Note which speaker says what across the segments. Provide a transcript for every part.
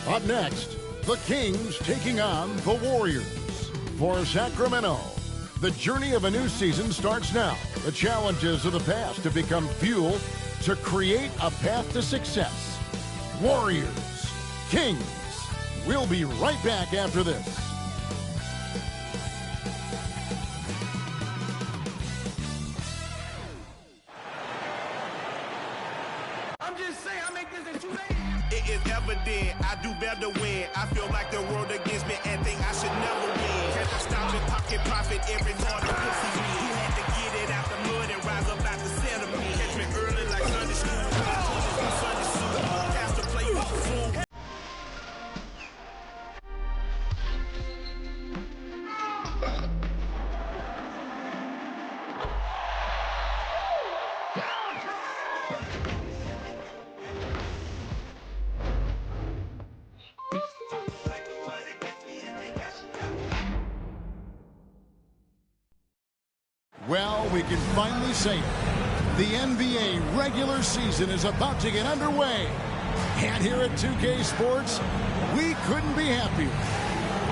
Speaker 1: Up next, the Kings taking on the Warriors. For Sacramento, the journey of a new season starts now. The challenges of the past have become fuel to create a path to success. Warriors, Kings. We'll be right back after this.
Speaker 2: I'm just saying, I make this in 2 days.
Speaker 3: It is evident I do better when I feel like the world against me and think I should never win. Can't stop it, pocket profit every morning. He had to get it out the mud and rise up out the sediment. Catch me early like Sunday school. Sunday school. Has to play with the fool.
Speaker 1: Well, we can finally say it. The NBA regular season is about to get underway. And here at 2K Sports, we couldn't be happier.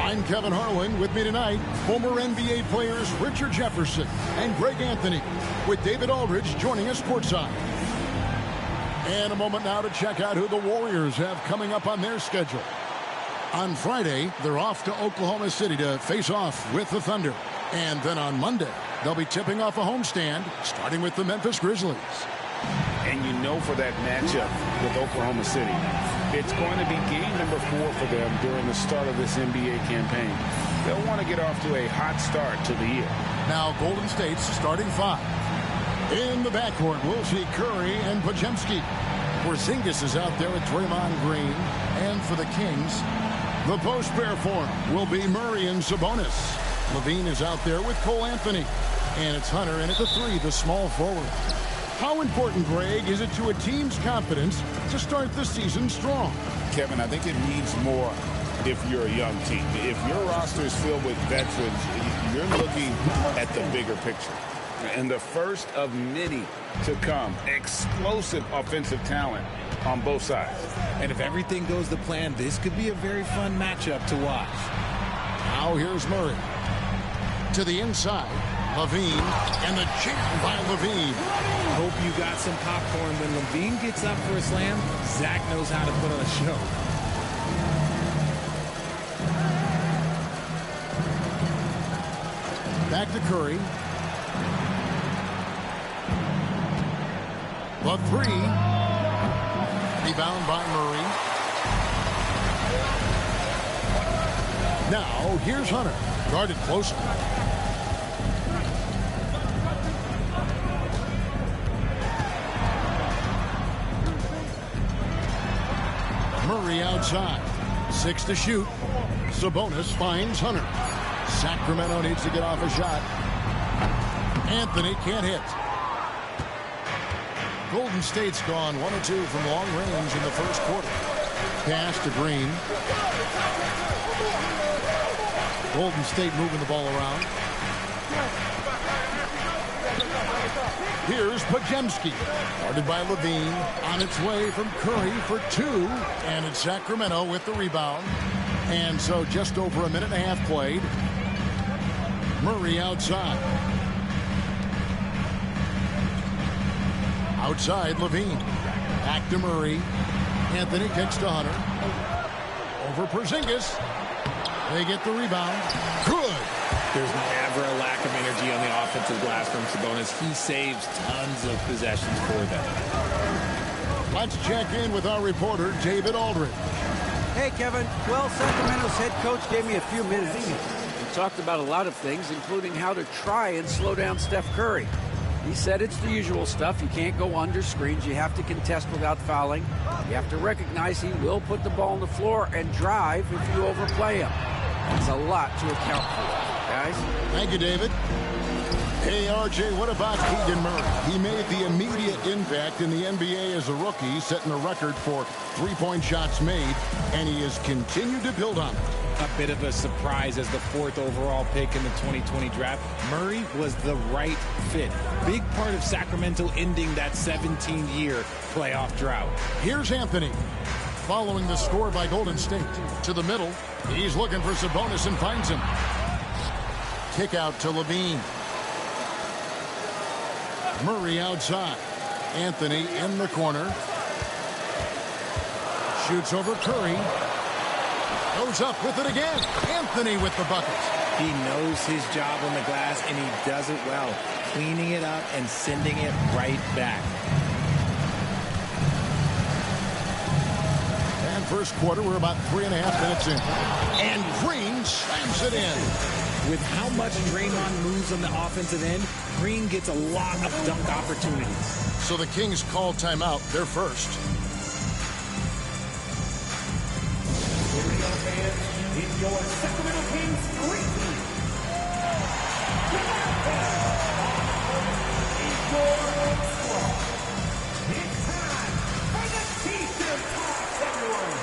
Speaker 1: I'm Kevin Harlan. With me tonight, former NBA players Richard Jefferson and Greg Anthony, with David Aldridge joining us courtside. And a moment now to check out who the Warriors have coming up on their schedule. On Friday, they're off to Oklahoma City to face off with the Thunder. And then on Monday, they'll be tipping off a homestand, starting with the Memphis Grizzlies.
Speaker 4: And you know, for that matchup with Oklahoma City, it's going to be game number 4 for them during the start of this NBA campaign. They'll want to get off to a hot start to the year.
Speaker 1: Now Golden State's starting 5. In the backcourt, we'll see Curry and Podziemski. Porzingis is out there with Draymond Green. And for the Kings, the post pair form will be Murray and Sabonis. Levine is out there with Cole Anthony. And it's Hunter in at the 3, the small forward. How important, Greg, is it to a team's confidence to start the season strong?
Speaker 4: Kevin, I think it needs more if you're a young team. If your roster is filled with veterans, you're looking at the bigger picture. And the first of many to come. Explosive offensive talent on both sides.
Speaker 5: And if everything goes to plan, this could be a very fun matchup to watch.
Speaker 1: Now here's Murray. To the inside, Levine, and the jam by Levine.
Speaker 5: Hope you got some popcorn. When Levine gets up for a slam, Zach knows how to put on a show.
Speaker 1: Back to Curry. The 3. Rebound by Murray. Now, here's Hunter. Guarded closely. Murray outside. 6 to shoot. Sabonis finds Hunter. Sacramento needs to get off a shot. Anthony can't hit. Golden State's gone 1 of 2 from long range in the first quarter. Pass to Green. Golden State moving the ball around. Here's Podziemski. Guarded by Levine. On its way from Curry for 2. And it's Sacramento with the rebound. And so just over a minute and a half played. Murray outside. Outside, Levine. Back to Murray. Anthony kicks to Hunter. Over Porzingis. They get the rebound. Good.
Speaker 5: There's never a lack of energy on the offensive glass from Sabonis. He saves tons of possessions for them.
Speaker 1: Let's check in with our reporter, David Aldridge.
Speaker 6: Hey, Kevin. Well, Sacramento's head coach gave me a few minutes. He talked about a lot of things, including how to try and slow down Steph Curry. He said it's the usual stuff. You can't go under screens. You have to contest without fouling. You have to recognize he will put the ball on the floor and drive if you overplay him. That's a lot to account for, guys.
Speaker 1: Thank you, David. Hey, RJ, what about Keegan Murray? He made the immediate impact in the NBA as a rookie, setting a record for three-point shots made, and he has continued to build on it.
Speaker 5: A bit of a surprise as the 4th overall pick in the 2020 draft. Murray was the right fit. Big part of Sacramento ending that 17-year playoff drought.
Speaker 1: Here's Anthony. Following the score by Golden State. To the middle. He's looking for Sabonis and finds him. Kick out to Levine. Murray outside. Anthony in the corner. Shoots over Curry. Goes up with it again. Anthony with the bucket.
Speaker 5: He knows his job on the glass, and he does it well. Cleaning it up and sending it right back.
Speaker 1: And first quarter, we're about 3.5 minutes in. And Green slams it in.
Speaker 5: With how much Draymond moves on the offensive end, Green gets a lot of dunk opportunities.
Speaker 1: So the Kings call timeout. They're first.
Speaker 2: Here we go, fans. It's your Sacramento Kings Street Team. It's your squad. It's time for the T-shirt toss, everyone.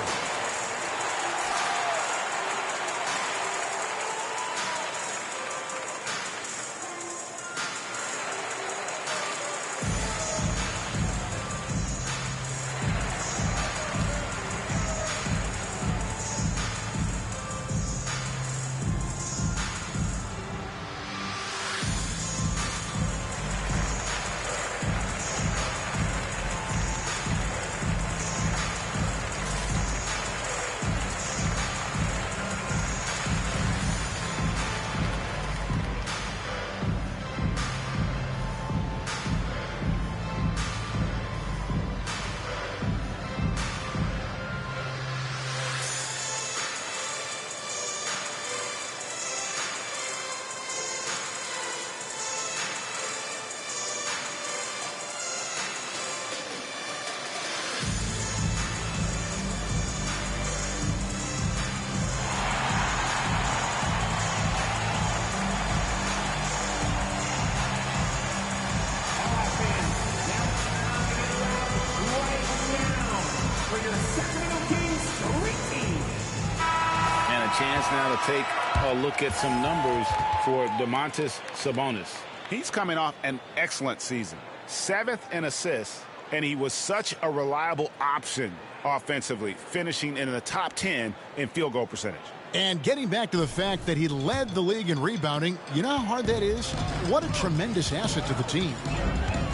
Speaker 4: Chance now to take a look at some numbers for Domantas Sabonis. He's coming off an excellent season. 7th in assists, and he was such a reliable option offensively, finishing in the top 10 in field goal percentage.
Speaker 1: And getting back to the fact that he led the league in rebounding, you know how hard that is? What a tremendous asset to the team.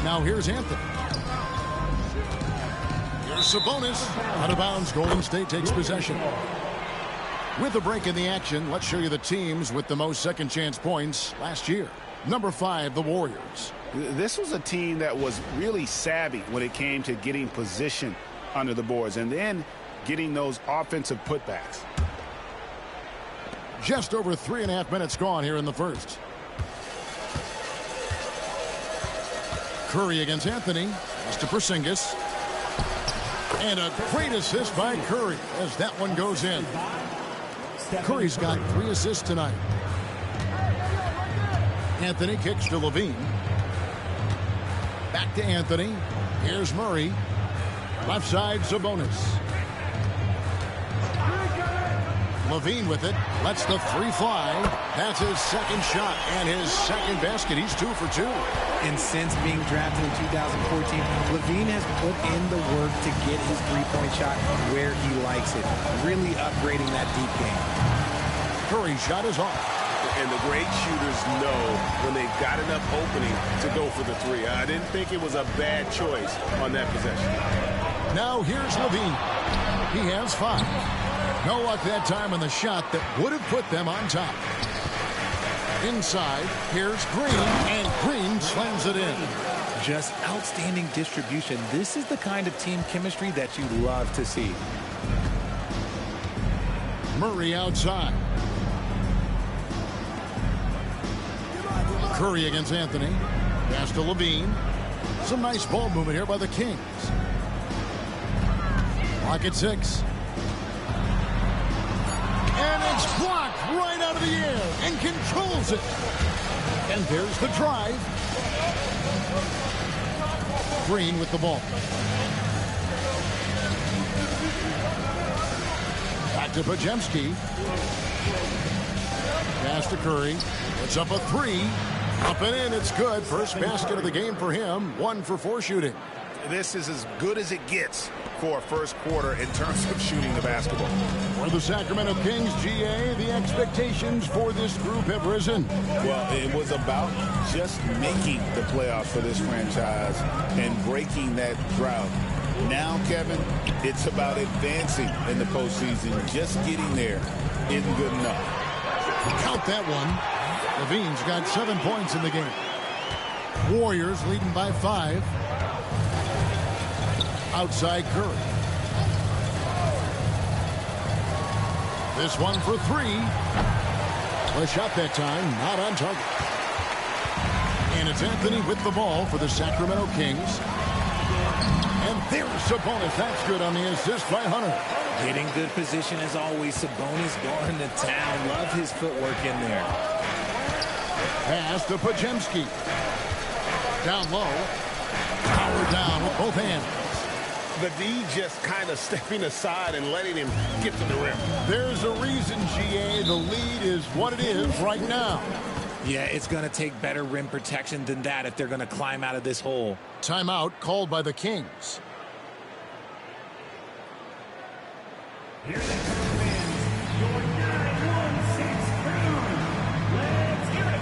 Speaker 1: Now here's Anthony. Here's Sabonis. Out of bounds, Golden State takes possession. With a break in the action, let's show you the teams with the most second chance points last year. Number 5, the Warriors.
Speaker 4: This was a team that was really savvy when it came to getting position under the boards and then getting those offensive putbacks.
Speaker 1: Just over 3.5 minutes gone here in the first. Curry against Anthony. Pass to Porzingis. And a great assist by Curry as that one goes in. Curry's got 3 assists tonight. Anthony kicks to Levine. Back to Anthony. Here's Murray. Left side, Sabonis. Levine with it. Lets the 3 fly. That's his second shot and his second basket. He's 2 for 2.
Speaker 5: And since being drafted in 2014, Levine has put in the work to get his three-point shot where he likes it. Really upgrading that deep game.
Speaker 1: Curry's shot is off.
Speaker 7: And the great shooters know when they've got enough opening to go for the 3. I didn't think it was a bad choice on that possession.
Speaker 1: Now here's Levine. He has 5. No luck that time on the shot that would have put them on top. Inside, here's Green, and Green slams it in.
Speaker 5: Just outstanding distribution. This is the kind of team chemistry that you love to see.
Speaker 1: Murray outside. Curry against Anthony. Pass to Levine. Some nice ball movement here by the Kings. Clock at 6. And it's blocked right out of the air and controls it. And there's the drive. Green with the ball. Back to Pajemski. Pass to Curry. Puts up a three. Up and in. It's good. First basket of the game for him. 1 for 4 shooting.
Speaker 4: This is as good as it gets for a first quarter in terms of shooting the basketball.
Speaker 1: For the Sacramento Kings, GA, the expectations for this group have risen.
Speaker 4: Well, it was about just making the playoffs for this franchise and breaking that drought. Now, Kevin, it's about advancing in the postseason. Just getting there isn't good enough.
Speaker 1: Count that one. Levine's got 7 points in the game. Warriors leading by 5. Outside Curry. This one for 3. A shot that time, not on target. And it's Anthony with the ball for the Sacramento Kings. And there's Sabonis. That's good on the assist by Hunter.
Speaker 5: Getting good position as always. Sabonis going to town. Love his footwork in there.
Speaker 1: Pass to Pajemski. Down low. Power down with both hands.
Speaker 7: The D just kind of stepping aside and letting him get to the rim.
Speaker 1: There's a reason, GA. The lead is what it is right now.
Speaker 5: Yeah, it's going to take better rim protection than that if they're going to climb out of this hole.
Speaker 1: Timeout called by the Kings.
Speaker 2: Here they come in, your 916 crew. Let's hear it.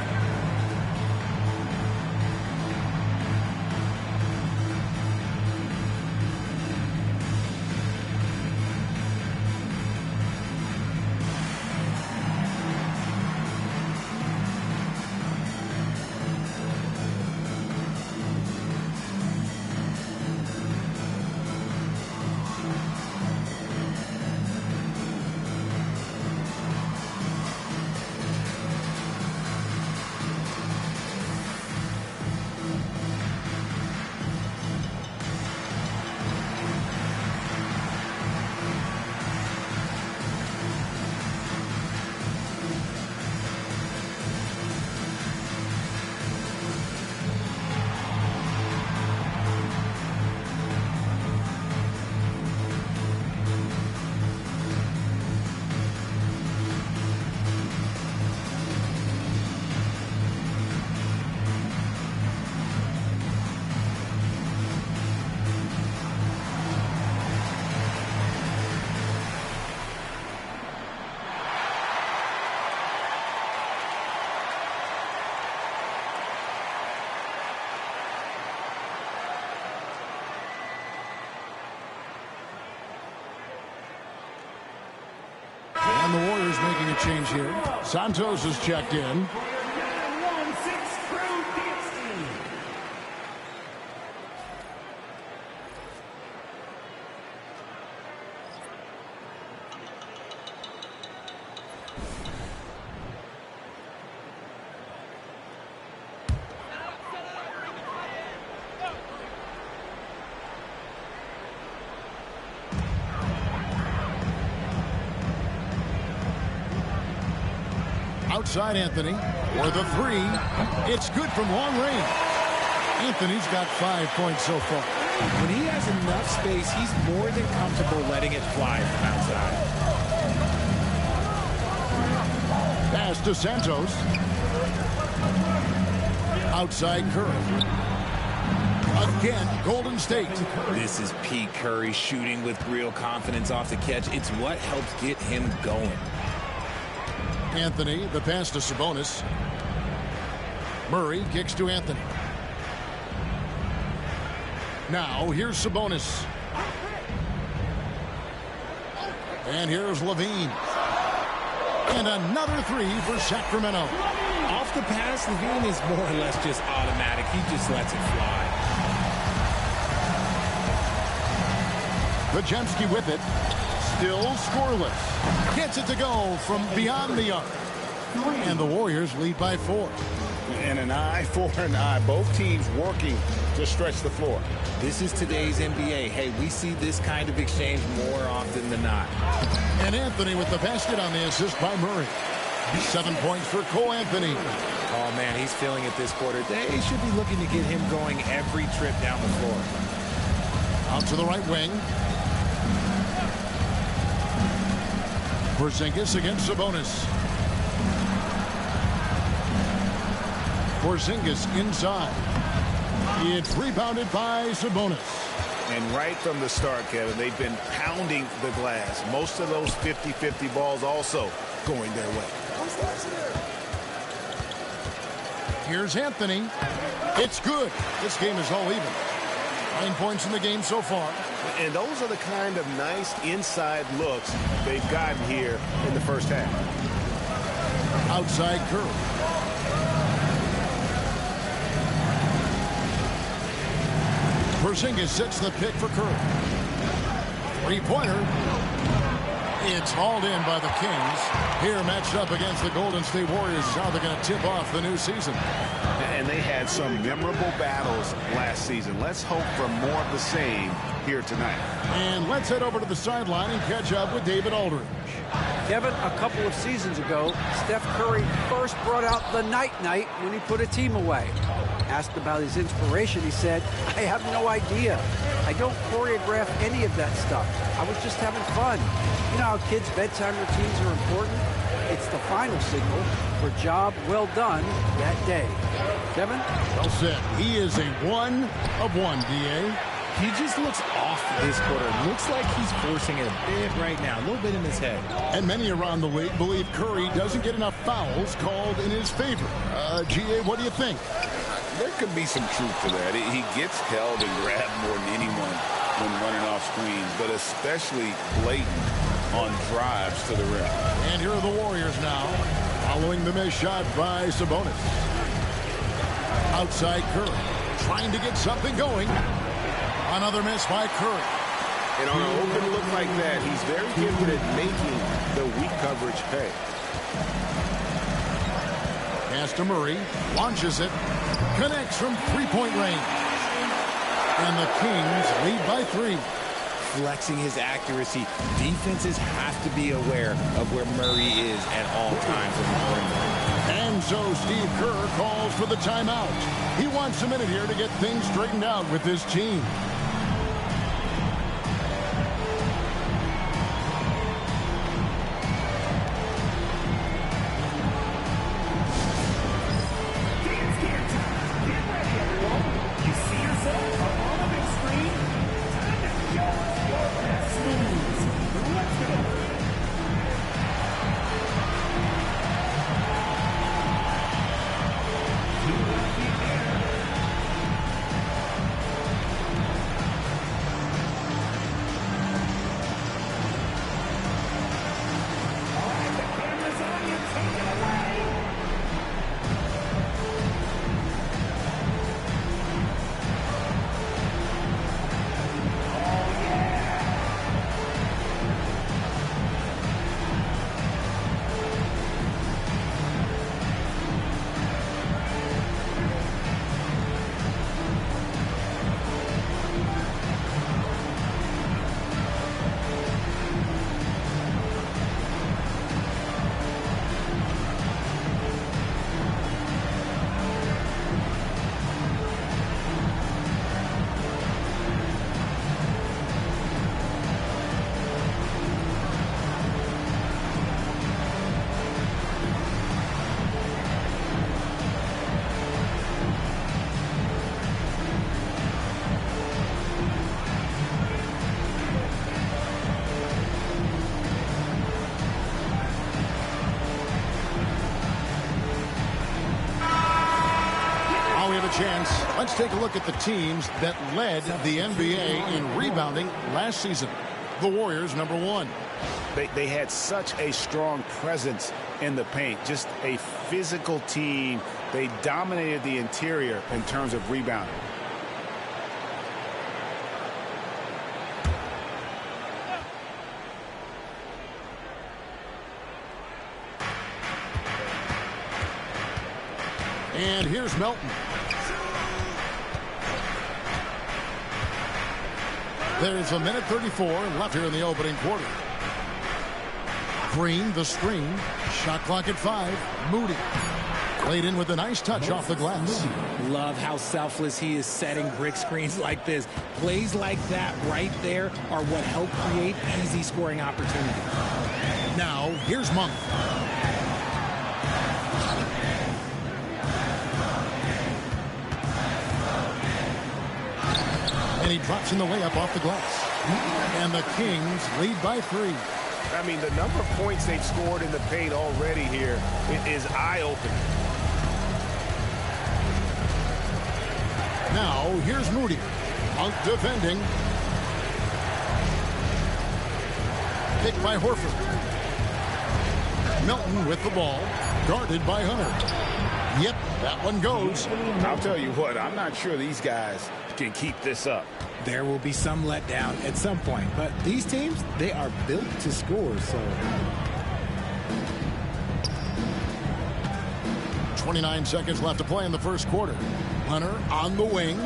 Speaker 1: And the Warriors making a change here. Santos is checked in.
Speaker 2: 916 crew Dixie.
Speaker 1: Outside Anthony for the 3. It's good from long range. Anthony's got 5 points so far.
Speaker 5: When he has enough space, he's more than comfortable letting it fly from outside.
Speaker 1: Pass to Santos. Outside Curry. Again, Golden State.
Speaker 5: This is Pete Curry shooting with real confidence off the catch. It's what helps get him going.
Speaker 1: Anthony, the pass to Sabonis. Murray kicks to Anthony. Now, here's Sabonis. And here's Levine. And another 3 for Sacramento.
Speaker 5: Off the pass, Levine is more or less just automatic. He just lets it fly.
Speaker 1: Pajemski with it. Still scoreless. Gets it to go from beyond the arc. And the Warriors lead by 4.
Speaker 4: And an eye for an eye. Both teams working to stretch the floor.
Speaker 5: This is today's NBA. Hey, we see this kind of exchange more often than not.
Speaker 1: And Anthony with the basket on the assist by Murray. 7 points for Cole Anthony.
Speaker 5: Oh, man, he's feeling it this quarter. They should be looking to get him going every trip down the floor.
Speaker 1: Out to the right wing. Porzingis against Sabonis. Porzingis inside. It's rebounded by Sabonis.
Speaker 4: And right from the start, Kevin, they've been pounding the glass. Most of those 50-50 balls also going their way.
Speaker 1: Here's Anthony. It's good. This game is all even. 9 points in the game so far.
Speaker 7: And those are the kind of nice inside looks they've gotten here in the first half.
Speaker 1: Outside Curry. Porzingis sets the pick for Curry. Three-pointer. It's hauled in by the Kings. Here matched up against the Golden State Warriors is how they're going to tip off the new season.
Speaker 7: And they had some memorable battles last season. Let's hope for more of the same here tonight.
Speaker 1: And let's head over to the sideline and catch up with David Aldridge.
Speaker 6: Kevin, a couple of seasons ago, Steph Curry first brought out the night-night when he put a team away. Asked about his inspiration, he said, I have no idea. I don't choreograph any of that stuff. I was just having fun. You know how kids' bedtime routines are important? It's the final signal for job well done that day. Kevin?
Speaker 1: Well said. He is a 1 of 1, D.A.
Speaker 5: He just looks off this quarter. Looks like he's forcing it a bit right now. A little bit in his head.
Speaker 1: And many around the league believe Curry doesn't get enough fouls called in his favor. G.A., what do you think?
Speaker 4: There could be some truth to that. He gets held and grabbed more than anyone when running off screens, but especially blatant on drives to the rim.
Speaker 1: And here are the Warriors now, following the missed shot by Sabonis. Outside Curry, trying to get something going. Another miss by Curry.
Speaker 7: And on an open look like that, he's very gifted at making the weak coverage pay.
Speaker 1: Pass to Murray, launches it, connects from three-point range. And the Kings lead by 3.
Speaker 5: Flexing his accuracy. Defenses have to be aware of where Murray is at all times on the perimeter.
Speaker 1: And so Steve Kerr calls for the timeout. He wants a minute here to get things straightened out with his team. Chance. Let's take a look at the teams that led the NBA in rebounding last season. The Warriors, number 1.
Speaker 7: They had such a strong presence in the paint. Just a physical team. They dominated the interior in terms of rebounding.
Speaker 1: And here's Melton. There's a minute 34 left here in the opening quarter. Green, the screen. Shot clock at 5. Moody. Laid in with a nice touch off the glass.
Speaker 5: Love how selfless he is setting brick screens like this. Plays like that right there are what help create easy scoring opportunities.
Speaker 1: Now, here's Monk. And he drops in the layup off the glass. And the Kings lead by 3.
Speaker 7: I mean, the number of points they've scored in the paint already here is eye-opening.
Speaker 1: Now, here's Moody. Monk defending. Picked by Horford. Melton with the ball. Guarded by Hunter. Yep, that one goes.
Speaker 4: I'll tell you what, I'm not sure these guys can keep this up.
Speaker 5: There will be some letdown at some point, but these teams, they are built to score, so...
Speaker 1: 29 seconds left to play in the first quarter. Hunter on the wing.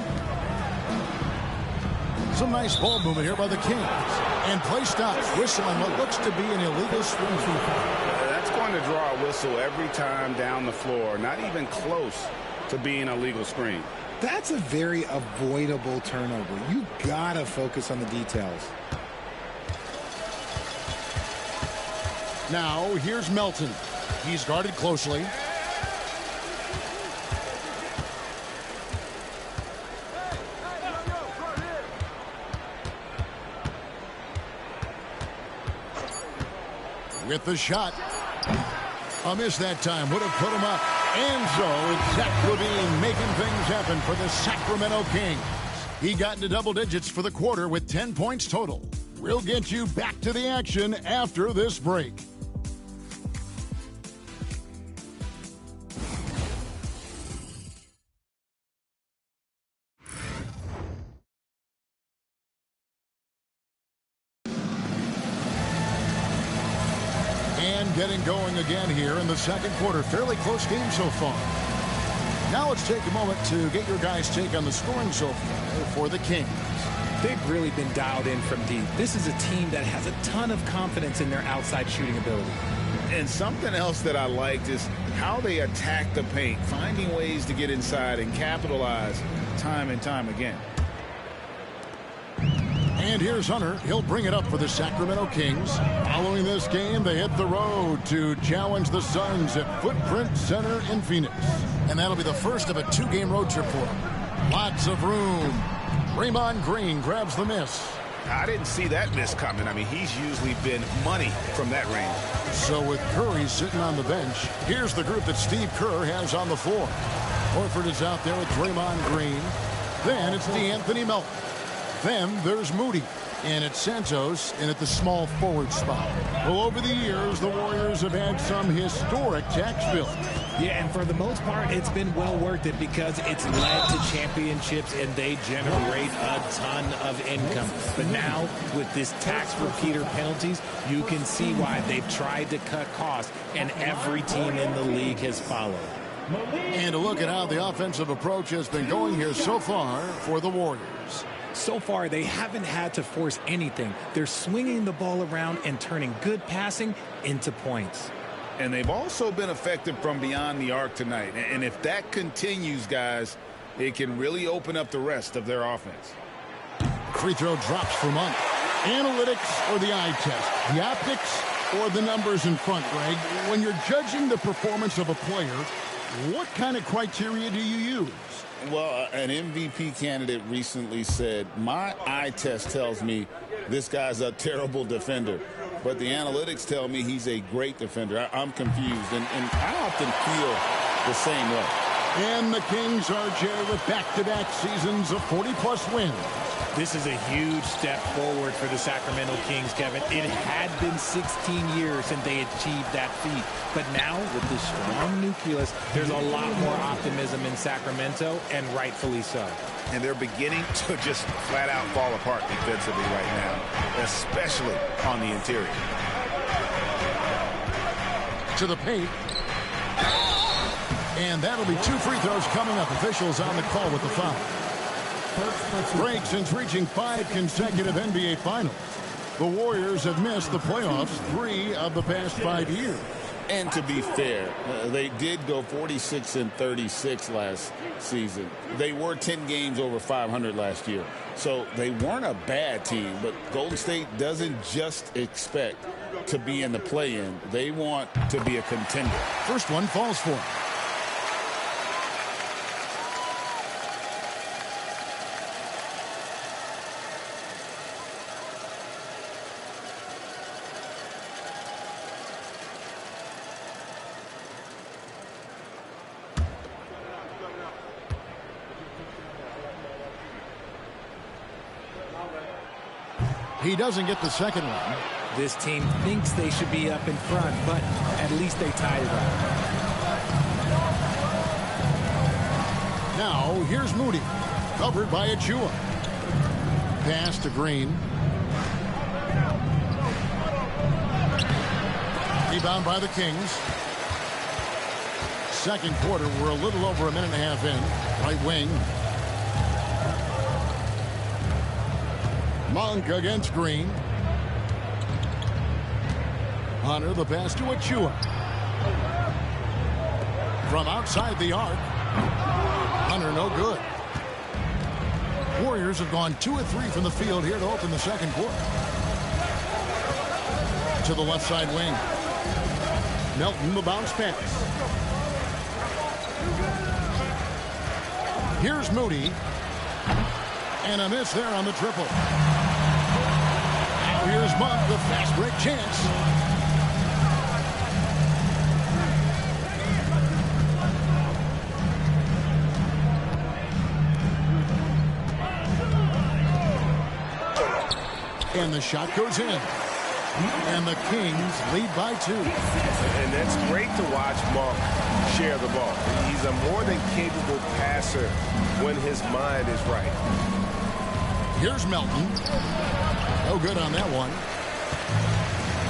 Speaker 1: Some nice ball movement here by the Kings. And play stops, whistling what looks to be an illegal swing.
Speaker 4: That's going to draw a whistle every time down the floor. Not even close to being a legal screen.
Speaker 5: That's a very avoidable turnover. You gotta focus on the details.
Speaker 1: Now, here's Melton. He's guarded closely. With the shot. A miss that time would have put him up. And so it's Zach Levine making things happen for the Sacramento Kings. He got into double digits for the quarter with 10 points total. We'll get you back to the action after this break. Getting going again here in the second quarter. Fairly close game so far. Now let's take a moment to get your guys' take on the scoring so far for the Kings.
Speaker 5: They've really been dialed in from deep. This is a team that has a ton of confidence in their outside shooting ability.
Speaker 4: And something else that I liked is how they attack the paint, finding ways to get inside and capitalize time and time again.
Speaker 1: And here's Hunter. He'll bring it up for the Sacramento Kings. Following this game, they hit the road to challenge the Suns at Footprint Center in Phoenix. And that'll be the first of a 2-game road trip for them. Lots of room. Draymond Green grabs the miss.
Speaker 4: I didn't see that miss coming. I mean, he's usually been money from that range.
Speaker 1: So with Curry sitting on the bench, here's the group that Steve Kerr has on the floor. Horford is out there with Draymond Green. Then it's DeAnthony Melton. Then there's Moody, and it's Santos in at the small forward spot. Well, over the years, the Warriors have had some historic tax bills.
Speaker 5: Yeah, and for the most part, it's been well worth it because it's led to championships and they generate a ton of income. But now, with this tax repeater penalties, you can see why they've tried to cut costs, and every team in the league has followed.
Speaker 1: And to look at how the offensive approach has been going here so far for the Warriors.
Speaker 5: So far, they haven't had to force anything. They're swinging the ball around and turning good passing into points.
Speaker 4: And they've also been effective from beyond the arc tonight. And if that continues, guys, it can really open up the rest of their offense.
Speaker 1: Free throw drops for Monk. Analytics or the eye test? The optics or the numbers in front, Greg? When you're judging the performance of a player, what kind of criteria do you use?
Speaker 4: Well, an MVP candidate recently said, my eye test tells me this guy's a terrible defender, but the analytics tell me he's a great defender. I'm confused, and I often feel the same way.
Speaker 1: And the Kings, RJ, with back-to-back seasons of 40-plus wins.
Speaker 5: This is a huge step forward for the Sacramento Kings, Kevin. It had been 16 years since they achieved that feat. But now, with this strong nucleus, there's a lot more optimism in Sacramento, and rightfully so.
Speaker 4: And they're beginning to just flat-out fall apart defensively right now, especially on the interior.
Speaker 1: To the paint. And that'll be 2 free throws coming up. Officials on the call with the foul. Break since reaching 5 consecutive NBA Finals. The Warriors have missed the playoffs 3 of the past 5 years.
Speaker 4: And to be fair, they did go 46-36 last season. They were 10 games over 500 last year. So they weren't a bad team, but Golden State doesn't just expect to be in the play-in. They want to be a contender.
Speaker 1: First one falls for him. He doesn't get the second one.
Speaker 5: This team thinks they should be up in front, but at least they tied it up.
Speaker 1: Now, here's Moody. Covered by Achua. Pass to Green. Rebound by the Kings. Second quarter, we're a little over a minute and a half in. Right wing. Monk against Green. Hunter, the pass to Achua. From outside the arc. Hunter, no good. Warriors have gone 2 of 3 from the field here to open the second quarter. To the left side wing. Melton, the bounce pass. Here's Moody. And a miss there on the triple. Now here's Monk, the fast break chance. And the shot goes in. And the Kings lead by 2.
Speaker 8: And that's great to watch Monk share the ball. He's a more than capable passer when his mind is right.
Speaker 1: Here's Melton. No good on that one.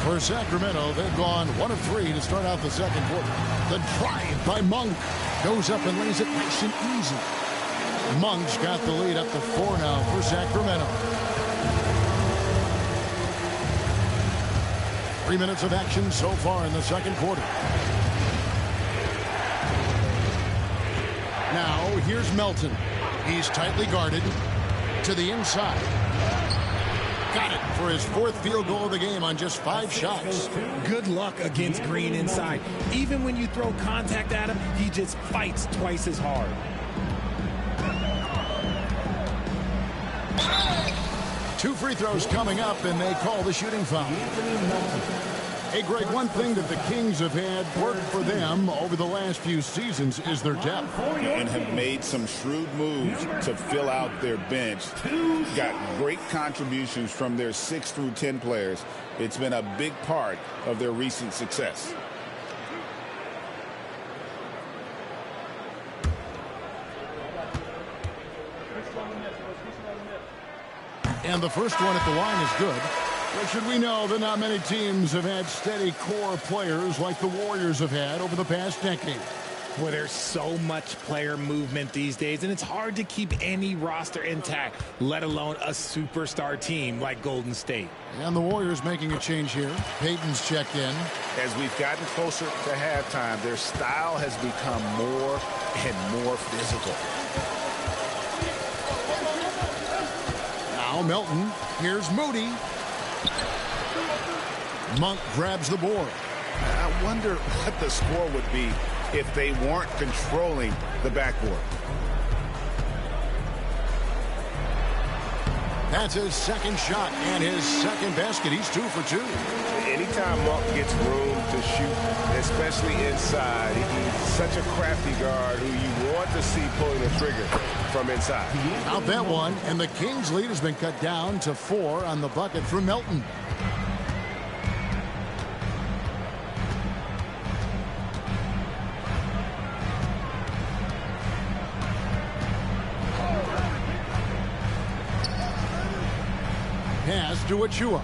Speaker 1: For Sacramento, they've gone 1 of 3 to start out the second quarter. The drive by Monk goes up and lays it nice and easy. Monk's got the lead up to 4 now for Sacramento. 3 minutes of action so far in the second quarter. Now here's Melton. He's tightly guarded to the inside. Got it for his 4th field goal of the game on just 5 shots.
Speaker 5: Good luck against Green inside. Even when you throw contact at him, he just fights twice as hard.
Speaker 1: Two free throws coming up, and they call the shooting foul. Hey, Greg, one thing that the Kings have had work for them over the last few seasons is their depth.
Speaker 4: And have made some shrewd moves to fill out their bench. Got great contributions from their 6 through 10 players. It's been a big part of their recent success.
Speaker 1: And the first one at the line is good. But should we know that not many teams have had steady core players like the Warriors have had over the past decade.
Speaker 5: Well, there's so much player movement these days, and it's hard to keep any roster intact, let alone a superstar team like Golden State.
Speaker 1: And the Warriors making a change here. Payton's checked in.
Speaker 8: As we've gotten closer to halftime, their style has become more and more physical.
Speaker 1: Now Melton. Here's Moody. Monk grabs the board.
Speaker 8: I wonder what the score would be if they weren't controlling the backboard.
Speaker 1: That's his second shot and his second basket. He's 2 for 2.
Speaker 8: Anytime Monk gets room to shoot, especially inside, he's such a crafty guard who you want to see pulling the trigger from inside.
Speaker 1: Out that one, and the Kings' lead has been cut down to 4 on the bucket from Melton. Pass to Achua.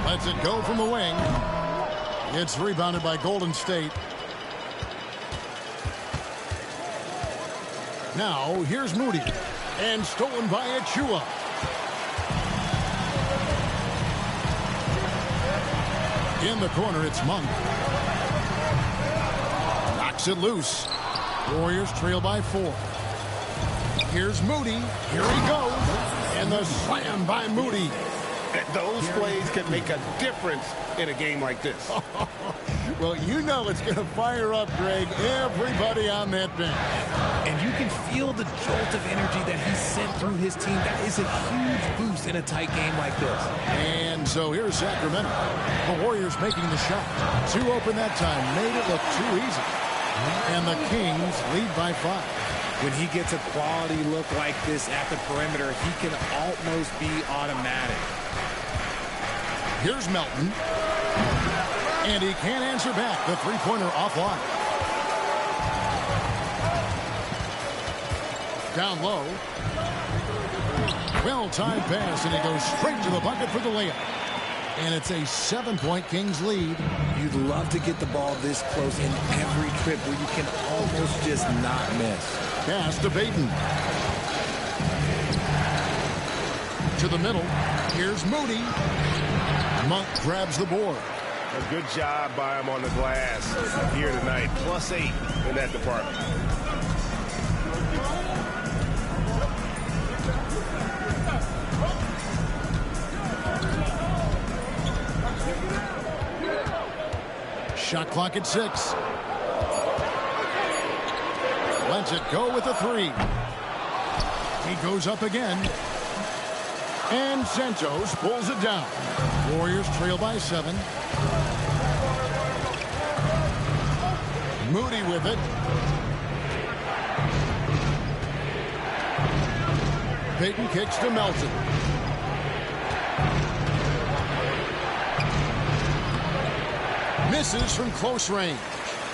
Speaker 1: Lets it go from the wing. It's rebounded by Golden State. Now, here's Moody. And stolen by Achua. In the corner, it's Monk. Knocks it loose. Warriors trail by 4. Here's Moody. Here he goes. And the slam by Moody.
Speaker 8: Those plays can make a difference in a game like this.
Speaker 1: Well, you know it's going to fire up, Greg, everybody on that bench.
Speaker 5: And you can feel the jolt of energy that he sent through his team. That is a huge boost in a tight game like this.
Speaker 1: And so here's Sacramento. The Warriors making the shot. 2 open that time. Made it look too easy. And the Kings lead by 5.
Speaker 5: When he gets a quality look like this at the perimeter, he can almost be automatic.
Speaker 1: Here's Melton. And he can't answer back. The three-pointer offline. Down low. Well-timed pass, and he goes straight to the bucket for the layup. And it's a 7-point Kings lead.
Speaker 5: You'd love to get the ball this close in every trip where you can almost just not miss.
Speaker 1: Pass to Baton. To the middle. Here's Moody. Monk grabs the board.
Speaker 8: A good job by him on the glass here tonight. +8 in that department.
Speaker 1: Shot clock at 6. Lets it go with a 3. He goes up again. And Santos pulls it down. Warriors trail by 7. Moody with it. Payton kicks to Melton. Misses from close range.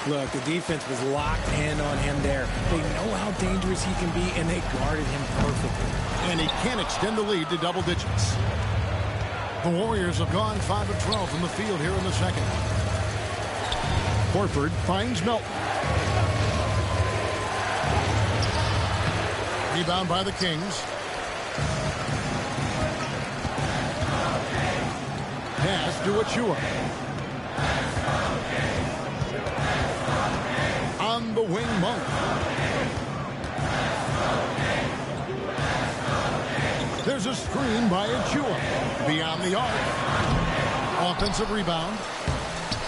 Speaker 5: Look, the defense was locked in on him there. They know how dangerous he can be, and they guarded him perfectly.
Speaker 1: And he can't extend the lead to double digits. The Warriors have gone 5 of 12 from the field here in the second. Horford finds Melton. Rebound by the Kings. Pass to Achua. On the wing, Monk. There's a screen by Achua. Beyond the arc. Offensive rebound.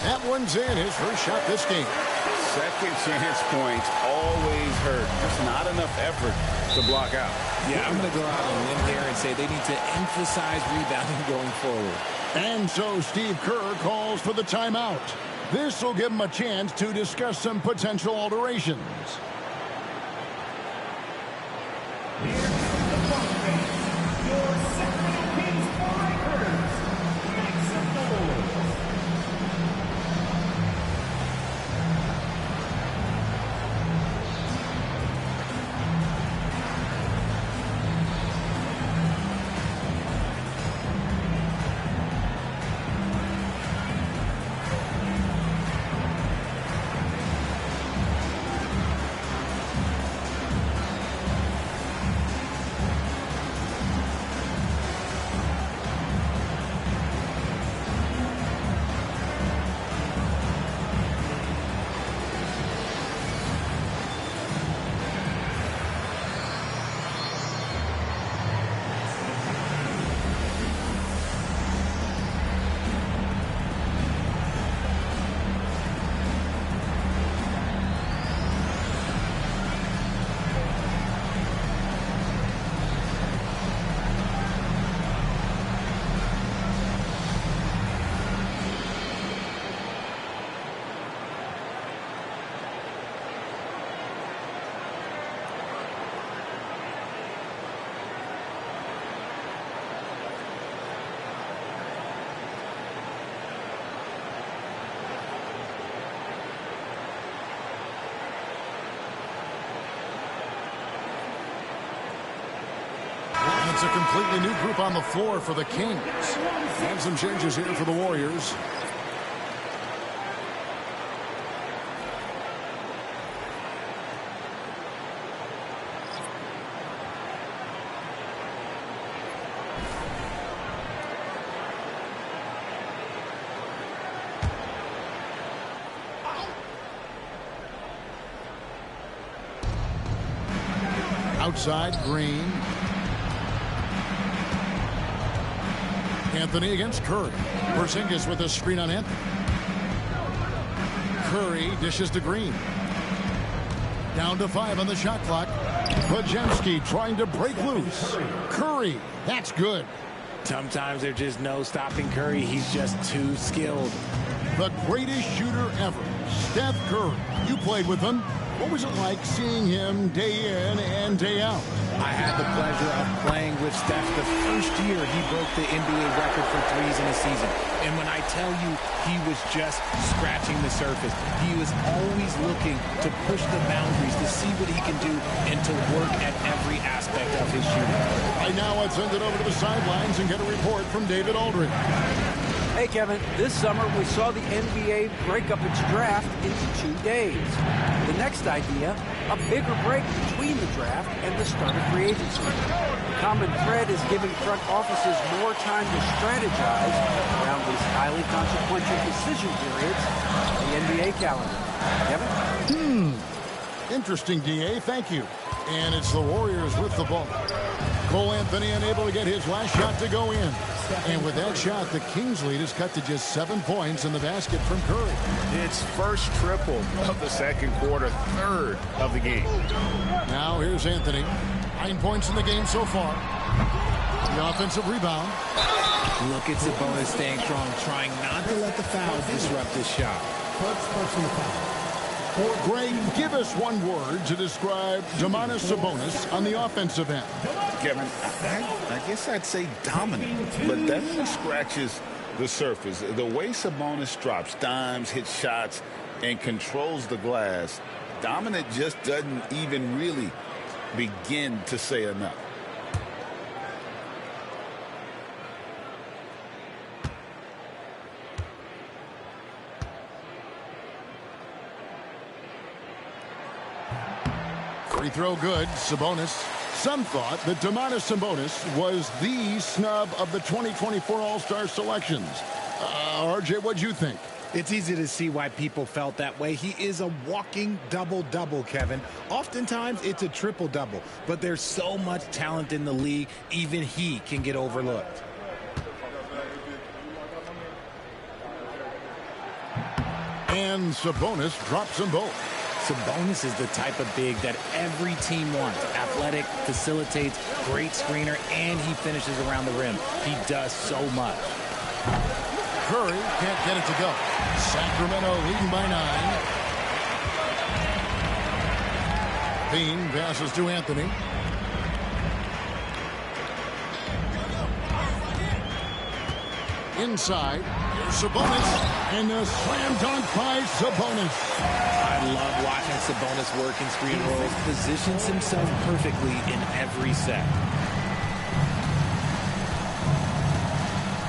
Speaker 1: That one's in. His first shot this game.
Speaker 7: Second chance points always hurt. Just not enough effort to block out.
Speaker 5: Yeah, I'm going to go out on a limb here and say they need to emphasize rebounding going forward.
Speaker 1: And so Steve Kerr calls for the timeout. This will give him a chance to discuss some potential alterations. It's a completely new group on the floor for the Kings. And some changes here for the Warriors. Outside, Green. Anthony against Curry. Porzingis with a screen on Anthony. Curry dishes to Green. Down to 5 on the shot clock. Podziemski trying to break loose. Curry, that's good.
Speaker 5: Sometimes there's just no stopping Curry. He's just too skilled.
Speaker 1: The greatest shooter ever, Steph Curry. You played with him. What was it like seeing him day in and day out?
Speaker 5: I had the pleasure of playing with Steph the first year he broke the NBA record for threes in a season. And when I tell you he was just scratching the surface, he was always looking to push the boundaries, to see what he can do, and to work at every aspect of his shooting.
Speaker 1: Right now, let's send it over to the sidelines and get a report from David Aldridge.
Speaker 6: Hey, Kevin, this summer we saw the NBA break up its draft into 2 days. The next idea, a bigger break between the draft and the start of free agency. The common thread is giving front offices more time to strategize around these highly consequential decision periods on the NBA calendar. Kevin?
Speaker 1: Interesting, D.A. Thank you. And it's the Warriors with the ball. Cole Anthony unable to get his last shot to go in. And with that shot, the Kings lead is cut to just 7 points in the basket from Curry.
Speaker 7: It's first triple of the second quarter, third of the game.
Speaker 1: Now here's Anthony. 9 points in the game so far. The offensive rebound.
Speaker 5: Look at Sabonis staying strong, trying not to let the foul disrupt his shot.
Speaker 2: First personal foul.
Speaker 1: Greg, give us one word to describe Domantas Sabonis on the offensive end.
Speaker 4: Kevin, I guess I'd say dominant, but that only scratches the surface. The way Sabonis drops dimes, hits shots, and controls the glass, dominant just doesn't even really begin to say enough.
Speaker 1: Free throw good. Sabonis. Some thought that Domantas Sabonis was the snub of the 2024 All-Star selections. RJ, what'd you think?
Speaker 5: It's easy to see why people felt that way. He is a walking double-double, Kevin. Oftentimes, it's a triple-double. But there's so much talent in the league, even he can get overlooked.
Speaker 1: And Sabonis drops them both.
Speaker 5: Sabonis is the type of big that every team wants. Athletic, facilitates, great screener, and he finishes around the rim. He does so much.
Speaker 1: Curry can't get it to go. Sacramento leading by 9. Bean passes to Anthony. Inside, here's Sabonis, and the slam dunk by Sabonis.
Speaker 5: I love watching Sabonis work in screen roles. Positions himself perfectly in every set.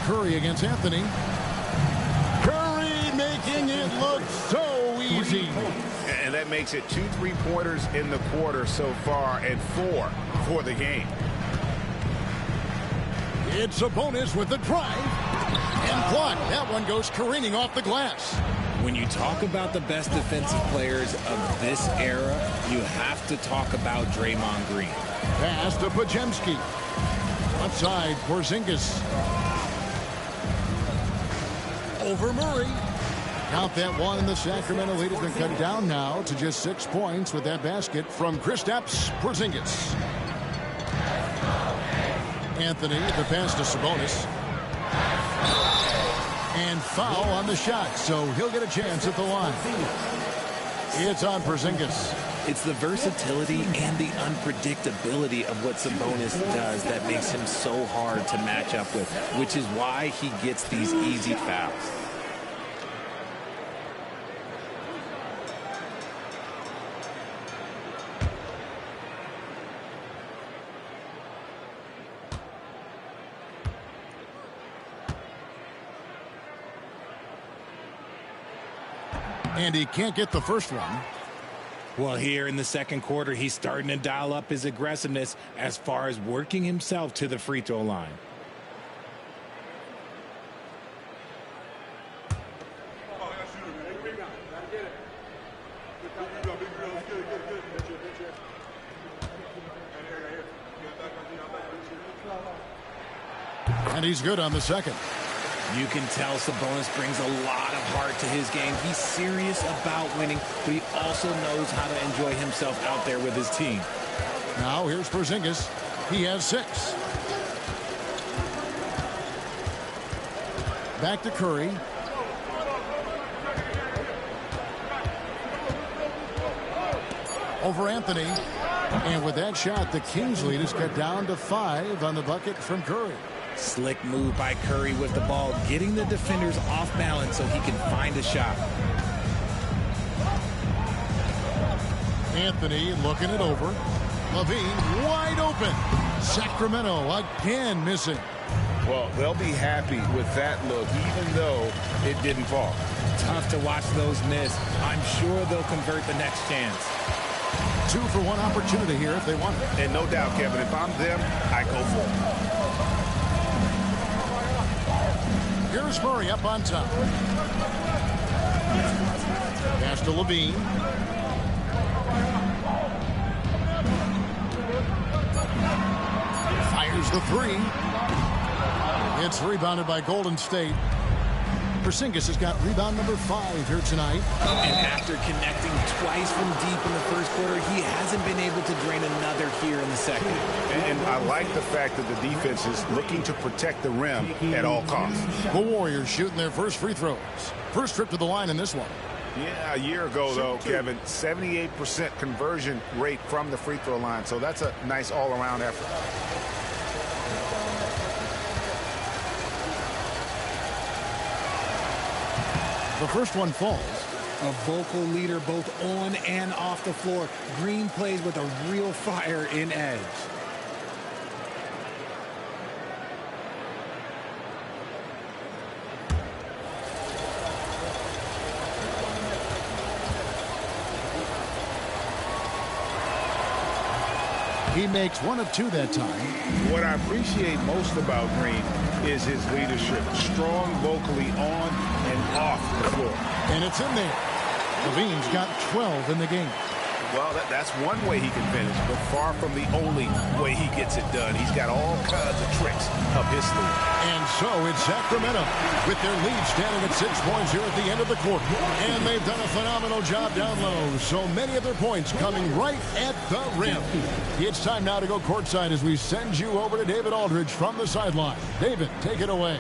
Speaker 1: Curry against Anthony. Curry making it look so easy.
Speaker 7: And that makes it 2 3-pointers in the quarter so far and 4 for the game.
Speaker 1: It's Sabonis with the drive. And blocked. That one goes careening off the glass.
Speaker 5: When you talk about the best defensive players of this era, you have to talk about Draymond Green.
Speaker 1: Pass to Podziemski. Outside, Porzingis. Over Murray. Count that one, and the Sacramento lead has been cut down now to just 6 points with that basket from Kristaps Porzingis. Anthony, the pass to Sabonis. And foul on the shot, so he'll get a chance at the line. It's on Porzingis.
Speaker 5: It's the versatility and the unpredictability of what Sabonis does that makes him so hard to match up with, which is why he gets these easy fouls.
Speaker 1: And he can't get the first one.
Speaker 5: Well, here in the second quarter, he's starting to dial up his aggressiveness as far as working himself to the free throw line.
Speaker 1: And he's good on the second.
Speaker 5: You can tell Sabonis brings a lot of heart to his game. He's serious about winning, but he also knows how to enjoy himself out there with his team.
Speaker 1: Now here's Porzingis. He has 6. Back to Curry. Over Anthony. And with that shot, the Kings lead is cut down to 5 on the bucket from Curry.
Speaker 5: Slick move by Curry with the ball, getting the defenders off balance so he can find a shot.
Speaker 1: Anthony looking it over. Levine wide open. Sacramento again missing.
Speaker 4: Well, they'll be happy with that look, even though it didn't fall.
Speaker 5: Tough to watch those miss. I'm sure they'll convert the next chance.
Speaker 1: 2 for 1 opportunity here if they want it.
Speaker 7: And no doubt, Kevin, if I'm them, I go for it.
Speaker 1: Here's Murray up on top. Pass to Levine. Fires the 3. It's rebounded by Golden State. Porzingis has got rebound number 5 here tonight.
Speaker 5: And after connecting twice from deep in the first quarter, he hasn't been able to drain another here in the second.
Speaker 7: And I like the fact that the defense is looking to protect the rim at all costs.
Speaker 1: The Warriors shooting their first free throws. First trip to the line in this one.
Speaker 7: Yeah, a year ago, though, Kevin, 78% conversion rate from the free throw line. So that's a nice all-around effort.
Speaker 1: The first one falls.
Speaker 5: A vocal leader both on and off the floor. Green plays with a real fire in edge.
Speaker 1: He makes 1 of 2 that time.
Speaker 7: What I appreciate most about Green is his leadership. Strong vocally on and off the floor.
Speaker 1: And it's in there. Levine's got 12 in the game.
Speaker 7: Well, that's one way he can finish, but far from the only way he gets it done. He's got all kinds of tricks up his sleeve.
Speaker 1: And so it's Sacramento with their lead standing at 6 points here at the end of the quarter. And they've done a phenomenal job down low. So many of their points coming right at the rim. It's time now to go courtside as we send you over to David Aldridge from the sideline. David, take it away.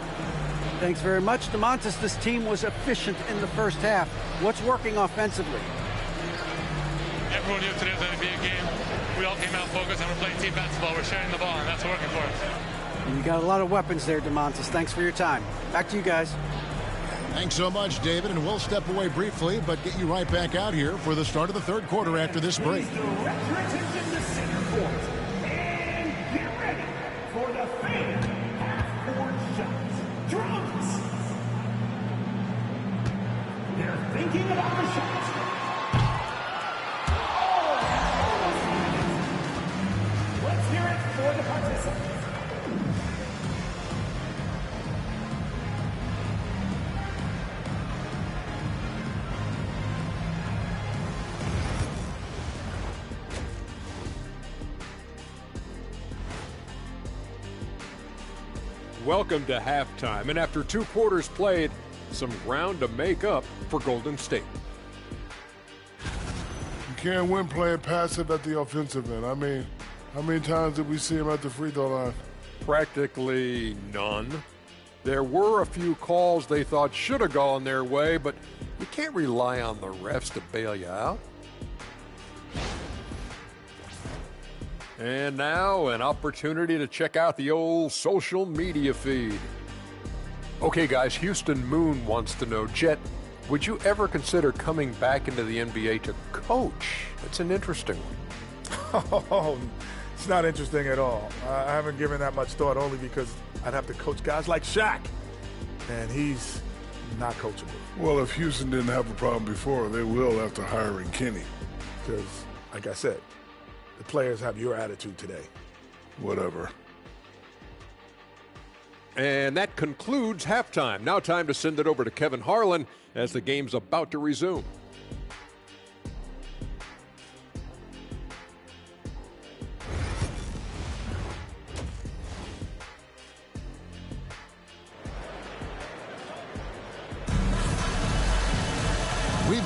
Speaker 6: Thanks very much, DeMontis. This team was efficient in the first half. What's working offensively?
Speaker 9: Everyone knew today was going to be a game. We all came out focused and we're playing team basketball. We're sharing the ball, and that's working for us.
Speaker 6: You got a lot of weapons there, DeMontis. Thanks for your time. Back to you guys.
Speaker 1: Thanks so much, David. And we'll step away briefly, but get you right back out here for the start of the third quarter after this break.
Speaker 2: Direct your attention to center court. And get ready for the fan half-court shots. Drums. They're thinking about the shots. Let's hear it for the participants.
Speaker 10: Welcome to halftime, and after 2 quarters played, some ground to make up for Golden State.
Speaker 11: You can't win playing passive at the offensive end. I mean, how many times did we see him at the free throw line?
Speaker 10: Practically none. There were a few calls they thought should have gone their way, but you can't rely on the refs to bail you out. And now, an opportunity to check out the old social media feed. Okay, guys, Houston Moon wants to know, Jet, would you ever consider coming back into the NBA to coach? It's an interesting one.
Speaker 12: Oh, it's not interesting at all. I haven't given that much thought, only because I'd have to coach guys like Shaq, and he's not coachable.
Speaker 11: Well, if Houston didn't have a problem before, they will after hiring Kenny.
Speaker 12: Because, like I said, the players have your attitude today.
Speaker 11: Whatever.
Speaker 10: And that concludes halftime. Now time to send it over to Kevin Harlan as the game's about to resume.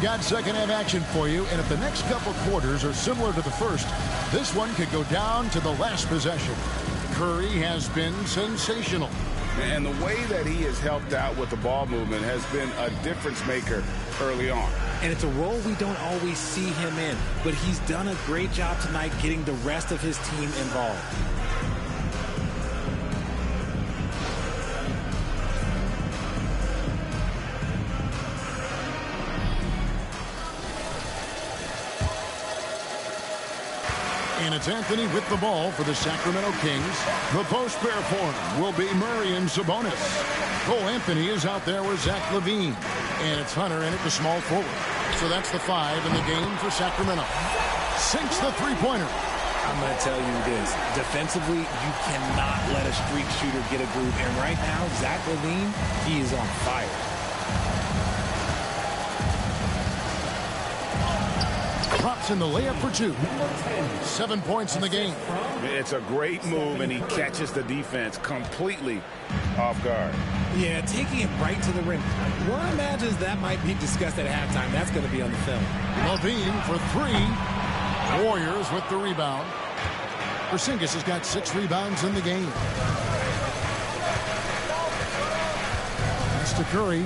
Speaker 1: got second half action for you, and if the next couple quarters are similar to the first, this one could go down to the last possession. Curry has been sensational.
Speaker 7: And the way that he has helped out with the ball movement has been a difference maker early on.
Speaker 5: And it's a role we don't always see him in, but he's done a great job tonight getting the rest of his team involved.
Speaker 1: And it's Anthony with the ball for the Sacramento Kings. The post pair for him will be Murray and Sabonis. Cole Anthony is out there with Zach LaVine. And it's Hunter in at the small forward. So that's the 5 in the game for Sacramento. Sinks the three-pointer.
Speaker 5: I'm going to tell you this. Defensively, you cannot let a streak shooter get a groove. And right now, Zach LaVine, he is on fire.
Speaker 1: Drops in the layup for 2. 7 points in the game.
Speaker 7: It's a great move, and he catches the defense completely off guard.
Speaker 5: Yeah, taking it right to the rim. One imagines that might be discussed at halftime. That's going to be on the film.
Speaker 1: LaVine for 3. Warriors with the rebound. Porzingis has got 6 rebounds in the game. That's to Curry.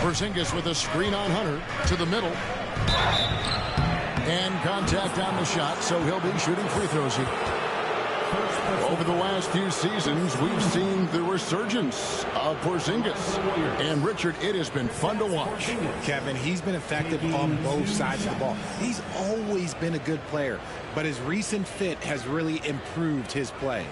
Speaker 1: Porzingis with a screen on Hunter to the middle. And contact on the shot, so he'll be shooting free throws here. Over the last few seasons, we've seen the resurgence of Porzingis. And, Richard, it has been fun to watch.
Speaker 5: Kevin, he's been effective on both sides of the ball. He's always been a good player, but his recent fit has really improved his play.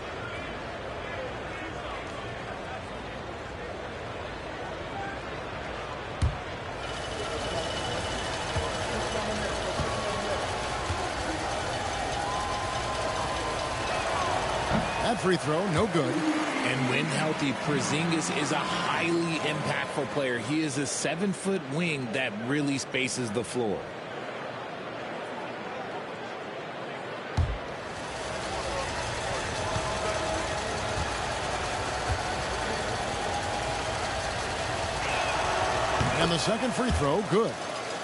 Speaker 1: That free throw, no good.
Speaker 5: And when healthy, Porzingis is a highly impactful player. He is a 7-foot wing that really spaces the floor.
Speaker 1: And the second free throw, good.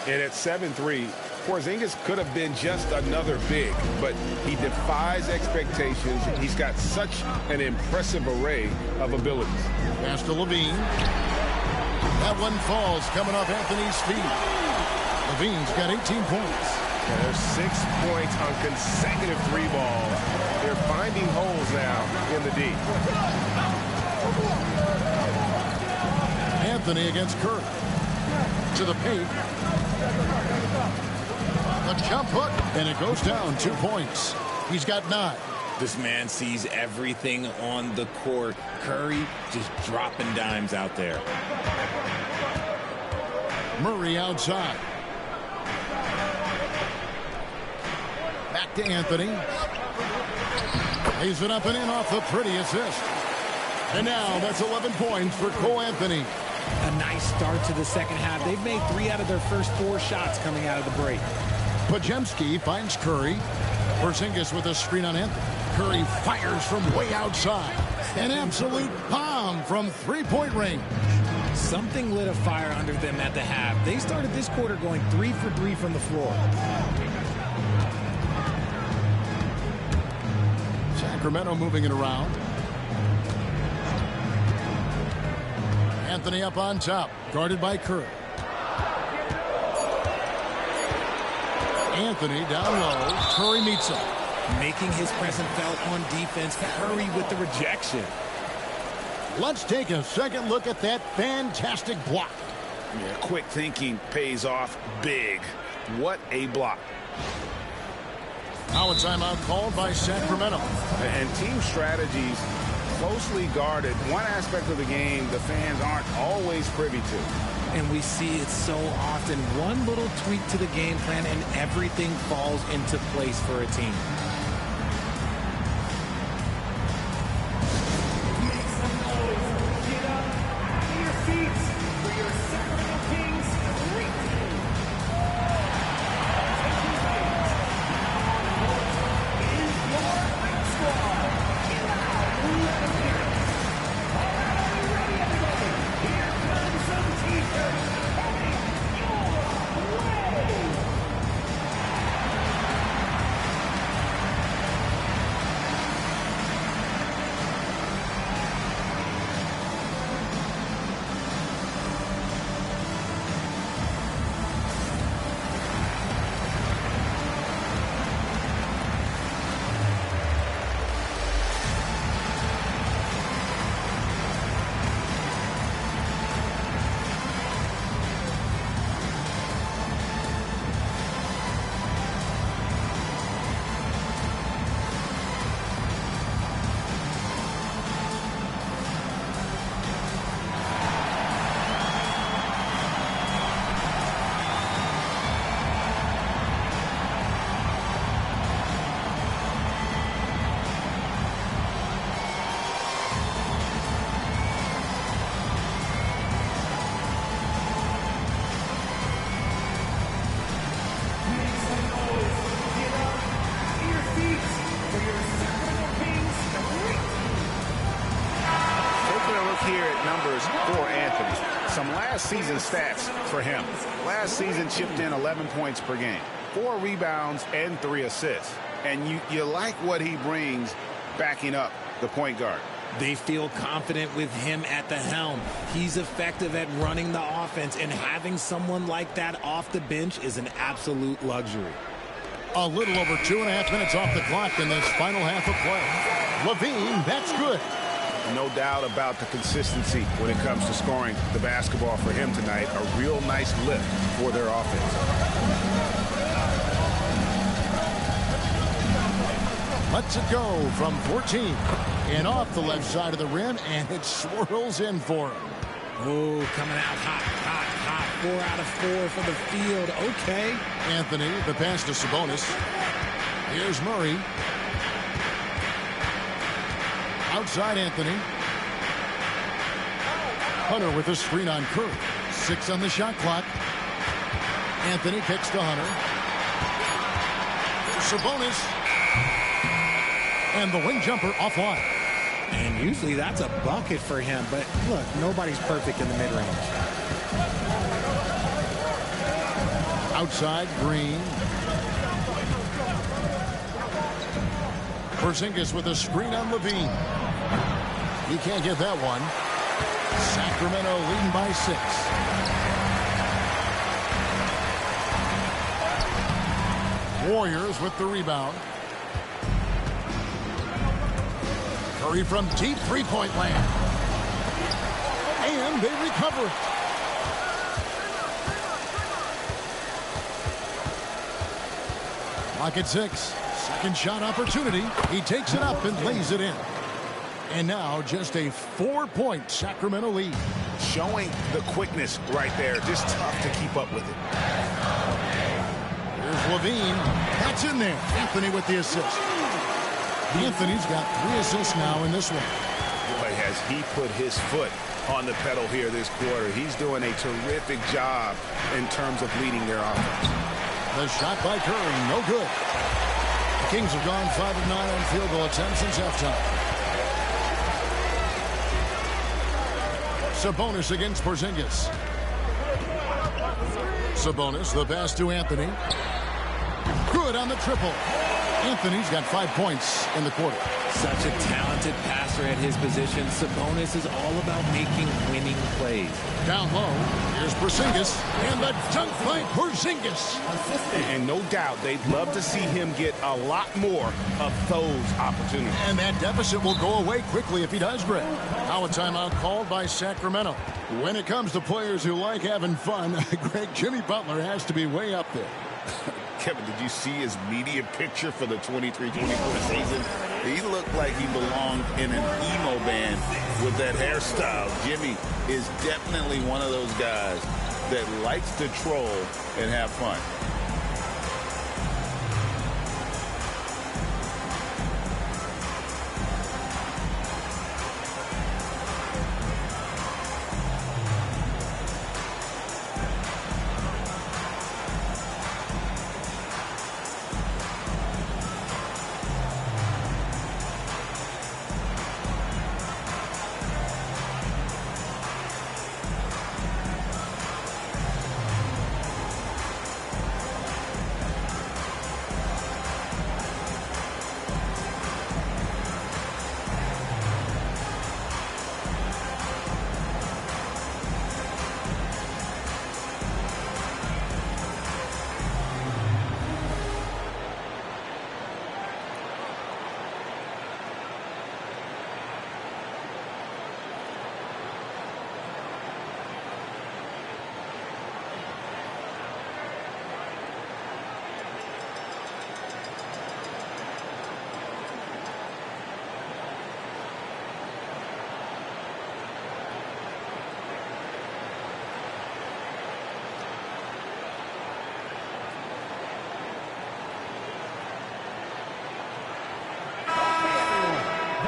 Speaker 7: And at 7-3, Porzingis could have been just another big, but he defies expectations. He's got such an impressive array of abilities.
Speaker 1: Pass to LaVine. That one falls coming off Anthony's feet. LaVine's got 18 points.
Speaker 8: And there's 6 points on consecutive 3 balls. They're finding holes now in the D.
Speaker 1: Anthony against Curry. To the paint. A jump hook, and it goes down 2 points. He's got 9.
Speaker 5: This man sees everything on the court. Curry just dropping dimes out there.
Speaker 1: Murray outside. Back to Anthony. Lays it up and in off the pretty assist. And now that's 11 points for Cole Anthony.
Speaker 5: A nice start to the second half. They've made 3 out of their first 4 shots coming out of the break.
Speaker 1: Podziemski finds Curry. Porzingis with a screen on Anthony. Curry fires from way outside. An absolute bomb from three-point range.
Speaker 5: Something lit a fire under them at the half. They started this quarter going 3 for 3 from the floor.
Speaker 1: Sacramento moving it around. Anthony up on top, guarded by Curry. Anthony down low. Curry meets him.
Speaker 5: Making his presence felt on defense. Curry with the rejection.
Speaker 1: Let's take a second look at that fantastic block.
Speaker 7: Yeah, quick thinking pays off big. What a block.
Speaker 1: Now a timeout called by Sacramento.
Speaker 7: And team strategies closely guarded. One aspect of the game the fans aren't always privy to.
Speaker 5: And we see it so often. One little tweak to the game plan and everything falls into place for a team.
Speaker 2: Make some noise. Get up out of your seats for your Sacramento Kings great team. Taking games. Is your high squad. Get out. 11 minutes.
Speaker 4: numbers for Anthony. Some last season stats for him. Last season chipped in 11 points per game, 4 rebounds and 3 assists. And you like what he brings backing up the point guard.
Speaker 5: They feel confident with him at the helm. He's effective at running the offense, and having someone like that off the bench is an absolute luxury.
Speaker 1: A little over 2.5 minutes off the clock in this final half of play. Levine, that's good.
Speaker 4: No doubt about the consistency when it comes to scoring the basketball for him tonight. A real nice lift for their offense.
Speaker 1: Lets it go from 14 and off the left side of the rim, and it swirls in for him.
Speaker 5: Oh, coming out hot, hot, hot. 4 out of 4 for the field. Okay.
Speaker 1: Anthony, the pass to Sabonis. Here's Murray. Outside Anthony. Hunter with a screen on Curry. 6 on the shot clock. Anthony kicks to Hunter. Sabonis. And the wing jumper offline.
Speaker 5: And usually that's a bucket for him. But look, nobody's perfect in the mid-range.
Speaker 1: Outside, Green. Porzingis with a screen on Levine. He can't get that one. Sacramento leading by 6. Warriors with the rebound. Curry from deep three-point land. And they recover it. Clock at 6. Second shot opportunity. He takes it up and lays it in. And now just a 4-point Sacramento lead.
Speaker 4: Showing the quickness right there. Just tough to keep up with it.
Speaker 1: Here's Levine. That's in there. Anthony with the assist. Anthony's got 3 assists now in this one.
Speaker 4: Boy, has he put his foot on the pedal here this quarter. He's doing a terrific job in terms of leading their offense.
Speaker 1: The shot by Curry, no good. The Kings have gone 5 of 9 on field goal attempts since halftime. Sabonis against Porzingis. Sabonis, the pass to Anthony. Good on the triple. Anthony's got 5 points in the quarter.
Speaker 5: Such a talented passer at his position. Sabonis is all about making winning plays.
Speaker 1: Down low, here's Porzingis, and the dunk by Porzingis.
Speaker 4: And no doubt they'd love to see him get a lot more of those opportunities.
Speaker 1: And that deficit will go away quickly if he does, Greg. Now a timeout called by Sacramento. When it comes to players who like having fun, Greg, Jimmy Butler has to be way up there.
Speaker 4: Kevin, did you see his media picture for the 23-24 season? He looked like he belonged in an emo band with that hairstyle. Jimmy is definitely one of those guys that likes to troll and have fun.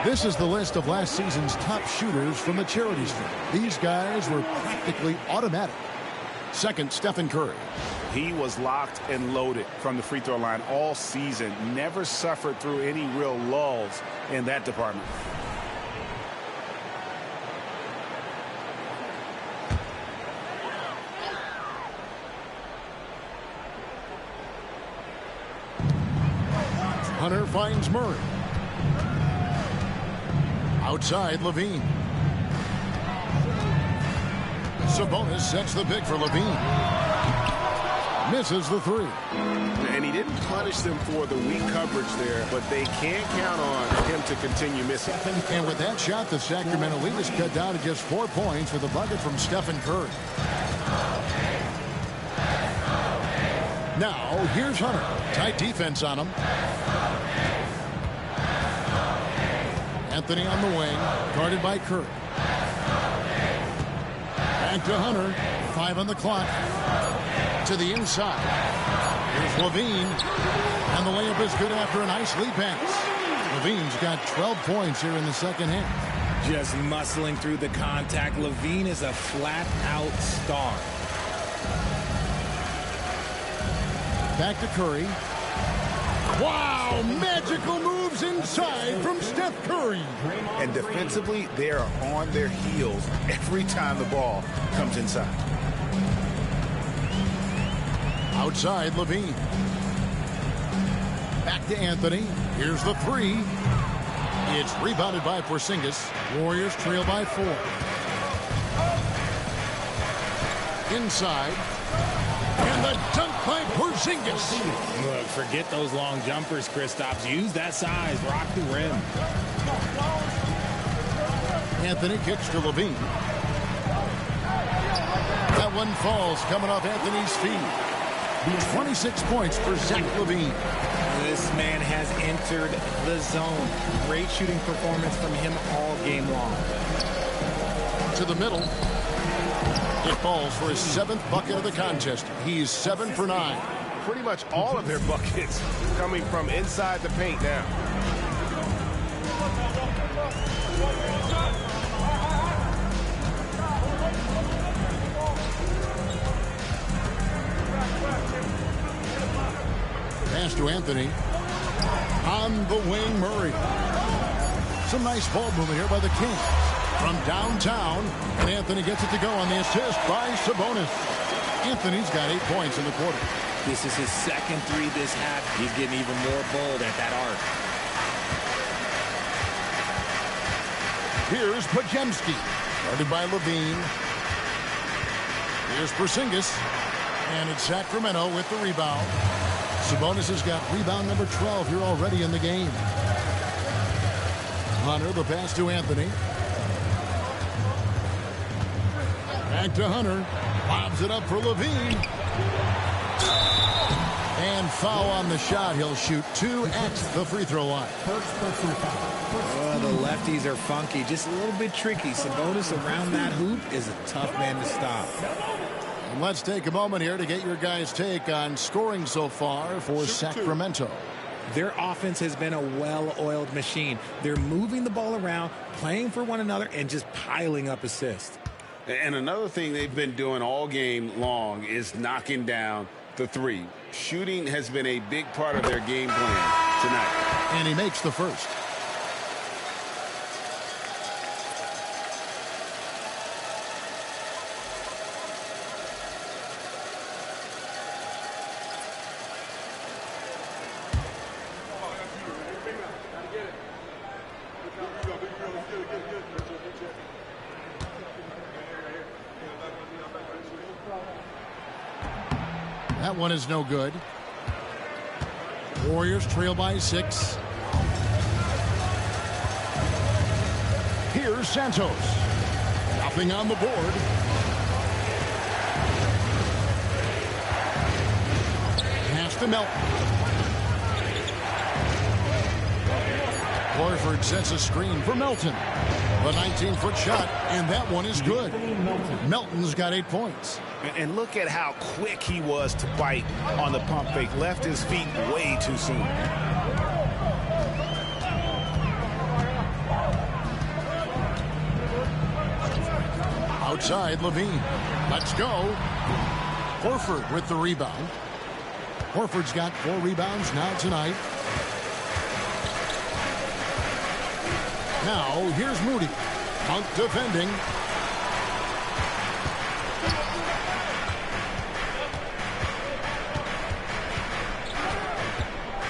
Speaker 1: This is the list of last season's top shooters from the charity strip. These guys were practically automatic. Second, Stephen Curry.
Speaker 4: He was locked and loaded from the free throw line all season. Never suffered through any real lulls in that department.
Speaker 1: Hunter finds Murray. Outside, Levine. Sabonis sets the pick for Levine. Misses the three.
Speaker 8: And he didn't punish them for the weak coverage there, but they can't count on him to continue missing.
Speaker 1: And with that shot, the Sacramento lead is cut down to just 4 points with a bucket from Stephen Curry. Now, here's Hunter. Tight defense on him. Anthony on the wing, guarded by Curry. Back to Hunter. 5 on the clock. To the inside. Here's Levine. And the layup is good after a nice lead pass. Levine's got 12 points here in the second half.
Speaker 5: Just muscling through the contact. Levine is a flat-out star.
Speaker 1: Back to Curry. Wow, magical moves inside from Steph Curry.
Speaker 7: And defensively, they are on their heels every time the ball comes inside.
Speaker 1: Outside, Levine. Back to Anthony. Here's the three. It's rebounded by Porzingis. Warriors trail by 4. Inside. And the dunk by Porzingis.
Speaker 5: Look, forget those long jumpers, Kristaps. Use that size. Rock the rim.
Speaker 1: Anthony kicks to Levine. That one falls coming off Anthony's feet. 26 points for Zach LaVine.
Speaker 5: This man has entered the zone. Great shooting performance from him all game long.
Speaker 1: To the middle. It falls for his 7th bucket of the contest. He's 7 for 9.
Speaker 8: Pretty much all of their buckets coming from inside the paint now.
Speaker 1: Pass to Anthony. On the wing, Murray. Some nice ball movement here by the Kings. From downtown, and Anthony gets it to go on the assist by Sabonis. Anthony's got 8 points in the quarter.
Speaker 5: This is his second three this half. He's getting even more bold at that arc.
Speaker 1: Here's Pajemski, guarded by Levine. Here's Porzingis, and it's Sacramento with the rebound. Sabonis has got rebound number 12 here already in the game. Hunter, the pass to Anthony. Back to Hunter. Lobs it up for Levine. And foul on the shot. He'll shoot 2 at the free throw line.
Speaker 5: Oh, the lefties are funky. Just a little bit tricky. Sabonis around that hoop is a tough man to stop.
Speaker 1: And let's take a moment here to get your guys' take on scoring so far for Sacramento.
Speaker 5: Their offense has been a well-oiled machine. They're moving the ball around, playing for one another, and just piling up assists.
Speaker 4: And another thing they've been doing all game long is knocking down the three. Shooting has been a big part of their game plan tonight.
Speaker 1: And he makes the first. That one is no good. Warriors trail by 6. Here's Santos. Nothing on the board. Pass to Melton. Horford sets a screen for Melton. A 19-foot shot, and that one is good. Melton's got 8 points.
Speaker 8: And look at how quick he was to bite on the pump fake. Left his feet way too soon.
Speaker 1: Outside, Levine. Let's go. Horford with the rebound. Horford's got 4 rebounds now tonight. Now, here's Moody. Monk defending.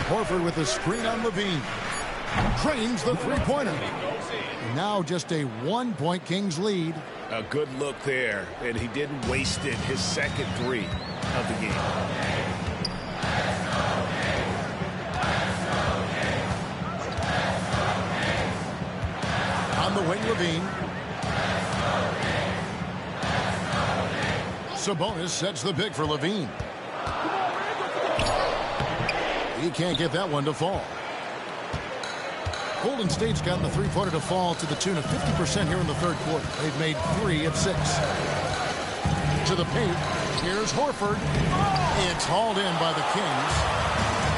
Speaker 1: Horford with the screen on Levine. Drains the three-pointer. And now just a 1-point Kings lead.
Speaker 4: A good look there, and he didn't waste it. His second three of the game.
Speaker 1: On the wing, Levine. Sabonis sets the pick for Levine. He can't get that one to fall. Golden State's gotten the three-pointer to fall to the tune of 50% here in the third quarter. They've made 3 of 6. To the paint. Here's Horford. It's hauled in by the Kings.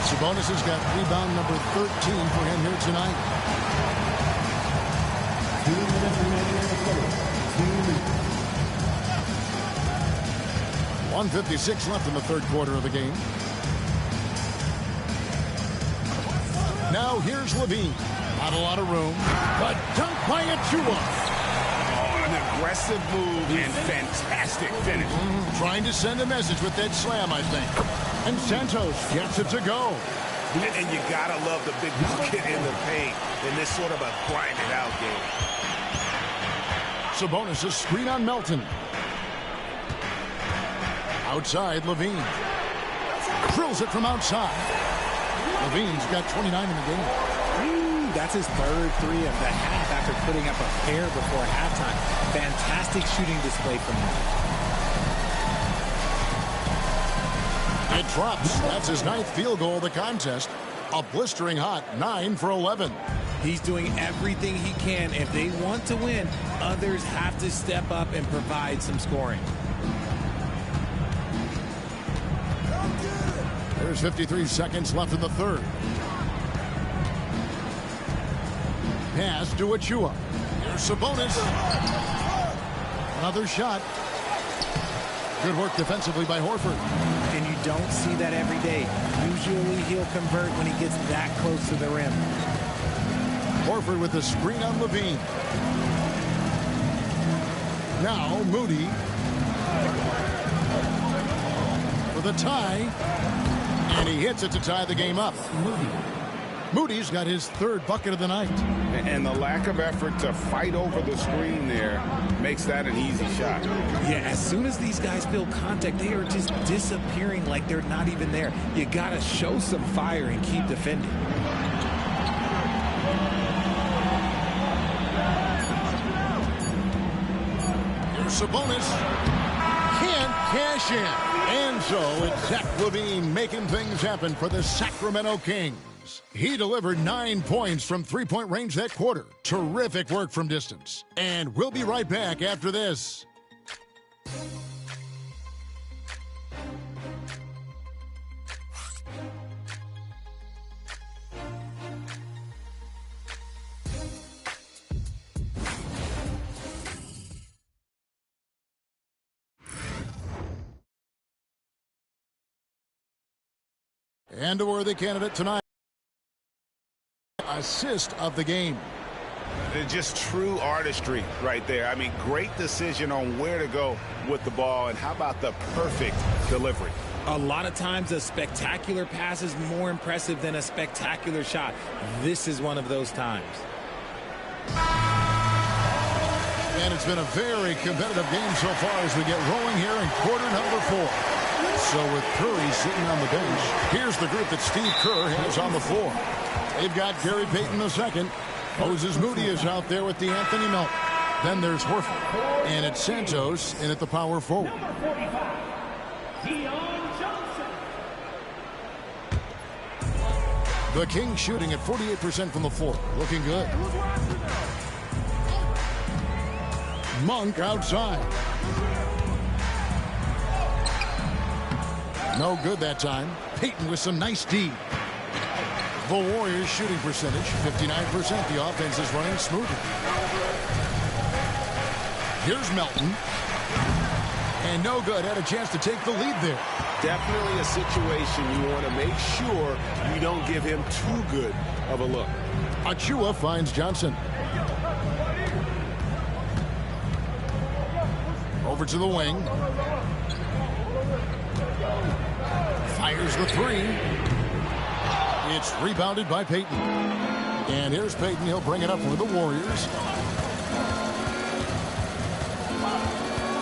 Speaker 1: Sabonis has got rebound number 13 for him here tonight. 1:56 left in the third quarter of the game. Now here's Levine. Not a lot of room. But dunk by Achua.
Speaker 4: Oh, an aggressive move and fantastic finish.
Speaker 1: Trying to send a message with that slam, I think. And Santos gets it to go.
Speaker 4: And you gotta love the big bucket in the paint in this sort of a grinded out game.
Speaker 1: Sabonis a screen on Melton. Outside, Levine. Drills it from outside. Levine's got 29 in the game.
Speaker 5: That's his third 3 of the half after putting up a pair before halftime. Fantastic shooting display from him.
Speaker 1: It drops. That's his 9th field goal of the contest. A blistering hot 9 for 11.
Speaker 5: He's doing everything he can. If they want to win, others have to step up and provide some scoring.
Speaker 1: There's 53 seconds left in the third. Pass to Achua. Here's Sabonis. Another shot. Good work defensively by Horford.
Speaker 5: And you don't see that every day. Usually he'll convert when he gets that close to the rim.
Speaker 1: Horford with the screen on Levine. Now Moody. For the tie. And he hits it to tie the game up. Moody's got his 3rd bucket of the night.
Speaker 4: And the lack of effort to fight over the screen there makes that an easy shot.
Speaker 5: Yeah, as soon as these guys feel contact, they are just disappearing like they're not even there. You got to show some fire and keep defending.
Speaker 1: Here's Sabonis. Can't cash in. And so it's Zach Levine making things happen for the Sacramento Kings. He delivered 9 points from three-point range that quarter. Terrific work from distance. And we'll be right back after this. And a worthy candidate tonight. Assist of the game.
Speaker 4: Just true artistry right there. I mean, great decision on where to go with the ball, and how about the perfect delivery?
Speaker 5: A lot of times a spectacular pass is more impressive than a spectacular shot. This is one of those times.
Speaker 1: And it's been a very competitive game so far as we get rolling here in quarter number 4. So with Curry sitting on the bench, here's the group that Steve Kerr has on the floor. They've got Gary Payton II. Moses Moody is out there with DeAnthony Melton. Then there's Horford. And it's Santos in at the power forward. The Kings shooting at 48% from the floor. Looking good. Monk outside. No good that time. Payton with some nice D. The Warriors shooting percentage, 59%. The offense is running smoothly. Here's Melton. And no good. Had a chance to take the lead there.
Speaker 4: Definitely a situation you want to make sure you don't give him too good of a look.
Speaker 1: Achua finds Johnson. Over to the wing. Fires the three. It's rebounded by Payton. And here's Payton. He'll bring it up for the Warriors.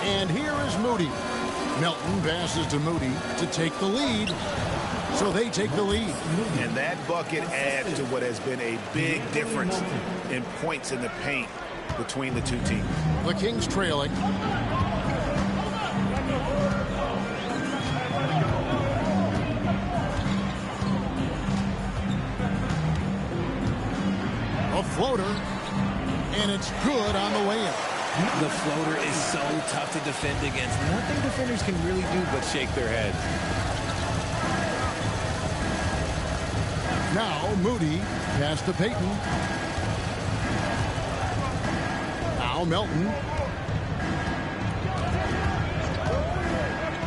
Speaker 1: And here is Moody. Melton passes to Moody to take the lead. So they take the lead.
Speaker 4: And that bucket adds to what has been a big difference in points in the paint between the two teams.
Speaker 1: The Kings trailing. A floater, and it's good on the way in.
Speaker 5: The floater is so tough to defend against. Nothing defenders can really do but shake their heads.
Speaker 1: Now Moody pass to Payton. Now Melton.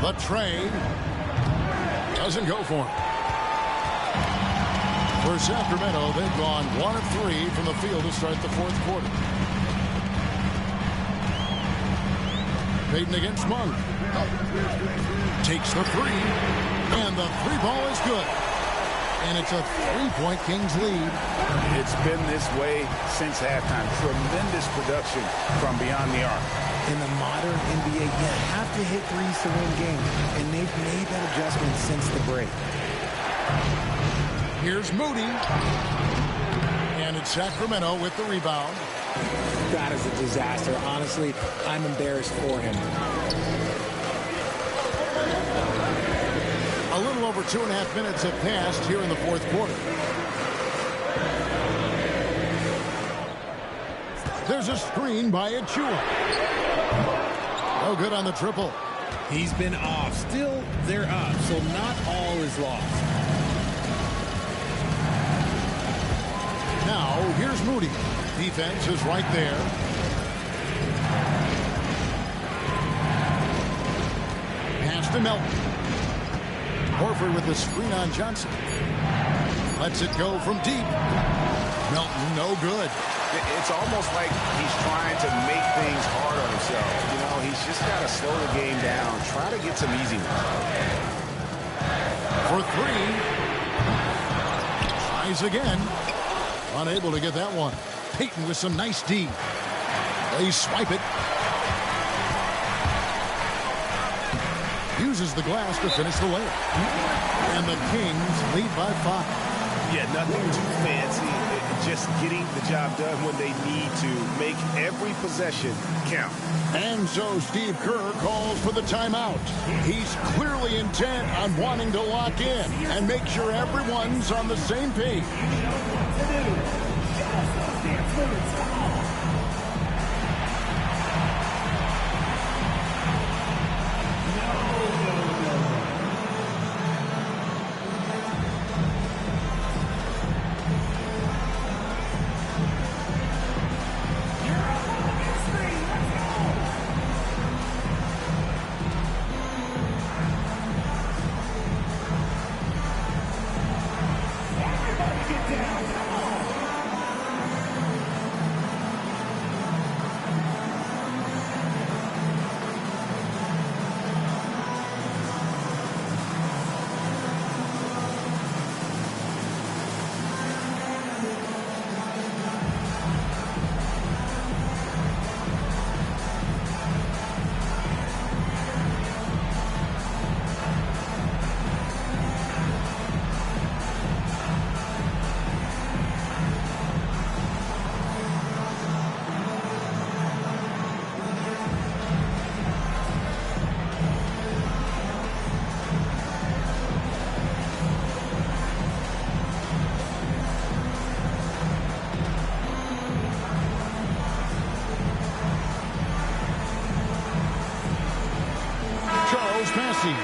Speaker 1: The tray doesn't go for him. For Sacramento, they've gone 1 of 3 from the field to start the fourth quarter. Payton against Monk. Takes the three, and the three ball is good. And it's a 3-point Kings lead.
Speaker 4: It's been this way since halftime. Tremendous production from beyond the arc.
Speaker 5: In the modern NBA, you have to hit threes to win games, and they've made that adjustment since the break.
Speaker 1: Here's Moody. And it's Sacramento with the rebound.
Speaker 5: That is a disaster. Honestly, I'm embarrassed for him.
Speaker 1: A little over 2.5 minutes have passed here in the fourth quarter. There's a screen by Achua. No good on the triple.
Speaker 5: He's been off. Still, they're up, so not all is lost.
Speaker 1: Now, here's Moody. Defense is right there. Pass to Melton. Horford with the screen on Johnson. Lets it go from deep. Melton, no good.
Speaker 4: It's almost like he's trying to make things hard on himself. You know, he's just got to slow the game down. Try to get some easy ones.
Speaker 1: For three. Tries again. Unable to get that one. Payton with some nice D. They swipe it. Uses the glass to finish the layup. And the Kings lead by 5.
Speaker 4: Yeah, nothing too fancy. Just getting the job done when they need to. Make every possession count.
Speaker 1: And so Steve Kerr calls for the timeout. He's clearly intent on wanting to lock in and make sure everyone's on the same page.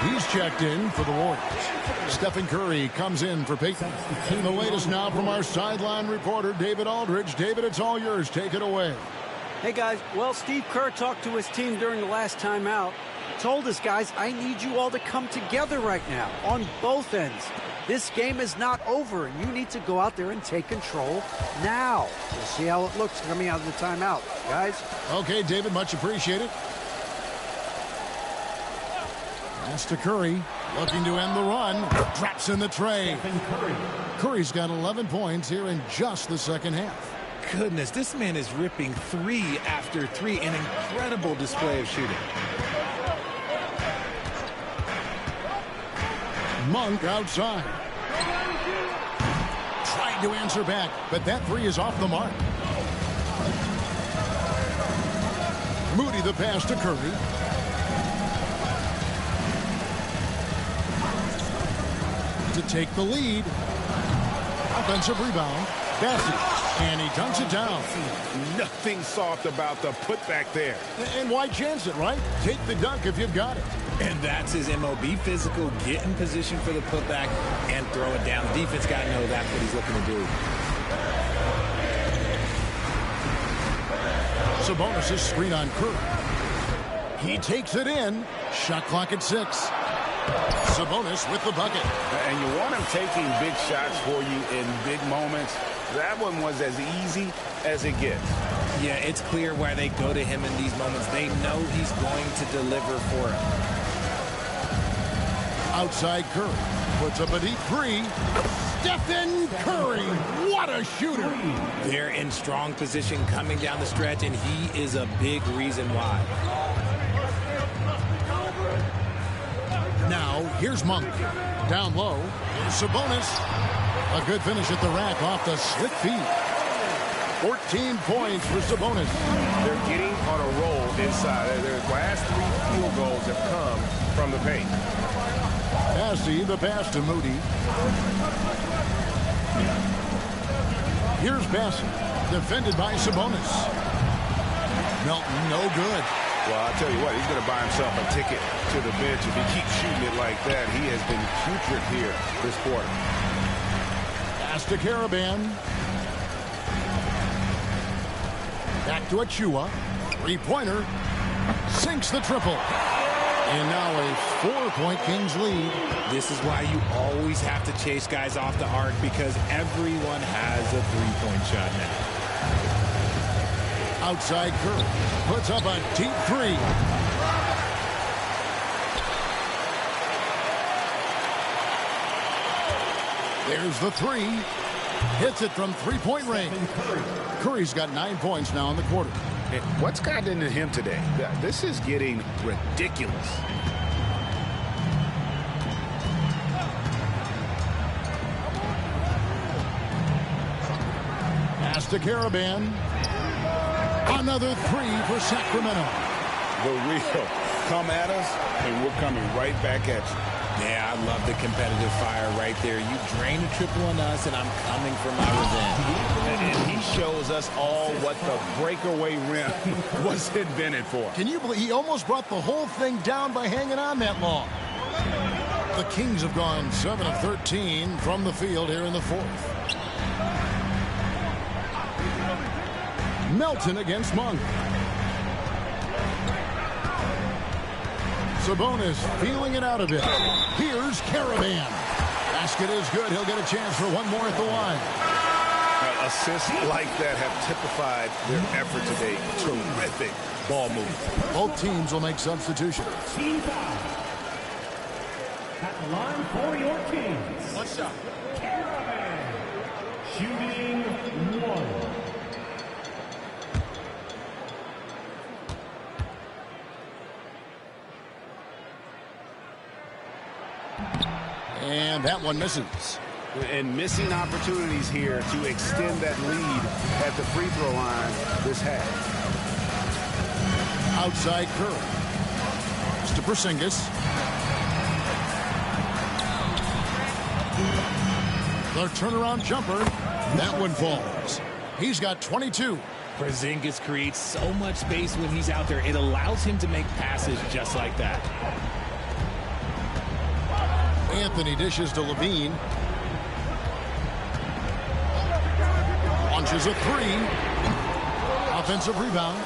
Speaker 1: He's checked in for the Warriors. Stephen Curry comes in for Payton. The latest now from our sideline reporter, David Aldridge. David, it's all yours. Take it away.
Speaker 6: Hey, guys. Well, Steve Kerr talked to his team during the last timeout. Told us, guys, I need you all to come together right now on both ends. This game is not over, and you need to go out there and take control now. We'll see how it looks coming out of the timeout, guys.
Speaker 1: Okay, David, much appreciated. Pass to Curry. Looking to end the run. Drops in the tray. Curry's got 11 points here in just the second half.
Speaker 5: Goodness, this man is ripping 3 after 3. An incredible display of shooting.
Speaker 1: Monk outside. Trying to answer back, but that 3 is off the mark. Moody the pass to Curry. To take the lead. Offensive rebound. Bassett. And he dunks it down.
Speaker 7: Nothing soft about the putback there.
Speaker 1: And why chance it, right? Take the dunk if you've got it.
Speaker 5: And that's his MO. Be physical, get in position for the putback, and throw it down. The defense got to know that's what he's looking to do.
Speaker 1: Sabonis' screen on Curry. He takes it in. Shot clock at 6. Sabonis with the bucket.
Speaker 7: And you want him taking big shots for you in big moments. That one was as easy as it gets.
Speaker 5: Yeah, it's clear why they go to him in these moments. They know he's going to deliver for him.
Speaker 1: Outside Curry. Puts up a deep 3. Stephen Curry. What a shooter.
Speaker 5: They're in strong position coming down the stretch, and he is a big reason why.
Speaker 1: Now, here's Monk. Down low. Sabonis. A good finish at the rack off the slick feet. 14 points for Sabonis.
Speaker 7: They're getting on a roll inside. Their last 3 field goals have come from the paint.
Speaker 1: Passy, the pass to Moody. Here's Bassett. Defended by Sabonis. Melton, no good.
Speaker 7: Well, I'll tell you what, he's going to buy himself a ticket to the bench if he keeps shooting it like that. He has been putrid here this quarter.
Speaker 1: Pass to Caravan. Back to Achua. 3-pointer. Sinks the triple. And now a 4-point Kings lead.
Speaker 5: This is why you always have to chase guys off the arc, because everyone has a 3-point shot now.
Speaker 1: Outside Curry. Puts up a deep 3. There's the 3. Hits it from 3-point range. Curry's got 9 points now in the quarter.
Speaker 7: What's gotten into him today? This is getting ridiculous.
Speaker 1: Pass to Caravan. Another 3 for Sacramento.
Speaker 7: The real come at us, and we're coming right back at you.
Speaker 5: Yeah, I love the competitive fire right there. You drain a triple on us, and I'm coming for my revenge.
Speaker 7: And he shows us all what the breakaway rim was invented for.
Speaker 1: Can you believe he almost brought the whole thing down by hanging on that long? The Kings have gone 7 of 13 from the field here in the 4th. Melton against Monk. Sabonis feeling it out a bit. Here's Caravan. Basket is good. He'll get a chance for one more at the line.
Speaker 7: Assists like that have typified their effort today. Terrific ball move.
Speaker 1: Both teams will make substitutions.
Speaker 2: Team foul. At the line for your Kings.
Speaker 1: One shot.
Speaker 2: Caravan. Shooting 1.
Speaker 1: And that one misses.
Speaker 7: And missing opportunities here to extend that lead at the free throw line this half.
Speaker 1: Outside Curry. It's to Porzingis. The turnaround jumper. That one falls. He's got 22.
Speaker 5: Porzingis creates so much space when he's out there. It allows him to make passes just like that.
Speaker 1: Anthony dishes to Levine. Launches a 3. Offensive rebound.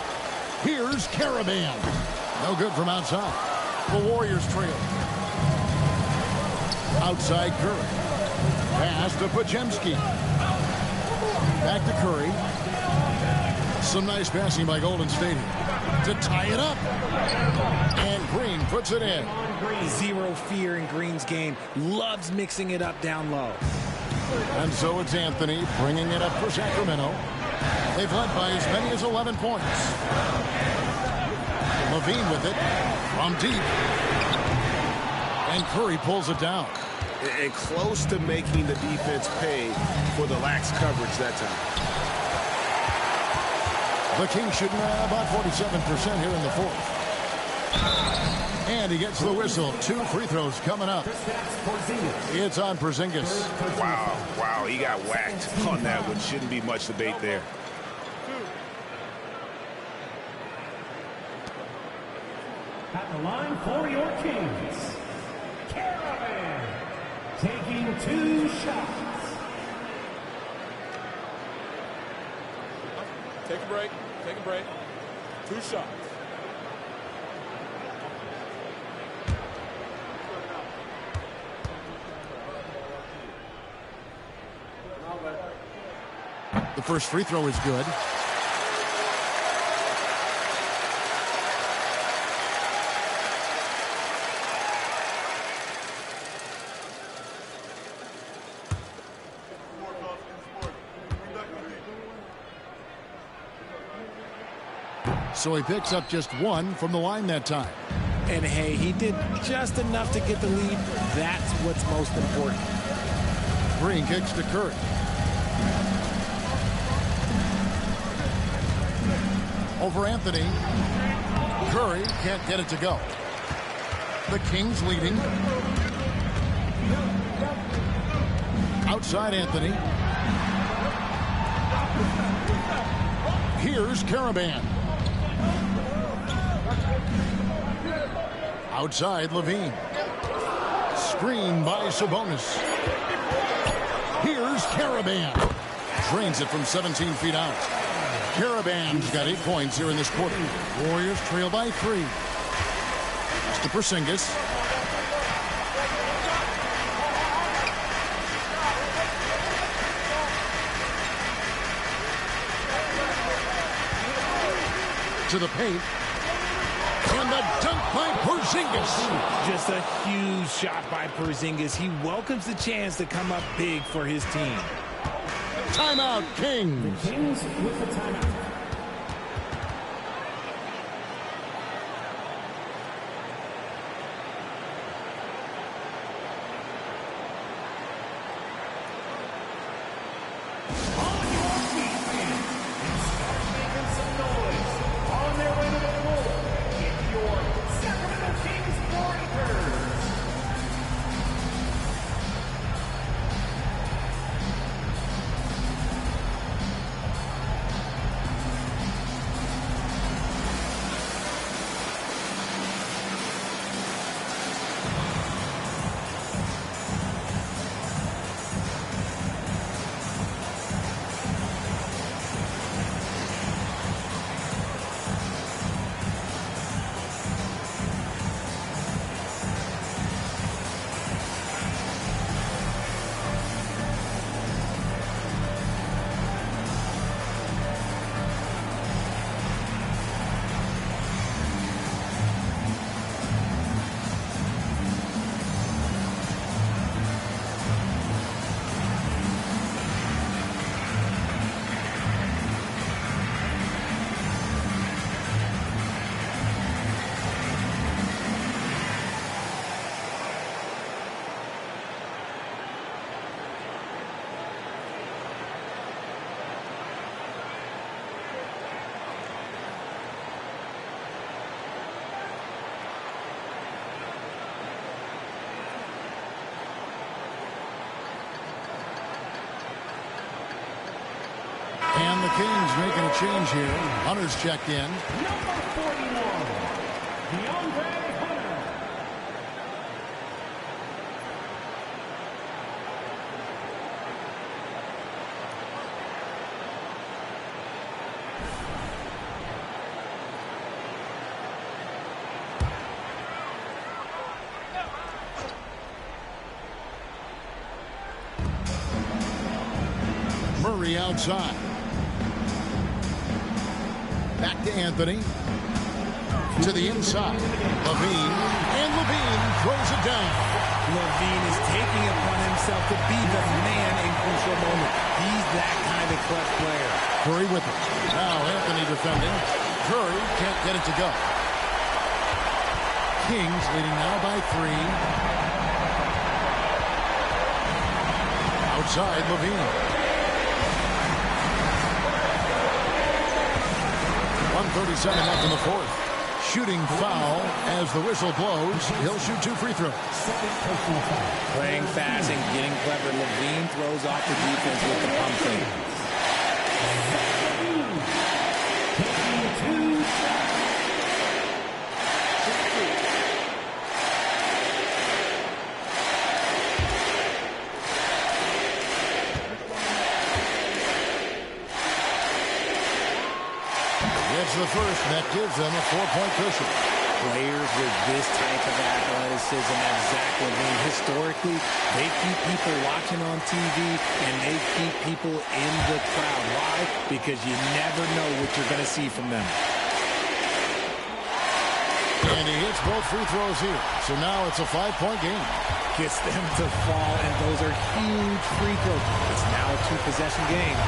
Speaker 1: Here's Caravan. No good from outside. The Warriors trail. Outside Curry. Pass to Podziemski. Back to Curry. Some nice passing by Golden State to tie it up. And Green puts it in.
Speaker 5: Zero fear in Green's game. Loves mixing it up down low.
Speaker 1: And so it's Anthony bringing it up for Sacramento. They've led by as many as 11 points. Levine with it from deep. And Curry pulls it down.
Speaker 8: And close to making the defense pay for the lax coverage that time.
Speaker 1: The Kings shooting about 47% here in the fourth. And he gets the whistle. 2 free throws coming up. It's on Porzingis.
Speaker 8: Wow, he got whacked on that one. Shouldn't be much debate there.
Speaker 2: At the line for your Kings, Caravan, taking 2 shots.
Speaker 7: Take a break. 2 shots.
Speaker 1: The first free throw is good. So he picks up just 1 from the line that time.
Speaker 5: And hey, he did just enough to get the lead. That's what's most important.
Speaker 1: Green kicks to Curry. Over Anthony. Curry can't get it to go. The Kings leading. Outside Anthony. Here's Caravan. Outside Levine. Screen by Sabonis. Here's Caravan. Drains it from 17 feet out. Caravan's got 8 points here in this quarter. Warriors trail by 3. It's to Porzingis. To the paint. And the dunk by Porzingis.
Speaker 5: Just a huge shot by Porzingis. He welcomes the chance to come up big for his team.
Speaker 1: Timeout, Kings.
Speaker 2: The Kings with the timeout.
Speaker 1: And the Kings making a change here. Hunter's checked in.
Speaker 2: Number 41, DeAndre Hunter.
Speaker 1: Murray outside. Back to Anthony. To the inside. Levine. And Levine throws it down.
Speaker 5: Levine is taking it upon himself to be the man in crucial moments. He's that kind of clutch player.
Speaker 1: Curry with it. Now Anthony defending. Curry can't get it to go. Kings leading now by 3. Outside Levine. 1:37 left in the fourth. Shooting foul as the whistle blows. He'll shoot 2 free throws.
Speaker 5: Playing fast and getting clever. Levine throws off the defense with the pump fake.
Speaker 1: It's the first, and that gives them a 4-point cushion.
Speaker 5: Players with this type of athleticism as Zach Levine, historically, they keep people watching on TV and they keep people in the crowd. Why? Because you never know what you're going to see from them.
Speaker 1: And he hits both free throws here. So now it's a 5-point game.
Speaker 5: Gets them to fall, and those are huge free throws. It's now a 2-possession game.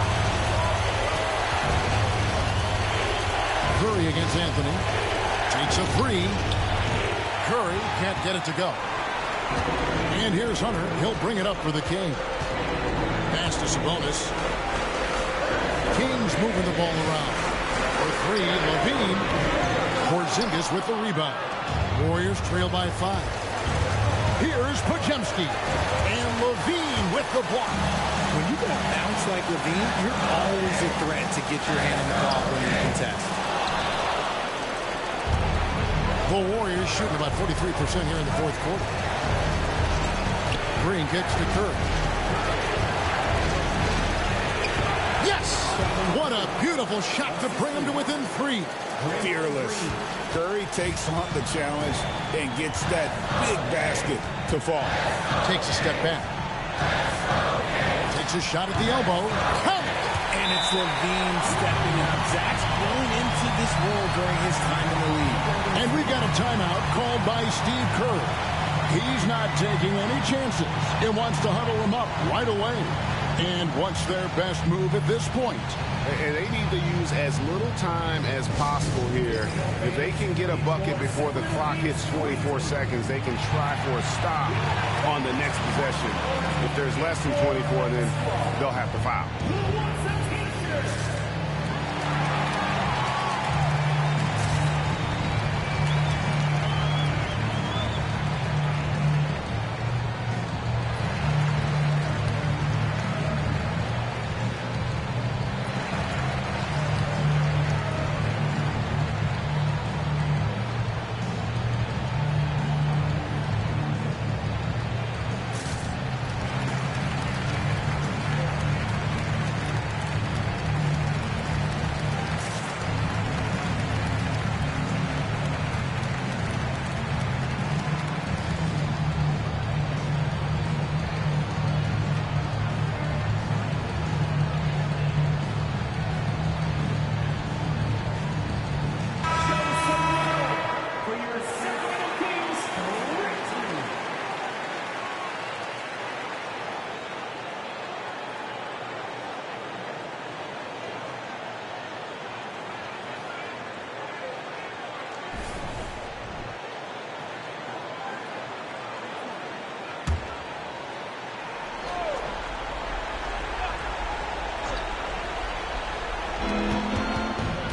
Speaker 1: Curry against Anthony. Takes a 3. Curry can't get it to go. And here's Hunter. He'll bring it up for the King. Pass to Sabonis. Kings moving the ball around. For 3, Levine. Porzingis with the rebound. Warriors trail by 5. Here's Podziemski. And Levine with the block.
Speaker 5: When you can bounce like Levine, you're always a threat to get your hand on the ball when you contest.
Speaker 1: The Warriors shooting about 43% here in the fourth quarter. Green kicks to Curry. Yes! What a beautiful shot to bring him to within 3.
Speaker 4: Fearless. Curry takes on the challenge and gets that big basket to fall.
Speaker 1: Takes a step back. Takes a shot at the elbow.
Speaker 5: And it's Levine stepping up. Zach's grown into this role during his time in the league.
Speaker 1: And we've got a timeout called by Steve Kerr. He's not taking any chances. He wants to huddle them up right away. And what's their best move at this point?
Speaker 8: And they need to use as little time as possible here. If they can get a bucket before the clock hits 24 seconds, they can try for a stop on the next possession. If there's less than 24, then they'll have to foul.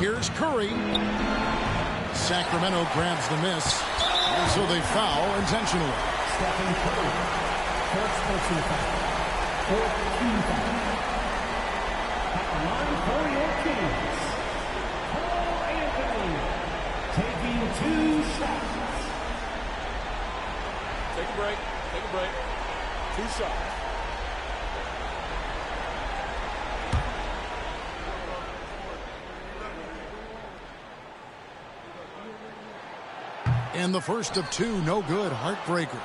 Speaker 1: Here's Curry. Sacramento grabs the miss. So they foul intentionally.
Speaker 2: Stephen Curry. First personal foul. 14 foul. At the line for your Kings. Cole Anthony taking 2 shots.
Speaker 7: Take a break. Take a break. 2 shots.
Speaker 1: And the first of 2, no good. Heartbreaker.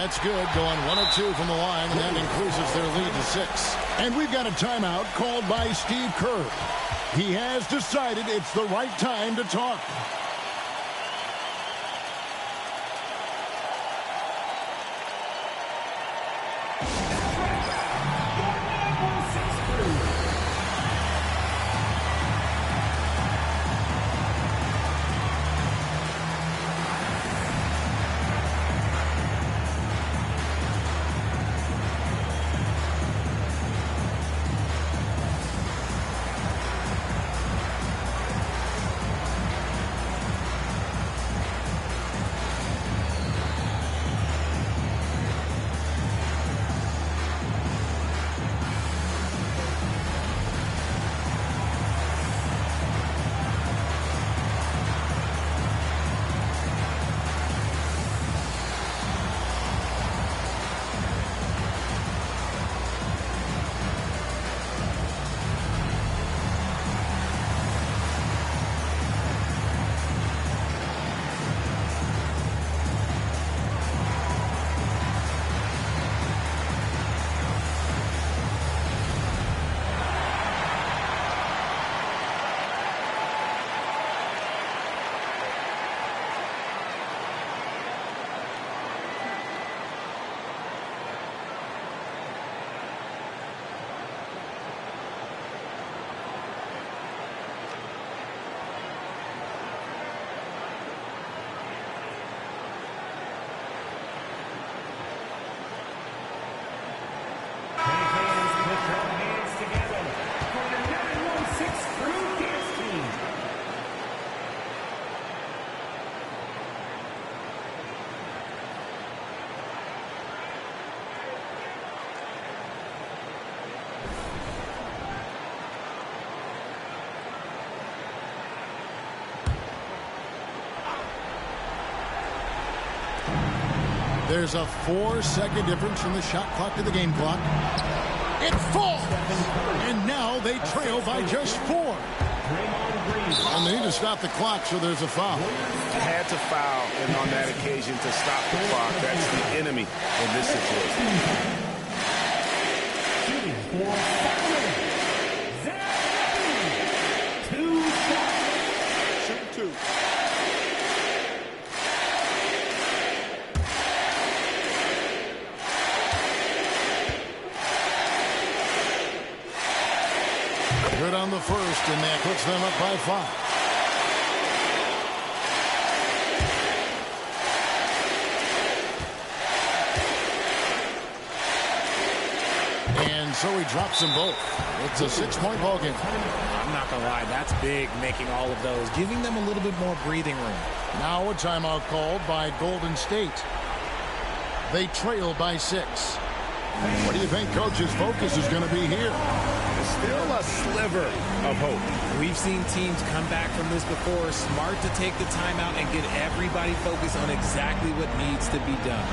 Speaker 1: That's good, going 1 of 2 from the line, and that increases their lead to 6. And we've got a timeout called by Steve Kerr. He has decided it's the right time to talk. There's a 4-second difference from the shot clock to the game clock. It falls! And now they trail by just 4. And they need to stop the clock, so there's a foul.
Speaker 8: Had to foul, and on that occasion to stop the clock. That's the enemy in this situation.
Speaker 11: Shoot 2.
Speaker 1: Good on the first, and that puts them up by 5. And so he drops them both. It's a 6-point ball game.
Speaker 5: I'm not going to lie, that's big, making all of those, giving them a little bit more breathing room.
Speaker 1: Now a timeout called by Golden State. They trail by 6. What do you think Coach's focus is going to be here?
Speaker 8: Still a sliver of hope.
Speaker 5: We've seen teams come back from this before. Smart to take the timeout and get everybody focused on exactly what needs to be done.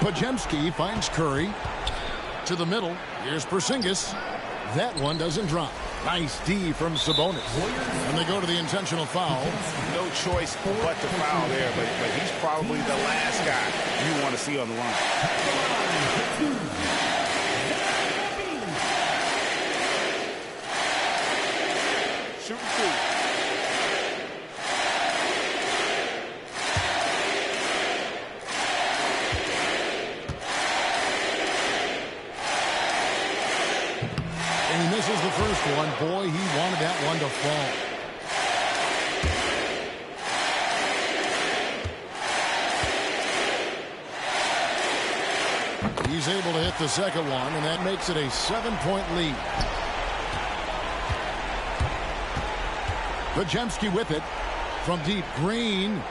Speaker 1: Pajemski finds Curry. To the middle. Here's Porzingis. That one doesn't drop. Nice D from Sabonis. And they go to the intentional foul.
Speaker 8: No choice but to foul there, but he's probably the last guy you want to see on the line.
Speaker 12: Shooting two.
Speaker 1: And he misses the first one. Boy, he wanted that one to fall. He's able to hit the second one, and that makes it a 7-point lead. Pajemski with it from deep. Green.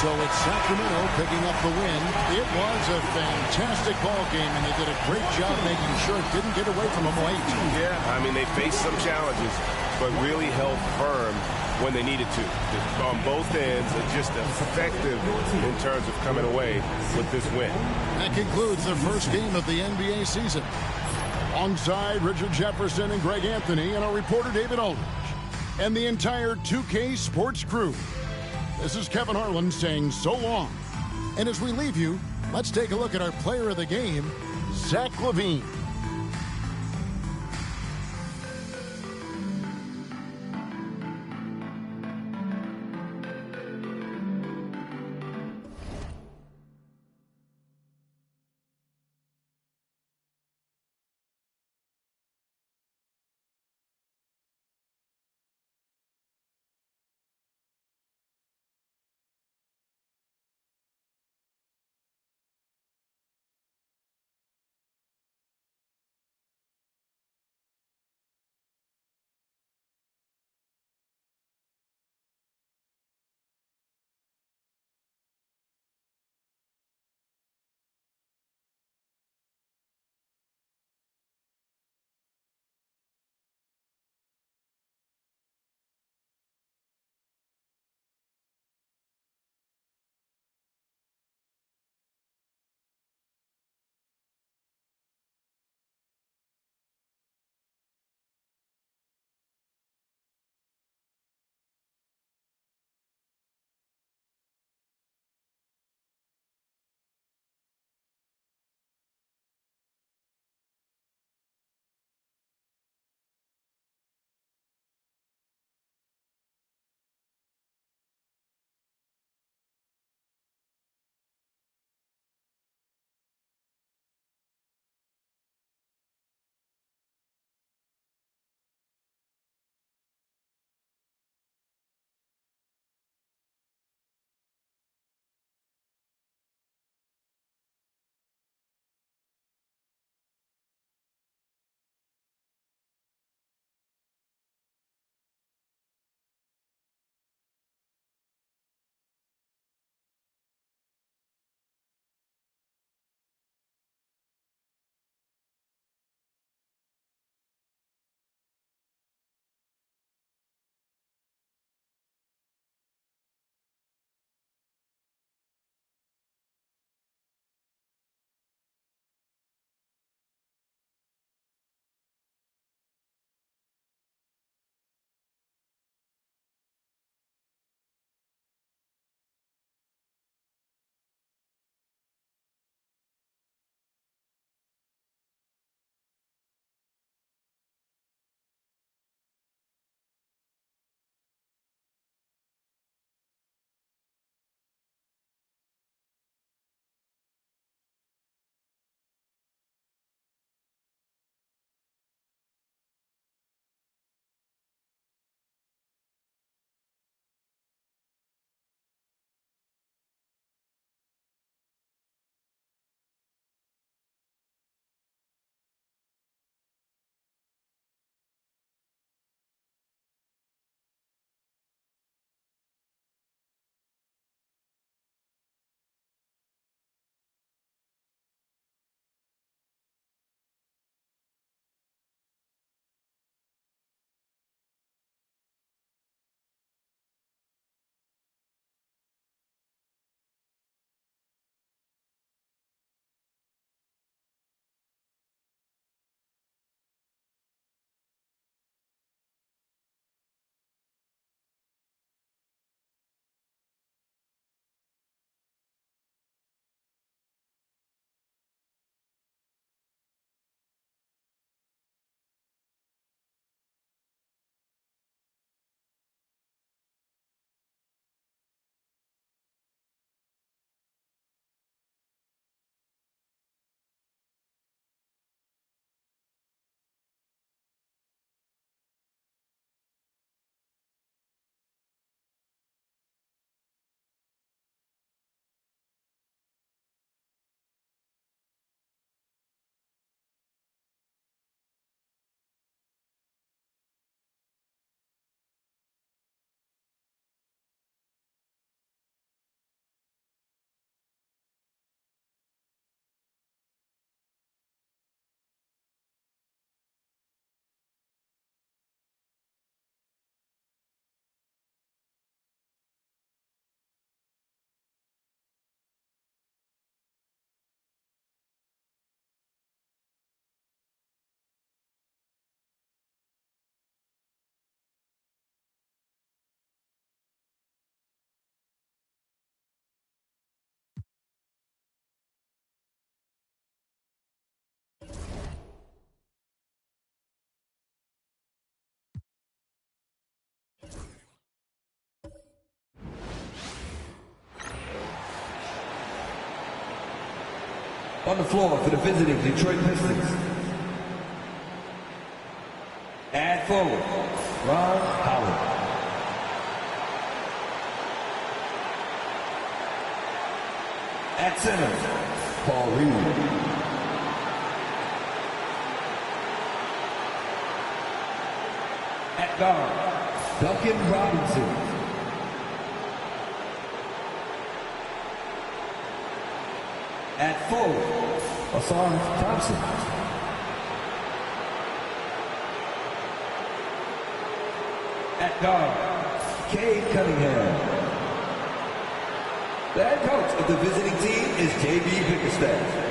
Speaker 1: So it's Sacramento picking up the win. It was a fantastic ball game, and they did a great job making sure it didn't get away from them late.
Speaker 8: Yeah, I mean, they faced some challenges, but really held firm when they needed to. On both ends, just effective in terms of coming away with this win.
Speaker 1: That concludes the first game of the NBA season. Alongside Richard Jefferson and Greg Anthony and our reporter David Aldridge and the entire 2K Sports crew. This is Kevin Harlan saying so long. And as we leave you, let's take a look at our player of the game, Zach LaVine.
Speaker 13: On the floor for the visiting Detroit Pistons. At forward, Ron Howard. At center, Paul Reed. At guard, Duncan Robinson. At forward, Hassan Thompson. At guard, Cade Cunningham. The head coach of the visiting team is J.B. Bickerstaff.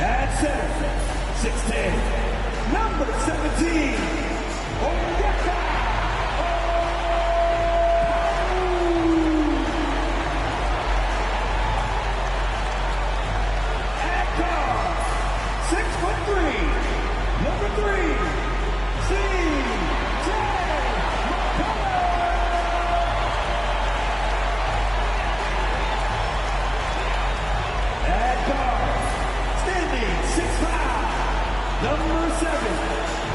Speaker 13: At center, 6'10", number 17, Onyeka. At guard, 6'3", number 3, C.J. McCollum. At guard, standing 6'5", number 7,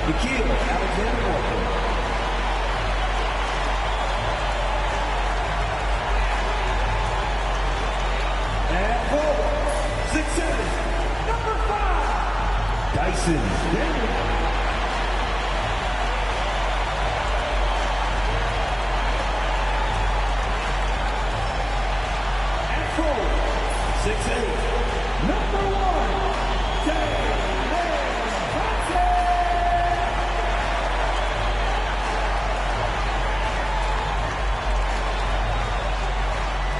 Speaker 13: Nikhil Alexander-Walker. At forward, 6'7", number 5, Dyson Daniel. At forward, 6'8", number 1, David Johnson.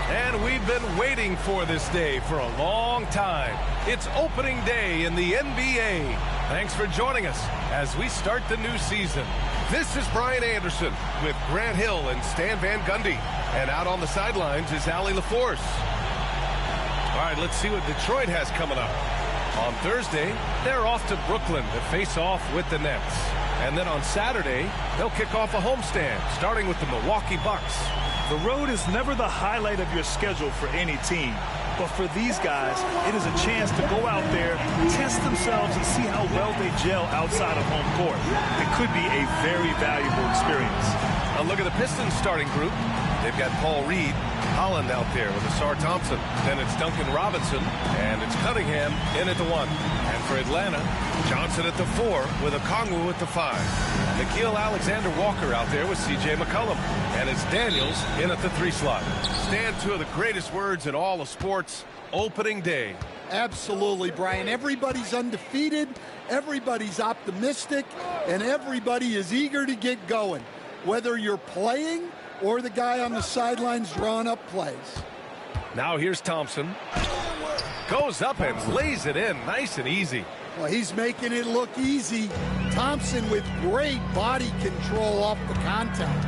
Speaker 14: And we've been waiting for this day for a long time. It's opening day in the NBA. Thanks for joining us as we start the new season.
Speaker 8: This is Brian Anderson with Grant Hill and Stan Van Gundy. And out on the sidelines is Allie LaForce.
Speaker 14: All right, let's see what Detroit has coming up. On Thursday, they're off to Brooklyn to face off with the Nets. And then on Saturday, they'll kick off a homestand, starting with the Milwaukee Bucks.
Speaker 15: The road is never the highlight of your schedule for any team. But for these guys, it is a chance to go out there, test themselves, and see how well they gel outside of home court. It could be a very valuable experience.
Speaker 14: Now look at the Pistons starting group. They've got Paul Reed, Holland out there with Asar Thompson. Then it's Duncan Robinson, and it's Cunningham in at the 1. And for Atlanta, Johnson at the 4 with Okongwu at the 5. Nikhil Alexander-Walker out there with C.J. McCollum. And it's Daniels in at the 3 slot. Stand two of the greatest words in all of sports, opening day.
Speaker 16: Absolutely, Brian. Everybody's undefeated, everybody's optimistic, and everybody is eager to get going, whether you're playing or the guy on the sidelines drawing up plays.
Speaker 14: Now here's Thompson. Goes up and lays it in nice and easy.
Speaker 16: Well, he's making it look easy. Thompson with great body control off the contact.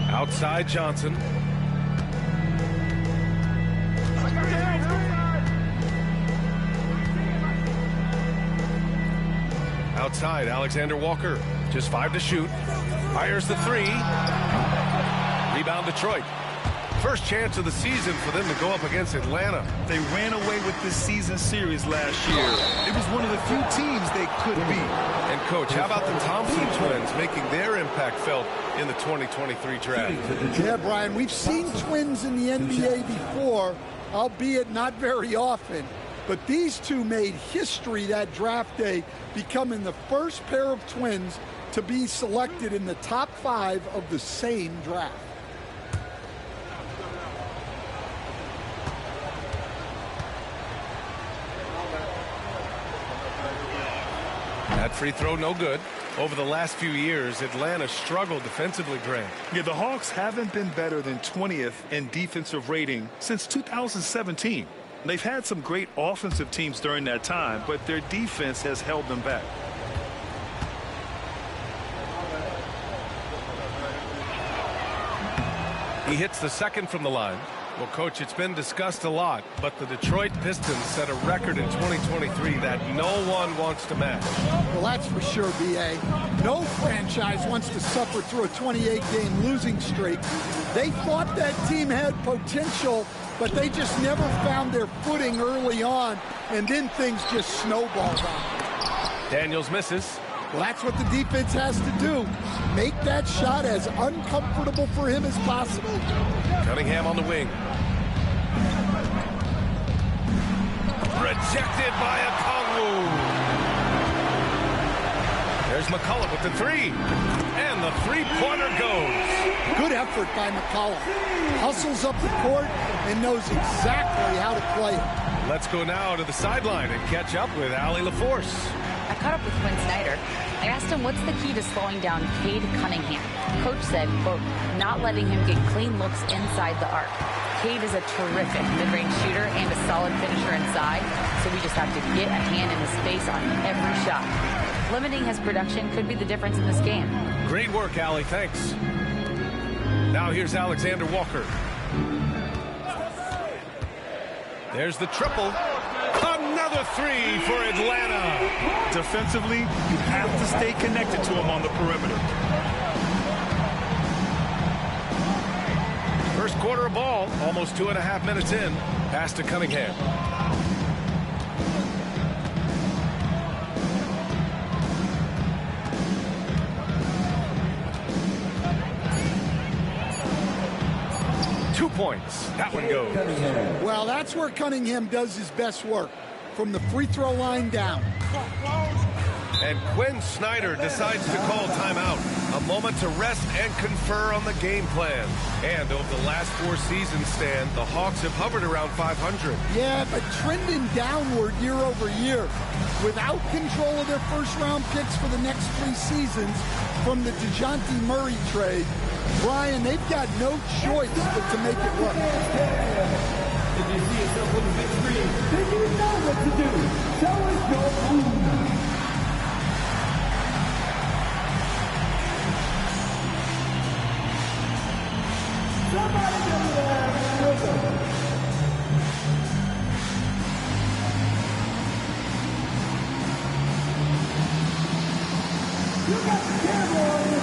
Speaker 14: Outside Johnson. Outside Alexander-Walker. Just 5 to shoot. Fires the 3. Rebound Detroit. First chance of the season for them to go up against Atlanta.
Speaker 15: They ran away with this season series last year. It was one of the few teams they could beat.
Speaker 14: And Coach, how about the Thompson twins making their impact felt in the 2023 draft?
Speaker 16: Yeah, Brian, we've seen twins in the NBA before, albeit not very often. But these two made history that draft day, becoming the first pair of twins to be selected in the top 5 of the same draft.
Speaker 14: That free throw no good. Over the last few years, Atlanta struggled defensively, Grant.
Speaker 15: Yeah, the Hawks haven't been better than 20th in defensive rating since 2017. They've had some great offensive teams during that time, but their defense has held them back.
Speaker 14: He hits the second from the line. Well, Coach, it's been discussed a lot, but the Detroit Pistons set a record in 2023 that no one wants to match.
Speaker 16: Well, that's for sure, B.A. No franchise wants to suffer through a 28-game losing streak. They thought that team had potential, but they just never found their footing early on, and then things just snowballed on.
Speaker 14: Daniels misses.
Speaker 16: Well, that's what the defense has to do. Make that shot as uncomfortable for him as possible.
Speaker 14: Cunningham on the wing. Rejected by Okongwu. There's McCollum with the three. And the three-pointer goes.
Speaker 16: Good effort by McCollum. Hustles up the court and knows exactly how to play it.
Speaker 14: Let's go now to the sideline and catch up with Allie LaForce.
Speaker 17: I caught up with Quinn Snyder. I asked him what's the key to slowing down Cade Cunningham. Coach said, quote, not letting him get clean looks inside the arc. Cade is a terrific mid-range shooter and a solid finisher inside, so we just have to get a hand in his face on every shot. Limiting his production could be the difference in this game.
Speaker 14: Great work, Allie. Thanks. Now here's Alexander Walker. There's the triple. Another three for Atlanta.
Speaker 15: Defensively, you have to stay connected to him on the perimeter.
Speaker 14: First quarter of ball, almost 2.5 minutes in. Pass to Cunningham. Points. That one goes.
Speaker 16: Well, that's where Cunningham does his best work, from the free throw line down.
Speaker 14: And Quinn Snyder decides to call timeout. A moment to rest and confer on the game plan. And over the last 4 seasons, Stan, the Hawks have hovered around 500.
Speaker 16: Yeah, but trending downward year over year. Without control of their first-round picks for the next 3 seasons from the DeJounte Murray trade, Brian, they've got no choice but to make it work.
Speaker 2: If you see yourself on the big screen, then you know what to do. So is your move. Somebody get there with them. You got the camera on you.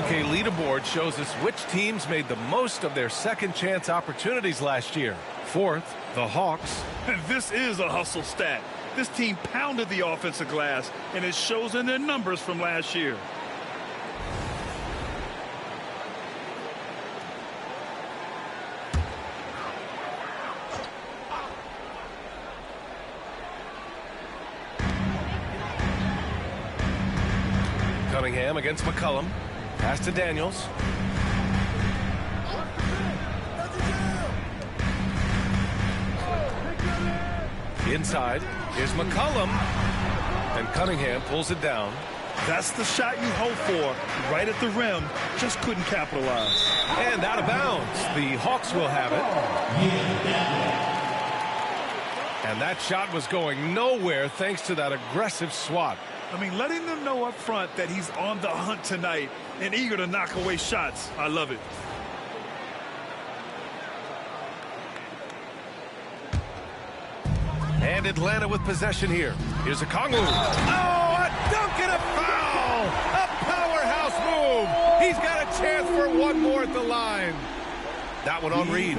Speaker 14: Leaderboard shows us which teams made the most of their second chance opportunities last year. 4th, the Hawks.
Speaker 15: This is a hustle stat. This team pounded the offensive glass, and it shows in their numbers from last year.
Speaker 14: Cunningham against McCollum. Pass to Daniels. Inside. Here's McCollum. And Cunningham pulls it down.
Speaker 15: That's the shot you hope for. Right at the rim. Just couldn't capitalize.
Speaker 14: And out of bounds. The Hawks will have it. And that shot was going nowhere thanks to that aggressive swat.
Speaker 15: I mean, letting them know up front that he's on the hunt tonight and eager to knock away shots. I love it.
Speaker 14: And Atlanta with possession here. Here's a Okongwu. Oh, a dunk and a foul! A powerhouse move! He's got a chance for one more at the line. That one on Reed.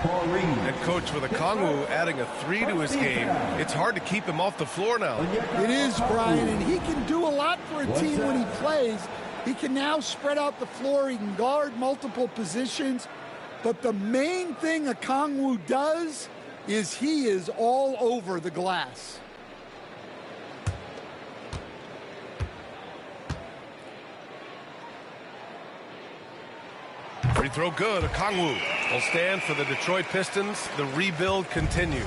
Speaker 14: And coach, with Okongwu adding a 3 to his game, it's hard to keep him off the floor now.
Speaker 16: It is, Brian, and he can do a lot for a team when he plays. He can now spread out the floor. He can guard multiple positions. But the main thing Okongwu does is he is all over the glass.
Speaker 14: Free throw good. Okongwu will stand for the Detroit Pistons. The rebuild continues.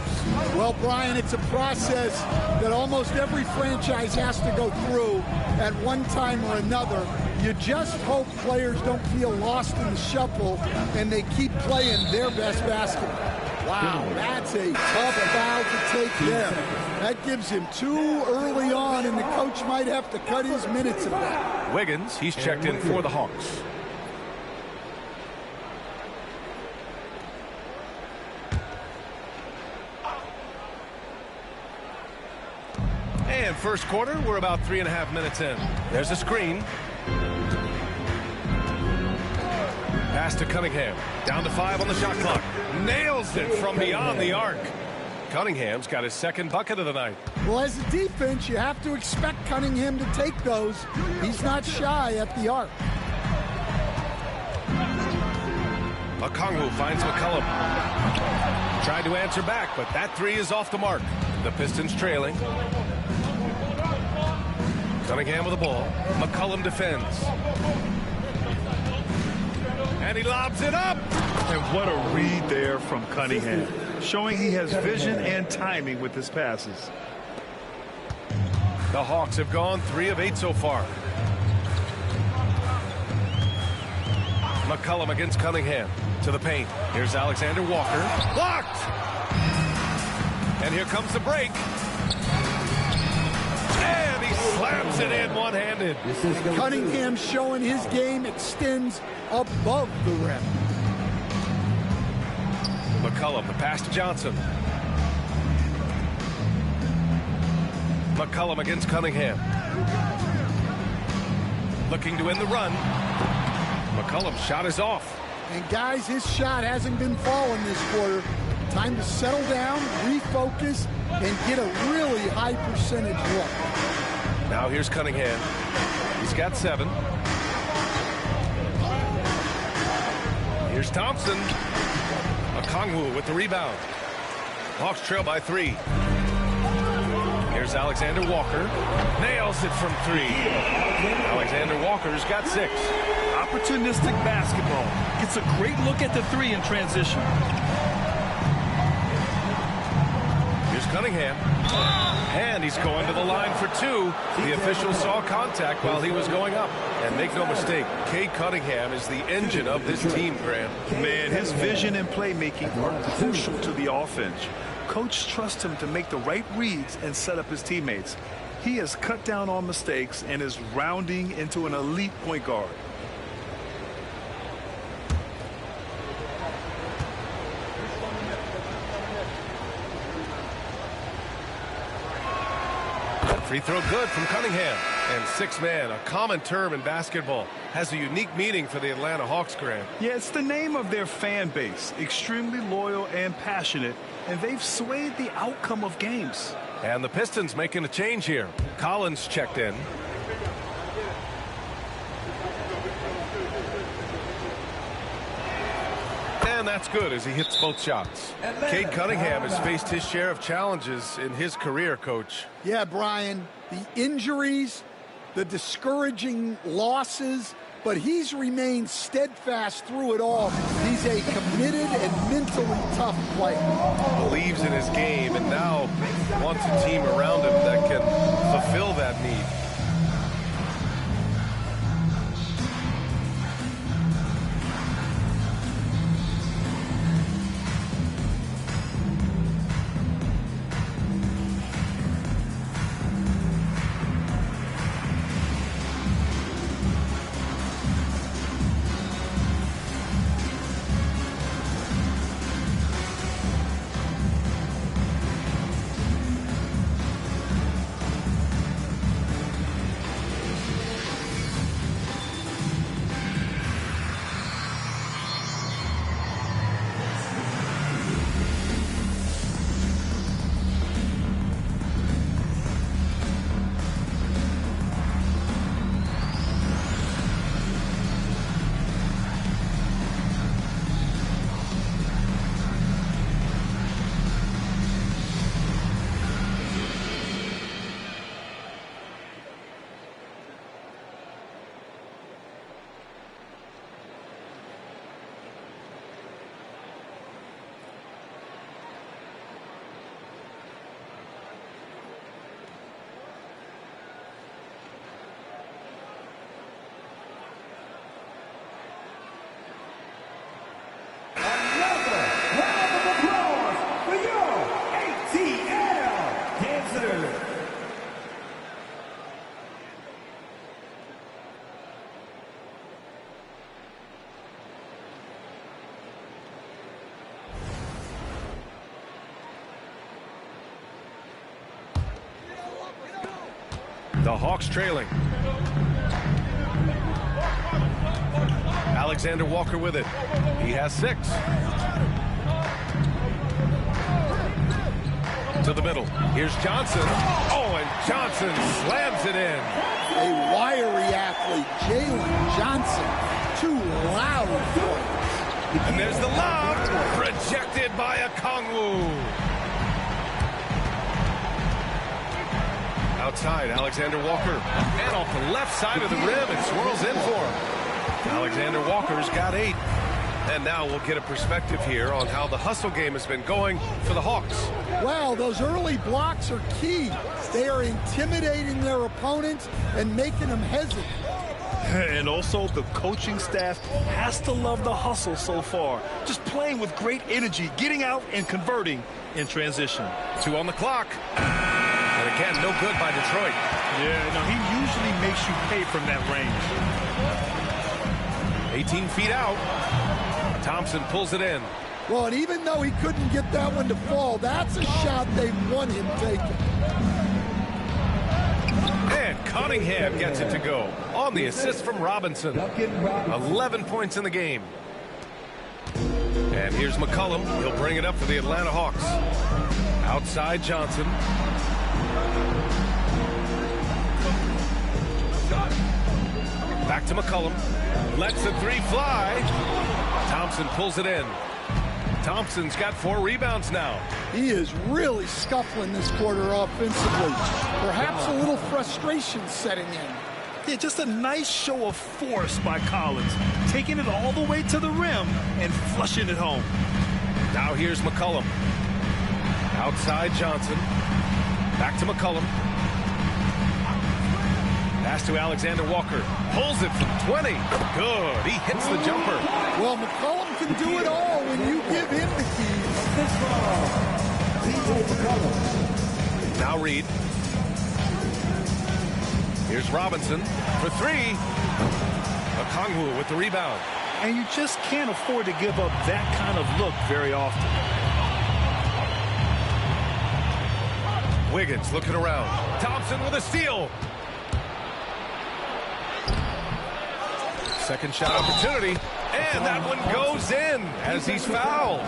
Speaker 16: Well, Brian, it's a process that almost every franchise has to go through at one time or another. You just hope players don't feel lost in the shuffle and they keep playing their best basketball. Wow, that's a tough foul to take there. That gives him 2 early on, and the coach might have to cut his minutes of that.
Speaker 14: Wiggins, he's checked in for the Hawks. And first quarter, we're about 3.5 minutes in. There's a screen. Pass to Cunningham. Down to 5 on the shot clock. Nails it from beyond the arc. Cunningham's got his second bucket of the night.
Speaker 16: Well, as a defense, you have to expect Cunningham to take those. He's not shy at the arc.
Speaker 14: Okongwu finds McCollum. Tried to answer back, but that 3 is off the mark. The Pistons trailing. Cunningham with the ball. McCollum defends. And he lobs it up.
Speaker 15: And what a read there from Cunningham, showing he has vision and timing with his passes.
Speaker 14: The Hawks have gone 3 of 8 so far. McCollum against Cunningham. To the paint. Here's Alexander Walker. Blocked! And here comes the break. And he slams it in one-handed.
Speaker 16: Cunningham showing his game extends above the rim.
Speaker 14: McCollum, the pass to Johnson. McCollum against Cunningham. Looking to end the run. McCollum's shot is off.
Speaker 16: And guys, his shot hasn't been falling this quarter. Time to settle down, refocus, and get a really high percentage look.
Speaker 14: Now here's Cunningham. He's got 7. Here's Thompson. Okongwu with the rebound. Hawks trail by 3. Here's Alexander Walker. Nails it from 3. Alexander Walker's got 6.
Speaker 15: Opportunistic basketball. Gets a great look at the 3 in transition.
Speaker 14: Here's Cunningham. And he's going to the line for 2. The official saw contact while he was going up. And make no mistake, Cade Cunningham is the engine of this team, Graham.
Speaker 15: Man, his vision and playmaking are crucial to the offense. Coach trusts him to make the right reads and set up his teammates. He has cut down on mistakes and is rounding into an elite point guard.
Speaker 14: Free throw good from Cunningham. And 6-man, a common term in basketball, has a unique meaning for the Atlanta Hawks, Graham.
Speaker 15: Yeah, it's the name of their fan base. Extremely loyal and passionate, and they've swayed the outcome of games.
Speaker 14: And the Pistons making a change here. Collins checked in. And that's good as he hits both shots. Cade Cunningham has faced his share of challenges in his career, Coach.
Speaker 16: Yeah, Brian, the injuries, the discouraging losses, but he's remained steadfast through it all. He's a committed and mentally tough player.
Speaker 14: Believes in his game and now wants a team around him that can fulfill that need. The Hawks trailing. Alexander Walker with it. He has 6. To the middle. Here's Johnson. Oh, and Johnson slams it in.
Speaker 16: A wiry athlete, Jalen Johnson. Too loud for him.
Speaker 14: And there's the lob. Rejected by Okongwu. Outside, Alexander Walker. And off the left side of the rim, it swirls in for him. Alexander Walker's got 8. And now we'll get a perspective here on how the hustle game has been going for the Hawks.
Speaker 16: Well, those early blocks are key. They are intimidating their opponents and making them hesitate.
Speaker 15: And also, the coaching staff has to love the hustle so far. Just playing with great energy, getting out and converting in transition.
Speaker 14: 2 on the clock. And again, no good by Detroit.
Speaker 15: Yeah, no, he usually makes you pay from that range.
Speaker 14: 18 feet out. Thompson pulls it in.
Speaker 16: Well, and even though he couldn't get that one to fall, that's a shot they want him taking.
Speaker 14: And Cunningham gets it to go on the assist from Robinson. 11 points in the game. And here's McCollum. He'll bring it up for the Atlanta Hawks. Outside Johnson. Back to McCollum. Lets the 3 fly. Thompson pulls it in. Thompson's got 4 rebounds now.
Speaker 16: He is really scuffling this quarter offensively. Perhaps a little frustration setting in.
Speaker 15: Yeah, just a nice show of force by Collins. Taking it all the way to the rim and flushing it home.
Speaker 14: Now here's McCollum. Outside Johnson. Back to McCollum. Pass to Alexander Walker. Pulls it from 20. Good. He hits the jumper.
Speaker 16: Well, McCollum can do it all when you give him the keys.
Speaker 14: Now Reed. Here's Robinson for 3. Okongwu with the rebound.
Speaker 15: And you just can't afford to give up that kind of look very often.
Speaker 14: Wiggins looking around. Thompson with a steal. Second shot opportunity, and that one goes in as he's fouled.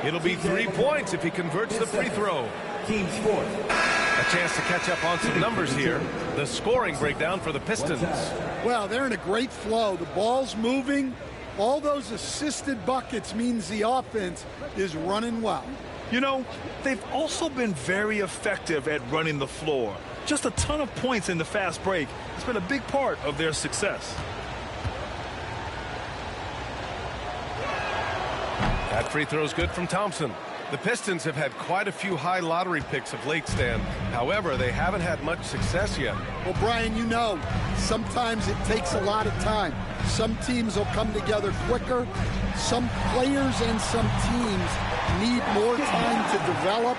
Speaker 14: It'll be 3 points if he converts the free throw.
Speaker 13: Team sport.
Speaker 14: A chance to catch up on some numbers here. The scoring breakdown for the Pistons.
Speaker 16: Well, they're in a great flow. The ball's moving. All those assisted buckets means the offense is running well.
Speaker 15: You know, they've also been very effective at running the floor. Just a ton of points in the fast break. It's been a big part of their success.
Speaker 14: That free throw's good from Thompson. The Pistons have had quite a few high lottery picks of late, Stan. However, they haven't had much success yet.
Speaker 16: Well, Brian, you know, sometimes it takes a lot of time. Some teams will come together quicker. Some players and some teams need more time to develop.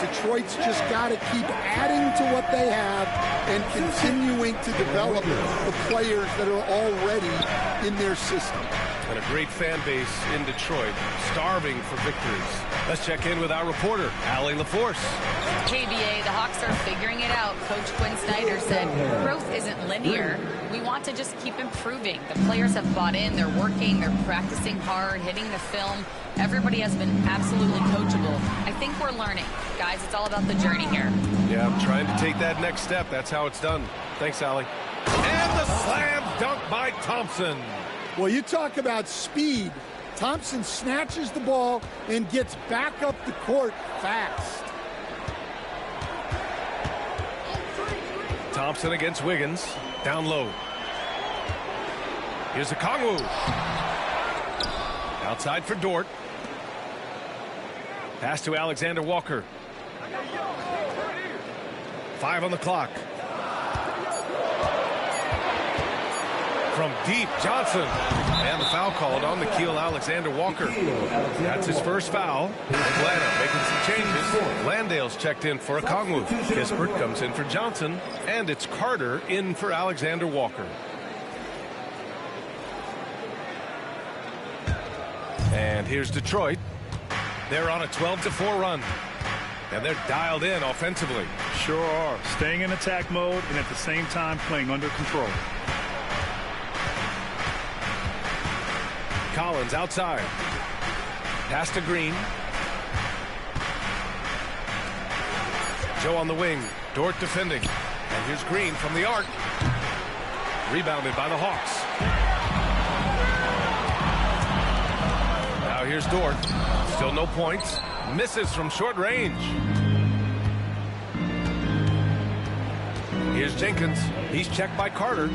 Speaker 16: Detroit's just got to keep adding to what they have and continuing to develop the players that are already in their system.
Speaker 14: And a great fan base in Detroit, starving for victories. Let's check in with our reporter, Allie LaForce.
Speaker 17: KBA, the Hawks are figuring it out. Coach Quinn Snyder said growth isn't linear. We want to just keep improving. The players have bought in. They're working. They're practicing hard, hitting the film. Everybody has been absolutely coachable. I think we're learning. Guys, it's all about the journey here.
Speaker 14: Yeah, I'm trying to take that next step. That's how it's done. Thanks, Allie. And the slam dunk by Thompson.
Speaker 16: Well, you talk about speed. Thompson snatches the ball and gets back up the court fast.
Speaker 14: Thompson against Wiggins. Down low. Here's Okongwu. Outside for Dort. Pass to Alexander Walker. 5 on the clock. From deep, Johnson. And the foul called on Nickeil Alexander Walker. That's his first foul. Atlanta making some changes. Landale's checked in for Okongwu. Kispert comes in for Johnson. And it's Carter in for Alexander Walker. And here's Detroit. They're on a 12-4 run. And they're dialed in offensively.
Speaker 15: sure are. Staying in attack mode and at the same time playing under control.
Speaker 14: Collins outside. Pass to Green. Joe on the wing. Dort defending. And here's Green from the arc. Rebounded by the Hawks. Now here's Dort. Still no points. Misses from short range. Here's Jenkins. He's checked by Carter.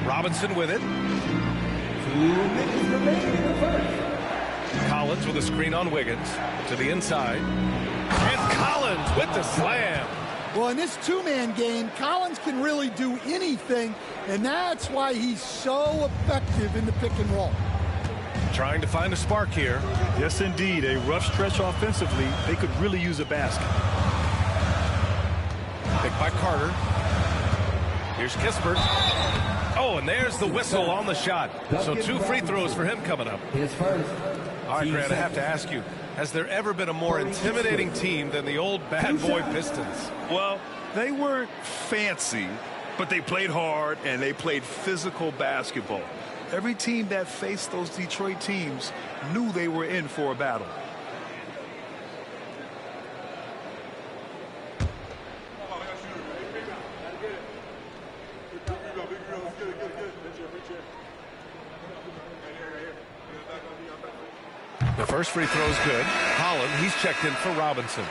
Speaker 14: Robinson with it.
Speaker 13: 2 minutes remaining in the first.
Speaker 14: Collins with a screen on Wiggins. To the inside. And Collins with the slam.
Speaker 16: Well, in this two-man game, Collins can really do anything, and that's why he's so effective in the pick and roll.
Speaker 14: Trying to find a spark here.
Speaker 15: Yes, indeed. A rough stretch offensively. They could really use a basket.
Speaker 14: Picked by Carter. Here's Kispert. Oh, and there's the whistle on the shot. So 2 free throws for him coming up.
Speaker 13: His first.
Speaker 14: All right, Grant, I have to ask you, has there ever been a more intimidating team than the old bad boy Pistons?
Speaker 15: Well, they weren't fancy, but they played hard and they played physical basketball. Every team that faced those Detroit teams knew they were in for a battle.
Speaker 14: The first free throw is good. Holland, he's checked in for Robinson.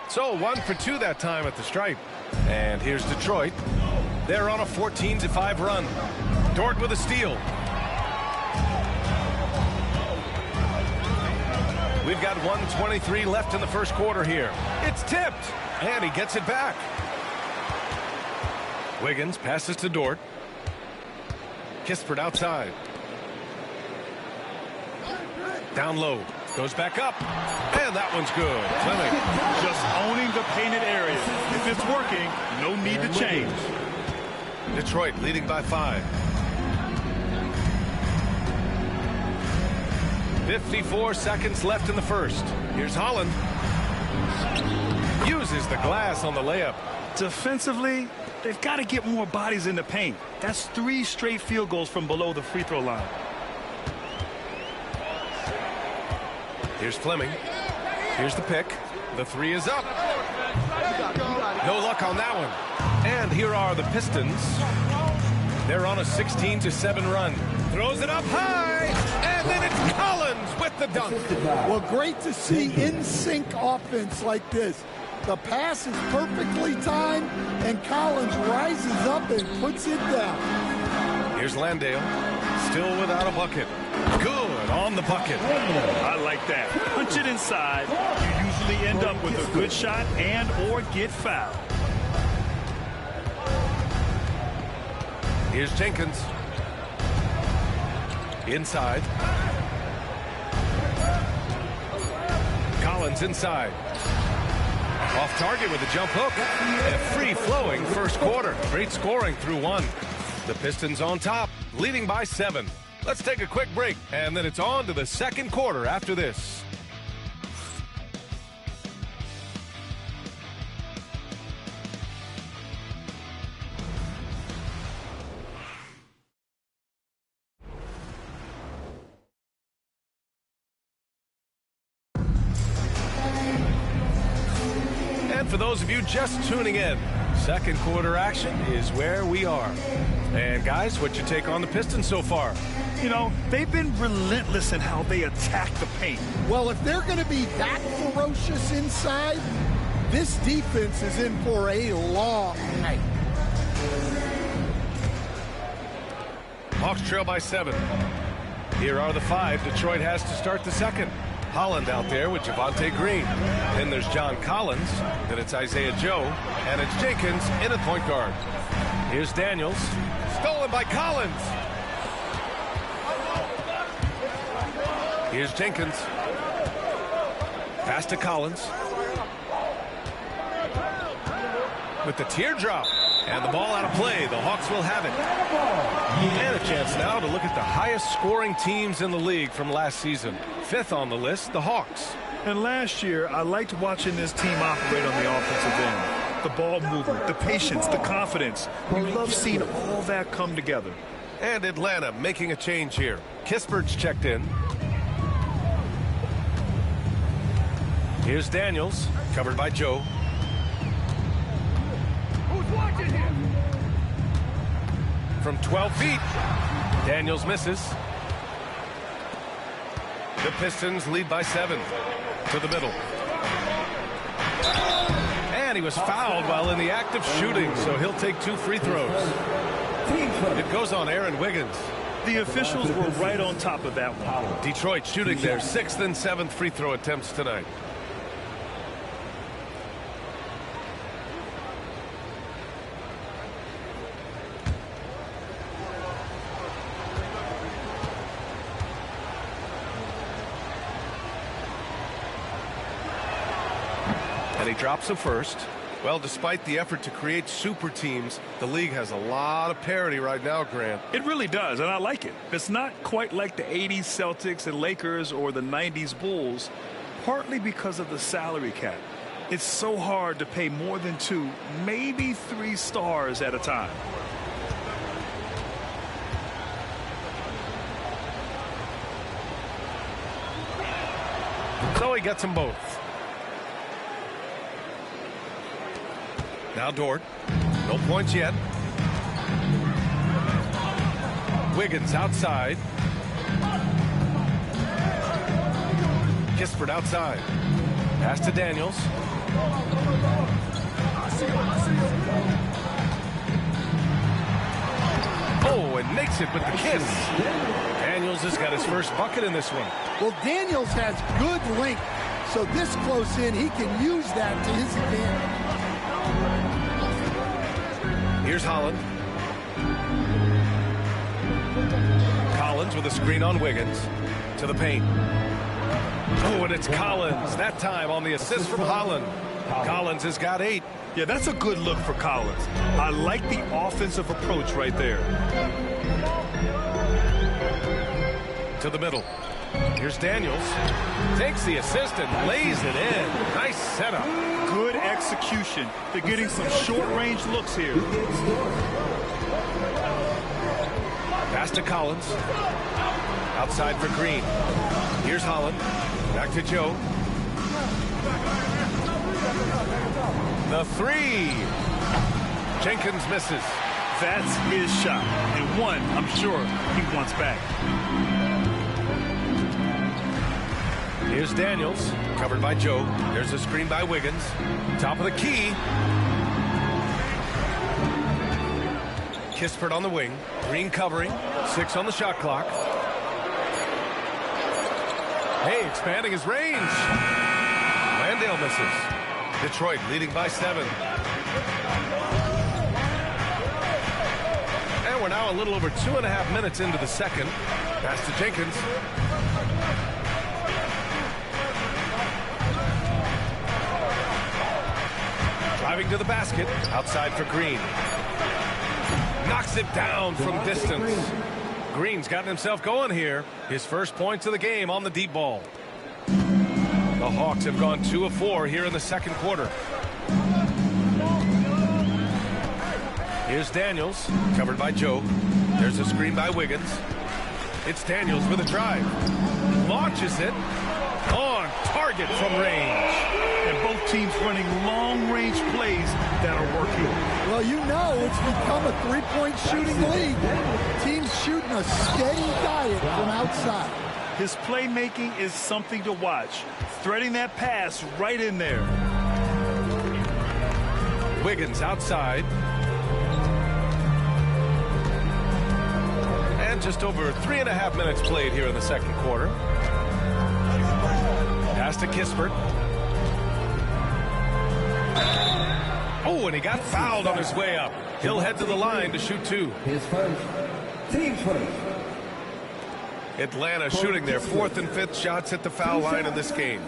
Speaker 14: So 1 for 2 that time at the stripe. And here's Detroit. They're on a 14-5 run. Dort with a steal. We've got 1:23 left in the first quarter here. It's tipped, and he gets it back. Wiggins passes to Dort. Kispert outside. Down low. Goes back up. And that one's good. Fleming.
Speaker 15: Just owning the painted area. If it's working, no need to change.
Speaker 14: Detroit leading by 5. 54 seconds left in the first. Here's Holland. Uses the glass on the layup.
Speaker 15: Defensively, they've got to get more bodies in the paint. That's 3 straight field goals from below the free throw line.
Speaker 14: Here's Fleming. Here's the pick. The 3 is up. No luck on that one. And here are the Pistons. They're on a 16-7 run. Throws it up high. And then it's Collins with the dunk.
Speaker 16: Well, great to see in-sync offense like this. The pass is perfectly timed, and Collins rises up and puts it down.
Speaker 14: Here's Landale. Still without a bucket. Good on the bucket.
Speaker 15: I like that. Punch it inside. You usually end up with a good shot and or get fouled.
Speaker 14: Here's Jenkins. Inside. Collins inside. Off target with a jump hook. A free-flowing first quarter. Great scoring through 1. The Pistons on top, leading by 7. Let's take a quick break, and then it's on to the second quarter after this. And for those of you just tuning in, second quarter action is where we are. And guys, what's your take on the Pistons so far?
Speaker 15: You know, they've been relentless in how they attack the paint.
Speaker 16: Well, if they're going to be that ferocious inside, this defense is in for a long night.
Speaker 14: Hawks trail by 7. Here are the 5 Detroit has to start the second. Holland out there with Javonte Green. Then there's John Collins. Then it's Isaiah Joe. And it's Jenkins in at point guard. Here's Daniels. Stolen by Collins. Here's Jenkins. Pass to Collins. With the teardrop. And the ball out of play. The Hawks will have it. And a chance now to look at the highest scoring teams in the league from last season. 5th on the list, the Hawks.
Speaker 15: And last year, I liked watching this team operate on the offensive end. The ball movement, the patience, the confidence. You love seeing all that come together.
Speaker 14: And Atlanta making a change here. Kispert's checked in. Here's Daniels, covered by Joe. From 12 feet, Daniels misses. The Pistons lead by 7. To the middle. And he was fouled while in the act of shooting, so he'll take 2 free throws. It goes on Aaron Wiggins.
Speaker 15: The officials were right on top of that one.
Speaker 14: Detroit shooting their 6th and 7th free throw attempts tonight. And he drops a first. Well, despite the effort to create super teams, the league has a lot of parity right now, Grant.
Speaker 15: It really does, and I like it. It's not quite like the 80s Celtics and Lakers or the 90s Bulls, partly because of the salary cap. It's so hard to pay more than 2, maybe 3 stars at a time.
Speaker 14: So he gets them both. Now Dort. No points yet. Wiggins outside. Kispert outside. Pass to Daniels. Oh, and makes it with the kiss. Daniels has got his first bucket in this one.
Speaker 16: Well, Daniels has good length, so this close in, he can use that to his advantage.
Speaker 14: Here's Holland. Collins with a screen on Wiggins. To the paint. Oh, and it's Collins. That time on the assist from Holland. Collins has got 8.
Speaker 15: Yeah, that's a good look for Collins. I like the offensive approach right there.
Speaker 14: To the middle. Here's Daniels. Takes the assist and lays it in. Nice setup.
Speaker 15: Good execution. They're getting some short-range looks here.
Speaker 14: Pass to Collins. Outside for Green. Here's Holland. Back to Joe. The 3. Jenkins misses.
Speaker 15: That's his shot. And one, I'm sure, he wants back.
Speaker 14: Here's Daniels, covered by Joe. There's a screen by Wiggins. Top of the key. Kispert on the wing. Green covering. 6 on the shot clock. Hey, expanding his range. Landale misses. Detroit leading by 7. And we're now a little over 2.5 minutes into the second. Pass to Jenkins. Driving to the basket. Outside for Green. Knocks it down from distance. Green's gotten himself going here. His first points of the game on the deep ball. The Hawks have gone 2 of 4 here in the second quarter. Here's Daniels, covered by Joe. There's a screen by Wiggins. It's Daniels with a drive. Launches it. On target from range.
Speaker 15: And both teams running long-range plays that are working.
Speaker 16: Well, you know it's become a three-point shooting league. Teams shooting a steady diet from outside.
Speaker 15: His playmaking is something to watch. Threading that pass right in there.
Speaker 14: Wiggins outside. And just over 3.5 minutes played here in the second quarter. Pass to Kispert. Oh, and he got fouled on his way up. He'll head to the line to shoot 2.
Speaker 13: His first. Team first.
Speaker 14: Atlanta shooting their 4th and 5th shots at the foul line in this game.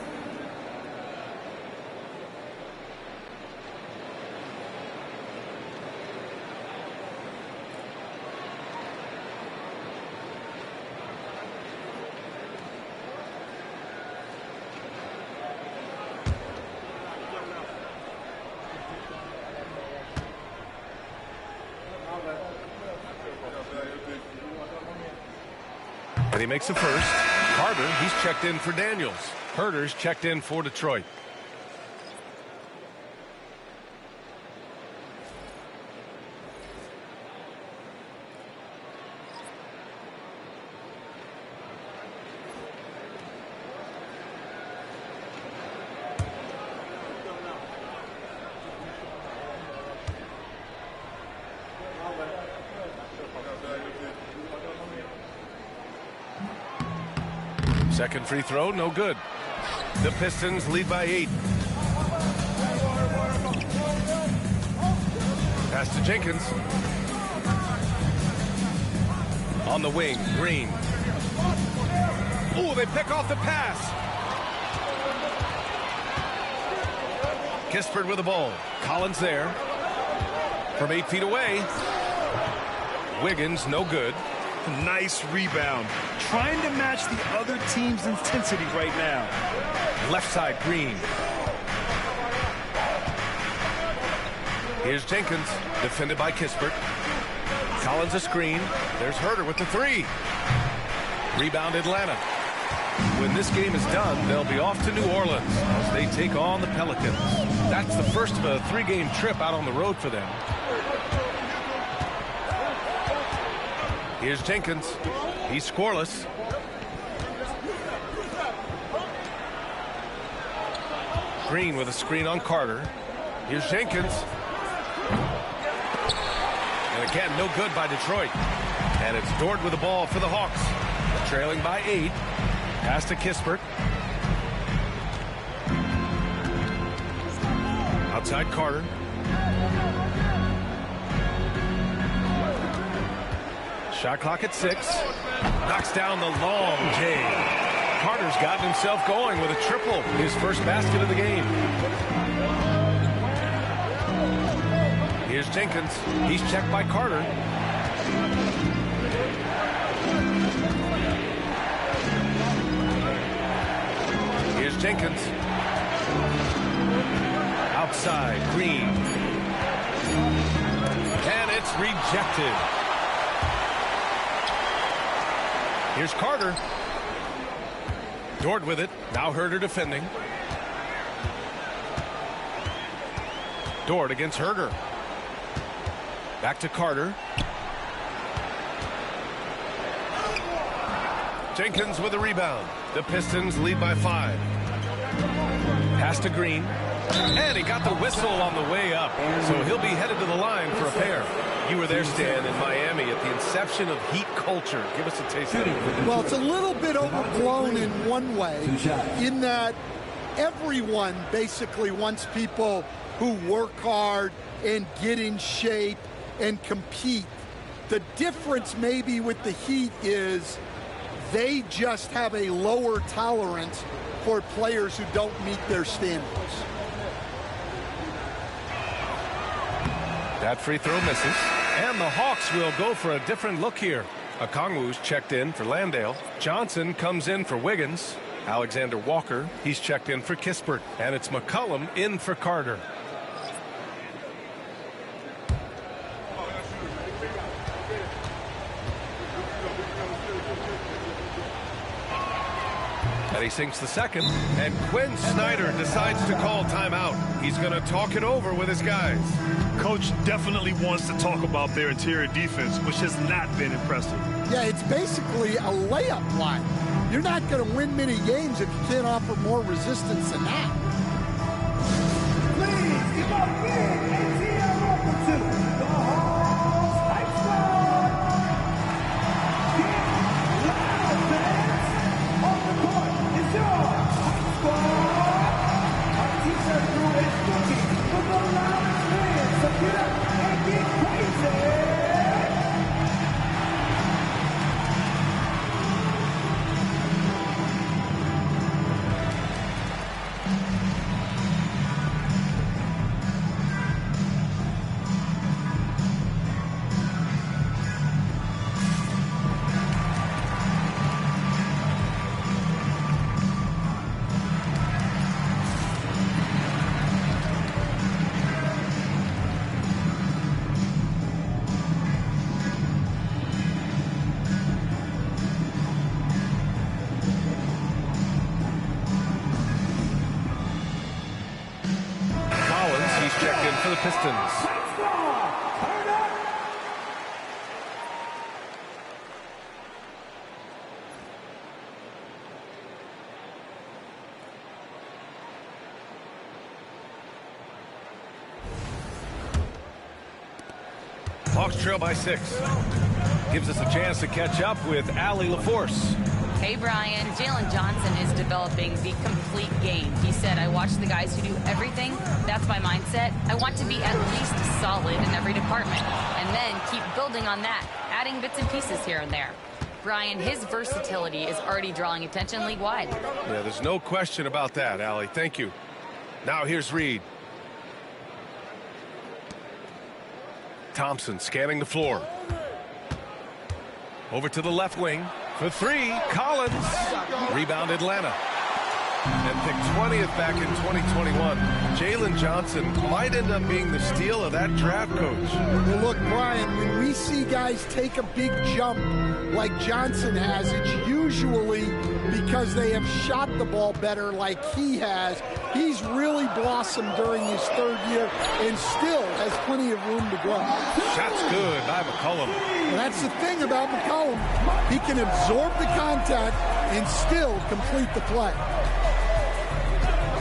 Speaker 14: And he makes the first. Carter, he's checked in for Daniels. Herter's checked in for Detroit. Second free throw, no good. The Pistons lead by 8. Pass to Jenkins. On the wing, Green. Oh, they pick off the pass. Kispert with the ball. Collins there. From 8 feet away. Wiggins, no good.
Speaker 15: Nice rebound. Trying to match the other team's intensity right now.
Speaker 14: Left side, Green. Here's Jenkins, defended by Kispert. Collins a screen. There's Herter with the 3. Rebound Atlanta. When this game is done, they'll be off to New Orleans as they take on the Pelicans. That's the first of a 3-game trip out on the road for them. Here's Jenkins. He's scoreless. Green with a screen on Carter. Here's Jenkins. And again, no good by Detroit. And it's Dort with the ball for the Hawks. Trailing by 8. Pass to Kispert. Outside Carter. Shot clock at 6. Knocks down the long J. Carter's gotten himself going with a triple. His first basket of the game. Here's Jenkins. He's checked by Carter. Here's Jenkins. Outside, Green. And it's rejected. Here's Carter. Dort with it. Now Herter defending. Dort against Herter. Back to Carter. Jenkins with a rebound. The Pistons lead by 5. Pass to Green. And he got the whistle on the way up. So he'll be headed to the line for a pair. You were there, Stan, in Miami at the inception of Heat culture. Give us a taste of it.
Speaker 16: Well, it's a little bit overblown in one way, in that everyone basically wants people who work hard and get in shape and compete. The difference maybe with the Heat is they just have a lower tolerance for players who don't meet their standards.
Speaker 14: That free throw misses. And the Hawks will go for a different look here. Okongwu's checked in for Landale. Johnson comes in for Wiggins. Alexander Walker, he's checked in for Kispert. And it's McCollum in for Carter. And he sinks the second. And Quinn Snyder decides to call timeout. He's going to talk it over with his guys.
Speaker 15: Coach definitely wants to talk about their interior defense, which has not been impressive.
Speaker 16: Yeah, it's basically a layup line. You're not going to win many games if you can't offer more resistance than that.
Speaker 2: Please give up big ATL welcome to the Hawks Hype Squad. Get loud, fans. On the court is your Hype Squad. Our t-shirt crew is looking for the loudest fans, so get up and get crazy.
Speaker 14: for the Pistons. Hawks trail by 6. Gives us a chance to catch up with Allie LaForce.
Speaker 17: Hey, Brian. Jalen Johnson is developing the complete game. He said, I watch the guys who do everything. That's my mindset. I want to be at least solid in every department. And then keep building on that, adding bits and pieces here and there. Brian, his versatility is already drawing attention league-wide.
Speaker 14: Yeah, there's no question about that, Allie. Thank you. Now here's Reed. Thompson scanning the floor. Over to the left wing for 3. Collins. Rebound Atlanta. And picked 20th back in 2021. Jalen Johnson might end up being the steal of that draft, Coach.
Speaker 16: Well, look, Brian, when we see guys take a big jump like Johnson has, it's usually because they have shot the ball better like he has. He's really blossomed during his 3rd year and still has plenty of room to grow.
Speaker 14: Shot's good by McCollum.
Speaker 16: Well, that's the thing about McCollum. He can absorb the contact and still complete the play.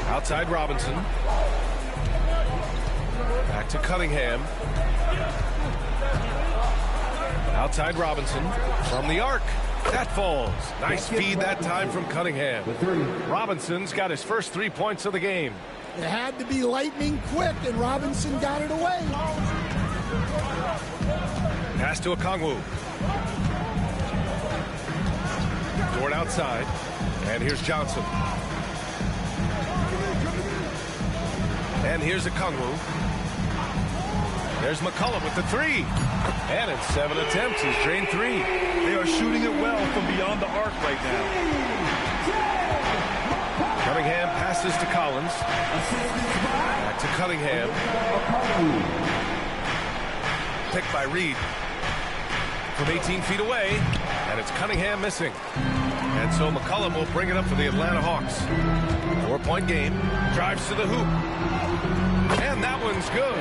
Speaker 14: Outside Robinson. Back to Cunningham. Outside Robinson from the arc. That falls. Nice feed that time from Cunningham. Robinson's got his first 3 points of the game.
Speaker 16: It had to be lightning quick, and Robinson got it away.
Speaker 14: Pass to Okongwu. Dort outside. And here's Johnson. And here's Okongwu. There's McCollum with the 3. And in 7 attempts, he's drained 3.
Speaker 15: They are shooting it well from beyond the arc right now.
Speaker 14: Cunningham passes to Collins. Back to Cunningham. Picked by Reed. From 18 feet away. And it's Cunningham missing. And so McCollum will bring it up for the Atlanta Hawks. 4-point game. Drives to the hoop. And that one's good.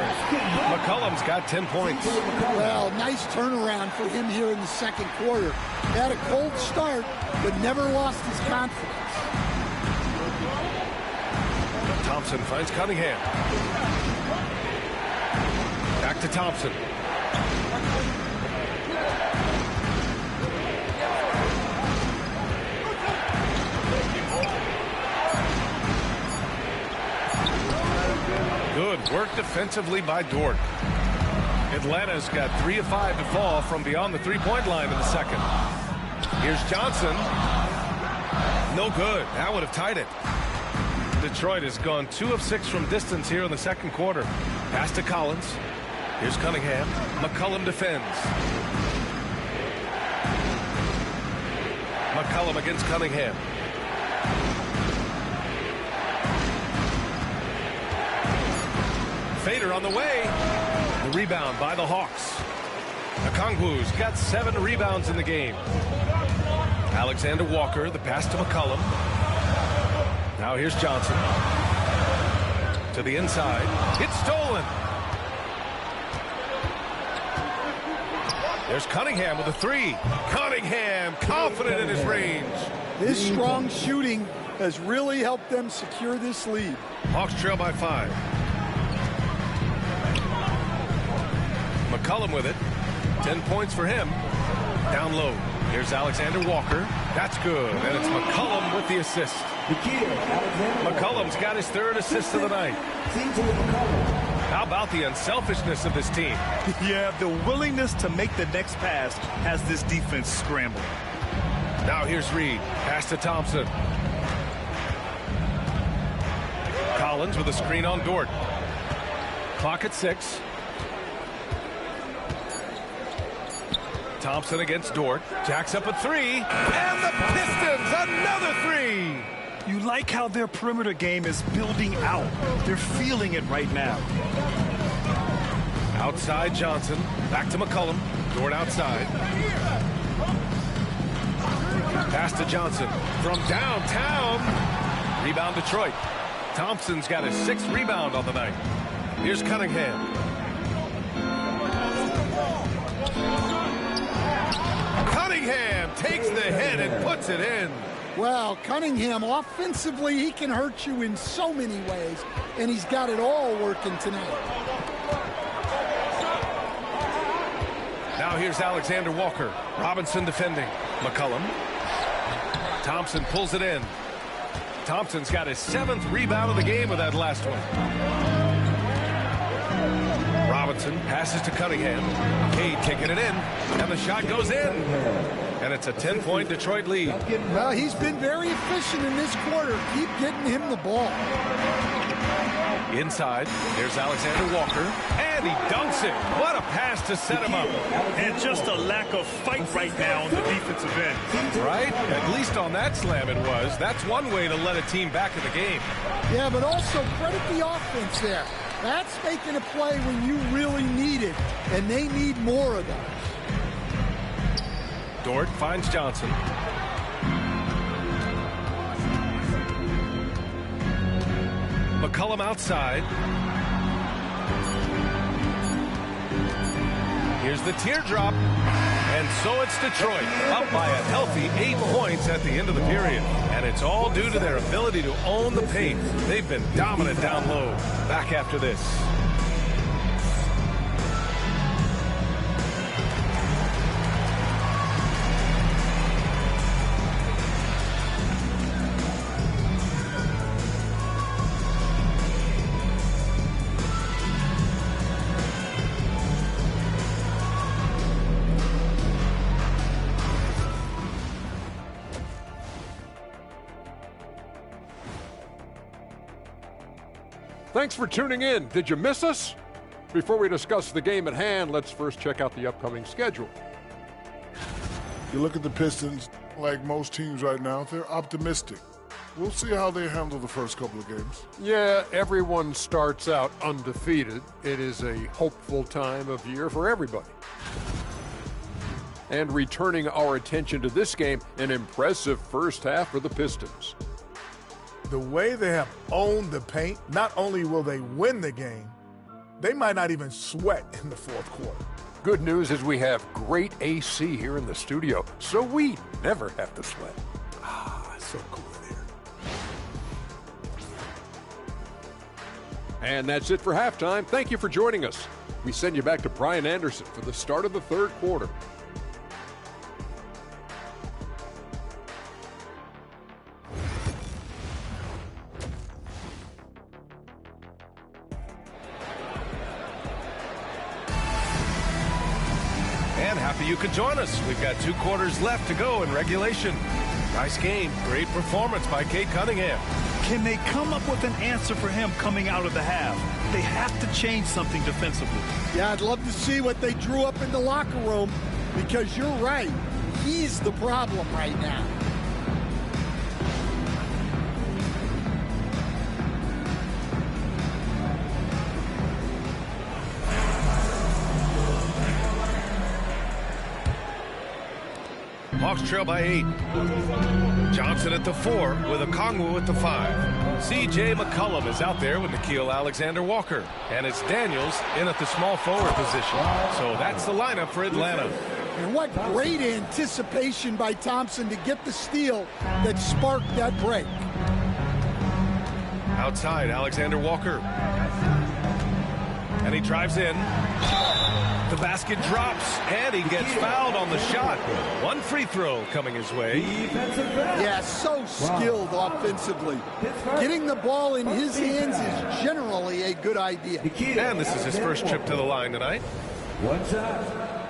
Speaker 14: McCollum's got 10 points.
Speaker 16: Well, nice turnaround for him here in the 2nd quarter. Had a cold start, but never lost his confidence.
Speaker 14: Thompson finds Cunningham. Back to Thompson. Good work defensively by Dort. Atlanta's got 3 of 5 to fall from beyond the 3-point line in the 2nd. Here's Johnson. No good. That would have tied it. Detroit has gone 2 of 6 from distance here in the 2nd quarter. Pass to Collins. Here's Cunningham. McCollum defends. McCollum against Cunningham. Fader on the way. The rebound by the Hawks. Okongwu's got 7 rebounds in the game. Alexander Walker, the pass to McCollum. Now here's Johnson. To the inside. It's stolen. There's Cunningham with a 3. Cunningham confident in his range.
Speaker 16: His strong shooting has really helped them secure this lead.
Speaker 14: Hawks trail by 5. McCollum with it. 10 points for him. Down low. Here's Alexander Walker. That's good. And it's McCollum with the assist. McCollum's got his 3rd assist of the night. How about the unselfishness of this team?
Speaker 15: Yeah, the willingness to make the next pass has this defense scrambling.
Speaker 14: Now here's Reed. Pass to Thompson. Collins with a screen on Dort. Clock at 6. Thompson against Dort. Jacks up a 3. And the Pistons, another 3.
Speaker 15: You like how their perimeter game is building out. They're feeling it right now.
Speaker 14: Outside Johnson. Back to McCollum. Dort outside. Pass to Johnson. From downtown. Rebound Detroit. Thompson's got his 6th rebound on the night. Here's Cunningham. Cunningham takes the head and puts it in.
Speaker 16: Well, Cunningham, offensively, he can hurt you in so many ways, and he's got it all working tonight.
Speaker 14: Now here's Alexander Walker. Robinson defending. McCollum. Thompson pulls it in. Thompson's got his 7th rebound of the game with that last one. Robinson passes to Cunningham. Cade kicking it in, and the shot goes in. And it's a 10-point Detroit lead.
Speaker 16: Well, he's been very efficient in this quarter. Keep getting him the ball.
Speaker 14: Inside, there's Alexander Walker, and he dunks it. What a pass to set him up.
Speaker 15: And just a lack of fight right now on the defensive end.
Speaker 14: Right? At least on that slam it was. That's one way to let a team back in the game.
Speaker 16: Yeah, but also credit the offense there. That's making a play when you really need it, and they need more of those.
Speaker 14: Dort finds Johnson. McCollum outside. Here's the teardrop. And so it's Detroit, up by a healthy 8 points at the end of the period. And it's all due to their ability to own the paint. They've been dominant down low. Back after this.
Speaker 10: Thanks for tuning in. Did you miss us? Before we discuss the game at hand, let's first check out the upcoming schedule.
Speaker 11: You look at the Pistons, like most teams right now, they're optimistic. We'll see how they handle the first couple of games.
Speaker 10: Yeah, everyone starts out undefeated. It is a hopeful time of year for everybody. And returning our attention to this game, an impressive first half for the Pistons.
Speaker 12: The way they have owned the paint, not only will they win the game, they might not even sweat in the fourth quarter.
Speaker 10: Good news is we have great AC here in the studio, so we never have to sweat.
Speaker 12: Ah, so cool in here.
Speaker 10: And that's it for halftime. Thank you for joining us. We send you back to Brian Anderson for the start of the third quarter.
Speaker 14: And happy you could join us. We've got 2 quarters left to go in regulation. Nice game. Great performance by Cade Cunningham.
Speaker 15: Can they come up with an answer for him coming out of the half? They have to change something defensively.
Speaker 16: Yeah, I'd love to see what they drew up in the locker room, because you're right. He's the problem right now.
Speaker 14: Hawks trail by 8. Johnson at the 4 with Okongwu at the 5. C.J. McCollum is out there with Nickeil Alexander-Walker. And it's Daniels in at the small forward position. So that's the lineup for Atlanta.
Speaker 16: And what great anticipation by Thompson to get the steal that sparked that break.
Speaker 14: Outside, Alexander-Walker. And he drives in. The basket drops, and he gets fouled on the shot. 1 free throw coming his way.
Speaker 16: Yeah, so skilled offensively. Getting the ball in his hands is generally a good idea.
Speaker 14: And this is his first trip to the line tonight.
Speaker 13: One shot.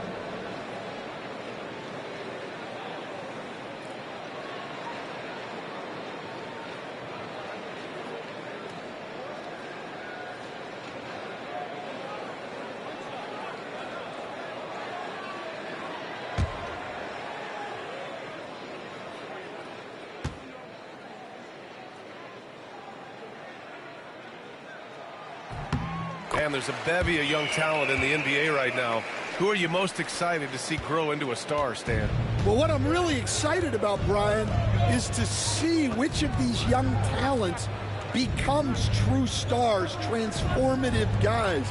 Speaker 14: And there's a bevy of young talent in the NBA right now. Who are you most excited to see grow into a star, Stan?
Speaker 16: Well, what I'm really excited about, Brian, is to see which of these young talents becomes true stars, transformative guys.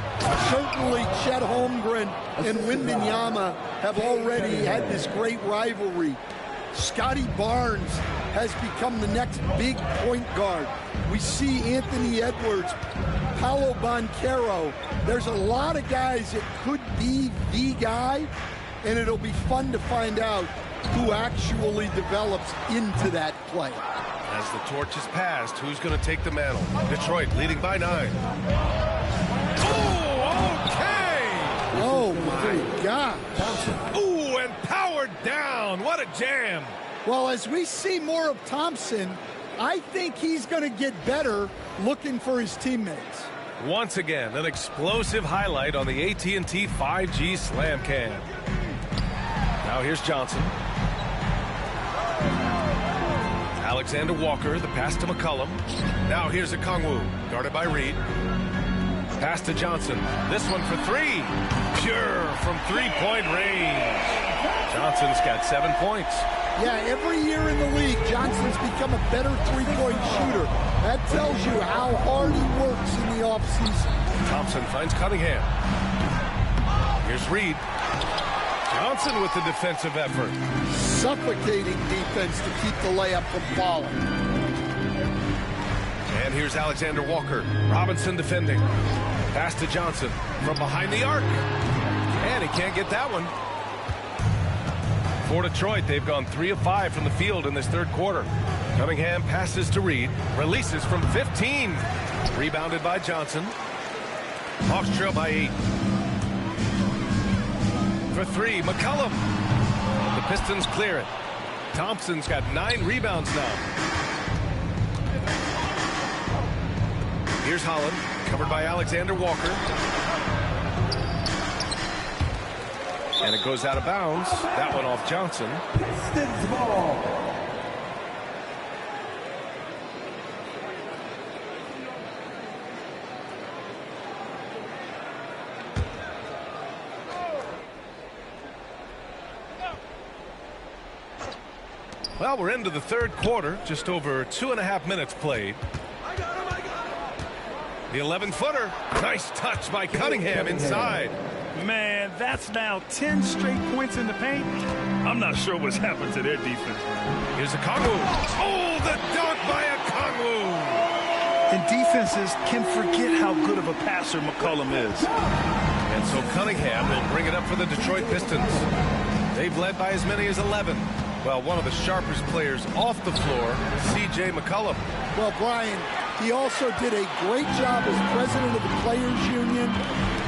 Speaker 16: Certainly Chet Holmgren and Wembanyama have already had this great rivalry. Scotty Barnes has become the next big point guard. We see Anthony Edwards, Paolo Banchero. There's a lot of guys that could be the guy, and it'll be fun to find out who actually develops into that play.
Speaker 14: As the torch is passed, who's going to take the mantle? Detroit leading by 9. Oh, okay!
Speaker 16: Oh, my God.
Speaker 14: Ooh, and powered down. What a jam.
Speaker 16: Well, as we see more of Thompson, I think he's going to get better looking for his teammates.
Speaker 14: Once again, an explosive highlight on the AT&T 5G Slam Cam. Now here's Johnson. Alexander Walker, the pass to McCollum. Now here's Okongwu, guarded by Reed. Pass to Johnson. This one for 3. Pure from three-point range. Johnson's got 7 points.
Speaker 16: Yeah, every year in the league, Johnson's become a better three-point shooter. That tells you how hard he works in the offseason.
Speaker 14: Thompson finds Cunningham. Here's Reed. Johnson with the defensive effort.
Speaker 16: Suffocating defense to keep the layup from falling.
Speaker 14: And here's Alexander Walker. Robinson defending. Pass to Johnson from behind the arc. And he can't get that one. For Detroit, they've gone 3 of 5 from the field in this third quarter. Cunningham passes to Reed. Releases from 15. Rebounded by Johnson. Hawks trail by 8. For 3, McCollum. The Pistons clear it. Thompson's got 9 rebounds now. Here's Holland, covered by Alexander Walker. And it goes out of bounds. That one off Johnson.
Speaker 2: Pistons ball.
Speaker 14: Well, we're into the third quarter. Just over 2.5 minutes played. The 11-footer. Nice touch by Cunningham inside.
Speaker 15: Man, that's now 10 straight points in the paint. I'm not sure what's happened to their defense.
Speaker 14: Here's Okongwu. Oh, the dunk by Okongwu.
Speaker 15: And defenses can forget how good of a passer McCollum is.
Speaker 14: And so Cunningham will bring it up for the Detroit Pistons. They've led by as many as 11. Well, one of the sharpest players off the floor, C.J. McCollum.
Speaker 16: Well, Brian, he also did a great job as president of the Players Union,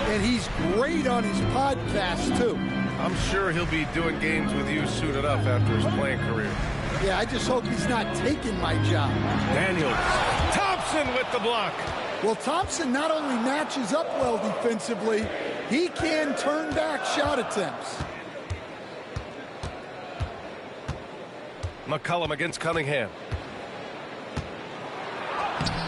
Speaker 16: and he's great on his podcast, too.
Speaker 14: I'm sure he'll be doing games with you suited up after his playing career.
Speaker 16: Yeah, I just hope he's not taking my job.
Speaker 14: Daniels. Thompson with the block.
Speaker 16: Well, Thompson not only matches up well defensively, he can turn back shot attempts.
Speaker 14: McCollum against Cunningham.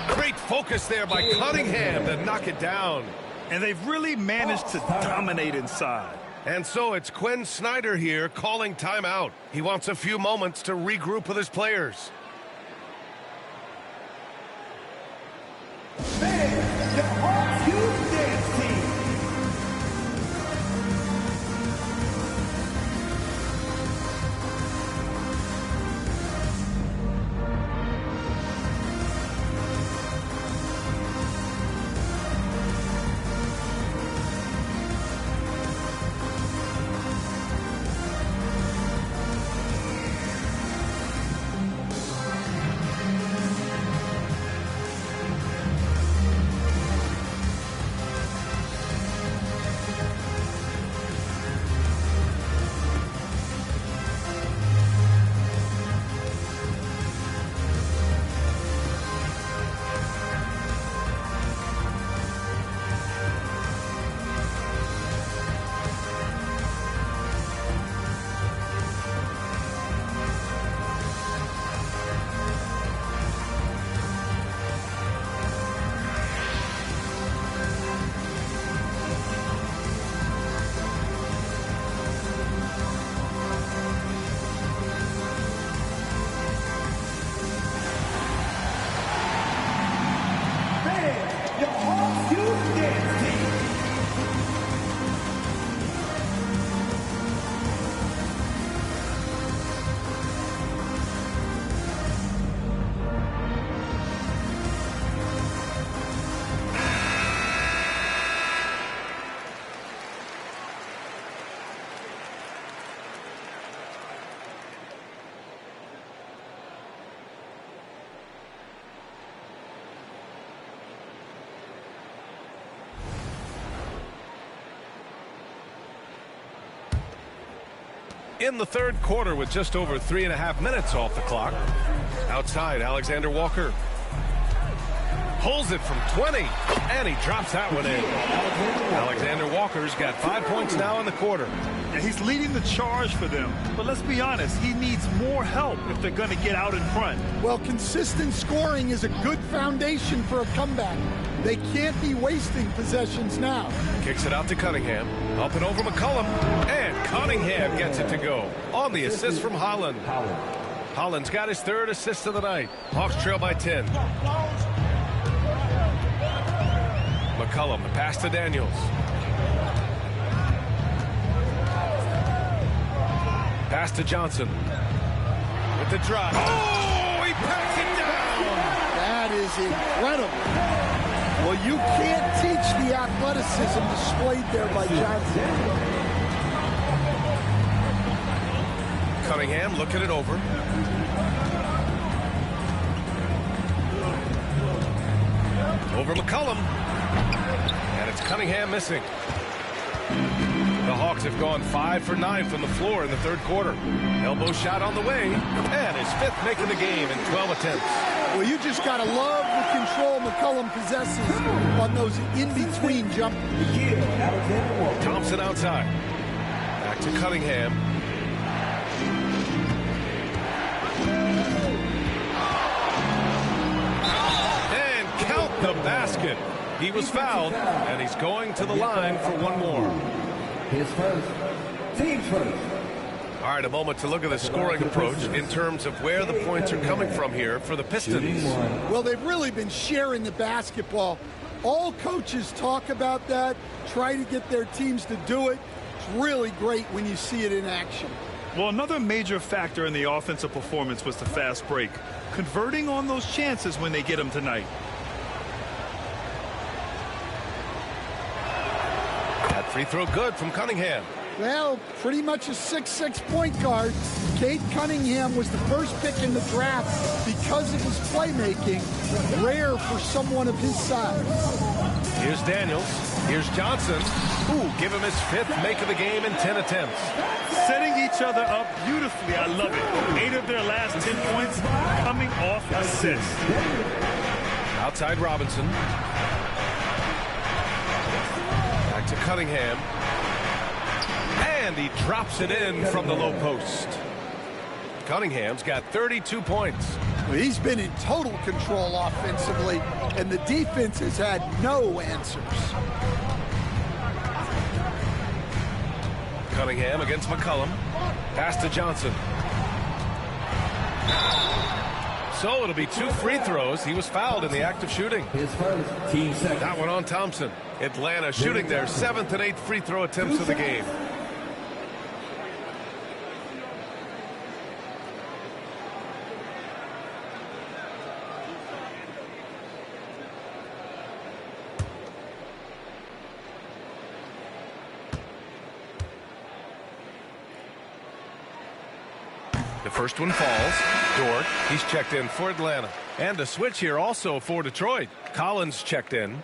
Speaker 14: Great focus there by Cunningham to knock it down.
Speaker 15: And they've really managed to dominate inside.
Speaker 14: And so it's Quinn Snyder here calling timeout. He wants a few moments to regroup with his players.
Speaker 2: Fans, the Hawks Youth Dance Team. your Hawks Youth Dance Team.
Speaker 14: In the third quarter with just over 3.5 minutes off the clock. Outside, Alexander Walker pulls it from 20, and he drops that one in. Alexander Walker's got 5 points now in the quarter.
Speaker 15: Yeah, he's leading the charge for them, but let's be honest, he needs more help if they're going to get out in front.
Speaker 16: Well, consistent scoring is a good foundation for a comeback. They can't be wasting possessions now.
Speaker 14: Kicks it out to Cunningham. Up and over McCollum. And Cunningham gets it to go on the assist from Holland. Holland's got his third assist of the night. Hawks trail by 10. McCollum, the pass to Daniels. Pass to Johnson. With the drive. Oh, he packs it down.
Speaker 16: That is incredible. Well, you can't teach the athleticism displayed there by Johnson.
Speaker 14: Cunningham looking it over. Over McCollum. And it's Cunningham missing. The Hawks have gone 5 for 9 from the floor in the third quarter. Elbow shot on the way. And his fifth making the game in 12 attempts.
Speaker 16: Well, you just got to love the control McCollum possesses on those in-between jumpers.
Speaker 14: Thompson outside. Back to Cunningham. And count the basket. He was fouled, and he's going to the line for one more.
Speaker 13: His first. Team's first.
Speaker 14: All right, a moment to look at the scoring approach in terms of where the points are coming from here for the Pistons.
Speaker 16: Well, they've really been sharing the basketball. All coaches talk about that, try to get their teams to do it. It's really great when you see it in action.
Speaker 15: Well, another major factor in the offensive performance was the fast break, converting on those chances when they get them tonight.
Speaker 14: That free throw good from Cunningham.
Speaker 16: Well, pretty much a 6'6" point guard. Cade Cunningham was the first pick in the draft because of his playmaking. Rare for someone of his size.
Speaker 14: Here's Daniels. Here's Johnson. Ooh, give him his fifth make of the game in 10 attempts.
Speaker 15: Setting each other up beautifully. I love it. 8 of their last 10 points coming off assists.
Speaker 14: Outside Robinson. Back to Cunningham. And he drops it in from the low post. Cunningham's got 32 points.
Speaker 16: Well, he's been in total control offensively, and the defense has had no answers.
Speaker 14: Cunningham against McCollum. Pass to Johnson. So it'll be 2 free throws. He was fouled in the act of shooting.
Speaker 13: His first. Team second.
Speaker 14: That one on Thompson. Atlanta shooting their 7th and 8th free throw attempts of the game. The first one falls. Dort, he's checked in for Atlanta. And a switch here also for Detroit. Collins checked in.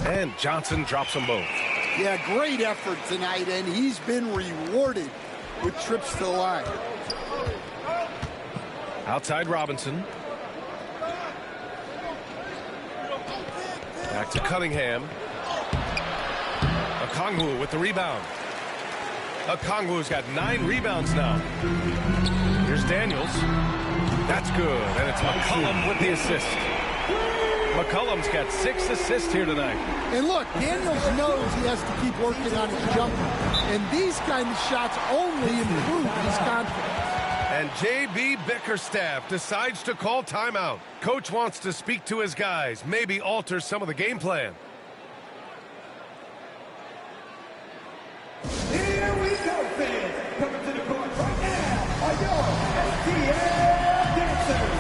Speaker 14: And Johnson drops them both.
Speaker 16: Yeah, great effort tonight, and he's been rewarded with trips to the line.
Speaker 14: Outside Robinson. Back to Cunningham. Okongwu with the rebound. Okongwu's got 9 rebounds now. Here's Daniels. That's good, and it's McCollum with the assist. McCollum's got 6 assists here tonight.
Speaker 16: And look, Daniels knows he has to keep working on his jumper. And these kind of shots only improve his confidence.
Speaker 14: And J.B. Bickerstaff decides to call timeout. Coach wants to speak to his guys, maybe alter some of the game plan.
Speaker 2: Here we go, fans. Coming to the court right now are your STL dancers.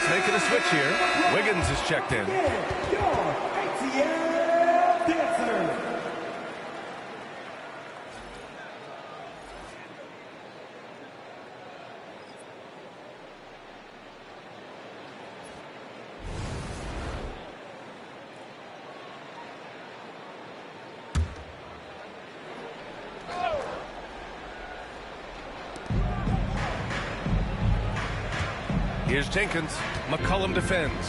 Speaker 14: Making a switch here. Wiggins is checked in.
Speaker 2: Your ATL dancers.
Speaker 14: Here's Jenkins. McCollum defends.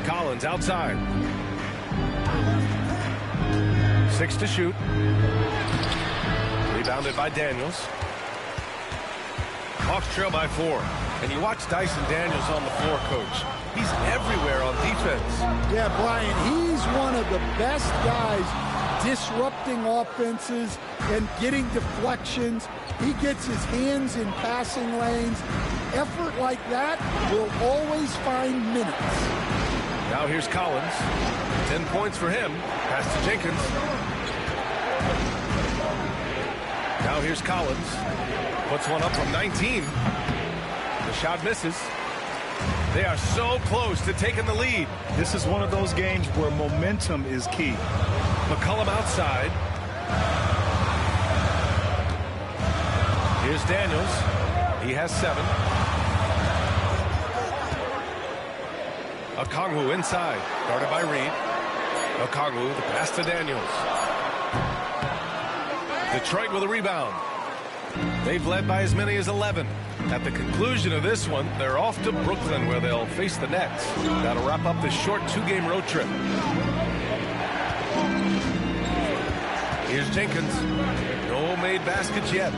Speaker 14: Collins outside. 6 to shoot. Rebounded by Daniels. Hawks trail by 4. And you watch Dyson Daniels on the floor, Coach. He's everywhere on defense.
Speaker 16: Yeah, Brian, he's one of the best guys disrupting offenses and getting deflections. He gets his hands in passing lanes. Effort like that will always find minutes.
Speaker 14: Now here's Collins. 10 points for him. Pass to Jenkins. Now here's Collins. Puts one up from 19. The shot misses. They are so close to taking the lead.
Speaker 15: This is one of those games where momentum is key.
Speaker 14: McCollum outside. Here's Daniels. He has 7. Okongwu inside. Guarded by Reed. Okongwu, the pass to Daniels. Detroit with a rebound. They've led by as many as 11. At the conclusion of this one, they're off to Brooklyn where they'll face the Nets. That'll wrap up this short 2-game road trip. Here's Jenkins. No made baskets yet.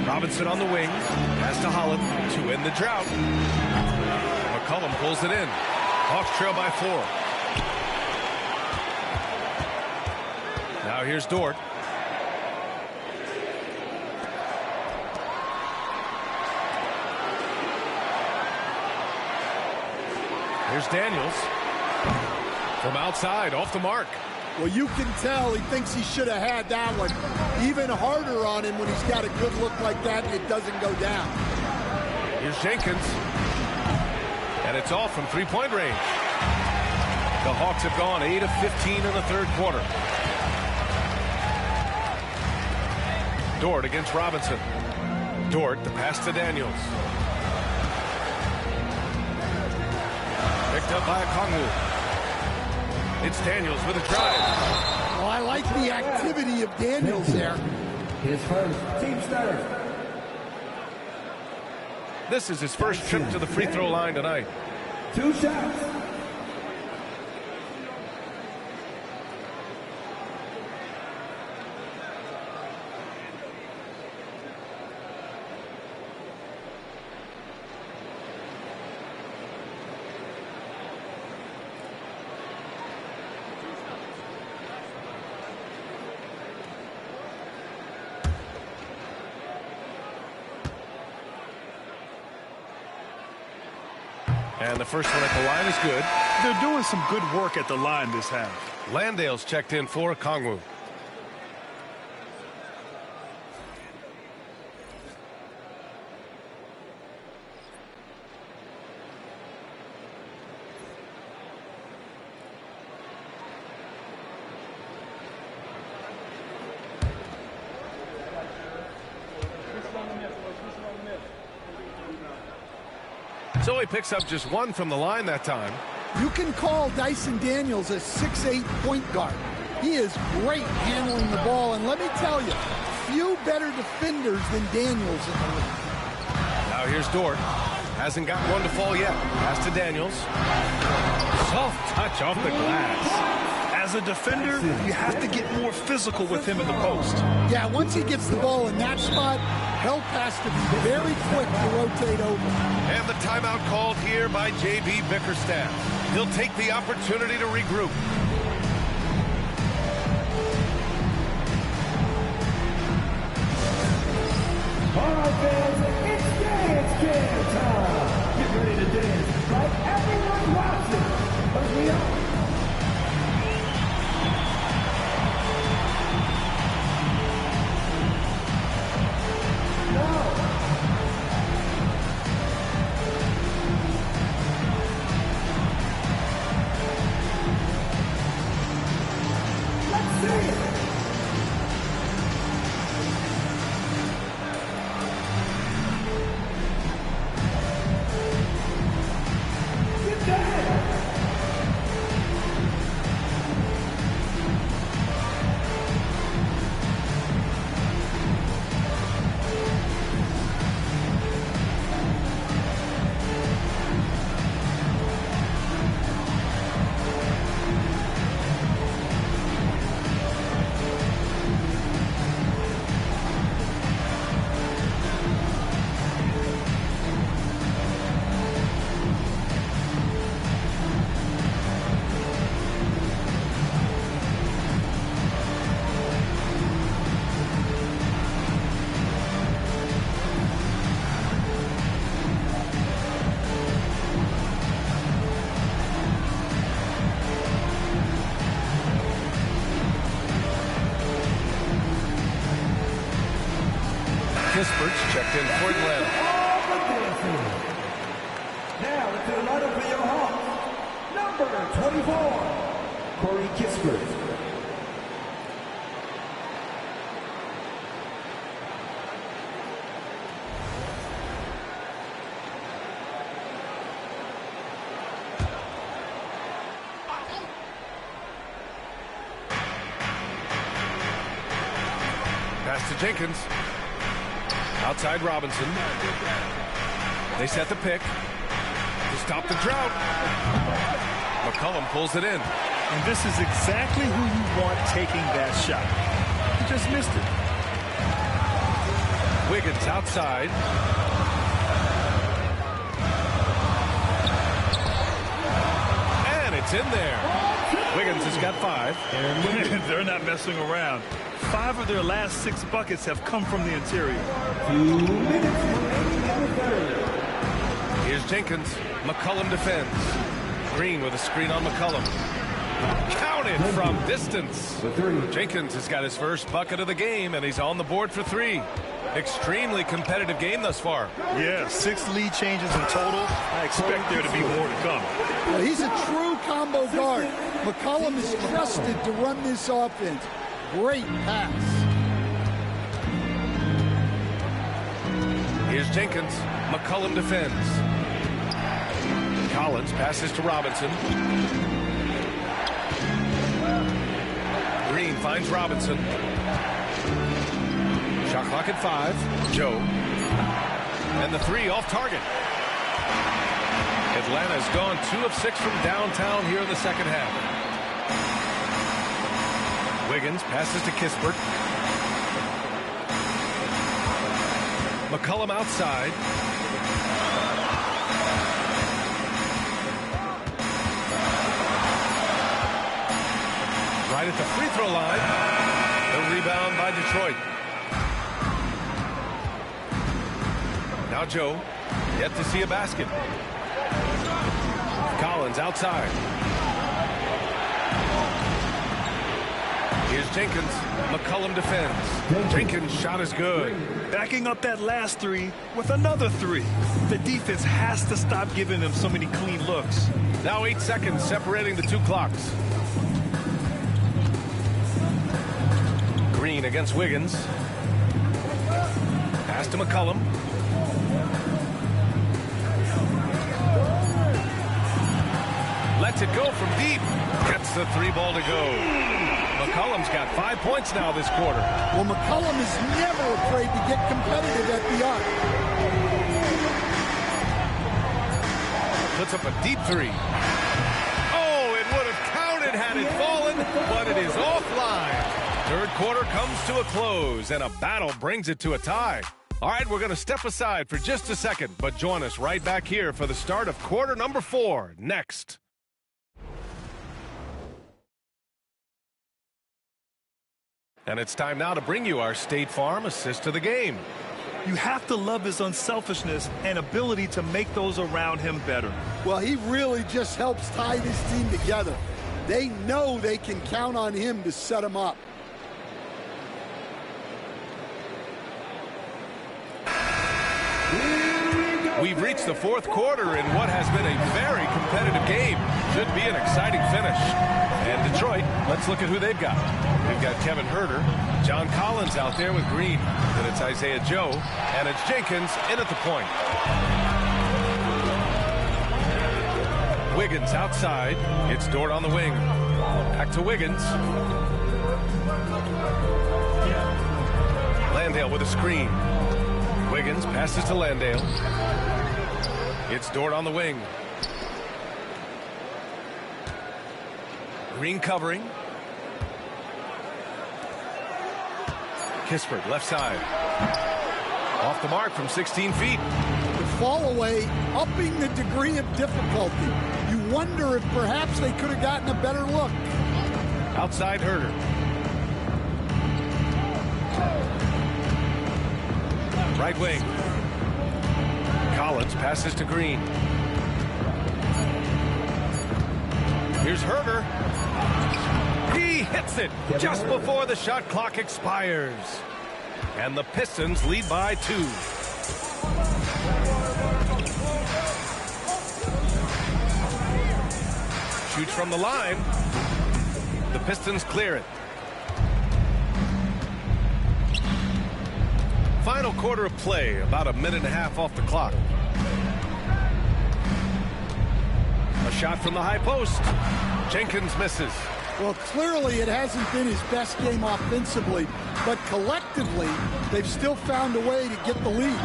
Speaker 14: Robinson on the wing. Pass to Holland to end the drought. McCollum pulls it in. Hawks trail by 4. Now here's Dort. Here's Daniels. From outside, off the mark.
Speaker 16: Well, you can tell he thinks he should have had that one. Even harder on him when he's got a good look like that and it doesn't go down.
Speaker 14: Here's Jenkins. And it's off from three-point range. The Hawks have gone 8 of 15 in the third quarter. Dort against Robinson. Dort, the pass to Daniels. Picked up by Okongwu. It's Daniels with a drive.
Speaker 16: Well, I like the activity of Daniels there.
Speaker 2: His first team's third.
Speaker 14: This is his first trip to the free throw line tonight.
Speaker 2: 2 shots.
Speaker 14: And the first one at the line is good.
Speaker 15: They're doing some good work at the line this half.
Speaker 14: Landale's checked in for Kongwu. So he picks up just one from the line that time.
Speaker 16: You can call Dyson Daniels a 6'8" point guard. He is great handling the ball, and let me tell you, few better defenders than Daniels in the league.
Speaker 14: Now here's Dort. Hasn't got one to fall yet. Pass to Daniels. Soft touch off the glass.
Speaker 15: As a defender, you have to get more physical with him in the post.
Speaker 16: Yeah, once he gets the ball in that spot, help has to be very quick to rotate over.
Speaker 14: And the timeout called here by J.B. Bickerstaff. He'll take the opportunity to regroup.
Speaker 2: All right, fans, it's dance jam time. Get ready to dance like everyone watching. But we are.
Speaker 14: Kispert's checked in for Atlanta.
Speaker 2: Now into the lineup for your Hawks, number 24, Corey Kispert.
Speaker 14: Pass to Jenkins. Outside Robinson. They set the pick to stop the drought. McCollum pulls it in.
Speaker 15: And this is exactly who you want taking that shot. He just missed it.
Speaker 14: Wiggins outside. And it's in there. Wiggins has got 5.
Speaker 15: They're not messing around. 5 of their last 6 buckets have come from the interior.
Speaker 2: 2 minutes remaining in the third.
Speaker 14: Here's Jenkins. McCollum defends. Green with a screen on McCollum. Counted from distance. Jenkins has got his first bucket of the game, and he's on the board for 3. Extremely competitive game thus far.
Speaker 15: Yeah, 6 lead changes in total. I expect there to be more to come.
Speaker 16: Well, he's a true combo guard. McCollum is trusted to run this offense. Great pass.
Speaker 14: Here's Jenkins. McCollum defends. Collins passes to Robinson. Green finds Robinson. Shot clock at 5. Joe. And the 3 off target. Atlanta's gone 2 of 6 from downtown here in the second half. Wiggins passes to Kispert. McCollum outside. Right at the free throw line. The rebound by Detroit. Now Joe, yet to see a basket. Collins outside. Here's Jenkins. McCollum defends. Jenkins' shot is good.
Speaker 15: Backing up that last three with another three. The defense has to stop giving them so many clean looks.
Speaker 14: Now 8 seconds separating the two clocks. Green against Wiggins. Pass to McCollum. Lets it go from deep. Gets the three ball to go. McCollum's got 5 points now this quarter.
Speaker 16: Well, McCollum is never afraid to get competitive at the arc.
Speaker 14: Puts up a deep three. Oh, it would have counted had it fallen, but it is offline. Third quarter comes to a close, and a battle brings it to a tie. All right, we're going to step aside for just a second, but join us right back here for the start of quarter number 4 next. And it's time now to bring you our State Farm assist to the game.
Speaker 15: You have to love his unselfishness and ability to make those around him better.
Speaker 16: Well, he really just helps tie this team together. They know they can count on him to set them up.
Speaker 14: We've reached the fourth quarter in what has been a very competitive game. Should be an exciting finish. And Detroit, let's look at who they've got. We've got Kevin Herter, John Collins out there with Green. Then it's Isaiah Joe, and it's Jenkins in at the point. Wiggins outside. It's Dort on the wing. Back to Wiggins. Landale with a screen. Wiggins passes to Landale. It's Dort on the wing. Green covering. Kispert left side. Off the mark from 16 feet.
Speaker 16: The fall away, upping the degree of difficulty. You wonder if perhaps they could have gotten a better look.
Speaker 14: Outside Herter. Right wing. Collins passes to Green. Here's Herter. He hits it just before the shot clock expires. And the Pistons lead by 2. Shoots from the line. The Pistons clear it. Final quarter of play, about a minute and a half off the clock. A shot from the high post. Jenkins misses.
Speaker 16: Well, clearly it hasn't been his best game offensively, but collectively, they've still found a way to get the lead.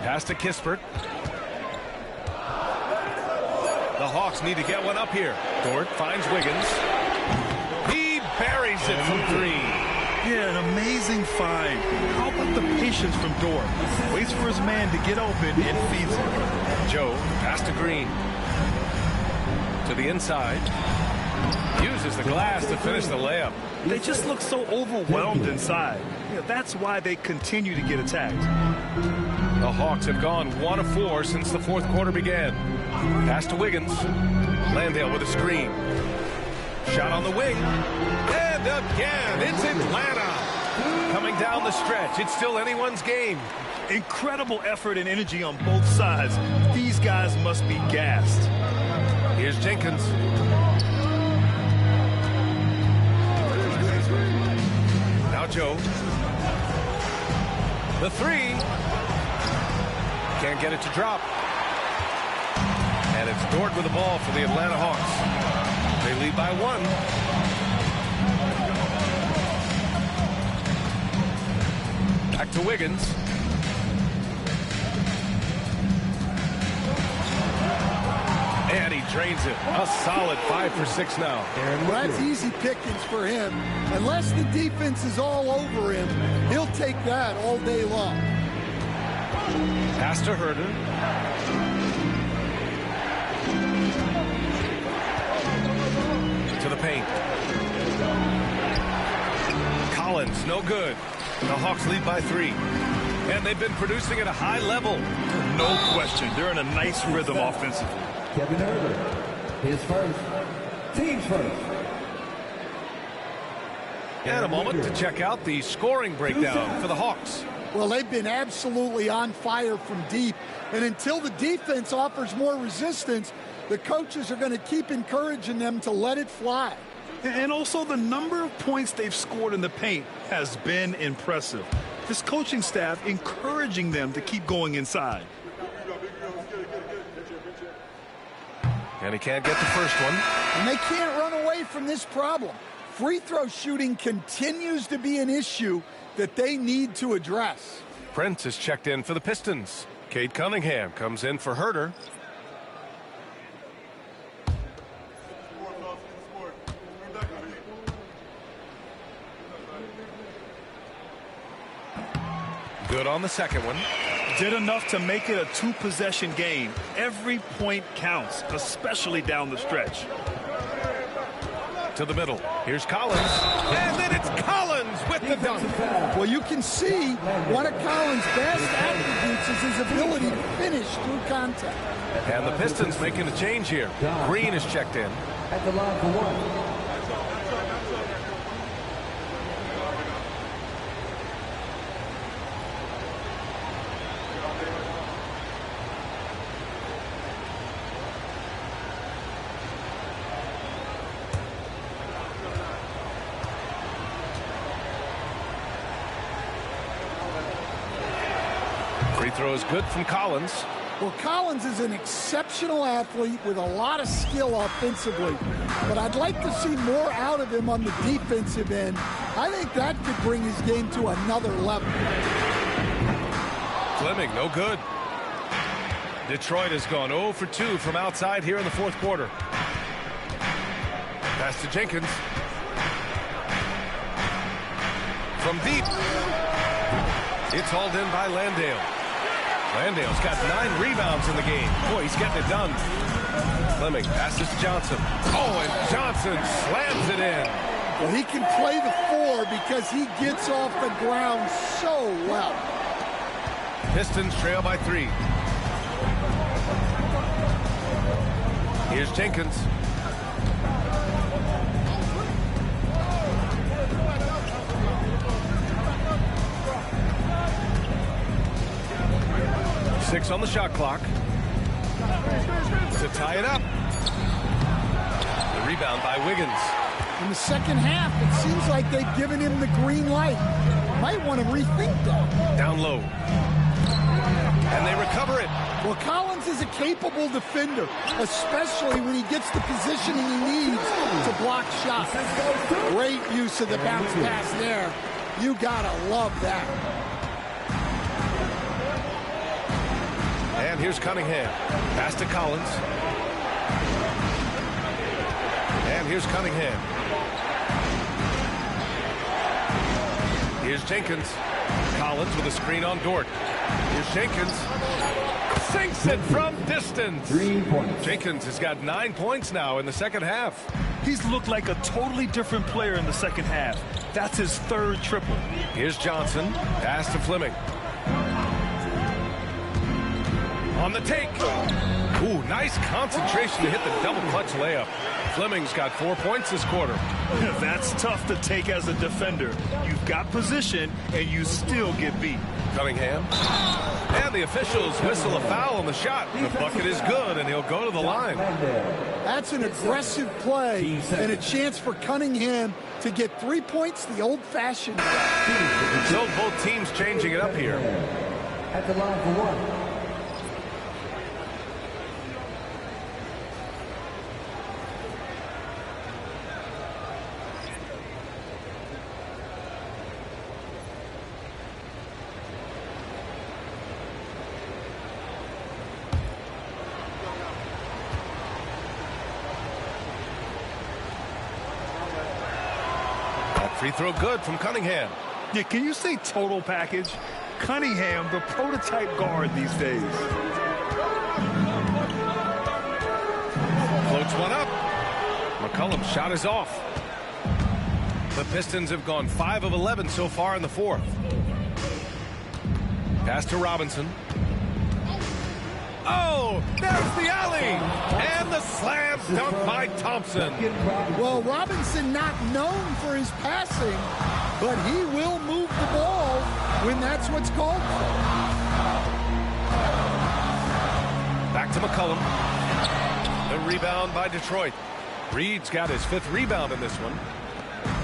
Speaker 14: Pass to Kispert. The Hawks need to get one up here. Dort finds Wiggins. He buries it from 3.
Speaker 15: Yeah, an amazing find. How about the patience from Dort? Waits for his man to get open and feeds him.
Speaker 14: Joe, pass to Green. To the inside. Uses the glass to finish the layup.
Speaker 15: They just look so overwhelmed inside. Yeah, that's why they continue to get attacked.
Speaker 14: The Hawks have gone 1 of 4 since the fourth quarter began. Pass to Wiggins. Landale with a screen. Shot on the wing. And again, it's Atlanta. Coming down the stretch. It's still anyone's game.
Speaker 15: Incredible effort and energy on both sides. These guys must be gassed.
Speaker 14: Here's Jenkins. Now Joe. The 3. Can't get it to drop. And it's Dort with the ball for the Atlanta Hawks. They lead by 1. Back to Wiggins. And he drains it. A solid 5 for 6 now.
Speaker 16: Well, that's easy pickings for him. Unless the defense is all over him, he'll take that all day long.
Speaker 14: Pass to Herter. To the paint. Collins, no good. The Hawks lead by 3. And they've been producing at a high level.
Speaker 15: No question. They're in a nice rhythm offensively.
Speaker 13: Kevin Herter, his first. Team's first.
Speaker 14: And a moment to check out the scoring breakdown for the Hawks.
Speaker 16: Well, they've been absolutely on fire from deep. And until the defense offers more resistance, the coaches are going to keep encouraging them to let it fly.
Speaker 15: And also the number of points they've scored in the paint has been impressive. This coaching staff encouraging them to keep going inside.
Speaker 14: And he can't get the first one.
Speaker 16: And they can't run away from this problem. Free throw shooting continues to be an issue that they need to address.
Speaker 14: Prince is checked in for the Pistons. Cade Cunningham comes in for Herter. Good on the second one.
Speaker 15: Did enough to make it a 2-possession game. Every point counts, especially down the stretch.
Speaker 14: To the middle. Here's Collins. And then it's Collins with the dunk.
Speaker 16: Well, you can see one of Collins' best attributes is his ability to finish through contact.
Speaker 14: And the Pistons making a change here. Green is checked in.
Speaker 13: At the line for 1.
Speaker 14: Free throw is good from Collins.
Speaker 16: Well, Collins is an exceptional athlete with a lot of skill offensively, but I'd like to see more out of him on the defensive end. I think that could bring his game to another level.
Speaker 14: Fleming, no good. Detroit has gone 0 for 2 from outside here in the fourth quarter. Pass to Jenkins. From deep. It's hauled in by Landale. Landale's got 9 rebounds in the game. Boy, he's getting it done. Fleming passes to Johnson. Oh, and Johnson slams it in.
Speaker 16: Well, he can play the 4 because he gets off the ground so well.
Speaker 14: Pistons trail by 3. Here's Jenkins. Six on the shot clock. To tie it up. The rebound by Wiggins.
Speaker 16: In the second half, it seems like they've given him the green light. Might want to rethink that.
Speaker 14: Down low. And they recover it.
Speaker 16: Well, Collins is a capable defender, especially when he gets the positioning he needs to block shots. Great use of the bounce pass there. You gotta love that.
Speaker 14: And here's Cunningham. Pass to Collins. And here's Cunningham. Here's Jenkins. Collins with a screen on Dort. Here's Jenkins. Sinks it from distance.
Speaker 13: 3 points.
Speaker 14: Jenkins has got 9 points now in the second half.
Speaker 15: He's looked like a totally different player in the second half. That's his 3rd triple.
Speaker 14: Here's Johnson. Pass to Fleming. On the take. Ooh, nice concentration to hit the double clutch layup. Fleming's got 4 points this quarter.
Speaker 15: That's tough to take as a defender. You've got position, and you still get beat.
Speaker 14: Cunningham. And the officials whistle a foul on the shot. The bucket is good, and he'll go to the line.
Speaker 16: That's an aggressive play and a chance for Cunningham to get 3 points the old-fashioned way.
Speaker 14: So both teams changing it up here.
Speaker 13: At the line for 1.
Speaker 14: Free throw good from Cunningham.
Speaker 15: Yeah, can you say total package? Cunningham, the prototype guard these days.
Speaker 14: Floats one up. McCollum's shot is off. The Pistons have gone 5 of 11 so far in the fourth. Pass to Robinson. Oh, there's the alley! And the slam dunk by Thompson.
Speaker 16: Well, Robinson not known for his passing, but he will move the ball when that's what's called for.
Speaker 14: Back to McCollum. The rebound by Detroit. Reed's got his 5th rebound in this one.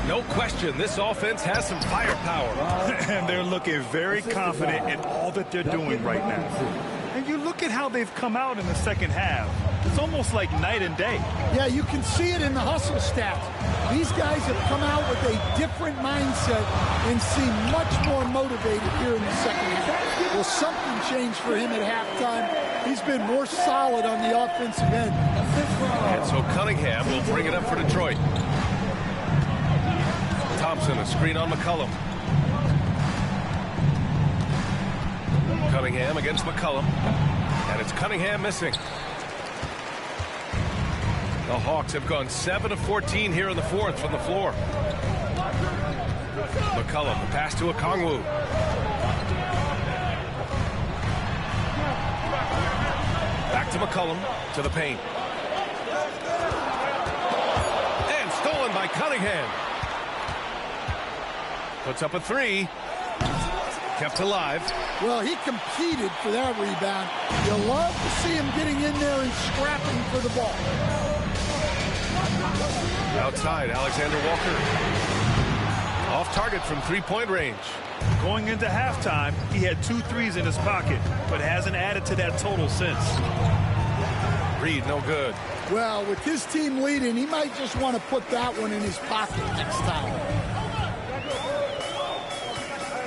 Speaker 14: No question, this offense has some firepower.
Speaker 15: And they're looking very confident in all that they're doing right now. And you look at how they've come out in the second half. It's almost like night and day.
Speaker 16: Yeah, you can see it in the hustle stats. These guys have come out with a different mindset and seem much more motivated here in the second half. Well, something changed for him at halftime. He's been more solid on the offensive end.
Speaker 14: And so Cunningham will bring it up for Detroit. Thompson, a screen on McCollum. Cunningham against McCollum. And it's Cunningham missing. The Hawks have gone 7 of 14 here in the 4th from the floor. McCollum, the pass to Okongwu. Back to McCollum, to the paint. And stolen by Cunningham. Puts up a 3. Kept alive.
Speaker 16: Well, he competed for that rebound. You love to see him getting in there and scrapping for the ball.
Speaker 14: Outside, Alexander Walker. Off target from 3-point range.
Speaker 15: Going into halftime, he had 2 threes in his pocket, but hasn't added to that total since.
Speaker 14: Reed, no good.
Speaker 16: Well, with his team leading, he might just want to put that one in his pocket next time.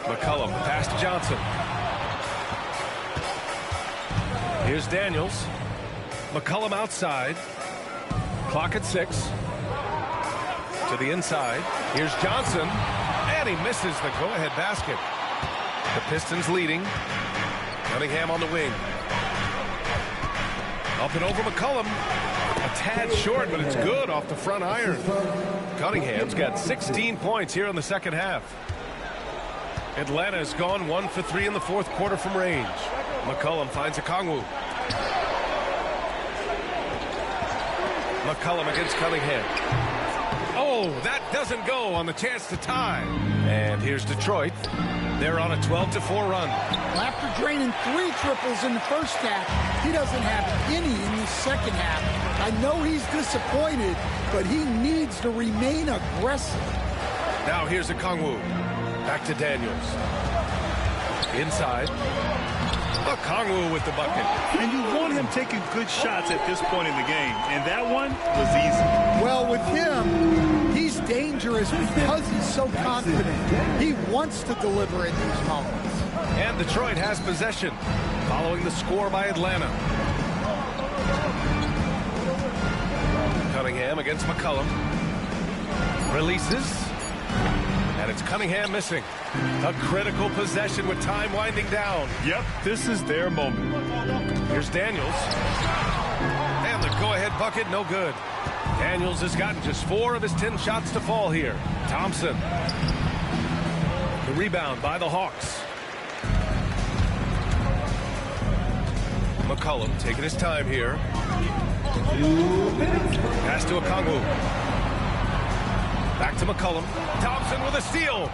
Speaker 14: McCollum, pass to Johnson. Here's Daniels. McCollum outside. Clock at 6. To the inside. Here's Johnson. And he misses the go-ahead basket. The Pistons leading. Cunningham on the wing. Up and over McCollum. A tad short, but it's good off the front iron. Cunningham's got 16 points here in the second half. Atlanta has gone 1 for 3 in the 4th quarter from range. McCollum finds Okongwu. McCollum against Cunningham. Oh, that doesn't go on the chance to tie. And here's Detroit. They're on a 12-4 run.
Speaker 16: Well, after draining 3 triples in the first half, he doesn't have any in the second half. I know he's disappointed, but he needs to remain aggressive.
Speaker 14: Now here's Okongwu. Back to Daniels. Inside. Okongwu with the bucket.
Speaker 15: And you want him taking good shots at this point in the game. And that one was easy.
Speaker 16: Well, with him, he's dangerous because he's so confident. He wants to deliver in these moments.
Speaker 14: And Detroit has possession following the score by Atlanta. Cunningham against McCollum. Releases. And it's Cunningham missing. A critical possession with time winding down.
Speaker 15: Yep, this is their moment.
Speaker 14: Here's Daniels. And the go-ahead bucket, no good. Daniels has gotten just 4 of his 10 shots to fall here. Thompson. The rebound by the Hawks. McCollum taking his time here. Pass to Okongwu. Back to McCollum. Thompson with a steal.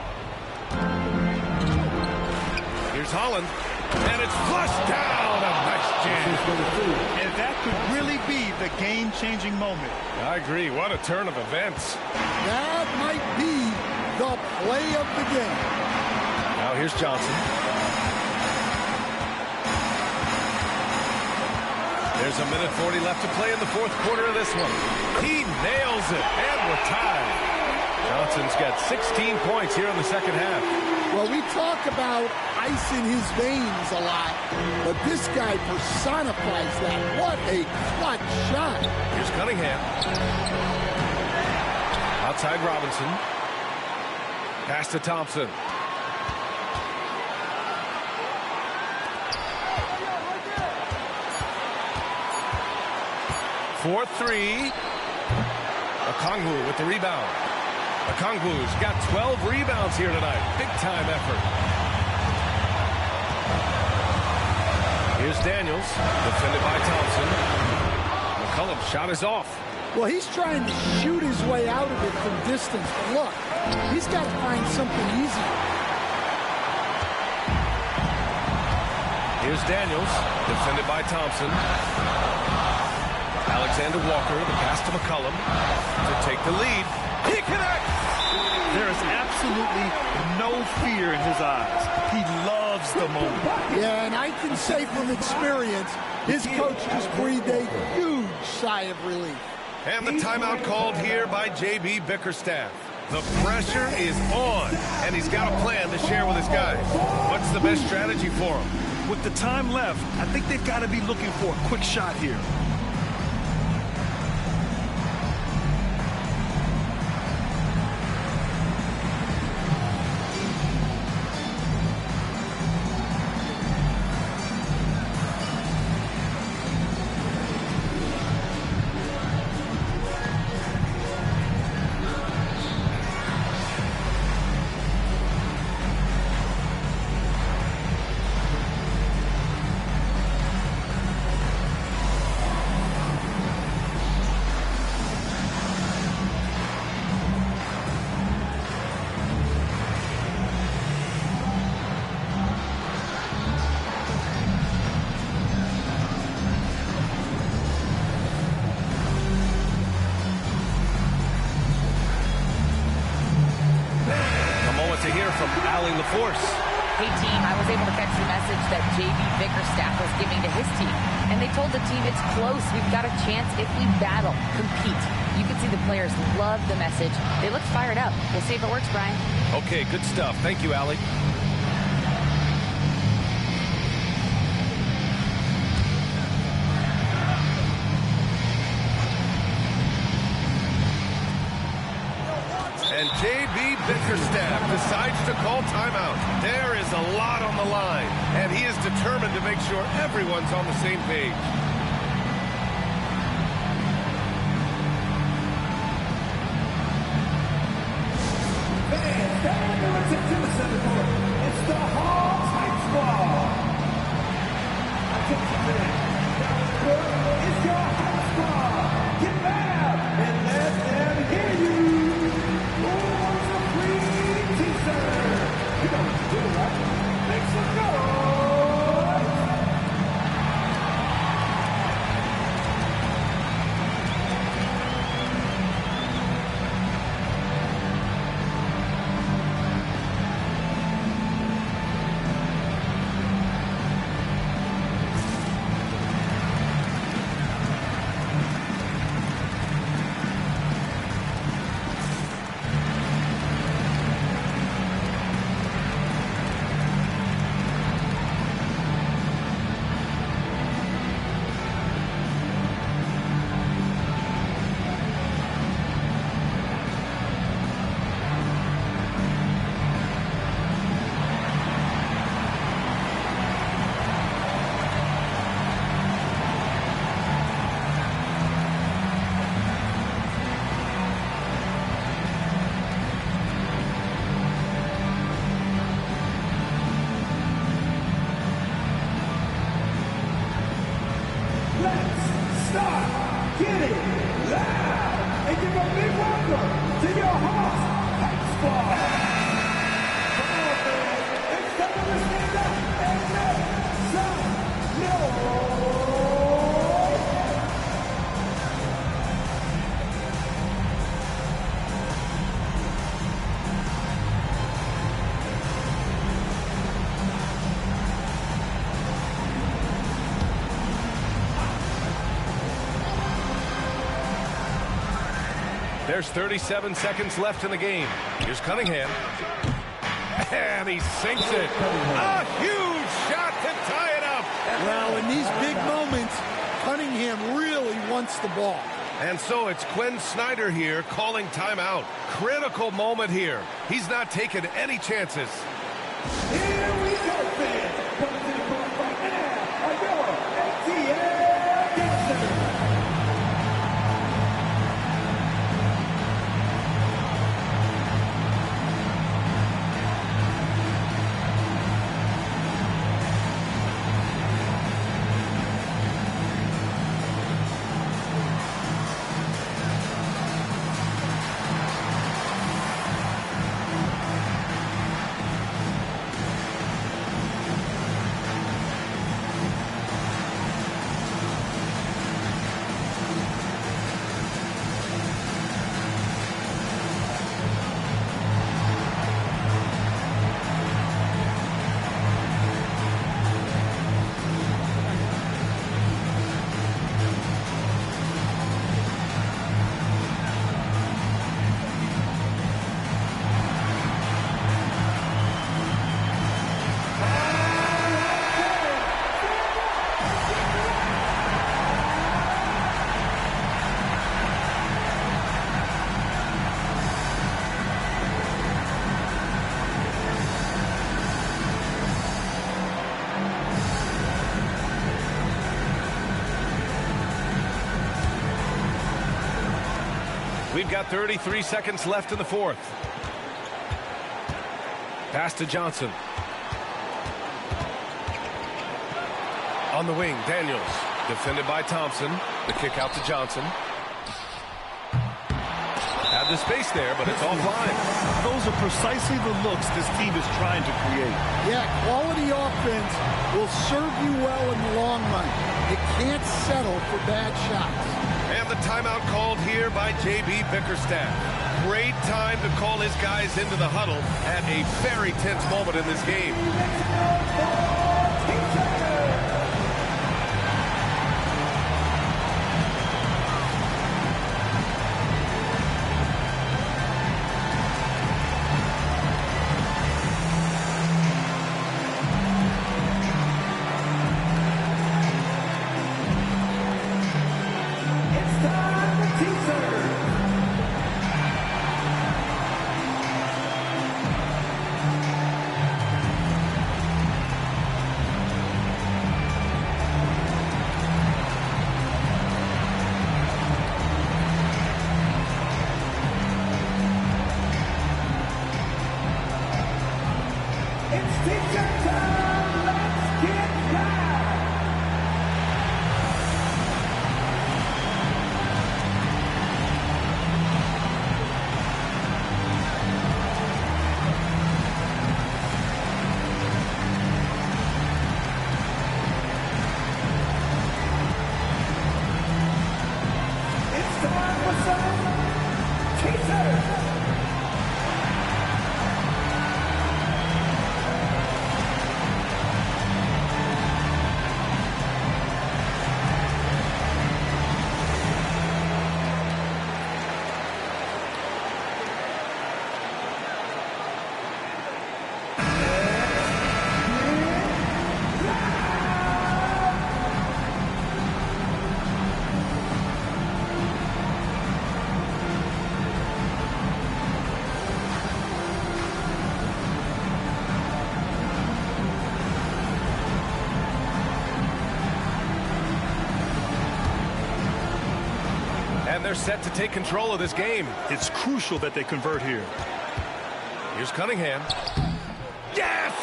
Speaker 14: Here's Holland. And it's flushed down. A nice jam.
Speaker 15: And that could really be the game-changing moment.
Speaker 14: I agree. What a turn of events.
Speaker 16: That might be the play of the game.
Speaker 14: Now here's Johnson. There's a minute 40 left to play in the 4th quarter of this one. He nails it. And we're tied. Johnson's got 16 points here in the second half.
Speaker 16: Well, we talk about ice in his veins a lot, but this guy personifies that. What a clutch shot.
Speaker 14: Here's Cunningham. Outside Robinson. Pass to Thompson. For 3. Okongwu with the rebound. Okongwu's got 12 rebounds here tonight. Big time effort. Here's Daniels, defended by Thompson. McCollum's shot is off.
Speaker 16: Well, he's trying to shoot his way out of it from distance. But look, he's got to find something easier.
Speaker 14: Here's Daniels, defended by Thompson. Alexander Walker, the pass to McCollum to take the lead. He connects!
Speaker 15: There is absolutely no fear in his eyes. He loves the moment.
Speaker 16: Yeah, and I can say from experience, his coach just breathed a huge sigh of relief.
Speaker 14: And the timeout called here by J.B. Bickerstaff. The pressure is on, and he's got a plan to share with his guys. What's the best strategy for him?
Speaker 15: With the time left, I think they've got to be looking for a quick shot here.
Speaker 17: Hey team, I was able to catch the message that J.B. Bickerstaff was giving to his team. And they told the team it's close. We've got a chance if we battle, compete. You can see the players love the message. They look fired up. We'll see if it works, Brian.
Speaker 14: Okay, good stuff. Thank you, Allie. And J.B. Bickerstaff decides to call timeout. There is a lot on the line, and he is determined to make sure everyone's on the same page.
Speaker 2: Fans, listen to the center court. It's the Hawks Hype Squad. Attention fans, down the court is your Hype Squad. Get loud and let them hear you. Make some noise!
Speaker 14: There's 37 seconds left in the game. Here's Cunningham. And he sinks it. A huge shot to tie it up.
Speaker 16: Well, in these big moments, Cunningham really wants the ball.
Speaker 14: And so it's Quinn Snyder here calling timeout. Critical moment here. He's not taking any chances.
Speaker 2: Here we go, fans. Coming to the court right now are your ATL dancers.
Speaker 14: We've got 33 seconds left in the fourth. Pass to Johnson. On the wing, Daniels. Defended by Thompson. The kick out to Johnson. Had the space there, but it's offline.
Speaker 15: Those are precisely the looks this team is trying to create.
Speaker 16: Yeah, quality offense will serve you well in the long run. It can't settle for bad shots.
Speaker 14: And the timeout called here by J.B. Bickerstaff. Great time to call his guys into the huddle at a very tense moment in this game. And they're set to take control of this game.
Speaker 15: It's crucial that they convert here.
Speaker 14: Here's Cunningham. Yes!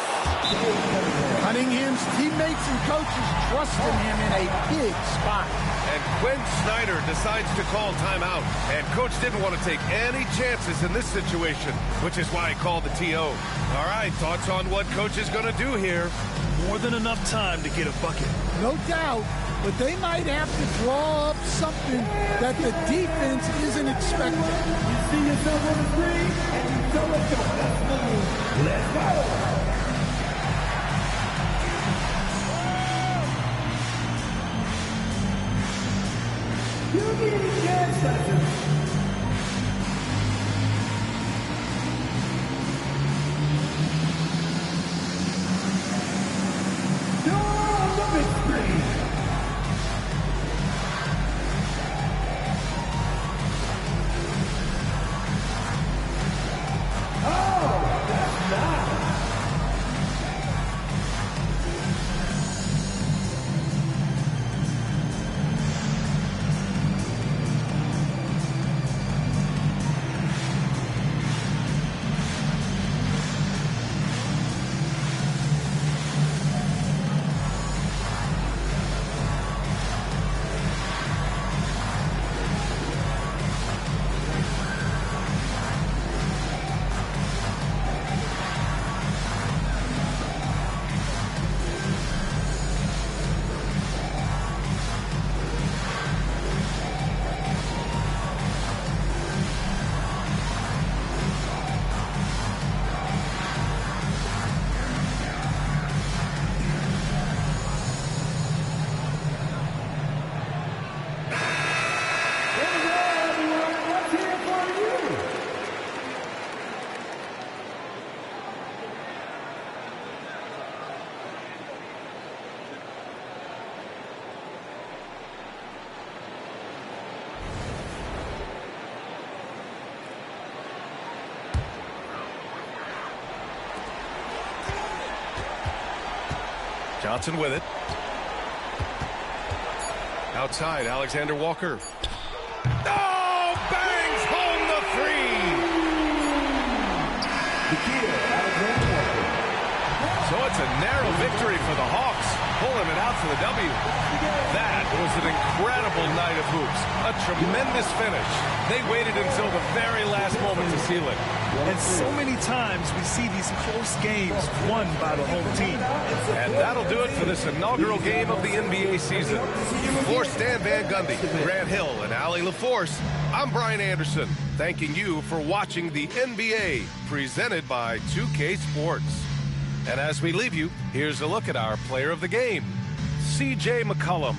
Speaker 16: Cunningham's teammates and coaches trusting him in a big spot.
Speaker 14: And Quinn Snyder decides to call timeout. And coach didn't want to take any chances in this situation, which is why he called the TO. All right, thoughts on what coach is going to do here?
Speaker 15: More than enough time to get a bucket.
Speaker 16: No doubt, but they might have to draw up something that the defense isn't expecting.
Speaker 2: You see yourself on the screen, and you tell us to let's move. Let's go. You need a jazz session. You're on the big screen. Oh, that's nice.
Speaker 14: Johnson with it. Outside, Alexander Walker. Oh, bangs home victory for the Hawks, pulling it out for the W. That was an incredible night of hoops. A tremendous finish. They waited until the very last moment to seal it.
Speaker 15: And so many times we see these close games won by the home team.
Speaker 14: And that'll do it for this inaugural game of the NBA season. For Stan Van Gundy, Grant Hill, and Allie LaForce, I'm Brian Anderson, thanking you for watching the NBA, presented by 2K Sports. And as we leave you, here's a look at our player of the game, C.J. McCollum.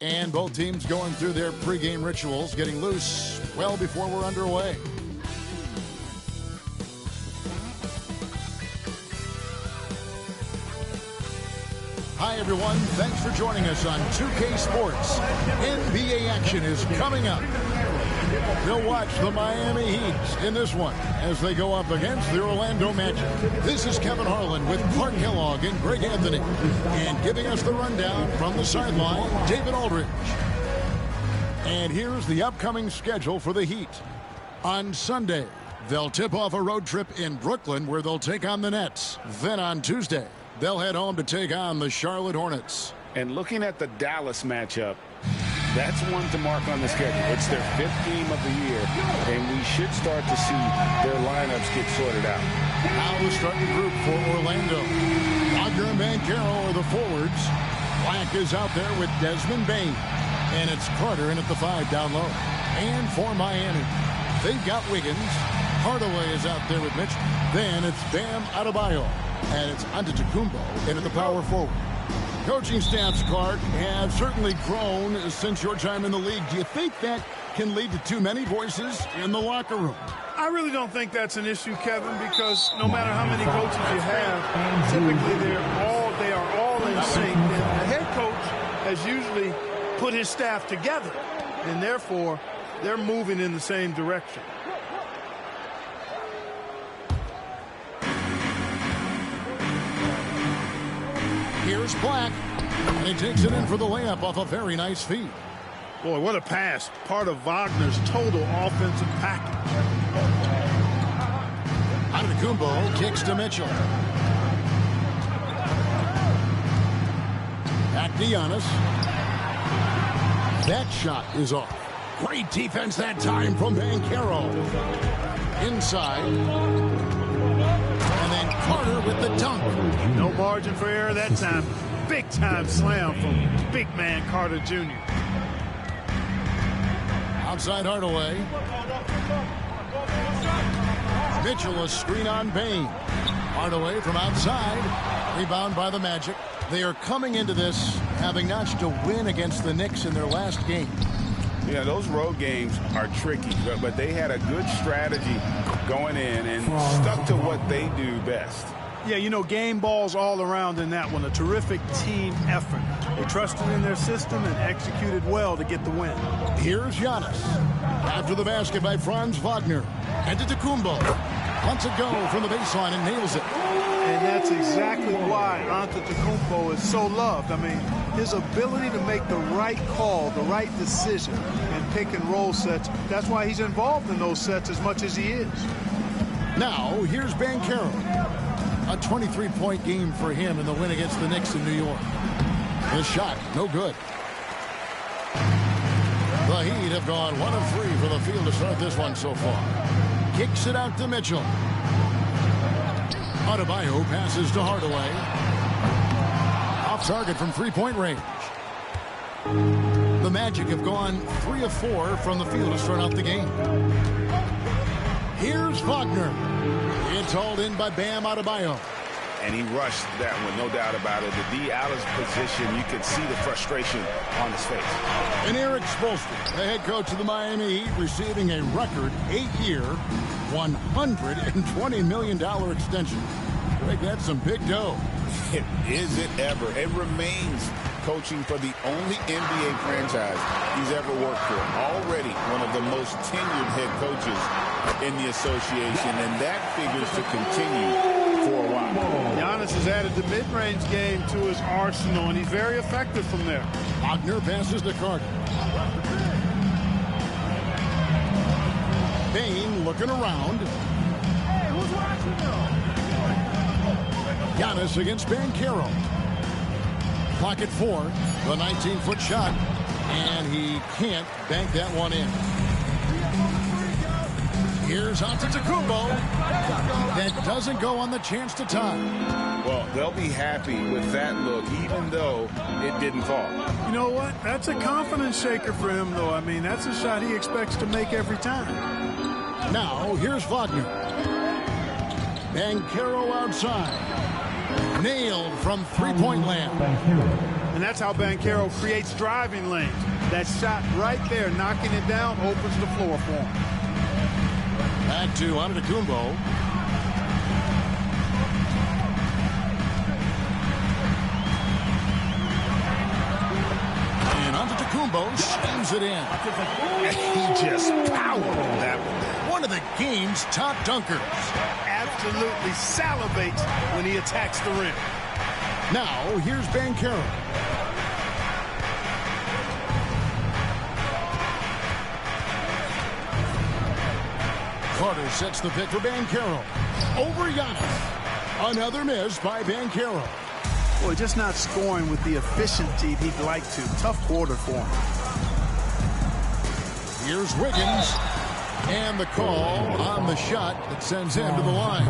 Speaker 1: And both teams going through their pregame rituals, getting loose well before we're underway. Hi, everyone. Thanks for joining us on 2K Sports. NBA action is coming up. You'll watch the Miami Heat in this one as they go up against the Orlando Magic. This is Kevin Harlan with Clark Kellogg and Greg Anthony. And giving us the rundown from the sideline, David Aldridge. And here's the upcoming schedule for the Heat. On Sunday, they'll tip off a road trip in Brooklyn where they'll take on the Nets. Then on Tuesday, they'll head home to take on the Charlotte Hornets.
Speaker 4: And looking at the Dallas matchup, that's one to mark on the schedule. It's their 5th game of the year, and we should start to see their lineups get sorted out.
Speaker 1: Now the starting group for Orlando. Wagner and Banchero are the forwards. Black is out there with Desmond Bain. And it's Carter in at the 5 down low. And for Miami, they've got Wiggins. Hardaway is out there with Mitch. Then it's Bam Adebayo. And it's Antetokounmpo in at the power forward. Coaching staffs, Clark, have certainly grown since your time in the league. Do you think that can lead to too many voices in the locker room?
Speaker 12: I really don't think that's an issue, Kevin, because no matter how many coaches you have, typically they are all in sync. And the head coach has usually put his staff together, and therefore they're moving in the same direction.
Speaker 1: Here's Black, and he takes it in for the layup off a very nice feed.
Speaker 12: Boy, what a pass. Part of Wagner's total offensive package.
Speaker 1: Antetokounmpo kicks to Mitchell. Back to Giannis. That shot is off. Great defense that time from Banchero. Inside. And then Carter with the dunk.
Speaker 12: No margin for error that time. Big time slam from big man Carter Jr.
Speaker 1: Outside Hardaway. Mitchell a screen on Bain. Hardaway from outside. Rebound by the Magic. They are coming into this having notched a win against the Knicks in their last game.
Speaker 4: Yeah, those road games are tricky, but they had a good strategy going in and stuck to what they do best.
Speaker 12: Yeah, you know, game balls all around in that one. A terrific team effort. They trusted in their system and executed well to get the win.
Speaker 1: Here's Giannis. After the basket by Franz Wagner. Antetokounmpo lets it go from the baseline and nails it.
Speaker 12: And that's exactly why Antetokounmpo is so loved. I mean, his ability to make the right call, the right decision, and pick and roll sets, that's why he's involved in those sets as much as he is.
Speaker 1: Now, here's Banchero. A 23-point game for him in the win against the Knicks in New York. His shot, no good. The Heat have gone 1 of 3 for the field to start this one so far. Kicks it out to Mitchell. Adebayo passes to Hardaway. Off target from 3-point range. The Magic have gone 3 of 4 from the field to start out the game. Here's Wagner. It's hauled in by Bam Adebayo.
Speaker 4: And he rushed that one, no doubt about it. The D out of position, you could see the frustration on his face.
Speaker 1: And Eric Spoelstra, the head coach of the Miami Heat, receiving a record 8-year, $120 million extension. Greg, that's some big dough.
Speaker 4: Is it ever? It remains coaching for the only NBA franchise he's ever worked for. Already one of the most tenured head coaches in the association, and that figures to continue for a while.
Speaker 12: Giannis has added the mid-range game to his arsenal, and he's very effective from there.
Speaker 1: Wagner passes to Carter. Bain looking around. Giannis against Banchero. Clock at 4. The 19-foot shot. And he can't bank that one in. Here's Antetokounmpo. That doesn't go on the chance to tie.
Speaker 4: Well, they'll be happy with that look, even though it didn't fall.
Speaker 12: You know what? That's a confidence shaker for him, though. I mean, that's a shot he expects to make every time.
Speaker 1: Now, here's Wagner. Banchero outside. Nailed from three-point land.
Speaker 12: And that's how Banchero creates driving lanes. That shot right there, knocking it down, opens the floor for him.
Speaker 1: Back to Antetokounmpo. And Antetokounmpo slams it in.
Speaker 8: And he just powered on that one.
Speaker 1: One of the game's top dunkers.
Speaker 12: Absolutely salivates when he attacks the rim.
Speaker 1: Now, here's Banchero. Carter sets the pick for Banchero. Over Giannis. Another miss by Banchero.
Speaker 12: Boy, just not scoring with the efficiency he'd like to. Tough quarter for him.
Speaker 1: Here's Wiggins. And the call on the shot that sends him to the line.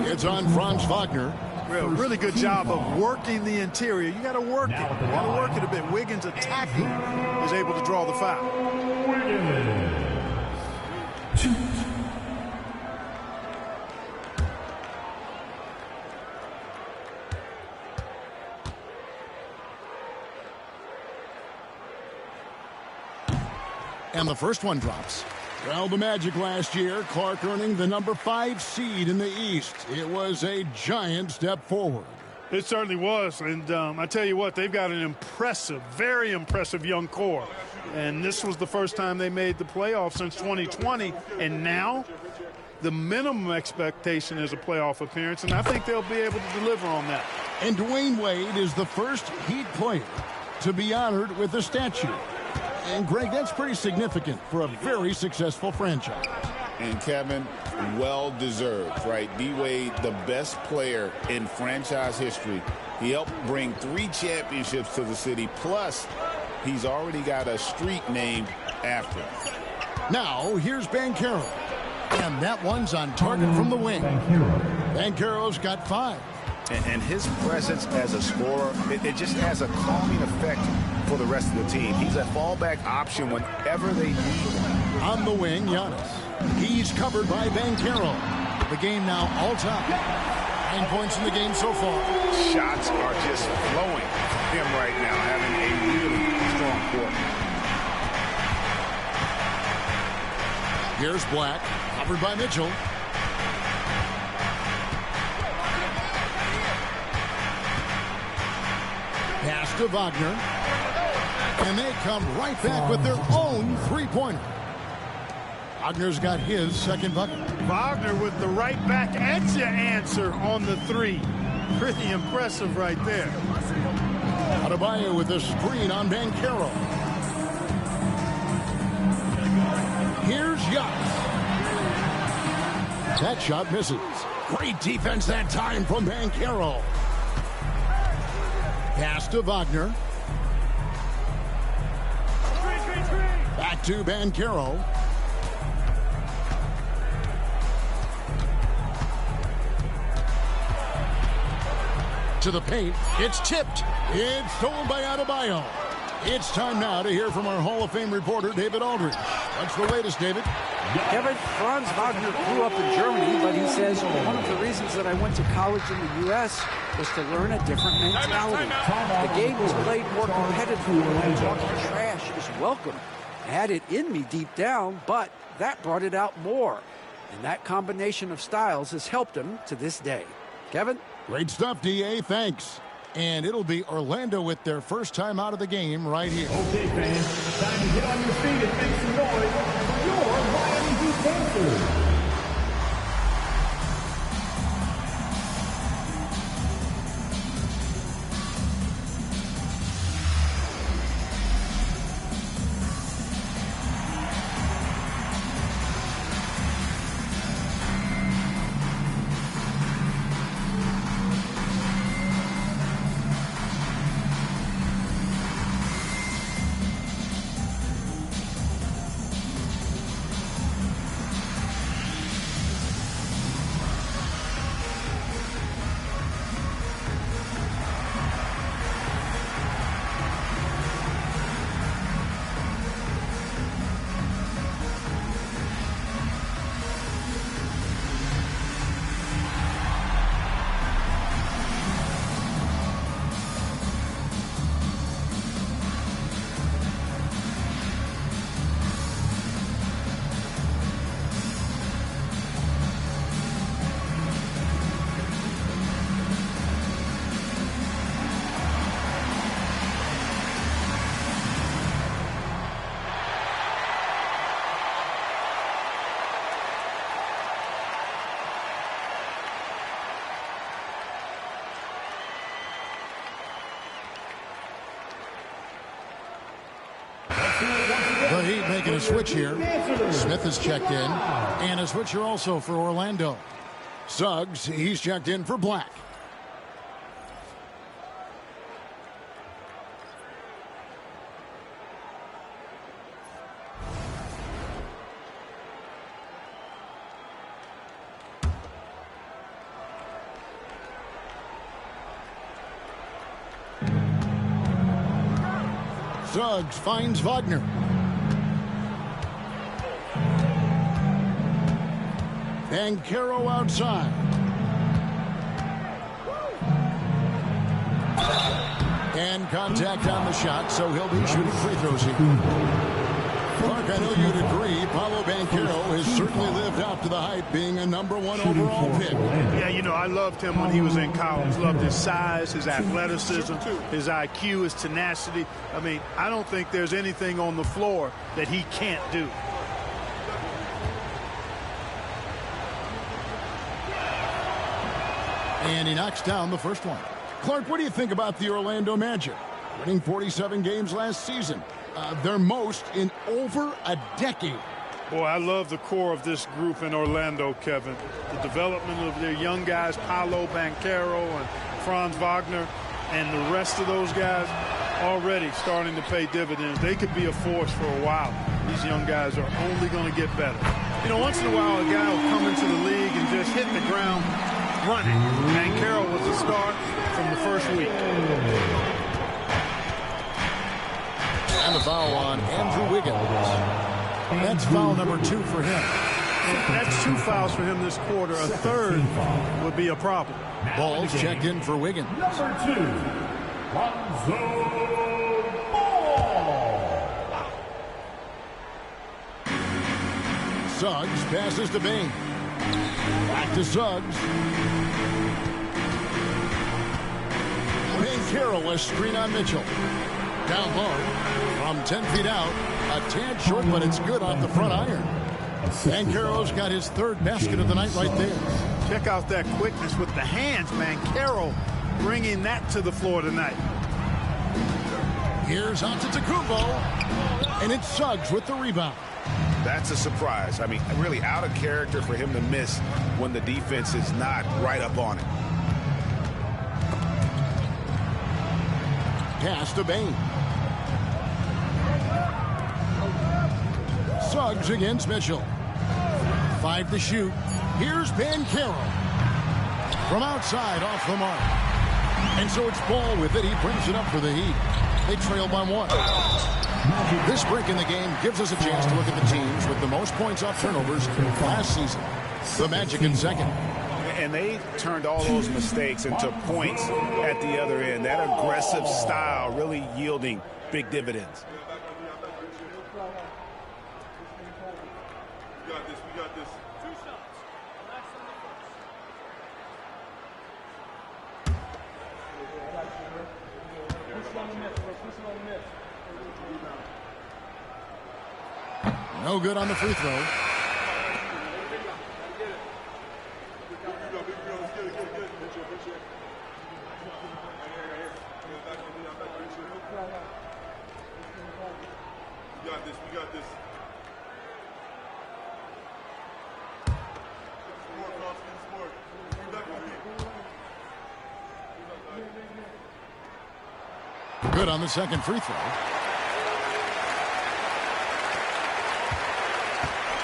Speaker 1: It's on Franz Wagner.
Speaker 12: Really good job of working the interior. You got to work it. You got to work it a bit. Wiggins attacking is able to draw the foul.
Speaker 1: And the first one drops. Well, the Magic last year, Clark earning the number 5 seed in the East. It was a giant step forward.
Speaker 12: It certainly was. And I tell you what, they've got an impressive, very impressive young core. And this was the first time they made the playoffs since 2020. And now the minimum expectation is a playoff appearance. And I think they'll be able to deliver on that.
Speaker 1: And Dwayne Wade is the first Heat player to be honored with a statue. And, Greg, that's pretty significant for a very successful franchise.
Speaker 4: And, Kevin, well-deserved, right? D-Wade, the best player in franchise history. He helped bring 3 championships to the city. Plus, he's already got a street named after him.
Speaker 1: Now, here's Banchero. And that one's on target from the wing. Banchero's got 5.
Speaker 8: And his presence as a scorer, it just has a calming effect for the rest of the team. He's a fallback option whenever they need one.
Speaker 1: On the wing, Giannis. He's covered by Banchero. The game now all time. 9 points in the game so far.
Speaker 8: Shots are just flowing for him right now, having a really strong quarter.
Speaker 1: Here's Black, covered by Mitchell. Pass to Wagner. And they come right back with their own three-pointer. Wagner's got his second bucket.
Speaker 12: Wagner with the right back edge answer on the 3. Pretty impressive right there.
Speaker 1: Adebayo with a screen on Banchero. Here's Giannis. That shot misses. Great defense that time from Banchero. Pass to Wagner. Back to Banchero. To the paint. It's tipped. It's stolen by Adebayo. It's time now to hear from our Hall of Fame reporter, David Aldridge. What's the latest, David?
Speaker 6: Kevin, Franz Wagner grew up in Germany, but he says one of the reasons that I went to college in the U.S. was to learn a different mentality. The game was played more competitively, and talking trash is welcome. I had it in me deep down, but that brought it out more. And that combination of styles has helped him to this day. Kevin?
Speaker 1: Great stuff, D.A. Thanks. And it'll be Orlando with their first time out of the game right here.
Speaker 2: Okay, fans, time to get on your feet and make some noise for your Miami Heat Panthers.
Speaker 1: The Heat making a switch here. Smith is checked in. And a switcher also for Orlando. Suggs, he's checked in for Black. Suggs finds Wagner. Banchero outside. And contact on the shot, so he'll be shooting free throws here. Clark, I know you'd agree, Paolo Banchero has certainly lived up to the hype, being a #1 overall pick.
Speaker 12: Yeah, you know, I loved him when he was in college. Loved his size, his athleticism, his IQ, his tenacity. I mean, I don't think there's anything on the floor that he can't do.
Speaker 1: And he knocks down the first one. Clark, what do you think about the Orlando Magic? Winning 47 games last season. Their most in over a decade.
Speaker 12: Boy, I love the core of this group in Orlando, Kevin. The development of their young guys, Paolo Banchero and Franz Wagner, and the rest of those guys already starting to pay dividends. They could be a force for a while. These young guys are only going to get better. You know, once in a while, a guy will come into the league and just hit the ground running. Banchero was the start from the first week.
Speaker 1: And the foul on Andrew Wiggins. That's foul number 2 for him.
Speaker 12: That's 2 fouls for him this quarter. A third would be a problem.
Speaker 1: Ball's checked in for Wiggins.
Speaker 2: Number 2, Lonzo Ball.
Speaker 1: Suggs passes to Bane. Back to Suggs. Banchero, a screen on Mitchell. Down low from 10 feet out. A tad short, but it's good off the front iron. Banchero's got his 3rd basket of the night right there.
Speaker 12: Check out that quickness with the hands. Banchero bringing that to the floor tonight.
Speaker 1: Here's Antetokounmpo, and it's Suggs with the rebound.
Speaker 8: That's a surprise. I mean, really out of character for him to miss when the defense is not right up on it.
Speaker 1: Pass to Bane. Suggs against Mitchell. 5 to shoot. Here's Banchero. From outside, off the mark. And so it's Ball with it. He brings it up for the Heat. They trail by 1. This break in the game gives us a chance to look at the teams with the most points off turnovers last season. The Magic in second.
Speaker 8: And they turned all those mistakes into points at the other end. That aggressive style really yielding big dividends.
Speaker 11: We got this.
Speaker 2: 2 shots.
Speaker 1: No good on the free throw.
Speaker 11: We got this.
Speaker 1: Good on the second free throw.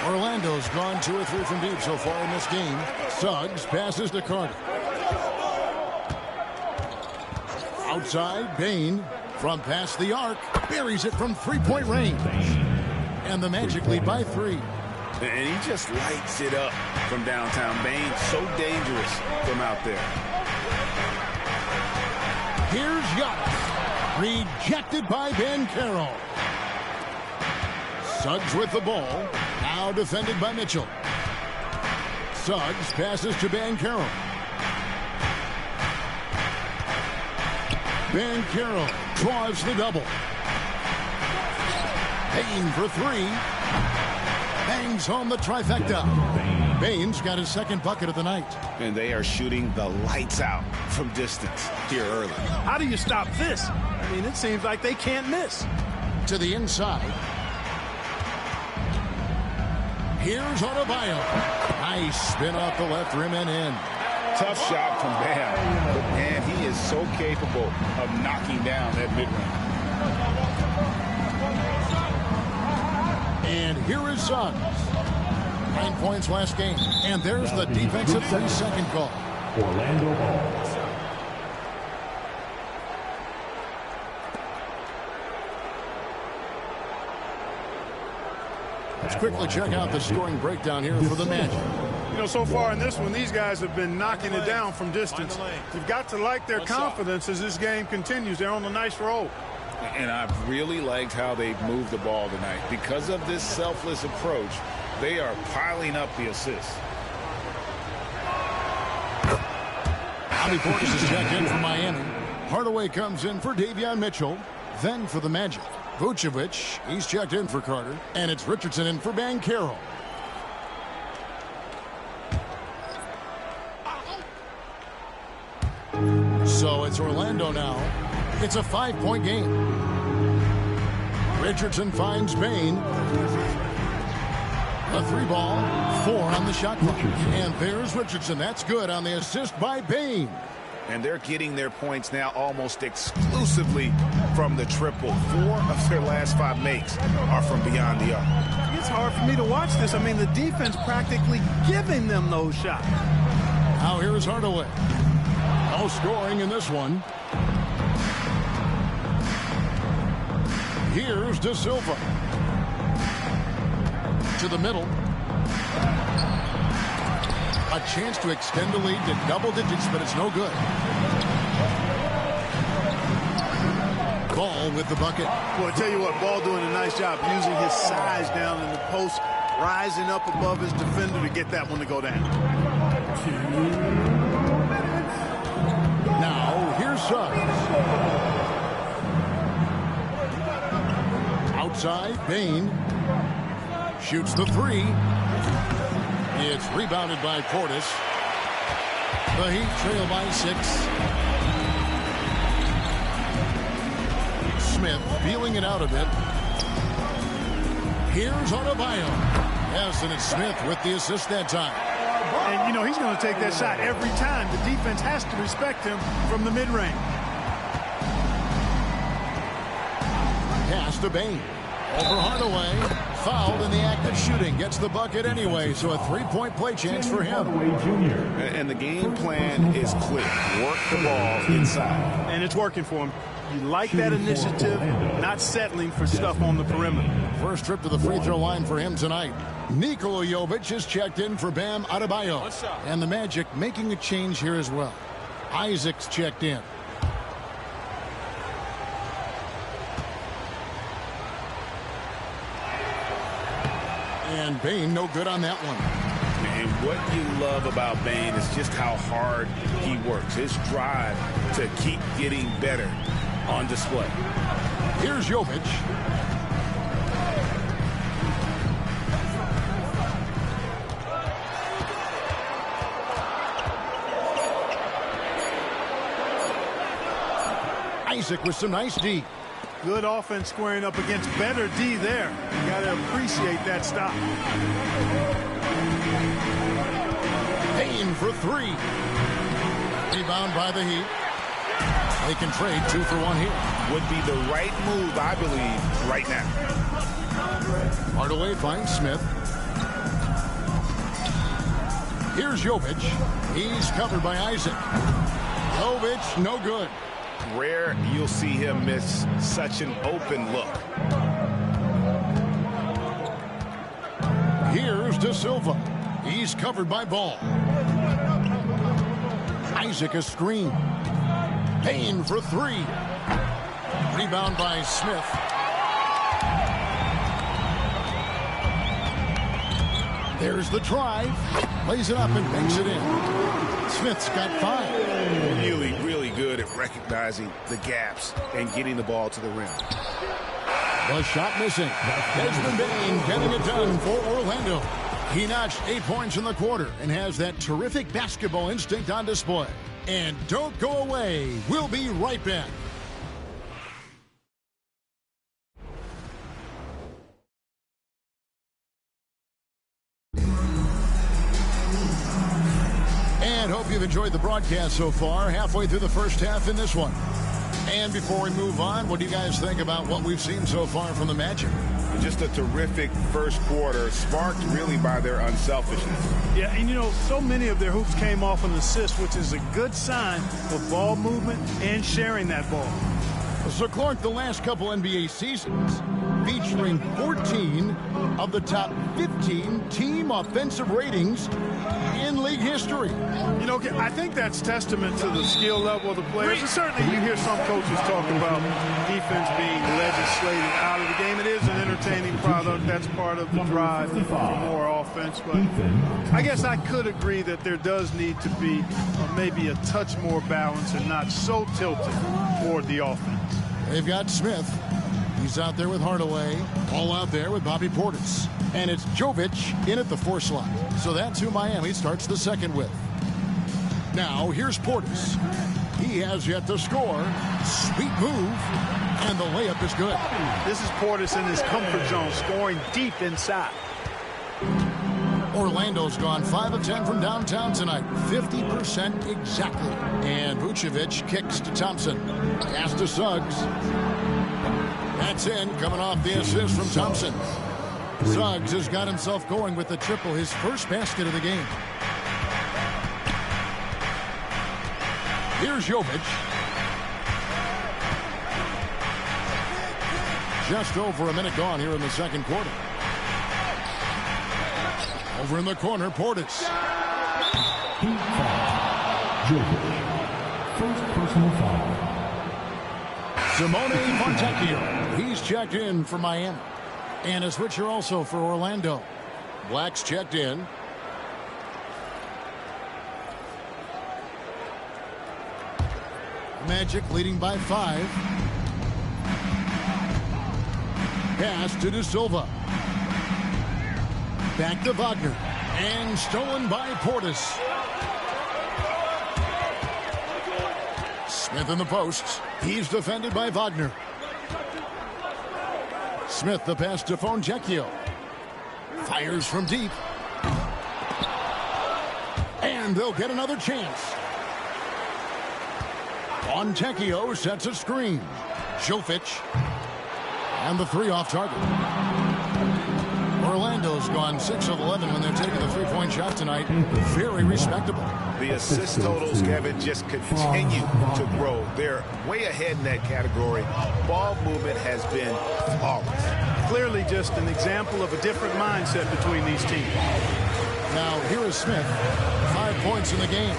Speaker 1: Orlando's gone 2 or 3 from deep so far in this game. Suggs passes to Carter. Outside, Bane from past the arc. Buries it from 3-point range. And the Magic lead by 3.
Speaker 8: And he just lights it up from downtown. Bane, so dangerous from out there.
Speaker 1: Here's Giannis. Rejected by Banchero. Suggs with the ball. Now defended by Mitchell. Suggs passes to Banchero. Banchero draws the double. Bane for 3. Bangs home the trifecta. Bane's got his 2nd bucket of the night.
Speaker 8: And they are shooting the lights out from distance here early.
Speaker 12: How do you stop this? I mean, it seems like they can't miss.
Speaker 1: To the inside. Here's Adebayo. Nice spin off the left rim and in.
Speaker 4: Tough shot from Bam. But, man, he is so capable of knocking down that mid-range.
Speaker 1: And here is Suggs. 9 points last game. And there's the defensive 3-second call.
Speaker 2: Orlando Hall.
Speaker 1: Let's quickly check out the scoring breakdown here for the Magic.
Speaker 12: You know, so far in this one, these guys have been knocking it down from distance. You've got to like their confidence as this game continues. They're on a nice roll.
Speaker 4: And I've really liked how they've moved the ball tonight. Because of this selfless approach, they are piling up the assists.
Speaker 1: Bobby Portis is checked in for Miami. Hardaway comes in for Davion Mitchell. Then for the Magic, Vucevic, he's checked in for Carter. And it's Richardson in for Banchero. So it's Orlando now. It's a 5-point game. Richardson finds Bane. A 3-ball, 4 on the shot clock. And there's Richardson. That's good on the assist by Bane.
Speaker 4: And they're getting their points now almost exclusively from the triple. 4 of their last 5 makes are from beyond the arc.
Speaker 12: It's hard for me to watch this. I mean, the defense practically giving them those shots.
Speaker 1: Now here is Hardaway. No scoring in this one. Here's De Silva. To the middle. A chance to extend the lead to double digits, but it's no good. Ball with the bucket.
Speaker 12: Well, I tell you what, Ball doing a nice job using his size down in the post, rising up above his defender to get that one to go down.
Speaker 1: Now, here's Suggs. Outside, Bane shoots the 3. It's rebounded by Portis. The Heat trail by 6. Smith feeling it out a bit. Here's Adebayo. Yes, and it's Smith with the assist that time.
Speaker 12: And, you know, he's going to take that shot every time. The defense has to respect him from the mid-range.
Speaker 1: Pass to Bane. Over Hardaway. Fouled in the act of shooting. Gets the bucket anyway, so a 3-point play chance for him.
Speaker 4: And the game plan is clear. Work the ball inside.
Speaker 12: And it's working for him. You like that initiative, not settling for stuff on the perimeter.
Speaker 1: First trip to the free throw line for him tonight. Nikola Jovic is checked in for Bam Adebayo. And the Magic making a change here as well. Isaac's checked in. And Bane no good on that one.
Speaker 4: And what you love about Bane is just how hard he works. His drive to keep getting better on display.
Speaker 1: Here's Jovic. Isaac with some nice D.
Speaker 12: Good offense squaring up against better D there. You got to appreciate that stop.
Speaker 1: Payne for 3. Rebound by the Heat. They can trade 2 for 1 here.
Speaker 4: Would be the right move, I believe, right now.
Speaker 1: Hardaway finds Smith. Here's Jovic. He's covered by Isaac. Jovic, no good.
Speaker 4: Rare you'll see him miss such an open look.
Speaker 1: Here's De Silva. He's covered by Ball. Isaac a screen. Payne for 3. Rebound by Smith. There's the drive. Lays it up and banks it in. Smith's got 5.
Speaker 4: Really good at recognizing the gaps and getting the ball to the rim.
Speaker 1: The shot missing. Desmond Bane getting it done for Orlando. He notched 8 points in the quarter and has that terrific basketball instinct on display. And don't go away. We'll be right back. And hope you've enjoyed the broadcast so far. Halfway through the first half in this one. And before we move on, what do you guys think about what we've seen so far from the Magic?
Speaker 7: Just a terrific first quarter, sparked really by their unselfishness.
Speaker 12: Yeah, and you know, so many of their hoops came off an assist, which is a good sign of ball movement and sharing that ball.
Speaker 1: So, Clark, the last couple NBA seasons featuring 14 of the top 15 team offensive ratings in league history.
Speaker 12: You know, I think that's testament to the skill level of the players. And certainly you hear some coaches talk about defense being legislated out of the game. It is an entertaining product. That's part of the drive for more offense. But I guess I could agree that there does need to be maybe a touch more balance and not so tilted toward the offense.
Speaker 1: They've got Smith. He's out there with Hardaway. All out there with Bobby Portis. And it's Jovic in at the 4 slot. So that's who Miami starts the second with. Now, here's Portis. He has yet to score. Sweet move. And the layup is good.
Speaker 12: This is Portis in his comfort zone, scoring deep inside.
Speaker 1: Orlando's gone 5 of 10 from downtown tonight. 50% exactly. And Vucevic kicks to Thompson. Pass to Suggs. That's in, coming off the assist from Thompson. Suggs has got himself going with the triple, his first basket of the game. Here's Jovic. Just over a minute gone here in the second quarter. Over in the corner, Portis.
Speaker 2: Team foul. Jovic. First personal foul.
Speaker 1: Simone Fontecchio. He's checked in for Miami. And a switcher also for Orlando. Black's checked in. Magic leading by 5. Pass to De Silva. Back to Wagner. And stolen by Portis. Smith in the post. He's defended by Wagner. Smith the pass to Fontecchio. Fires from deep. And they'll get another chance. Fontecchio sets a screen. Jovic. And the 3 off target. Orlando's gone 6 of 11 when they're taking the 3-point shot tonight. Very respectable.
Speaker 7: The assist totals, Kevin, just continue to grow. They're way ahead in that category. Ball movement has been flawless.
Speaker 12: Clearly just an example of a different mindset between these teams.
Speaker 1: Now, here is Smith. 5 points in the game.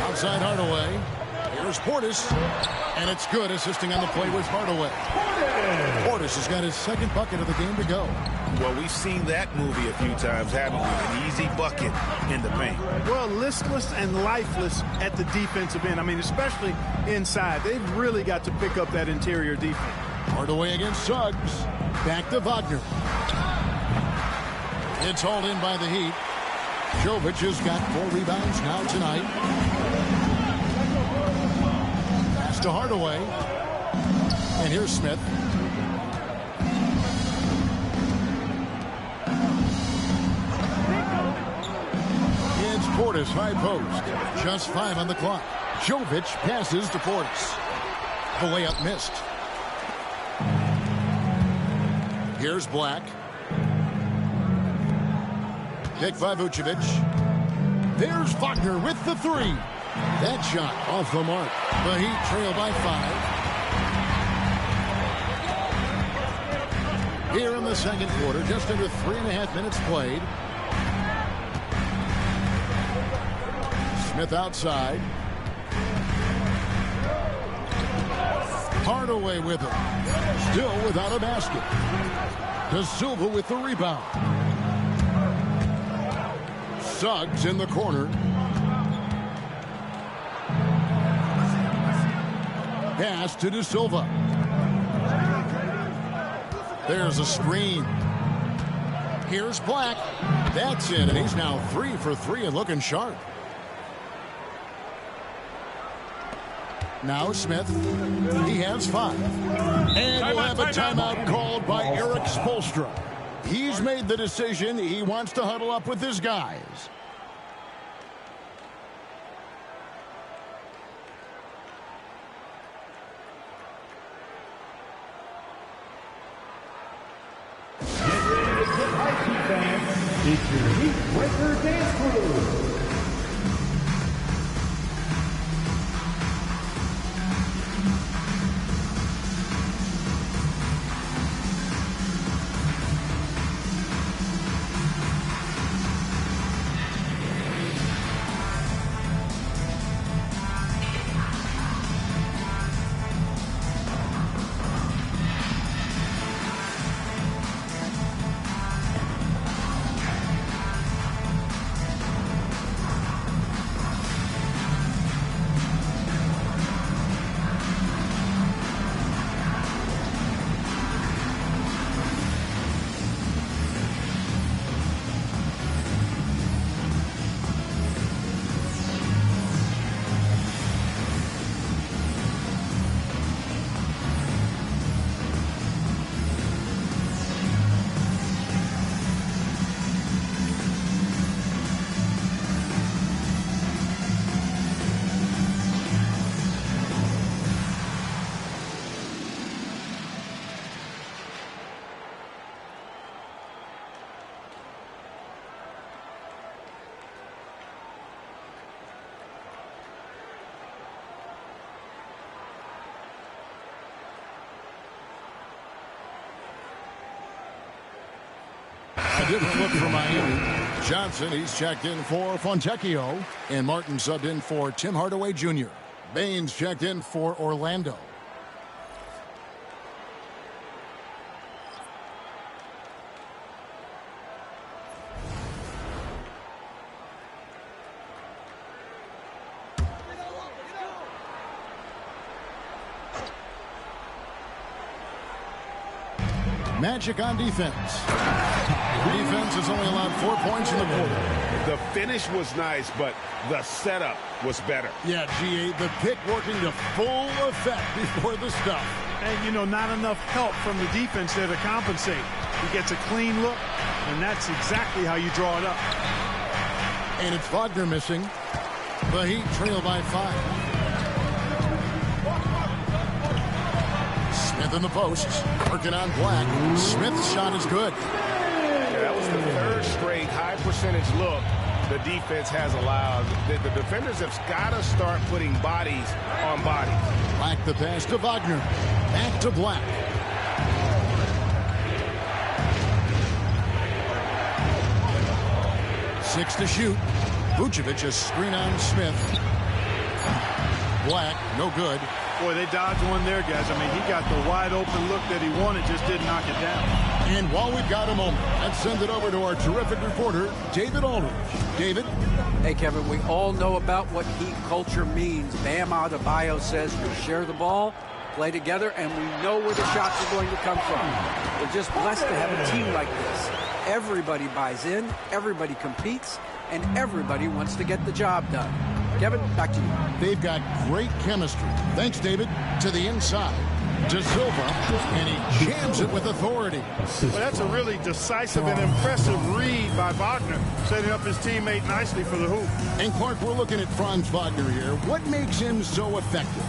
Speaker 1: Outside Hardaway. Here's Portis. And it's good, assisting on the play with Hardaway. Portis has got his second bucket of the game to go.
Speaker 8: Well, we've seen that movie a few times, haven't we? An easy bucket in the paint.
Speaker 12: Well, listless and lifeless at the defensive end. I mean, especially inside. They've really got to pick up that interior defense.
Speaker 1: Hardaway against Suggs. Back to Wagner. It's hauled in by the Heat. Jovic has got 4 rebounds now tonight. Pass to Hardaway. And here's Smith. It's Portis, high post. Just 5 on the clock. Jovic passes to Portis. The layup missed. Here's Black. Pick by Vucevic. There's Wagner with the 3. That shot off the mark. The Heat trail by 5. Here in the second quarter, just under 3.5 minutes played. Smith outside. Hardaway with him. Still without a basket. De Silva with the rebound. Suggs in the corner. Pass to De Silva. There's a screen. Here's Black. That's in, and he's now 3 for 3 and looking sharp. Now Smith. He has 5. And we'll have a timeout called by Eric Spoelstra. He's made the decision. He wants to huddle up with his guys.
Speaker 2: It's your Heat Breaker Dance Crew.
Speaker 1: A different look for Miami. Johnson, he's checked in for Fontecchio. And Martin subbed in for Tim Hardaway Jr. Baines checked in for Orlando. Magic on defense. Defense has only allowed 4 points in the quarter.
Speaker 7: The finish was nice, but the setup was better.
Speaker 1: Yeah, G.A., the pick working to full effect before the stuff.
Speaker 12: And, you know, not enough help from the defense there to compensate. He gets a clean look, and that's exactly how you draw it up.
Speaker 1: And it's Wagner missing. The Heat trail by 5. Smith in the post, working on Black. Smith's shot is good.
Speaker 7: Yeah, that was the 3rd straight high percentage look the defense has allowed. The defenders have got to start putting bodies on bodies.
Speaker 1: Black the pass to Wagner. Back to Black. Six to shoot. Vucevic a screen on Smith. Black, no good.
Speaker 12: Boy, they dodged one there, guys. I mean, he got the wide open look that he wanted, just didn't knock it down.
Speaker 1: And while we've got a moment, let's send it over to our terrific reporter, David Aldridge. David?
Speaker 6: Hey, Kevin, we all know about what Heat culture means. Bam Adebayo says we share the ball, play together, and we know where the shots are going to come from. We're just blessed to have a team like this. Everybody buys in, everybody competes, and everybody wants to get the job done. Kevin, back to you.
Speaker 1: They've got great chemistry. Thanks, David. To the inside. To Silva, and he jams it with authority.
Speaker 12: Well, that's a really decisive and impressive read by Wagner, setting up his teammate nicely for the hoop.
Speaker 1: And, Clark, we're looking at Franz Wagner here. What makes him so effective?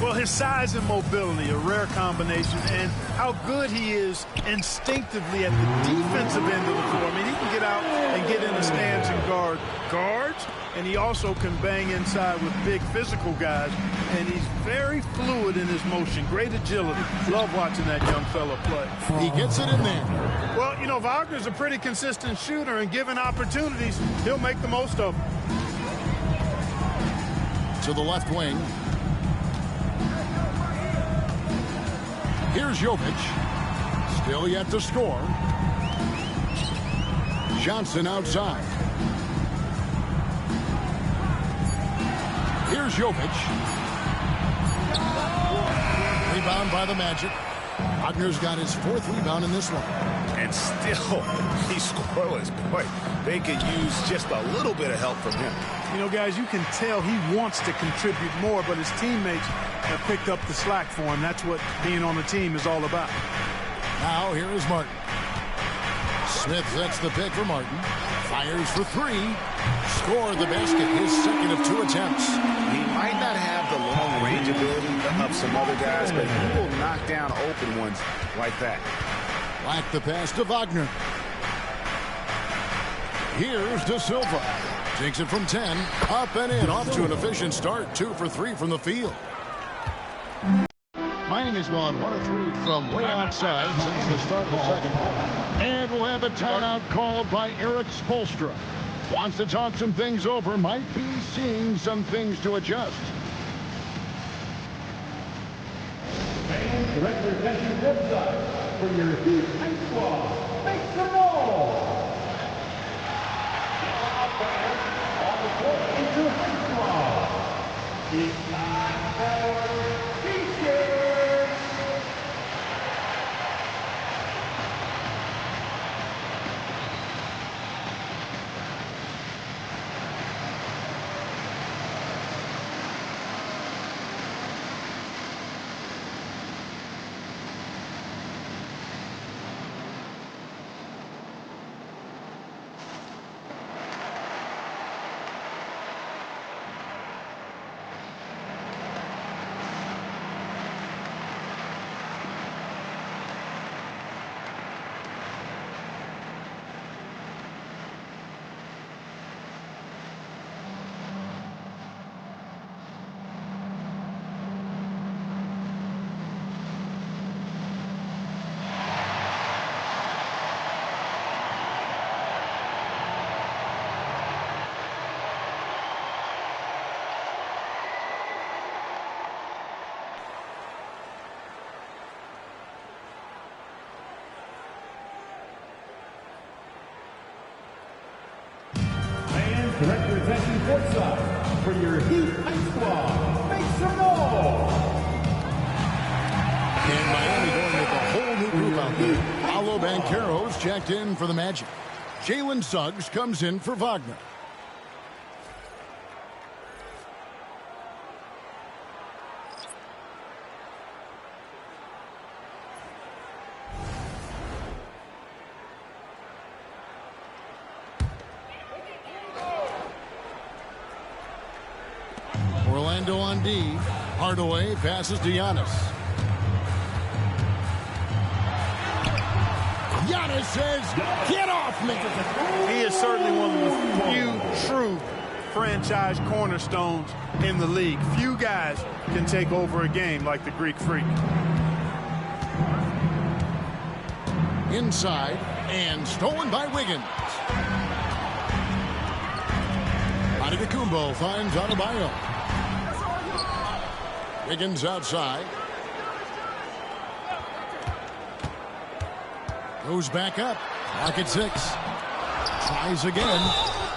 Speaker 12: Well, his size and mobility, a rare combination, and how good he is instinctively at the defensive end of the floor. I mean, he can get out and get in the stands and guard guards, and he also can bang inside with big physical guys, and he's very fluid in his motion. Great agility. Love watching that young fella play.
Speaker 1: He gets it in there.
Speaker 12: Well, you know, Wagner's a pretty consistent shooter, and given opportunities, he'll make the most of them.
Speaker 1: To the left wing. Here's Jovic. Still yet to score. Johnson outside. Here's Jovic. Rebound by the Magic. Wagner's got his 4th rebound in this one.
Speaker 8: and still he's scoreless. Boy, they could use just a little bit of help from him.
Speaker 12: You know, guys, you can tell he wants to contribute more, but his teammates have picked up the slack for him. That's what being on the team is all about.
Speaker 1: Now here is Martin. Smith sets the pick for Martin. Fires for three. Score the basket, his second of 2 attempts.
Speaker 8: He might not have the long range ability of some other guys, but he will knock down open ones like that.
Speaker 1: Back the pass to Wagner. Here's De Silva. Takes it from 10. Up and in. Off to an efficient start. 2 for 3 from the field. Mining has gone 1 of 3 from way outside since the start of the second half. And we'll have a timeout called by Eric Spoelstra. Wants to talk some things over. Might be seeing some things to adjust.
Speaker 2: And representing this side for your Heat High Squad, make some noise! On the court is your High Squad. It's time for Features! Representing courtside for your Heat High Squad, make some noise!
Speaker 1: And Miami going with a whole new group out there. Paolo Banchero's checked in for the Magic. Jalen Suggs comes in for Wagner. Orlando on D. Hardaway passes to Giannis. Giannis says, get off me.
Speaker 12: He is certainly one of the few true franchise cornerstones in the league. Few guys can take over a game like the Greek Freak.
Speaker 1: Inside and stolen by Wiggins. Antetokounmpo finds Adebayo. Wiggins outside. Goes back up. Clock at 6. Tries again.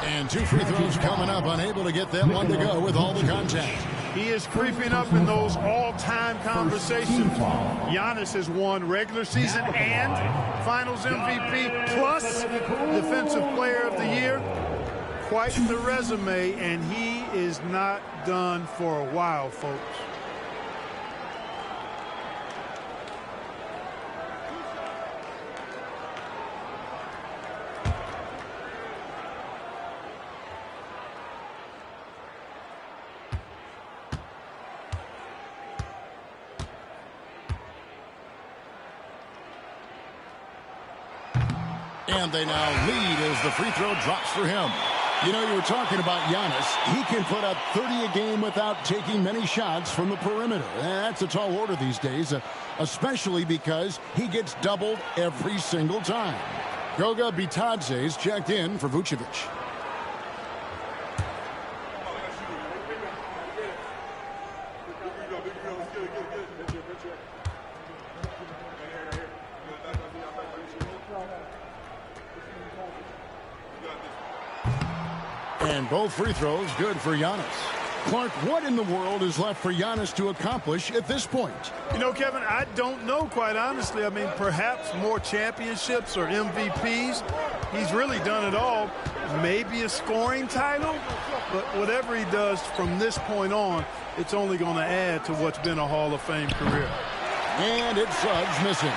Speaker 1: And 2 free throws coming up. Unable to get that one to go with all the contact.
Speaker 12: He is creeping up in those all-time conversations. Giannis has won regular season and Finals MVP plus Defensive Player of the Year. Quite the resume, and he is not done for a while, folks.
Speaker 1: And they now lead as the free throw drops for him. You know, you were talking about Giannis. He can put up 30 a game without taking many shots from the perimeter. That's a tall order these days, especially because he gets doubled every single time. Goga Bitadze's checked in for Vucevic. And both free throws good for Giannis. Clark, what in the world is left for Giannis to accomplish at this point?
Speaker 12: You know, Kevin, I don't know, quite honestly. I mean, perhaps more championships or MVPs. He's really done it all. Maybe a scoring title, but whatever he does from this point on, it's only going to add to what's been a Hall of Fame career.
Speaker 1: And it's Suggs missing.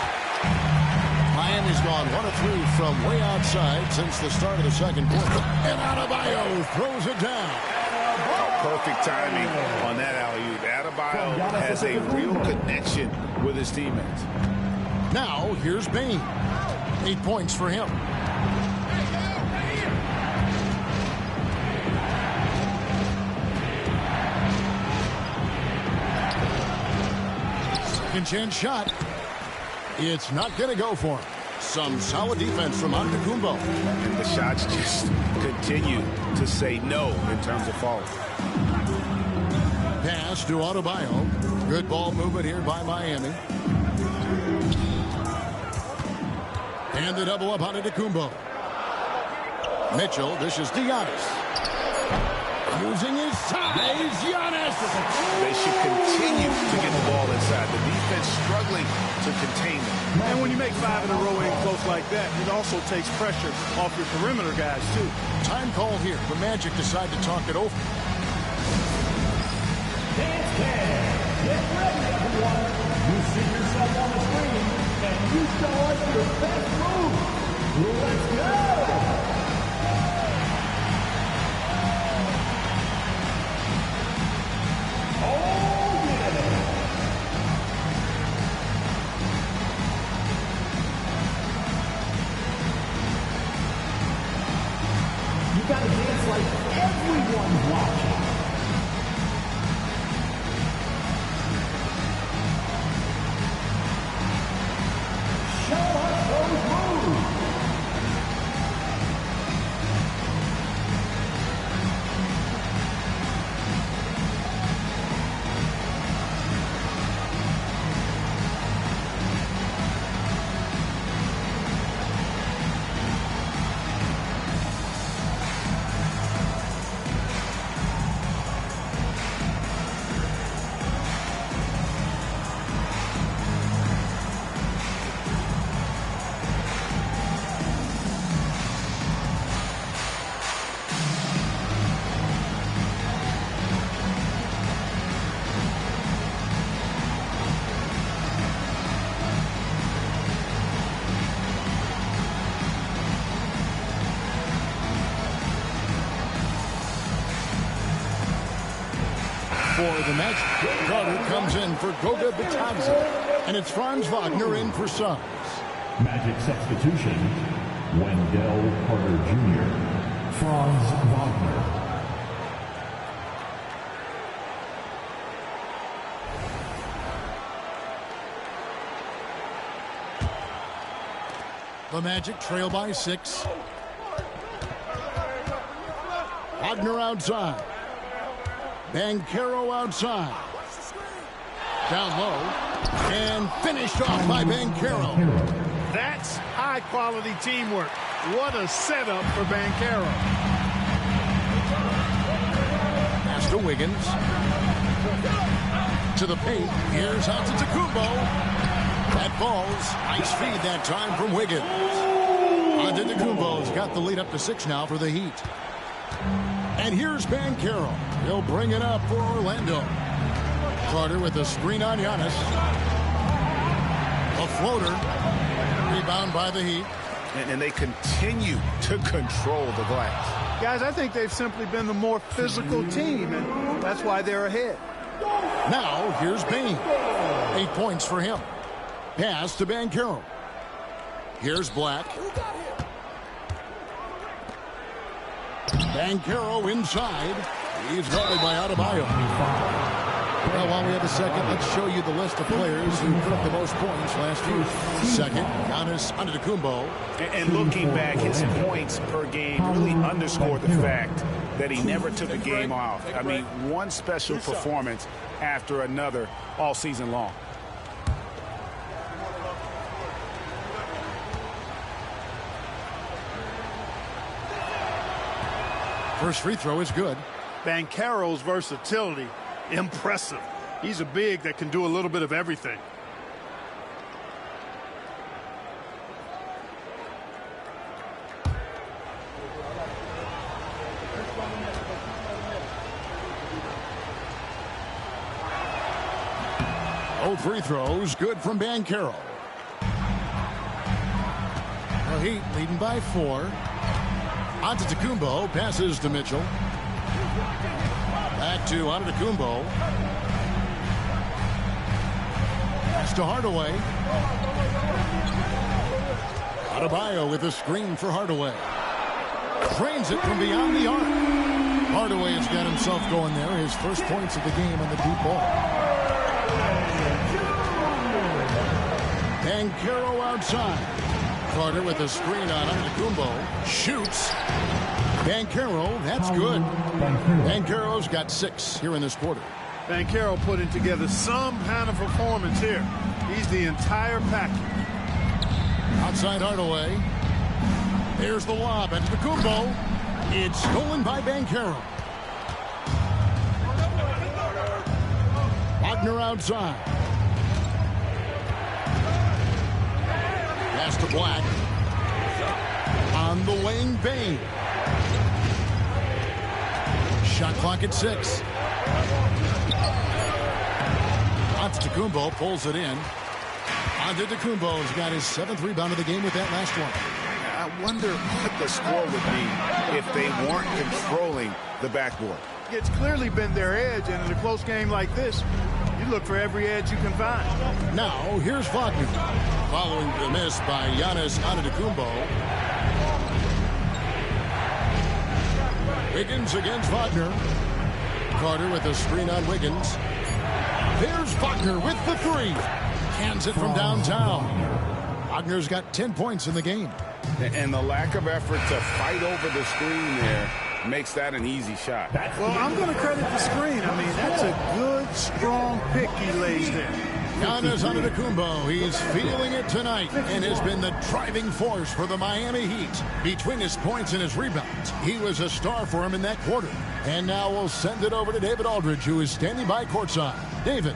Speaker 1: Miami's gone 1 of 3 from way outside since the start of the second quarter. And Adebayo throws it down.
Speaker 4: Perfect timing on that alley-oop. Adebayo has a real connection with his teammates.
Speaker 1: Now, here's Bane. 8 points for him. Second chance shot. It's not going to go for him. Some solid defense from Antetokounmpo.
Speaker 4: And the shots just continue to say no in terms of falling.
Speaker 1: Pass to Adebayo. Good ball movement here by Miami. And the double up on Antetokounmpo. Mitchell, this is Giannis. Using his size, Giannis!
Speaker 4: They should continue to get the ball inside. The defense struggling to contain them.
Speaker 12: And when you make 5 in a row in close like that, it also takes pressure off your perimeter guys, too.
Speaker 1: Time call here. The Magic decide to talk it over.
Speaker 2: Dance Cam. Get ready, everyone. You see yourself on the screen, and you show us your best move. Let's go! You gotta dance like everyone's watching. Show us those moves.
Speaker 1: For the Magic, Carter comes in for Goga Bitadze, and it's Franz Wagner in for Suggs.
Speaker 18: Magic substitution, Wendell Carter Jr., Franz Wagner.
Speaker 1: The Magic trail by 6. Wagner outside. Banchero outside. Down low. And finished off by Banchero.
Speaker 12: That's high-quality teamwork. What a setup for Banchero.
Speaker 1: Pass to Wiggins. To the paint. Here's Antetokounmpo. That falls. Nice feed that time from Wiggins. Antetokounmpo's got the lead up to 6 now for the Heat. And here's Banchero. He'll bring it up for Orlando. Carter with a screen on Giannis. A floater. Rebound by the Heat.
Speaker 4: And they continue to control the glass.
Speaker 12: Guys, I think they've simply been the more physical team, and that's why they're ahead.
Speaker 1: Now, here's Bane. 8 points for him. Pass to Banchero. Here's Black. Banchero inside. He's guarded by Adebayo. Well, while we have a second, let's show you the list of players who put up the most points last year. Second, Giannis Antetokounmpo.
Speaker 4: And looking back, his points per game really underscore the fact that he never took a game off. I mean, one special performance after another all season long.
Speaker 1: First free throw is good.
Speaker 12: Banchero's versatility, impressive. He's a big that can do a little bit of everything.
Speaker 1: Both free throws good from Banchero. The Heat leading by 4. Antetokounmpo passes to Mitchell. Back to Antetokounmpo. Pass to Hardaway. Adebayo with a screen for Hardaway. Drains it from beyond the arc. Hardaway has got himself going there. His first points of the game on the deep ball. Banchero outside. Carter with a screen on Antetokounmpo. Shoots. Banchero, that's good. Banchero's got 6 here in this quarter.
Speaker 12: Banchero putting together some kind of performance here. He's the entire package.
Speaker 1: Outside Hardaway. There's the lob. Antetokounmpo. It's stolen by Banchero. Wagner outside. Pass to Black. On the wing, Bain. Shot clock at 6. Antetokounmpo pulls it in. Antetokounmpo's got his 7th rebound of the game with that last one.
Speaker 4: I wonder what the score would be if they weren't controlling the backboard.
Speaker 12: It's clearly been their edge, and in a close game like this, you look for every edge you can find.
Speaker 1: Now, here's Wagner. Following the miss by Giannis Antetokounmpo. Wiggins against Wagner. Carter with a screen on Wiggins. There's Wagner with the 3. Cans it from downtown. Wagner's got 10 points in the game.
Speaker 4: And the lack of effort to fight over the screen there makes that an easy shot.
Speaker 12: Well, I'm going to credit the screen. I mean, that's a good, strong pick he lays there.
Speaker 1: Giannis Antetokounmpo, he's feeling it tonight and has been the driving force for the Miami Heat. Between his points and his rebounds, he was a star for him in that quarter. And now we'll send it over to David Aldridge, who is standing by courtside. David.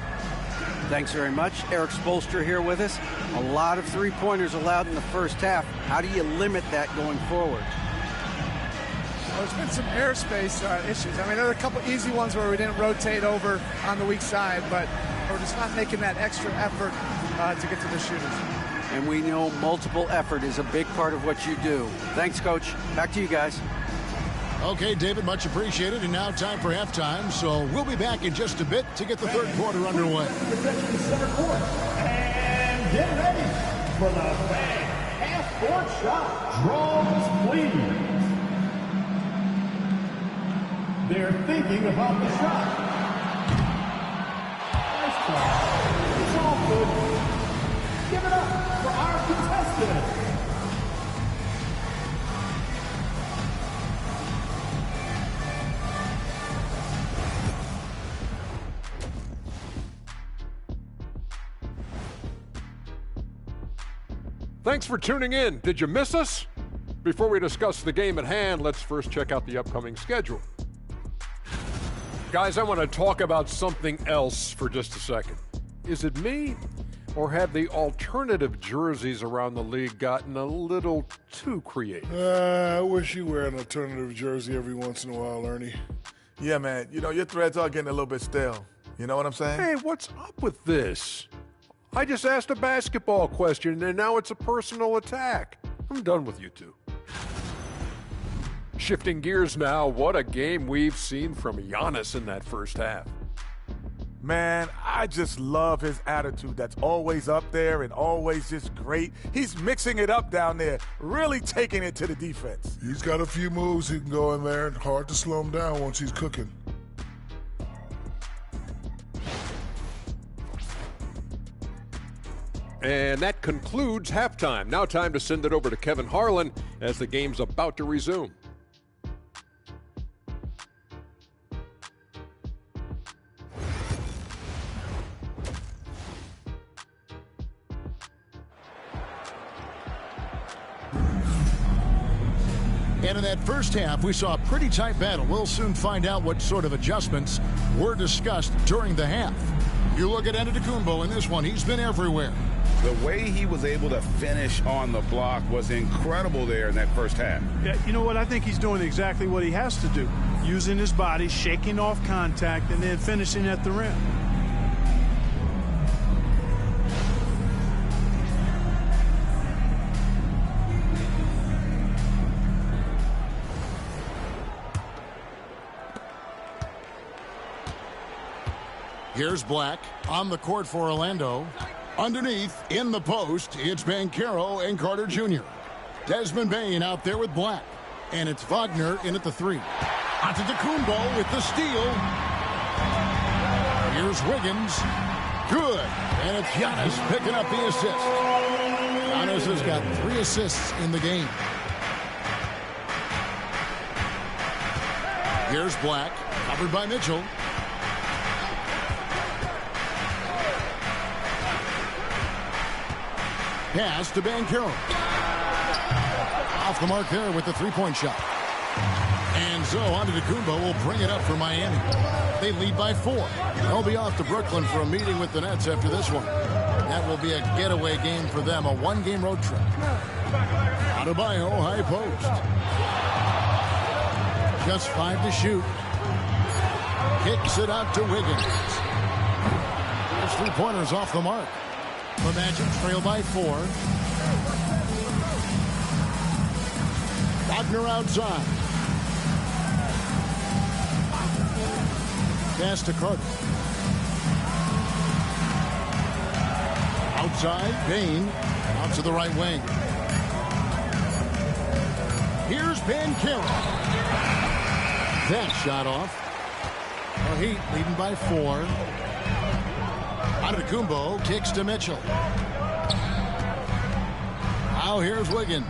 Speaker 6: Thanks very much. Eric Spoelstra here with us. A lot of three-pointers allowed in the first half. How do you limit that going forward?
Speaker 19: Well, there's been some airspace issues. I mean, there are a couple easy ones where we didn't rotate over on the weak side, but we're just not making that extra effort to get to the shooters.
Speaker 6: And we know multiple effort is a big part of what you do. Thanks, Coach. Back to you guys.
Speaker 1: Okay, David, much appreciated. And now time for halftime. So we'll be back in just a bit to get the third quarter underway.
Speaker 2: Center court. And get ready for the half-court shot. Draws, please. They're thinking about the shot. Nice try. It's all good. Give it up for our contestants.
Speaker 10: Thanks for tuning in. Did you miss us? Before we discuss the game at hand, let's first check out the upcoming schedule. Guys, I want to talk about something else for just a second. Is it me, or have the alternative jerseys around the league gotten a little too creative?
Speaker 11: I wish you wear an alternative jersey every once in a while, Ernie.
Speaker 20: Yeah, man. You know, your threads are getting a little bit stale. You know what I'm saying?
Speaker 10: Hey, what's up with this? I just asked a basketball question, and now it's a personal attack. I'm done with you two. Shifting gears now, what a game we've seen from Giannis in that first half.
Speaker 20: Man, I just love his attitude that's always up there and always just great. He's mixing it up down there, really taking it to the defense.
Speaker 11: He's got a few moves he can go in there. Hard to slow him down once he's cooking.
Speaker 10: And that concludes halftime. Now time to send it over to Kevin Harlan as the game's about to resume.
Speaker 1: And in that first half, we saw a pretty tight battle. We'll soon find out what sort of adjustments were discussed during the half. You look at Antetokounmpo in this one. He's been everywhere.
Speaker 4: The way he was able to finish on the block was incredible there in that first half.
Speaker 12: Yeah, you know what? I think he's doing exactly what he has to do. Using his body, shaking off contact, and then finishing at the rim.
Speaker 1: Here's Black on the court for Orlando. Underneath, in the post, it's Banchero and Carter Jr. Desmond Bane out there with Black. And it's Wagner in at the 3. Antetokounmpo with the steal. Here's Wiggins. Good. And it's Giannis picking up the assist. Giannis has got 3 assists in the game. Here's Black, covered by Mitchell. Pass to Banchero. Off the mark there with the three-point shot. And so Antetokounmpo will bring it up for Miami. They lead by 4. They'll be off to Brooklyn for a meeting with the Nets after this one. That will be a getaway game for them, a one-game road trip. Adebayo, high post. Just 5 to shoot. Kicks it out to Wiggins. His three-pointers off the mark. The Magic trail by 4. Wagner outside. Pass to Carter. Outside, Bane. Out to the right wing. Here's Banchero. That shot off. The Heat leading by 4. Antetokounmpo kicks to Mitchell. Now here's Wiggins.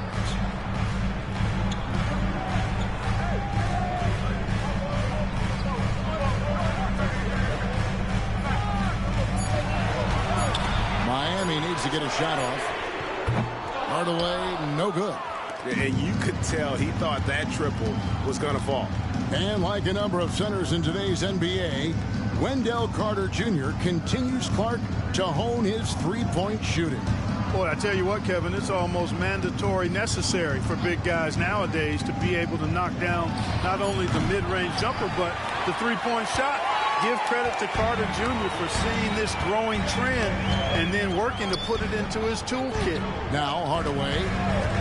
Speaker 1: Miami needs to get a shot off. Hardaway, no good.
Speaker 8: And you could tell he thought that triple was going to fall.
Speaker 1: And like a number of centers in today's NBA, Wendell Carter Jr. continues Clark to hone his three-point shooting.
Speaker 12: Boy, I tell you what, Kevin, it's almost mandatory necessary for big guys nowadays to be able to knock down not only the mid-range jumper, but the three-point shot. Give credit to Carter Jr. for seeing this growing trend and then working to put it into his toolkit.
Speaker 1: Now Hardaway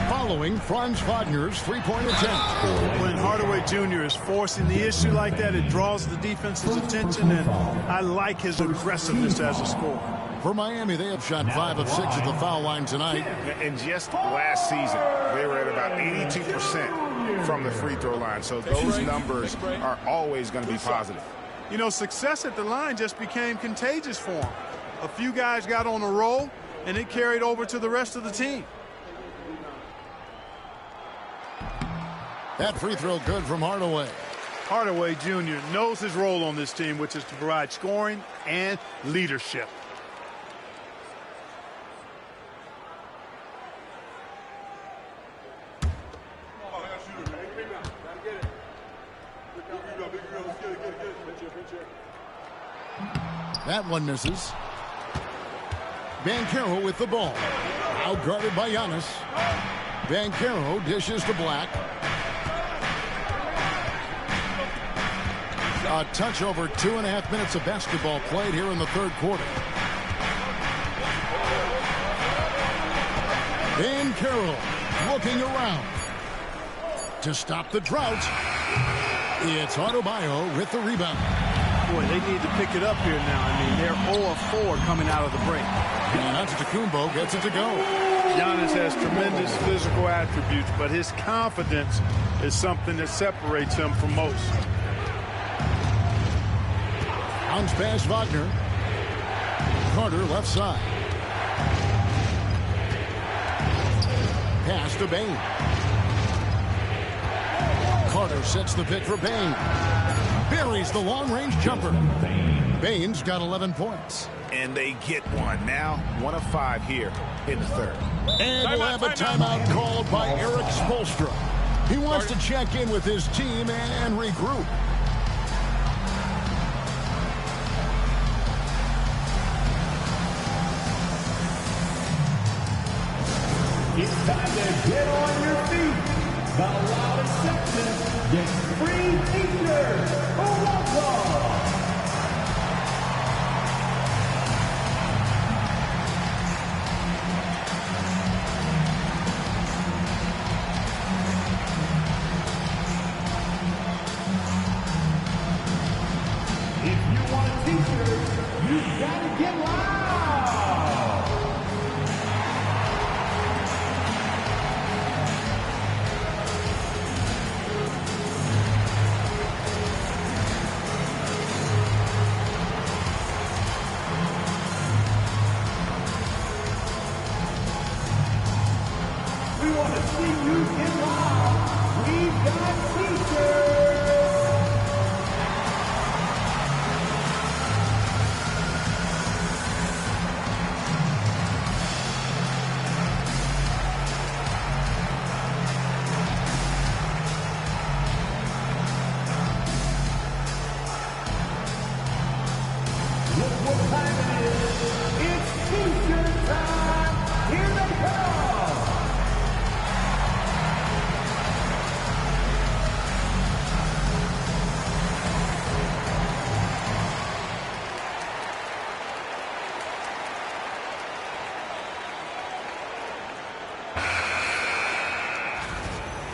Speaker 1: following Franz Wagner's three-point attempt.
Speaker 12: When Hardaway Jr. is forcing the issue like that, it draws the defense's attention, and I like his aggressiveness as a scorer.
Speaker 1: For Miami, they have shot 5 of 6 at the foul line tonight.
Speaker 8: And just last season, they were at about 82% from the free throw line. So those numbers are always going to be positive.
Speaker 12: You know, success at the line just became contagious for him. A few guys got on a roll, and it carried over to the rest of the team.
Speaker 1: That free throw good from Hardaway.
Speaker 12: Hardaway Jr. knows his role on this team, which is to provide scoring and leadership.
Speaker 1: That one misses. Banchero with the ball. Outguarded by Giannis. Banchero dishes to Black. A touch over 2.5 minutes of basketball played here in the third quarter. Banchero looking around to stop the drought. It's Adebayo with the rebound.
Speaker 12: Boy, they need to pick it up here now. I mean, they're 0 of 4 coming out of the break.
Speaker 1: And Antetokounmpo gets it to go.
Speaker 12: Giannis has tremendous physical attributes, but his confidence is something that separates him from most.
Speaker 1: Bounce pass Wagner. Carter left side. Pass to Bane. Carter sets the pick for Bane. Buries the long-range jumper. Bane's got 11 points.
Speaker 8: And they get one. Now 1 of 5 here in the third.
Speaker 1: And we'll have a timeout called by Eric Spoelstra. He wants to check in with his team and regroup.
Speaker 2: It's time to get on your feet. The loudest section gets free t-shirts. Welcome. If you want a t-shirt, you've got to get loud. We want to see you get loud. We've got t-shirts. Look what time it is. It's t-shirt time. Here they come.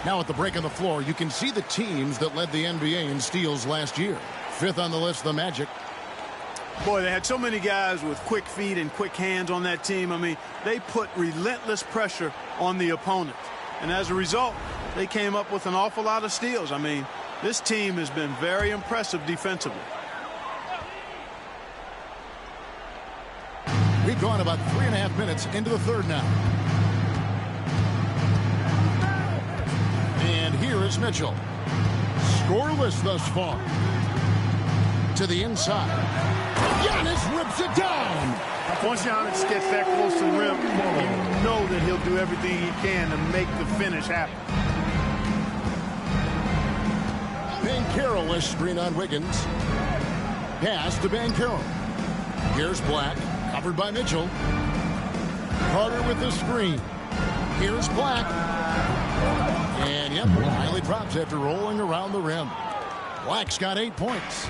Speaker 1: Now at the break on the floor, you can see the teams that led the NBA in steals last year. Fifth on the list, the Magic.
Speaker 12: Boy, they had so many guys with quick feet and quick hands on that team. I mean, they put relentless pressure on the opponent. And as a result, they came up with an awful lot of steals. I mean, this team has been very impressive defensively.
Speaker 1: We've gone about 3.5 minutes into the third now. And here is Mitchell. Scoreless thus far. To the inside. Giannis rips it down.
Speaker 12: Once Giannis gets that close to the rim, you know that he'll do everything he can to make the finish happen.
Speaker 1: Banchero with screen on Wiggins. Pass to Banchero. Here's Black. Covered by Mitchell. Carter with the screen. Here's Black. And yep, finally drops after rolling around the rim. Black's got 8 points.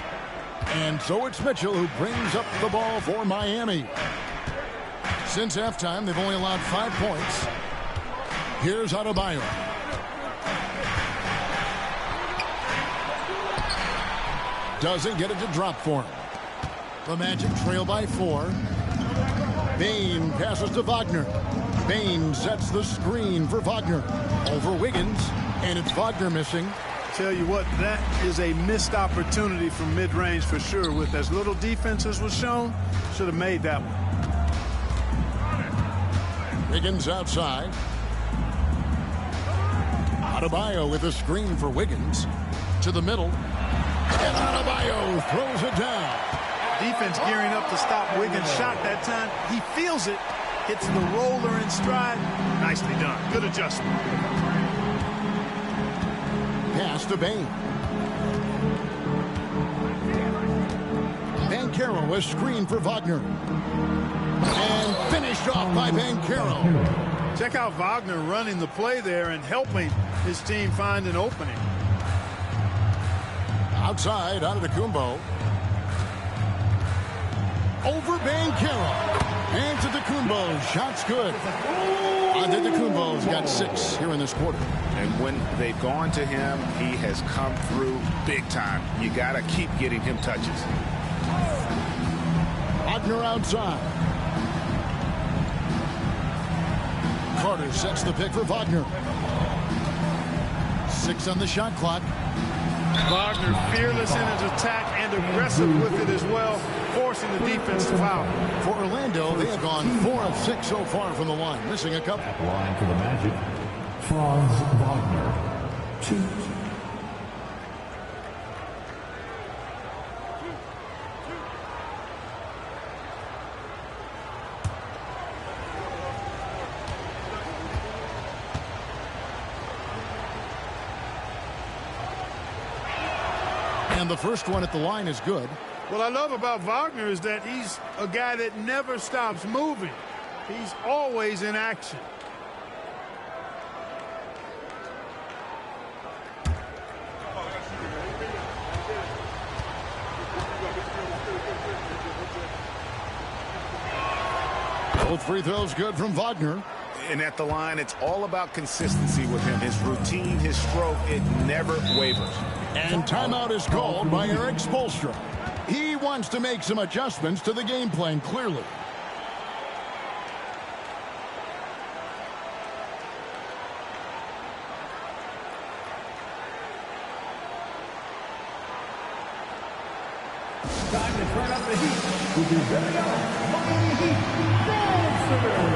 Speaker 1: And so it's Mitchell who brings up the ball for Miami. Since halftime, they've only allowed 5 points. Here's Adebayo. Doesn't get it to drop for him. The Magic trail by 4. Bane passes to Wagner. Bane sets the screen for Wagner. Over Wiggins, and it's Wagner missing.
Speaker 12: Tell you what, that is a missed opportunity from mid-range for sure. With as little defense as was shown, should have made that one.
Speaker 1: Wiggins outside. Adebayo with a screen for Wiggins. To the middle. And Adebayo throws it down.
Speaker 12: Defense gearing up to stop Wiggins' shot that time. He feels it. Hits the roller in stride. Nicely done. Good adjustment.
Speaker 1: Pass to Bane. Banchero was screened for Wagner. And finished off by Banchero.
Speaker 12: Check out Wagner running the play there and helping his team find an opening.
Speaker 1: Outside, Antetokounmpo. Over Banchero. Antetokounmpo, shot's good. Antetokounmpo's got 6 here in this quarter.
Speaker 4: And when they've gone to him, he has come through big time. You got to keep getting him touches.
Speaker 1: Wagner outside. Carter sets the pick for Wagner. 6 on the shot clock.
Speaker 12: Wagner fearless in his attack and aggressive with it as well, forcing the defense to foul.
Speaker 1: For Orlando, they have gone 4 of 6 so far from the line, missing a couple.
Speaker 18: At the line for the Magic, Franz Wagner, 2.
Speaker 1: And the first one at the line is good.
Speaker 12: What I love about Wagner is that he's a guy that never stops moving. He's always in action.
Speaker 1: Both free throws good from Wagner.
Speaker 4: And at the line, it's all about consistency with him. His routine, his stroke, it never wavers.
Speaker 1: And timeout is called by Eric Spoelstra. He wants to make some adjustments to the game plan, clearly.
Speaker 2: Time to turn up the heat with your very own Miami Heat Dancer.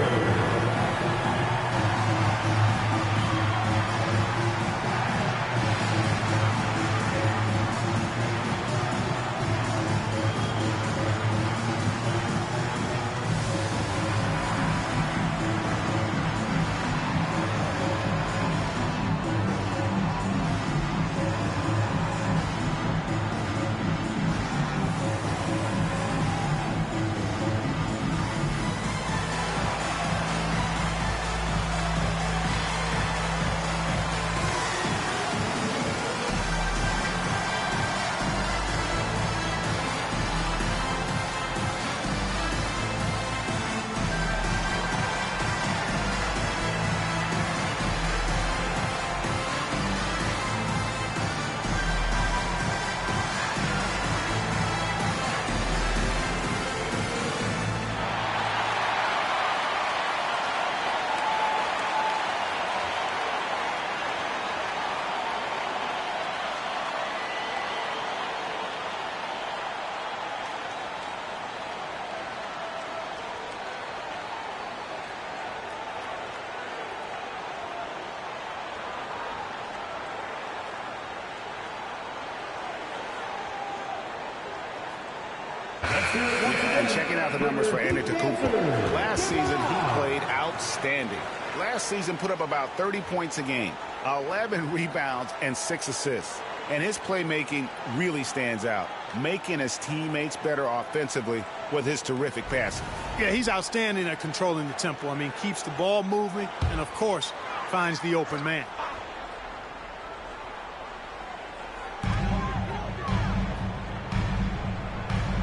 Speaker 8: And checking out the numbers for NBA2k. Last season, he played outstanding. Last season put up about 30 points a game, 11 rebounds, and 6 assists. And his playmaking really stands out, making his teammates better offensively with his terrific passing.
Speaker 12: Yeah, he's outstanding at controlling the tempo. I mean, keeps the ball moving and, of course, finds the open man.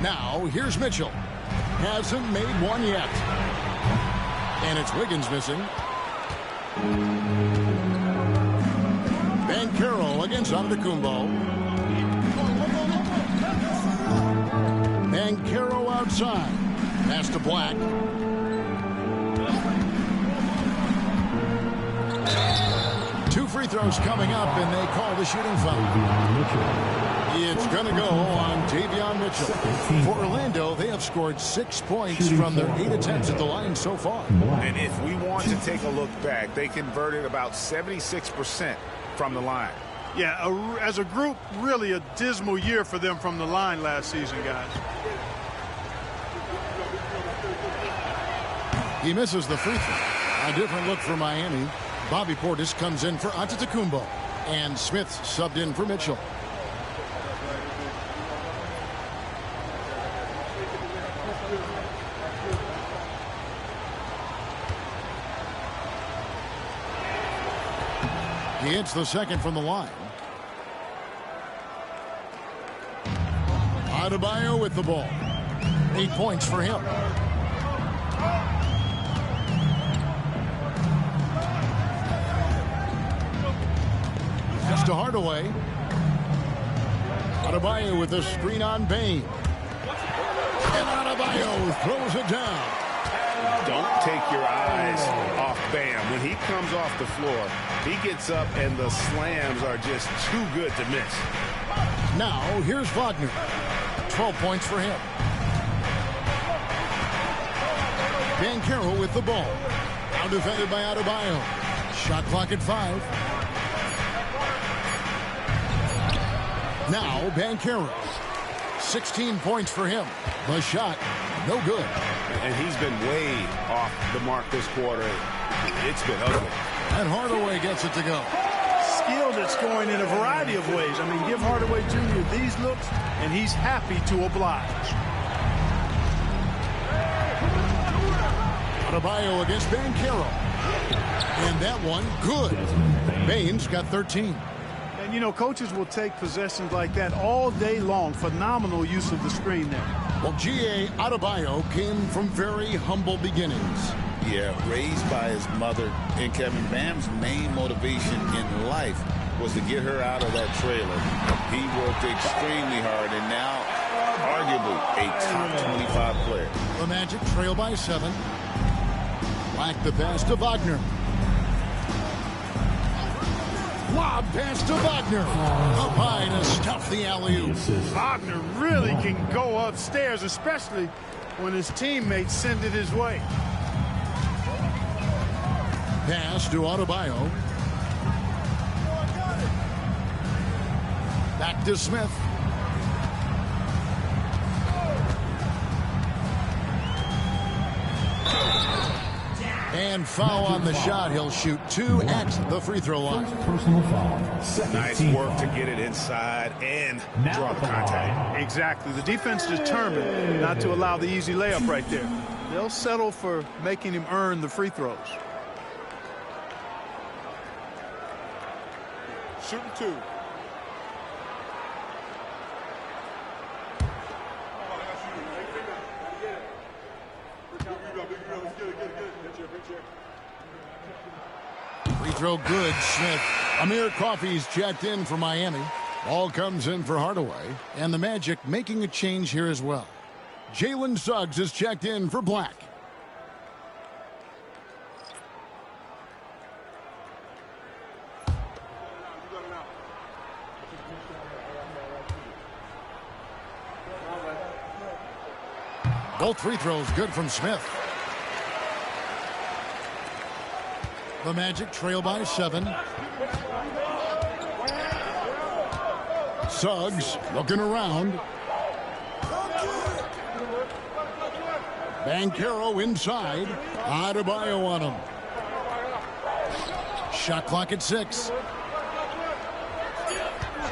Speaker 1: Now, here's Mitchell. Hasn't made one yet. And it's Wiggins missing. Ben Carroll against Antetokounmpo. Ben Carroll outside. Pass to Black. Two free throws coming up, and they call the shooting foul. It's going to go on Davion Mitchell. For Orlando, they have scored 6 points from their 8 attempts at the line so far.
Speaker 4: And if we want to take a look back, they converted about 76% from the line.
Speaker 12: Yeah, as a group, really a dismal year for them from the line last season, guys.
Speaker 1: He misses the free throw. A different look for Miami. Bobby Portis comes in for Antetokounmpo. And Smith subbed in for Mitchell. He hits the second from the line. Adebayo with the ball. 8 points for him. Pass to Hardaway. Adebayo with the screen on Bain. And Adebayo throws it down.
Speaker 8: Don't take your eyes off Bam. When he comes off the floor, he gets up and the slams are just too good to miss.
Speaker 1: Now, here's Wagner. 12 points for him. Ben Carroll with the ball. Now defended by Adebayo. Shot clock at 5. Now, Ben Carroll. 16 points for him. The shot, no good.
Speaker 8: And he's been way off the mark this quarter. It's been ugly.
Speaker 1: And Hardaway gets it to go.
Speaker 12: skilled at scoring in a variety of ways. I mean, give Hardaway Jr. these looks, and he's happy to oblige.
Speaker 1: Adebayo against Banchero. And that one, good. Baines got 13.
Speaker 12: And, you know, coaches will take possessions like that all day long. Phenomenal use of the screen there.
Speaker 1: Well, G.A. Adebayo came from very humble beginnings.
Speaker 4: Yeah, raised by his mother. And Kevin, Bam's main motivation in life was to get her out of that trailer. He worked extremely hard and now arguably a top 25 player.
Speaker 1: The Magic trail by 7. Black the pass to Wagner. Lob pass to Wagner. Up high to stuff the alley-oop.
Speaker 12: Wagner really can go upstairs, especially when his teammates send it his way.
Speaker 1: Pass to Adebayo. Back to Smith. And foul on the shot. He'll shoot 2 at the free throw line.
Speaker 18: Personal foul.
Speaker 7: Nice work to get it inside and draw the contact.
Speaker 12: Exactly. The defense determined not to allow the easy layup right there. They'll settle for making him earn the free throws.
Speaker 11: Shooting 2.
Speaker 1: Free throw good, Smith. Amir Coffey's checked in for Miami. Ball comes in for Hardaway. And the Magic making a change here as well. Jalen Suggs is checked in for Black. Both free throws good from Smith. The Magic trail by 7. Suggs looking around. Banchero inside. Adebayo on him. Shot clock at 6.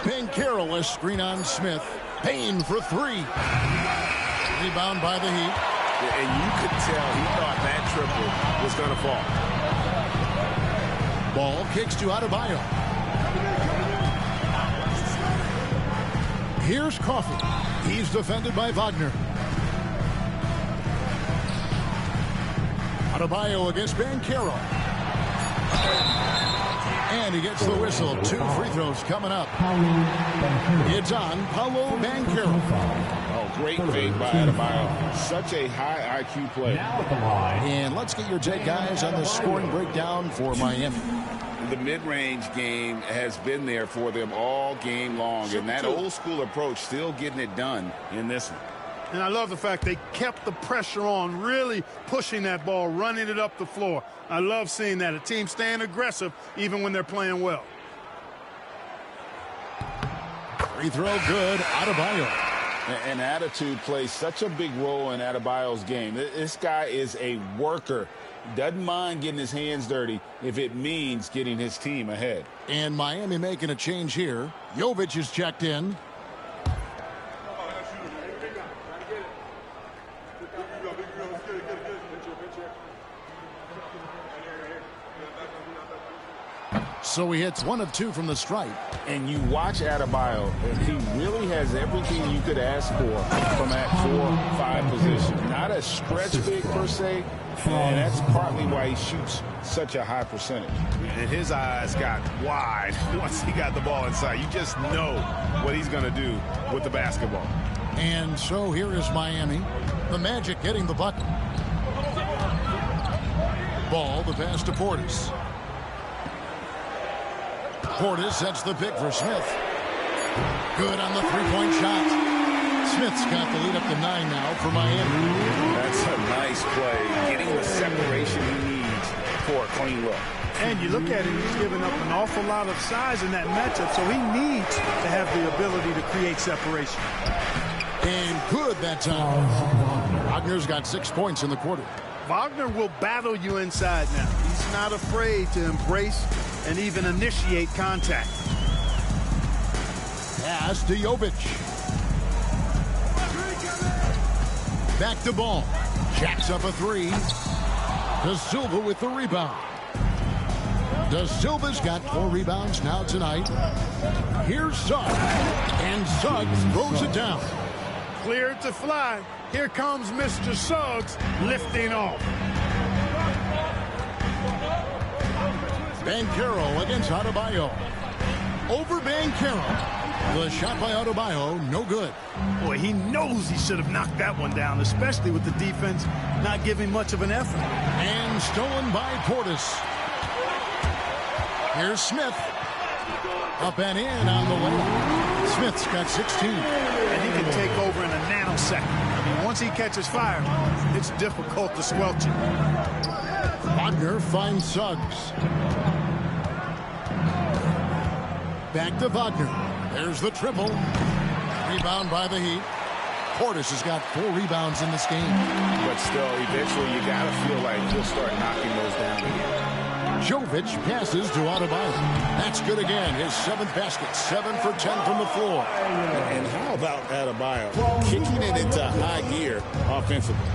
Speaker 1: Banchero a screen on Smith. Payne for 3. Rebound by the Heat.
Speaker 7: And you could tell he thought that triple was going to fall.
Speaker 1: Ball kicks to Adebayo. Here's Coffey. He's defended by Wagner. Adebayo against Banchero. And he gets the whistle. 2 free throws coming up. It's on Paolo Banchero.
Speaker 4: Oh, great fade by Adebayo. Such a high IQ player.
Speaker 1: And let's get your take, guys, on the scoring breakdown for Miami.
Speaker 4: The mid-range game has been there for them all game long. And that old school approach still getting it done in this one.
Speaker 12: And I love the fact they kept the pressure on, really pushing that ball, running it up the floor. I love seeing that. A team staying aggressive even when they're playing well.
Speaker 1: Free throw good. Adebayo.
Speaker 4: And attitude plays such a big role in Adebayo's game. This guy is a worker. Doesn't mind getting his hands dirty if it means getting his team ahead.
Speaker 1: And Miami making a change here. Jovic is checked in. So he hits 1 of 2 from the stripe.
Speaker 4: And you watch Adebayo, and he really has everything you could ask for from that 4-5 position. Not a stretch big per se, and that's partly why he shoots such a high percentage.
Speaker 7: And his eyes got wide once he got the ball inside. You just know what he's going to do with the basketball.
Speaker 1: And so here is Miami. The Magic getting the bucket. Ball, the pass to Portis. Portis sets the pick for Smith. Good on the three-point shot. Smith's got the lead up to 9 now for Miami.
Speaker 4: That's a nice play. Getting the separation he needs for a clean look.
Speaker 12: And you look at him, he's giving up an awful lot of size in that matchup, so he needs to have the ability to create separation.
Speaker 1: And good that time. Wagner's got 6 points in the quarter.
Speaker 12: Wagner will battle you inside now. He's not afraid to embrace and even initiate contact.
Speaker 1: Pass to Jovic. Back to Ball. Jacks up a three. De Silva with the rebound. De Silva's got 4 rebounds now tonight. Here's Suggs. And Suggs throws it down.
Speaker 12: Cleared to fly. Here comes Mr. Suggs lifting off.
Speaker 1: Banchero against Adebayo. Over Banchero. The shot by Adebayo, no good.
Speaker 12: Boy, he knows he should have knocked that one down, especially with the defense not giving much of an effort.
Speaker 1: And stolen by Portis. Here's Smith. Up and in on the way. Smith's got 16.
Speaker 12: And he can take over in a nanosecond. I mean, once he catches fire, it's difficult to squelch it.
Speaker 1: Wagner finds Suggs. Back to Wagner. There's the triple. Rebound by the Heat. Portis has got 4 rebounds in this game.
Speaker 4: But still, eventually you got to feel like he'll start knocking those down again.
Speaker 1: Jovic passes to Adebayo. That's good again. His 7th basket. 7 for 10 from the floor.
Speaker 4: And how about Adebayo kicking it into high gear offensively?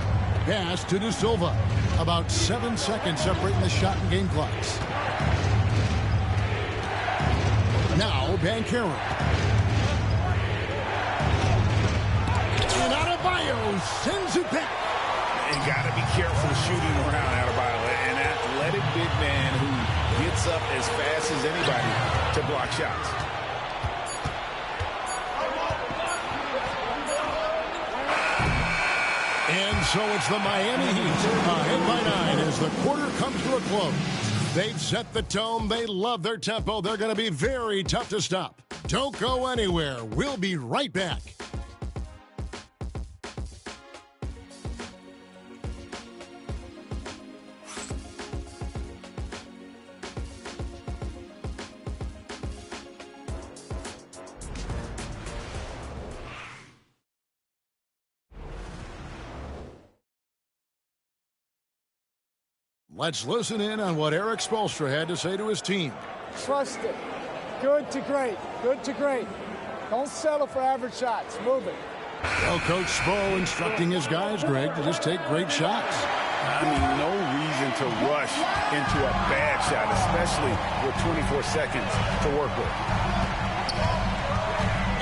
Speaker 1: Pass to De Silva. About 7 seconds separating the shot and game clocks. Now Banchero. And Adebayo sends it back.
Speaker 4: And got to be careful shooting around Adebayo. An athletic big man who gets up as fast as anybody to block shots.
Speaker 1: And so it's the Miami Heat ahead by 9 as the quarter comes to a close. They've set the tone. They love their tempo. They're going to be very tough to stop. Don't go anywhere. We'll be right back. Let's listen in on what Eric Spoelstra had to say to his team.
Speaker 19: Trust it. Good to great. Good to great. Don't settle for average shots. Move it.
Speaker 1: Well, Coach Spo instructing his guys, Greg, to just take great shots.
Speaker 4: I mean, no reason to rush into a bad shot, especially with 24 seconds to work with.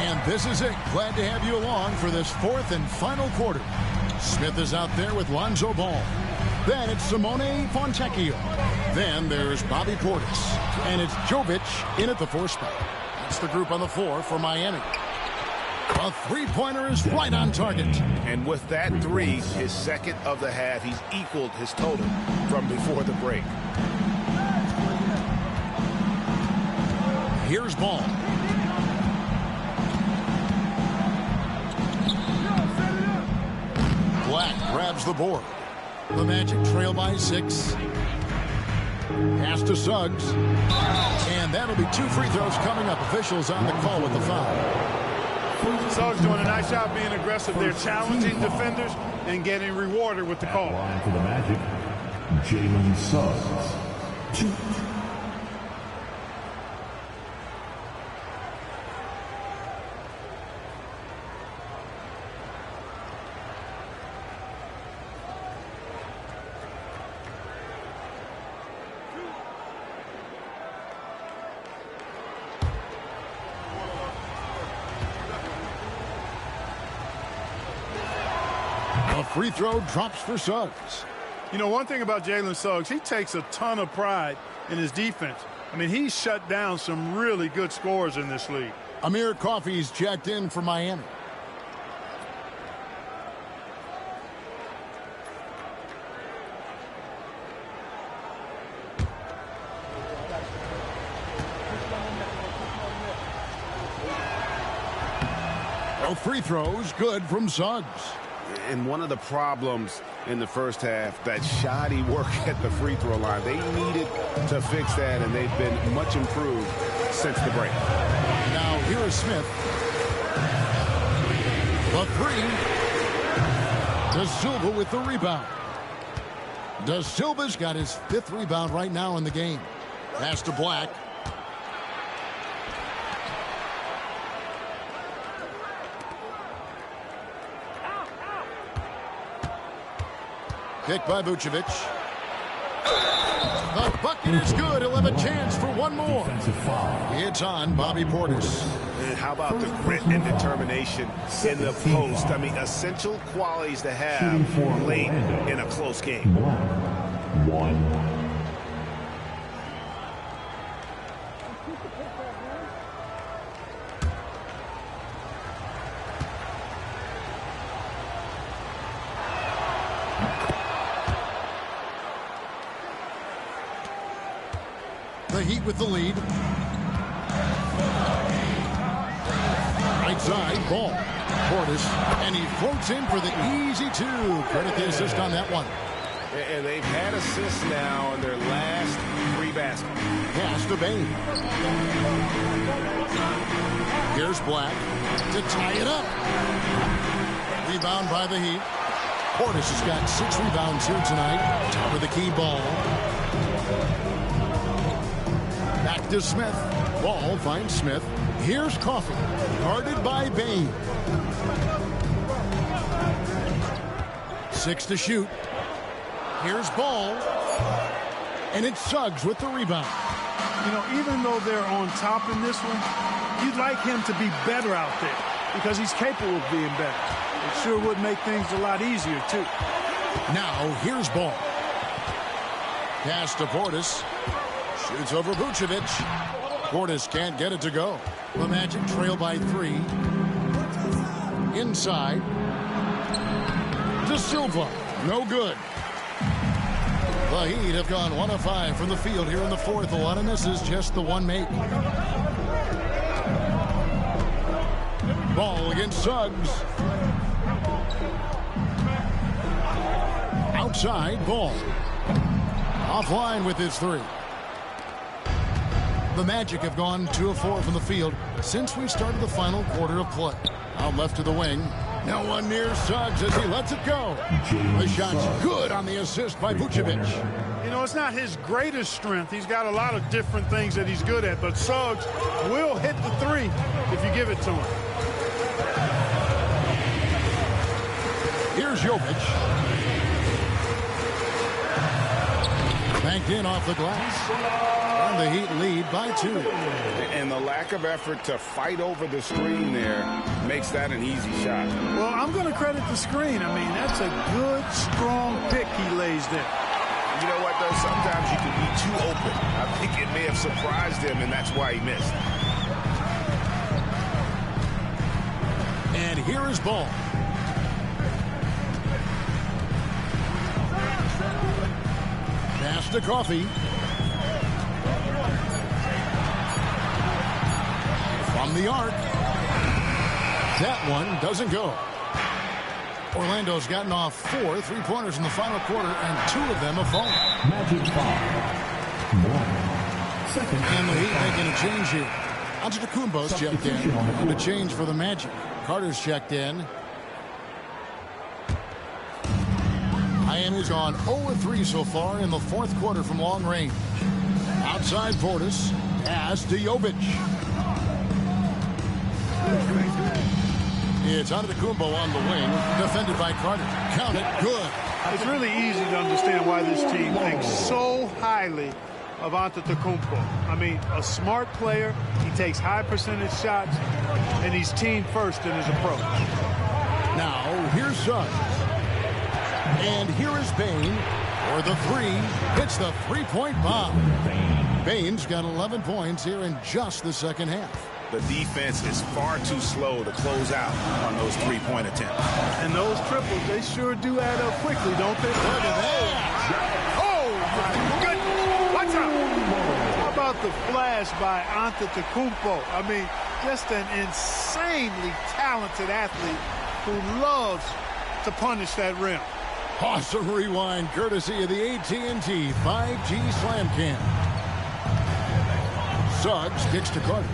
Speaker 1: And this is it. Glad to have you along for this 4th and final quarter. Smith is out there with Lonzo Ball. Then it's Simone Fontecchio. Then there's Bobby Portis. And it's Jovic in at the 4 spot. That's the group on the floor for Miami. A 3-pointer is right on target.
Speaker 4: And with that 3, his 2nd of the half, he's equaled his total from before the break.
Speaker 1: Here's Ball. Black grabs the board. The Magic trail by 6. Pass to Suggs. And that'll be 2 free throws coming up. Officials on the call with the foul.
Speaker 12: Suggs doing a nice job being aggressive. They're challenging defenders and getting rewarded with the call.
Speaker 18: For the Magic, Jalen Suggs. 2.
Speaker 1: Free throw drops for Suggs.
Speaker 12: You know, one thing about Jalen Suggs, he takes a ton of pride in his defense. I mean, he's shut down some really good scorers in this league.
Speaker 1: Amir Coffey's checked in for Miami. No free throws, good from Suggs.
Speaker 4: And one of the problems in the first half, that shoddy work at the free throw line. They needed to fix that, and they've been much improved since the break.
Speaker 1: Now here is Smith. The 3. De Silva with the rebound. De Silva's got his 5th rebound right now in the game. Pass to Black. Picked by Vucevic. The bucket is good. He'll have a chance for one more. It's on Bobby Portis.
Speaker 8: And how about the grit and determination in the post? I mean, essential qualities to have late in a close game.
Speaker 18: One.
Speaker 1: The Heat with the lead. Right side, ball. Portis, and he floats in for the easy two. Credit the assist on that one.
Speaker 8: And they've had assists now in their last 3 baskets.
Speaker 1: Pass to Bain. Here's Black to tie it up. Rebound by the Heat. Portis has got 6 rebounds here tonight. Top of the key ball. Back to Smith. Ball finds Smith. Here's Coffey. Guarded by Bain. 6 to shoot. Here's Ball. And it's Suggs with the rebound.
Speaker 12: You know, even though they're on top in this one, you'd like him to be better out there because he's capable of being better. It sure would make things a lot easier, too.
Speaker 1: Now, here's Ball. Pass to Portis. Shoots over Vucevic. Portis can't get it to go. The Magic trail by 3. Inside. To Silva. No good. The Heat have gone 1 of 5 from the field here in the fourth. A lot of misses, just the one make. Ball against Suggs. Outside, Ball. Offline with his 3. The Magic have gone 2 of 4 from the field since we started the final quarter of play. Out left to the wing. Now one near Suggs as he lets it go. The shot's good on the assist by Vucevic.
Speaker 12: You know, it's not his greatest strength. He's got a lot of different things that he's good at, but Suggs will hit the 3 if you give it to him.
Speaker 1: Here's Jokic. Banked in off the glass. And the Heat lead by 2.
Speaker 4: And the lack of effort to fight over the screen there makes that an easy shot.
Speaker 12: Well, I'm going to credit the screen. I mean, that's a good, strong pick he lays there.
Speaker 8: You know what, though? Sometimes you can be too open. I think it may have surprised him, and that's why he missed.
Speaker 1: And here is Ball. Pass to Coffey. From the arc. That one doesn't go. Orlando's gotten off 4 3-pointers in the final quarter, and 2 of them have fallen.
Speaker 18: Magic foul. 1 second.
Speaker 1: And the Heat making a change here. Antetokounmpo's checked in. And a change for the Magic. Carter's checked in. Miami's gone 0-3 so far in the fourth quarter from long range. Outside Portis. Pass to Jokic. It's Antetokounmpo on the wing, defended by Carter. Count it, good.
Speaker 12: It's really easy to understand why this team thinks so highly of Antetokounmpo. I mean, a smart player, he takes high percentage shots, and he's team first in his approach.
Speaker 1: Now, here's Suggs. And here is Bain for the 3. Hits the 3-point bomb. Bain's got 11 points here in just the second half.
Speaker 8: The defense is far too slow to close out on those 3-point attempts.
Speaker 12: And those triples, they sure do add up quickly, don't they?
Speaker 1: Look at that.
Speaker 12: Oh, my goodness. What's up? How about the flash by Antetokounmpo? I mean, just an insanely talented athlete who loves to punish that rim.
Speaker 1: Awesome rewind, courtesy of the AT&T 5G Slam Cam. Suggs kicks to Carter.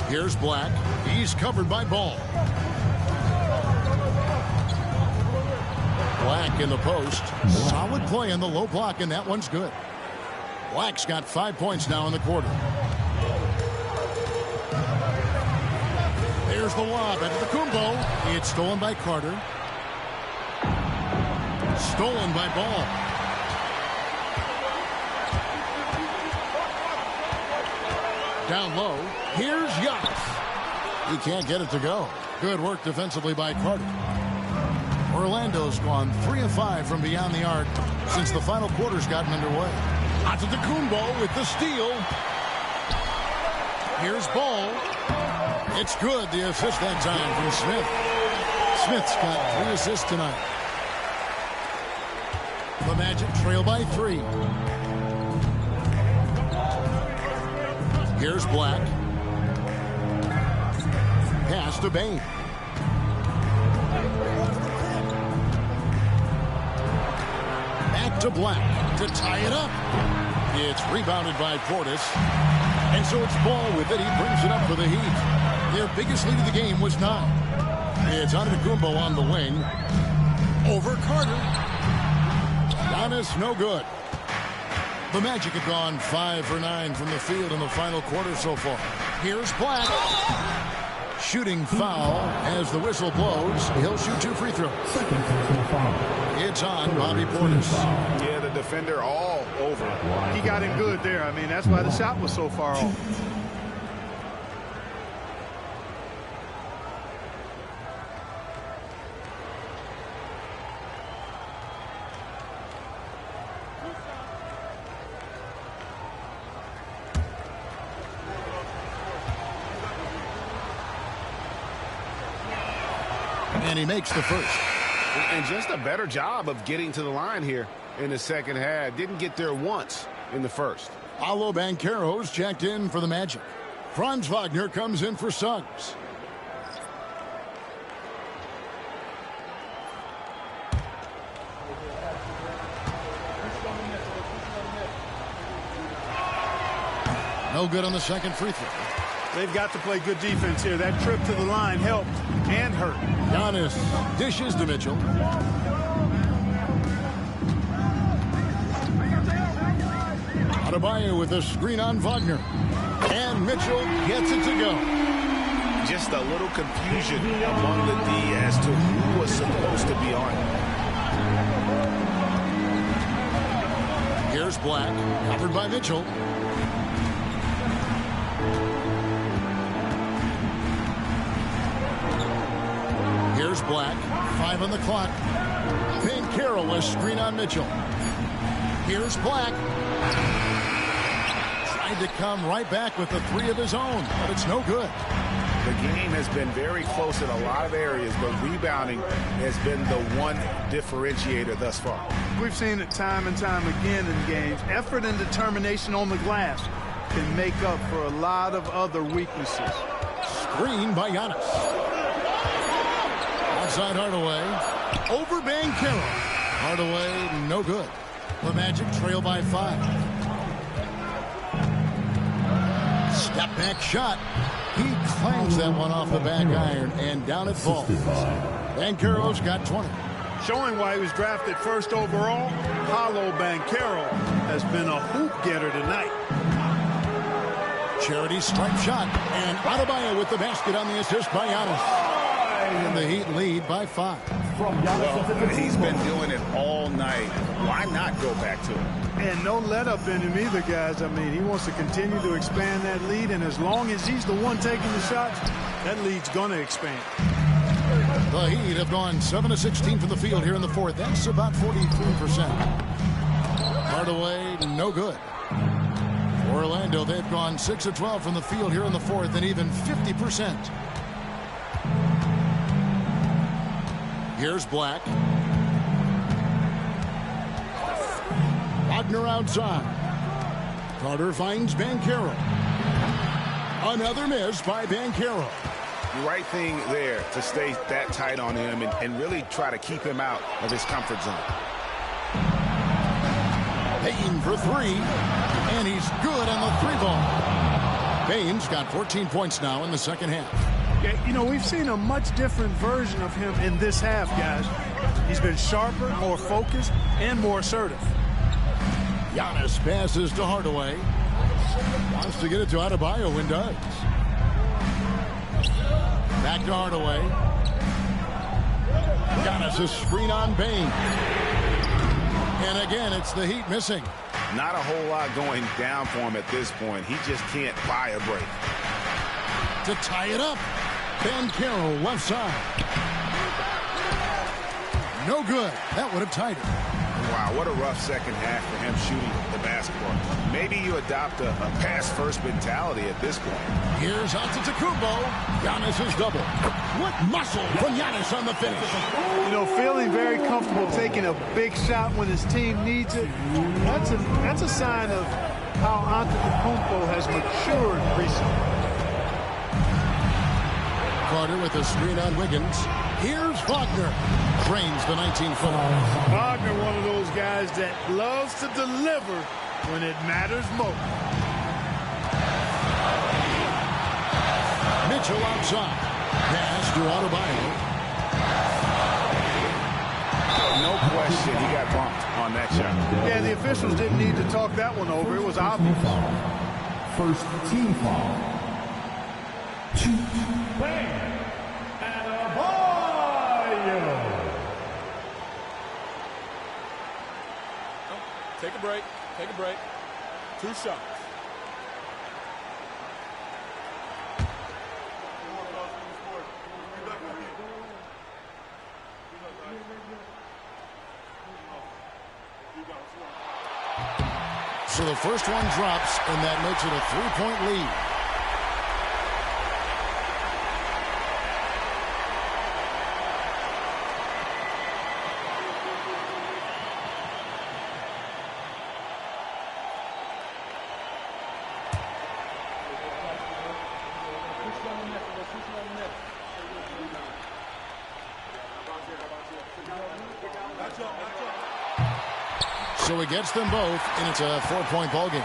Speaker 1: Here's Black. He's covered by Ball. Black in the post. Solid play on the low block, and that one's good. Black's got 5 points now in the quarter. There's the lob into the Kumbo. It's stolen by Carter. stolen by Ball. Down low, here's Giannis. He can't get it to go. Good work defensively by Carter. Orlando's gone 3 of 5 from beyond the arc since the final quarter's gotten underway. Antetokounmpo with the steal. Here's Ball. It's good, the assist that time from Smith. Smith's got 3 assists tonight. The Magic trail by 3. Here's Black. Pass to Bain. Back to Black to tie it up. It's rebounded by Portis. And so it's Ball with it. He brings it up for the Heat. Their biggest lead of the game was 9. It's Antetokounmpo on the wing. Over Carter. Giannis no good. The Magic have gone 5 for 9 from the field in the final quarter so far. Here's Black. Shooting foul as the whistle blows. He'll shoot 2 free throws. It's on Bobby Portis.
Speaker 8: Yeah, the defender all over.
Speaker 12: He got it good there. I mean, that's why the shot was so far off.
Speaker 1: And he makes the first.
Speaker 8: And just a better job of getting to the line here in the second half. Didn't get there once in the first.
Speaker 1: Paolo Banchero's checked in for the Magic. Franz Wagner comes in for Suggs. No good on the second free throw.
Speaker 12: They've got to play good defense here. That trip to the line helped and hurt.
Speaker 1: Giannis dishes to Mitchell. Adebayo with a screen on Wagner. And Mitchell gets it to go.
Speaker 8: Just a little confusion among the D as to who was supposed to be on it.
Speaker 1: Here's Black, covered by Mitchell. Here's Black, 5 on the clock. Banchero a screen on Mitchell. Here's Black. Tried to come right back with the 3 of his own, but it's no good.
Speaker 8: The game has been very close in a lot of areas, but rebounding has been the one differentiator thus far.
Speaker 12: We've seen it time and time again in games. Effort and determination on the glass can make up for a lot of other weaknesses.
Speaker 1: Screen by Giannis. Outside Hardaway. Over Banchero. Hardaway, no good. The Magic trail by 5. Step back shot. He clangs that one off the back iron and down it falls. Banchero's got 20.
Speaker 12: Showing why he was drafted first overall, Paolo Banchero has been a hoop getter tonight.
Speaker 1: Charity stripe shot. And Adebayo with the basket on the assist by Giannis. And the Heat lead by 5.
Speaker 8: Well, he's been doing it all night. Why not go back to it?
Speaker 12: And no let up in him either, guys. I mean, he wants to continue to expand that lead, and as long as he's the one taking the shots, that lead's going to expand.
Speaker 1: The Heat have gone 7 of 16 from the field here in the fourth. That's about 43%. Hardaway, no good. Orlando, they've gone 6 of 12 from the field here in the fourth, and even 50%. Here's Black. Wagner outside. Carter finds Banchero. Another miss by Banchero.
Speaker 8: The right thing there to stay that tight on him and really try to keep him out of his comfort zone.
Speaker 1: Payne for 3. And he's good on the 3-ball. Payne's got 14 points now in the second half.
Speaker 12: Yeah, you know, we've seen a much different version of him in this half, guys. He's been sharper, more focused, and more assertive.
Speaker 1: Giannis passes to Hardaway. Wants to get it to Adebayo and does. Back to Hardaway. Giannis a screen on Bain. And again, it's the Heat missing.
Speaker 8: Not a whole lot going down for him at this point. He just can't buy a break.
Speaker 1: To tie it up, Ben Carroll left side. No good. That would have tied it.
Speaker 8: Wow, what a rough second half for him shooting the basketball. Maybe you adopt a pass-first mentality at this point.
Speaker 1: Here's Antetokounmpo. Giannis is double. What muscle from Giannis on the finish.
Speaker 12: You know, feeling very comfortable taking a big shot when his team needs it. That's a sign of how Antetokounmpo has matured recently.
Speaker 1: Carter with a screen on Wiggins. Here's Wagner. Drains the 19-footer.
Speaker 12: Wagner, one of those guys that loves to deliver when it matters most.
Speaker 1: Mitchell outside. Pass to Adebayo.
Speaker 8: No question, he got bumped on that shot.
Speaker 12: Yeah, the officials didn't need to talk that one over. It was obvious.
Speaker 18: First team foul.
Speaker 7: Take a break. Take a break. 2 shots.
Speaker 1: So the first one drops, and that makes it a 3-point lead. So he gets them both, and it's a 4-point ball game.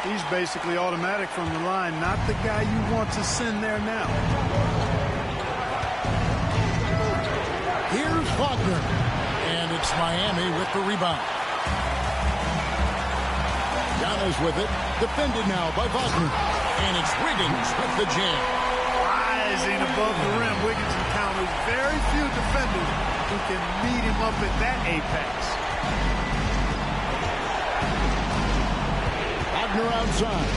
Speaker 12: He's basically automatic from the line, not the guy you want to send there now.
Speaker 1: Here's Wagner, and it's Miami with the rebound. Giannis with it, defended now by Wagner, and it's Wiggins with the jam.
Speaker 12: Rising above the rim, Wiggins encounters very few defenders who can meet him up at that apex.
Speaker 1: Wagner outside.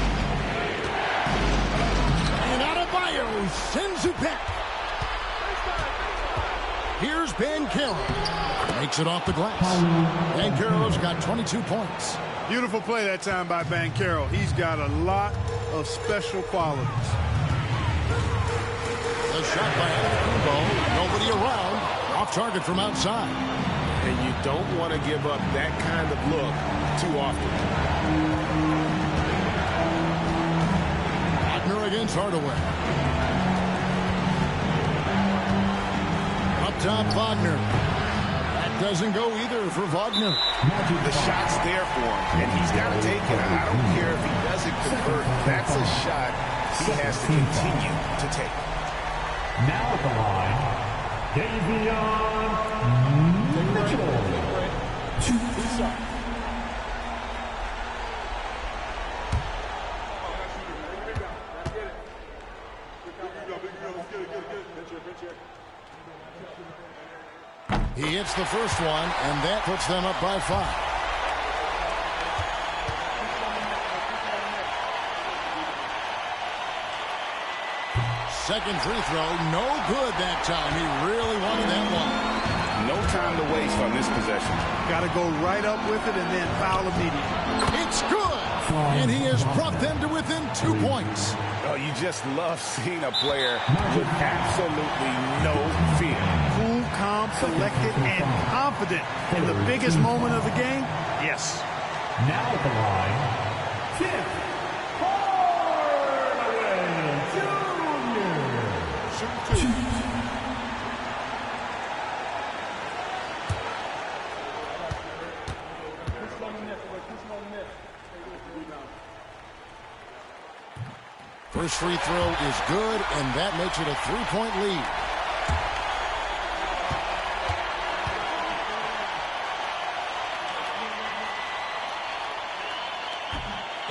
Speaker 1: And Adebayo sends it back. Here's Ben Carroll. Makes it off the glass. Ben Carroll's got 22 points.
Speaker 12: Beautiful play that time by Ben Carroll. He's got a lot of special qualities.
Speaker 1: The shot by Antetokounmpo. Nobody around. Off target from outside.
Speaker 8: And you don't want to give up that kind of look too often.
Speaker 1: Wagner against Hardaway. Up top, Wagner. That doesn't go either for Wagner.
Speaker 8: The shot's there for him, and he's got to take it. I don't care if he doesn't convert. That's a shot he has to continue to take.
Speaker 18: Now at the line, Davion Mitchell. 2 shots.
Speaker 1: He hits the first one, and that puts them up by 5. Second free throw, no good that time. He really wanted that one.
Speaker 8: No time to waste on this possession.
Speaker 12: Got to go right up with it and then foul immediately.
Speaker 1: It's good! And he has brought them to within 2 points.
Speaker 8: Oh, you just love seeing a player with absolutely no fear.
Speaker 12: Cool, calm, collected, and confident in the biggest moment of the game. Yes.
Speaker 18: Now at the line, Tim Hardaway Jr.
Speaker 1: First free throw is good, and that makes it a 3-point lead.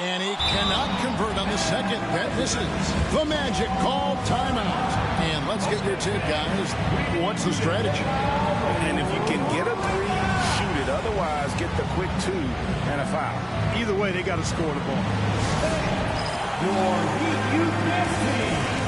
Speaker 1: And he cannot convert on the second. That misses. The Magic call timeout. And let's get your take, guys. What's the strategy?
Speaker 8: And if you can get a three, shoot it up
Speaker 7: otherwise get the quick 2 and a foul.
Speaker 12: Either way, they got to score the ball.
Speaker 2: Your Heat Youth Next Team.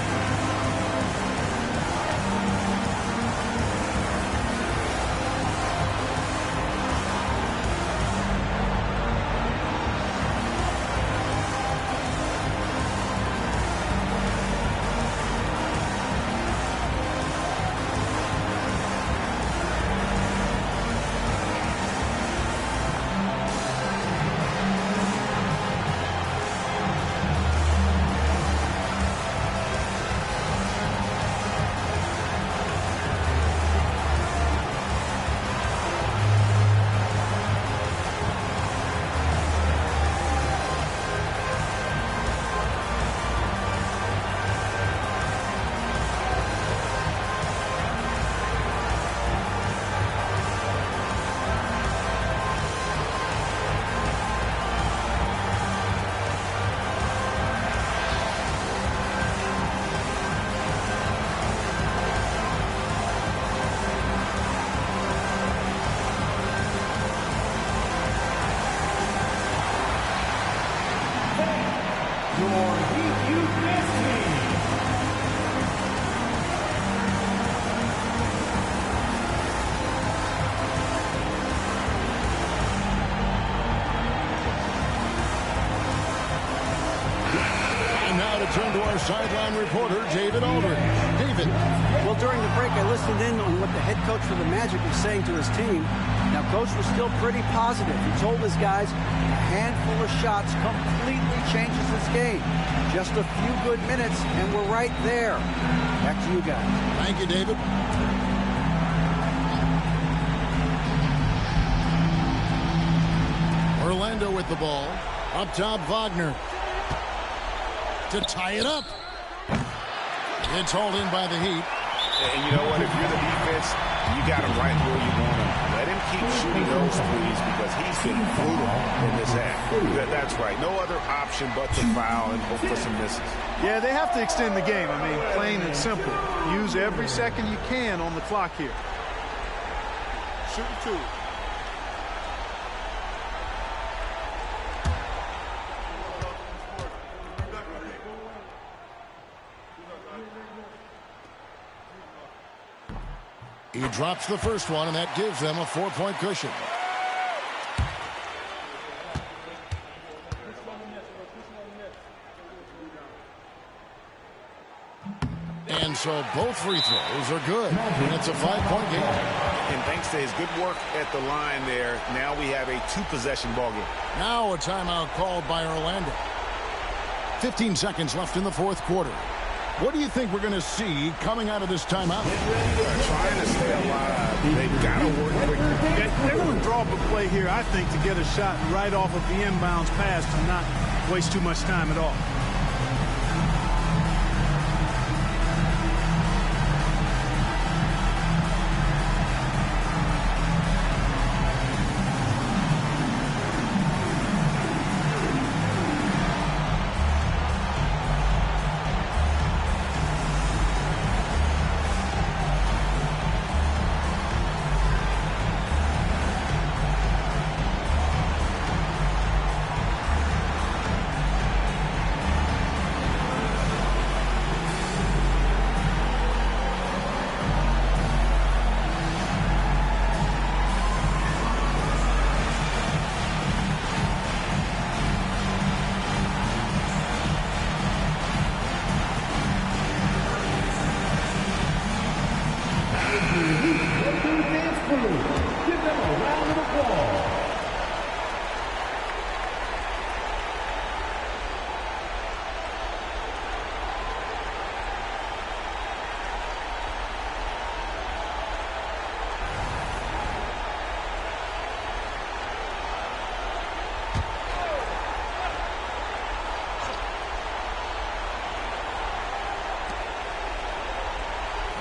Speaker 1: Turn to our sideline reporter, David Aldridge. David.
Speaker 6: Well, during the break, I listened in on what the head coach for the Magic was saying to his team. Now, Coach was still pretty positive. He told his guys a handful of shots completely changes this game. Just a few good minutes, and we're right there. Back to you guys.
Speaker 1: Thank you, David. Orlando with the ball. Up top, Wagner. To tie it up. It's hauled in by the Heat.
Speaker 7: And you know what? If you're the defense, you got him right where you want him. Let him keep shooting those threes because he's been brutal in this half. That's right. No other option but to foul and hope for some misses.
Speaker 12: Yeah, they have to extend the game. I mean, plain and simple. Use every second you can on the clock here.
Speaker 11: Shoot 2.
Speaker 1: He drops the first one, and that gives them a 4-point cushion. And so both free throws are good. And it's a 5-point game.
Speaker 7: And thanks to his good work at the line there, now we have a 2-possession ball game.
Speaker 1: Now a timeout called by Orlando. 15 seconds left in the fourth quarter. What do you think we're going to see coming out of this timeout?
Speaker 7: Trying to stay alive. They've got to work quickly.
Speaker 12: They're going to draw up a play here, I think, to get a shot right off of the inbounds pass to not waste too much time at all.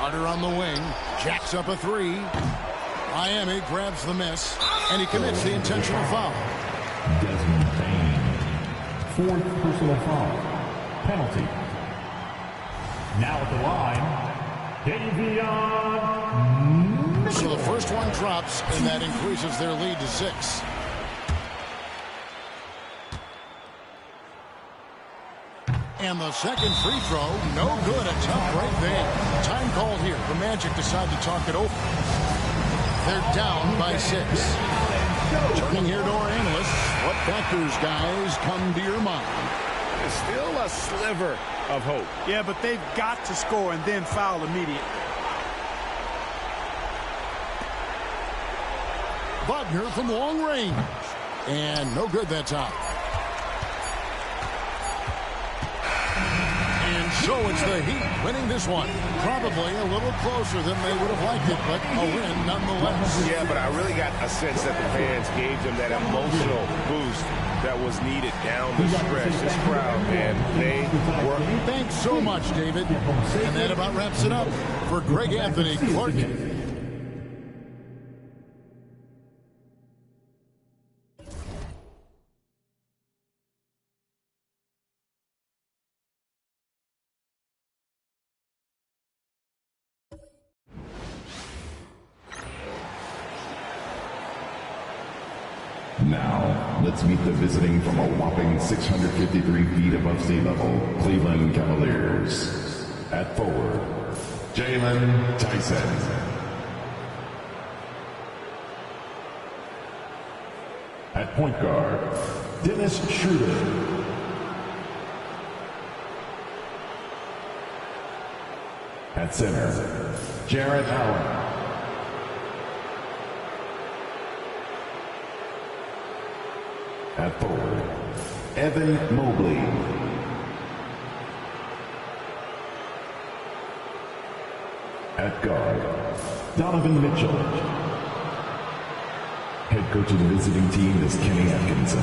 Speaker 1: Carter on the wing, jacks up a 3. Miami grabs the miss, and he commits the intentional foul.
Speaker 18: Desmond Bain, 4th personal foul, penalty. Now at the line, Davion
Speaker 1: so the first one drops, and that increases their lead to 6. And the second free throw, no good. A tough break there. Time called here. The Magic decide to talk it over. They're down by 6. Turning here to our analysts, what factors, guys, come to your mind?
Speaker 7: There's still a sliver of hope.
Speaker 12: Yeah, but they've got to score and then foul immediately.
Speaker 1: Wagner from long range. And no good that time. And so it's the Heat winning this one. Probably a little closer than they would have liked it, but a win nonetheless.
Speaker 7: Yeah, but I really got a sense that the fans gave them that emotional boost that was needed down the stretch. This crowd, man, they were...
Speaker 1: Thanks so much, David. And that about wraps it up for Greg Anthony Clark.
Speaker 18: Now, let's meet the visiting from a whopping 653 feet above sea level, Cleveland Cavaliers. At forward, Jalen Tyson. At point guard, Dennis Schroeder. At center, Jarrett Allen. At forward, Evan Mobley. At guard, Donovan Mitchell. Head coach of the visiting team is Kenny Atkinson.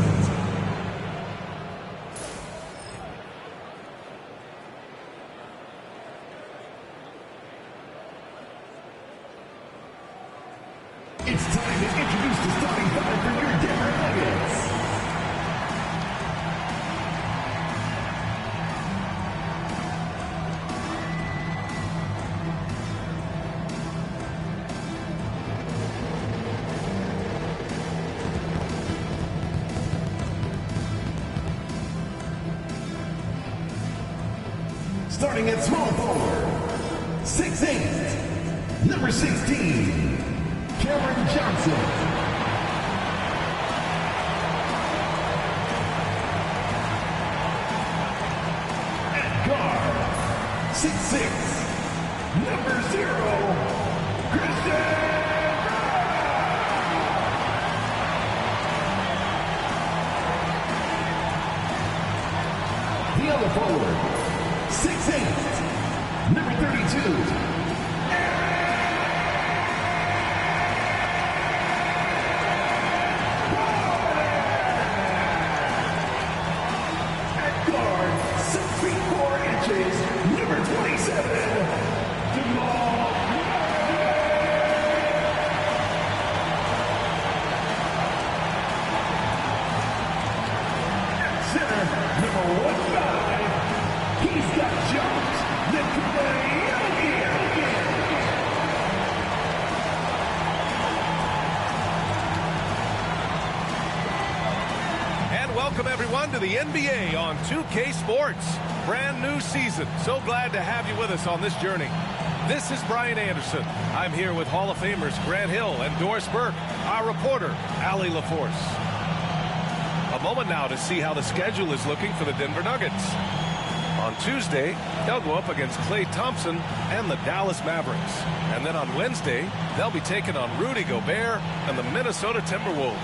Speaker 18: It's time to introduce the starting five for your Denver Nuggets. Starting at small forward, 6'8", number 16, Cameron Johnson. At guard, 6'6", number 0, Christian. The other forward, 6'8", number 32. At guard, 6 feet 4 inches, number 27. Jamal. At center, number 15. He's got jumps that can play again.
Speaker 14: And welcome everyone to the NBA on 2K Sports. Brand new season. So glad to have you with us on this journey. This is Brian Anderson. I'm here with Hall of Famers Grant Hill and Doris Burke, our reporter, Allie LaForce. A moment now to see how the schedule is looking for the Denver Nuggets. On Tuesday, they'll go up against Klay Thompson and the Dallas Mavericks. And then on Wednesday, they'll be taking on Rudy Gobert and the Minnesota Timberwolves.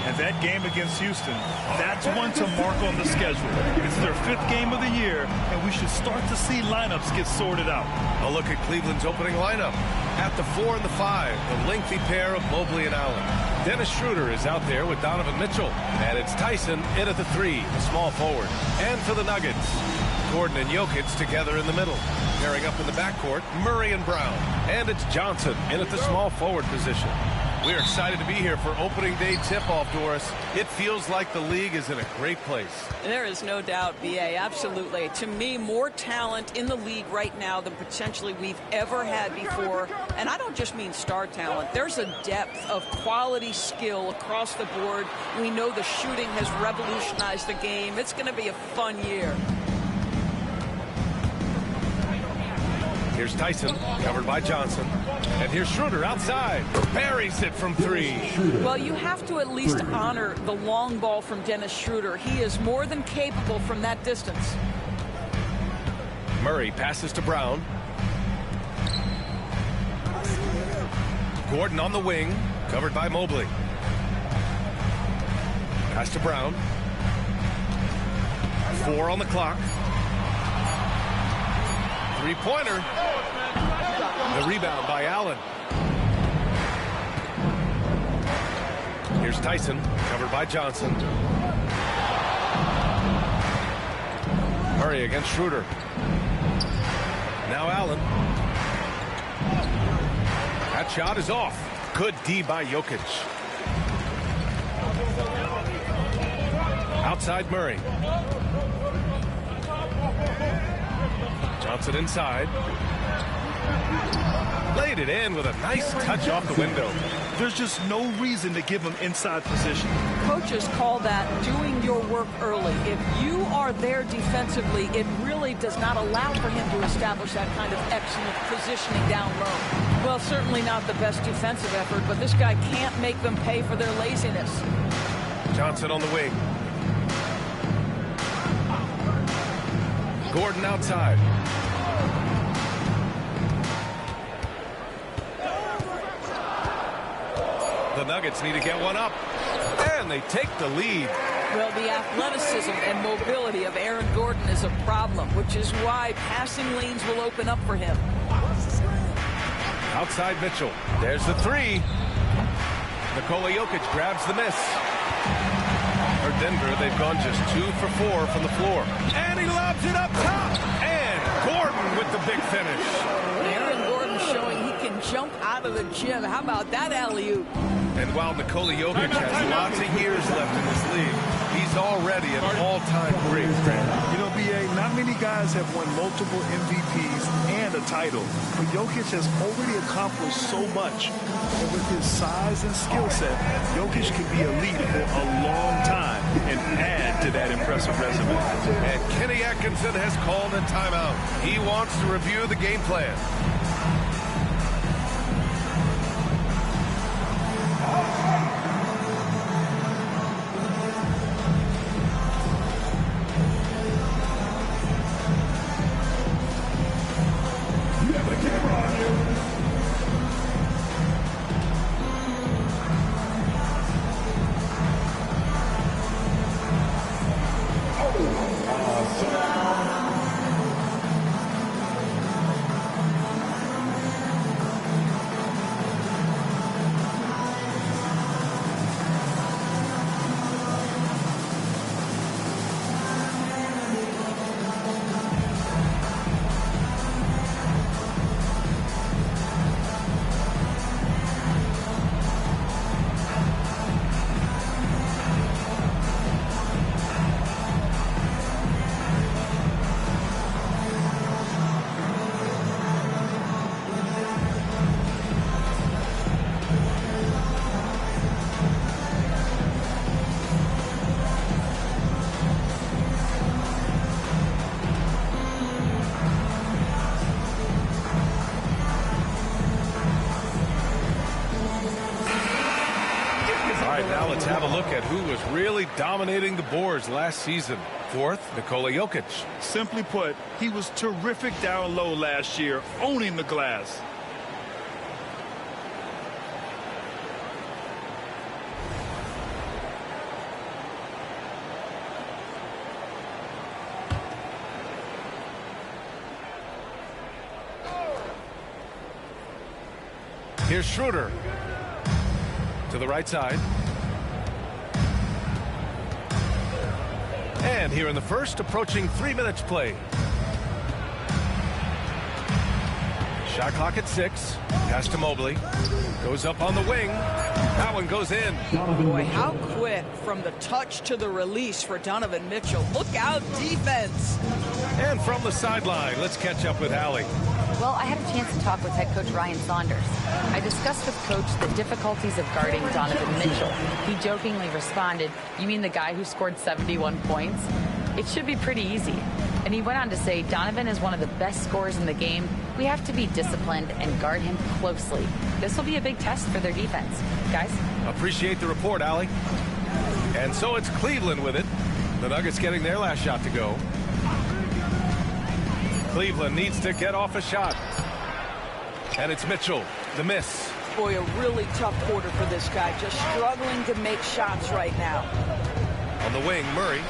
Speaker 15: And that game against Houston, that's one to mark on the schedule. It's their 5th game of the year, and we should start to see lineups get sorted out.
Speaker 14: A look at Cleveland's opening lineup. At the 4 and the 5, the lengthy pair of Mobley and Allen. Dennis Schroeder is out there with Donovan Mitchell. And it's Tyson in at the 3, the small forward. And for the Nuggets, Gordon and Jokic together in the middle. Pairing up in the backcourt, Murray and Brown. And it's Johnson in at the small forward position. We're excited to be here for opening day tip-off, Doris. It feels like the league is in a great place.
Speaker 21: There is no doubt, B.A., absolutely. To me, more talent in the league right now than potentially we've ever had before. And I don't just mean star talent. There's a depth of quality skill across the board. We know the shooting has revolutionized the game. It's going to be a fun year.
Speaker 14: Here's Tyson, covered by Johnson. And here's Schroeder outside. Buries it from 3.
Speaker 21: Well, you have to at least honor the long ball from Dennis Schroeder. He is more than capable from that distance.
Speaker 14: Murray passes to Brown. Gordon on the wing, covered by Mobley. Pass to Brown. 4 on the clock. Three-pointer. The rebound by Allen. Here's Tyson, covered by Johnson. Murray against Schroeder. Now Allen. That shot is off. Good D by Jokic. Outside Murray. Johnson inside. Laid it in with a nice touch off the window.
Speaker 15: There's just no reason to give him inside position.
Speaker 21: Coaches call that doing your work early. If you are there defensively, it really does not allow for him to establish that kind of excellent positioning down low. Well, certainly not the best defensive effort, but this guy can't make them pay for their laziness.
Speaker 14: Johnson on the wing. Gordon outside. The Nuggets need to get one up. And they take the lead.
Speaker 21: Well, the athleticism and mobility of Aaron Gordon is a problem, which is why passing lanes will open up for him.
Speaker 14: Outside Mitchell. There's the 3. Nikola Jokic grabs the miss. For Denver, they've gone just 2 for 4 from the floor. And he lobs it up top. And Gordon with the big finish.
Speaker 21: Aaron Gordon showing he can jump out of the gym. How about that alley-oop?
Speaker 14: And while Nikola Jokic has lots of years left in this league, he's already an all-time great.
Speaker 15: You know, B.A., not many guys have won multiple MVPs and a title, but Jokic has already accomplished so much. And with his size and skill set, Jokic can be elite for a long time and add to that impressive resume.
Speaker 14: And Kenny Atkinson has called a timeout. He wants to review the game plan. Let's have a look at who was really dominating the boards last season. 4th, Nikola Jokic.
Speaker 15: Simply put, he was terrific down low last year, owning the glass.
Speaker 14: Here's Schroeder to the right side. And here in the first, approaching 3 minutes played. Shot clock at 6. Pass to Mobley. Goes up on the wing. That one goes in.
Speaker 21: Boy, how quick from the touch to the release for Donovan Mitchell. Look out, defense.
Speaker 14: And from the sideline, let's catch up with Allie.
Speaker 17: Well, I had a chance to talk with head coach Ryan Saunders. I discussed with Coach the difficulties of guarding Donovan Mitchell. He jokingly responded, "You mean the guy who scored 71 points? It should be pretty easy." And he went on to say, "Donovan is one of the best scorers in the game. We have to be disciplined and guard him closely. This will be a big test for their defense." Guys?
Speaker 14: Appreciate the report, Allie. And so it's Cleveland with it. The Nuggets getting their last shot to go. Cleveland needs to get off a shot. And it's Mitchell, the miss.
Speaker 21: Boy, a really tough quarter for this guy. Just struggling to make shots right now.
Speaker 14: On the wing, Murray.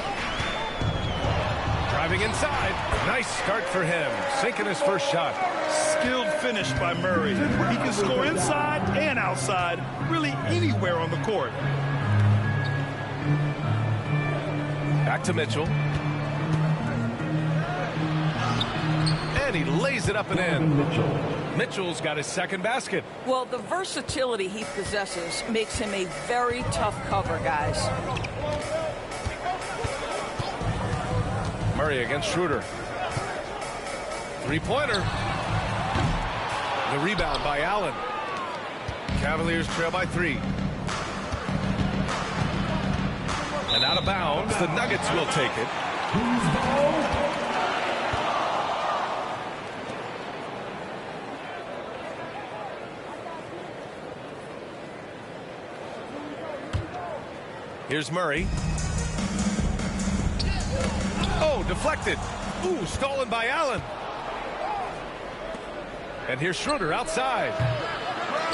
Speaker 14: Driving inside. Nice start for him. Sinking his first shot.
Speaker 15: Skilled finish by Murray. He can score inside and outside, really anywhere on the court.
Speaker 14: Back to Mitchell. And he lays it up and in. Mitchell's got his second basket.
Speaker 21: Well, the versatility he possesses makes him a very tough cover, guys.
Speaker 14: Murray against Schroeder. Three-pointer. The rebound by Allen. Cavaliers trail by 3. And out of bounds, the Nuggets will take it. Here's Murray. Oh, deflected. Ooh, stolen by Allen. And here's Schroeder outside.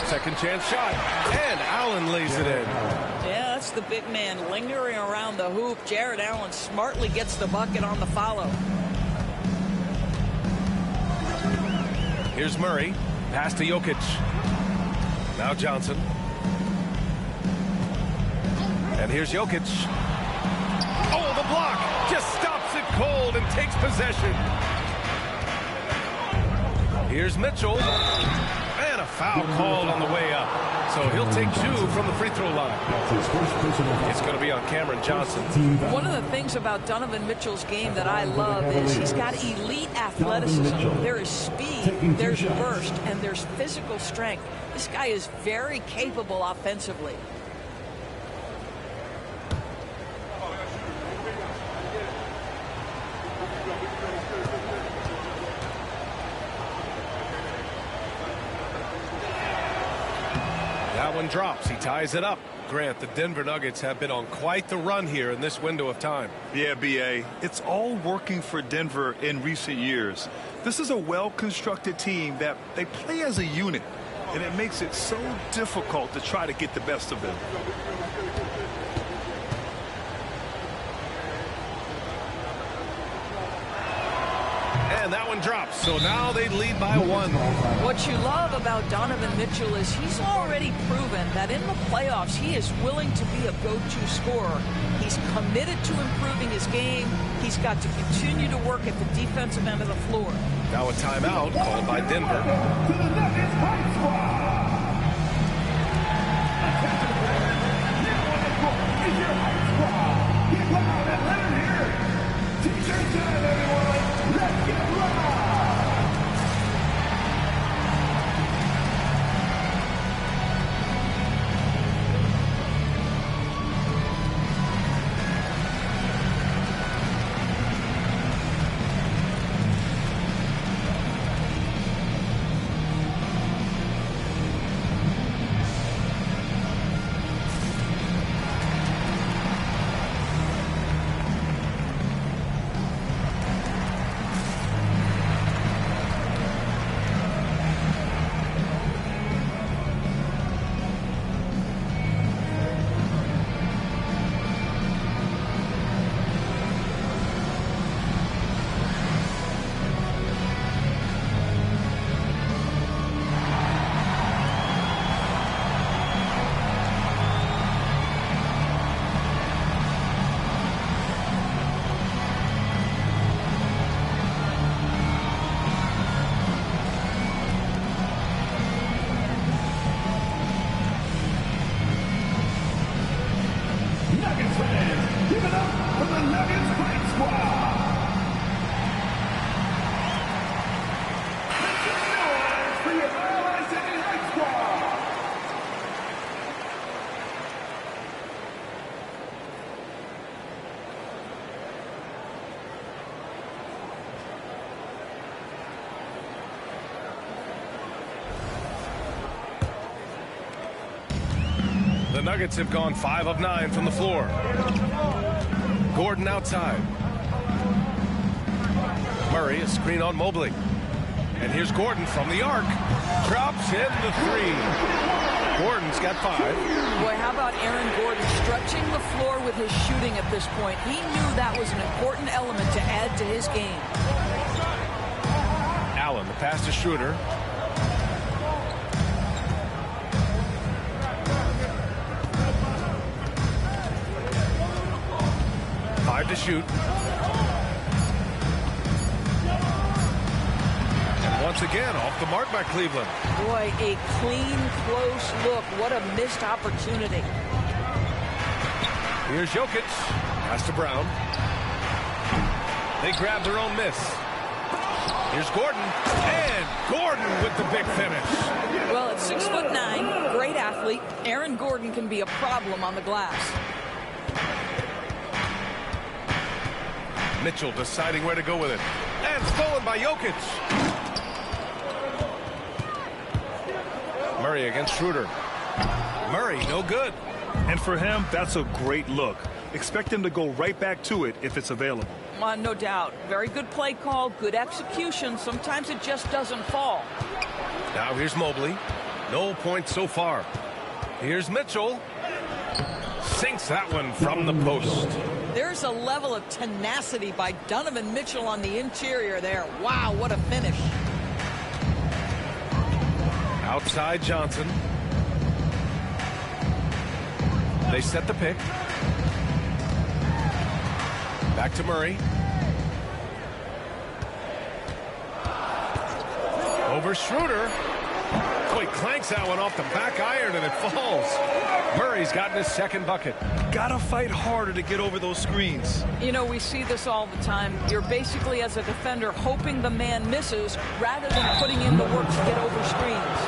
Speaker 14: Second chance shot. And Allen lays it in.
Speaker 21: Yeah, that's the big man lingering around the hoop. Jared Allen smartly gets the bucket on the follow.
Speaker 14: Here's Murray. Pass to Jokic. Now Johnson. And here's Jokic. Oh, the block. Just stops it cold and takes possession. Here's Mitchell. And a foul called on the way up. So he'll take 2 from the free throw line. It's going to be on Cameron Johnson.
Speaker 21: One of the things about Donovan Mitchell's game that I love is he's got elite athleticism. There is speed, there's burst, and there's physical strength. This guy is very capable offensively.
Speaker 14: That one drops. He ties it up. Grant, the Denver Nuggets have been on quite the run here in this window of time.
Speaker 15: Yeah, B.A., it's all working for Denver in recent years. This is a well-constructed team that they play as a unit, and it makes it so difficult to try to get the best of them.
Speaker 14: And that one drops. So now they lead by 1.
Speaker 21: What you love about Donovan Mitchell is he's already proven that in the playoffs he is willing to be a go-to scorer. He's committed to improving his game. He's got to continue to work at the defensive end of the floor.
Speaker 14: Now a timeout called by Denver.
Speaker 2: Nuggets Fight Squad. Make some noise for your Oklahoma City Fight Squad.
Speaker 14: The Nuggets have gone 5 of 9 from the floor. Gordon outside. Murray, a screen on Mobley. And here's Gordon from the arc. Drops in the 3. Gordon's got 5.
Speaker 21: Boy, how about Aaron Gordon stretching the floor with his shooting at this point? He knew that was an important element to add to his game.
Speaker 14: Allen, the pass to Schroeder. To shoot. And once again, off the mark by Cleveland.
Speaker 21: Boy, a clean, close look. What a missed opportunity.
Speaker 14: Here's Jokic. Pass to Brown. They grab their own miss. Here's Gordon. And Gordon with the big finish.
Speaker 21: Well, at 6'9", great athlete, Aaron Gordon can be a problem on the glass.
Speaker 14: Mitchell deciding where to go with it. And stolen by Jokic. Murray against Schroeder. Murray, no good.
Speaker 15: And for him, that's a great look. Expect him to go right back to it if it's available.
Speaker 21: No doubt. Very good play call, good execution. Sometimes it just doesn't fall.
Speaker 14: Now here's Mobley. No points so far. Here's Mitchell. Sinks that one from the post.
Speaker 21: There's a level of tenacity by Donovan Mitchell on the interior there. Wow, what a finish.
Speaker 14: Outside Johnson. They set the pick. Back to Murray. Over Schroeder. Oh, he clanks that one off the back iron and it falls. Murray's gotten his second bucket.
Speaker 15: Gotta fight harder to get over those screens.
Speaker 21: You know, we see this all the time. You're basically, as a defender, hoping the man misses rather than putting in the work to get over screens.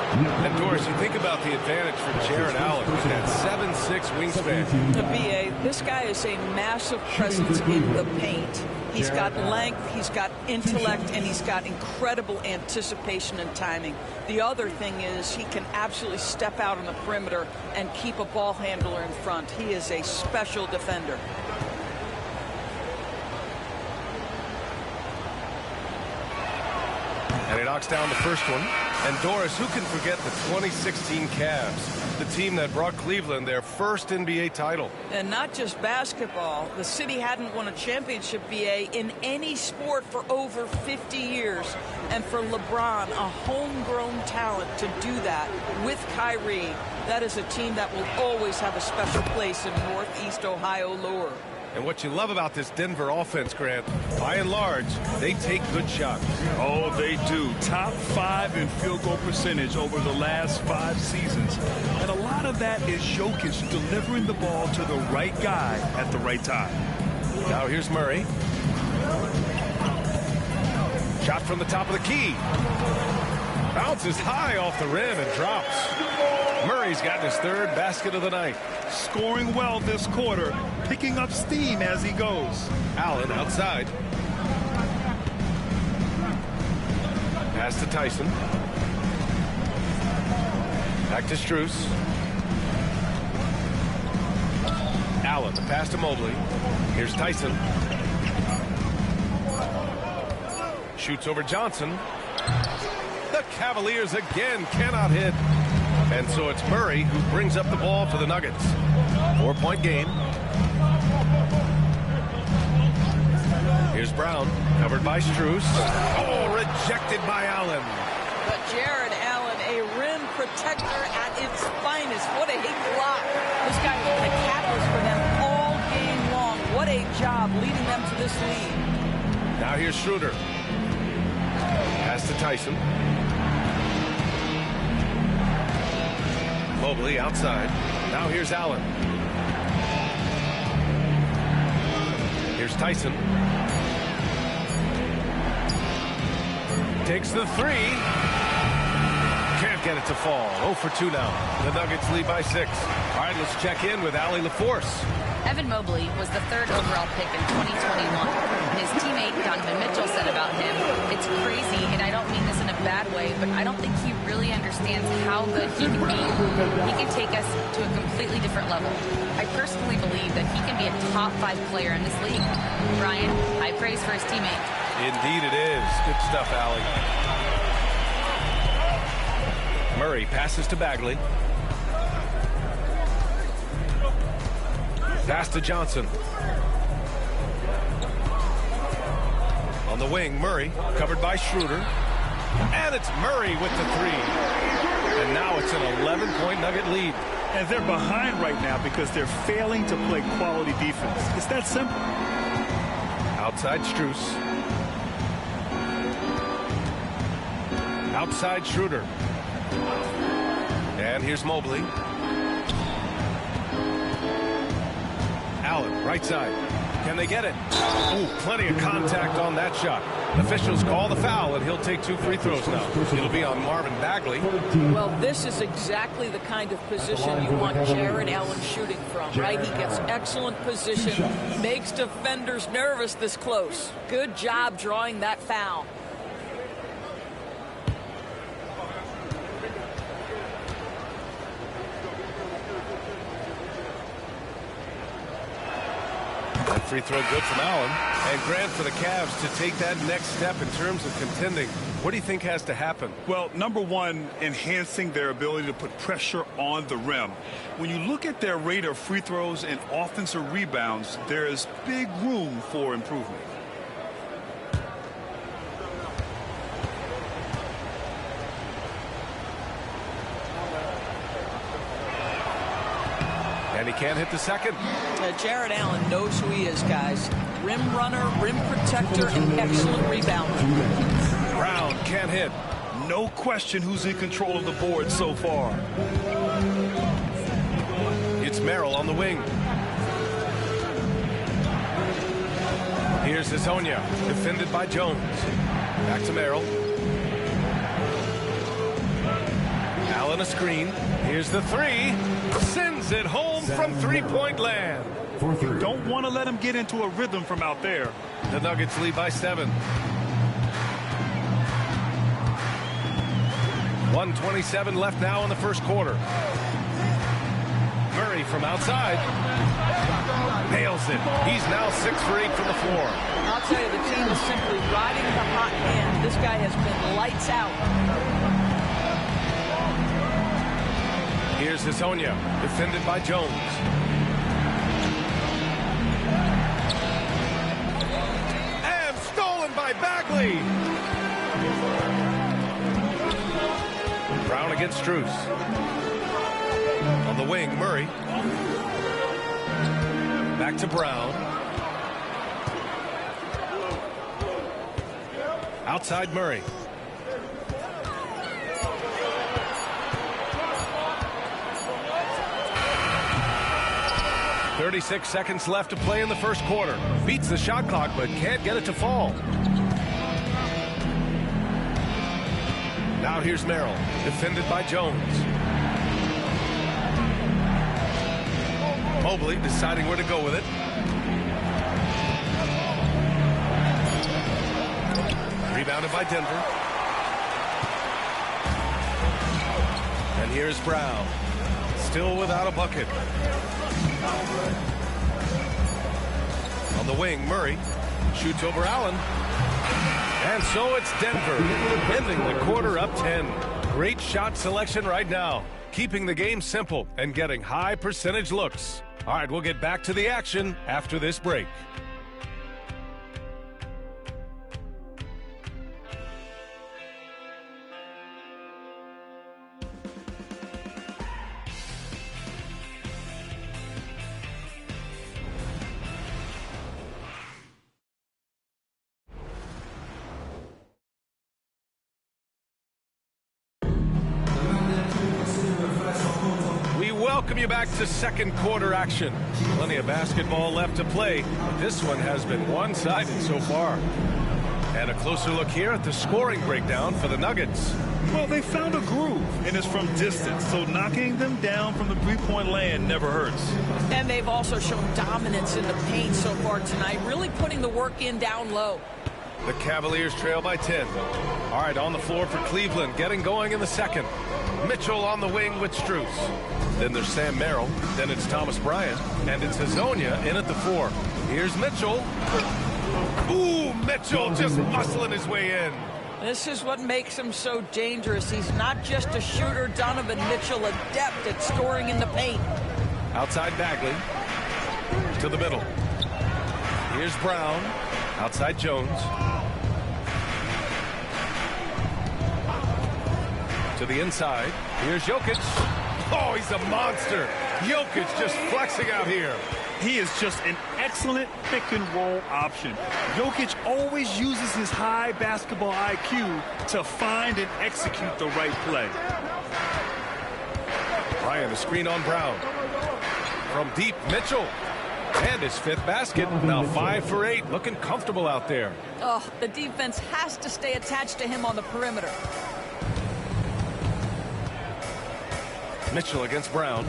Speaker 14: And Doris, you think about the advantage for Jared Allen with that 7'6" wingspan.
Speaker 21: The BA, this guy is a massive presence in the paint. He's got length, he's got intellect, and he's got incredible anticipation and timing. The other thing is he can absolutely step out on the perimeter and keep a ball handler in front. He is a special defender.
Speaker 14: And he knocks down the first one. And Doris, who can forget the 2016 Cavs, the team that brought Cleveland their first NBA title?
Speaker 21: And not just basketball. The city hadn't won a championship, BA, in any sport for over 50 years. And for LeBron, a homegrown talent, to do that with Kyrie, that is a team that will always have a special place in Northeast Ohio lore.
Speaker 14: And what you love about this Denver offense, Grant, by and large, they take good shots.
Speaker 15: Oh, they do. Top 5 in field goal percentage over the last 5 seasons. And a lot of that is Jokic delivering the ball to the right guy at the right time.
Speaker 14: Now here's Murray. Shot from the top of the key. Bounces high off the rim and drops. Murray's gotten his third basket of the night.
Speaker 15: Scoring well this quarter, picking up steam as he goes.
Speaker 14: Allen outside. Pass to Tyson. Back to Strus. Allen, the pass to Mobley. Here's Tyson. Shoots over Johnson. The Cavaliers again cannot hit. And so it's Murray who brings up the ball for the Nuggets. 4-point game. Here's Brown, covered by Strus. Oh, rejected by Allen.
Speaker 21: But Jared Allen, a rim protector at its finest. What a block. This guy has been a catalyst for them all game long. What a job leading them to this lead.
Speaker 14: Now here's Schroeder. Pass to Tyson. Mobley outside. Now here's Allen. Here's Tyson. Takes the three. Can't get it to fall. 0 for 2 now. The Nuggets lead by 6. All right, let's check in with Allie LaForce.
Speaker 17: Evan Mobley was the 3rd overall pick in 2021. His teammate Donovan Mitchell said about him, "It's crazy, and I don't mean this in a bad way, but I don't think he really understands how good he can be. He can take us to a completely different level. I personally believe that he can be a top 5 player in this league." Ryan, high praise for his teammate.
Speaker 14: Indeed it is. Good stuff, Allie. Murray passes to Bagley. Pass to Johnson. On the wing, Murray, covered by Schroeder. And it's Murray with the 3. And now it's an 11-point Nugget lead.
Speaker 15: And they're behind right now because they're failing to play quality defense. It's that simple.
Speaker 14: Outside Strus. Outside Schroeder. And here's Mobley. Allen, right side. Can they get it? Ooh, plenty of contact on that shot. Officials call the foul, and he'll take 2 free throws now. It'll be on Marvin Bagley.
Speaker 21: Well, this is exactly the kind of position you want Jared Allen shooting from, right? He gets excellent position, makes defenders nervous this close. Good job drawing that foul.
Speaker 14: That free throw good from Allen. And Grant, for the Cavs to take that next step in terms of contending, what do you think has to happen?
Speaker 15: Well, number one, enhancing their ability to put pressure on the rim. When you look at their rate of free throws and offensive rebounds, there is big room for improvement.
Speaker 14: And he can't hit the second.
Speaker 21: Jared Allen knows who he is, guys. Rim runner, rim protector, and excellent rebounder.
Speaker 14: Brown can't hit.
Speaker 15: No question who's in control of the board so far.
Speaker 14: It's Merrill on the wing. Here's Hezonja, defended by Jones. Back to Merrill. Allen a screen. Here's the 3. Sends it home from 3-point land.
Speaker 15: You don't want to let him get into a rhythm from out there.
Speaker 14: The Nuggets lead by 7. 1:27 left now in the first quarter. Murray from outside. Nails it. He's now 6 for 8 from the floor.
Speaker 21: I'll tell you, the team is simply riding the hot hand. This guy has been lights out.
Speaker 14: Here's Hezonja, defended by Jones. And stolen by Bagley. Brown against Strus. On the wing, Murray. Back to Brown. Outside Murray. .36 seconds left to play in the first quarter. Beats the shot clock, but can't get it to fall. Now here's Merrill, defended by Jones. Mobley deciding where to go with it. Rebounded by Denver. And here's Brown, still without a bucket. On the wing, Murray shoots over Allen. And so it's Denver, ending the quarter up 10. Great shot selection right now, keeping the game simple and getting high percentage looks. All right, we'll get back to the action after this break. welcome you back to second quarter action. Plenty of basketball left to play, but this one has been one-sided so far. And a closer look here at the scoring breakdown for the Nuggets.
Speaker 15: Well, they found a groove, and it's from distance, so knocking them down from the three-point land never hurts.
Speaker 21: And they've also shown dominance in the paint so far tonight, really putting the work in down low.
Speaker 14: The Cavaliers trail by 10. All right, on the floor for Cleveland, getting going in the second. Mitchell on the wing with Strus. Then there's Sam Merrill. Then it's Thomas Bryant. And it's Hazonia in at the 4. Here's Mitchell. Ooh, Mitchell just muscling his way in.
Speaker 21: This is what makes him so dangerous. He's not just a shooter. Donovan Mitchell, adept at scoring in the paint.
Speaker 14: Outside Bagley. To the middle. Here's Brown. Outside Jones. To the inside. Here's Jokic. Oh, he's a monster. Jokic just flexing out here.
Speaker 15: He is just an excellent pick-and-roll option. Jokic always uses his high basketball IQ to find and execute the right play.
Speaker 14: Bryant, a screen on Brown. From deep, Mitchell. And his 5th basket. Now 5 for 8. Looking comfortable out there.
Speaker 21: Oh, the defense has to stay attached to him on the perimeter.
Speaker 14: Mitchell against Brown.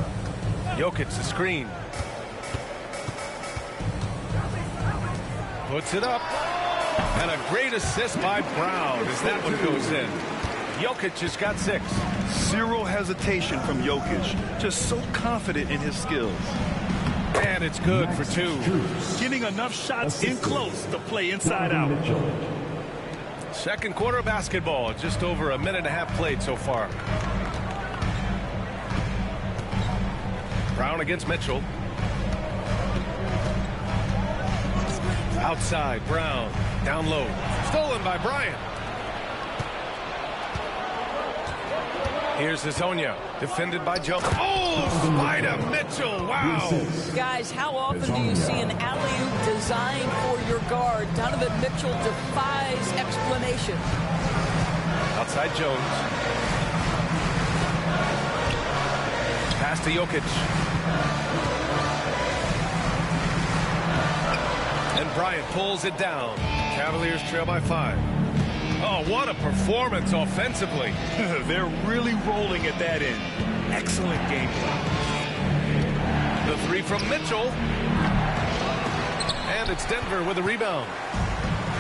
Speaker 14: Jokic, the screen. Puts it up. And a great assist by Brown as that one goes in. Jokic has got 6.
Speaker 15: Zero hesitation from Jokic. Just so confident in his skills.
Speaker 14: And it's good for 2.
Speaker 15: Getting enough shots in close to play inside out.
Speaker 14: Second quarter basketball. Just over a minute and a half played so far. Brown against Mitchell. Outside, Brown. Down low. Stolen by Bryant. Here's Hazonia. Defended by Jones. Oh, Spider Mitchell. Wow.
Speaker 21: Guys, how often do you see an alley-oop designed for your guard? Donovan Mitchell defies explanation.
Speaker 14: Outside Jones. Pass to Jokic. And Bryant pulls it down. Cavaliers trail by 5. Oh, what a performance offensively.
Speaker 15: They're really rolling at that end. Excellent game plan.
Speaker 14: The 3 from Mitchell. And it's Denver with a rebound.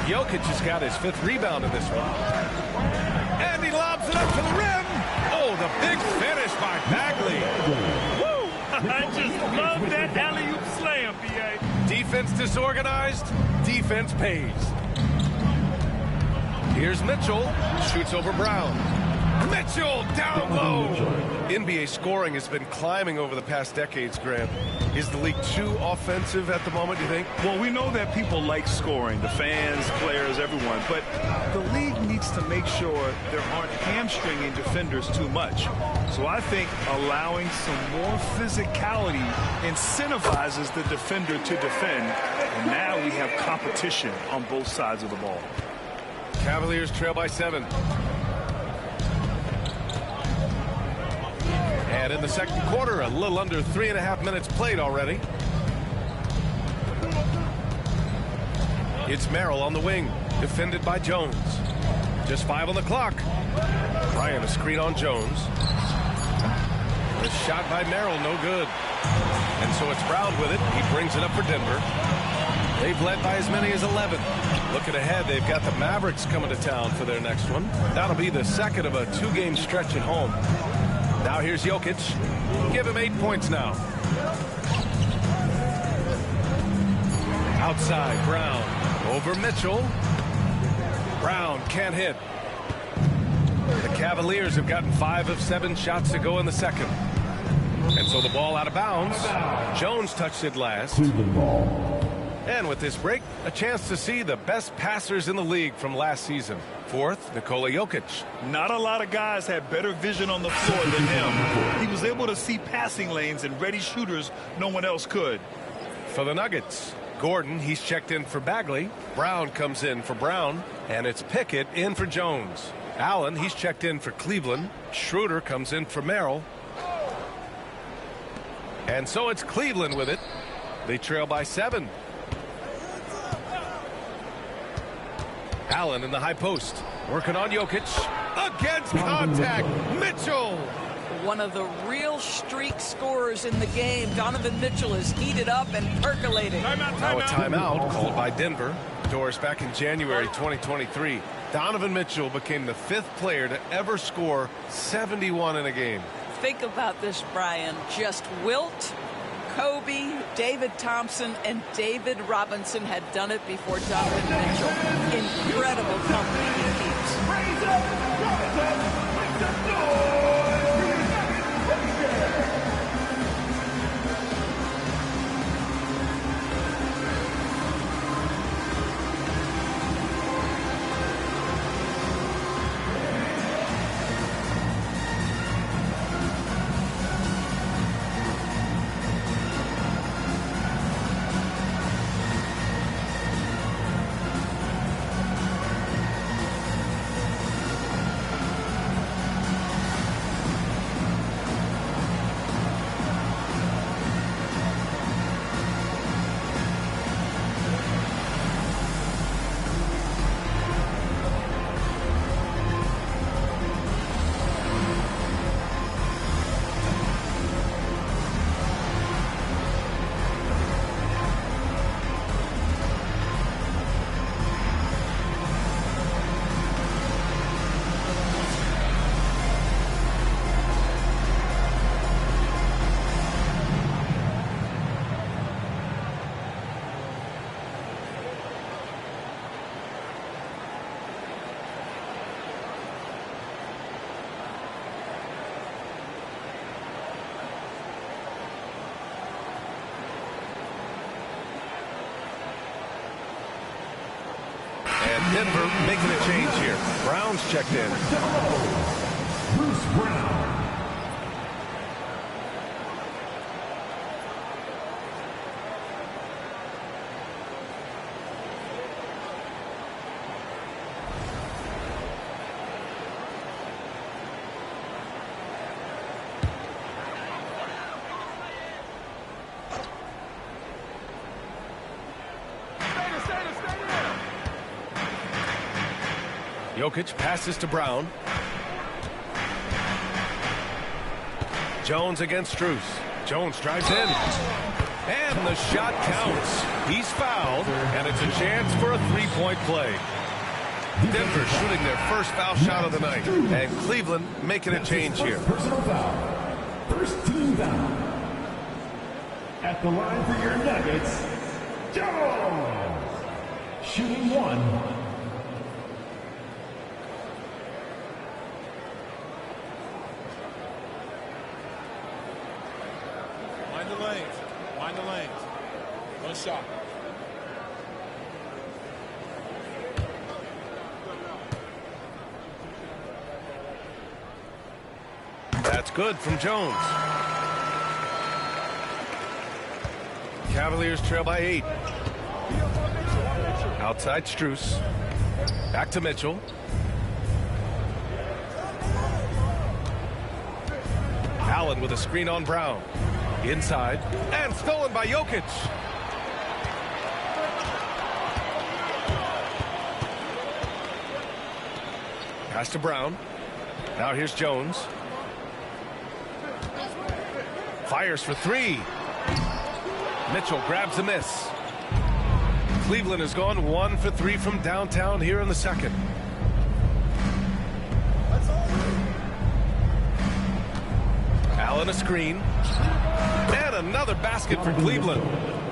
Speaker 14: Jokic has got his 5th rebound in this one. And he lobs it up to the rim. Oh, the big finish by Bagley.
Speaker 15: Woo! I just love that alley-oop slam, B.A.
Speaker 14: Defense disorganized. Defense pays. Here's Mitchell. Shoots over Brown. Mitchell down low. NBA scoring has been climbing over the past decades, Grant. Is the league too offensive at the moment, do you think?
Speaker 15: Well, we know that people like scoring, the fans, players, everyone, but the league needs to make sure there aren't hamstringing defenders too much. So I think allowing some more physicality incentivizes the defender to defend, and now we have competition on both sides of the ball.
Speaker 14: Cavaliers trail by 7. And in the second quarter, a little under 3.5 minutes played already. It's Merrill on the wing, defended by Jones. Just 5 on the clock. Bryant, a screen on Jones. A shot by Merrill, no good. And so it's Brown with it. He brings it up for Denver. They've led by as many as 11. Looking ahead, they've got the Mavericks coming to town for their next one. That'll be the second of a 2-game stretch at home. Now here's Jokic. Give him 8 points now. Outside, Brown. Over Mitchell. Brown can't hit. The Cavaliers have gotten 5 of 7 shots to go in the second. And so the ball out of bounds. Jones touched it last. And with this break, a chance to see the best passers in the league from last season. 4th, Nikola Jokic.
Speaker 15: Not a lot of guys had better vision on the floor than him. He was able to see passing lanes and ready shooters no one else could.
Speaker 14: For the Nuggets, Gordon, he's checked in for Bagley. Brown comes in for Brown. And it's Pickett in for Jones. Allen, he's checked in for Cleveland. Schroeder comes in for Merrill. And so it's Cleveland with it. They trail by 7. Allen in the high post. Working on Jokic. Against contact. Mitchell.
Speaker 21: One of the real streak scorers in the game. Donovan Mitchell is heated up and percolating.
Speaker 14: Now a timeout called by Denver. Doris, back in January 2023, Donovan Mitchell became the 5th player to ever score 71 in a game.
Speaker 21: Think about this, Brian. Just Wilt, Kobe, David Thompson, and David Robinson had done it before Donovan Mitchell. Incredible company he keeps.
Speaker 14: Denver making a change here. Brown's checked in.
Speaker 2: Bruce Brown.
Speaker 14: Jokic passes to Brown. Jones against Strus. Jones drives in. And the shot counts. He's fouled, and it's a chance for a 3-point play. Denver shooting their first foul shot of the night. And Cleveland making a change here.
Speaker 2: Personal foul. First team foul. At the line for your Nuggets, Jones. Shooting 1.
Speaker 5: Mind the lanes. One shot.
Speaker 14: That's good from Jones. Cavaliers trail by 8. Outside Strus. Back to Mitchell. Allen with a screen on Brown. Inside, and stolen by Jokic. Pass to Brown. Now here's Jones. Fires for 3. Mitchell grabs a miss. Cleveland has gone 1 for 3 from downtown here in the second. Allen a screen. And another basket for Cleveland.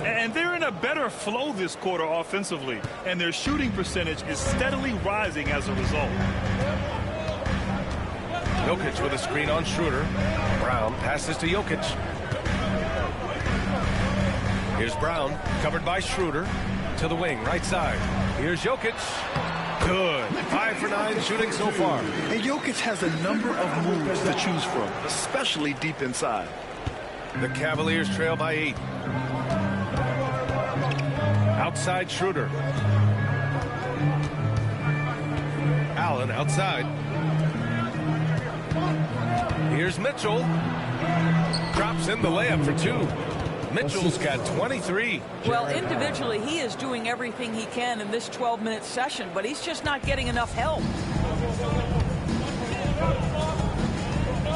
Speaker 15: And they're in a better flow this quarter offensively, and their shooting percentage is steadily rising as a result.
Speaker 14: Jokic with a screen on Schroeder. Brown passes to Jokic. Here's Brown, covered by Schroeder. To the wing, right side. Here's Jokic. Good. 5 for 9 shooting so far.
Speaker 15: And Jokic has a number of moves to choose from, especially deep inside.
Speaker 14: The Cavaliers trail by 8. Outside Schroeder. Allen outside. Here's Mitchell. drops in the layup for 2. Mitchell's got 23.
Speaker 21: Well, individually, he is doing everything he can in this 12-minute session, but he's just not getting enough help.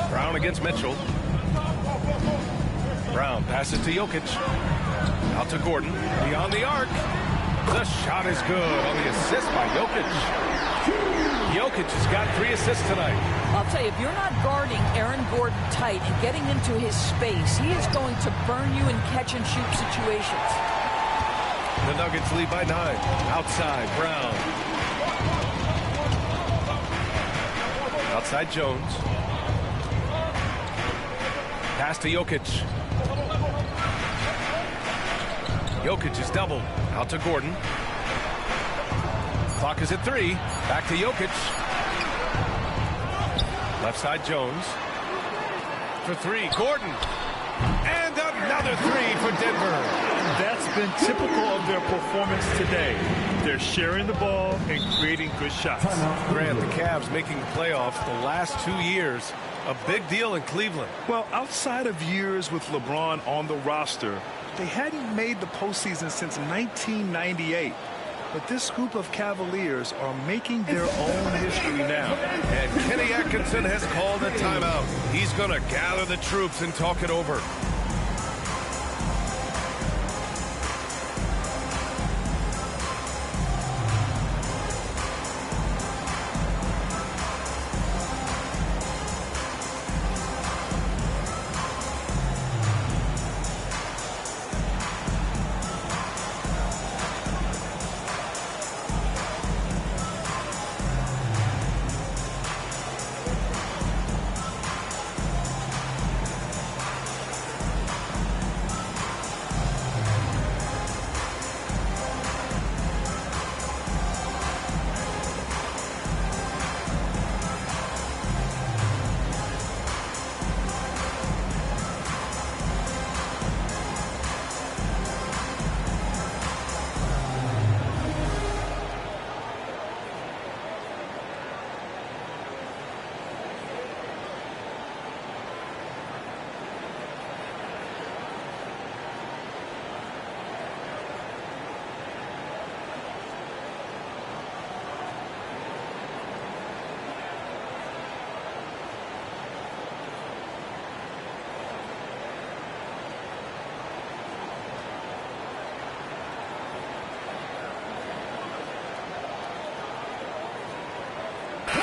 Speaker 14: Brown against Mitchell. Brown passes to Jokic. Out to Gordon. Beyond the arc. The shot is good on the assist by Jokic. Jokic has got 3 assists tonight.
Speaker 21: I'll tell you, if you're not guarding Aaron Gordon tight and getting into his space, he is going to burn you in catch-and-shoot situations.
Speaker 14: The Nuggets lead by 9. Outside, Brown. Outside, Jones. Pass to Jokic. Jokic is doubled. Out to Gordon. Clock is at 3. Back to Jokic. Left side, Jones. For 3, Gordon. And another 3 for Denver.
Speaker 15: That's been typical of their performance today. They're sharing the ball and creating good shots.
Speaker 14: Grant, the Cavs making the playoffs the last 2 years. A big deal in Cleveland.
Speaker 15: Well, outside of years with LeBron on the roster, they hadn't made the postseason since 1998. But this group of Cavaliers are making their own history now.
Speaker 14: And Kenny Atkinson has called a timeout. He's going to gather the troops and talk it over.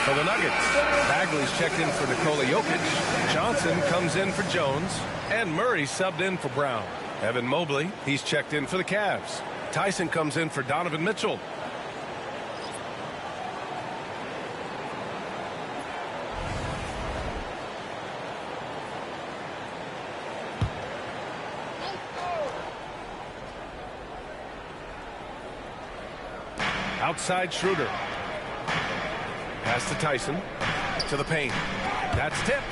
Speaker 14: For the Nuggets, Bagley's checked in for Nikola Jokic. Johnson comes in for Jones. And Murray subbed in for Brown. Evan Mobley, he's checked in for the Cavs. Tyson comes in for Donovan Mitchell. Outside Schroeder. Pass to Tyson. To the paint. That's tipped.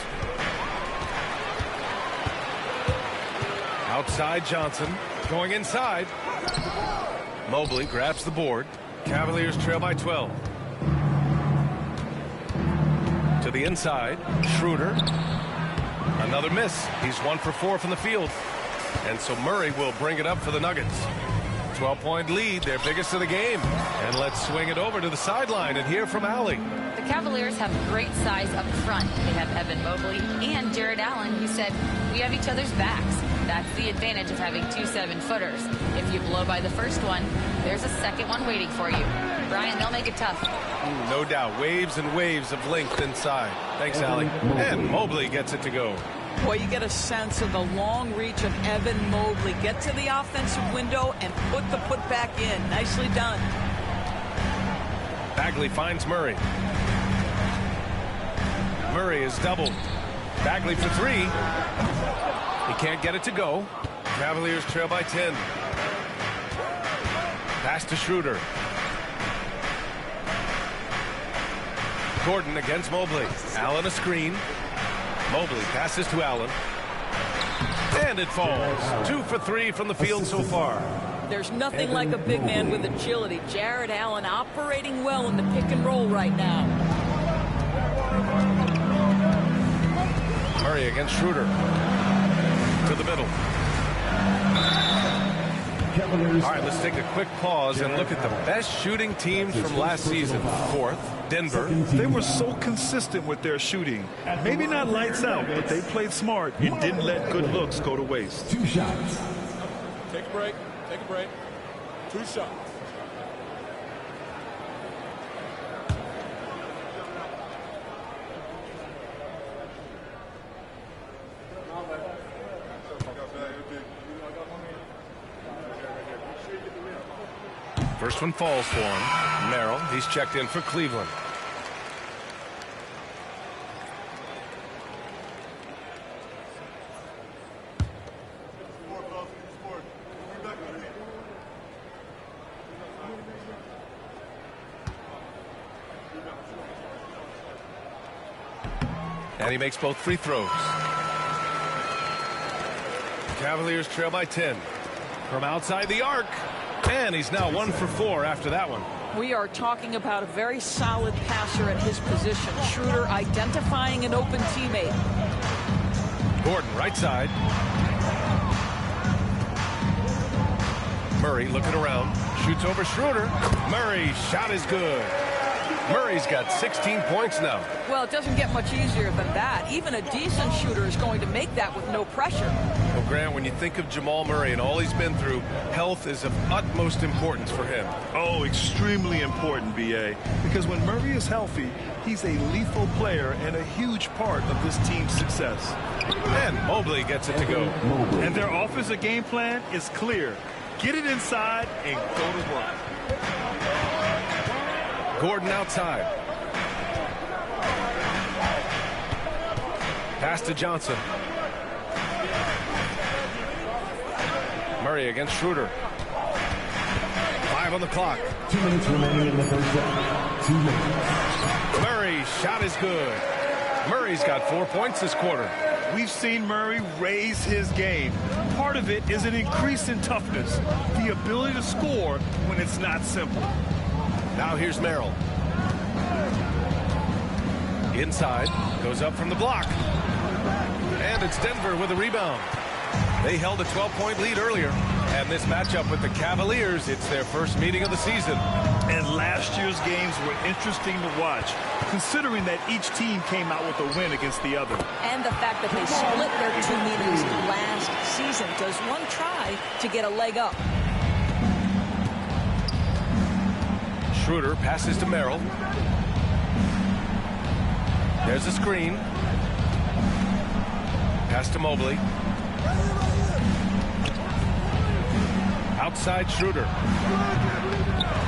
Speaker 14: Outside Johnson. Going inside. Mobley grabs the board. Cavaliers trail by 12. To the inside. Schroeder. Another miss. He's 1 for 4 from the field. And so Murray will bring it up for the Nuggets. 12-point lead, their biggest of the game. And let's swing it over to the sideline and hear from Allie.
Speaker 17: The Cavaliers have great size up front. They have Evan Mobley and Jared Allen, who said, we have each other's backs. That's the advantage of having 2 7-footers. If you blow by the first one, there's a second one waiting for you. Brian, they'll make it tough.
Speaker 14: No doubt. Waves and waves of length inside. Thanks, Allie. And Mobley gets it to go.
Speaker 21: Boy, you get a sense of the long reach of Evan Mobley. Get to the offensive window and put the putback in. Nicely done.
Speaker 14: Bagley finds Murray. Murray is doubled. Bagley for 3. He can't get it to go. Cavaliers trail by 10. Pass to Schroeder. Gordon against Mobley. Allen a screen. Mobley passes to Allen. And it falls. 2 for 3 from the field so far.
Speaker 21: There's nothing like a big man with agility. Jared Allen operating well in the pick and roll right now.
Speaker 14: Murray against Schroeder. to the middle. All right, let's take a quick pause and look at the best shooting teams from last season. Fourth, Denver.
Speaker 15: They were so consistent with their shooting. Maybe not lights out, but they played smart and didn't let good looks go to waste.
Speaker 18: 2 shots.
Speaker 3: Take a break. Take a break. 2 shots.
Speaker 14: First one falls for him. Merrill, he's checked in for Cleveland. And he makes both free throws. Cavaliers trail by 10. From outside the arc. And he's now 1 for 4 after that one.
Speaker 21: We are talking about a very solid passer at his position. Schroeder identifying an open teammate.
Speaker 14: Gordon, right side. Murray looking around. Shoots over Schroeder. Murray's shot is good. Murray's got 16 points now.
Speaker 21: Well, it doesn't get much easier than that. Even a decent shooter is going to make that with no pressure.
Speaker 14: Well, Grant, when you think of Jamal Murray and all he's been through, health is of utmost importance for him.
Speaker 15: Oh, extremely important, B.A. Because when Murray is healthy, he's a lethal player and a huge part of this team's success.
Speaker 14: And Mobley gets it to go.
Speaker 15: And their offensive game plan is clear. Get it inside and go to work.
Speaker 14: Gordon outside. Pass to Johnson. Murray against Schroeder. 5 on the clock.
Speaker 18: 2 minutes remaining in the first set. 2 minutes.
Speaker 14: Murray's shot is good. Murray's got 4 points this quarter.
Speaker 15: We've seen Murray raise his game. Part of it is an increase in toughness, the ability to score when it's not simple.
Speaker 14: Now here's Merrill. Inside, goes up from the block. And it's Denver with a rebound. They held a 12-point lead earlier. And this matchup with the Cavaliers, it's their first meeting of the season.
Speaker 15: And last year's games were interesting to watch, considering that each team came out with a win against the other.
Speaker 21: And the fact that they split their 2 meetings last season. Does one try to get a leg up?
Speaker 14: Schroeder passes to Merrill. There's a screen. Pass to Mobley. Outside Schroeder.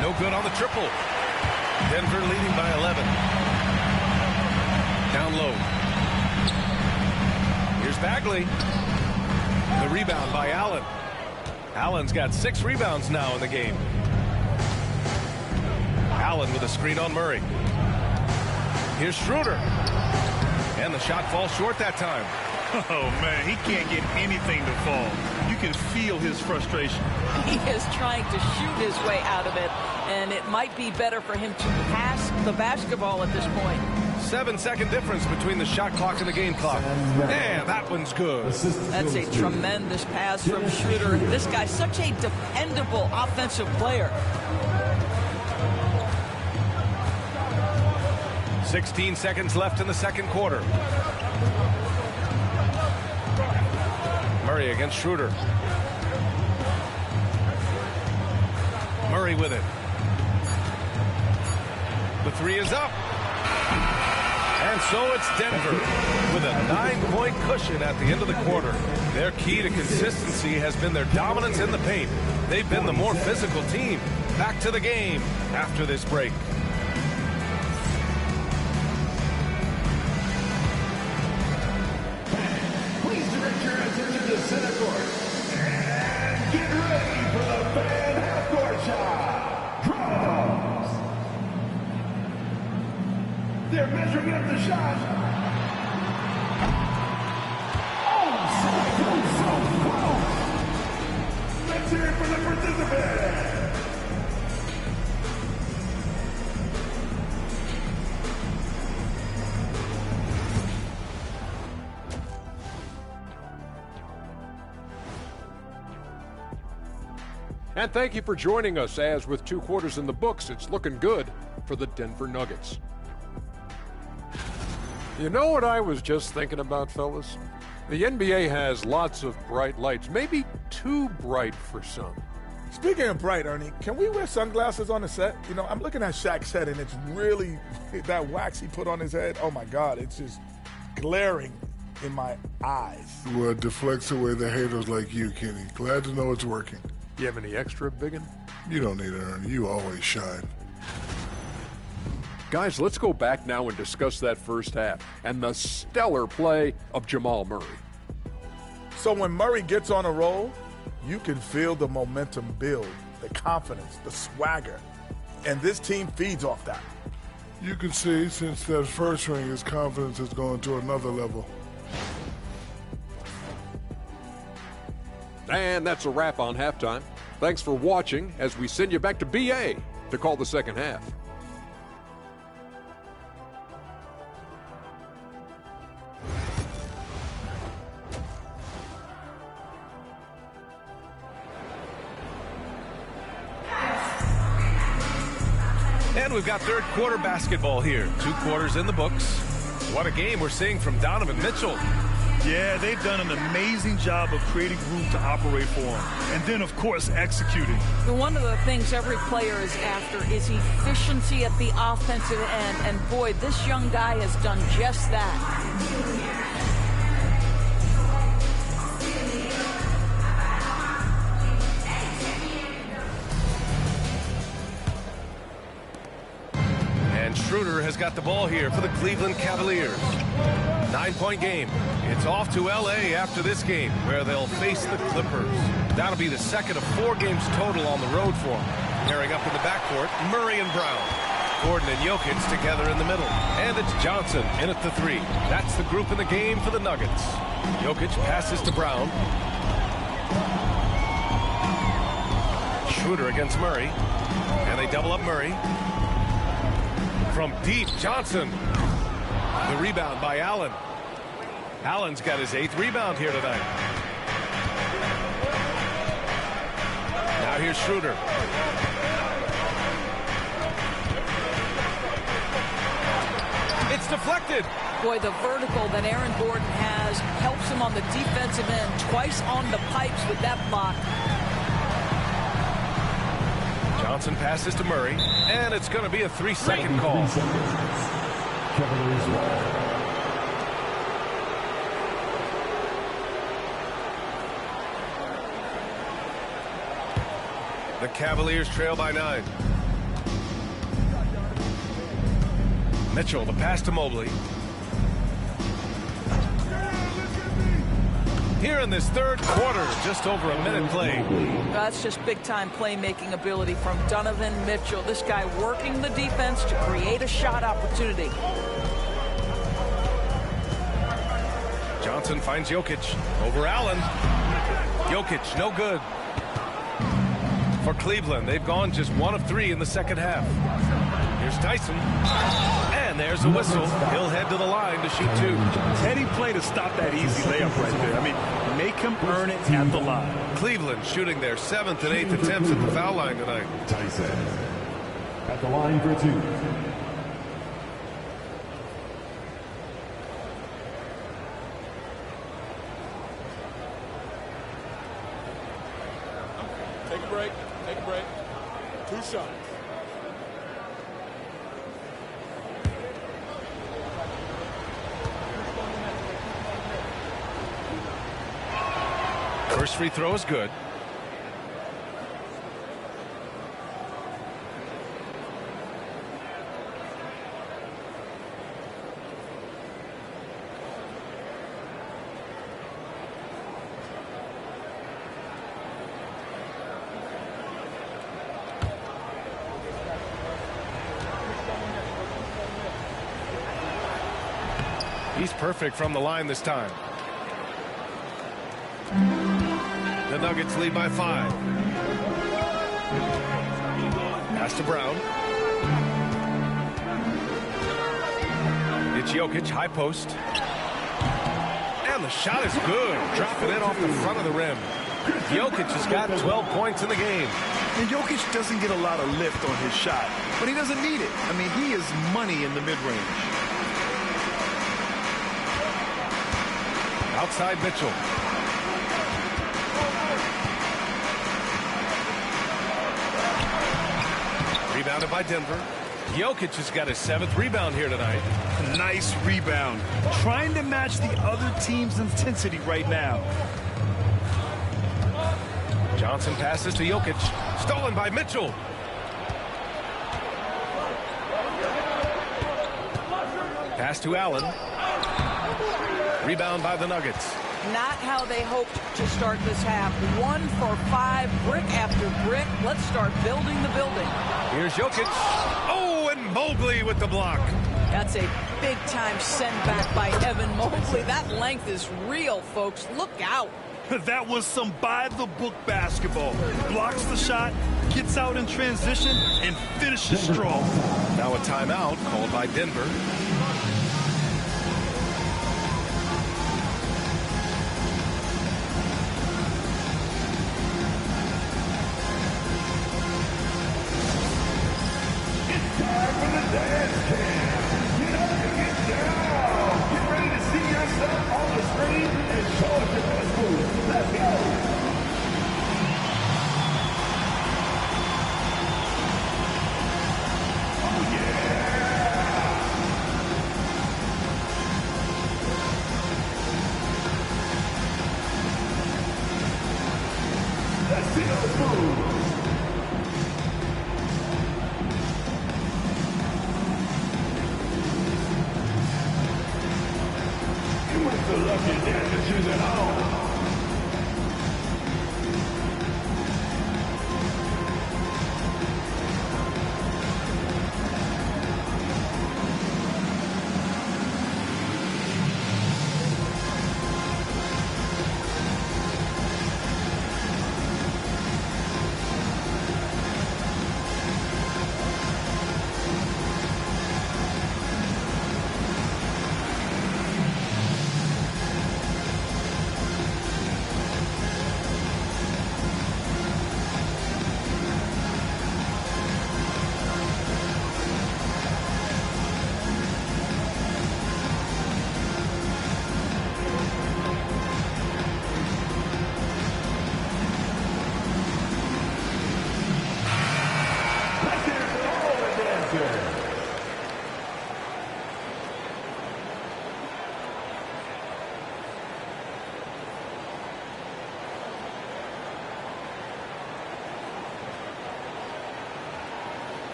Speaker 14: No good on the triple. Denver leading by 11. Down low. Here's Bagley. The rebound by Allen. Allen's got 6 rebounds now in the game. Allen with a screen on Murray. Here's Schroeder. And the shot falls short that time.
Speaker 15: Oh, man, he can't get anything to fall. You can feel his frustration.
Speaker 21: He is trying to shoot his way out of it, and it might be better for him to pass the basketball at this point.
Speaker 14: 7-second difference between the shot clock and the game clock. And that one's good.
Speaker 21: That's a tremendous pass from Schroeder. This guy's such a dependable offensive player.
Speaker 14: 16 seconds left in the second quarter. Murray against Schroeder. Murray with it. The 3 is up. And so it's Denver with a 9-point cushion at the end of the quarter. Their key to consistency has been their dominance in the paint. They've been the more physical team. Back to the game after this break.
Speaker 2: Please direct your attention to center court. And get ready for the fan half-court shot. Drums. They're measuring up the shot. Oh, so close. Let's hear it for the participants.
Speaker 10: And thank you for joining us, as with 2 quarters in the books, it's looking good for the Denver Nuggets. You know what I was just thinking about, fellas? The NBA has lots of bright lights, maybe too bright for some.
Speaker 20: Speaking of bright, Ernie, can we wear sunglasses on the set? You know, I'm looking at Shaq's head, and it's really, that wax he put on his head, oh my God, it's just glaring in my eyes.
Speaker 11: Well, it deflects away the haters like you, Kenny. Glad to know it's working.
Speaker 10: You have any extra, biggin?
Speaker 11: You don't need it, Ernie. You always shine.
Speaker 10: Guys, let's go back now and discuss that first half and the stellar play of Jamal Murray.
Speaker 20: So when Murray gets on a roll, you can feel the momentum build, the confidence, the swagger. And this team feeds off that.
Speaker 11: You can see since that first ring, his confidence has gone to another level.
Speaker 10: And that's a wrap on halftime. Thanks for watching as we send you back to BA to call the second half.
Speaker 14: And we've got third quarter basketball here. 2 quarters in the books. What a game we're seeing from Donovan Mitchell.
Speaker 15: Yeah, they've done an amazing job of creating room to operate for him. And then, of course, executing.
Speaker 21: One of the things every player is after is efficiency at the offensive end. And boy, this young guy has done just that.
Speaker 14: Schroeder has got the ball here for the Cleveland Cavaliers. 9-point game. It's off to L.A. after this game, where they'll face the Clippers. That'll be the second of 4 games total on the road for them. Pairing up in the backcourt, Murray and Brown. Gordon and Jokic together in the middle. And it's Johnson in at the 3. That's the group in the game for the Nuggets. Jokic passes to Brown. Schroeder against Murray. And they double up Murray. From deep, Johnson. The rebound by Allen. Allen's got his 8th rebound here tonight. Now here's Schroeder. It's deflected.
Speaker 21: Boy, the vertical that Aaron Gordon has helps him on the defensive end. Twice on the pipes with that block.
Speaker 14: Johnson passes to Murray, and it's going to be a 3-second call. The Cavaliers trail by 9. Mitchell, the pass to Mobley. Here in this third quarter, just over a minute played.
Speaker 21: That's just big-time playmaking ability from Donovan Mitchell. This guy working the defense to create a shot opportunity.
Speaker 14: Johnson finds Jokic over Allen. Jokic, no good. For Cleveland, they've gone just 1 of 3 in the second half. Here's Tyson. And there's a whistle. He'll head to the line to shoot 2.
Speaker 15: Heady play to stop that easy layup right there. I mean, make him earn it at the line.
Speaker 14: Cleveland shooting their 7th and 8th attempts at the foul line tonight.
Speaker 18: Tyson at the line for 2.
Speaker 3: Take a break. Take a break. 2 shots.
Speaker 14: First free throw is good. He's perfect from the line this time. The Nuggets lead by 5. Pass to Brown. It's Jokic, high post. And the shot is good. Dropping in off the front of the rim. Jokic has got 12 points in the game.
Speaker 15: And Jokic doesn't get a lot of lift on his shot, but he doesn't need it. I mean, he is money in the mid-range.
Speaker 14: Outside Mitchell. Rebounded by Denver. Jokic has got his 7th rebound here tonight.
Speaker 15: Nice rebound. Trying to match the other team's intensity right now.
Speaker 14: Johnson passes to Jokic. Stolen by Mitchell. Pass to Allen. Rebound by the Nuggets.
Speaker 21: Not how they hoped to start this half. 1 for 5, brick after brick. Let's start building the building.
Speaker 14: Here's Jokic. Oh, and Mobley with the block.
Speaker 21: That's a big-time send back by Evan Mobley. That length is real, folks. Look out.
Speaker 15: That was some by-the-book basketball. Blocks the shot, gets out in transition, and finishes strong.
Speaker 14: Now a timeout called by Denver.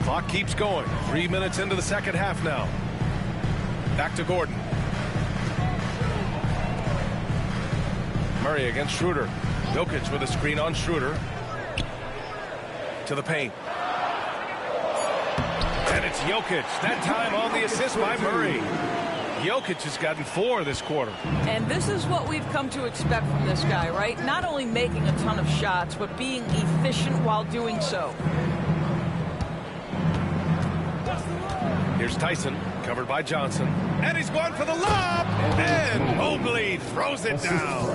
Speaker 14: Clock keeps going. 3 minutes into the second half now. Back to Gordon. Murray against Schroeder. Jokic with a screen on Schroeder. To the paint. And it's Jokic. That time on the assist by Murray. Jokic has gotten 4 this quarter.
Speaker 21: And this is what we've come to expect from this guy, right? Not only making a ton of shots, but being efficient while doing so.
Speaker 14: Here's Tyson, covered by Johnson. And he's going for the lob. And Mobley throws it down.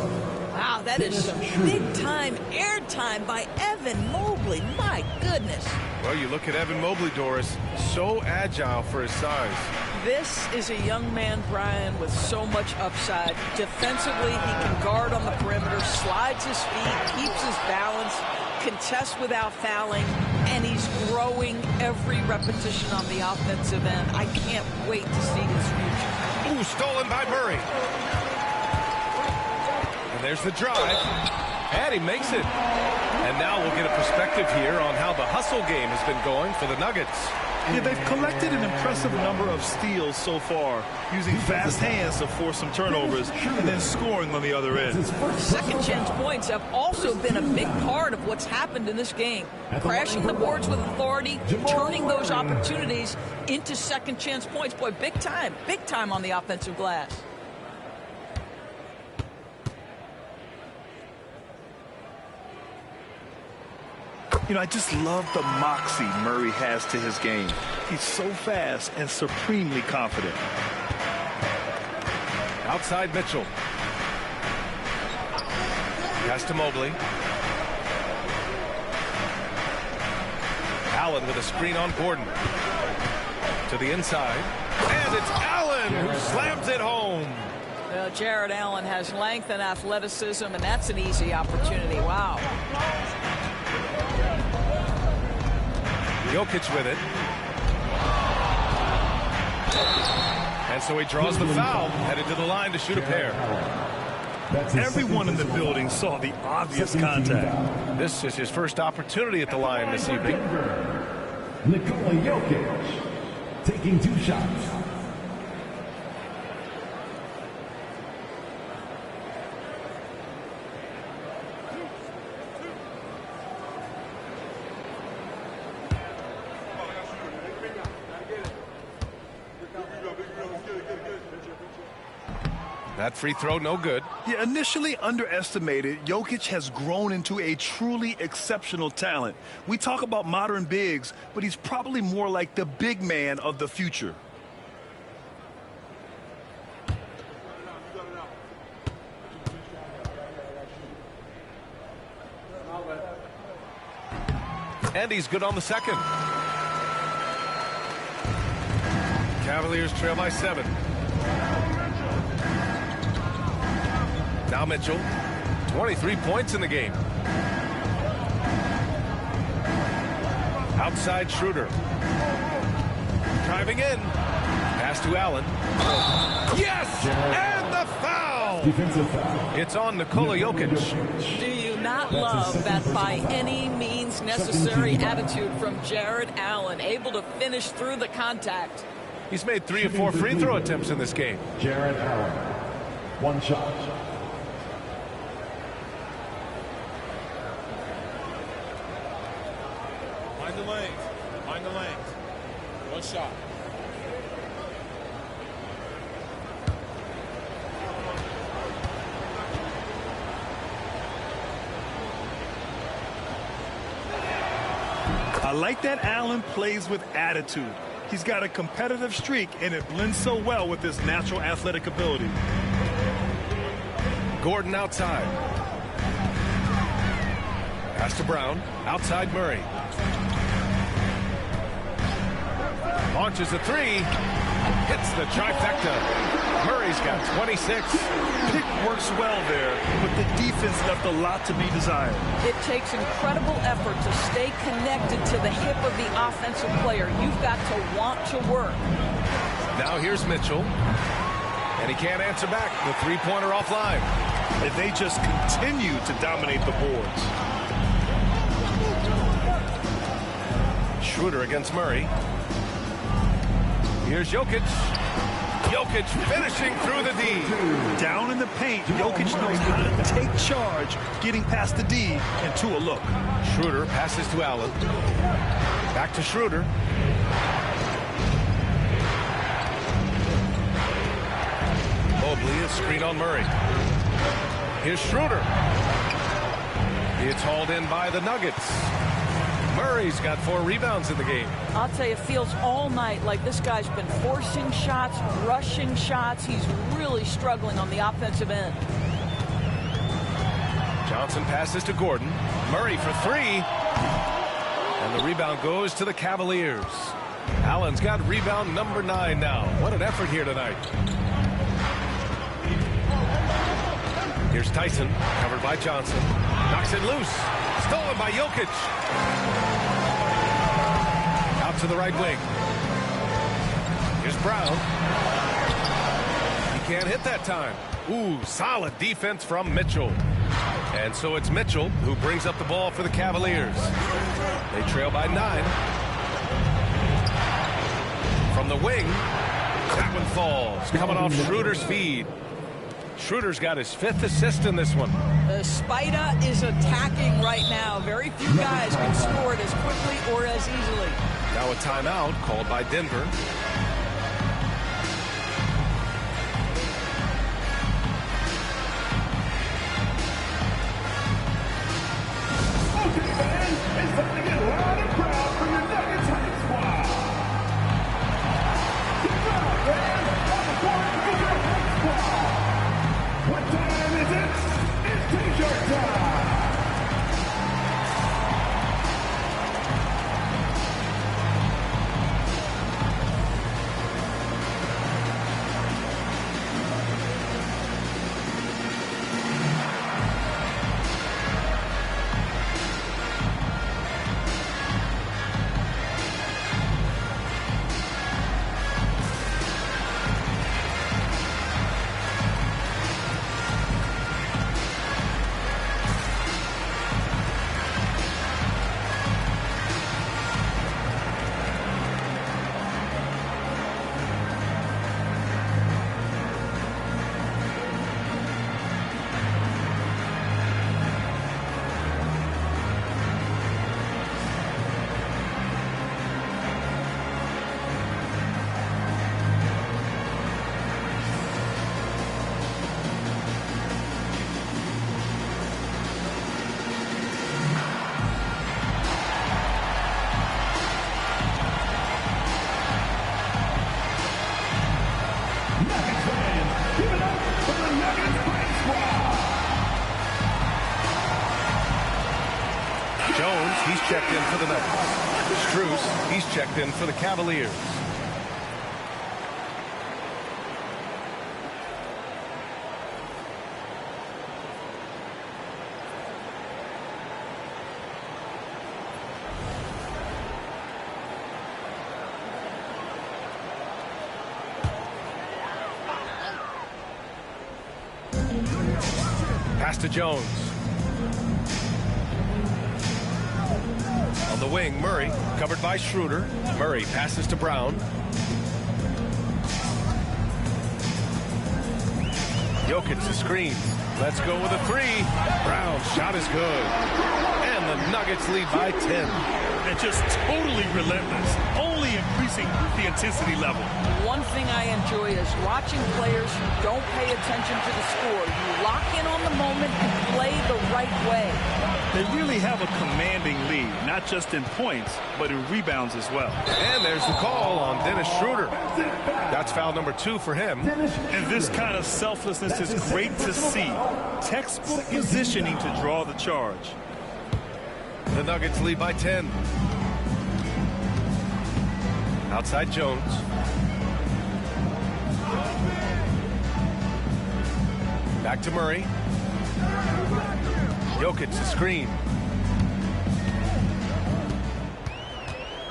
Speaker 21: Wow, that is some big-time airtime by Evan Mobley. My goodness.
Speaker 14: Well, you look at Evan Mobley, Doris, so agile for his size.
Speaker 21: This is a young man, Brian, with so much upside. Defensively, he can guard on the perimeter, slides his feet, keeps his balance, contests without fouling, and he's growing every repetition on the offensive end. I can't wait to see his future.
Speaker 14: Ooh, stolen by Murray. And there's the drive. And he makes it. And now we'll get a perspective here on how the hustle game has been going for the Nuggets.
Speaker 15: Yeah, they've collected an impressive number of steals so far, using fast hands to force some turnovers and then scoring on the other end.
Speaker 21: Second chance points have also been a big part of what's happened in this game. Crashing the boards with authority, turning those opportunities into second chance points. Boy, big time on the offensive glass.
Speaker 15: You know, I just love the moxie Murray has to his game. He's so fast and supremely confident.
Speaker 14: Outside Mitchell. Pass to Mobley. Allen with a screen on Gordon. To the inside. And it's Allen who slams it home.
Speaker 21: Well, Jared Allen has length and athleticism, and that's an easy opportunity. Wow.
Speaker 14: Jokic with it. And so he draws the foul, headed to the line to shoot a pair.
Speaker 15: Everyone in the building saw the obvious contact.
Speaker 14: This is his first opportunity at the line this evening.
Speaker 18: Nikola Jokic taking 2 shots.
Speaker 14: That free throw, no good.
Speaker 15: Yeah, initially underestimated, Jokic has grown into a truly exceptional talent. We talk about modern bigs, but he's probably more like the big man of the future.
Speaker 14: And he's good on the second. Cavaliers trail by 7. Now Mitchell, 23 points in the game. Outside Schroeder. Driving in. Pass to Allen. Yes! And the foul!
Speaker 18: Defensive foul.
Speaker 14: It's on Nikola Jokic.
Speaker 21: Do you not love that by any means necessary attitude from Jared Allen, able to finish through the contact?
Speaker 14: He's made 3 or 4 free throw attempts in this game.
Speaker 18: Jared Allen, 1 shot.
Speaker 3: Find the lanes. Find the lanes. 1 shot.
Speaker 15: I like that Allen plays with attitude. He's got a competitive streak, and it blends so well with his natural athletic ability.
Speaker 14: Gordon outside. Pass to Brown. Outside Murray. Launches a 3. Hits the trifecta. Murray's got 26.
Speaker 15: Pick works well there, but the defense left a lot to be desired.
Speaker 21: It takes incredible effort to stay connected to the hip of the offensive player. You've got to want to work.
Speaker 14: Now here's Mitchell. And he can't answer back. The three-pointer offline.
Speaker 15: And they just continue to dominate the boards.
Speaker 14: Schroeder against Murray. Here's Jokic. Jokic finishing through the D.
Speaker 15: Down in the paint, Jokic knows how to take charge, getting past the D and to a look.
Speaker 14: Schroeder passes to Allen. Back to Schroeder. Mobley, a screen on Murray. Here's Schroeder. It's hauled in by the Nuggets. Murray's got 4 rebounds in the game.
Speaker 21: I'll tell you, it feels all night like this guy's been forcing shots, rushing shots. He's really struggling on the offensive end.
Speaker 14: Johnson passes to Gordon. Murray for 3. And the rebound goes to the Cavaliers. Allen's got rebound number 9 now. What an effort here tonight. Here's Tyson, covered by Johnson. Knocks it loose. Stolen by Jokic. Out to the right wing. Here's Brown. He can't hit that time. Ooh, solid defense from Mitchell. And so it's Mitchell who brings up the ball for the Cavaliers. They trail by 9. From the wing, that one falls. Coming off Schroeder's feed. Schroeder's got his 5th assist in this one.
Speaker 21: The Spider is attacking right now. Very few guys can score it as quickly or as easily.
Speaker 14: Now a timeout called by Denver. Jones, he's checked in for the Nuggets. Strus, he's checked in for the Cavaliers. Pass to Jones. On the wing, Murray, covered by Schroeder. Murray passes to Brown. Jokic the screen. Let's go with a three. Brown's shot is good. And the Nuggets lead by 10.
Speaker 15: And just totally relentless, only increasing the intensity level.
Speaker 21: One thing I enjoy is watching players who don't pay attention to the score. You lock in on the moment and play the right way.
Speaker 15: They really have a commanding lead, not just in points, but in rebounds as well.
Speaker 14: And there's the call on Dennis Schroeder. That's foul number 2 for him.
Speaker 15: And this kind of selflessness is great to see. Textbook positioning to draw the charge.
Speaker 14: The Nuggets lead by 10. Outside Jones. Back to Murray. Jokic the screen.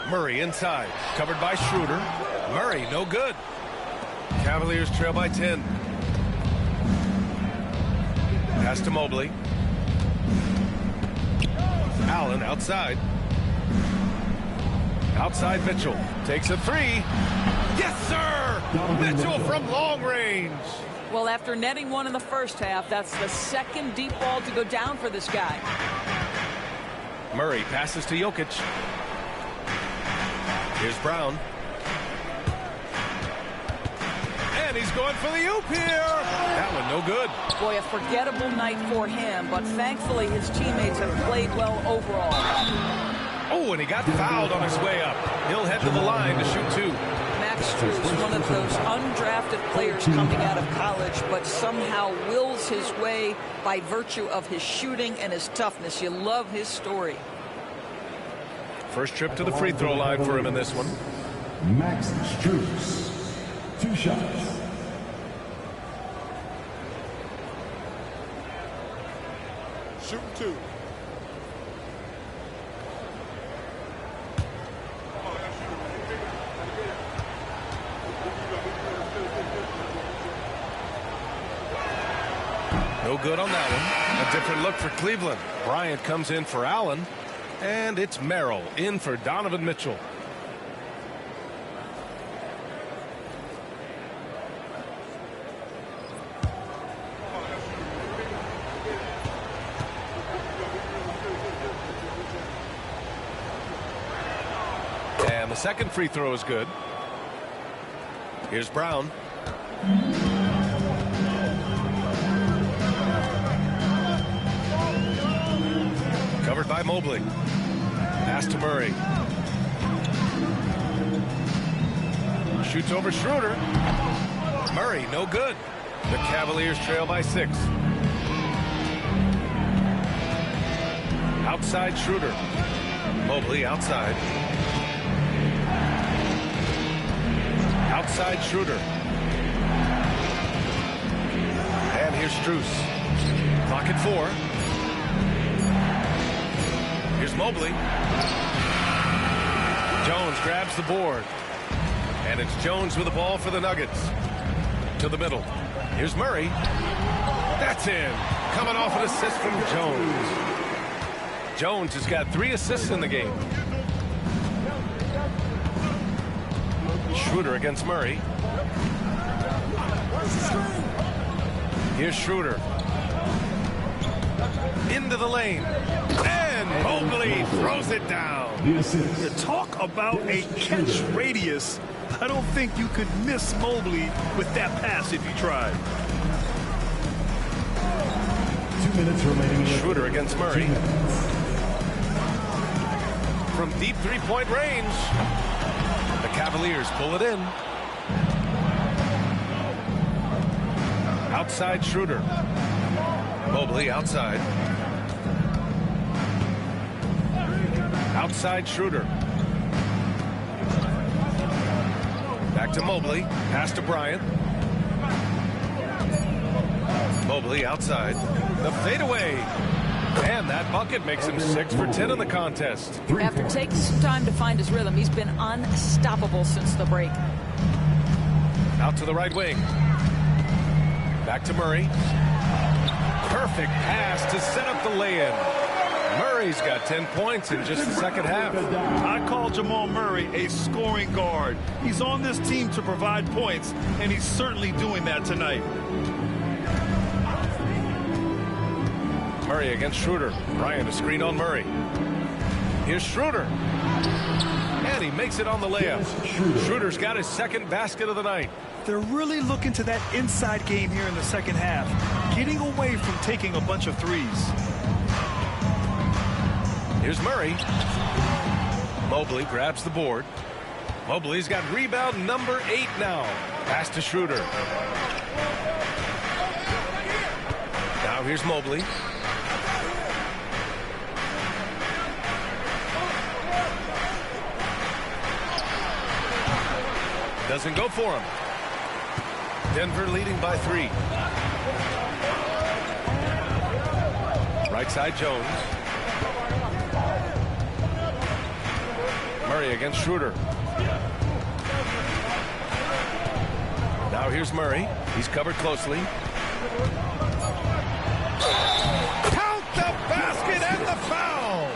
Speaker 14: Murray inside. Covered by Schroeder. Murray no good. Cavaliers trail by 10. Pass to Mobley. Allen outside. Outside Mitchell. Takes a three. Yes, sir! Mitchell from long range.
Speaker 21: Well, after netting one in the first half, that's the second deep ball to go down for this guy.
Speaker 14: Murray passes to Jokic. Here's Brown. And he's going for the oop here. That one no good.
Speaker 21: Boy, a forgettable night for him, but thankfully his teammates have played well overall.
Speaker 14: Oh, and he got fouled on his way up. He'll head to the line to shoot 2.
Speaker 21: Max Strus, one of those undrafted players coming out of college, but somehow wills his way by virtue of his shooting and his toughness. You love his story.
Speaker 14: First trip to the free throw line for him in this one.
Speaker 18: Max Strus. 2 shots.
Speaker 11: Shoot 2.
Speaker 14: No good on that one. A different look for Cleveland. Bryant comes in for Allen. And it's Merrill in for Donovan Mitchell. And the second free throw is good. Here's Brown. Covered by Mobley. Pass to Murray. Shoots over Schroeder. Murray, no good. The Cavaliers trail by 6. Outside Schroeder. Mobley outside. Outside Schroeder. And here's Strus. Clock at 4. Here's Mobley. Jones grabs the board. And it's Jones with the ball for the Nuggets. To the middle. Here's Murray. That's in. Coming off an assist from Jones. Jones has got 3 assists in the game. Schroeder against Murray. Here's Schroeder. Into the lane. And Mobley throws it down.
Speaker 15: You talk about a catch radius. I don't think you could miss Mobley with that pass if you tried.
Speaker 18: 2 minutes remaining.
Speaker 14: Schroeder against Murray. From deep three-point range. The Cavaliers pull it in. Outside Schroeder. Mobley outside. Outside Schroeder. Back to Mobley. Pass to Bryant. Mobley outside. The fadeaway. And that bucket makes him 6 for 10 in the contest.
Speaker 21: After taking some time to find his rhythm, he's been unstoppable since the break.
Speaker 14: Out to the right wing. Back to Murray. Perfect pass to set up the lay-in. Murray's got 10 points in just the second half.
Speaker 15: I call Jamal Murray a scoring guard. He's on this team to provide points, and he's certainly doing that tonight.
Speaker 14: Murray against Schroeder. Bryant a screen on Murray. Here's Schroeder. And he makes it on the layup. Schroeder's got his second basket of the night.
Speaker 15: They're really looking to that inside game here in the second half, getting away from taking a bunch of threes.
Speaker 14: Here's Murray. Mobley grabs the board. Mobley's got rebound number 8 now. Pass to Schroeder. Now here's Mobley. Doesn't go for him. Denver leading by 3. Right side Jones. Murray against Schroeder. Now here's Murray. He's covered closely. Count the basket and the foul.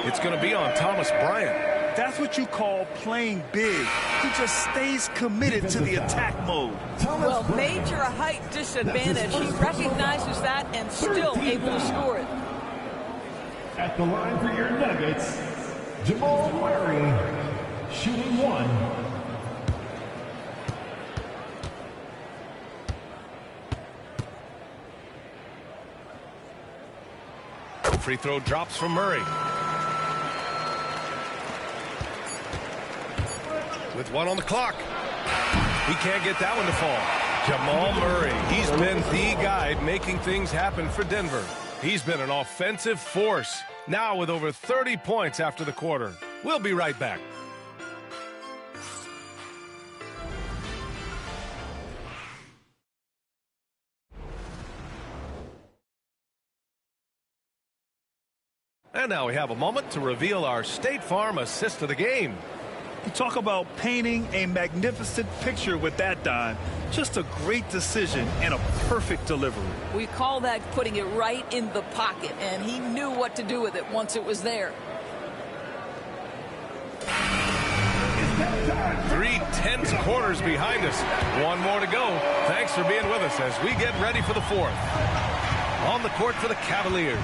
Speaker 14: It's going to be on Thomas Bryant.
Speaker 15: That's what you call playing big. He just stays committed to the attack mode.
Speaker 21: Well, major height disadvantage. He recognizes that and still able to score it.
Speaker 2: At the line for your Nuggets, Jamal Murray, shooting 1.
Speaker 14: Free throw drops from Murray. With 1 on the clock. He can't get that one to fall. Jamal Murray, he's been the guy making things happen for Denver. He's been an offensive force, now with over 30 points after the quarter. We'll be right back. And now we have a moment to reveal our State Farm assist of the game.
Speaker 15: You talk about painting a magnificent picture with that, Don. Just a great decision and a perfect delivery.
Speaker 21: We call that putting it right in the pocket, and he knew what to do with it once it was there.
Speaker 14: 3 tense quarters behind us. 1 more to go. Thanks for being with us as we get ready for the 4th. On the court for the Cavaliers.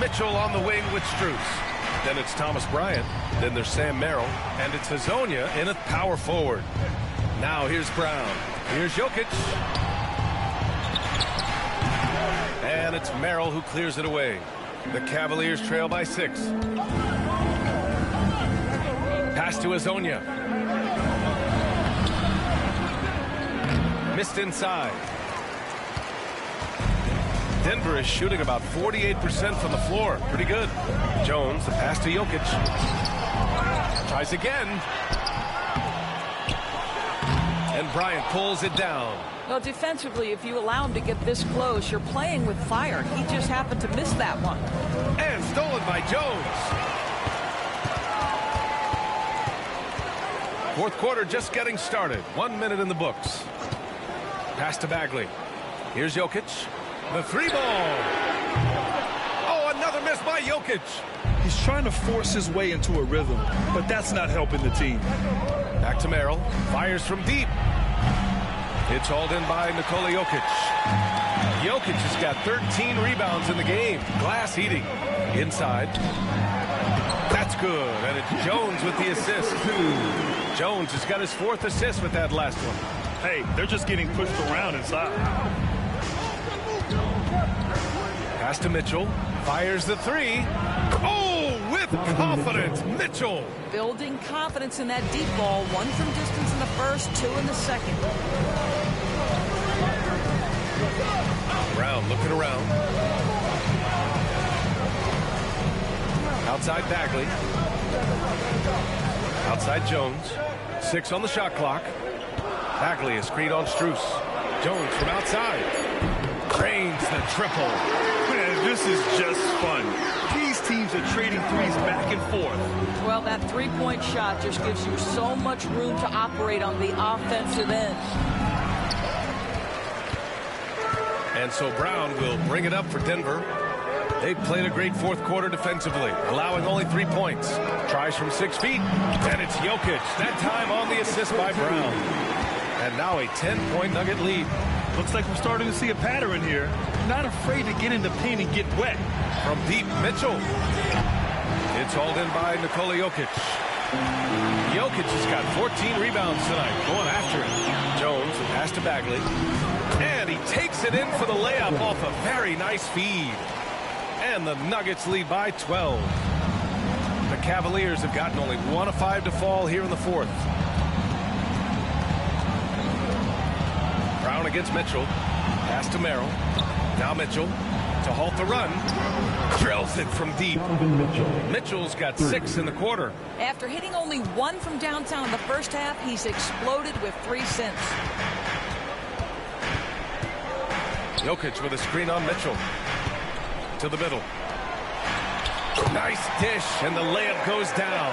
Speaker 14: Mitchell on the wing with Strus. Then it's Thomas Bryant. Then there's Sam Merrill. And it's Hazonia in at power forward. Now here's Brown. Here's Jokic. And it's Merrill who clears it away. The Cavaliers trail by 6. Pass to Hazonia. Missed inside. Denver is shooting about 48% from the floor. Pretty good. Jones, the pass to Jokic. Tries again. And Bryant pulls it down.
Speaker 21: Well, defensively, if you allow him to get this close, you're playing with fire. He just happened to miss that one.
Speaker 14: And stolen by Jones. 4th quarter just getting started. 1 minute in the books. Pass to Bagley. Here's Jokic. The 3-ball. Oh, another miss by Jokic.
Speaker 15: He's trying to force his way into a rhythm, but that's not helping the team.
Speaker 14: Back to Merrill. Fires from deep. It's hauled in by Nikola Jokic. Jokic has got 13 rebounds in the game. Glass eating. Inside. That's good. And it's Jones with the assist. Jones has got his 4th assist with that last one.
Speaker 15: Hey, they're just getting pushed around inside.
Speaker 14: Pass to Mitchell. Fires the 3. Oh, with confidence, Mitchell.
Speaker 21: Building confidence in that deep ball. 1 from distance in the first, 2 in the second.
Speaker 14: Brown looking around. Outside Bagley. Outside Jones. 6 on the shot clock. Bagley is screen on Strus. Jones from outside. Drains the triple.
Speaker 15: Man, this is just fun. These teams are trading threes back and forth.
Speaker 21: Well, that three-point shot just gives you so much room to operate on the offensive end.
Speaker 14: And so Brown will bring it up for Denver. They've played a great fourth quarter defensively, allowing only 3 points. Tries from 6 feet, and it's Jokic. That time on the assist by Brown. And now a 10-point Nugget lead.
Speaker 15: Looks like we're starting to see a pattern here. Not afraid to get in the paint and get wet.
Speaker 14: From deep, Mitchell. It's hauled in by Nikola Jokic. Jokic has got 14 rebounds tonight, going after it. Jones, the pass to Bagley. And he takes it in for the layup off a very nice feed. And the Nuggets lead by 12. The Cavaliers have gotten only 1 of 5 to fall here in the fourth. Brown against Mitchell. Pass to Merrill. Now Mitchell to halt the run. Drills it from deep. Mitchell's got 6 in the quarter.
Speaker 21: After hitting only 1 from downtown in the first half, he's exploded with 3 since.
Speaker 14: Jokic with a screen on Mitchell. To the middle. Nice dish, and the layup goes down.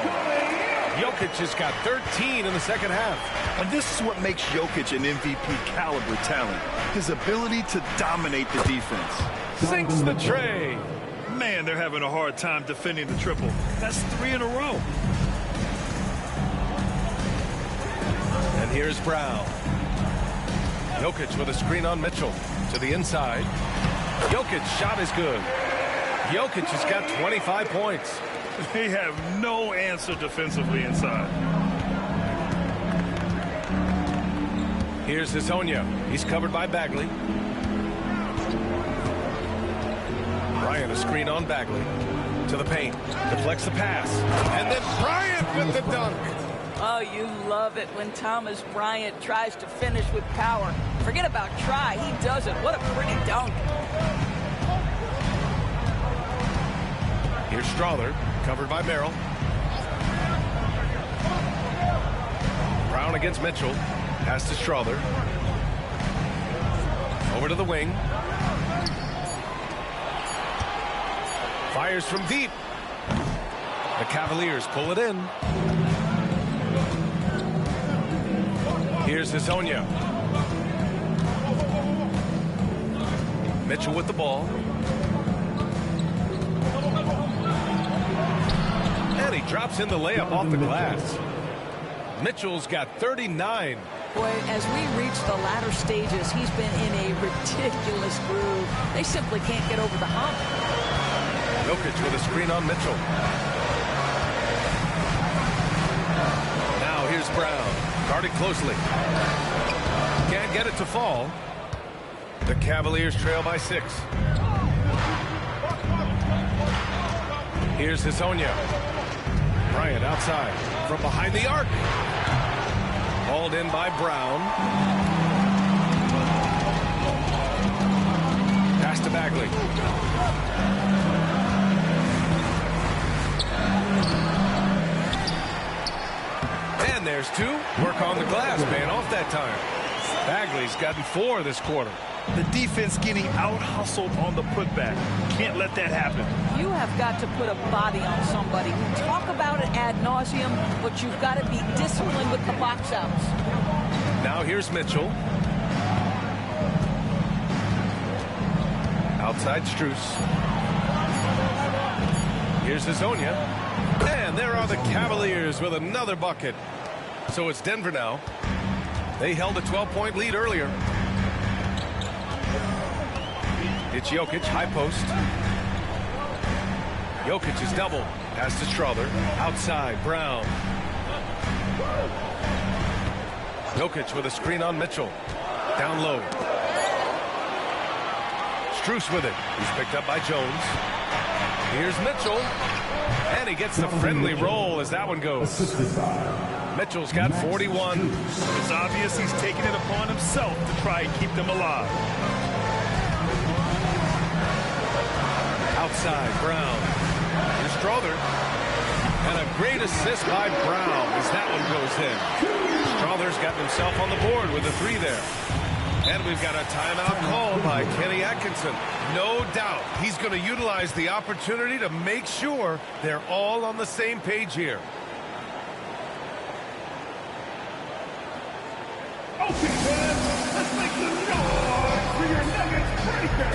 Speaker 14: Jokic has got 13 in the second half.
Speaker 15: And this is what makes Jokic an MVP caliber talent. His ability to dominate the defense.
Speaker 14: Sinks the tray.
Speaker 15: Man, they're having a hard time defending the triple. That's 3 in a row.
Speaker 14: And here's Brown. Jokic with a screen on Mitchell. To the inside. Jokic's shot is good. Jokic has got 25 points.
Speaker 15: They have no answer defensively inside.
Speaker 14: Here's Hezonja. He's covered by Bagley. Bryant a screen on Bagley. To the paint. Deflects the pass. And then Bryant with the dunk.
Speaker 21: Oh, you love it when Thomas Bryant tries to finish with power. Forget about try. He does it. What a pretty dunk.
Speaker 14: Here's Strawther, covered by Merrill. Brown against Mitchell. Pass to Strawther. Over to the wing. Fires from deep. The Cavaliers pull it in. Here's Hezonja. Mitchell with the ball. And he drops in the layup off the glass. Mitchell's got 39.
Speaker 21: Boy, as we reach the latter stages, he's been in a ridiculous groove. They simply can't get over the hump.
Speaker 14: Jokic with a screen on Mitchell. Now here's Brown, guarded closely. Can't get it to fall. The Cavaliers trail by 6. Here's Hezonja. Bryant outside from behind the arc. Hauled in by Brown. Pass to Bagley. And there's 2. Work on the glass, paying off that time. Bagley's gotten 4 this quarter.
Speaker 15: The defense getting out-hustled on the putback. Can't let that happen.
Speaker 21: You have got to put a body on somebody. We talk about it ad nauseum, but you've got to be disciplined with the box outs.
Speaker 14: Now here's Mitchell. Outside Strus. Here's Hezonja. And there are the Cavaliers with another bucket. So it's Denver now. They held a 12-point lead earlier. It's Jokic, high post. Jokic is double. Pass to Strawther. Outside, Brown. Jokic with a screen on Mitchell. Down low. Strus with it. He's picked up by Jones. Here's Mitchell. And he gets the friendly roll as that one goes. Mitchell's got 41.
Speaker 15: It's obvious he's taking it upon himself to try and keep them alive.
Speaker 14: Outside, Brown. Here's Strother. And a great assist by Brown as that one goes in. Strother's gotten himself on the board with a 3 there. And we've got a timeout call by Kenny Atkinson. No doubt he's going to utilize the opportunity to make sure they're all on the same page here.
Speaker 2: Okay, fans, let's make some noise for your Nuggets breaker.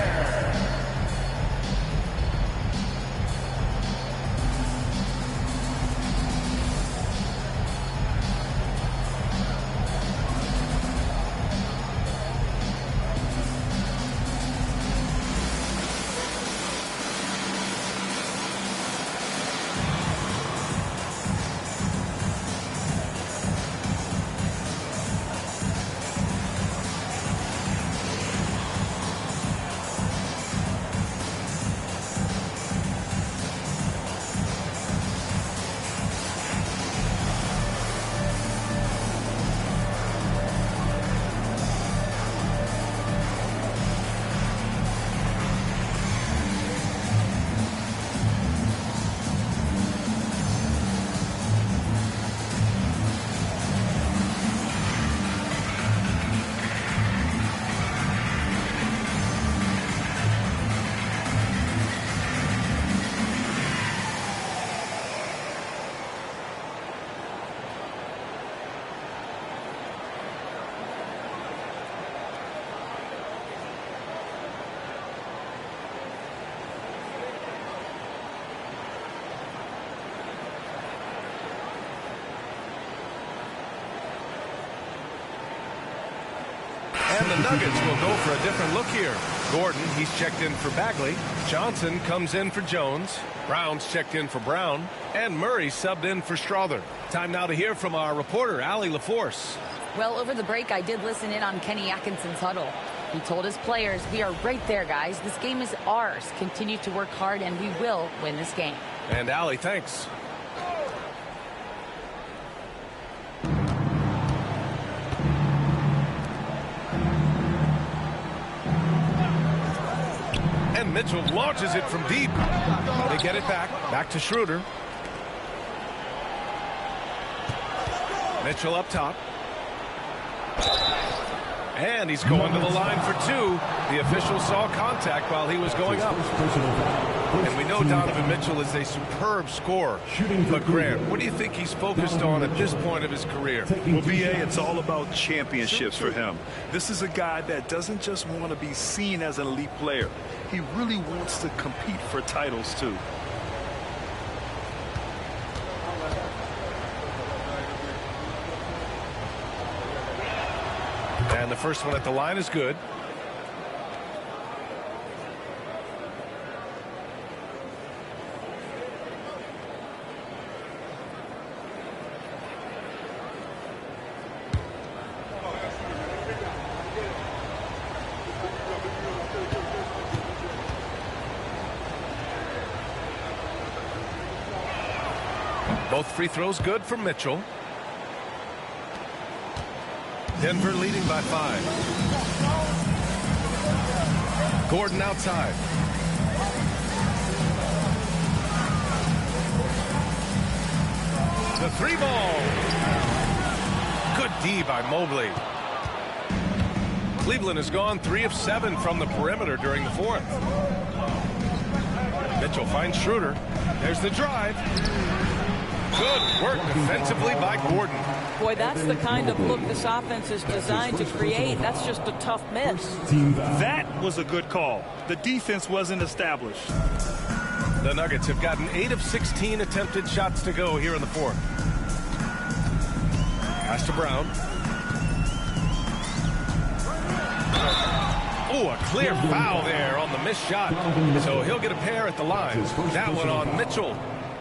Speaker 14: And the Nuggets will go for a different look here. Gordon, he's checked in for Bagley. Johnson comes in for Jones. Brown's checked in for Brown. And Murray subbed in for Strother. Time now to hear from our reporter, Allie LaForce.
Speaker 17: Well, over the break, I did listen in on Kenny Atkinson's huddle. He told his players, we are right there, guys. This game is ours. Continue to work hard, and we will win this game.
Speaker 14: And Allie, thanks. And Mitchell launches it from deep. They get it back. Back to Schroeder. Mitchell up top. And he's going to the line for 2. The official saw contact while he was going up. And we know Donovan Mitchell is a superb scorer. But Grant, what do you think he's focused on at this point of his career?
Speaker 15: Well, BA, it's all about championships for him. This is a guy that doesn't just want to be seen as an elite player. He really wants to compete for titles, too.
Speaker 14: And the first one at the line is good. Both free throws good for Mitchell. Denver leading by 5. Gordon outside. The 3 ball. Good D by Mobley. Cleveland has gone 3 of 7 from the perimeter during the 4th. Mitchell finds Schroeder. There's the drive. Good work defensively by Gordon.
Speaker 21: Boy, that's the kind of look this offense is designed to create. That's just a tough miss.
Speaker 15: That was a good call. The defense wasn't established.
Speaker 14: The Nuggets have gotten 8 of 16 attempted shots to go here in the 4th. Pass to Brown. Oh, a clear foul there on the missed shot. So he'll get a pair at the line. That one on Mitchell.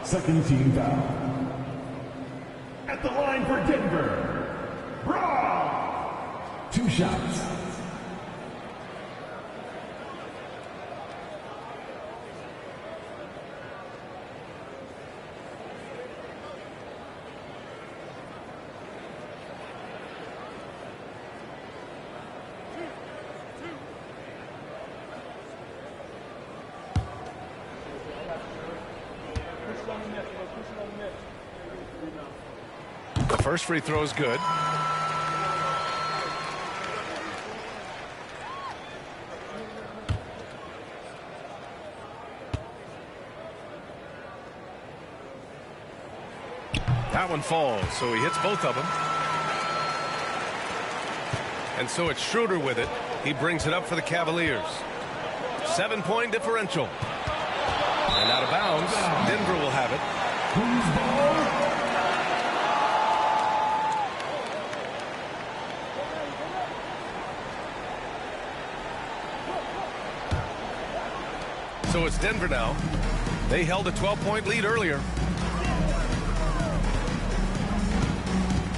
Speaker 18: Second team foul.
Speaker 2: At the line for Denver, Brown.
Speaker 18: 2 shots.
Speaker 14: first free throw is good. That one falls, so he hits both of them. And so it's Schroeder with it. He brings it up for the Cavaliers. 7-point differential. And out of bounds, Denver will have it. So it's Denver now. They held a 12-point lead earlier.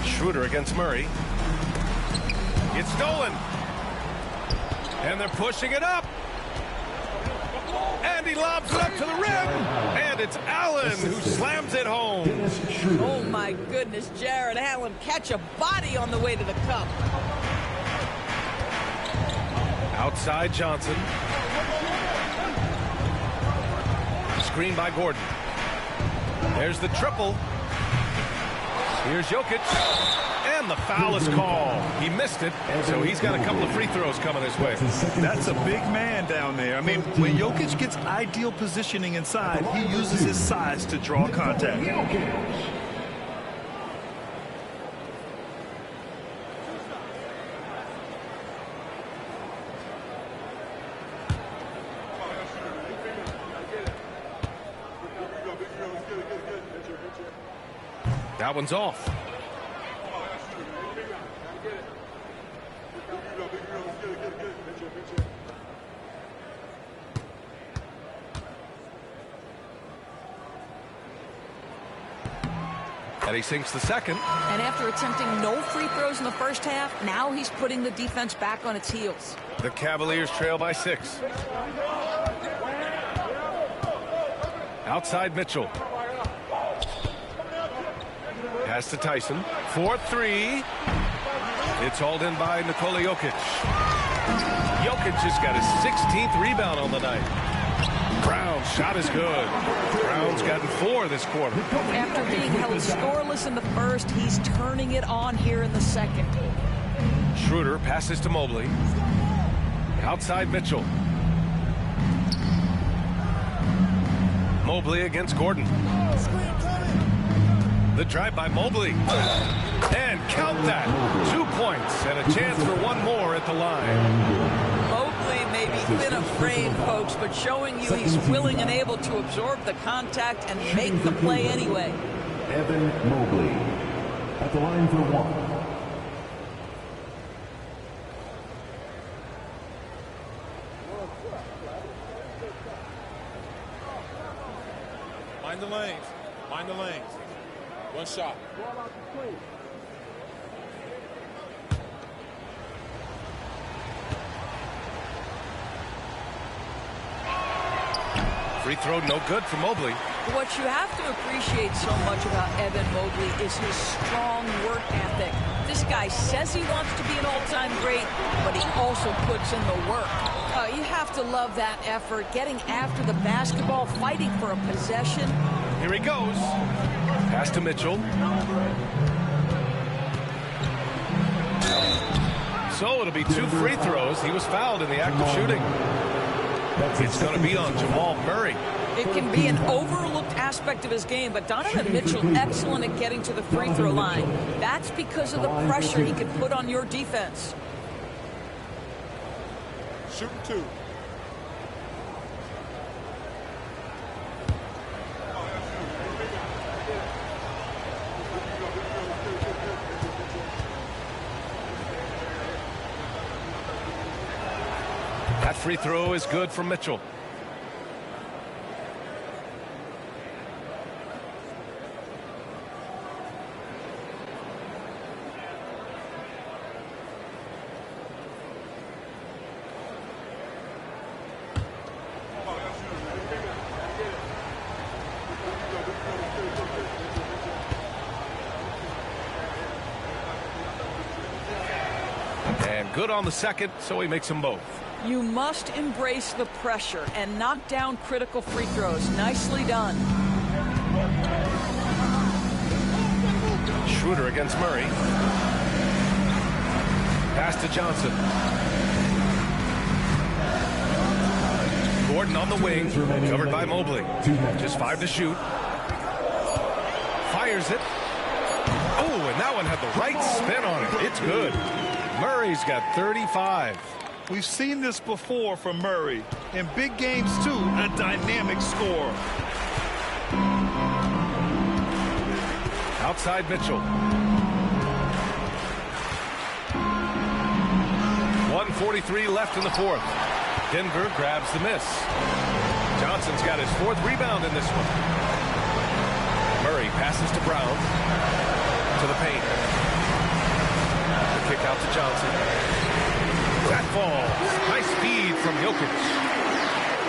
Speaker 14: Schroeder against Murray. It's stolen. And they're pushing it up. And he lobs it up to the rim. And it's Allen who slams it home.
Speaker 21: Oh, my goodness, Jared Allen catch a body on the way to the cup.
Speaker 14: Outside Johnson. Screen by Gordon. There's the triple. Here's Jokic. And the foul is called. He missed it, so he's got a couple of free throws coming his way.
Speaker 15: That's a big man down there. I mean, when Jokic gets ideal positioning inside, he uses his size to draw contact.
Speaker 14: That one's off. And he sinks the second.
Speaker 21: And after attempting no free throws in the first half, now he's putting the defense back on its heels.
Speaker 14: The Cavaliers trail by 6. Outside Mitchell. Pass to Tyson. 4-3. It's hauled in by Nikola Jokic. Jokic just got his 16th rebound on the night. Brown's shot is good. Brown's gotten 4 this quarter.
Speaker 21: After being held scoreless in the first, he's turning it on here in the second.
Speaker 14: Schroeder passes to Mobley. Outside Mitchell. Mobley against Gordon. The drive by Mobley. And count that. 2 points and a chance for one more at the line.
Speaker 21: Mobley may be thin of frame, folks, but showing you he's willing and able to absorb the contact and make the play anyway.
Speaker 18: Evan Mobley at the line for 1.
Speaker 3: Mind the lanes. Mind the lanes. One shot.
Speaker 14: Free throw no good for Mobley.
Speaker 21: What you have to appreciate so much about Evan Mobley is his strong work ethic. This guy says he wants to be an all-time great, but he also puts in the work. You have to love that effort, getting after the basketball, fighting for a possession.
Speaker 14: Here he goes. Pass to Mitchell. So it'll be 2 free throws. He was fouled in the act of shooting. It's going to be on Jamal Murray.
Speaker 21: It can be an overlooked aspect of his game, but Donovan Mitchell excellent at getting to the free throw line. That's because of the pressure he can put on your defense.
Speaker 3: Shooting 2.
Speaker 14: That free throw is good for Mitchell. And good on the second, so he makes them both.
Speaker 21: You must embrace the pressure and knock down critical free throws. Nicely done.
Speaker 14: Schroeder against Murray. Pass to Johnson. Gordon on the wing, covered by Mobley. Just 5 to shoot. Fires it. Oh, and that one had the right spin on it. It's good. Murray's got 35.
Speaker 15: We've seen this before from Murray. In big games, too, a dynamic score.
Speaker 14: Outside Mitchell. 1:43 left in the fourth. Denver grabs the miss. Johnson's got his 4th rebound in this one. Murray passes to Brown. To the paint. The kick out to Johnson. That falls. Nice feed from Jokic.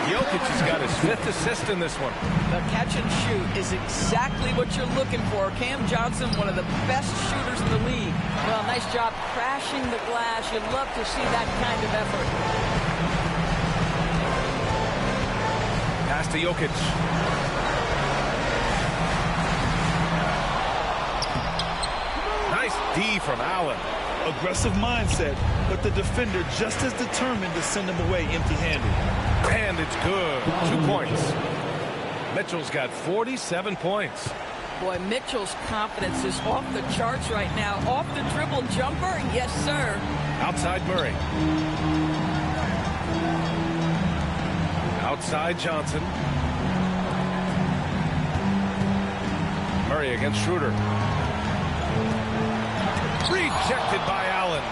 Speaker 14: Jokic has got his 5th assist in this one.
Speaker 21: The catch and shoot is exactly what you're looking for. Cam Johnson, one of the best shooters in the league. Well, nice job crashing the glass. You'd love to see that kind of effort.
Speaker 14: Pass to Jokic. Nice D from Allen.
Speaker 15: Aggressive mindset, but the defender just as determined to send him away empty-handed.
Speaker 14: And it's good. 2 points. Mitchell's got 47 points.
Speaker 21: Boy, Mitchell's confidence is off the charts right now. Off the dribble jumper, yes, sir.
Speaker 14: Outside Murray. Outside Johnson. Murray against Schroeder. Rejected by Allen.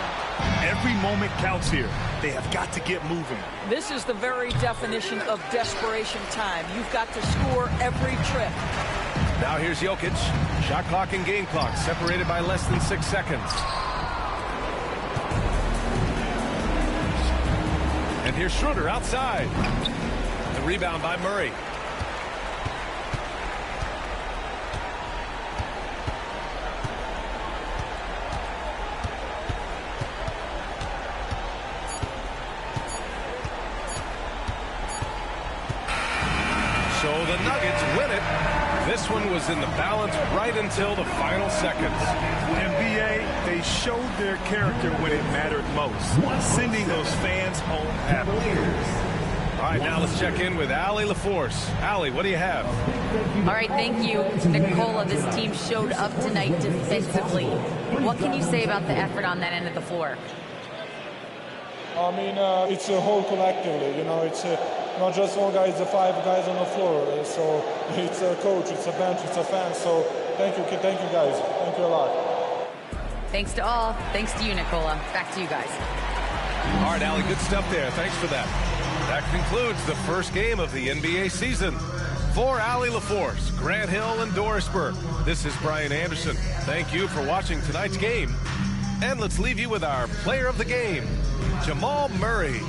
Speaker 15: Every moment counts here. They have got to get moving.
Speaker 21: This is the very definition of desperation time. You've got to score every trip.
Speaker 14: Now here's Jokic. Shot clock and game clock separated by less than 6 seconds. And here's Schroeder outside. The rebound by Murray. So the Nuggets win it. This one was in the balance right until the final seconds.
Speaker 15: NBA, they showed their character when it mattered most, sending those fans home happy.
Speaker 14: All right, now let's check in with Allie LaForce. Allie, what do you have?
Speaker 17: All right, thank you, Nicola. This team showed up tonight defensively. What can you say about the effort on that end of the floor?
Speaker 9: I mean, it's a whole collectively, you know, it's not just one guy, it's the 5 guys on the floor. So it's a coach, it's a bench, it's a fan. So thank you guys. Thank you a lot.
Speaker 17: Thanks to all. Thanks to you, Nicola. Back to you guys.
Speaker 14: All right, Allie, good stuff there. Thanks for that. That concludes the first game of the NBA season. For Allie LaForce, Grant Hill, and Doris Burke, this is Brian Anderson. Thank you for watching tonight's game. And let's leave you with our player of the game, Jamal Murray.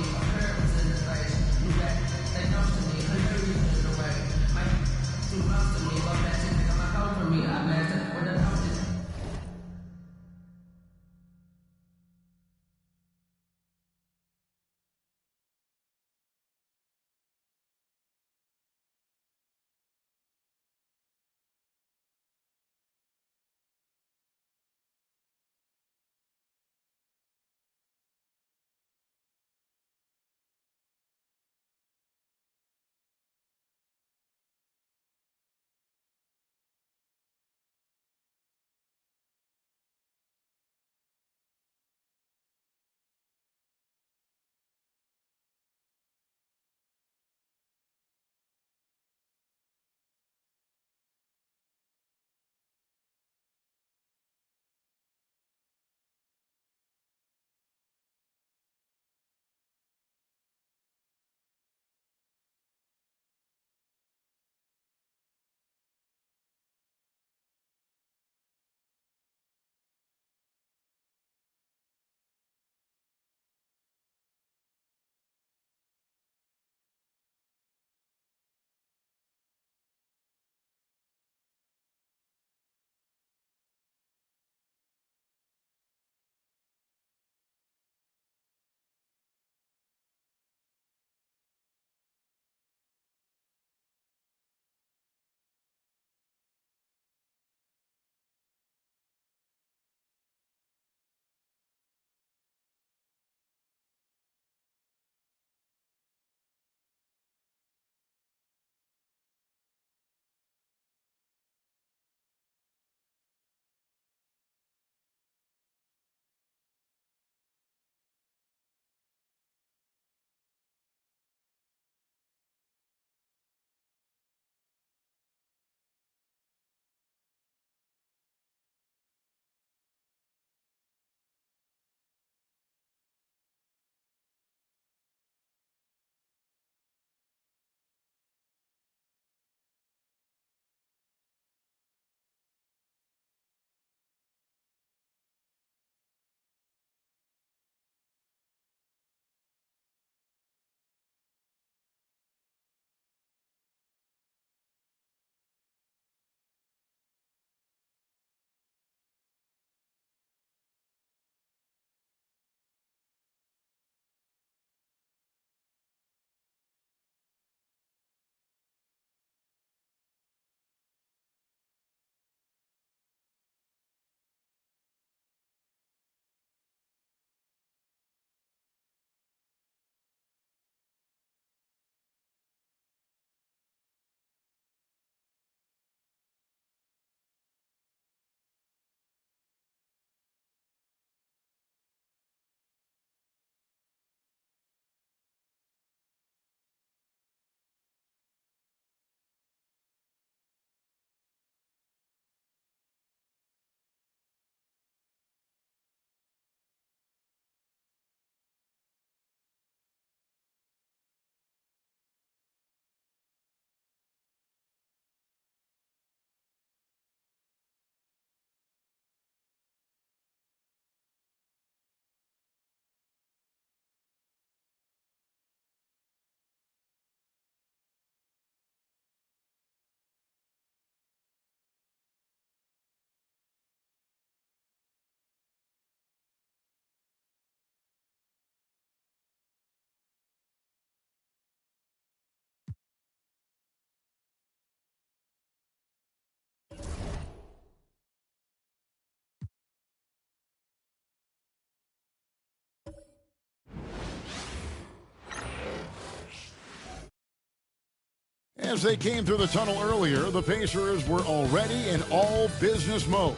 Speaker 1: As they came through the tunnel earlier, the Pacers were already in all business mode,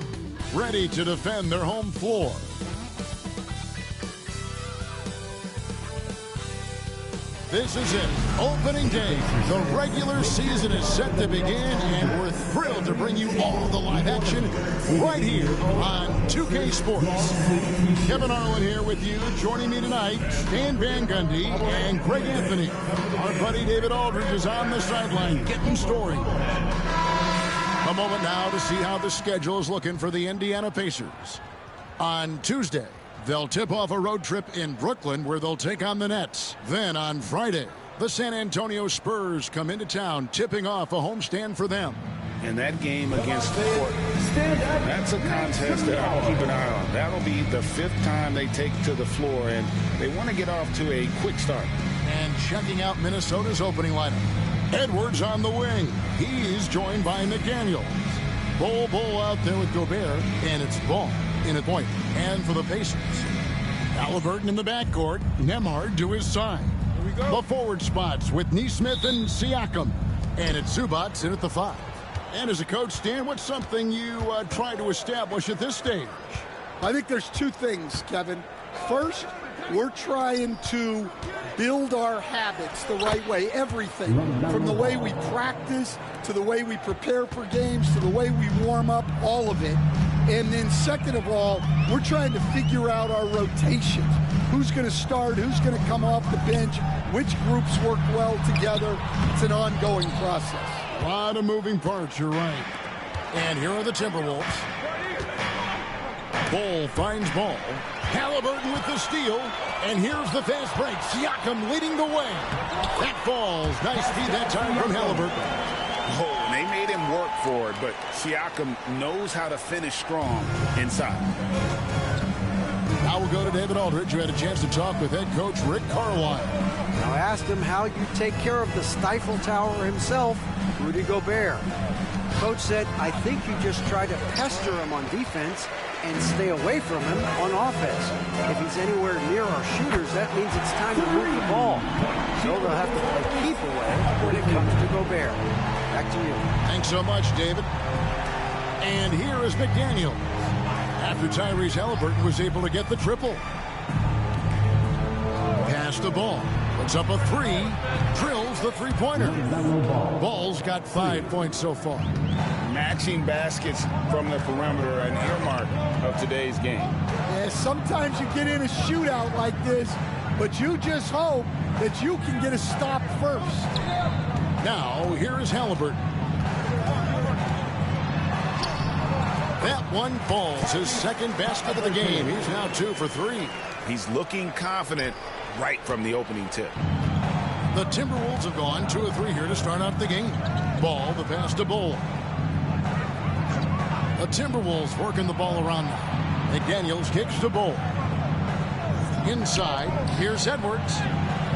Speaker 1: ready to defend their home floor. This is it, opening day. The regular season is set to begin, and we're thrilled to bring you all the live action right here on 2K Sports. Kevin Harlan here with you. Joining me tonight, Stan Van Gundy and Greg Anthony. Our buddy David Aldridge is on the sideline getting stories. A moment now to see how the schedule is looking for the Indiana Pacers. On Tuesday, they'll tip off a road trip in Brooklyn where they'll take on the Nets. Then on Friday, the San Antonio Spurs come into town, tipping off a homestand for them.
Speaker 4: And that game against Portland, that's a contest that I'll keep an eye on. That'll be the 5th time they take to the floor, and they want to get off to a quick start.
Speaker 1: And checking out Minnesota's opening lineup. Edwards on the wing. He's joined by McDaniels. Bull out there with Gobert, and it's Ball in at point. And for the Pacers, Halliburton in the backcourt, Nembhard to his side. Here we go. The forward spots with Nesmith and Siakam. And it's Zubac in at the 5. And as a coach, Stan, what's something you try to establish at this stage?
Speaker 16: I think there's 2 things, Kevin. First, we're trying to build our habits the right way, everything, from the way we practice to the way we prepare for games to the way we warm up, all of it. And then second of all, we're trying to figure out our rotations. Who's going to start, who's going to come off the bench, which groups work well together. It's an ongoing process.
Speaker 1: A lot of moving parts, you're right. And here are the Timberwolves. Bull finds Ball. Halliburton with the steal. And here's the fast break. Siakam leading the way. That falls. Nice feed that time from Halliburton.
Speaker 4: Oh, they made him work for it, but Siakam knows how to finish strong inside.
Speaker 1: Now we'll go to David Aldridge, who had a chance to talk with head coach Rick Carlisle.
Speaker 6: Now I asked him how you take care of the Stifle Tower himself, Rudy Gobert. Coach said, I think you just try to pester him on defense and stay away from him on offense. If he's anywhere near our shooters, that means it's time to move the ball. So they'll have to play keep away when it comes to Gobert. Back to you.
Speaker 1: Thanks so much, David. And here is McDaniels. After Tyrese Halliburton was able to get the triple. Pass the ball. Puts up a 3. Drills the three-pointer. Ball's got 5 points so far.
Speaker 4: Matching baskets from the perimeter, an earmark of today's game.
Speaker 16: Yeah, sometimes you get in a shootout like this, but you just hope that you can get a stop first.
Speaker 1: Now, here is Halliburton. That one falls, his second basket of the game. He's now 2 for 3.
Speaker 4: He's looking confident right from the opening tip.
Speaker 1: The Timberwolves have gone 2 of 3 here to start out the game. Ball, the pass to Bull. The Timberwolves working the ball around now. McDaniels kicks to Bull. Inside, here's Edwards.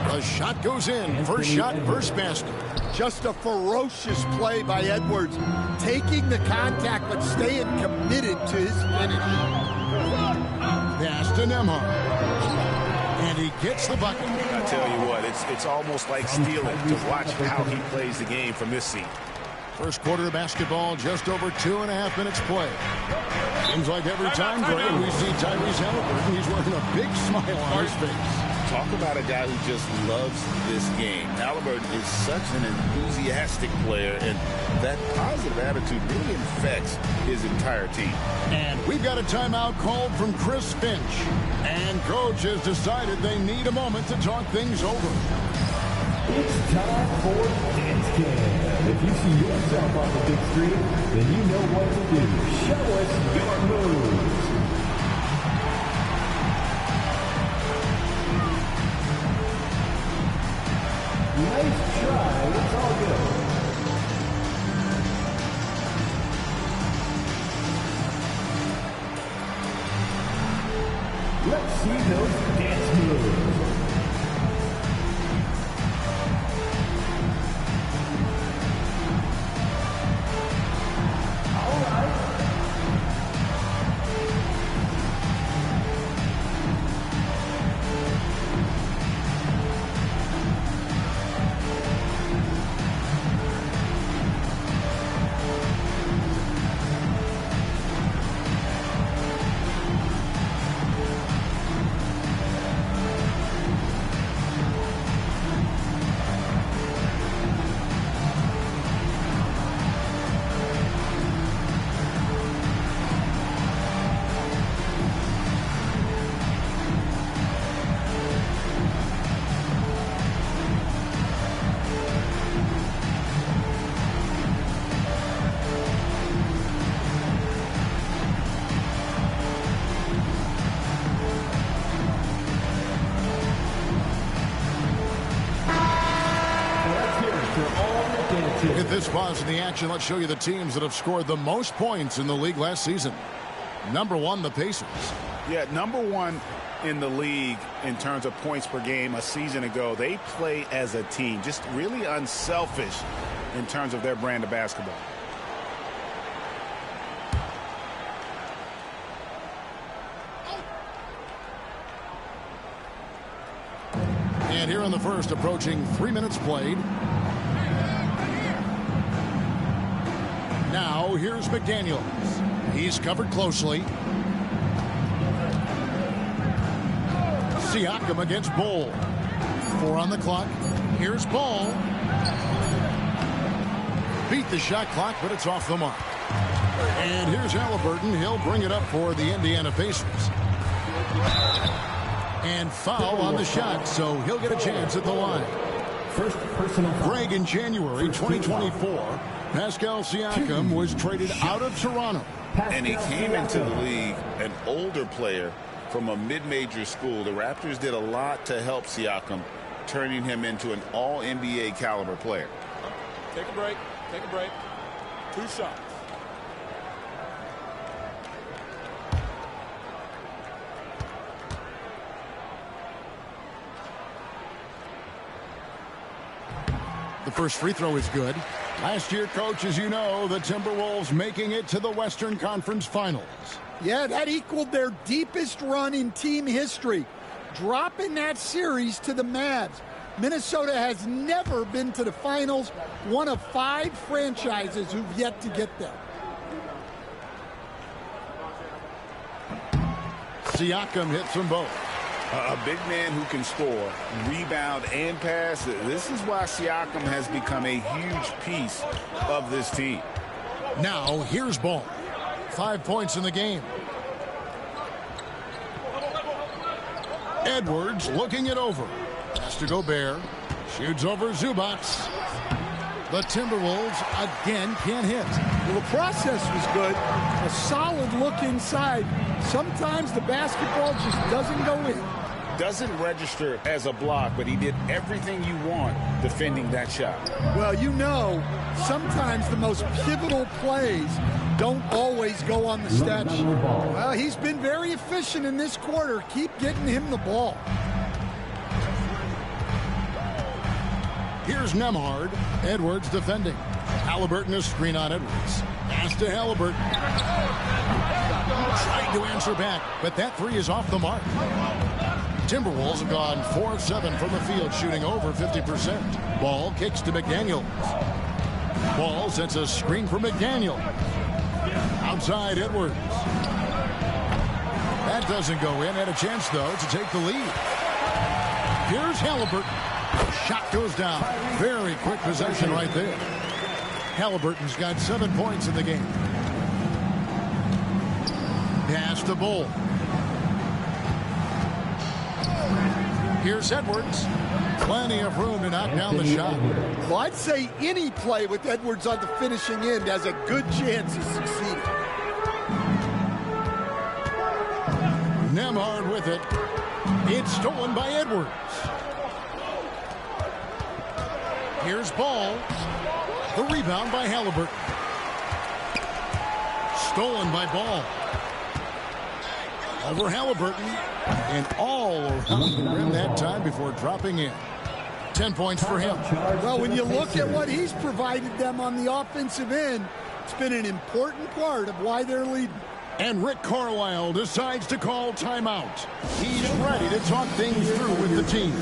Speaker 1: The shot goes in. First shot, first basket.
Speaker 16: Just a ferocious play by Edwards. Taking the contact, but staying committed to his finish.
Speaker 1: Pass to Nembhard. And he gets the bucket.
Speaker 4: I tell you what, it's almost like stealing to watch how he plays the game from this seat.
Speaker 1: First quarter of basketball, just over 2.5 minutes play. Seems like every time, Greg, we see Tyrese Halliburton, he's wearing a big smile on his face.
Speaker 4: Talk about a guy who just loves this game. Halliburton is such an enthusiastic player, and that positive attitude really infects his entire team.
Speaker 1: And we've got a timeout called from Chris Finch. And coach has decided they need a moment to talk things over.
Speaker 2: It's time for Dance Cam. If you see yourself on the big screen, then you know what to do. Show us your moves. Nice try. It's all good. Let's see those dance moves.
Speaker 1: At this pause in the action, let's show you the teams that have scored the most points in the league last season. Number 1, the Pacers.
Speaker 7: Yeah, number 1 in the league in terms of points per game a season ago. They play as a team, just really unselfish in terms of their brand of basketball.
Speaker 1: And here in the first, approaching 3 minutes played. Now, here's McDaniels. He's covered closely. Siakam against Bol. 4 on the clock. Here's Bol. Beat the shot clock, but it's off the mark. And here's Halliburton. He'll bring it up for the Indiana Pacers. And foul on the shot, so he'll get a chance at the line.
Speaker 2: First personal foul.
Speaker 1: Greg, in January 2024, Pascal Siakam was traded out of Toronto.
Speaker 7: And he came into the league an older player from a mid-major school. The Raptors did a lot to help Siakam, turning him into an all-NBA caliber player.
Speaker 3: Take a break. Take a break. 2 shots.
Speaker 1: The first free throw is good. Last year, Coach, as you know, the Timberwolves making it to the Western Conference Finals.
Speaker 16: Yeah, that equaled their deepest run in team history, dropping that series to the Mavs. Minnesota has never been to the finals, one of 5 franchises who've yet to get there.
Speaker 1: Siakam hits them both.
Speaker 7: A big man who can score, rebound, and pass. This is why Siakam has become a huge piece of this team.
Speaker 1: Now, here's Ball. 5 points in the game. Edwards looking it over. Has to Gobert. Shoots over Zubac. The Timberwolves again can't hit.
Speaker 16: Well, the process was good. A solid look inside. Sometimes the basketball just doesn't go in.
Speaker 7: Doesn't register as a block, but he did everything you want defending that shot.
Speaker 16: Well, you know, sometimes the most pivotal plays don't always go on the stat sheet. Well, he's been very efficient in this quarter. Keep getting him the ball.
Speaker 1: Here's Nemhard. Edwards defending. Halliburton a screen on Edwards. Pass to Halliburton. Trying to answer back, but that 3 is off the mark. Timberwolves have gone 4 of 7 from the field, shooting over 50%. Ball kicks to McDaniels. Ball sets a screen for McDaniels. Outside Edwards. That doesn't go in. Had a chance, though, to take the lead. Here's Halliburton. Shot goes down. Very quick possession right there. Halliburton's got 7 points in the game. Pass to Bol. Here's Edwards. Plenty of room to knock down the shot.
Speaker 16: Well, I'd say any play with Edwards on the finishing end has a good chance of succeeding.
Speaker 1: Nemhard with it. It's stolen by Edwards. Here's Ball. The rebound by Halliburton. Stolen by Ball. Over Halliburton. And all around the rim that time before dropping in. 10 points for him.
Speaker 16: Well, when you look at what he's provided them on the offensive end, it's been an important part of why they're leading.
Speaker 1: And Rick Carlisle decides to call timeout. He's ready to talk things through with the team.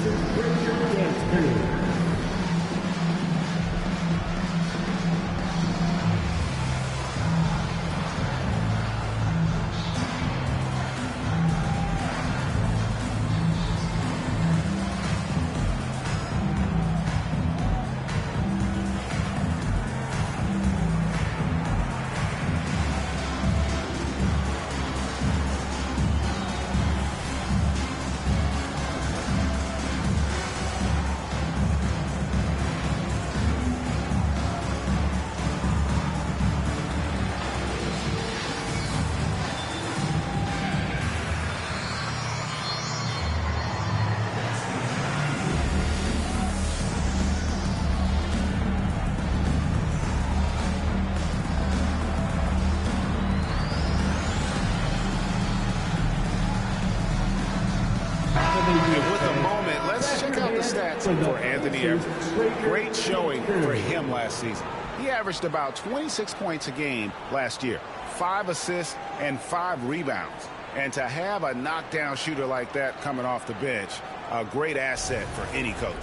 Speaker 7: for Anthony Edwards. Great showing for him last season. He averaged about 26 points a game last year, 5 assists and 5 rebounds. And to have a knockdown shooter like that coming off the bench, a great asset for any coach.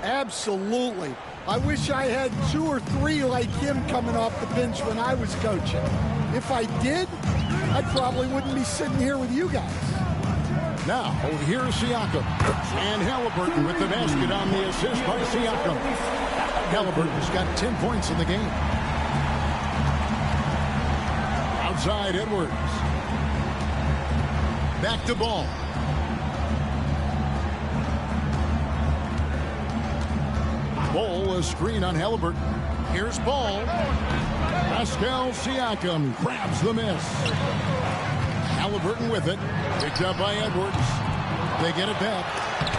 Speaker 16: Absolutely. I wish I had 2 or 3 like him coming off the bench when I was coaching. If I did, I probably wouldn't be sitting here with you guys.
Speaker 1: Now, here's Siakam. And Halliburton with the basket on the assist by Siakam. Halliburton's got 10 points in the game. Outside Edwards. Back to Ball. Ball, a screen on Halliburton. Here's Ball. Pascal Siakam grabs the miss. Halliburton with it. Picked up by Edwards. They get it back.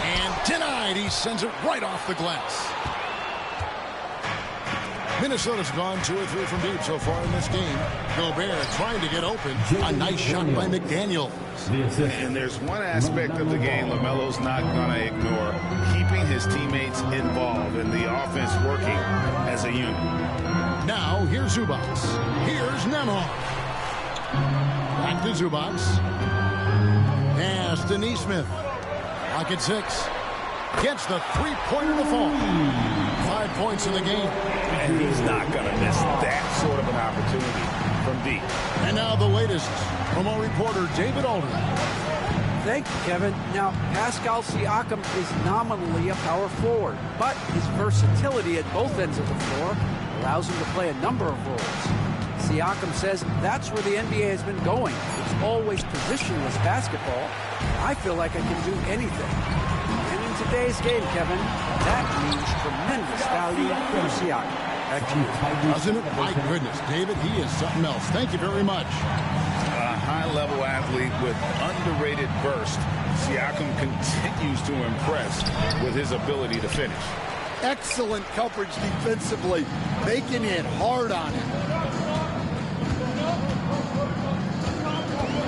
Speaker 1: And denied. He sends it right off the glass. Minnesota's gone 2 or 3 from deep so far in this game. Gobert trying to get open. A nice shot by McDaniel.
Speaker 7: And there's one aspect of the game LaMelo's not going to ignore. Keeping his teammates involved and the offense working as a unit.
Speaker 1: Now, here's Zubac. Here's Nembhard. Back to Zubac. Pass to Nesmith. Lock at 6. Gets the 3-pointer to fall. 5 points in the game.
Speaker 7: And he's not going to miss that sort of an opportunity from deep.
Speaker 1: And now the latest from our reporter, David Aldridge.
Speaker 6: Thank you, Kevin. Now, Pascal Siakam is nominally a power forward, but his versatility at both ends of the floor allows him to play a number of roles. Siakam says that's where the NBA has been going. It's always positionless basketball. I feel like I can do anything. And in today's game, Kevin, that means tremendous value for Siakam. Back to you.
Speaker 1: Doesn't it? My goodness, David, he is something else. Thank you very much.
Speaker 7: A high-level athlete with underrated burst. Siakam continues to impress with his ability to finish.
Speaker 16: Excellent coverage defensively, making it hard on him.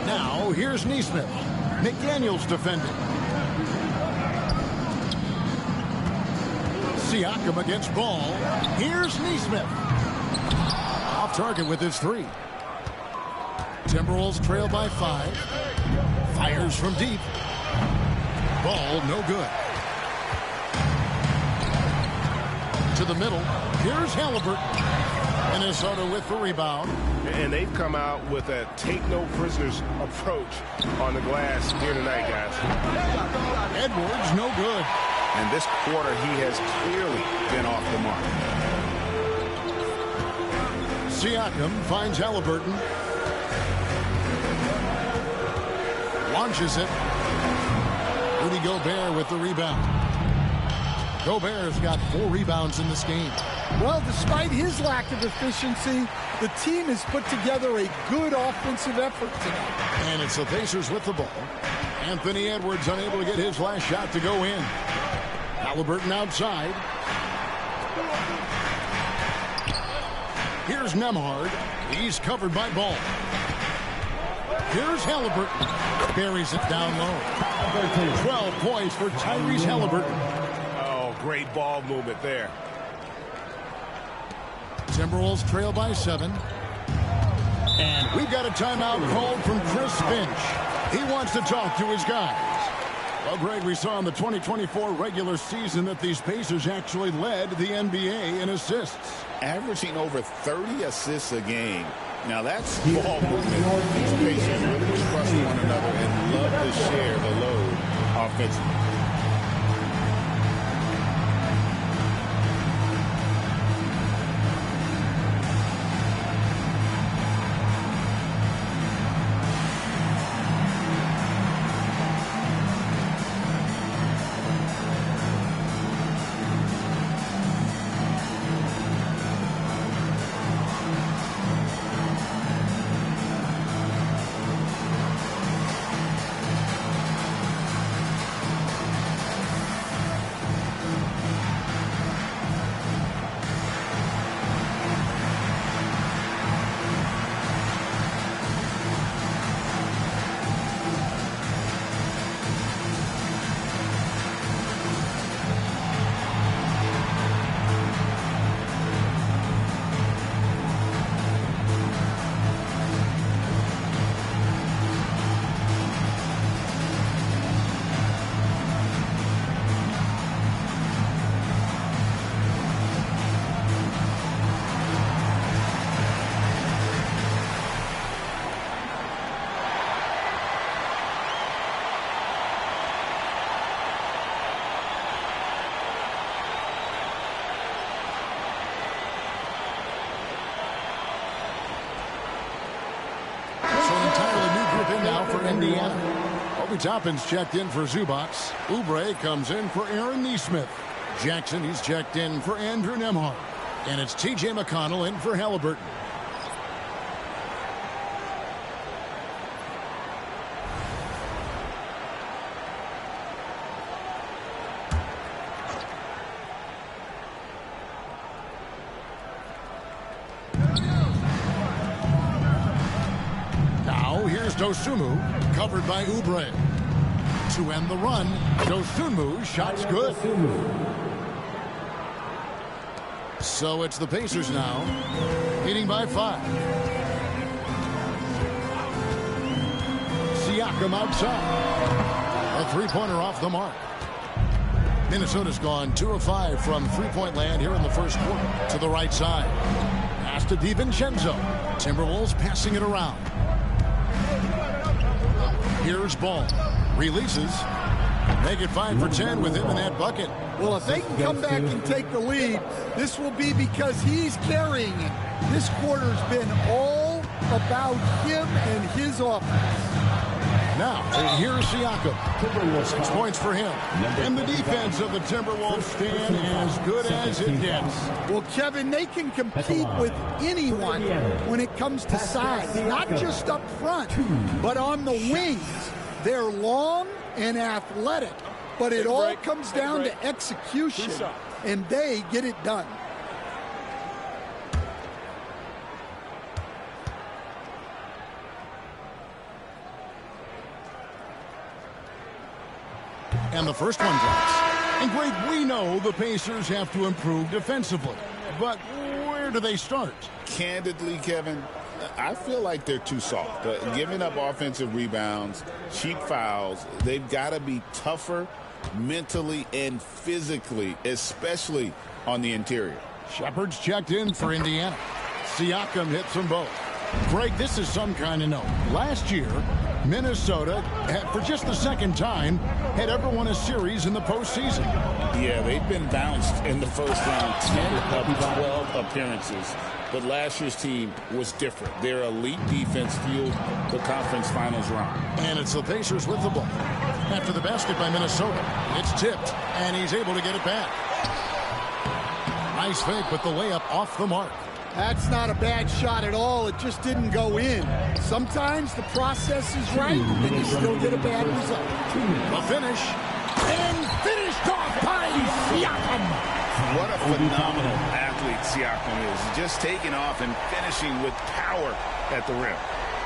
Speaker 1: Now, here's Nesmith. McDaniel's defending. Siakam against Ball. Here's Nesmith. Off target with his 3. Timberwolves trail by 5. Fires from deep. Ball no good. To the middle. Here's Halliburton. Minnesota with the rebound.
Speaker 8: And they've come out with a take-no-prisoners approach on the glass here tonight, guys.
Speaker 1: Edwards no good.
Speaker 7: And this quarter, he has clearly been off the mark.
Speaker 1: Siakam finds Halliburton. Launches it. Rudy Gobert with the rebound. Gobert's got 4 rebounds in this game.
Speaker 16: Well, despite his lack of efficiency, the team has put together a good offensive effort tonight.
Speaker 1: And it's the Pacers with the ball. Anthony Edwards unable to get his last shot to go in. Halliburton outside. Here's Nembhard. He's covered by Ball. Here's Halliburton. Buries it down low. 12 points for Tyrese Halliburton.
Speaker 7: Oh, great ball movement there.
Speaker 1: Timberwolves trail by 7. And we've got a timeout called from Chris Finch. He wants to talk to his guys. Well, Greg, we saw in the 2024 regular season that these Pacers actually led the NBA in assists.
Speaker 7: Averaging over 30 assists a game. Now, that's ball movement. These Pacers really trust one another and love to share the load offensively.
Speaker 1: for Indiana. Obi Toppin's checked in for Zubac. Oubre comes in for Aaron Nesmith. Jackson, he's checked in for Andrew Nembhard. And it's T.J. McConnell in for Halliburton. Now here's Dosunmu, covered by Oubre. To end the run, Dosunmu, shot's good. So it's the Pacers now, leading by 5. Siakam outside. A three-pointer off the mark. Minnesota's gone 2 of 5 from three-point land here in the first quarter. To the right side. Pass to DiVincenzo. Timberwolves passing it around. Here's Ball. Releases. Make it 5 for 10 with him in that bucket.
Speaker 16: Well, if they can come back and take the lead, this will be because he's carrying it. This quarter's been all about him and his offense.
Speaker 1: Now, here's Siakam. 6 points for him. And the defense of the Timberwolves stand as good as it gets.
Speaker 16: Well, Kevin, they can compete with anyone when it comes to size. Not just up front, but on the wings. They're long and athletic, but it all comes down to execution, and they get it done.
Speaker 1: And the first one drops. And Greg, we know the Pacers have to improve defensively, but where do they start?
Speaker 4: Candidly, Kevin, I feel like they're too soft. Giving up offensive rebounds, cheap fouls, they've got to be tougher mentally and physically, especially on the interior.
Speaker 1: Shepard's checked in for Indiana. Siakam hits them both. Greg, this is some kind of note. Last year, Minnesota, for just the second time, had ever won a series in the postseason.
Speaker 4: Yeah, they've been bounced in the first round 10 of 12 appearances. But last year's team was different. Their elite defense fueled the conference finals run.
Speaker 1: And it's the Pacers with the ball. After the basket by Minnesota, it's tipped, and he's able to get it back. Nice fake, but the layup off the mark.
Speaker 16: That's not a bad shot at all. It just didn't go in. Sometimes the process is right, and you still get a bad result.
Speaker 1: A finish, and finished off by Siakam.
Speaker 4: What a phenomenal athlete Siakam is. Just taking off and finishing with power at the rim.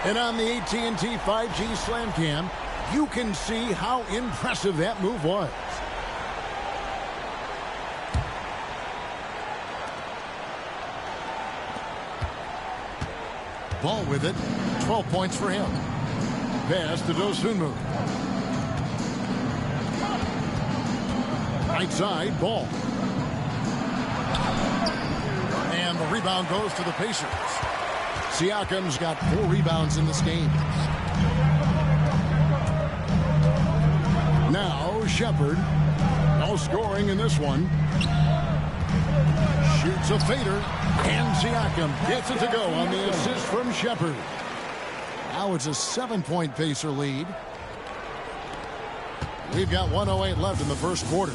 Speaker 1: And on the AT&T 5G Slam Cam, you can see how impressive that move was. Ball with it. 12 points for him. Pass to Dosunmu. Right side, Ball. And the rebound goes to the Pacers. Siakam's got 4 rebounds in this game. Now Shepard. No scoring in this one. Shoots a fader. And Siakam gets it to go on the assist from Shepard. Now it's a 7-point Pacer lead. We've got 1:08 left in the first quarter.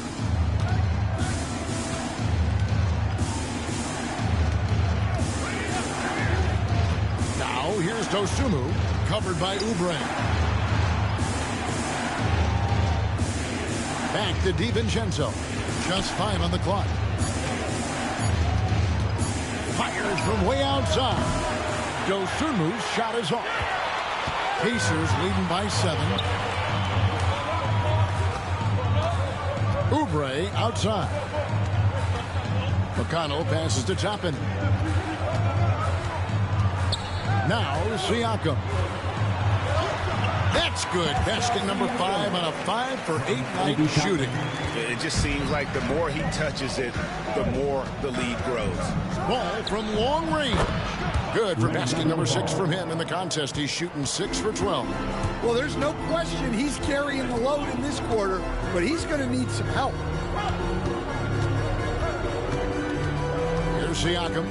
Speaker 1: Now here's Dosunmu, covered by Oubre. Back to DiVincenzo. Just 5 on the clock. Fires from way outside. Dosunmu's shot is off. Pacers leading by 7. Oubre outside. McConnell passes to Toppin. Now Siakam. That's good. Basket number 5 on a 5 for 8 night shooting.
Speaker 4: It just seems like the more he touches it, the more the lead grows.
Speaker 1: Ball from long range. Good for basket number 6 from him in the contest. He's shooting 6 for 12.
Speaker 16: Well, there's no question he's carrying the load in this quarter, but he's going to need some help.
Speaker 1: Here's Siakam.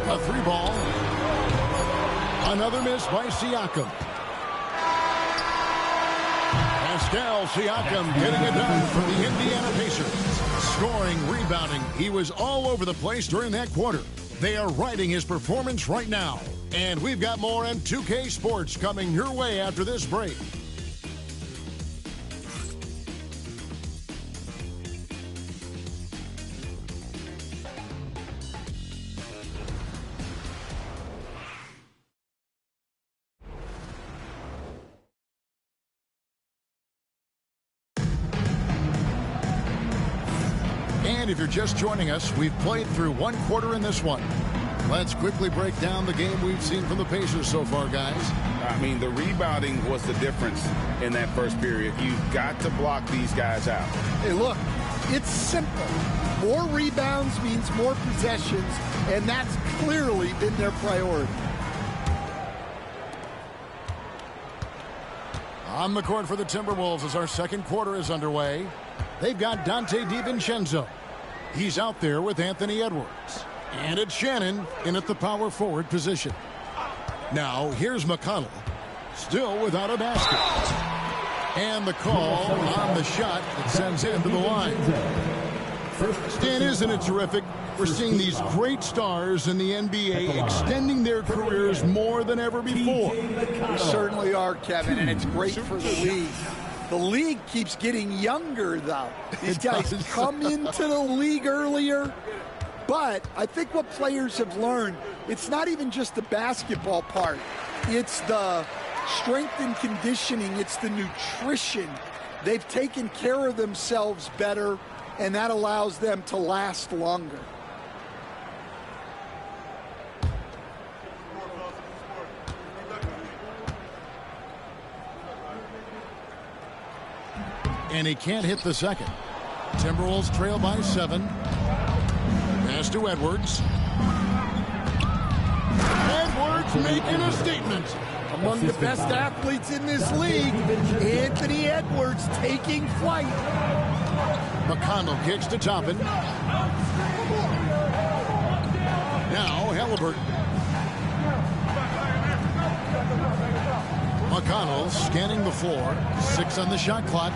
Speaker 1: A 3 ball. Another miss by Siakam. Pascal Siakam getting it done for the Indiana Pacers. Scoring, rebounding, he was all over the place during that quarter. They are riding his performance right now. And we've got more on 2K Sports coming your way after this break. And if you're just joining us, we've played through one quarter in this one. Let's quickly break down the game we've seen from the Pacers so far, guys.
Speaker 4: I mean, the rebounding was the difference in that first period. You've got to block these guys out.
Speaker 16: Hey, look, it's simple. More rebounds means more possessions, and that's clearly been their priority.
Speaker 1: On the court for the Timberwolves as our second quarter is underway. They've got Dante DiVincenzo. He's out there with Anthony Edwards. And it's Shannon in at the power forward position. Now, here's McConnell, still without a basket. And the call on the shot that sends him to the line. And isn't it terrific? We're seeing these great stars in the NBA extending their careers more than ever before.
Speaker 16: We certainly are, Kevin, and it's great for the league. The league keeps getting younger, though. These guys come into the league earlier. But I think what players have learned, it's not even just the basketball part. It's the strength and conditioning. It's the nutrition. They've taken care of themselves better, and that allows them to last longer.
Speaker 1: And he can't hit the second. Timberwolves trail by 7. Pass to Edwards. Edwards making a statement.
Speaker 16: Among the best athletes in this league, Anthony Edwards taking flight.
Speaker 1: McConnell kicks to Toppin. Now Halliburton. McConnell scanning the floor. 6 on the shot clock.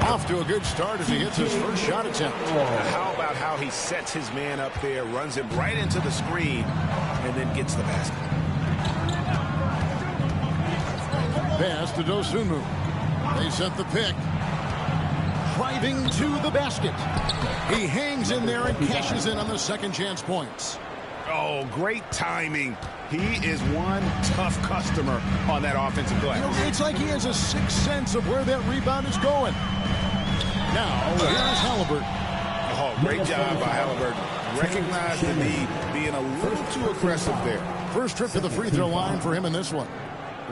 Speaker 1: Off to a good start as he hits his first shot attempt.
Speaker 7: How about how he sets his man up there, runs him right into the screen, and then gets the basket.
Speaker 1: Pass to Dosunmu. They set the pick. Driving to the basket. He hangs in there and cashes in on the second chance points.
Speaker 7: Oh, great timing. He is one tough customer on that offensive glass.
Speaker 1: You know, it's like he has a sixth sense of where that rebound is going. Now, here's Halliburton.
Speaker 7: Oh, great job by Halliburton. Recognize the need, being a little too aggressive there.
Speaker 1: First trip to the free throw line for him in this one.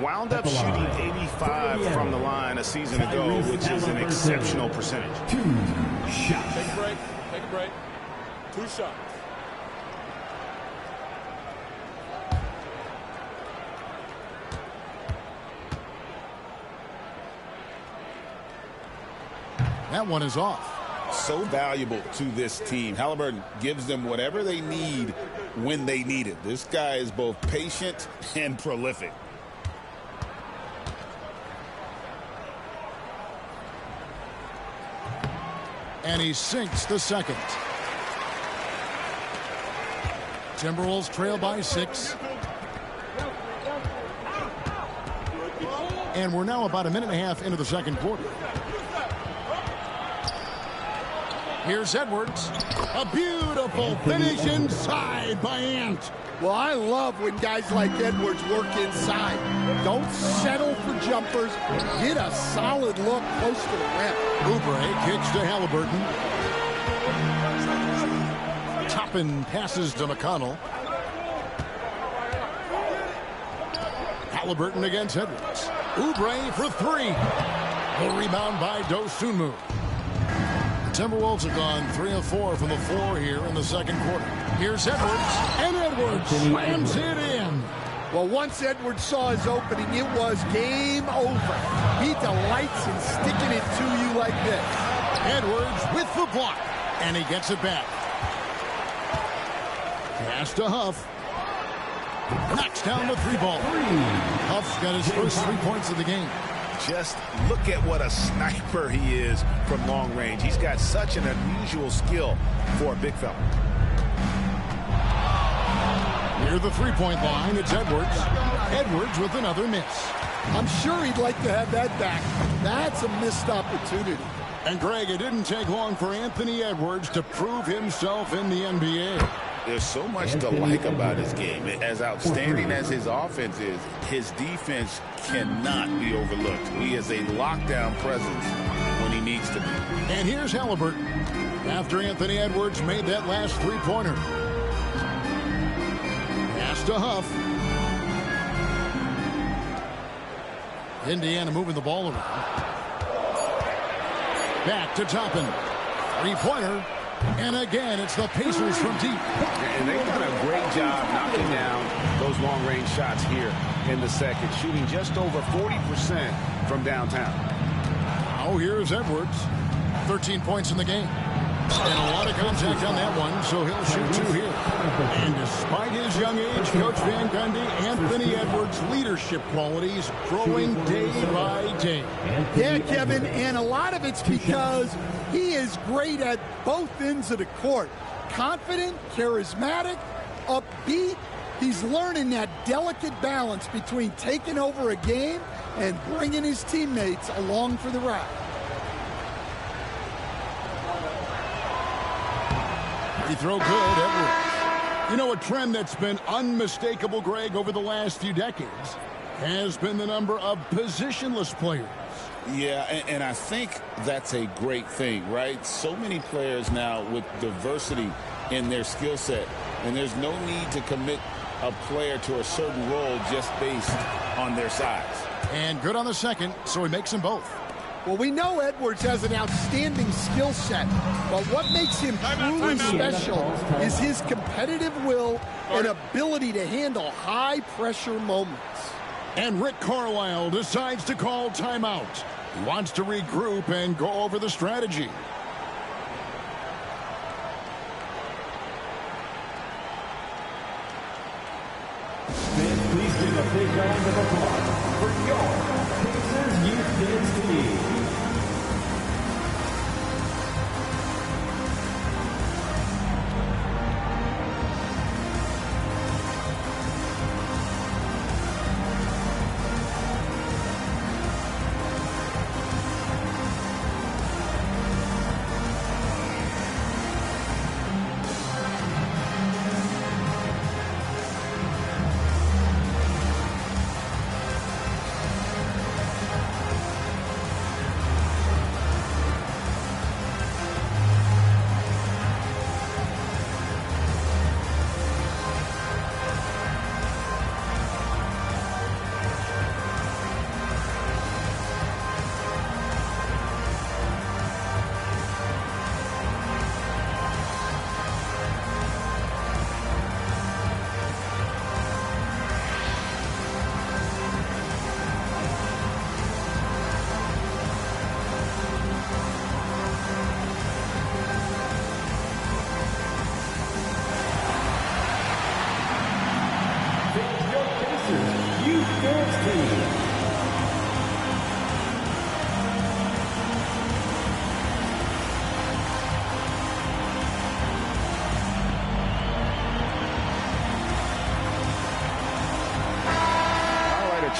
Speaker 7: Wound up shooting 85 from the line a season ago, which is an exceptional percentage.
Speaker 3: 2 shots. Take a break. Take a break. 2 shots.
Speaker 1: That one is off.
Speaker 4: So valuable to this team. Halliburton gives them whatever they need when they need it. This guy is both patient and prolific.
Speaker 1: And he sinks the second. Timberwolves trail by 6. And we're now about a minute and a half into the second quarter. Here's Edwards. A beautiful finish inside by Ant.
Speaker 16: Well, I love when guys like Edwards work inside. Don't settle for jumpers. Get a solid look close to the rim.
Speaker 1: Oubre kicks to Halliburton. Toppin passes to McConnell. Halliburton against Edwards. Oubre for 3. The rebound by Dosunmu. Timberwolves have gone 3 of 4 from the floor here in the second quarter. Here's Edwards, and Edwards slams it in.
Speaker 16: Well, once Edwards saw his opening, it was game over. He delights in sticking it to you like this.
Speaker 1: Edwards with the block, and he gets it back. Pass to Huff. Knocks down the 3 ball. Huff's got his first 3 points of the game.
Speaker 7: just look at what a sniper he is from long range. He's got such an unusual skill for a big fella.
Speaker 1: Near the three-point line, it's Edwards. Edwards with another miss.
Speaker 16: I'm sure he'd like to have that back. That's a missed opportunity.
Speaker 1: And, Greg, it didn't take long for Anthony Edwards to prove himself in the NBA.
Speaker 7: There's so much to like about his game. As outstanding as his offense is, his defense cannot be overlooked. He is a lockdown presence when he needs to be.
Speaker 1: And here's Halliburton after Anthony Edwards made that last three-pointer. Pass to Huff. Indiana moving the ball around. Back to Toppin. Three-pointer. And again, it's the Pacers from deep.
Speaker 7: And they've done a great job knocking down those long-range shots here in the second, shooting just over 40% from downtown.
Speaker 1: Now here's Edwards. 13 points in the game. And a lot of contact on that one, so he'll shoot two here. And despite his young age, Coach Van Gundy, Anthony Edwards' leadership qualities growing day by day.
Speaker 16: Yeah, Kevin, and a lot of it's because he is great at both ends of the court. Confident, charismatic, upbeat. He's learning that delicate balance between taking over a game and bringing his teammates along for the ride.
Speaker 1: Free throw good, Edwards. You know, a trend that's been unmistakable, Greg, over the last few decades has been the number of positionless players.
Speaker 7: Yeah, and I think that's a great thing, right? So many players now with diversity in their skill set, and there's no need to commit a player to a certain role just based on their size.
Speaker 1: And good on the second, so he makes them both.
Speaker 16: Well, we know Edwards has an outstanding skill set, but what makes him truly special is his competitive will and ability to handle high-pressure moments.
Speaker 1: And Rick Carlisle decides to call timeout. He wants to regroup and go over the strategy.
Speaker 2: Please give a big round of applause for your Pacers Youth Dance Team.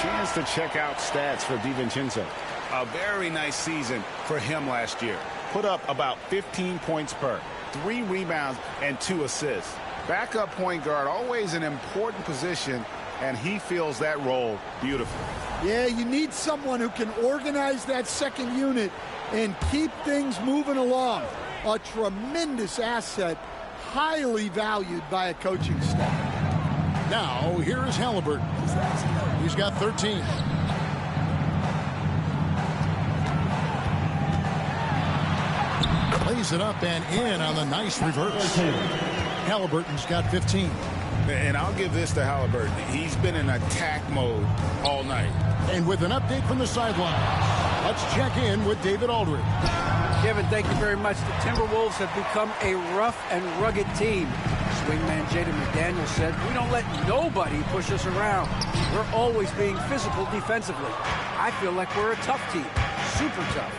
Speaker 7: Chance to check out stats for DiVincenzo. A very nice season for him last year. Put up about 15 points per, 3 rebounds, and 2 assists. Backup point guard, always an important position, and he fills that role beautifully.
Speaker 16: Yeah, you need someone who can organize that second unit and keep things moving along. A tremendous asset, highly valued by a coaching staff.
Speaker 1: Now, here is Halliburton. He's got 13. Lays it up and in on the nice reverse. Halliburton's got 15.
Speaker 7: And I'll give this to Halliburton. He's been in attack mode all night.
Speaker 1: And with an update from the sideline, let's check in with David Aldridge.
Speaker 6: Kevin, thank you very much. The Timberwolves have become a rough and rugged team. Swingman Jaden McDaniel said, "We don't let nobody push us around. We're always being physical defensively." I feel like we're a tough team, super tough.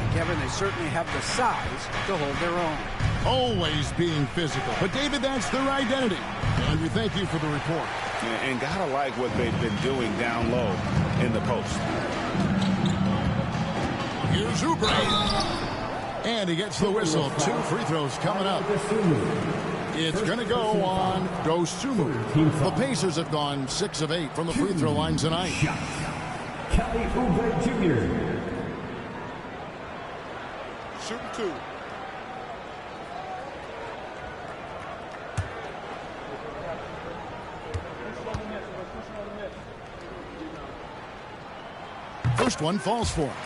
Speaker 6: And Kevin, they certainly have the size to hold their own.
Speaker 1: Always being physical. But, David, that's their identity. And we thank you for the report.
Speaker 7: And gotta like what they've been doing down low in the post.
Speaker 1: Here's Oubre. And he gets the whistle. 2 free throws coming up. It's going to go on Dosunmu. The Pacers have gone 6 of 8 from the free throw line tonight.
Speaker 2: Kelly Oubre Jr.
Speaker 11: Shooting 2.
Speaker 1: First one falls for him.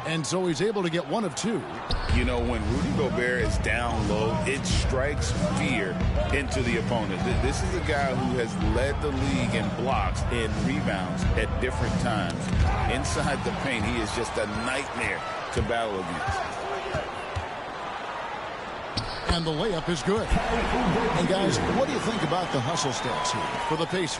Speaker 1: And so he's able to get 1 of 2.
Speaker 7: You know, when Rudy Gobert is down low, it strikes fear into the opponent. This is a guy who has led the league in blocks and rebounds at different times. Inside the paint, he is just a nightmare to battle against.
Speaker 1: And the layup is good. And guys, what do you think about the hustle stats here for the Pacers?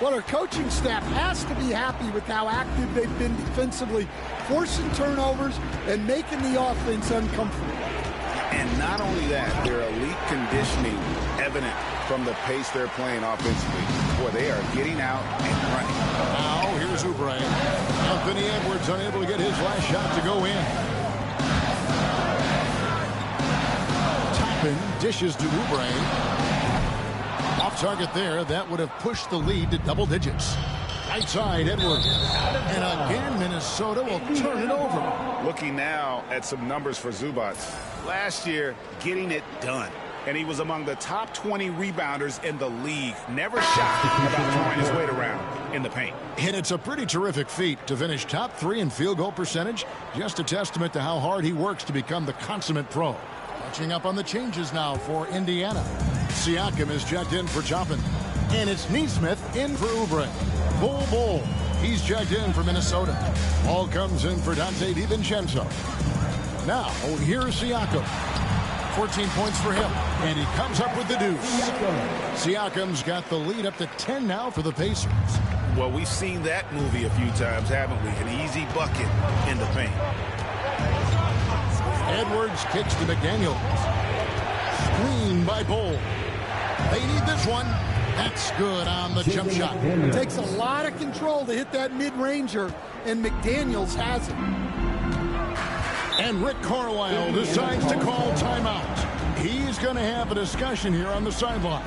Speaker 16: Well, our coaching staff has to be happy with how active they've been defensively, forcing turnovers and making the offense uncomfortable.
Speaker 7: And not only that, their elite conditioning evident from the pace they're playing offensively. Boy, they are getting out and running.
Speaker 1: Now, here's Oubre. Anthony Edwards unable to get his last shot to go in. Toppin dishes to Oubre. Off target there. That would have pushed the lead to double digits. Right side, Edwards. And again, Minnesota will turn it over.
Speaker 7: Looking now at some numbers for Zubac. Last year, getting it done. And he was among the top 20 rebounders in the league. Never shy about throwing his weight around in the paint.
Speaker 1: And it's a pretty terrific feat to finish top 3 in field goal percentage. Just a testament to how hard he works to become the consummate pro. Catching up on the changes now for Indiana. Siakam is checked in for Toppin. And it's Neesmith in for Oubre. Bull. He's checked in for Minnesota. Ball comes in for Dante DiVincenzo. Now, here's Siakam. 14 points for him. And he comes up with the deuce. Siakam's got the lead up to 10 now for the Pacers.
Speaker 7: Well, we've seen that movie a few times, haven't we? An easy bucket in the paint.
Speaker 1: Edwards kicks to McDaniels. Screen by Bull. They need this one. That's good on the jump shot.
Speaker 16: It takes a lot of control to hit that mid-ranger, and McDaniels has it.
Speaker 1: And Rick Carlisle decides to call timeout. He's going to have a discussion here on the sideline.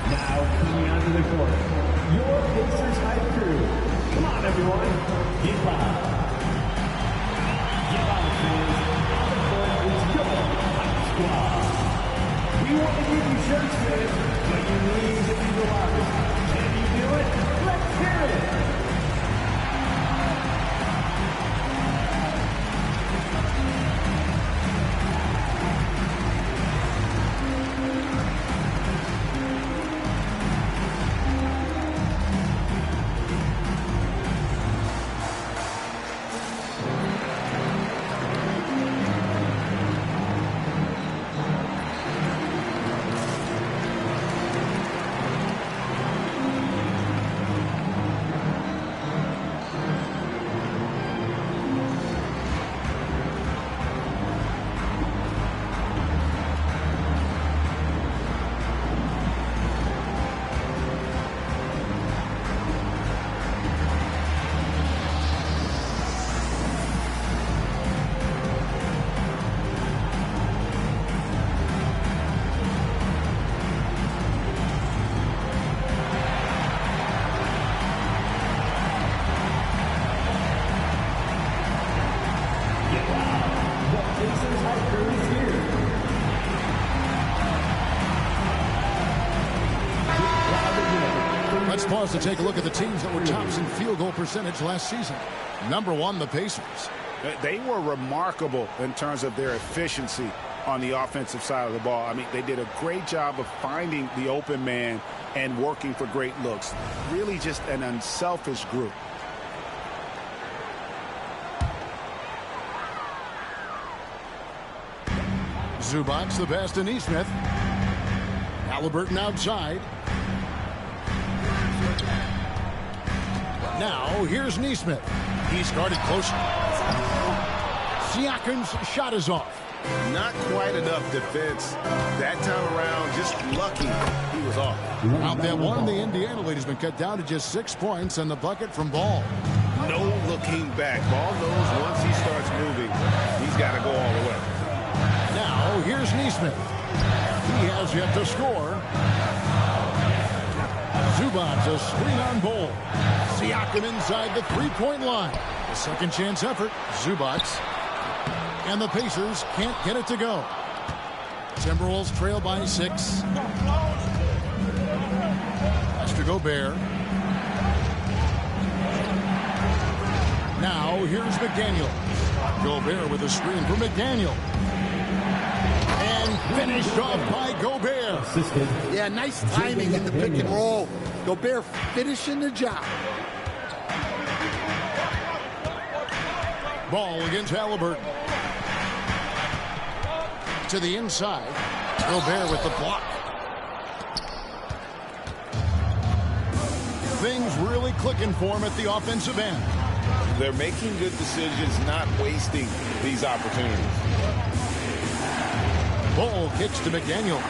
Speaker 2: Now coming onto the court, your Pacers hype crew. Come on, everyone. Get loud. Get loud, fans. On the court is your hype squad. We want to give you shirts, fans, but you need to be the loudest. Can you do it? Let's hear it.
Speaker 1: Let's pause to take a look at the teams that were tops in field goal percentage last season. Number 1, the Pacers.
Speaker 7: They were remarkable in terms of their efficiency on the offensive side of the ball. I mean, they did a great job of finding the open man and working for great looks. Really just an unselfish group.
Speaker 1: Zubac's the pass to Neesmith. Halliburton outside. Now, here's Neesmith. He's guarded close. Siakam's shot is off.
Speaker 8: Not quite enough defense that time around. Just lucky he was off.
Speaker 1: Out that one, the Indiana lead has been cut down to just 6 points, and the bucket from Ball.
Speaker 8: No looking back. Ball knows once he starts moving, he's got to go all the way.
Speaker 1: Now, here's Neesmith. He has yet to score. Zubac's a screen on Ball. Siakam inside the three-point line. A second chance effort. Zubac's. And the Pacers can't get it to go. Timberwolves trail by 6. That's to Gobert. Now, here's McDaniel. Gobert with a screen for McDaniel. And finished off by Gobert.
Speaker 16: Yeah, nice timing in the pick and roll. Gobert finishing the job.
Speaker 1: Ball against Halliburton. To the inside. Gobert with the block. Things really clicking for him at the offensive end.
Speaker 7: They're making good decisions, not wasting these opportunities.
Speaker 1: Ball kicks to McDaniel.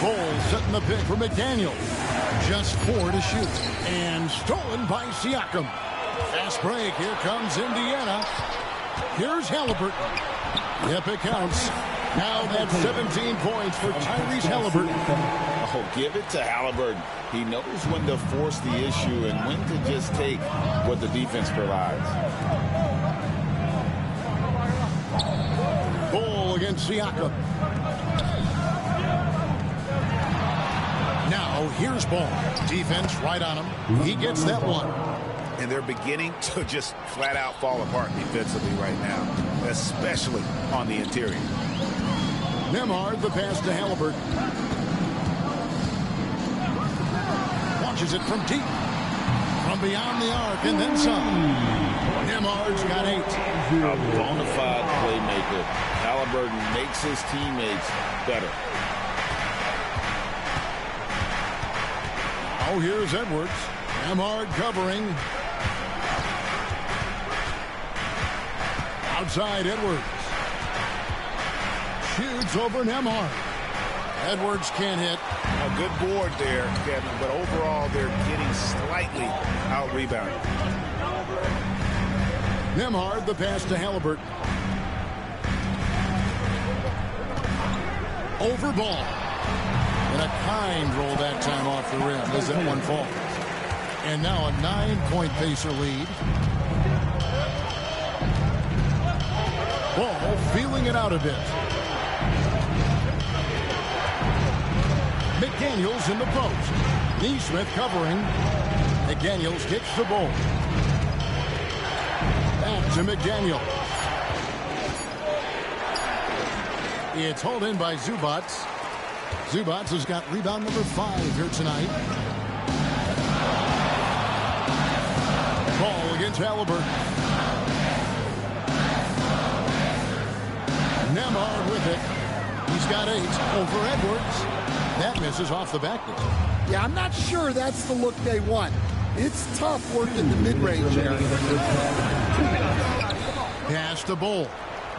Speaker 1: Ball setting the pick for McDaniel. Just 4 to shoot. And stolen by Siakam. Fast break. Here comes Indiana. Here's Halliburton. Yep, it counts. Now that's 17 points for Tyrese Halliburton.
Speaker 7: Oh, give it to Halliburton. He knows when to force the issue and when to just take what the defense provides.
Speaker 1: Ball against Siakam. Now here's Ball. Defense right on him. He gets that one.
Speaker 7: And they're beginning to just flat out fall apart defensively right now, especially on the interior.
Speaker 1: Nembhard the pass to Halliburton. Launches it from deep. From beyond the arc and then some. Nembhard's got 8.
Speaker 7: A bona fide playmaker. Halliburton makes his teammates better.
Speaker 1: Oh, here's Edwards. Nembhard covering. Outside Edwards. Shoots over Nembhard. Edwards can't hit.
Speaker 7: A good board there, Kevin, but overall they're getting slightly out-rebounded.
Speaker 1: Nembhard the pass to Halliburton. Over Ball. And a kind roll that time off the rim as that one falls. And now a 9-point Pacer lead. Ball feeling it out a bit. McDaniels in the post. Neesmith covering. McDaniels kicks the ball. Back to McDaniel. It's hauled in by Zubac. Zubac has got rebound number 5 here tonight. Ball against Halliburton. Nembhard with it. He's got 8 over Edwards. That misses off the backboard.
Speaker 16: Yeah, I'm not sure that's the look they want. It's tough working the mid-range area.
Speaker 1: Pass to Ball.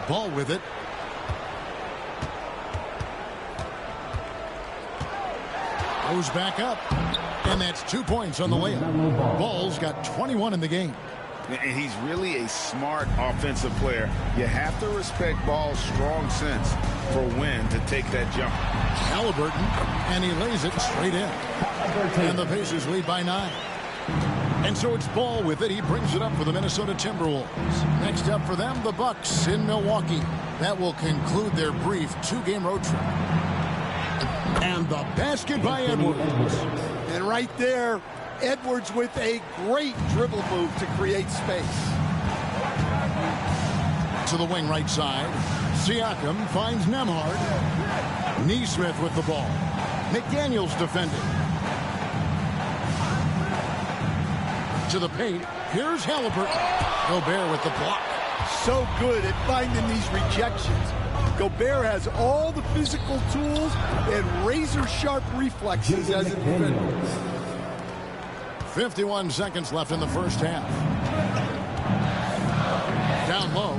Speaker 1: Ball with it. Goes back up. And that's 2 points on the layup. Ball's got 21 in the game.
Speaker 7: And he's really a smart offensive player. You have to respect Ball's strong sense for when to take that jump.
Speaker 1: Halliburton, and he lays it straight in. And the Pacers lead by 9. And so it's Ball with it. He brings it up for the Minnesota Timberwolves. Next up for them, the Bucks in Milwaukee. That will conclude their brief 2-game road trip. And the basket by Edwards.
Speaker 16: And right there, Edwards with a great dribble move to create space.
Speaker 1: To the wing right side. Siakam finds Nembhard. Neesmith with the ball. McDaniels defending. To the paint. Here's Halliburton. Gobert with the block.
Speaker 16: So good at finding these rejections. Gobert has all the physical tools and razor-sharp reflexes as a defender.
Speaker 1: 51 seconds left in the first half. Down low.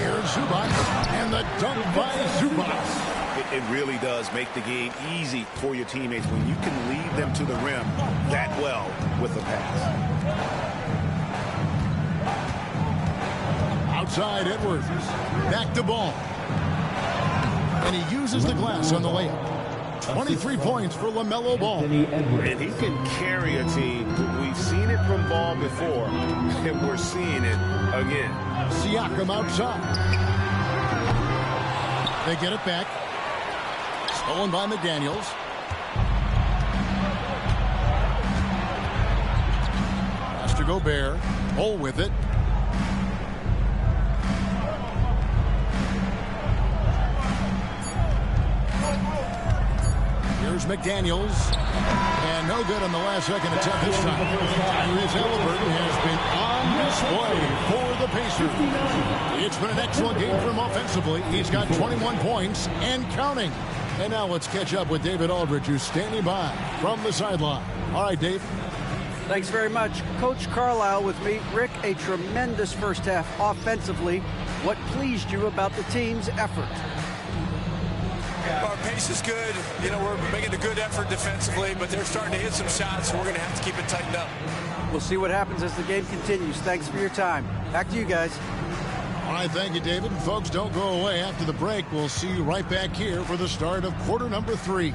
Speaker 1: Here's Zubac. And the dunk by Zubac.
Speaker 7: It really does make the game easy for your teammates when you can lead them to the rim that well with a pass.
Speaker 1: Outside Edwards. Back to ball. And he uses the glass on the layup. 23 points for LaMelo Ball.
Speaker 7: And he can carry a team. We've seen it from Ball before, and we're seeing it again.
Speaker 1: Siakam outside. They get it back. Stolen by McDaniels. Pass to Gobert. Hole with it. Here's McDaniels. And no good on the last second attempt this time. Tyrese Halliburton has been on display for the Pacers. It's been an excellent game for him offensively. He's got 21 points and counting. And now let's catch up with David Aldridge, who's standing by from the sideline. All right, Dave.
Speaker 6: Thanks very much. Coach Carlisle with me. Rick, a tremendous first half offensively. What pleased you about the team's effort?
Speaker 3: Our pace is good. You know, we're making a good effort defensively, but they're starting to hit some shots, so we're going to have to keep it tightened up.
Speaker 6: We'll see what happens as the game continues. Thanks for your time. Back to you guys.
Speaker 1: All right, thank you, David. And folks, don't go away. After the break, we'll see you right back here for the start of quarter number 3.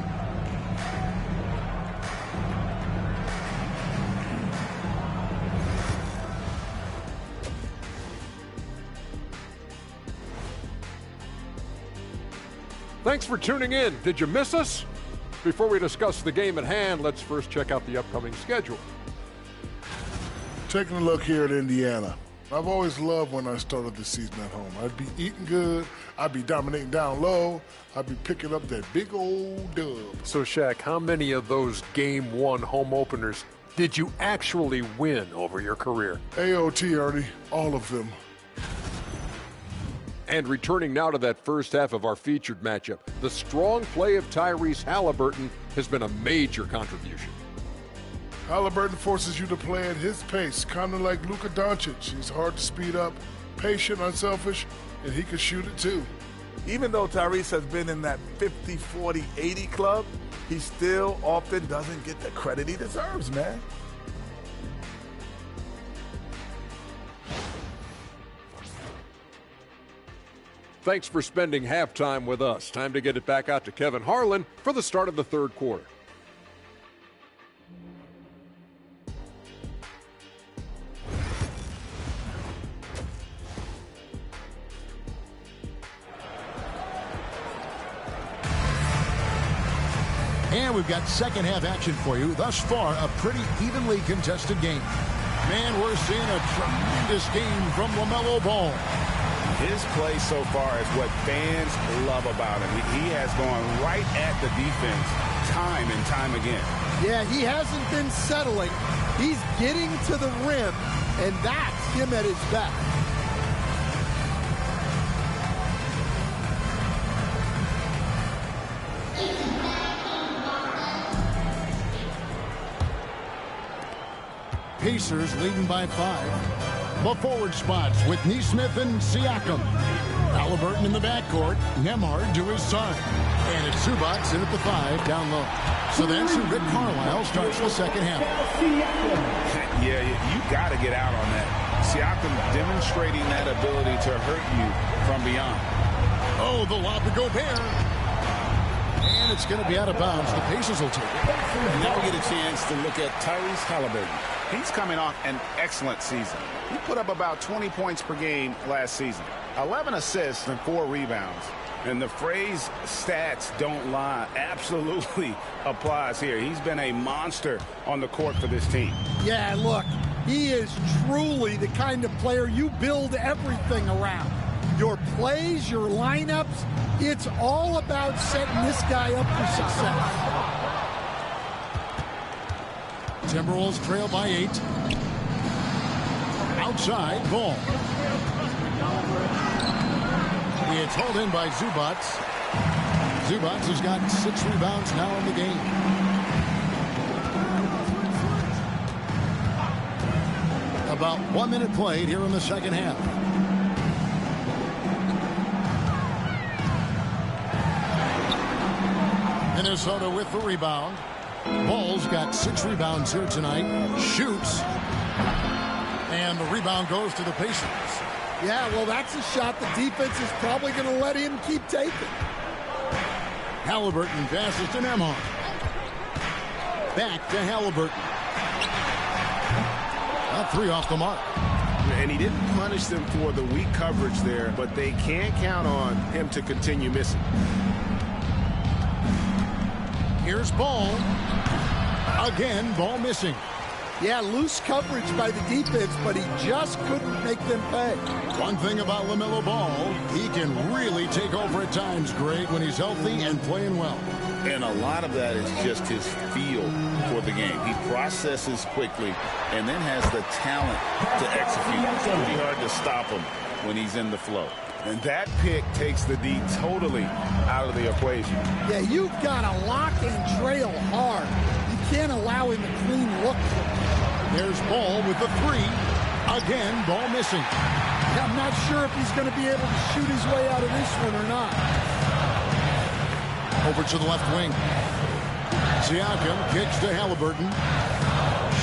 Speaker 10: Thanks for tuning in. Did you miss us? Before we discuss the game at hand, let's first check out the upcoming schedule.
Speaker 11: Taking a look here at Indiana. I've always loved when I started the season at home. I'd be eating good. I'd be dominating down low. I'd be picking up that big old dub.
Speaker 10: So, Shaq, how many of those Game 1 home openers did you actually win over your career?
Speaker 11: AOT, Ernie. All of them.
Speaker 10: And returning now to that first half of our featured matchup, the strong play of Tyrese Halliburton has been a major contribution.
Speaker 11: Halliburton forces you to play at his pace, kind of like Luka Doncic. He's hard to speed up, patient, unselfish, and he can shoot it too.
Speaker 20: Even though Tyrese has been in that 50, 40, 80 club, he still often doesn't get the credit he deserves, man.
Speaker 10: Thanks for spending halftime with us. Time to get it back out to Kevin Harlan for the start of the third quarter.
Speaker 1: And we've got second half action for you. Thus far, a pretty evenly contested game. Man, we're seeing a tremendous game from LaMelo Ball.
Speaker 7: His play so far is what fans love about him. He has gone right at the defense time and time again.
Speaker 16: Yeah, he hasn't been settling. He's getting to the rim, and that's him at his best.
Speaker 1: Pacers leading by 5. The forward spots with Neesmith and Siakam. Halliburton in the backcourt. Nembhard to his side. And it's Zubac in at the 5 down low. So that's Rick Carlisle starts the second half.
Speaker 7: Yeah, you got to get out on that. Siakam demonstrating that ability to hurt you from beyond.
Speaker 1: Oh, the lob to Gobert. And it's going to be out of bounds. The Pacers will take it.
Speaker 7: And now we get a chance to look at Tyrese Halliburton. He's coming off an excellent season. He put up about 20 points per game last season, 11 assists and 4 rebounds. And the phrase stats don't lie absolutely applies here. He's been a monster on the court for this team.
Speaker 16: Yeah, look, he is truly the kind of player you build everything around. your plays, your lineups. It's all about setting this guy up for success.
Speaker 1: Timberwolves trail by 8. Outside, Ball. It's hauled in by Zubats. Zubats has got 6 rebounds now in the game. About 1 minute played here in the second half. Minnesota with the rebound. Ball's got 6 rebounds here tonight. Shoots. And the rebound goes to the Pacers.
Speaker 16: Yeah, well, that's a shot the defense is probably going to let him keep taking.
Speaker 1: Halliburton passes to Nembhard. Back to Halliburton. Not 3 off the mark.
Speaker 8: And he didn't punish them for the weak coverage there, but they can't count on him to continue missing.
Speaker 1: Here's Ball. Again, Ball missing.
Speaker 16: Yeah, loose coverage by the defense, but he just couldn't make them pay.
Speaker 1: One thing about LaMelo Ball, he can really take over at times great when he's healthy and playing well.
Speaker 4: And a lot of that is just his feel for the game. He processes quickly and then has the talent to execute. It's pretty hard to stop him when he's in the flow.
Speaker 8: And that pick takes the D totally out of the equation.
Speaker 16: Yeah, you've got to lock and trail hard. You can't allow him a clean look.
Speaker 1: There's Ball with the 3. Again, Ball missing.
Speaker 16: Yeah, I'm not sure if he's going to be able to shoot his way out of this one or not.
Speaker 1: Over to the left wing. Siakam kicks to Halliburton.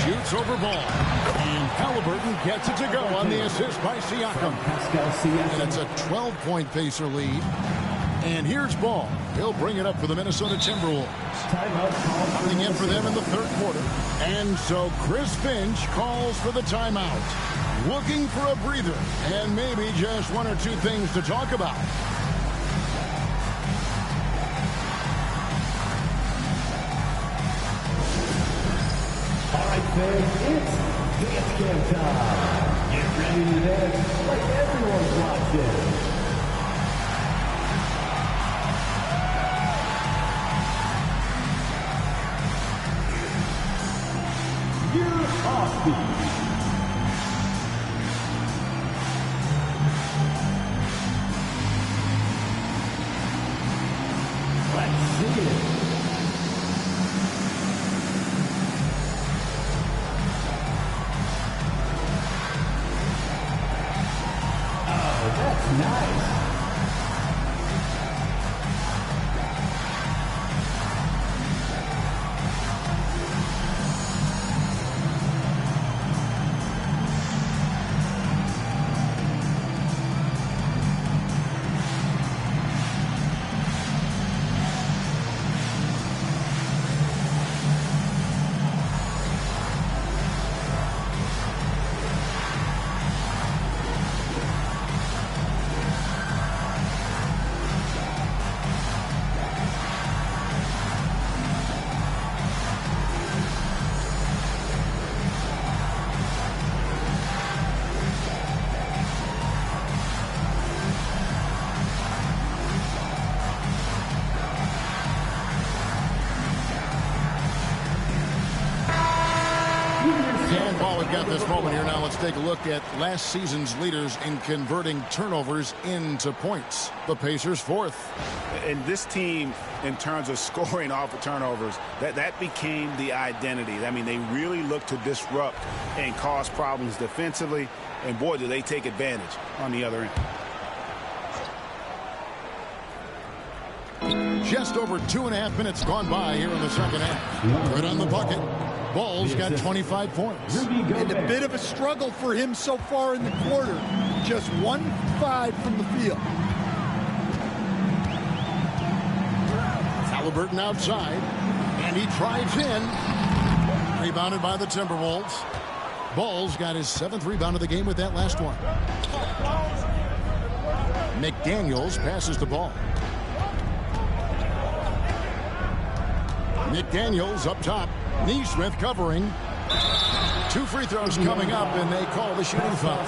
Speaker 1: Shoots over Ball. And Halliburton gets it to go on the assist by Siakam. And it's a 12-point Pacer lead. And here's Ball. He'll bring it up for the Minnesota Timberwolves. Coming in for them in the third quarter. And so Chris Finch calls for the timeout. Looking for a breather. And maybe just 1 or 2 things to talk about.
Speaker 2: All right, fans, it's dance cam time. Get ready to dance like everyone's watching. You're offbeat. Let's see it. That's nice.
Speaker 1: Got this moment here. Now let's take a look at last season's leaders in converting turnovers into points. The Pacers 4th.
Speaker 8: And this team, in terms of scoring off of turnovers, that became the identity. I mean, they really look to disrupt and cause problems defensively. And boy, do they take advantage on the other
Speaker 1: end. Just over 2.5 minutes gone by here in the second half. Right on the bucket. Ball's got 25 points.
Speaker 16: And a bit of a struggle for him so far in the quarter. Just 1-5 from the field.
Speaker 1: Halliburton outside. And he drives in. Rebounded by the Timberwolves. Ball's got his 7th rebound of the game with that last one. McDaniels passes the ball. McDaniels up top. Neesmith covering. 2 free throws coming up, and they call the shooting foul.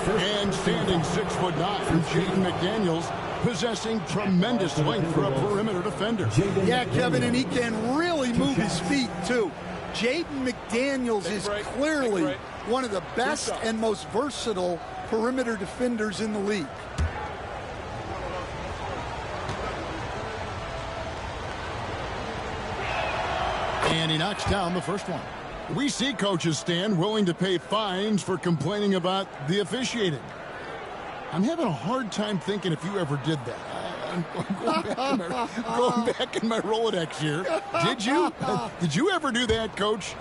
Speaker 1: And standing 6'9", Jaden McDaniels, possessing tremendous length for a perimeter defender.
Speaker 16: Yeah, Kevin, and he can really move his feet, too. Jaden McDaniels is clearly one of the best and most versatile perimeter defenders in the league.
Speaker 1: And he knocks down the first one. We see coaches stand willing to pay fines for complaining about the officiating. I'm having a hard time thinking if you ever did that. I'm going back in my Rolodex here. Did you? Did you ever do that, Coach?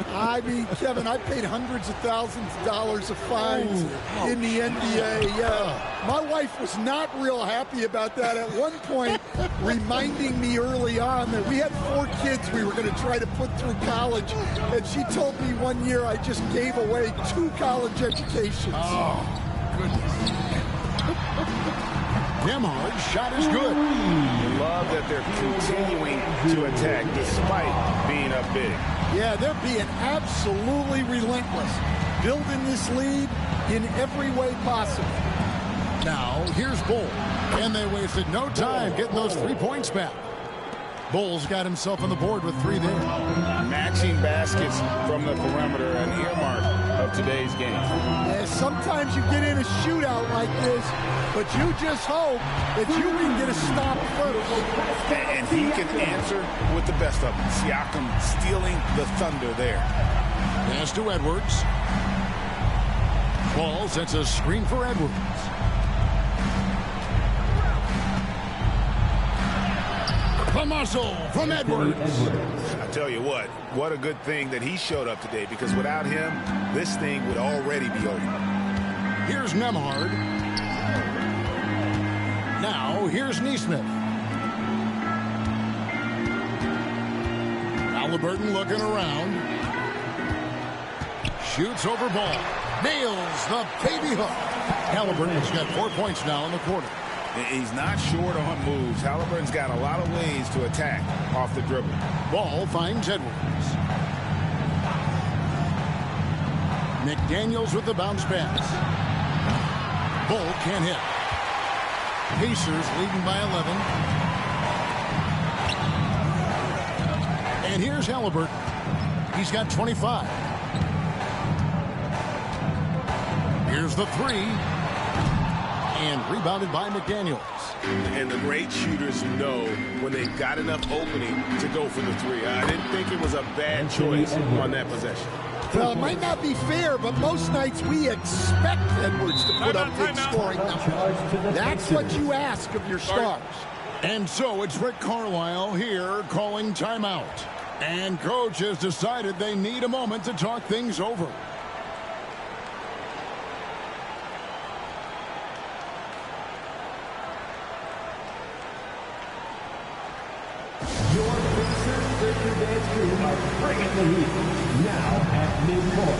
Speaker 16: I mean, Kevin, I paid hundreds of thousands of dollars of fines in the NBA. Yeah. My wife was not real happy about that at one point, reminding me early on that we had 4 kids we were going to try to put through college. And she told me one year I just gave away 2 college educations.
Speaker 1: Oh, goodness. Nemhard's shot is good.
Speaker 7: Love that they're continuing to attack despite being up big.
Speaker 16: Yeah, they're being absolutely relentless, building this lead in every way possible.
Speaker 1: Now, here's Bull. And they wasted no time getting those 3 points back. Bull's got himself on the board with 3 there.
Speaker 7: Matching baskets from the perimeter, an earmark of today's game.
Speaker 16: Yeah, sometimes you get in a shootout like this, but you just hope that you can get a stop first.
Speaker 7: And he can answer with the best of them. Siakam stealing the thunder there.
Speaker 1: Pass to Edwards. Ball sets a screen for Edwards. The muscle from Edwards.
Speaker 7: I tell you what a good thing that he showed up today, because without him, this thing would already be over.
Speaker 1: Here's Nemhard. Now, here's Neesmith. Halliburton looking around. Shoots over ball. Nails the baby hook. Halliburton's got 4 points now in the quarter.
Speaker 7: He's not short on moves. Halliburton's got a lot of ways to attack off the dribble.
Speaker 1: Ball finds Edwards. McDaniels with the bounce pass. Bull can't hit. Pacers leading by 11. And here's Halliburton. He's got 25. Here's the 3. And rebounded by McDaniels.
Speaker 7: And the great shooters know when they've got enough opening to go for the 3. I didn't think it was a bad choice on that possession.
Speaker 16: Well, it might not be fair, but most nights we expect Edwards to put up big scoring numbers. That's what you ask of your stars.
Speaker 1: And so it's Rick Carlisle here calling timeout. And coach has decided they need a moment to talk things over.
Speaker 2: Your Pacers Dance Crew are bringing the heat now at midcourt.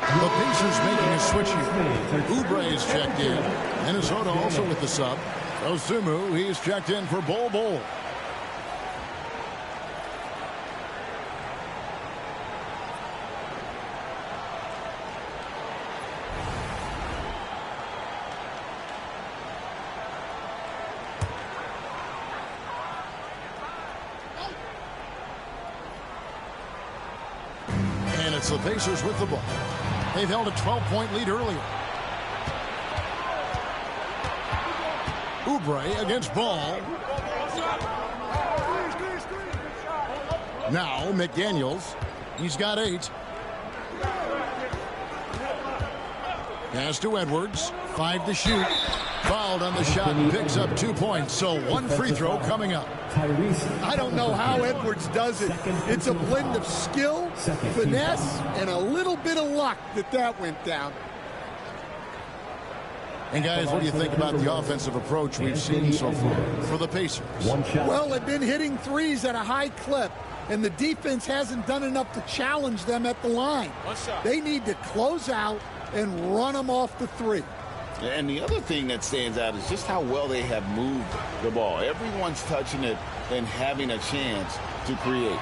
Speaker 1: The Pacers making a switch here. Oubre is checked in. Minnesota also with the sub. Osumu, he's checked in for Bol. And it's the Pacers with the ball. They've held a 12-point lead earlier. Oubre against Ball. Now McDaniels. He's got 8. Pass to Edwards. 5 to shoot. Fouled on the shot and picks up 2 points. So 1 free throw coming up.
Speaker 16: I don't know how Edwards does it. It's a blend of skill, finesse, and a little bit of luck that went down.
Speaker 1: And guys, what do you think about the offensive approach we've seen so far for the Pacers?
Speaker 16: Well, they've been hitting threes at a high clip, and the defense hasn't done enough to challenge them at the line. They need to close out and run them off the three.
Speaker 4: And the other thing that stands out is just how well they have moved the ball. Everyone's touching it and having a chance to create.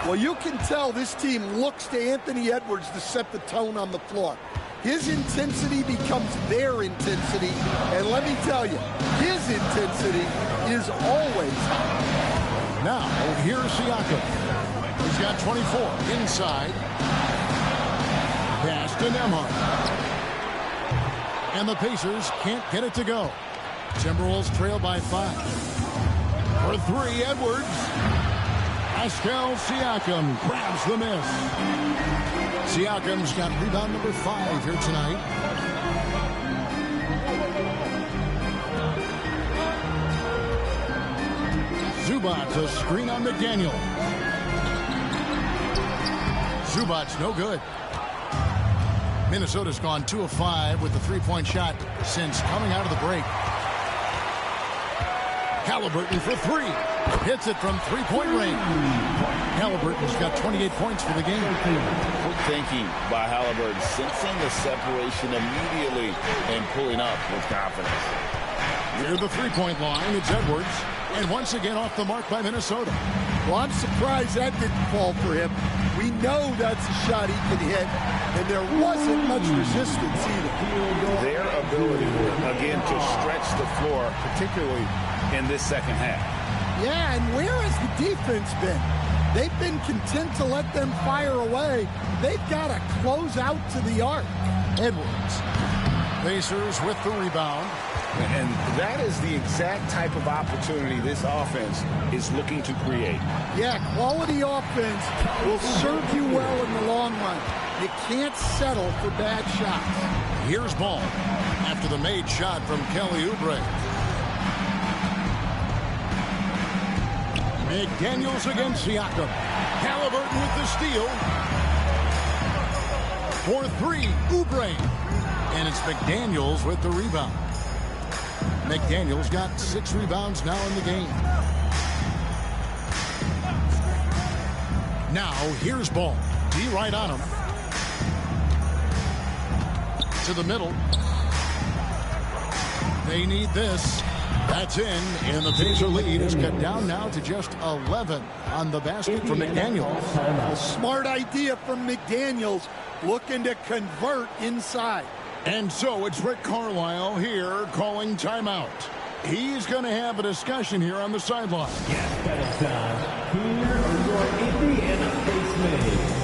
Speaker 16: Well, you can tell this team looks to Anthony Edwards to set the tone on the floor. His intensity becomes their intensity. And let me tell you, his intensity is always high.
Speaker 1: Now, here's Siakam. He's got 24 inside. Pass to Nembhard. And the Pacers can't get it to go. Timberwolves trail by 5. For 3, Edwards. Pascal Siakam grabs the miss. Siakam's got rebound number 5 here tonight. Zubac, a screen on McDaniel. Zubac, no good. Minnesota's gone 2 of 5 with the 3-point shot since coming out of the break. Halliburton for 3. Hits it from 3-point range. Halliburton's got 28 points for the game.
Speaker 4: Quick thinking by Halliburton, sensing the separation immediately and pulling up with confidence.
Speaker 1: Near the 3-point line, it's Edwards. And once again off the mark by Minnesota.
Speaker 16: Well, I'm surprised that didn't fall for him. We know that's a shot he can hit, and there wasn't much resistance either.
Speaker 4: Their ability, again, to stretch the floor, particularly in this second half.
Speaker 16: Yeah, and where has the defense been? They've been content to let them fire away. They've got to close out to the arc.
Speaker 1: Edwards. Pacers with the rebound.
Speaker 4: And that is the exact type of opportunity this offense is looking to create.
Speaker 16: Yeah, quality offense will serve you well in the long run. You can't settle for bad shots.
Speaker 1: Here's Ball after the made shot from Kelly Oubre. McDaniels against Siakam. Halliburton with the steal. For 3, Oubre. And it's McDaniels with the rebound. McDaniels got 6 rebounds now in the game. Now, here's Ball. D right on him. To the middle. They need this. That's in, and the Pacer lead is cut down now to just 11 on the basket for McDaniels.
Speaker 16: A smart idea from McDaniels, looking to convert inside.
Speaker 1: And so it's Rick Carlisle here calling timeout. He's going to have a discussion here on the sideline.
Speaker 2: Yes, that time. Here are your Indiana basemen.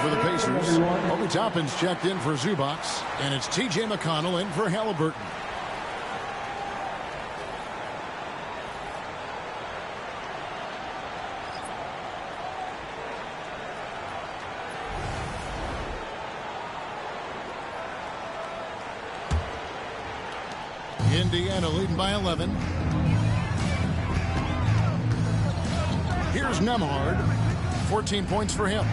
Speaker 1: for the Pacers. Obi Toppin's checked in for Zubac, and it's T.J. McConnell in for Halliburton. Indiana leading by 11. Here's Nembhard. 14 points for him.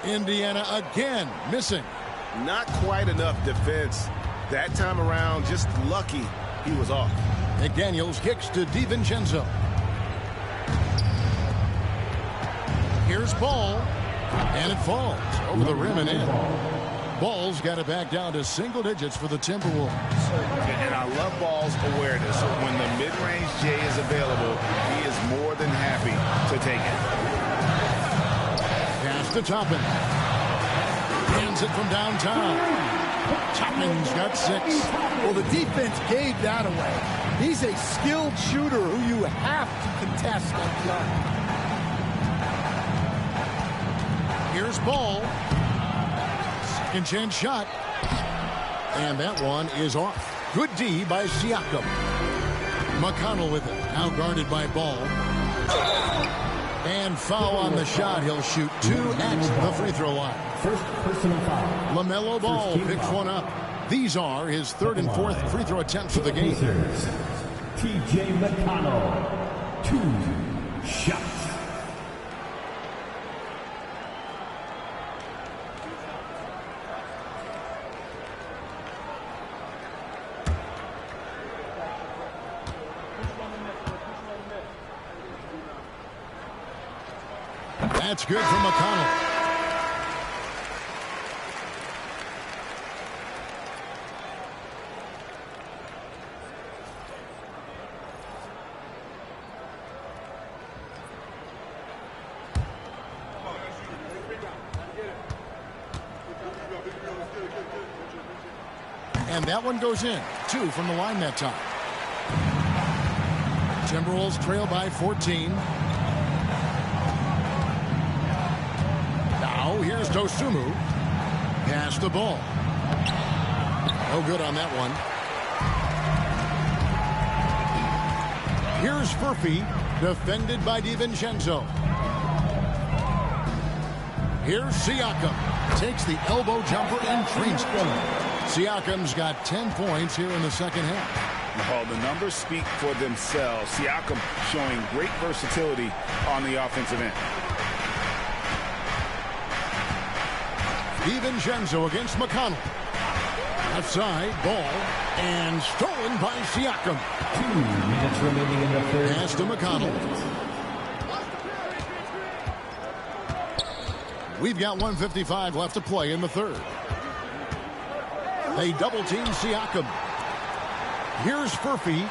Speaker 1: Indiana again missing.
Speaker 8: Not quite enough defense. That time around, just lucky he was off.
Speaker 1: McDaniels kicks to DiVincenzo. Here's Ball. And it falls over the rim and in. Ball's got it back down to single digits for the Timberwolves.
Speaker 8: And I love Ball's awareness. When the mid-range J is available, he is more than happy to take it.
Speaker 1: Pass to Toppin. Hands it from downtown. Toppin's got 6.
Speaker 16: Well, the defense gave that away. He's a skilled shooter who you have to contest at the arc.
Speaker 1: Here's Ball. Second chance shot. And that one is off. Good D by Siakam. McConnell with it. Now guarded by Ball. And foul on the shot. He'll shoot 2 at the free throw line.
Speaker 2: First personal foul.
Speaker 1: LaMelo Ball picks one up. These are his 3rd and 4th free throw attempts of the game.
Speaker 2: T.J. McConnell. 2 shots.
Speaker 1: That's good from McConnell. And that one goes in. 2 from the line that time. Timberwolves trail by 14. Now here's Dosunmu. Pass the ball. No good on that one. Here's Furphy. Defended by DiVincenzo. Here's Siakam. Takes the elbow jumper and drains it. Siakam's got 10 points here in the second half.
Speaker 4: Oh, the numbers speak for themselves. Siakam showing great versatility on the offensive end.
Speaker 1: DiVincenzo against McConnell. Outside, Ball, and stolen by Siakam.
Speaker 2: 2 minutes remaining in the third.
Speaker 1: Pass to McConnell. We've got 1:55 left to play in the third. They double-team Siakam. Here's Furphy.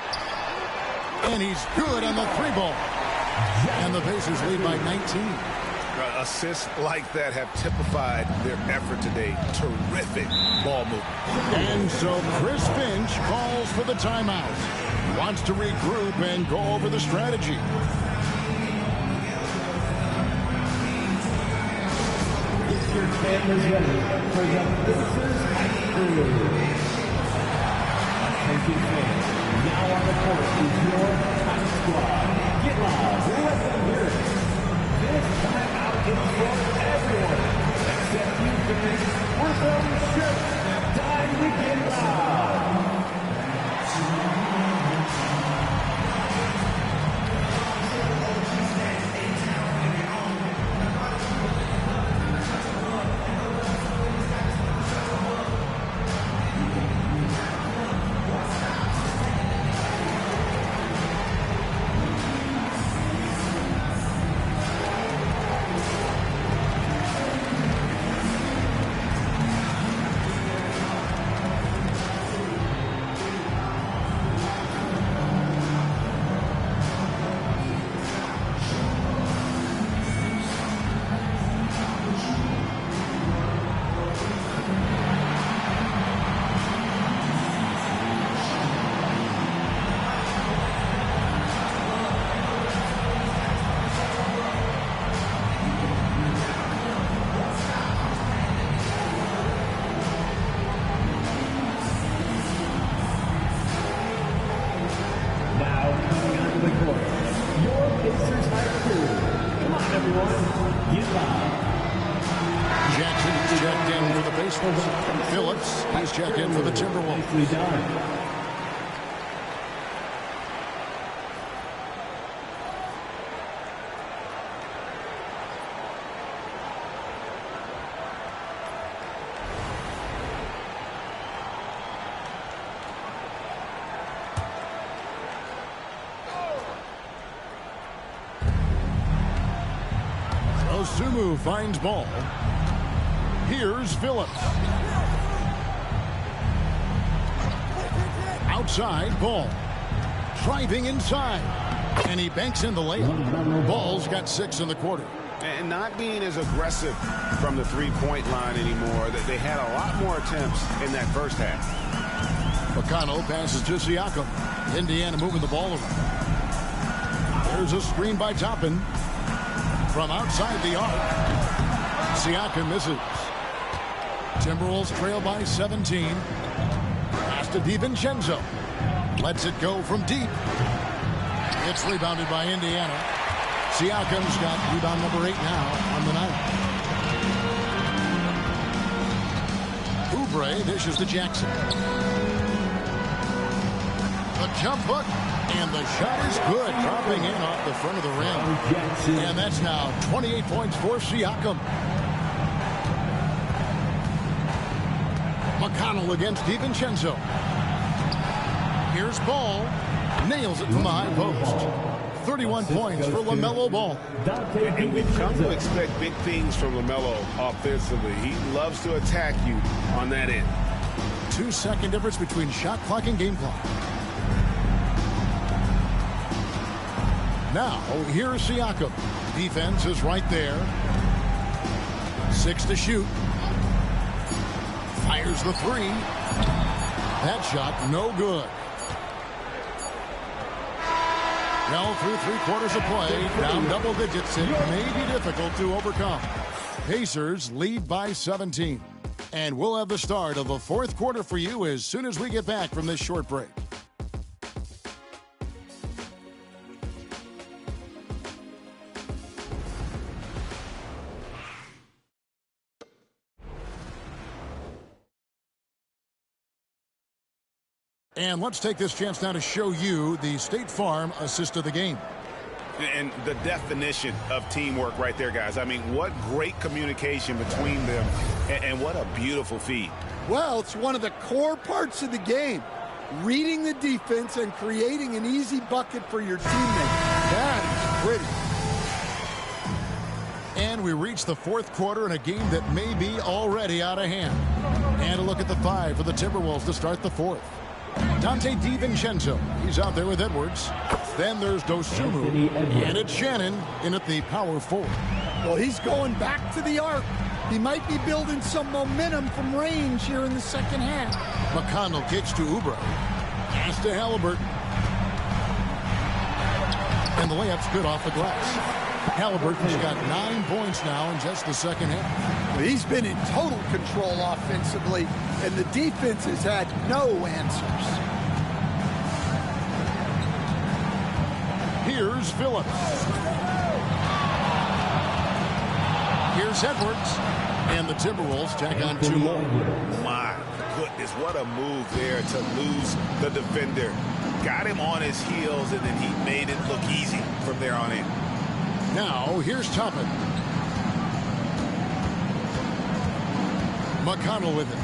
Speaker 1: And he's good on the 3-ball. And the Pacers lead by 19.
Speaker 8: Assists like that have typified their effort today. Terrific ball movement.
Speaker 1: And so Chris Finch calls for the timeout. Wants to regroup and go over the strategy.
Speaker 2: Get your cameras ready for the Pacers High Crew. Thank you, fans. Now on the court is your high squad. Get loud. Let them hear it. This timeout is for everyone except you fans. We're throwing shirts. Time to get loud.
Speaker 1: Jackson's checked in for the Pacers. Phillips, he's checked in for the Timberwolves. Sumu finds ball. Here's Phillips. Outside ball. Driving inside. And he banks in the layup. Ball's got 6 in the quarter.
Speaker 8: And not being as aggressive from the three-point line anymore. They had a lot more attempts in that first half.
Speaker 1: McConnell passes to Siakam. Indiana moving the ball around. There's a screen by Toppin. From outside the arc, Siakam misses. Timberwolves trail by 17. Pass to DiVincenzo. Lets it go from deep. It's rebounded by Indiana. Siakam's got rebound number 8 now on the night. Oubre dishes to Jackson. The jump hook. And the shot is good, dropping in off the front of the rim. And that's now 28 points for Siakam. McConnell against DiVincenzo. Here's Ball. Nails it from the high post. 31 points for LaMelo Ball.
Speaker 8: And we've come to expect big things from LaMelo offensively. He loves to attack you on that end.
Speaker 1: 2-second difference between shot clock and game clock. Now, here's Siakam. Defense is right there. 6 to shoot. Fires the 3. That shot, no good. Well, through 3 quarters of play, down double digits, it may be difficult to overcome. Pacers lead by 17. And we'll have the start of the 4th quarter for you as soon as we get back from this short break. And let's take this chance now to show you the State Farm assist of the game.
Speaker 8: And the definition of teamwork right there, guys. I mean, what great communication between them, and what a beautiful feed.
Speaker 16: Well, it's one of the core parts of the game. Reading the defense and creating an easy bucket for your teammate. That is pretty.
Speaker 1: And we reach the 4th quarter in a game that may be already out of hand. And a look at the 5 for the Timberwolves to start the 4th. Dante DiVincenzo, he's out there with Edwards. Then there's Dosunmu, and it's Shannon in at the power forward.
Speaker 16: Well, he's going back to the arc. He might be building some momentum from range here in the second half.
Speaker 1: McConnell kicks to Oubre. Pass to Halliburton. And the layup's good off the glass. Halliburton's got 9 points now in just the second half.
Speaker 16: Well, he's been in total control offensively, and the defense has had no answers.
Speaker 1: Here's Phillips. Here's Edwards. And the Timberwolves tack on 2 more.
Speaker 8: My goodness, what a move there to lose the defender. Got him on his heels, and then he made it look easy from there on in.
Speaker 1: Now, here's Toppin. McConnell with it.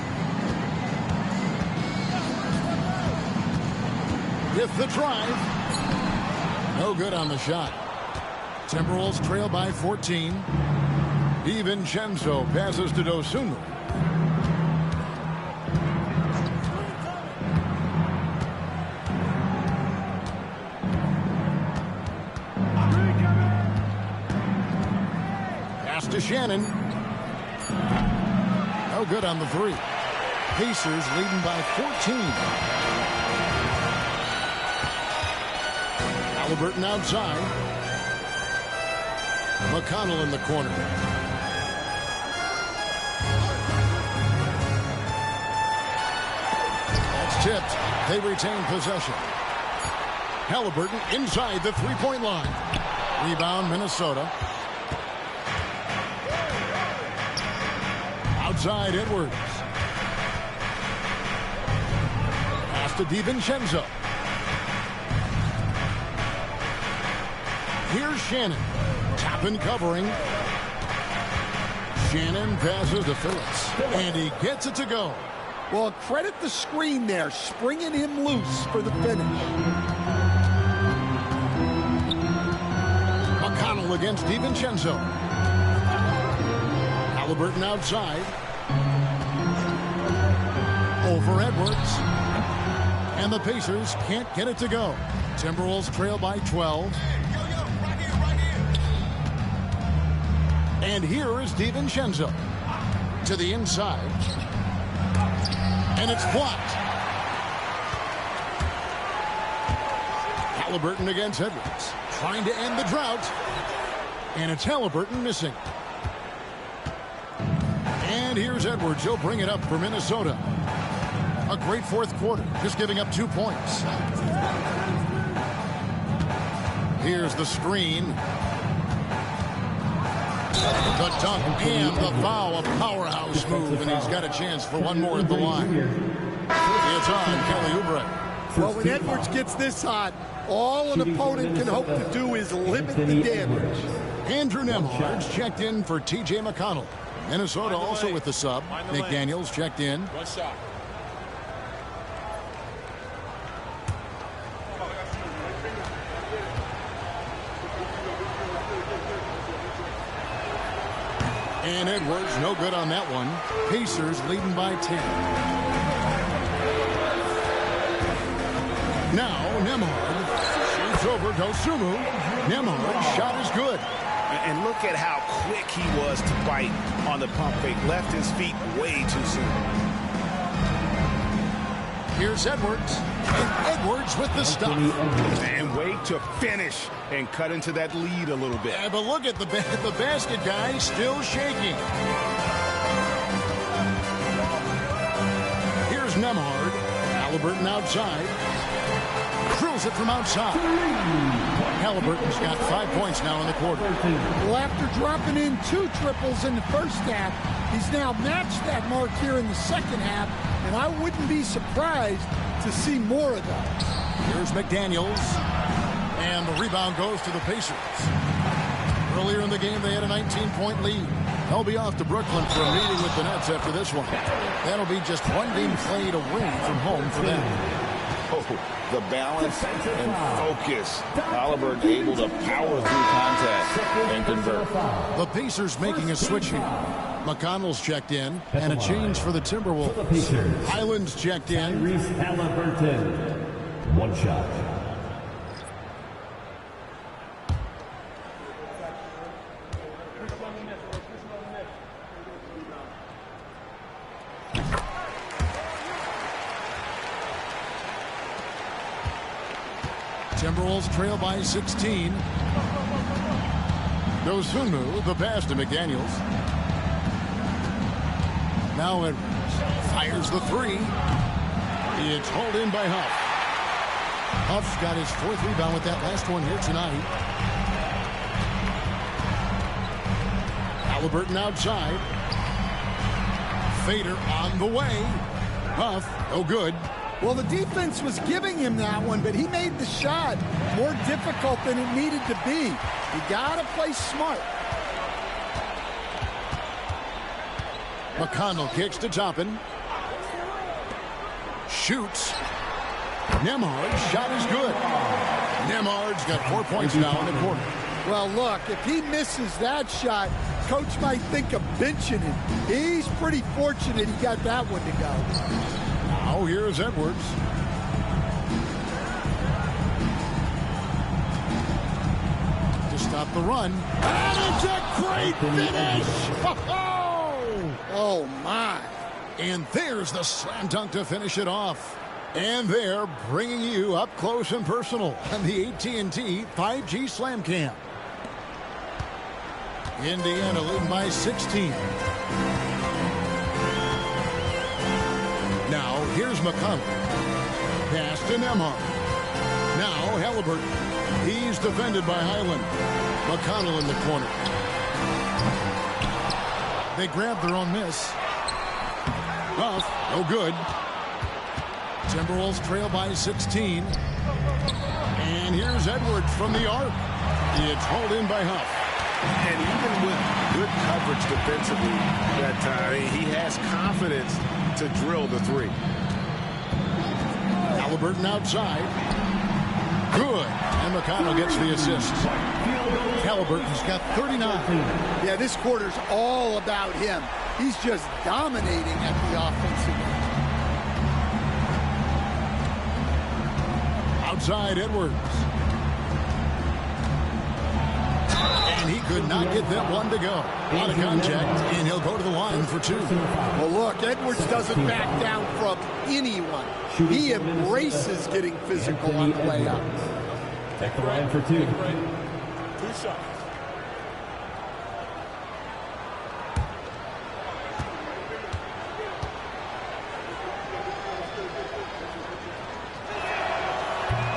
Speaker 1: With the drive. No good on the shot. Timberwolves trail by 14. DiVincenzo passes to Dosunmu. Pass to Shannon. No good on the 3. Pacers leading by 14. Halliburton outside. McConnell in the corner. That's tipped. They retain possession. Halliburton inside the 3-point line. Rebound, Minnesota. outside Edwards. Pass to DiVincenzo. Here's Shannon. Toppin covering. Shannon passes to Phillips. And he gets it to go.
Speaker 16: Well, credit the screen there, springing him loose for the finish.
Speaker 1: McConnell against DiVincenzo. Halliburton outside. Over Edwards. And the Pacers can't get it to go. Timberwolves trail by 12. And here is DiVincenzo. To the inside. And it's blocked. Halliburton against Edwards. Trying to end the drought. And it's Halliburton missing. And here's Edwards. He'll bring it up for Minnesota. A great fourth quarter. Just giving up 2 points. Here's the screen. The dunk and the foul. A powerhouse move. And he's got a chance for one more at the line. It's on Kelly Oubre.
Speaker 16: Well, when Edwards gets this hot, all an opponent can hope to do is limit the damage.
Speaker 1: Andrew Nembhard's checked in for T.J. McConnell. Minnesota also with the sub. McDaniels checked in. And Edwards, no good on that one. Pacers leading by 10. Now, Nembhard shoots over Dosunmu. Nembhard's shot is good.
Speaker 7: And look at how quick he was to bite on the pump fake. Left his feet way too soon.
Speaker 1: Here's Edwards. And Edwards with the stop.
Speaker 7: And wait to finish and cut into that lead a little bit.
Speaker 1: Yeah, but look at the basket guy still shaking. Here's Nembhard. Halliburton outside. Drills it from outside. Halliburton's got 5 points now in the quarter.
Speaker 16: Well, after dropping in 2 triples in the first half, he's now matched that mark here in the second half, and I wouldn't be surprised to see more of those.
Speaker 1: Here's McDaniels. And the rebound goes to the Pacers. Earlier in the game, they had a 19-point lead. They'll be off to Brooklyn for a meeting with the Nets after this one. That'll be just one game played away from home for them.
Speaker 7: Oh, the balance and focus. Halliburton able to power through contact and convert.
Speaker 1: The Pacers making a switch here. McConnell's checked in, and a change for the Timberwolves. Highland's checked in.
Speaker 2: Tyrese Halliburton. 1 shot.
Speaker 1: Timberwolves trail by 16. Dosunmu, the pass to McDaniels. Now Edwards fires the 3. It's hauled in by Huff. Huff's got his 4th rebound with that last one here tonight. Halliburton outside. Fader on the way. Huff, no good.
Speaker 16: Well, the defense was giving him that one, but he made the shot more difficult than it needed to be. You got to play smart.
Speaker 1: McConnell kicks to Toppin. Shoots. Nembhard's shot is good. Nembhard's got 4 points now in the quarter.
Speaker 16: Well, look, if he misses that shot, coach might think of benching him. He's pretty fortunate he got that one to go.
Speaker 1: Now here's Edwards. To stop the run. And it's a great finish!
Speaker 16: Oh, my.
Speaker 1: And there's the slam dunk to finish it off. And they're bringing you up close and personal on the AT&T 5G Slam Cam. Indiana leading by 16. Now, here's McConnell. Pass to Nembhard. Now, Halliburton. He's defended by Highland. McConnell in the corner. They grabbed their own miss. Huff, no good. Timberwolves trail by 16. And here's Edwards from the arc. It's hauled in by Huff.
Speaker 8: And even with good coverage defensively that time, he has confidence to drill the three.
Speaker 1: Halliburton outside. Good. And McConnell gets the assist. Halliburton's got 39.
Speaker 16: Yeah, this quarter's all about him. He's just dominating at the offensive end.
Speaker 1: Outside Edwards. And he could not get that one to go. Out of contact, and he'll go to the line for two.
Speaker 16: Well, look, Edwards doesn't back down from anyone. He embraces getting physical on the way up.
Speaker 2: At the line for two.
Speaker 1: 2 shots.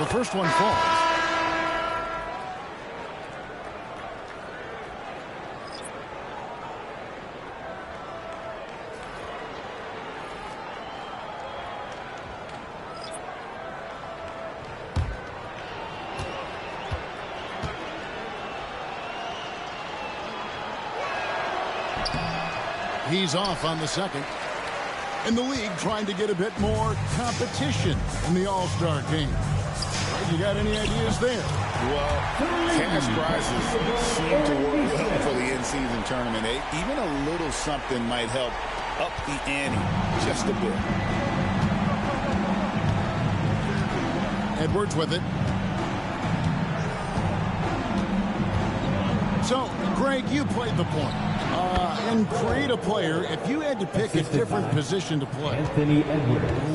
Speaker 1: The first one falls. He's off on the second. In the league, trying to get a bit more competition in the All-Star game. You got any ideas there?
Speaker 4: Well, cash prizes seem to work well for the in-season tournament. Even a little something might help up the ante just a bit.
Speaker 1: Edwards with it. So, Greg, you played the point. And create a player, if you had to pick a different position to play,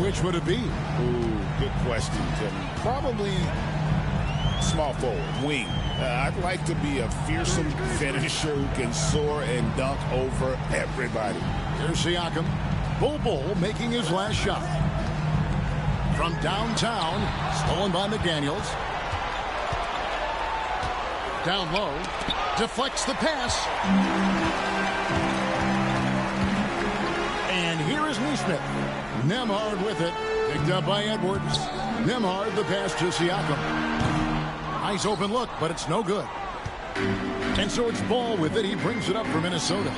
Speaker 1: which would it be?
Speaker 4: Ooh, good question, Tim. Probably small forward, wing. I'd like to be a fearsome finisher who can soar and dunk over everybody.
Speaker 1: Here's Siakam. Bull making his last shot. From downtown, stolen by McDaniels. Down low, deflects the pass. And here is Neesmith. Nembhard with it. Picked up by Edwards. Nembhard the pass to Siakam. Nice open look, but it's no good. And so it's Ball with it. He brings it up for Minnesota.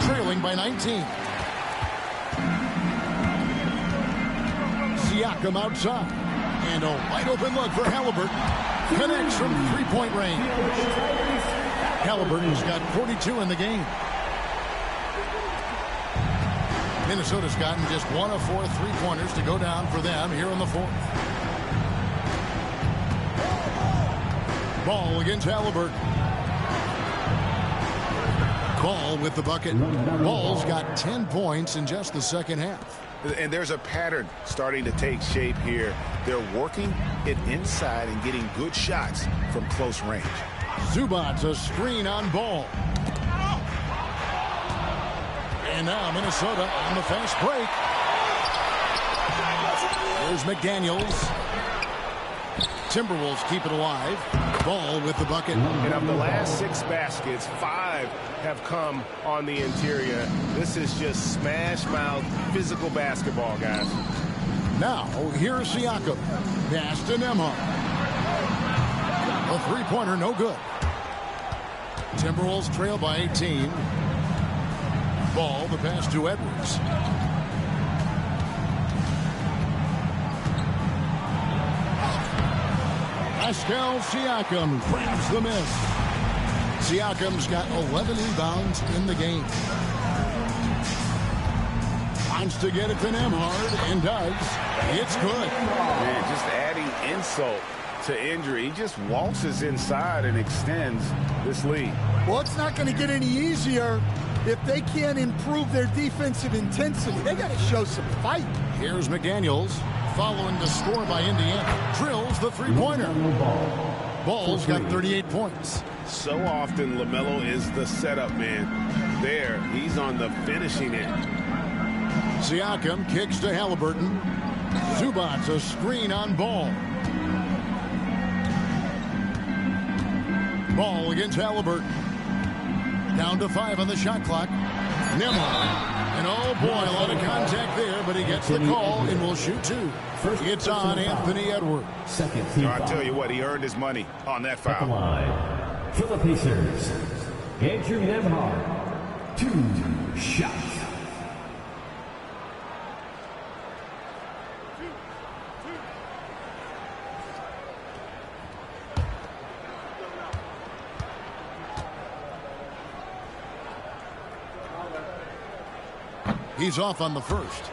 Speaker 1: Trailing by 19. Siakam outside. And a wide open look for Halliburton. Connects from three-point range. Halliburton's got 42 in the game. Minnesota's gotten just 1 of 4 three-pointers to go down for them here in the fourth. Ball against Halliburton. Ball with the bucket. Ball's got 10 points in just the second half.
Speaker 8: And there's a pattern starting to take shape here. They're working it inside and getting good shots from close range.
Speaker 1: Zubac's a screen on Ball. And now Minnesota on the fast break. There's McDaniels. Timberwolves keep it alive. Ball with the bucket.
Speaker 8: And of the last 6 baskets, 5 have come on the interior. This is just smash mouth physical basketball, guys.
Speaker 1: Now, here's Siakam. Pass to Nembhard. A three-pointer, no good. Timberwolves trail by 18. Ball, the pass to Edwards. Pascal Siakam grabs the miss. Siakam's got 11 rebounds in the game. Wants to get it to Nembhard and does. It's good.
Speaker 8: Man, just adding insult to injury. He just waltzes inside and extends this lead.
Speaker 16: Well, it's not going to get any easier if they can't improve their defensive intensity. They got to show some fight.
Speaker 1: Here's McDaniels following the score by Indiana. Drills the three-pointer. Ball's got 38 points.
Speaker 8: So often LaMelo is the setup man. There, he's on the finishing end.
Speaker 1: Siakam kicks to Halliburton. Zubac's a screen on Ball. Ball against Halliburton. Down to 5 on the shot clock. Nembhard And oh boy, a lot of contact there, but he gets the call and will shoot two. It's on Anthony Edwards.
Speaker 7: I tell you what, he earned his money on that foul.
Speaker 2: For the Pacers, Andrew Nembhard, 2 shots.
Speaker 1: He's off on the first.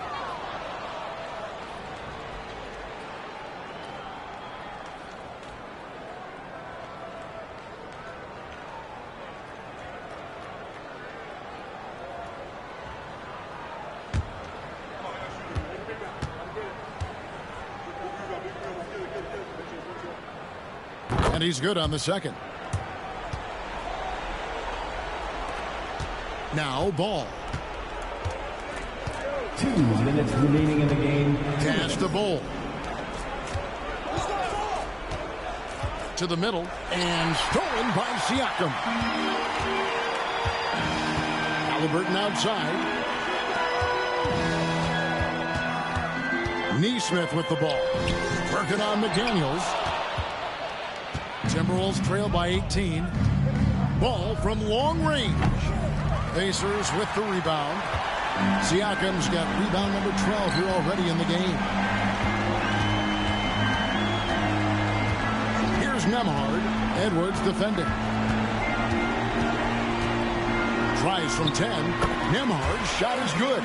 Speaker 1: And he's good on the second. Now Ball.
Speaker 2: 2 minutes remaining in the game.
Speaker 1: Pass the Ball. To the middle and stolen by Siakam. Halliburton outside. Neesmith with the ball. Working on McDaniels. Timberwolves trail by 18. Ball from long range. Pacers with the rebound. Siakam's got rebound number 12 here already in the game. Here's Nembhard. Edwards defending. Tries from 10. Nembhard's shot is good.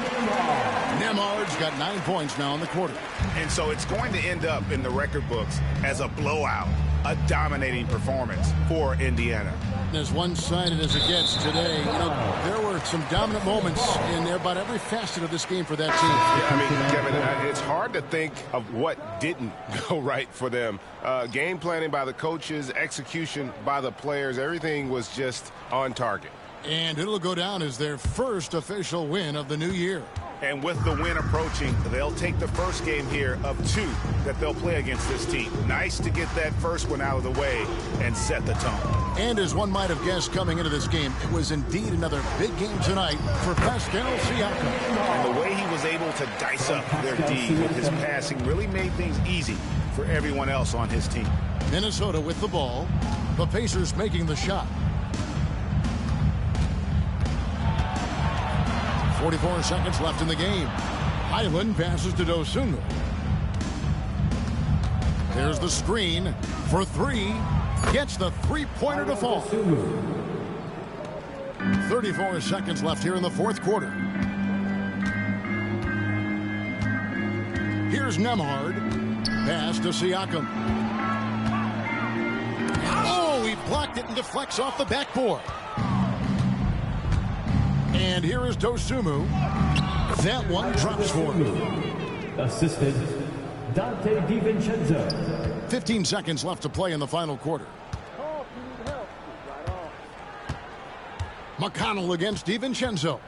Speaker 1: Nembhard's got 9 points now in the quarter.
Speaker 7: And so it's going to end up in the record books as a blowout, a dominating performance for Indiana.
Speaker 1: As one-sided as it gets today, you know, there were some dominant moments in about every facet of this game for that team.
Speaker 7: Yeah, I mean, Kevin, it's hard to think of what didn't go right for them. Game planning by the coaches, execution by the players, everything was just on target.
Speaker 1: And it'll go down as their first official win of the new year.
Speaker 7: And with the win approaching, they'll take the first game here of 2 that they'll play against this team. Nice to get that first one out of the way and set the tone.
Speaker 1: And as one might have guessed coming into this game, it was indeed another big game tonight for Pascal Siakam.
Speaker 7: And the way he was able to dice up their D with his passing really made things easy for everyone else on his team.
Speaker 1: Minnesota with the ball. The Pacers making the shot. 44 seconds left in the game. Highland passes to Dosunmu. There's the screen for 3. Gets the three-pointer to fall. 34 seconds left here in the fourth quarter. Here's Nembhard. Pass to Siakam. Oh, he blocked it and deflects off the backboard. And here is Dosunmu. That one drops for him.
Speaker 2: Assisted, Dante DiVincenzo.
Speaker 1: 15 seconds left to play in the final quarter. McConnell against DiVincenzo.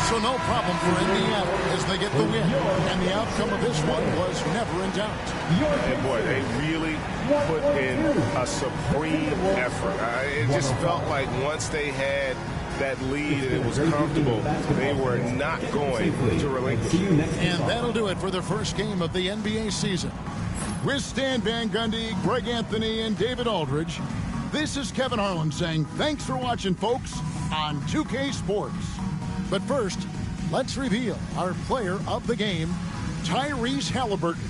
Speaker 1: So no problem for Indiana as they get the win. And the outcome of this one was never in doubt.
Speaker 7: And boy, they really put in a supreme effort. It just felt like once they had that lead and it was comfortable, they were not going to relinquish it.
Speaker 1: And that'll do it for the first game of the NBA season. With Stan Van Gundy, Greg Anthony, and David Aldridge, this is Kevin Harlan saying thanks for watching, folks, on 2K Sports. But first, let's reveal our player of the game, Tyrese Halliburton.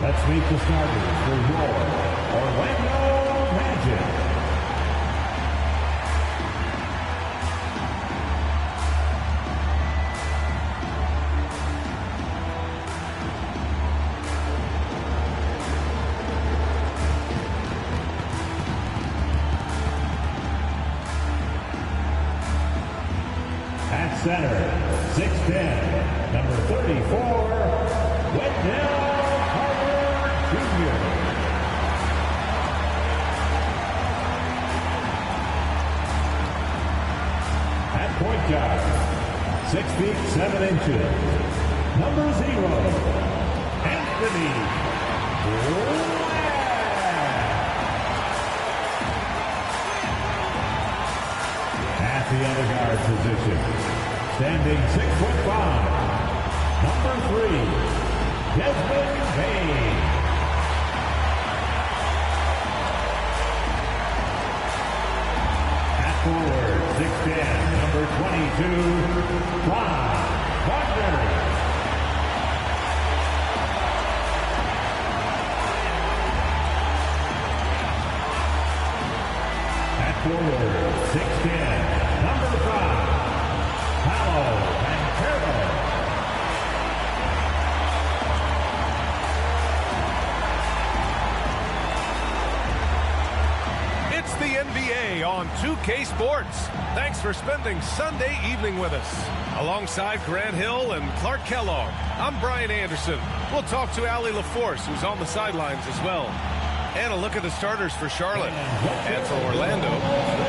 Speaker 2: Let's meet the starters for your Orlando Magic. At center, 6'10", number 34, Wendell Carter Jr. At point guard, 6 feet 7 inches, number 0, Anthony Black. At the other guard position, standing 6'5", number 3, Desmond Bain. At forward, 6'10", number 22, Franz Wagner. At forward, 6'10", number 5, Paolo Banchero.
Speaker 14: It's the NBA on 2K Sports. Thanks for spending Sunday evening with us. Alongside Grant Hill and Clark Kellogg, I'm Brian Anderson. We'll talk to Allie LaForce, who's on the sidelines as well. And a look at the starters for Charlotte. And for Orlando,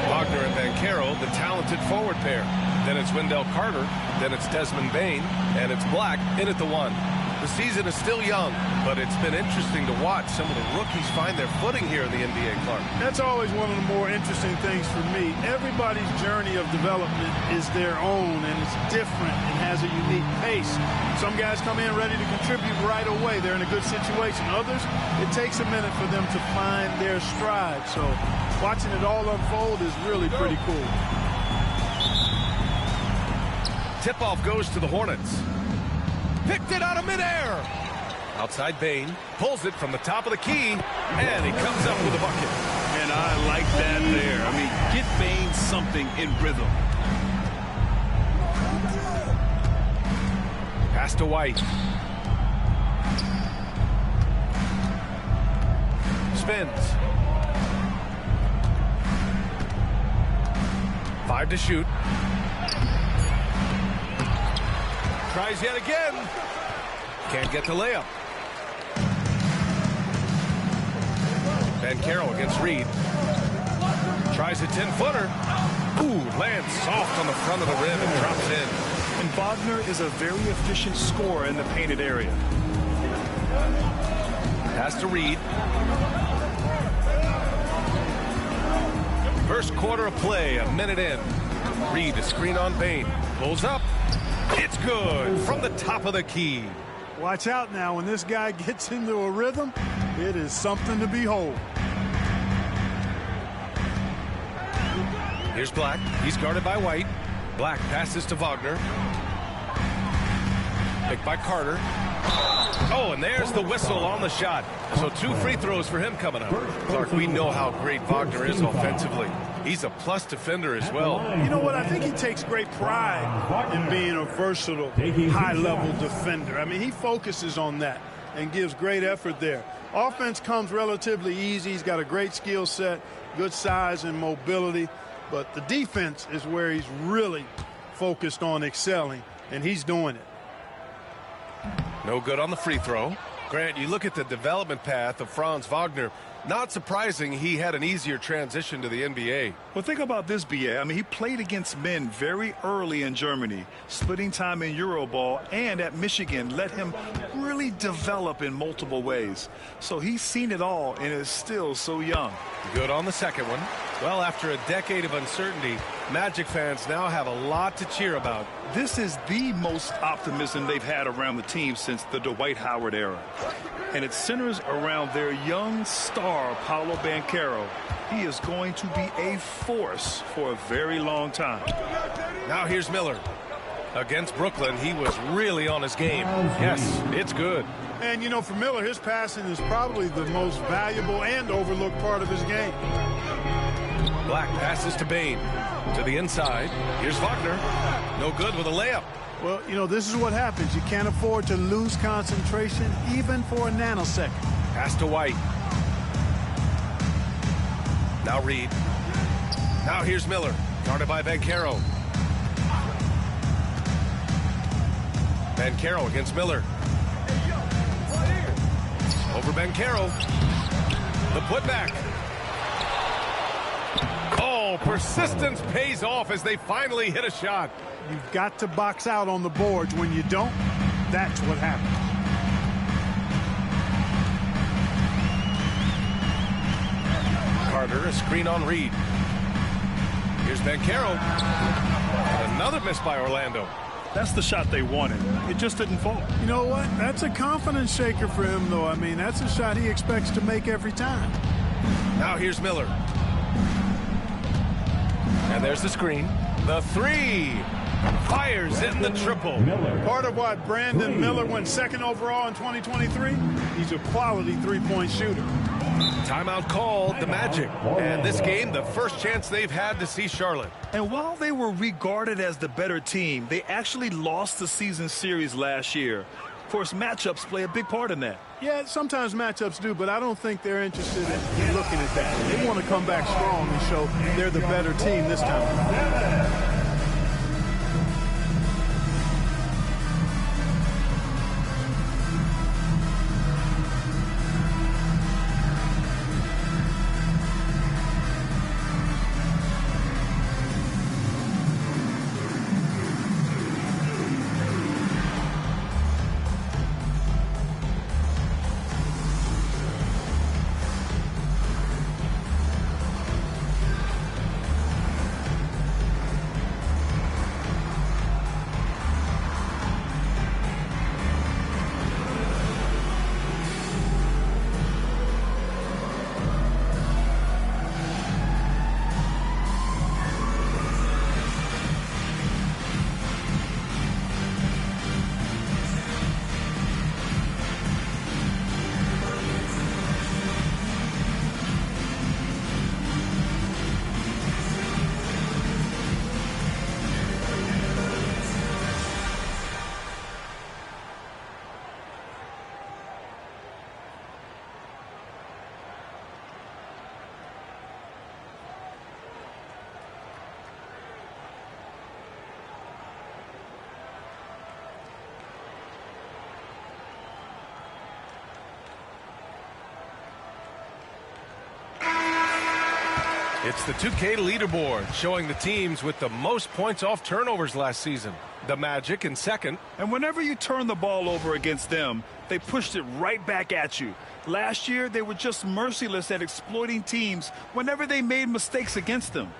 Speaker 14: Wagner and Banchero, the talented forward pair. Then it's Wendell Carter, then it's Desmond Bain, and it's Black in at the 1. The season is still young, but it's been interesting to watch some of the rookies find their footing here in the NBA, Clark.
Speaker 12: That's always one of the more interesting things for me. Everybody's journey of development is their own, and it's different and has a unique pace. Some guys come in ready to contribute right away. They're in a good situation. Others, it takes a minute for them to find their stride. So watching it all unfold is really pretty cool.
Speaker 14: Tip-off goes to the Hornets. Picked it out of midair. Outside Bain, pulls it from the top of the key, and he comes up with a bucket.
Speaker 15: And I like that there. I mean, get Bain something in rhythm.
Speaker 14: Pass to White. Spins. 5 to shoot. Tries yet again. Can't get the layup. Banchero against Reed. Tries a 10-footer. Ooh, lands soft on the front of the rim and drops in.
Speaker 15: And Wagner is a very efficient scorer in the painted area.
Speaker 14: Pass to Reed. First quarter of play, a minute in. Reed, a screen on Bain. Pulls up. It's good from the top of the key.
Speaker 12: Watch out now. When this guy gets into a rhythm, it is something to behold.
Speaker 14: Here's Black. He's guarded by White. Black passes to Wagner. Picked by Carter. Oh, and there's the whistle on the shot. So 2 free throws for him coming up. Clark, we know how great Wagner is offensively. He's a plus defender as well.
Speaker 12: You know what? I think he takes great pride in being a versatile, high-level defender. I mean, he focuses on that and gives great effort there. Offense comes relatively easy. He's got a great skill set, good size and mobility. But the defense is where he's really focused on excelling, and he's doing it.
Speaker 14: No good on the free throw. Grant, you look at the development path of Franz Wagner. Not surprising he had an easier transition to the NBA.
Speaker 15: Well, think about this, B.A. I mean, he played against men very early in Germany, splitting time in Euroball, and at Michigan let him really develop in multiple ways. So he's seen it all and is still so young.
Speaker 14: Good on the second one. Well, after a decade of uncertainty, Magic fans now have a lot to cheer about.
Speaker 15: This is the most optimism they've had around the team since the Dwight Howard era. And it centers around their young star, Paolo Banchero. He is going to be a force for a very long time.
Speaker 14: Now here's Miller. Against Brooklyn, he was really on his game. Yes, it's good.
Speaker 12: And, you know, for Miller, his passing is probably the most valuable and overlooked part of his game.
Speaker 14: Black passes to Bain. To the inside. Here's Wagner. No good with a layup.
Speaker 12: Well, you know, this is what happens. You can't afford to lose concentration even for a nanosecond.
Speaker 14: Pass to White. Now Reed. Now here's Miller. Guarded by Banchero. Banchero against Miller. Over Banchero. The putback. Oh, persistence pays off as they finally hit a shot.
Speaker 12: You've got to box out on the boards. When you don't, that's what happens.
Speaker 14: Carter, a screen on Reed. Here's Banchero. And another miss by Orlando.
Speaker 15: That's the shot they wanted. It just didn't fall.
Speaker 12: You know what? That's a confidence shaker for him, though. I mean, that's a shot he expects to make every time.
Speaker 14: Now here's Miller. And there's the screen. The three. Fires in the triple.
Speaker 12: Part of why Brandon Miller went second overall in 2023, he's a quality three-point shooter.
Speaker 14: Timeout called, the Magic. And this game, the first chance they've had to see Charlotte.
Speaker 15: And while they were regarded as the better team, they actually lost the season series last year. Of course, matchups play a big part in that.
Speaker 12: Yeah, sometimes matchups do, but I don't think they're interested in looking at that. They want to come back strong and show they're the better team this time.
Speaker 14: It's the 2K leaderboard showing the teams with the most points off turnovers last season. The Magic in second.
Speaker 15: And whenever you turn the ball over against them, they pushed it right back at you. Last year, they were just merciless at exploiting teams whenever they made mistakes against them.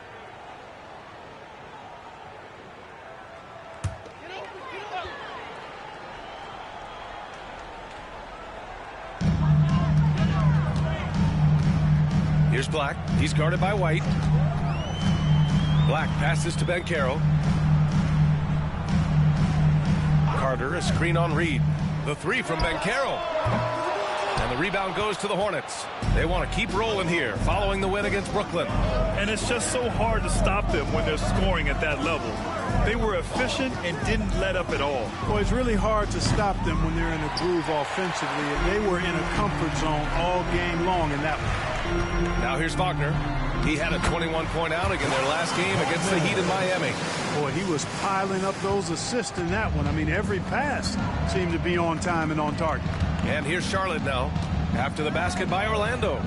Speaker 14: Here's Black. He's guarded by White. Black passes to Banchero. Carter, a screen on Reed. The three from Banchero. And the rebound goes to the Hornets. They want to keep rolling here, following the win against Brooklyn.
Speaker 15: And it's just so hard to stop them when they're scoring at that level. They were efficient and didn't let up at all.
Speaker 12: Well, it's really hard to stop them when they're in a groove offensively, and they were in a comfort zone all game long in that one.
Speaker 14: Now here's Wagner. He had a 21-point outing in their last game against the Heat in Miami.
Speaker 12: Boy, he was piling up those assists in that one. I mean, every pass seemed to be on time and on target.
Speaker 14: And here's Charlotte now, after the basket by Orlando.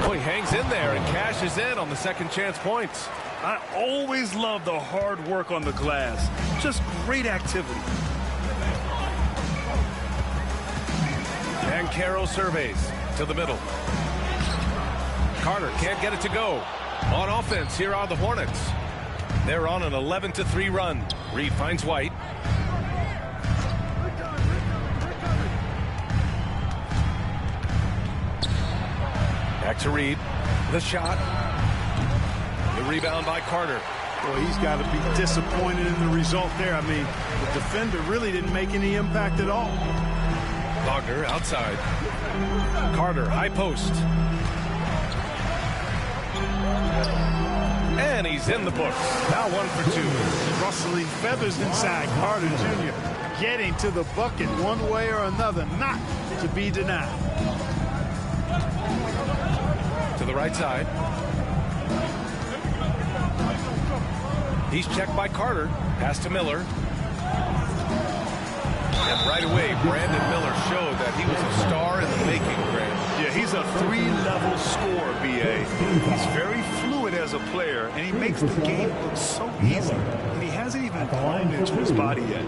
Speaker 14: Oh, he hangs in there and cashes in on the second chance points.
Speaker 15: I always love the hard work on the glass. Just great activity.
Speaker 14: Banchero surveys to the middle. Carter can't get it to go. On offense, here are the Hornets. They're on an 11-3 run. Reed finds White. Back to Reed. The shot. rebound by Carter.
Speaker 12: Boy, he's got to be disappointed in the result there. I mean, the defender really didn't make any impact at all.
Speaker 14: Wagner outside. Carter, high post. And he's in the books. Now 1 for 2.
Speaker 12: Rustling feathers inside. Carter Jr. getting to the bucket one way or another, not to be denied.
Speaker 14: To the right side. He's checked by Carter. Pass to Miller. And right away, Brandon Miller showed that he was a star in the making, Grant.
Speaker 15: Yeah, he's a 3-level scorer, B.A. He's very fluid as a player, and he makes the game look so easy. And he hasn't even grown into his body yet.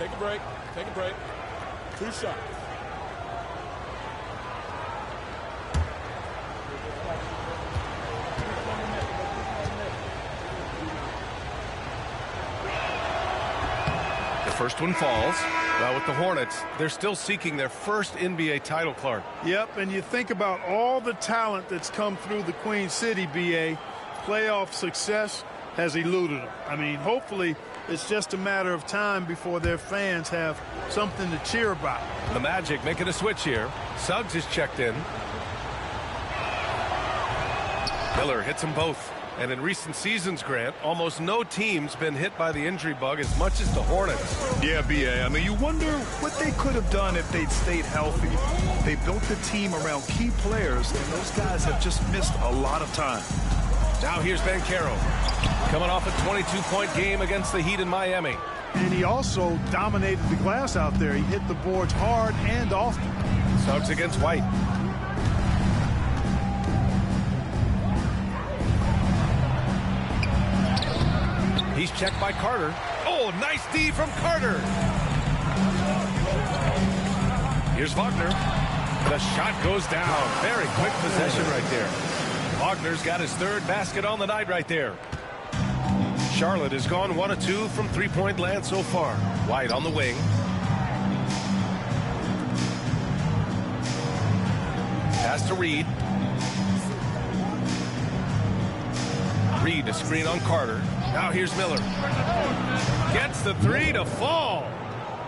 Speaker 20: Take a break. Take a break. 2 shots.
Speaker 14: First one falls. Well, with the Hornets, they're still seeking their first NBA title, Clark.
Speaker 12: Yep, and you think about all the talent that's come through the Queen City, B.A. Playoff success has eluded them. I mean, hopefully it's just a matter of time before their fans have something to cheer about.
Speaker 14: The Magic making a switch here. Suggs is checked in. Miller hits them both. And in recent seasons, Grant, almost no team's been hit by the injury bug as much as the Hornets.
Speaker 15: Yeah, B.A. I mean, you wonder what they could have done if they'd stayed healthy. They built the team around key players, and those guys have just missed a lot of time.
Speaker 14: Now here's Banchero, coming off a 22-point game against the Heat in Miami.
Speaker 12: And he also dominated the glass out there. He hit the boards hard and often.
Speaker 14: Suggs against White. He's checked by Carter. Oh, nice D from Carter. Here's Wagner. The shot goes down. Very quick possession right there. Wagner's got his 3rd basket on the night right there. Charlotte has gone 1 of 2 from three-point land so far. White on the wing. Pass to Reed. Reed, a screen on Carter. Now here's Miller. Gets the 3 to fall.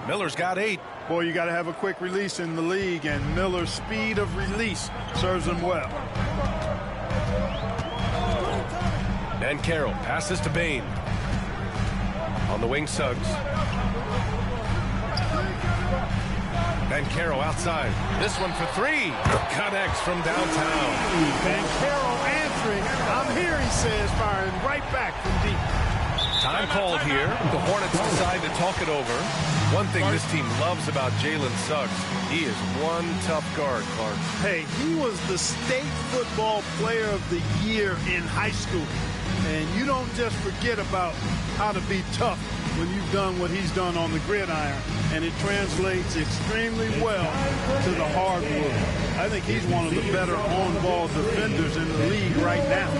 Speaker 14: Miller's got 8.
Speaker 12: Boy, you got to have a quick release in the league, and Miller's speed of release serves him well.
Speaker 14: Banchero passes to Bain. On the wing, Suggs. Banchero outside. This one for 3. Connects from downtown.
Speaker 12: Banchero answering. I'm here, he says, firing right back from deep.
Speaker 14: Time called here. The Hornets decide to talk it over. One thing this team loves about Jalen Suggs, he is one tough guard, Clark.
Speaker 12: Hey, he was the state football player of the year in high school. And you don't just forget about how to be tough when you've done what he's done on the gridiron. And it translates extremely well to the hardwood. I think he's one of the better on-ball defenders in the league right now.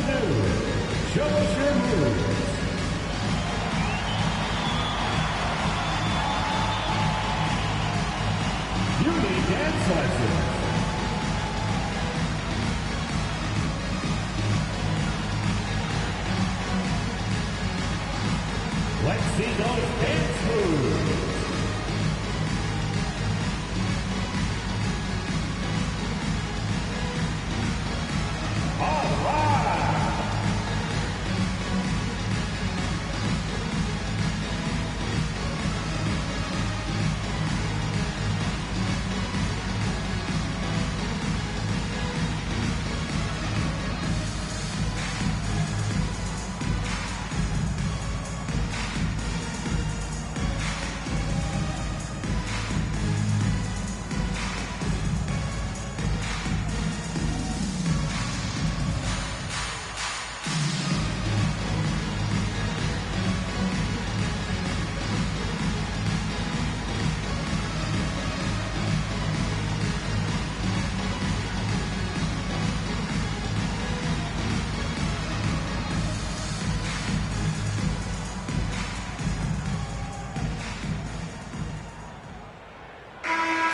Speaker 2: You need dance lessons. Let's see those dance moves. All right.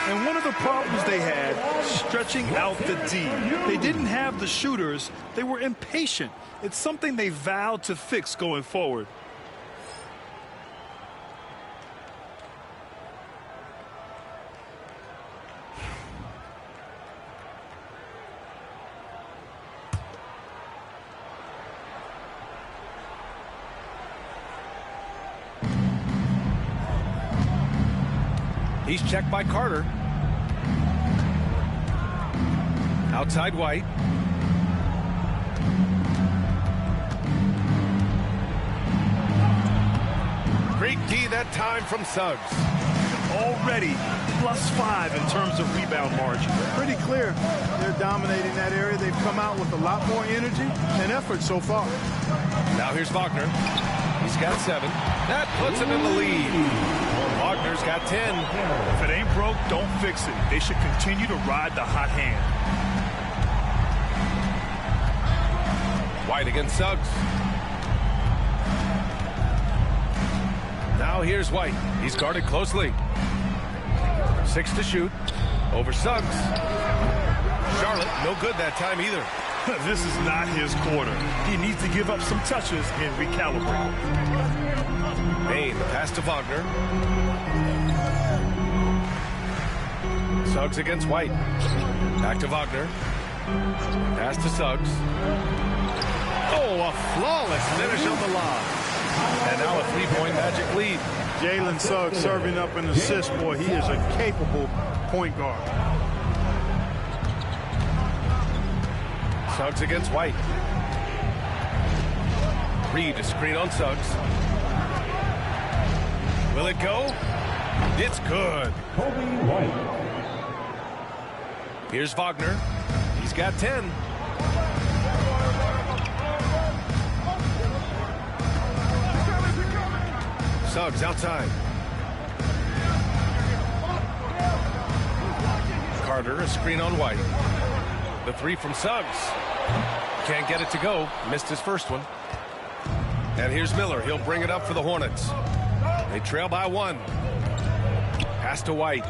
Speaker 15: And one of the problems they had, stretching out the D. They didn't have the shooters. They were impatient. It's something they vowed to fix going forward.
Speaker 14: He's checked by Carter. Outside White. Great D that time from Suggs.
Speaker 15: Already +5 in terms of rebound margin.
Speaker 12: Pretty clear they're dominating that area. They've come out with a lot more energy and effort so far.
Speaker 14: Now here's Wagner. He's got 7. That puts him in the lead. Wagner's got 10.
Speaker 15: If it ain't broke, don't fix it. They should continue to ride the hot hand.
Speaker 14: White against Suggs. Now here's White. He's guarded closely. 6 to shoot. Over Suggs. Charlotte, no good that time either.
Speaker 15: This is not his quarter. He needs to give up some touches and recalibrate.
Speaker 14: Bain, the pass to Wagner. Suggs against White. Back to Wagner. Pass to Suggs. Oh, a flawless finish on the lob. And now a 3-point Magic lead.
Speaker 12: Jalen Suggs serving up an assist, boy. He is a capable point guard.
Speaker 14: Suggs against White. Reed to screen on Suggs. Will it go? It's good. Here's Wagner. He's got 10. Suggs outside. Carter, a screen on White. The 3 from Suggs. Can't get it to go. Missed his first one. And here's Miller. He'll bring it up for the Hornets. They trail by 1. Pass to White.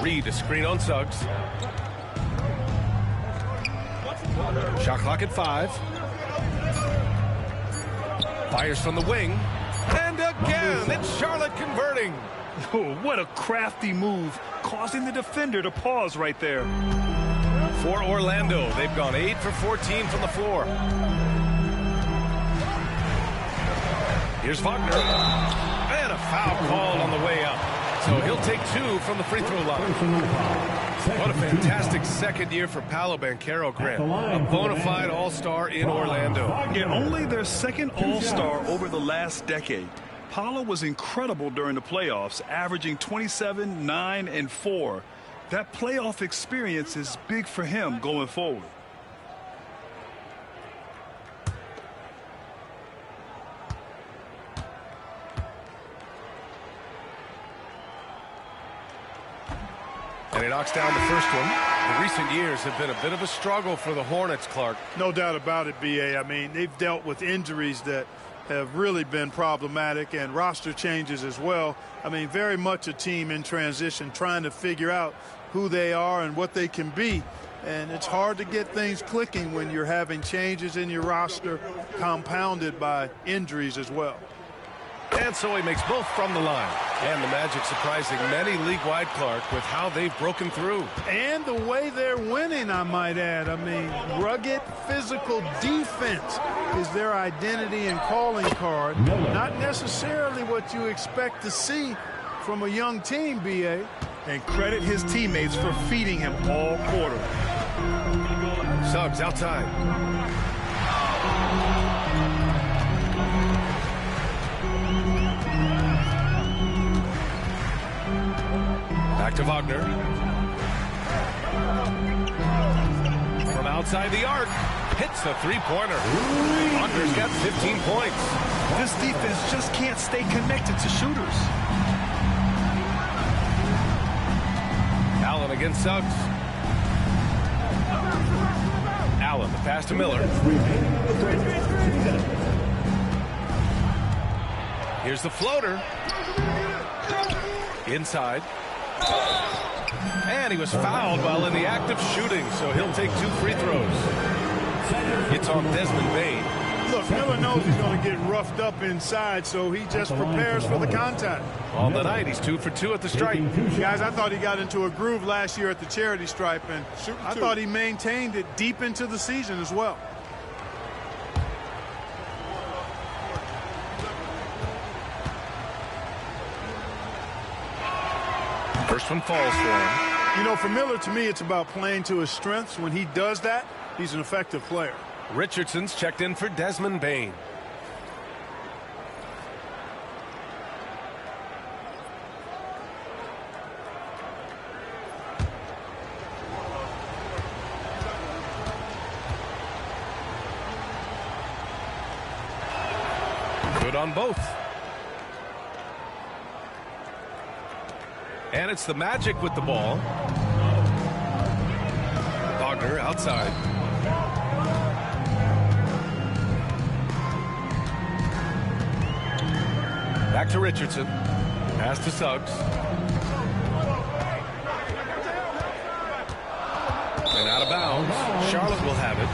Speaker 14: Reed, a screen on Suggs. Shot clock at 5. Fires from the wing. And again, it's Charlotte converting.
Speaker 15: Oh, what a crafty move, causing the defender to pause right there.
Speaker 14: For Orlando, they've gone 8 for 14 from the floor. Here's Wagner. And a foul called on the way up. So he'll take 2 from the free throw line. What a fantastic second year for Paolo Banchero, Grant. A bona fide all-star in Orlando.
Speaker 15: Yeah, only their second all-star over the last decade. Paolo was incredible during the playoffs, averaging 27, 9, and 4. That playoff experience is big for him going forward.
Speaker 14: And he knocks down the first one. The recent years have been a bit of a struggle for the Hornets, Clark.
Speaker 12: No doubt about it, B.A. I mean, they've dealt with injuries that have really been problematic and roster changes as well. I mean, very much a team in transition, trying to figure out who they are and what they can be. And it's hard to get things clicking when you're having changes in your roster compounded by injuries as well.
Speaker 14: And so he makes both from the line. And the Magic surprising many league-wide, Clark, with how they've broken through.
Speaker 12: And the way they're winning, I might add. I mean, rugged physical defense is their identity and calling card. Not necessarily what you expect to see from a young team, B.A.
Speaker 15: And credit his teammates for feeding him all quarter.
Speaker 14: Suggs outside. Back to Wagner. From outside the arc, hits the three-pointer. Wagner's got 15 points.
Speaker 15: This defense just can't stay connected to shooters.
Speaker 14: Allen against Suggs. Allen, the pass to Miller. Here's the floater. Inside. And he was fouled while in the act of shooting, so he'll take 2 free throws. It's on Desmond Bain.
Speaker 12: Look, Miller knows he's going to get roughed up inside, so he just prepares for the contact.
Speaker 14: On the night, he's 2 for 2 at the stripe.
Speaker 12: Guys, I thought he got into a groove last year at the charity stripe, and I thought he maintained it deep into the season as well.
Speaker 14: First one falls for him.
Speaker 12: You know, for Miller, to me, it's about playing to his strengths. When he does that, he's an effective player.
Speaker 14: Richardson's checked in for Desmond Bain. Good on both. And it's the Magic with the ball. Wagner outside. Back to Richardson. Pass to Suggs. And out of bounds. Charlotte will have it.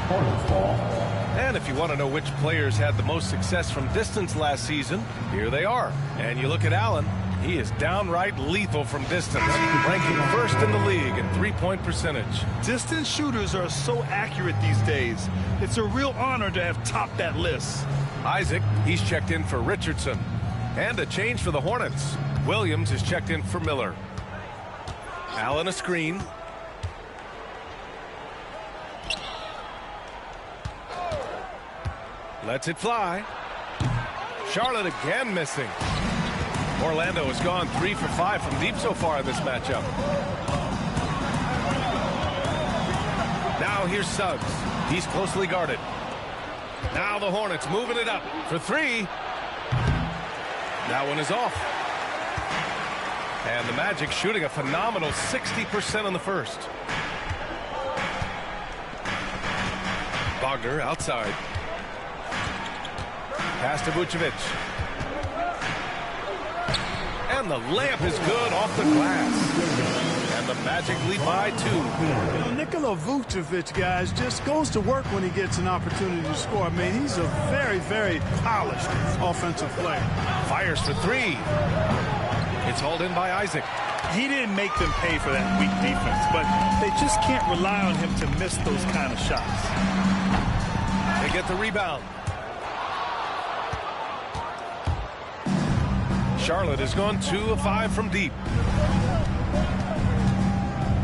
Speaker 14: And if you want to know which players had the most success from distance last season, here they are. And you look at Allen. He is downright lethal from distance, ranking first in the league in three-point percentage.
Speaker 15: Distance shooters are so accurate these days. It's a real honor to have topped that list.
Speaker 14: Isaac, he's checked in for Richardson. And a change for the Hornets. Williams is checked in for Miller. Allen a screen. Lets it fly. Charlotte again missing. Orlando has gone 3 for 5 from deep so far in this matchup. Now here's Suggs. He's closely guarded. Now the Hornets moving it up for 3. That one is off. And the Magic shooting a phenomenal 60% in the first. Wagner outside. Pass to Vucevic. And the layup is good off the glass. And the Magic lead by 2.
Speaker 12: You know, Nikola Vucevic, guys, just goes to work when he gets an opportunity to score. I mean, he's a very, very polished offensive player.
Speaker 14: Fires for 3. It's hauled in by Isaac.
Speaker 15: He didn't make them pay for that weak defense, but they just can't rely on him to miss those kind of shots.
Speaker 14: They get the rebound. Charlotte has gone 2 of 5 from deep.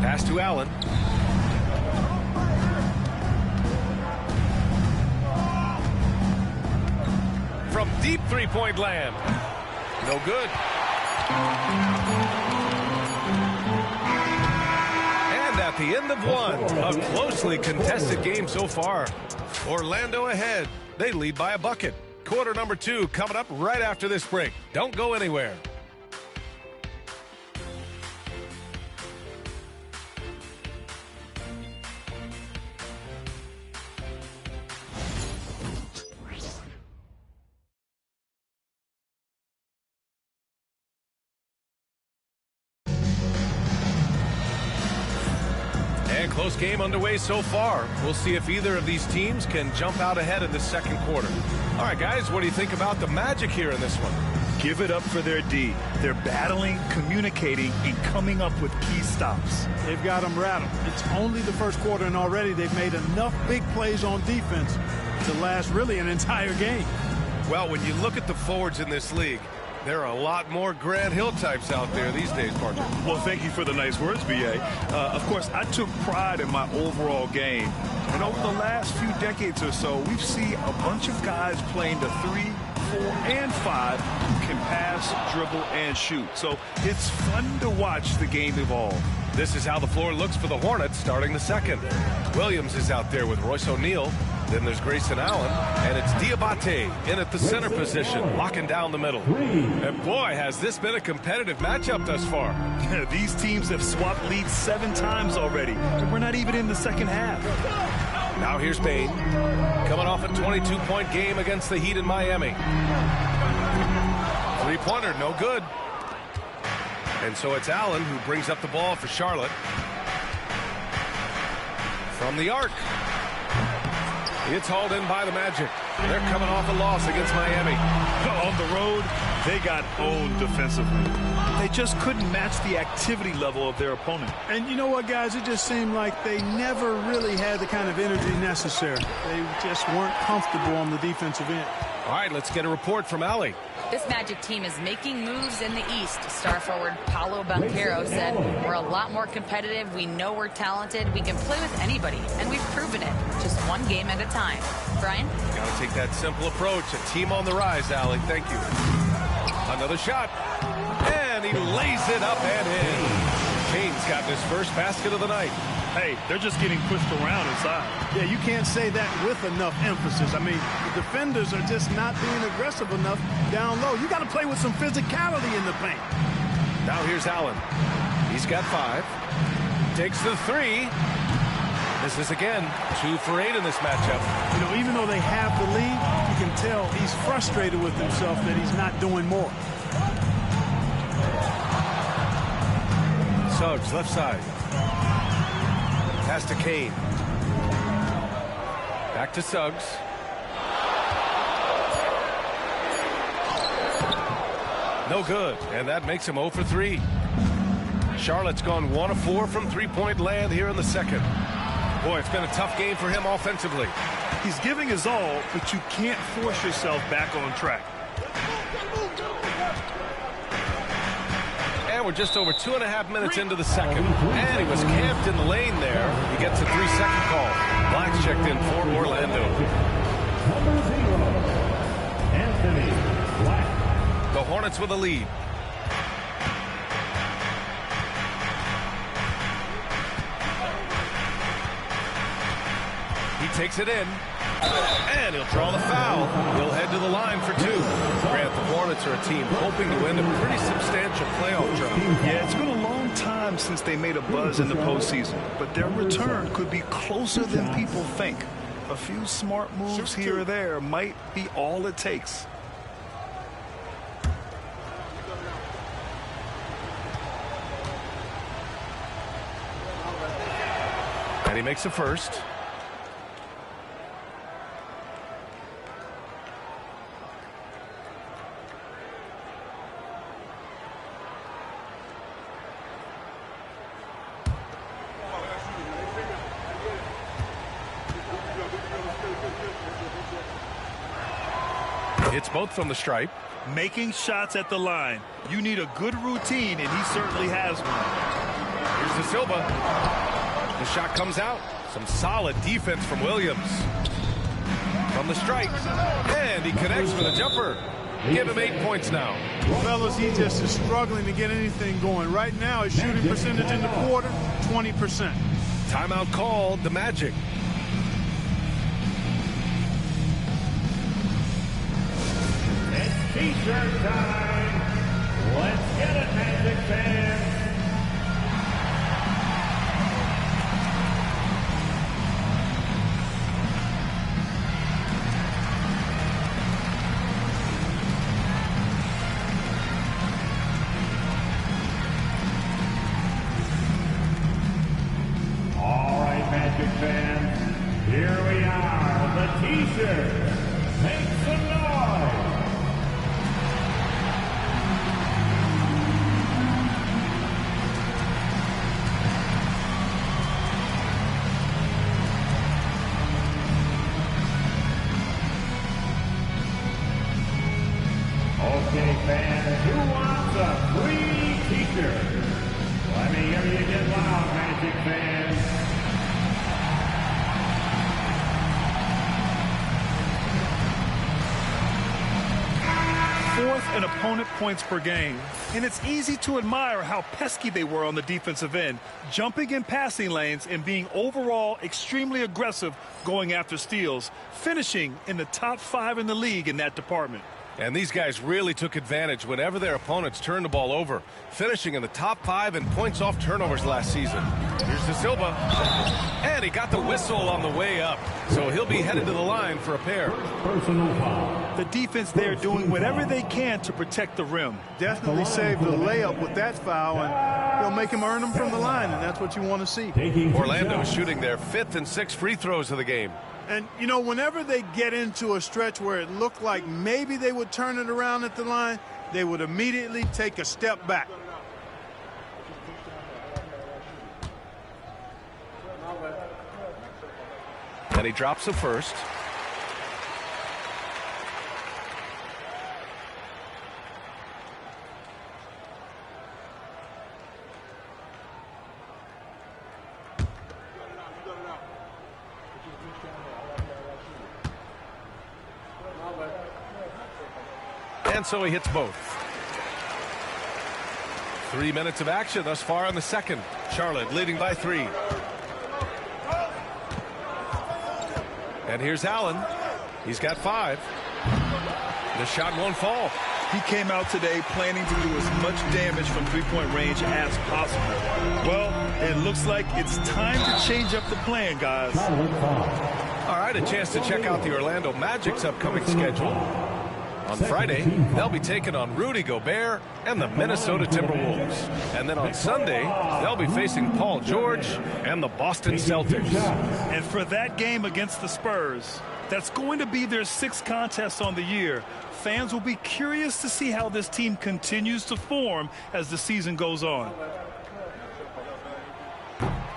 Speaker 14: Pass to Allen. From deep three-point land. No good. And at the end of one, a closely contested game so far. Orlando ahead. They lead by a bucket. Quarter number 2 coming up right after this break. Don't go anywhere. And close game underway so far. We'll see if either of these teams can jump out ahead in the second quarter. All right, guys, what do you think about the Magic here in this one?
Speaker 15: Give it up for their D. They're battling, communicating, and coming up with key stops.
Speaker 12: They've got them rattled. It's only the first quarter, and already they've made enough big plays on defense to last really an entire game.
Speaker 14: Well, when you look at the forwards in this league, there are a lot more Grant Hill types out there these days, partner.
Speaker 15: Well, thank you for the nice words, B.A. Of course, I took pride in my overall game. And over the last few decades or so, we've seen a bunch of guys playing the 3, 4, and 5 who can pass, dribble, and shoot. So it's fun to watch the game evolve.
Speaker 14: This is how the floor looks for the Hornets starting the second. Williams is out there with Royce O'Neal. Then there's Grayson Allen, and it's Diabate in at the center position, locking down the middle. And boy, has this been a competitive matchup thus far.
Speaker 15: These teams have swapped leads 7 times already, and we're not even in the second half.
Speaker 14: Now here's Bain, coming off a 22-point game against the Heat in Miami. Three-pointer, no good. And so it's Allen who brings up the ball for Charlotte. From the arc. It's hauled in by the Magic. They're coming off a loss against Miami.
Speaker 15: On the road, they got owned defensively. They just couldn't match the activity level of their opponent.
Speaker 12: And you know what, guys? It just seemed like they never really had the kind of energy necessary. They just weren't comfortable on the defensive end.
Speaker 14: All right, let's get a report from Allie.
Speaker 17: This Magic team is making moves in the East. Star forward Paolo Banchero said, "We're a lot more competitive. We know we're talented. We can play with anybody, and we've proven it. Just one game at a time." Brian?
Speaker 14: Got to take that simple approach. A team on the rise, Allie. Thank you. Another shot. And he lays it up and in. Kane's got his first basket of the night.
Speaker 15: Hey, they're just getting pushed around inside.
Speaker 12: Yeah, you can't say that with enough emphasis. I mean, the defenders are just not being aggressive enough down low. You got to play with some physicality in the paint.
Speaker 14: Now here's Allen. He's got 5. Takes the 3. Misses again. 2 for 8 in this matchup.
Speaker 12: You know, even though they have the lead, you can tell he's frustrated with himself that he's not doing more.
Speaker 14: Suggs, left side. Pass to Kane. Back to Suggs. No good, and that makes him 0 for 3. Charlotte's gone 1 of 4 from three-point land here in the second. Boy, it's been a tough game for him offensively.
Speaker 15: He's giving his all, but you can't force yourself back on track.
Speaker 14: And we're just over 2.5 minutes into the second. And he was camped in the lane there. He gets a 3-second call. Black's checked in for Orlando.
Speaker 2: Anthony Black.
Speaker 14: The Hornets with a lead. He takes it in. And he'll draw the foul. He'll head to the line for 2. Grant, the Hornets are a team hoping to win a pretty substantial playoff drought.
Speaker 15: Yeah, it's been a long time since they made a buzz in the postseason, but their return could be closer than people think. A few smart moves here or there might be all it takes.
Speaker 14: And he makes the first. It's both from the stripe.
Speaker 15: Making shots at the line. You need a good routine, and he certainly has one.
Speaker 14: Here's De Silva. The shot comes out. Some solid defense from Williams. From the stripe. And he connects with a jumper. Give him 8 points now.
Speaker 12: Fellas, he just is struggling to get anything going. Right now, his shooting percentage in the quarter, 20%.
Speaker 14: Timeout called, the Magic.
Speaker 2: It's T-shirt time. Let's get it, Magic fans. All right, Magic fans, here we are, the T-shirts. Make some noise. Okay, fans, who wants a free T-shirt? Let me hear you get loud, Magic fans.
Speaker 15: Fourth in opponent points per game. And it's easy to admire how pesky they were on the defensive end, jumping in passing lanes and being overall extremely aggressive going after steals, finishing in the top 5 in the league in that department.
Speaker 14: And these guys really took advantage whenever their opponents turned the ball over, finishing in the top 5 in points off turnovers last season. Here's De Silva. And he got the whistle on the way up. So he'll be headed to the line for a pair.
Speaker 15: The defense there doing whatever they can to protect the rim.
Speaker 12: Definitely saved the layup with that foul, and they'll make him earn them from the line, and that's what you want to see.
Speaker 14: Orlando shooting their 5th and 6th free throws of the game.
Speaker 12: And, you know, whenever they get into a stretch where it looked like maybe they would turn it around at the line, they would immediately take a step back.
Speaker 14: And he drops the first. And so he hits both. 3 minutes of action thus far in the second. Charlotte leading by 3. And here's Allen. He's got 5. The shot won't fall.
Speaker 15: He came out today planning to do as much damage from three-point range as possible. Well, it looks like it's time to change up the plan, guys.
Speaker 14: All right, a chance to check out the Orlando Magic's upcoming schedule. On Friday, they'll be taking on Rudy Gobert and the Minnesota Timberwolves. And then on Sunday, they'll be facing Paul George and the Boston Celtics.
Speaker 15: And for that game against the Spurs, that's going to be their 6th contest on the year. Fans will be curious to see how this team continues to form as the season goes on.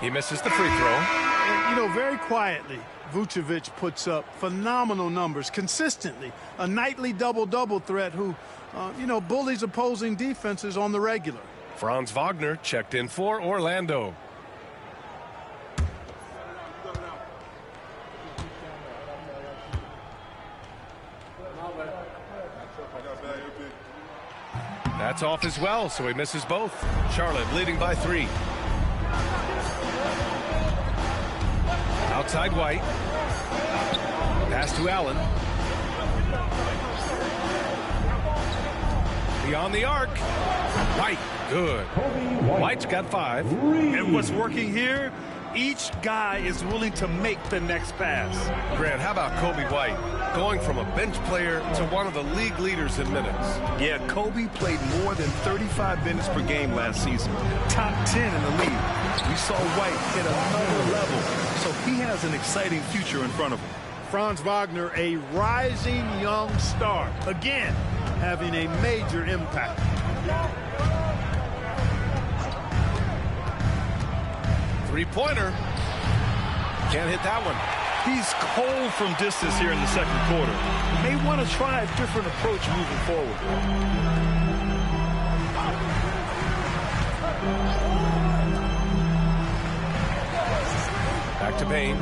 Speaker 14: He misses the free throw.
Speaker 12: And, you know, very quietly, Vucevic puts up phenomenal numbers consistently. A nightly double-double threat who, you know, bullies opposing defenses on the regular.
Speaker 14: Franz Wagner checked in for Orlando. That's off as well, so he misses both. Charlotte leading by 3. Outside White. Pass to Allen. Beyond the arc. White, good. White's got 5.
Speaker 15: And what's working here, each guy is willing to make the next pass.
Speaker 14: Grant, how about Kobe White? Going from a bench player to one of the league leaders in minutes.
Speaker 15: Yeah, Kobe played more than 35 minutes per game last season. Top 10 in the league. We saw White hit another level, so he has an exciting future in front of him.
Speaker 12: Franz Wagner, a rising young star. Again, having a major impact.
Speaker 14: Three-pointer. Can't hit that one.
Speaker 15: He's cold from distance here in the second quarter. May want to try a different approach moving forward.
Speaker 14: Back to Payne.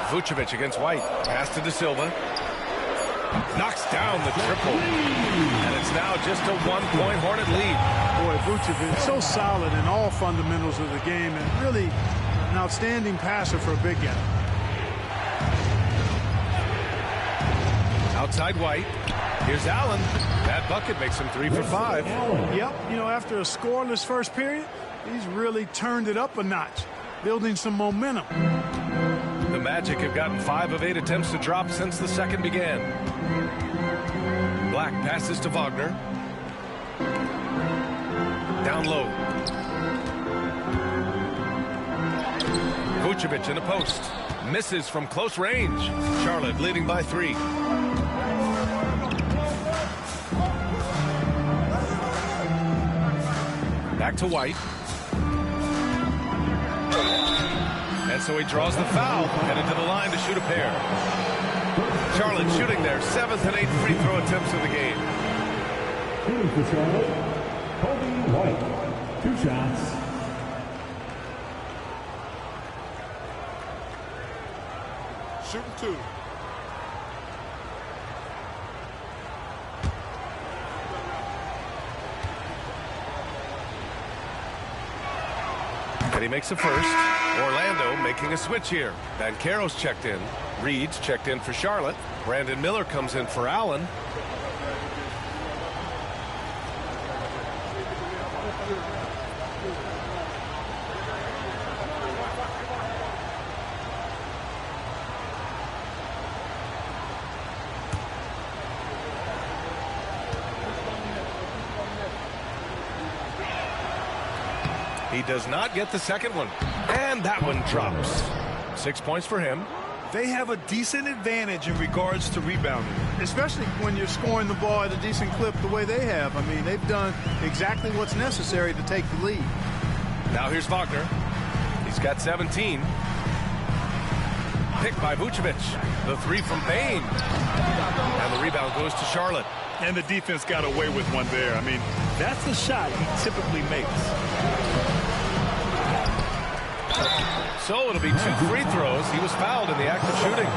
Speaker 14: Vucevic against White. Pass to De Silva. Knocks down the triple. And it's now just a 1-point Hornet lead.
Speaker 12: Boy, Vucevic so solid in all fundamentals of the game and really an outstanding passer for a big guy.
Speaker 14: Outside White. Here's Allen. That bucket makes him 3 for 5.
Speaker 12: Yep, you know, after a scoreless first period, he's really turned it up a notch, building some momentum.
Speaker 14: The Magic have gotten 5 of 8 attempts to drop since the second began. Black passes to Wagner. Down low. Vucevic in the post. Misses from close range. Charlotte leading by 3. Back to White. And so he draws the foul, headed to the line to shoot a pair. Charlotte shooting their 7th and 8th free throw attempts of the game.
Speaker 2: Shooting for Charlotte, Kobe White. 2 shots.
Speaker 11: Shooting 2.
Speaker 14: And he makes a first. Orlando making a switch here. Banchero's checked in. Reed's checked in for Charlotte. Brandon Miller comes in for Allen. He does not get the second one. And that one drops. 6 points for him.
Speaker 15: They have a decent advantage in regards to rebounding,
Speaker 12: especially when you're scoring the ball at a decent clip the way they have. I mean, they've done exactly what's necessary to take the lead.
Speaker 14: Now here's Wagner. He's got 17. Picked by Vucevic. The three from Bain. And the rebound goes to Charlotte.
Speaker 15: And the defense got away with one there. I mean, that's the shot he typically makes.
Speaker 14: So it'll be 2 free throws. He was fouled in the act of shooting.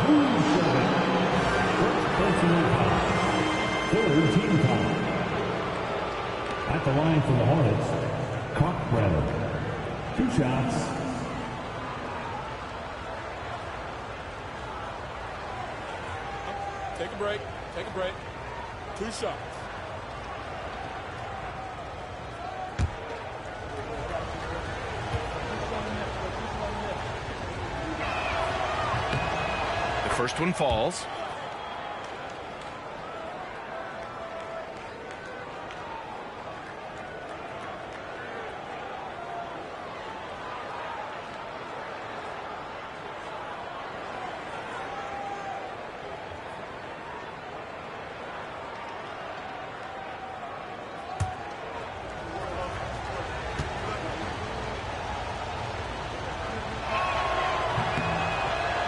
Speaker 2: Third team foul. At the line for the Hornets, Cockbrenner. 2 shots.
Speaker 20: Take a break. Take a break. 2 shots.
Speaker 14: The first one falls.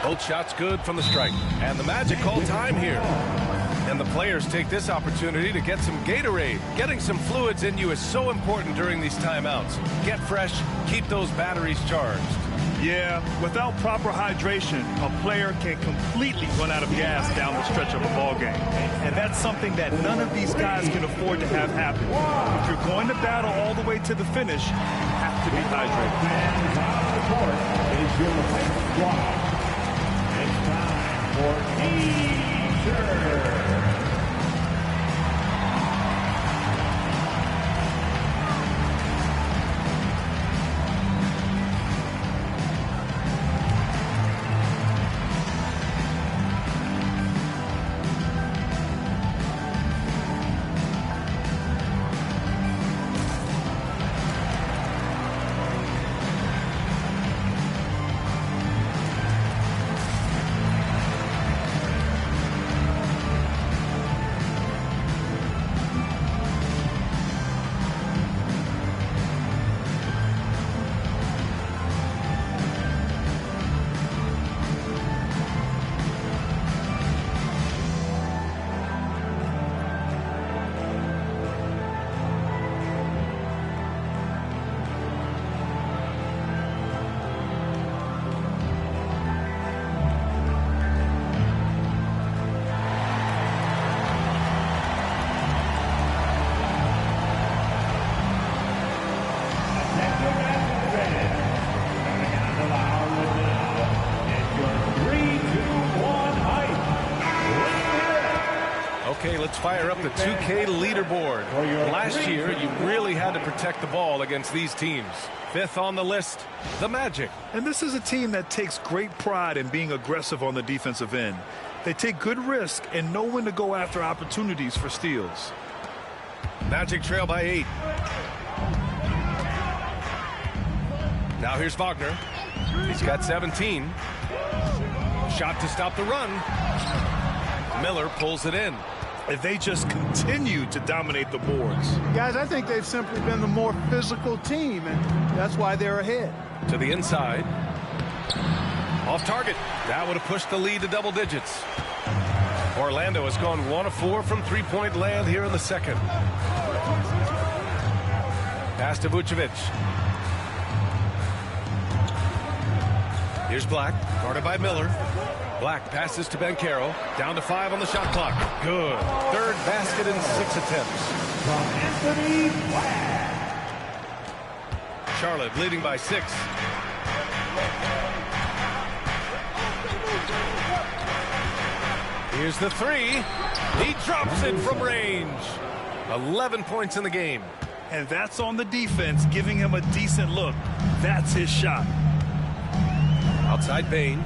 Speaker 14: Both shots good from the strike. And the Magic call time here. And the players take this opportunity to get some Gatorade. Getting some fluids in you is so important during these timeouts. Get fresh, keep those batteries charged.
Speaker 15: Yeah, without proper hydration, a player can completely run out of gas down the stretch of a ball game. And that's something that none of these guys can afford to have happen. If you're going to battle all the way to the finish, you have to be hydrated.
Speaker 2: And on the court is your squad. It's time for Easter.
Speaker 14: Okay, let's fire up the 2K leaderboard. Last year, you really had to protect the ball against these teams. 5th on the list, the Magic.
Speaker 15: And this is a team that takes great pride in being aggressive on the defensive end. They take good risk and know when to go after opportunities for steals.
Speaker 14: Magic trail by 8. Now here's Wagner. He's got 17. Shot to stop the run. Miller pulls it in.
Speaker 15: If they just continue to dominate the boards.
Speaker 12: Guys, I think they've simply been the more physical team, and that's why they're ahead.
Speaker 14: To the inside. Off target. That would have pushed the lead to double digits. Orlando has gone 1 of 4 from three-point land here in the second. Pass to Vucevic. Here's Black, guarded by Miller. Black passes to Banchero. Down to 5 on the shot clock. Good. 3rd basket in 6 attempts.
Speaker 2: From Anthony Black.
Speaker 14: Charlotte leading by 6. Here's the 3. He drops it from range. 11 points in the game.
Speaker 15: And that's on the defense, giving him a decent look. That's his shot.
Speaker 14: Outside Bain.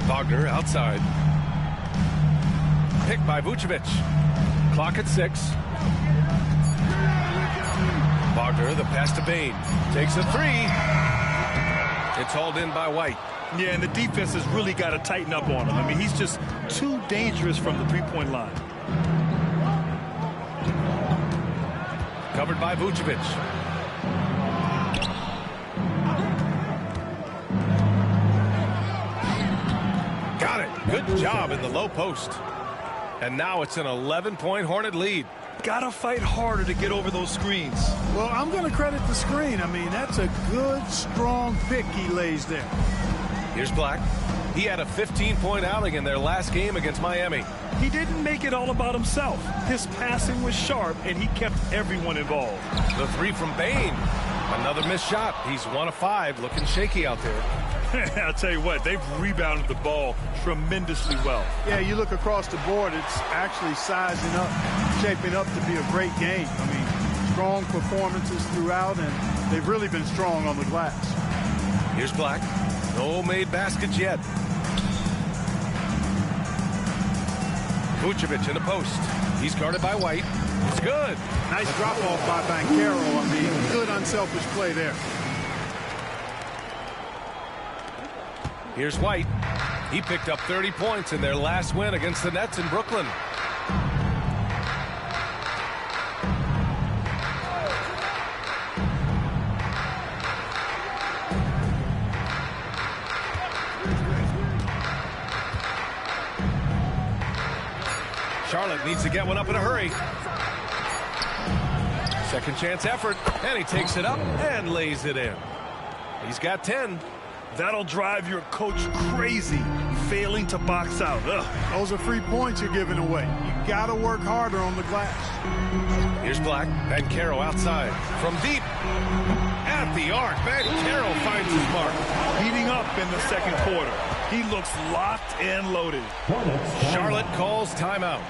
Speaker 14: Wagner outside. Picked by Vucevic. Clock at 6. Wagner, the pass to Bain. Takes a 3. It's hauled in by White.
Speaker 15: Yeah, and the defense has really got to tighten up on him. I mean, he's just too dangerous from the three-point line.
Speaker 14: Covered by Vucevic. Got it. Good job in the low post. And now it's an 11-point Hornet lead.
Speaker 15: Gotta fight harder to get over those screens.
Speaker 12: Well, I'm going to credit the screen. I mean, that's a good, strong pick he lays there.
Speaker 14: Here's Black. He had a 15-point outing in their last game against Miami.
Speaker 15: He didn't make it all about himself. His passing was sharp, and he kept everyone involved.
Speaker 14: The 3 from Bain. Another missed shot. He's 1 of 5, looking shaky out there.
Speaker 15: I'll tell you what, they've rebounded the ball tremendously well.
Speaker 12: Yeah, you look across the board, it's actually sizing up, shaping up to be a great game. I mean, strong performances throughout, and they've really been strong on the glass.
Speaker 14: Here's Black. No made baskets yet. Vucevic in the post. He's guarded by White. It's good.
Speaker 12: Nice drop off by Banchero. I mean, good unselfish play there.
Speaker 14: Here's White. He picked up 30 points in their last win against the Nets in Brooklyn. Charlotte needs to get one up in a hurry. Second chance effort, and he takes it up and lays it in. He's got 10.
Speaker 15: That'll drive your coach crazy, failing to box out. Ugh.
Speaker 12: Those are free points you're giving away. You got to work harder on the glass.
Speaker 14: Here's Black. Banchero outside. From deep. At the arc. Banchero finds his mark.
Speaker 15: Heating up in the second quarter. He looks locked and loaded.
Speaker 14: Charlotte calls timeout.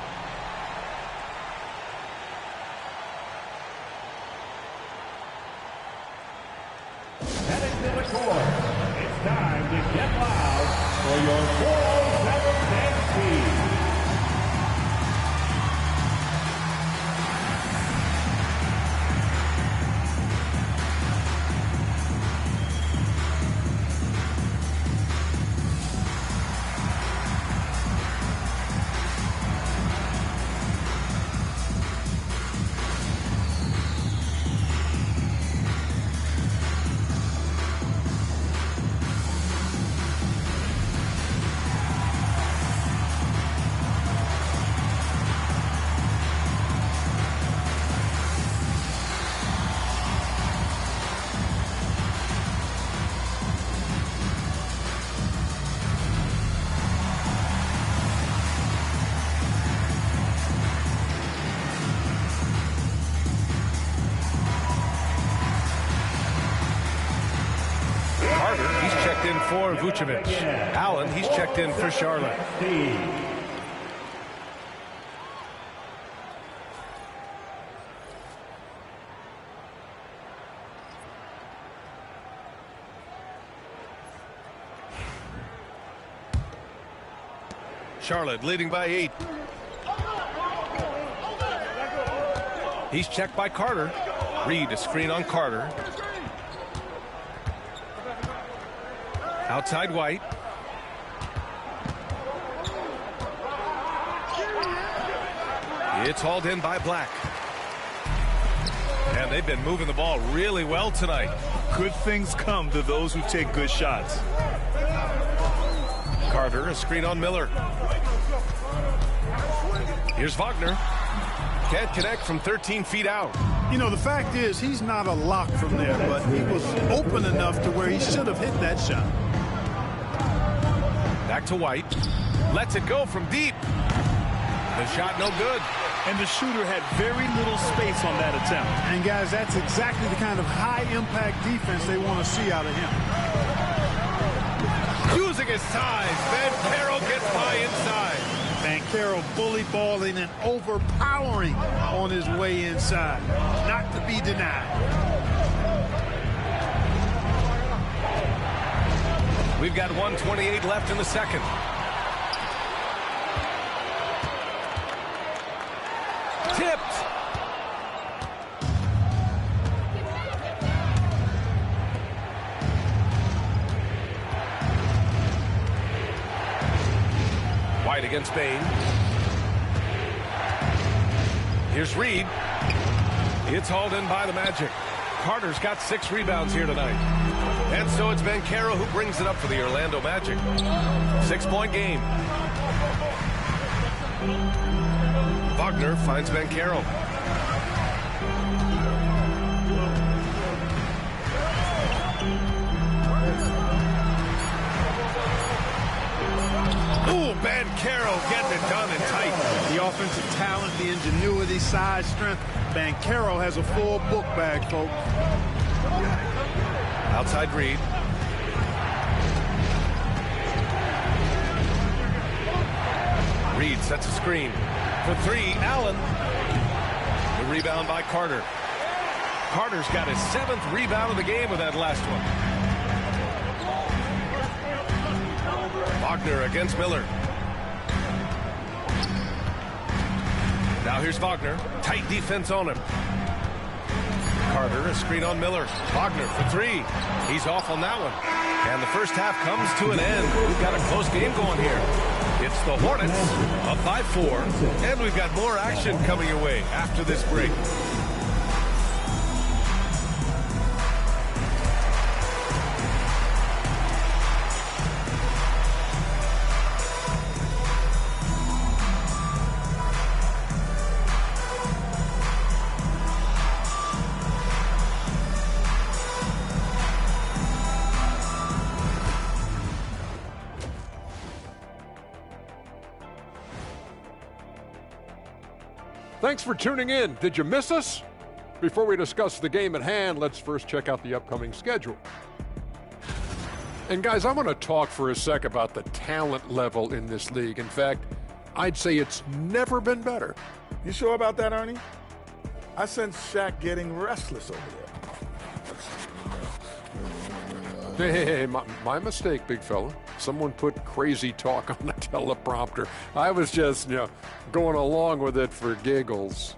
Speaker 2: Heading to the court. It's time to get loud for your 407 dance team.
Speaker 14: In for Vucevic. Allen, he's checked in for Charlotte. Charlotte leading by 8. He's checked by Carter. Reed, a screen on Carter. Outside White. It's hauled in by Black. And they've been moving the ball really well tonight.
Speaker 15: Good things come to those who take good shots.
Speaker 14: Carter, a screen on Miller. Here's Wagner. Can't connect from 13 feet out.
Speaker 12: You know, the fact is he's not a lock from there, but he was open enough to where he should have hit that shot.
Speaker 14: Back to White. Lets it go from deep. The shot no good.
Speaker 15: and the shooter had very little space on that attempt.
Speaker 12: And, guys, that's exactly the kind of high-impact defense they want to see out of him.
Speaker 14: Using his size, Banchero gets by inside.
Speaker 12: Banchero bully balling and overpowering on his way inside. Not to be denied.
Speaker 14: We've got 1:28 left in the second. Tipped. White against Bain. Here's Reed. It's hauled in by the Magic. Carter's got 6 rebounds here tonight. And so it's Banchero who brings it up for the Orlando Magic. 6-point game. Wagner finds Banchero. Ooh, Banchero getting it done and tight.
Speaker 12: The offensive talent, the ingenuity, size, strength. Banchero has a full book bag, folks.
Speaker 14: Outside Reed. Reed sets a screen. For 3, Allen. The rebound by Carter. Carter's got his 7th rebound of the game with that last one. Wagner against Miller. Now here's Wagner. Tight defense on him. Carter, a screen on Miller. Wagner for 3. He's off on that one. And the first half comes to an end. We've got a close game going here. It's the Hornets up by 4. And we've got more action coming your way after this break.
Speaker 10: Thanks for tuning in. Did you miss us? Before we discuss the game at hand, let's first check out the upcoming schedule. And guys, I want to talk for a sec about the talent level in this league. In fact, I'd say it's never been better.
Speaker 20: You sure about that, Ernie? I sense Shaq getting restless over there.
Speaker 10: Hey, my mistake, big fella. Someone put crazy talk on the teleprompter. I was just, going along with it for giggles.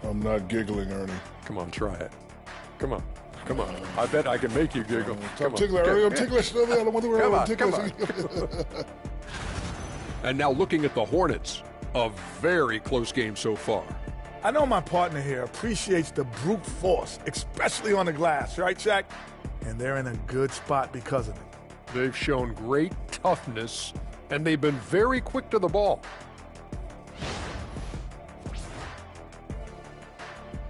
Speaker 11: I'm not giggling, Ernie.
Speaker 10: Come on, try it. Come on. I bet I can make you giggle.
Speaker 11: I'm ticklish, Ernie. I'm ticklish. I don't want to worry about ticklish.
Speaker 10: And now looking at the Hornets, a very close game so far.
Speaker 20: I know my partner here appreciates the brute force, especially on the glass, right, Shaq? And they're in a good spot because of it.
Speaker 10: They've shown great toughness, and they've been very quick to the ball.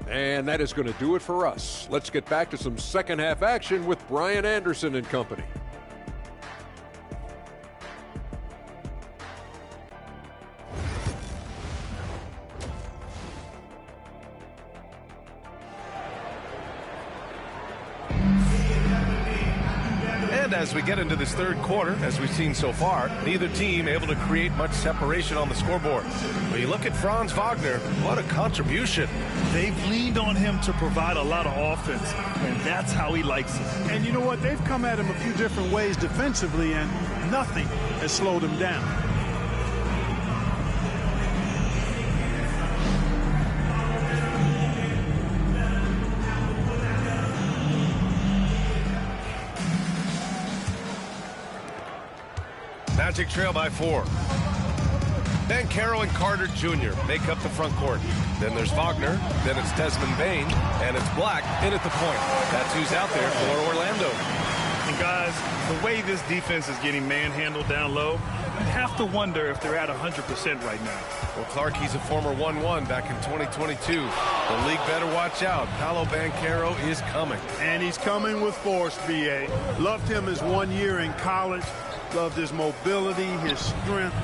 Speaker 10: And that is going to do it for us. Let's get back to some second half action with Brian Anderson and company.
Speaker 14: And as we get into this third quarter, as we've seen so far, neither team able to create much separation on the scoreboard. When you look at Franz Wagner, what a contribution.
Speaker 15: They've leaned on him to provide a lot of offense, and that's how he likes it.
Speaker 12: And you know what? They've come at him a few different ways defensively, and nothing has slowed him down.
Speaker 14: Magic trail by 4. Banchero and Carter Jr. make up the front court. Then there's Wagner, then it's Desmond Bain, and it's Black in at the point. That's who's out there for Orlando.
Speaker 15: And guys, the way this defense is getting manhandled down low, I have to wonder if they're at 100% right now.
Speaker 14: Well, Clark, he's a former 1-1 back in 2022. The league better watch out. Paolo Banchero is coming.
Speaker 12: And he's coming with force, B.A. Loved him his 1 year in college. Loved his mobility, his strength,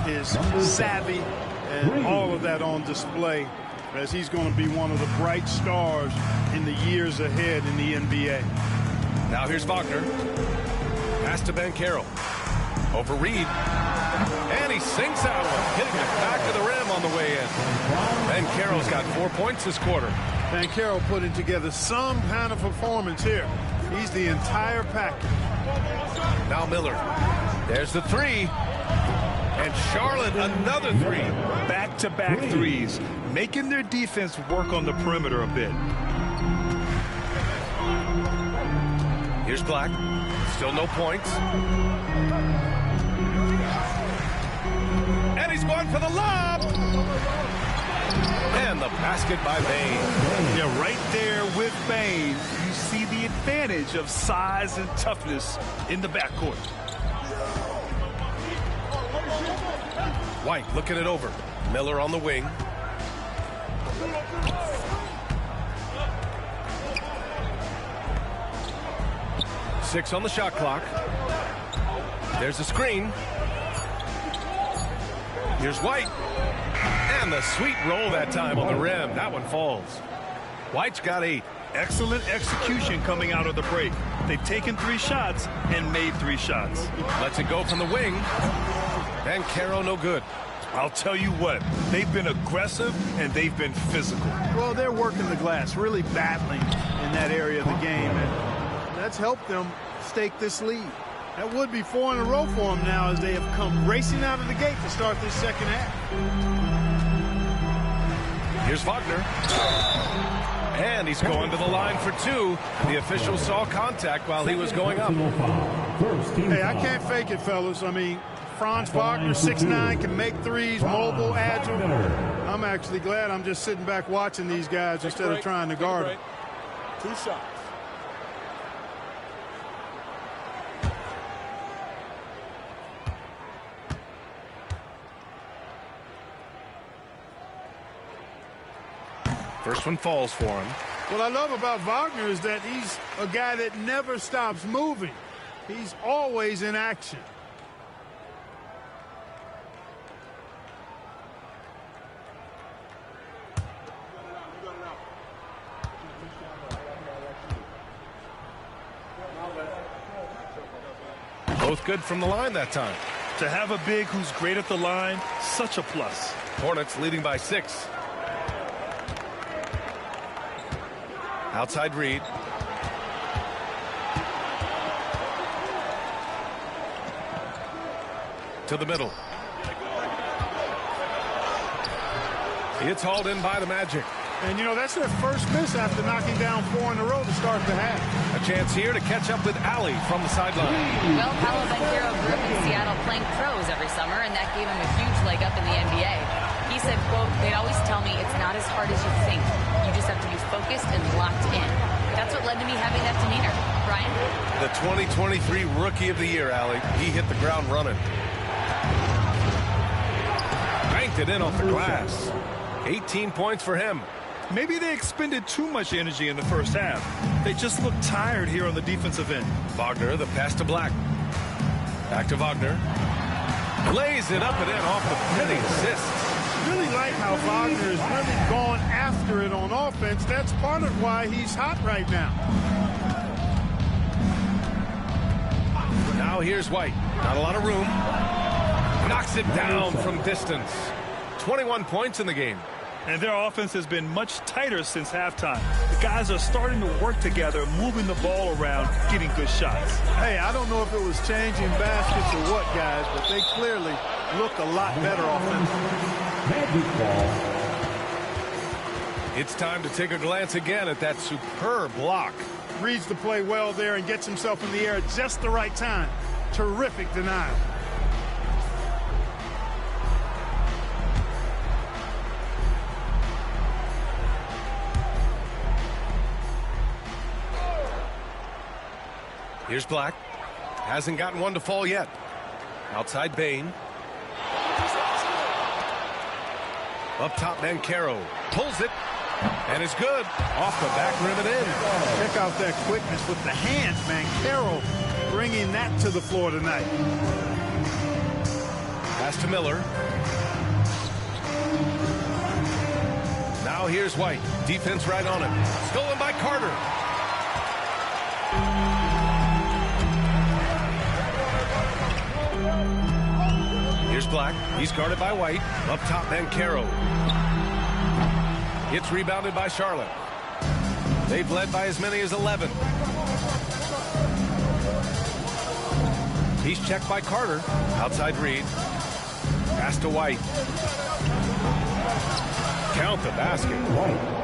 Speaker 12: his savvy, And all of that on display as he's going to be one of the bright stars in the years ahead in the NBA.
Speaker 14: Now here's Wagner. Pass to Banchero. Over Reed. And he sinks out one, hitting the back of the rim on the way in. Banchero's got 4 points this quarter.
Speaker 12: Banchero putting together some kind of performance here. He's the entire package.
Speaker 14: Now Miller. There's the three. And Charlotte, another three.
Speaker 15: Back-to-back threes, making their defense work on the perimeter a bit.
Speaker 14: Here's Black. Still no points. And he's going for the lob. And the basket by Bane.
Speaker 15: Yeah, right there with Bane, you see the advantage of size and toughness in the backcourt.
Speaker 14: White looking it over. Miller on the wing. Six on the shot clock. There's a screen. Here's White. And the sweet roll that time on the rim. That one falls. White's got 8.
Speaker 15: Excellent execution coming out of the break. They've taken 3 shots and made 3 shots.
Speaker 14: Lets it go from the wing. And Caro no good.
Speaker 15: I'll tell you what, they've been aggressive and they've been physical.
Speaker 12: Well, they're working the glass, really battling in that area of the game, and that's helped them stake this lead. That would be 4 in a row for them now as they have come racing out of the gate to start this second half.
Speaker 14: Here's Wagner. And he's going to the line for 2. The official saw contact while he was going up.
Speaker 12: Hey, I can't fake it, fellas. I mean, Franz Wagner, 6'9", can make threes, mobile, agile. I'm actually glad I'm just sitting back watching these guys instead of trying to guard them.
Speaker 20: 2 shots.
Speaker 14: First one falls for him.
Speaker 12: What I love about Wagner is that he's a guy that never stops moving. He's always in action.
Speaker 14: Both good from the line that time.
Speaker 15: To have a big who's great at the line, such a plus.
Speaker 14: Hornets leading by 6. Outside Reed. To the middle. It's hauled in by the Magic.
Speaker 12: And, you know, that's their first miss after knocking down 4 in a row to start the half.
Speaker 14: A chance here to catch up with Allie from the sideline.
Speaker 17: Well, Paolo Banchero grew up in Seattle playing pros every summer, and that gave him a huge leg up in the NBA. He said, quote, they'd always tell me it's not as hard as you think. You just have to be focused and locked in. That's what led to me having that demeanor. Brian?
Speaker 14: The 2023 Rookie of the Year, Allie. He hit the ground running. Banked it in off the glass. 18 points for him.
Speaker 15: Maybe they expended too much energy in the first half. They just look tired here on the defensive end.
Speaker 14: Wagner, the pass to Black. Back to Wagner. Lays it up and in off the penny assist.
Speaker 12: Really like how Wagner has really gone after it on offense. That's part of why he's hot right now.
Speaker 14: Now here's White. Not a lot of room. Knocks it down from distance. 21 points in the game.
Speaker 15: And their offense has been much tighter since halftime. The guys are starting to work together, moving the ball around, getting good shots.
Speaker 12: Hey, I don't know if it was changing baskets or what, guys, but they clearly look a lot better offensively.
Speaker 14: It's time to take a glance again at that superb block.
Speaker 12: Reads the play well there and gets himself in the air at just the right time. Terrific denial.
Speaker 14: Here's Black. Hasn't gotten one to fall yet. Outside Bane. Up top, Banchero pulls it and is good. Off the back rim and in.
Speaker 12: Check out that quickness with the hands, Banchero bringing that to the floor tonight.
Speaker 14: Pass to Miller. here's White. Defense right on him. Stolen by Carter. Here's Black. He's guarded by White. Up top, Bancaro. It's rebounded by Charlotte. They've led by as many as 11. He's checked by Carter. Outside Reed. Pass to White. Count the basket.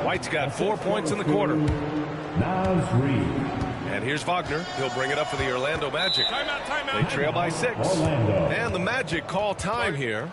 Speaker 14: White's got 4 points in the quarter. And here's Wagner. He'll bring it up for the Orlando Magic.
Speaker 12: Timeout.
Speaker 14: They trail by 6. And the Magic call time here.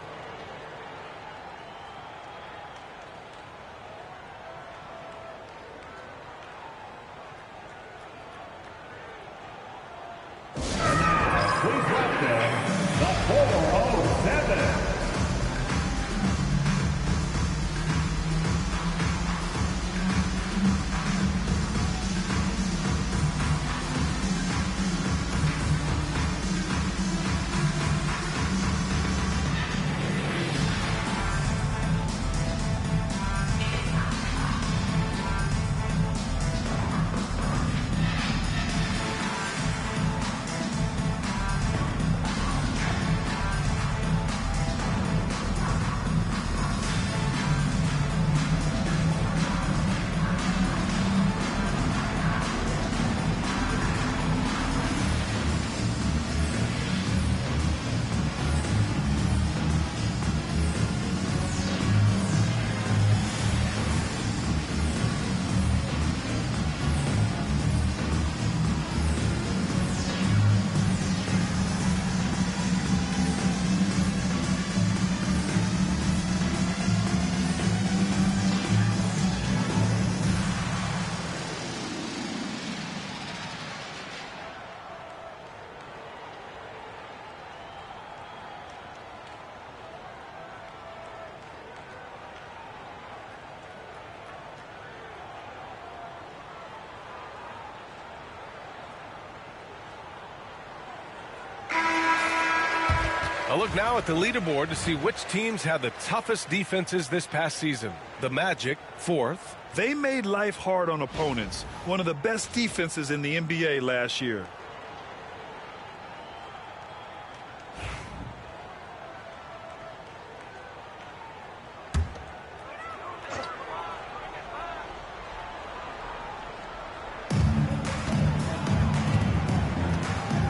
Speaker 14: A look now at the leaderboard to see which teams had the toughest defenses this past season. The Magic, 4th.
Speaker 15: They made life hard on opponents. One of the best defenses in the NBA last year.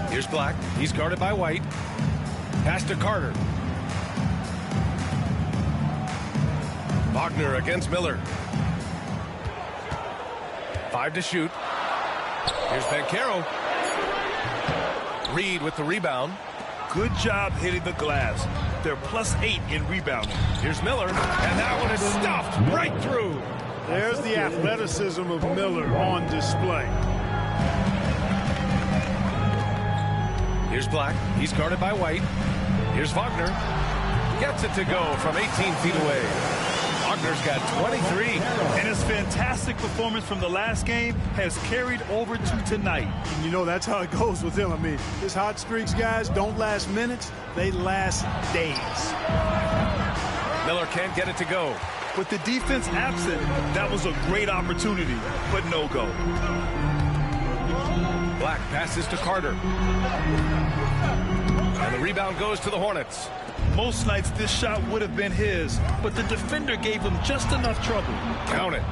Speaker 14: Here's Black. He's guarded by White. Pass to Carter. Wagner against Miller. 5 to shoot. Here's Bancaro. Reed with the rebound.
Speaker 15: Good job hitting the glass. They're +8 in rebounding.
Speaker 14: Here's Miller, and that one is stuffed right through.
Speaker 12: There's the athleticism of Miller on display.
Speaker 14: Here's Black. He's guarded by White. Here's Wagner. Gets it to go from 18 feet away. Wagner's got 23.
Speaker 15: And his fantastic performance from the last game has carried over to tonight.
Speaker 12: And you know, that's how it goes with him. I mean, his hot streaks, guys, don't last minutes. They last days.
Speaker 14: Miller can't get it to go.
Speaker 15: With the defense absent, that was a great opportunity, but no go.
Speaker 14: Black passes to Carter. And the rebound goes to the Hornets.
Speaker 15: Most nights this shot would have been his, but the defender gave him just enough trouble.
Speaker 14: Count it.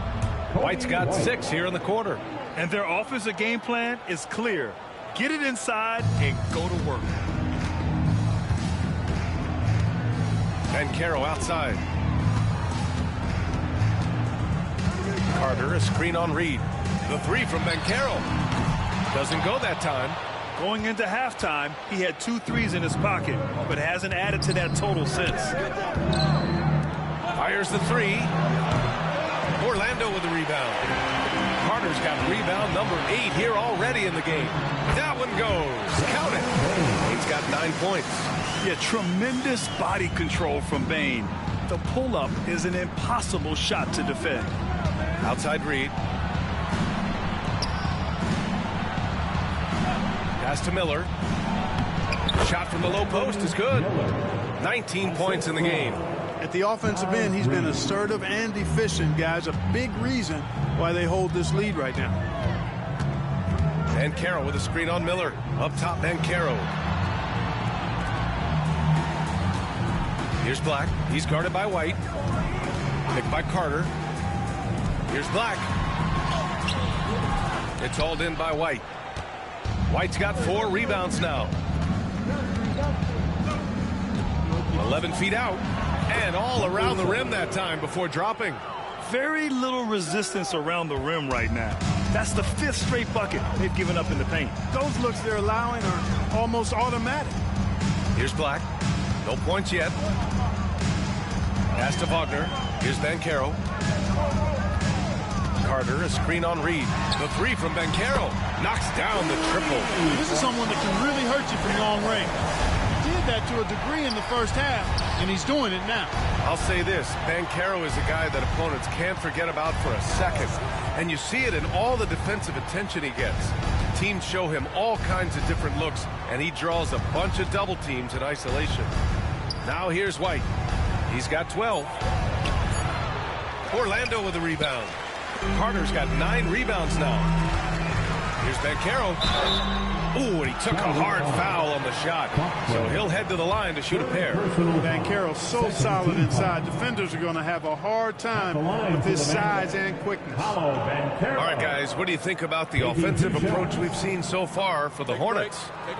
Speaker 14: White's got 6 here in the quarter.
Speaker 15: And their offensive game plan is clear. Get it inside and go to work.
Speaker 14: Bancaro outside. Carter, a screen on Reed. The 3 from Bancaro. Doesn't go that time.
Speaker 15: Going into halftime, he had 2 threes in his pocket, but hasn't added to that total since.
Speaker 14: Fires the 3. Orlando with the rebound. Carter's got rebound number 8 here already in the game. That one goes. Count it. He's got 9 points.
Speaker 15: Yeah, tremendous body control from Bane. The pull-up is an impossible shot to defend.
Speaker 14: Outside Reed. Pass to Miller. Shot from the low post is good. 19 points in the game.
Speaker 12: At the offensive end, he's been assertive and efficient, guys. A big reason why they hold this lead right now.
Speaker 14: Bancaro with a screen on Miller. Up top, Bancaro. Here's Black. He's guarded by White. Picked by Carter. Here's Black. It's hauled in by White. White's got 4 rebounds now. 11 feet out. And all around the rim that time before dropping.
Speaker 15: Very little resistance around the rim right now. That's the 5th straight bucket they've given up in the paint.
Speaker 12: Those looks they're allowing are almost automatic.
Speaker 14: Here's Black. No points yet. Pass to Wagner. Here's Bancaro. Carter, a screen on Reed. The 3 from Bancaro. Knocks down the triple.
Speaker 12: This is someone that can really hurt you from long range. He did that to a degree in the first half, and he's doing it now.
Speaker 14: I'll say this. Bancaro is a guy that opponents can't forget about for a second. And you see it in all the defensive attention he gets. Teams show him all kinds of different looks, and he draws a bunch of double teams in isolation. Now here's White. He's got 12. Orlando with a rebound. Carter's got 9 rebounds now. Here's Bancaro. Ooh, and he took a hard foul on the shot. So he'll head to the line to shoot a pair.
Speaker 12: Bancaro's so solid inside. Defenders are going to have a hard time with his size and quickness.
Speaker 14: All right, guys, what do you think about the offensive approach we've seen so far for the Hornets?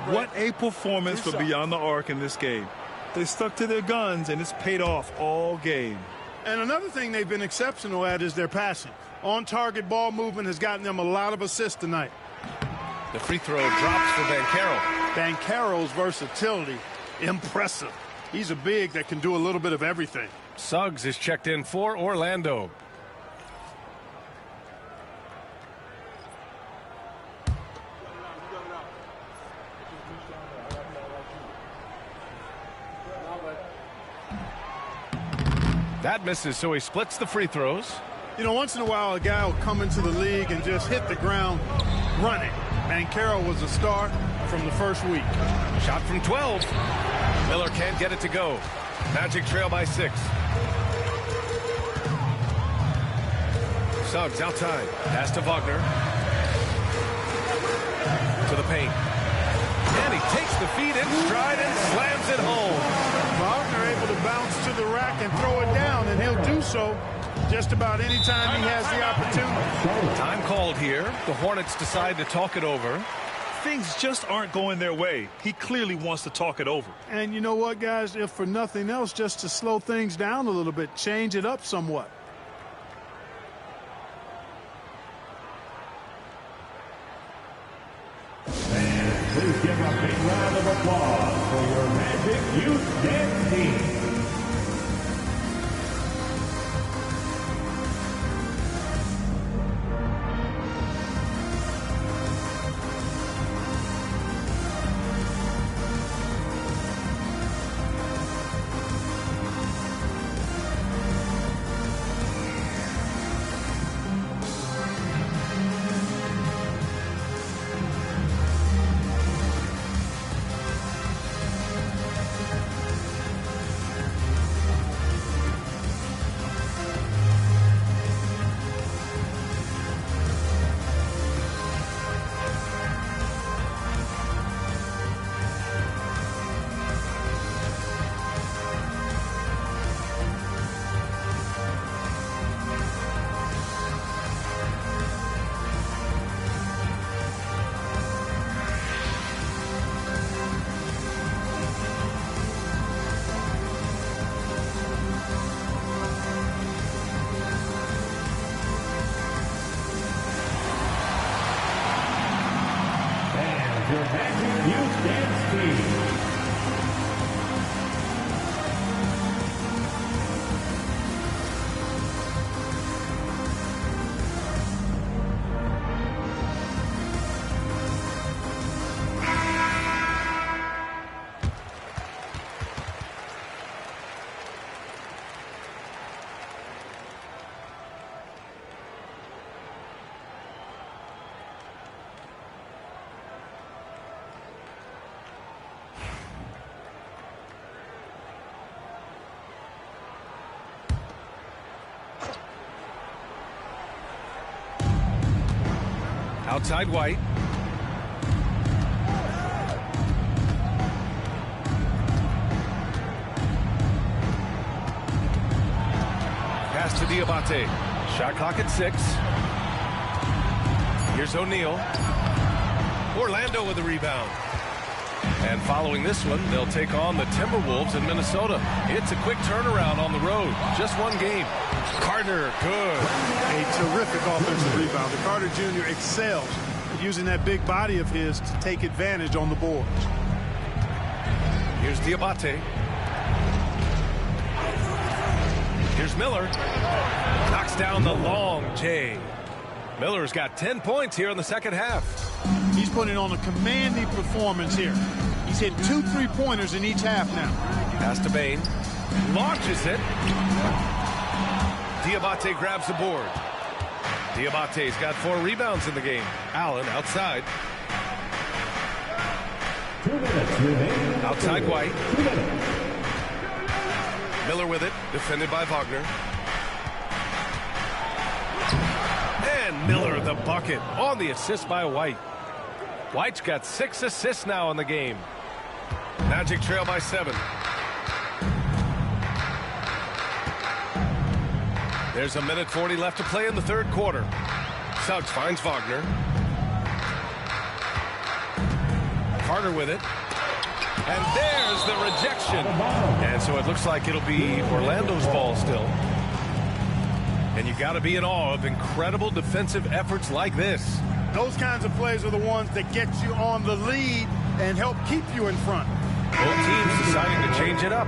Speaker 15: What a performance for Beyond the Arc in this game. They stuck to their guns, and it's paid off all game.
Speaker 12: And another thing they've been exceptional at is their passing. On-target ball movement has gotten them a lot of assists tonight.
Speaker 14: The free throw drops for Bancaro.
Speaker 12: Bancaro's versatility, impressive. He's a big that can do a little bit of everything.
Speaker 14: Suggs is checked in for Orlando. That misses, so he splits the free throws.
Speaker 12: You know, once in a while, a guy will come into the league and just hit the ground running. Bancaro was a star from the first week.
Speaker 14: Shot from 12. Miller can't get it to go. Magic trail by 6. Suggs outside. Pass to Wagner. To the paint. And he takes the feed in stride and slams it home.
Speaker 12: Wagner able to bounce to the rack and throw it down, and he'll do so just about any time he has the opportunity.
Speaker 14: Time called here. The Hornets decide to talk it over.
Speaker 15: Things just aren't going their way. He clearly wants to talk it over.
Speaker 12: And you know what, guys? If for nothing else, just to slow things down a little bit, change it up somewhat.
Speaker 2: And please give a big round of applause for your Magic Youth Dance Team. Your Magic Youth Dance Team.
Speaker 14: Outside White. Pass to Diabate. Shot clock at 6. Here's O'Neal. Orlando with the rebound. And following this one, they'll take on the Timberwolves in Minnesota. It's a quick turnaround on the road. Just one game. Carter, good.
Speaker 12: A terrific offensive rebounder. Carter Jr. excels at using that big body of his to take advantage on the boards.
Speaker 14: Here's Diabate. Here's Miller. Knocks down the long J. Miller's got 10 points here in the second half.
Speaker 12: He's putting on a commanding performance here. He's hit 2 3-pointers in each half now.
Speaker 14: Pass to Bain. Launches it. Diabate grabs the board. Diabate's got 4 rebounds in the game. Allen outside.
Speaker 2: 2 minutes remaining.
Speaker 14: Outside White.
Speaker 2: 2 minutes.
Speaker 14: Miller with it. Defended by Wagner. And Miller the bucket on the assist by White. White's got 6 assists now in the game. Magic trail by 7. There's a minute 40 left to play in the third quarter. Suggs finds Wagner. Carter with it. And there's the rejection. And so it looks like it'll be Orlando's ball still. And you got to be in awe of incredible defensive efforts like this.
Speaker 12: Those kinds of plays are the ones that get you on the lead and help keep you in front.
Speaker 14: Both teams deciding to change it up.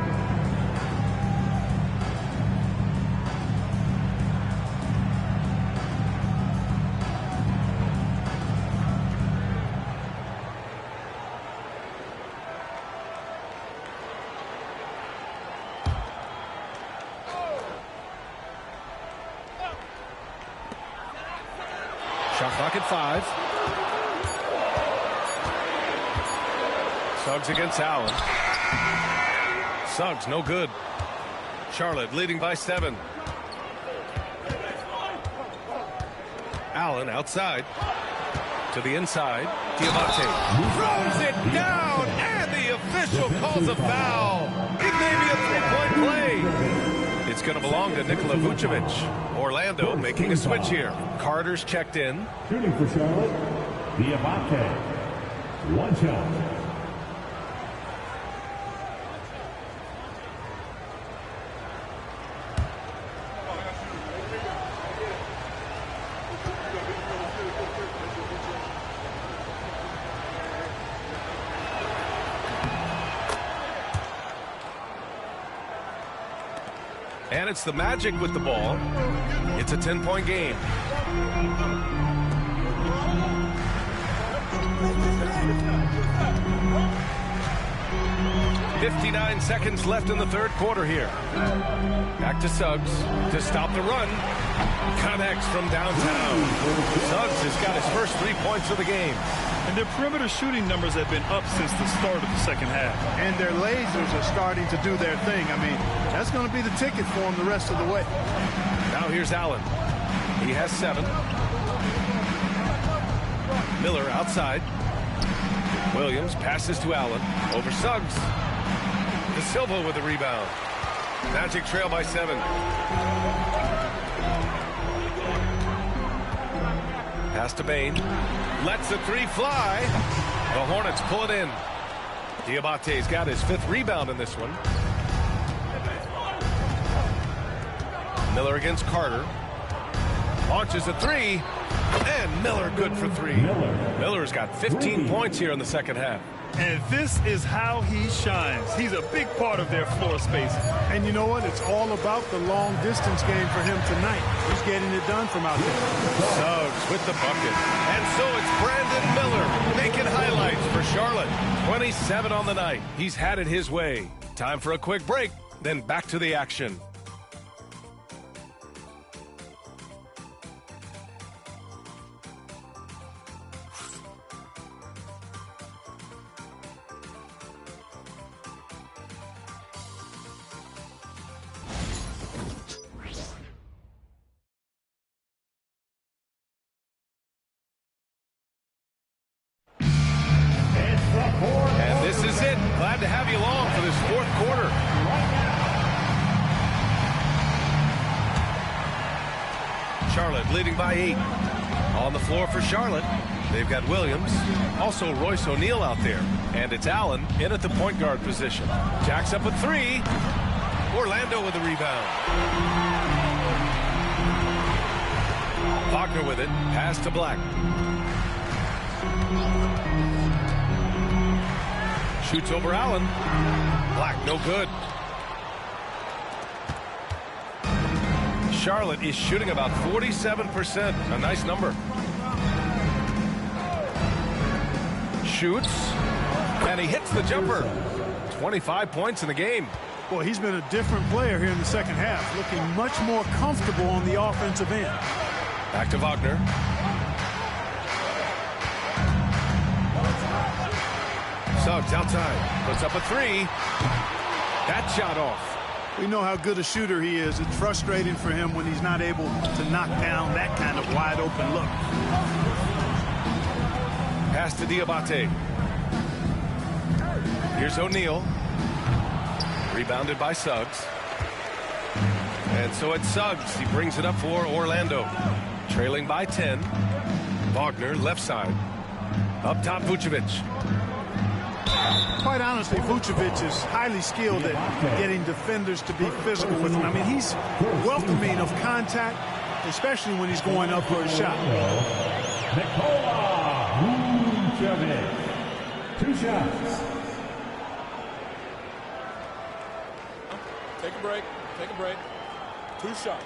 Speaker 14: Shot clock at 5. Suggs against Allen. Suggs, no good. Charlotte leading by 7. Allen outside. To the inside. Diabate throws it down, and the official calls a foul. It may be a 3-point play. It's going to belong to Nikola Vucevic. Orlando making a switch here. Carter's checked in.
Speaker 2: Shooting for Charlotte, Diabate. 1 shot.
Speaker 14: And it's the Magic with the ball. It's a 10-point game. 59 seconds left in the third quarter here. Back to Suggs to stop the run. Connects from downtown. Suggs has got his first 3 points of the game.
Speaker 15: And their perimeter shooting numbers have been up since the start of the second half.
Speaker 12: And their lasers are starting to do their thing. I mean, that's going to be the ticket for them the rest of the way.
Speaker 14: Now here's Allen. He has 7. Miller outside. Williams passes to Allen. Over Suggs. De Silva with the rebound. Magic trail by 7. Pass to Bain. Lets the 3 fly. The Hornets pull it in. Diabate's got his 5th rebound in this one. Miller against Carter. Launches a 3. And Miller good for 3. Miller's got 15 points here in the second half.
Speaker 15: And this is how he shines. He's a big part of their floor space.
Speaker 12: And you know what? It's all about the long distance game for him tonight. He's getting it done from out there.
Speaker 14: Suggs with the bucket. And so it's Brandon Miller making highlights for Charlotte. 27 on the night. He's had it his way. Time for a quick break, then back to the action. Charlotte leading by 8. On the floor for Charlotte, they've got Williams, also Royce O'Neal out there. And it's Allen in at the point guard position. Jacks up a 3. Orlando with the rebound. Wagner with it. Pass to Black. Shoots over Allen. Black, no good. Charlotte is shooting about 47%. A nice number. Shoots. And he hits the jumper. 25 points in the game.
Speaker 12: Boy, he's been a different player here in the second half. Looking much more comfortable on the offensive end.
Speaker 14: Back to Wagner. Suggs outside. Puts up a 3. That shot off.
Speaker 12: We know how good a shooter he is. It's frustrating for him when he's not able to knock down that kind of wide open look.
Speaker 14: Pass to Diabate. Here's O'Neal. Rebounded by Suggs. And so it's Suggs. He brings it up for Orlando. Trailing by 10. Wagner, left side. Up top, Vucevic.
Speaker 12: Quite honestly, Vucevic is highly skilled at getting defenders to be physical with him. I mean, he's welcoming of contact, especially when he's going up for a shot.
Speaker 2: Vucevic, 2 shots.
Speaker 3: Take a break. Take a break. 2 shots.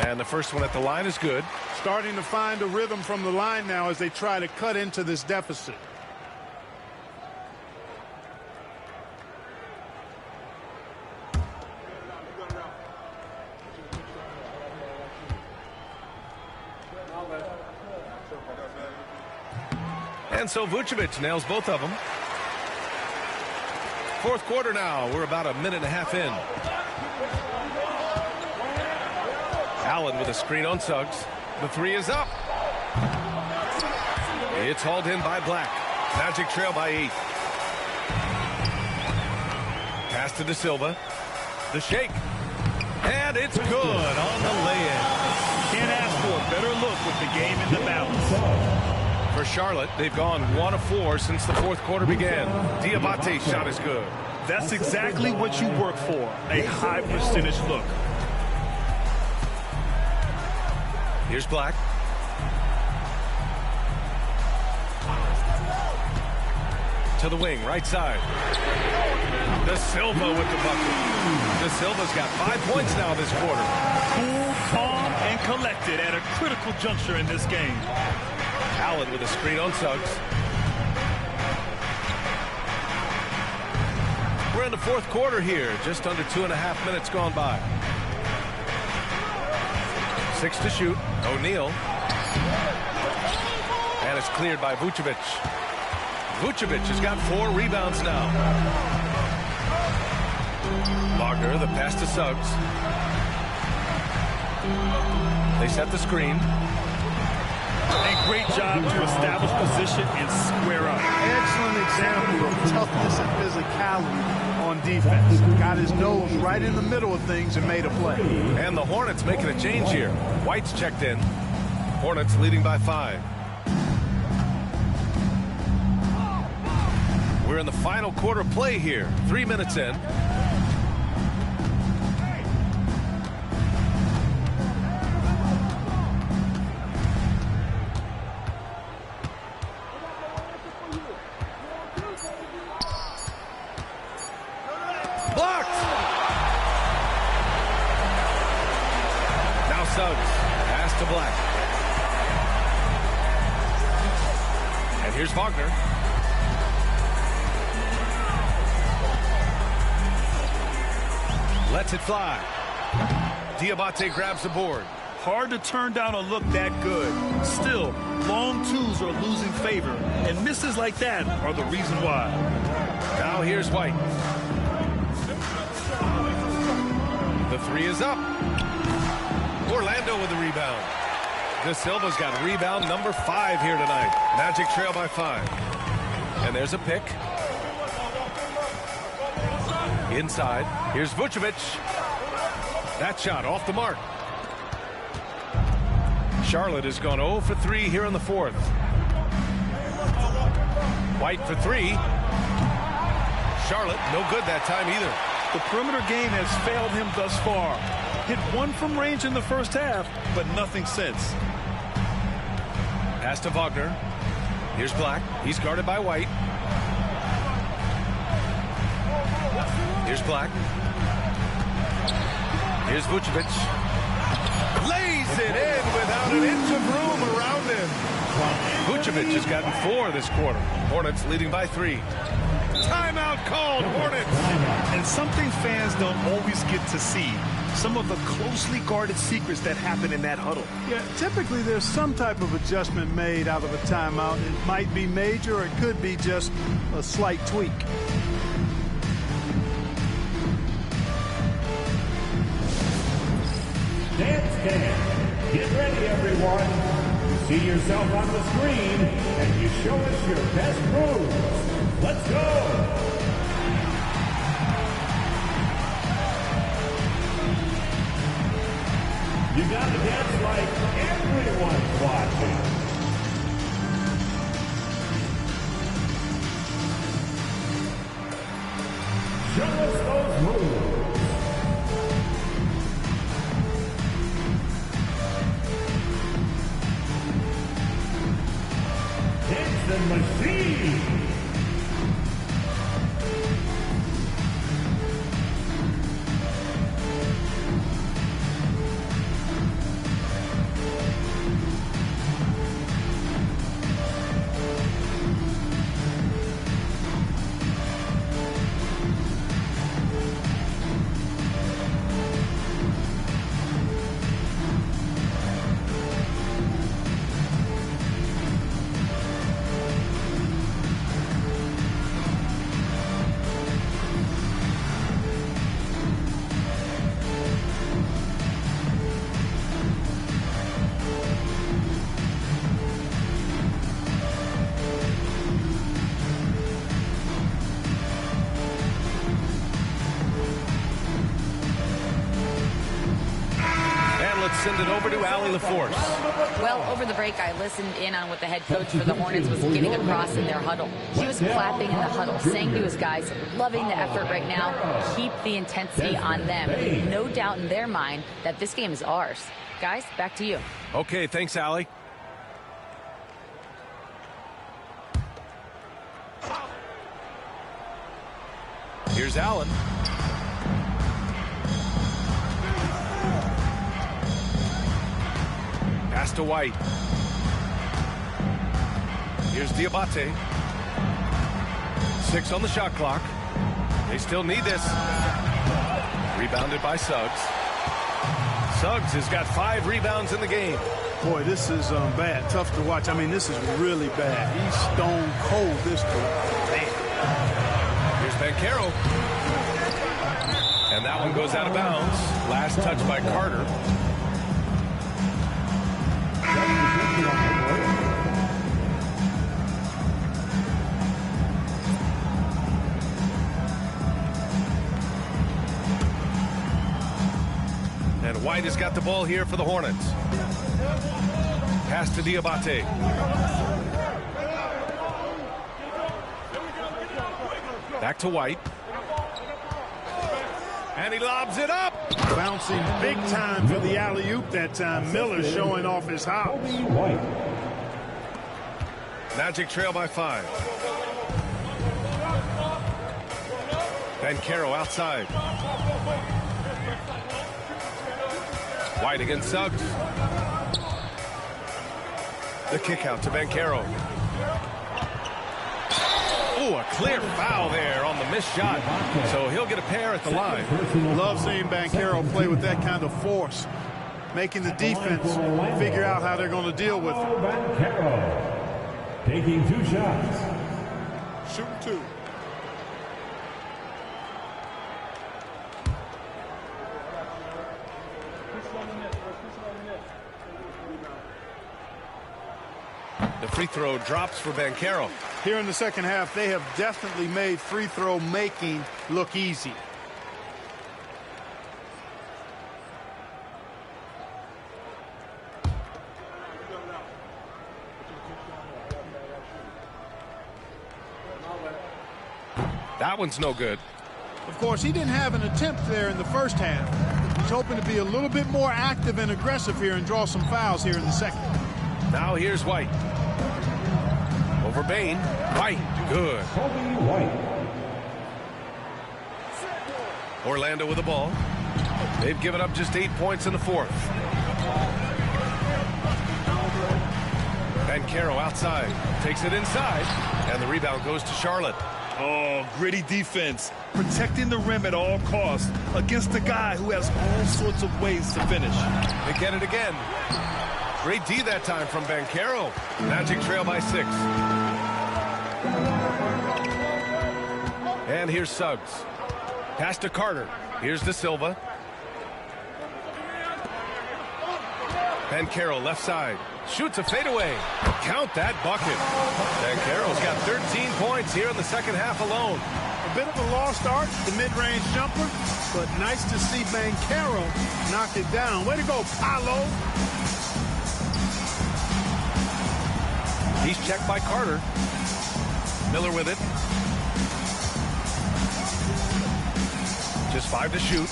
Speaker 14: And the first one at the line is good.
Speaker 12: Starting to find a rhythm from the line now as they try to cut into this deficit.
Speaker 14: And so Vucevic nails both of them. Fourth quarter now. We're about a minute and a half in. Allen with a screen on Suggs. The 3 is up. It's hauled in by Black. Magic trail by 8. Pass to De Silva. The shake. And it's good on the lay-in.
Speaker 15: Can't ask for a better look with the game in the balance.
Speaker 14: For Charlotte, they've gone 1 of 4 since the fourth quarter began. Diabate's shot is good.
Speaker 15: That's exactly what you work for, a high percentage look.
Speaker 14: Here's Black. To the wing, right side. De Silva with the bucket. De Silva's got 5 points now this quarter.
Speaker 15: Cool, calm, and collected at a critical juncture in this game.
Speaker 14: Allen with a screen on Suggs. We're in the fourth quarter here. Just under 2.5 minutes gone by. 6 to shoot. O'Neal. And it's cleared by Vucevic. Vucevic has got 4 rebounds now. Wagner, the pass to Suggs. They set the screen.
Speaker 15: A great job to establish position and square up.
Speaker 12: Excellent example of toughness and physicality on defense. Got his nose right in the middle of things and made a play.
Speaker 14: And the Hornets making a change here. White's checked in. Hornets leading by 5. We're in the final quarter play here. 3 minutes in. Blocked. Now Suggs. Pass to Black. And here's Wagner. Lets it fly. Diabate grabs the board.
Speaker 15: Hard to turn down a look that good. Still, long twos are losing favor, and misses like that are the reason why.
Speaker 14: Now here's White. The 3 is up. Orlando with the rebound. De Silva's got rebound number 5 here tonight. Magic trail by 5. And there's a pick. Inside. Here's Vucevic. That shot off the mark. Charlotte has gone 0 for 3 here in the 4th. White for 3. Charlotte, no good that time either.
Speaker 15: The perimeter game has failed him thus far. Hit 1 from range in the first half, but nothing since.
Speaker 14: Pass to Wagner. Here's Black. He's guarded by White. Here's Black. Here's Vucevic. Lays it in without an inch of room around him. Vucevic has gotten 4 this quarter. Hornets leading by 3. Timeout called, Hornets.
Speaker 15: And something fans don't always get to see. Some of the closely guarded secrets that happen in that huddle.
Speaker 12: Yeah, typically there's some type of adjustment made out of a timeout. It might be major or it could be just a slight tweak.
Speaker 2: Dance Cam. Get ready, everyone. You see yourself on the screen, and you show us your best moves. Let's go. You gotta dance like everyone's watching. Show us those moves. Dancing machine.
Speaker 14: Send it over to Allie LaForce.
Speaker 17: Well, over the break, I listened in on what the head coach for the Hornets was getting across in their huddle. He was clapping in the huddle, saying to his guys, loving the effort right now, keep the intensity on them. No doubt in their mind that this game is ours. Guys, back to you.
Speaker 14: Okay, thanks, Allie. Here's Allen. Pass to White. Here's Diabate. 6 on the shot clock. They still need this. Rebounded by Suggs. Suggs has got 5 rebounds in the game.
Speaker 12: Boy, this is bad. Tough to watch. I mean, this is really bad. He's stone cold this quarter. Man.
Speaker 14: Here's Banchero. And that one goes out of bounds. Last touch by Carter. And White has got the ball here for the Hornets. Pass to Diabate. Back to White. And he lobs it up.
Speaker 12: Bouncing big time for the alley-oop that time. Miller showing off his hops.
Speaker 14: Magic trail by 5. Banchero outside. White against Suggs. The kick out to Banchero. Oh, a clear foul there on the missed shot. So he'll get a pair at the line.
Speaker 12: Love seeing Banchero play with that kind of force. Making the defense figure out how they're going to deal with it.
Speaker 2: Banchero taking 2 shots.
Speaker 11: Shooting 2.
Speaker 14: The free throw drops for Banchero.
Speaker 12: Here in the second half, they have definitely made free throw making look easy.
Speaker 14: That one's no good.
Speaker 12: Of course, he didn't have an attempt there in the first half. He's hoping to be a little bit more active and aggressive here and draw some fouls here in the second.
Speaker 14: Now here's White. Over Bain. White. Good. Orlando with the ball. They've given up just 8 points in the fourth. Banchero outside. Takes it inside. And the rebound goes to Charlotte.
Speaker 15: Oh, gritty defense. Protecting the rim at all costs against a guy who has all sorts of ways to finish.
Speaker 14: They get it again. Great D that time from Banchero. Magic trail by 6. And here's Suggs. Pass to Carter. Here's De Silva. Banchero left side. Shoots a fadeaway. Count that bucket. Banchero's got 13 points here in the second half alone.
Speaker 12: A bit of a lost art, the mid-range jumper, but nice to see Banchero knock it down. Way to go, Paolo.
Speaker 14: He's checked by Carter. Miller with it. Just 5 to shoot.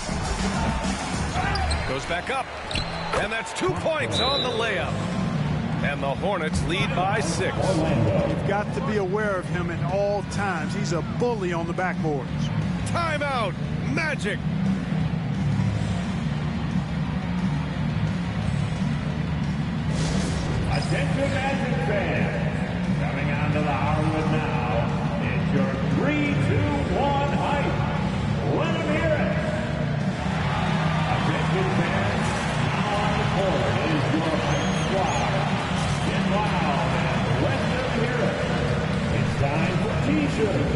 Speaker 14: Goes back up. And that's 2 points on the layup. And the Hornets lead by 6.
Speaker 12: You've got to be aware of him at all times. He's a bully on the backboards.
Speaker 14: Timeout. Magic.
Speaker 2: Attention Magic fans. Coming onto the hardwood now. It's your 3-2-1 hype. Let them hear it. Attention fans. Now on the court is your hype squad. Get wild and let them hear it. It's time for T-shirts.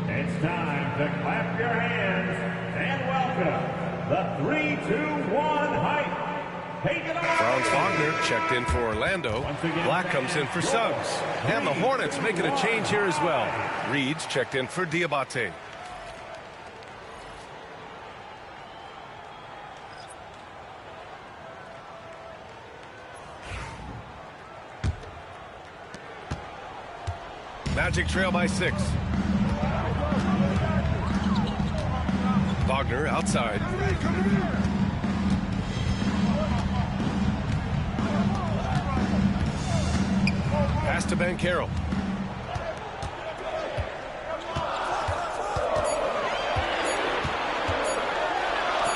Speaker 2: It's time to clap your hands and welcome the 3-2-1 hype. Take it away.
Speaker 14: Franz Wagner checked in for Orlando. Black comes in for Suggs. And the Hornets making a change here as well. Reed's checked in for Diabate. Magic trail by 6. Wagner outside. Pass to Banchero.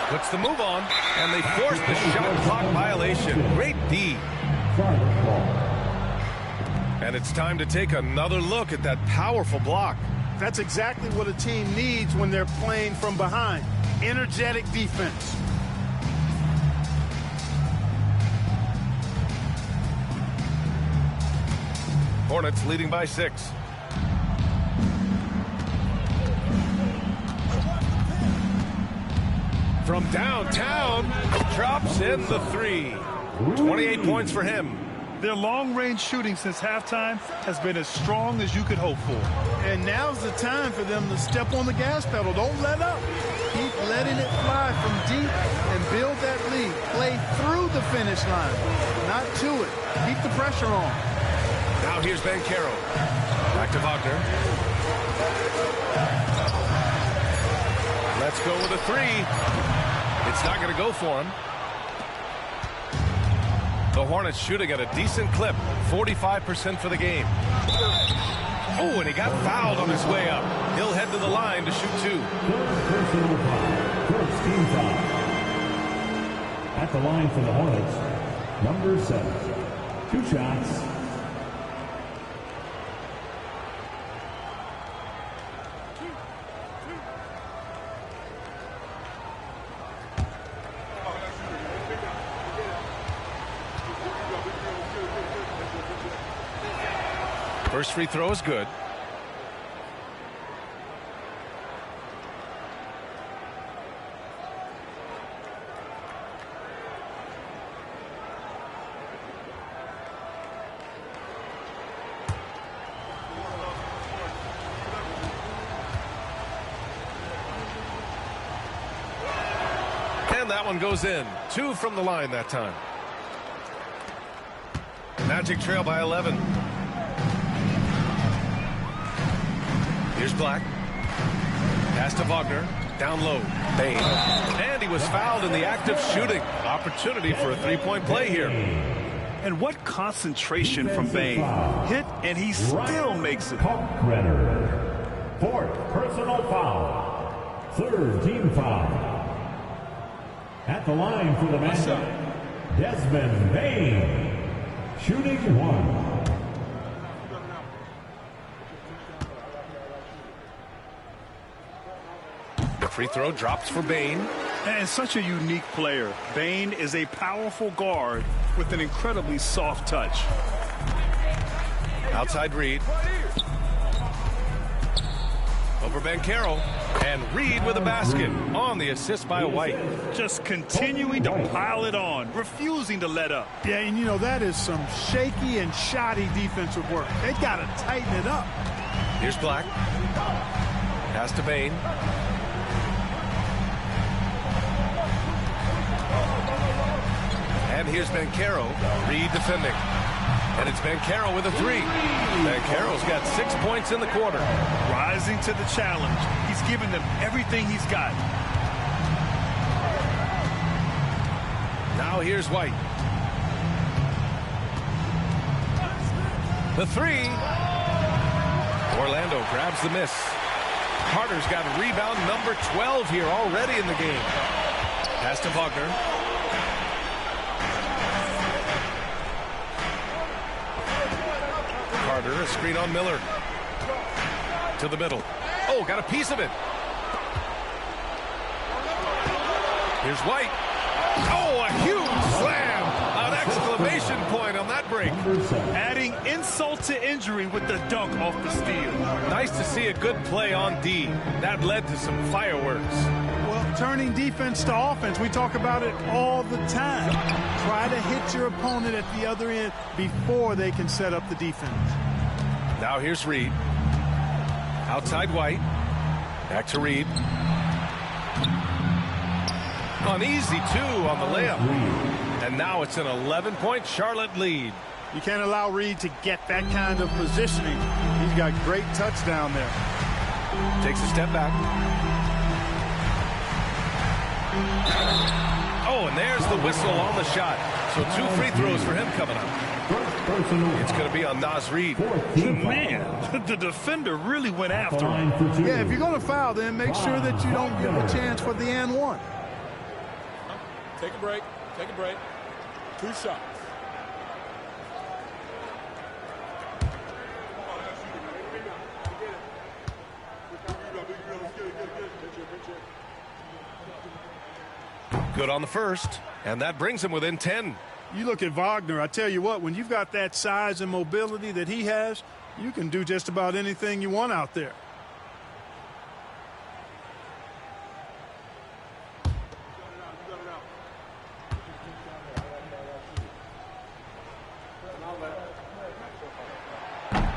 Speaker 14: Puts the move on, and they force the shot clock violation. Great D. And it's time to take another look at that powerful block.
Speaker 12: That's exactly what a team needs when they're playing from behind. Energetic defense.
Speaker 14: Hornets leading by 6. From downtown, drops in the 3. 28 points for him.
Speaker 15: Their long-range shooting since halftime has been as strong as you could hope for.
Speaker 12: And now's the time for them to step on the gas pedal. Don't let up. Keep letting it fly from deep and build that lead. Play through the finish line, not to it. Keep the pressure on.
Speaker 14: Now here's Banchero. Back to Wagner. Let's go with a three. It's not going to go for him. The Hornets shooting at a decent clip, 45% for the game. Oh, and he got fouled on his way up. He'll head to the line to shoot two.
Speaker 2: First team foul. At the line for the Hornets, number 7. 2 shots.
Speaker 14: First free throw is good. And that one goes in. 2 from the line that time. Magic trail by 11. Here's Black. Pass to Wagner. Down low. Bane. And he was fouled in the act of shooting. Opportunity for a three-point play here.
Speaker 15: And what concentration from Bane. Hit, and he still makes it.
Speaker 2: Renner. 4th personal foul. 3rd team foul. At the line for the Magic, Desmond Bane. Shooting 1.
Speaker 14: Free throw drops for Bane.
Speaker 15: And such a unique player. Bane is a powerful guard with an incredibly soft touch.
Speaker 14: Outside Reed. Over Banchero. And Reed with a basket on the assist by White.
Speaker 15: Just continuing to pile it on, refusing to let up.
Speaker 12: Yeah, and you know, that is some shaky and shoddy defensive work. They got to tighten it up.
Speaker 14: Here's Black. Pass to Bane. And here's Banchero. Reed defending. And it's Banchero with a three. Banchero's got 6 points in the quarter.
Speaker 15: Rising to the challenge. He's given them everything he's got.
Speaker 14: Now here's White. The three. Orlando grabs the miss. Carter's got rebound number 12 here already in the game. Pass to Wagner. Carter, a screen on Miller. To the middle. Oh, got a piece of it. Here's White. Oh, a huge slam. An exclamation point on that break.
Speaker 15: Adding insult to injury with the dunk off the steal.
Speaker 14: Nice to see a good play on D. That led to some fireworks.
Speaker 12: Well, turning defense to offense, we talk about it all the time. Try to hit your opponent at the other end before they can set up the defense.
Speaker 14: Now here's Reed. Outside White. Back to Reed. An easy two on the layup. And now it's an 11-point Charlotte lead.
Speaker 12: You can't allow Reed to get that kind of positioning. He's got great touch down there.
Speaker 14: Takes a step back. Oh, and there's the whistle on the shot. So 2 free throws for him coming up. It's going to be on Naz Reid.
Speaker 15: Man, the defender really went after him.
Speaker 12: Yeah, if you're going to foul, then make sure that you don't give a chance for the and one.
Speaker 20: Take a break. Take a break. 2 shots.
Speaker 14: Good on the first, and that brings him within 10.
Speaker 12: You look at Wagner, I tell you what, when you've got that size and mobility that he has, you can do just about anything you want out there.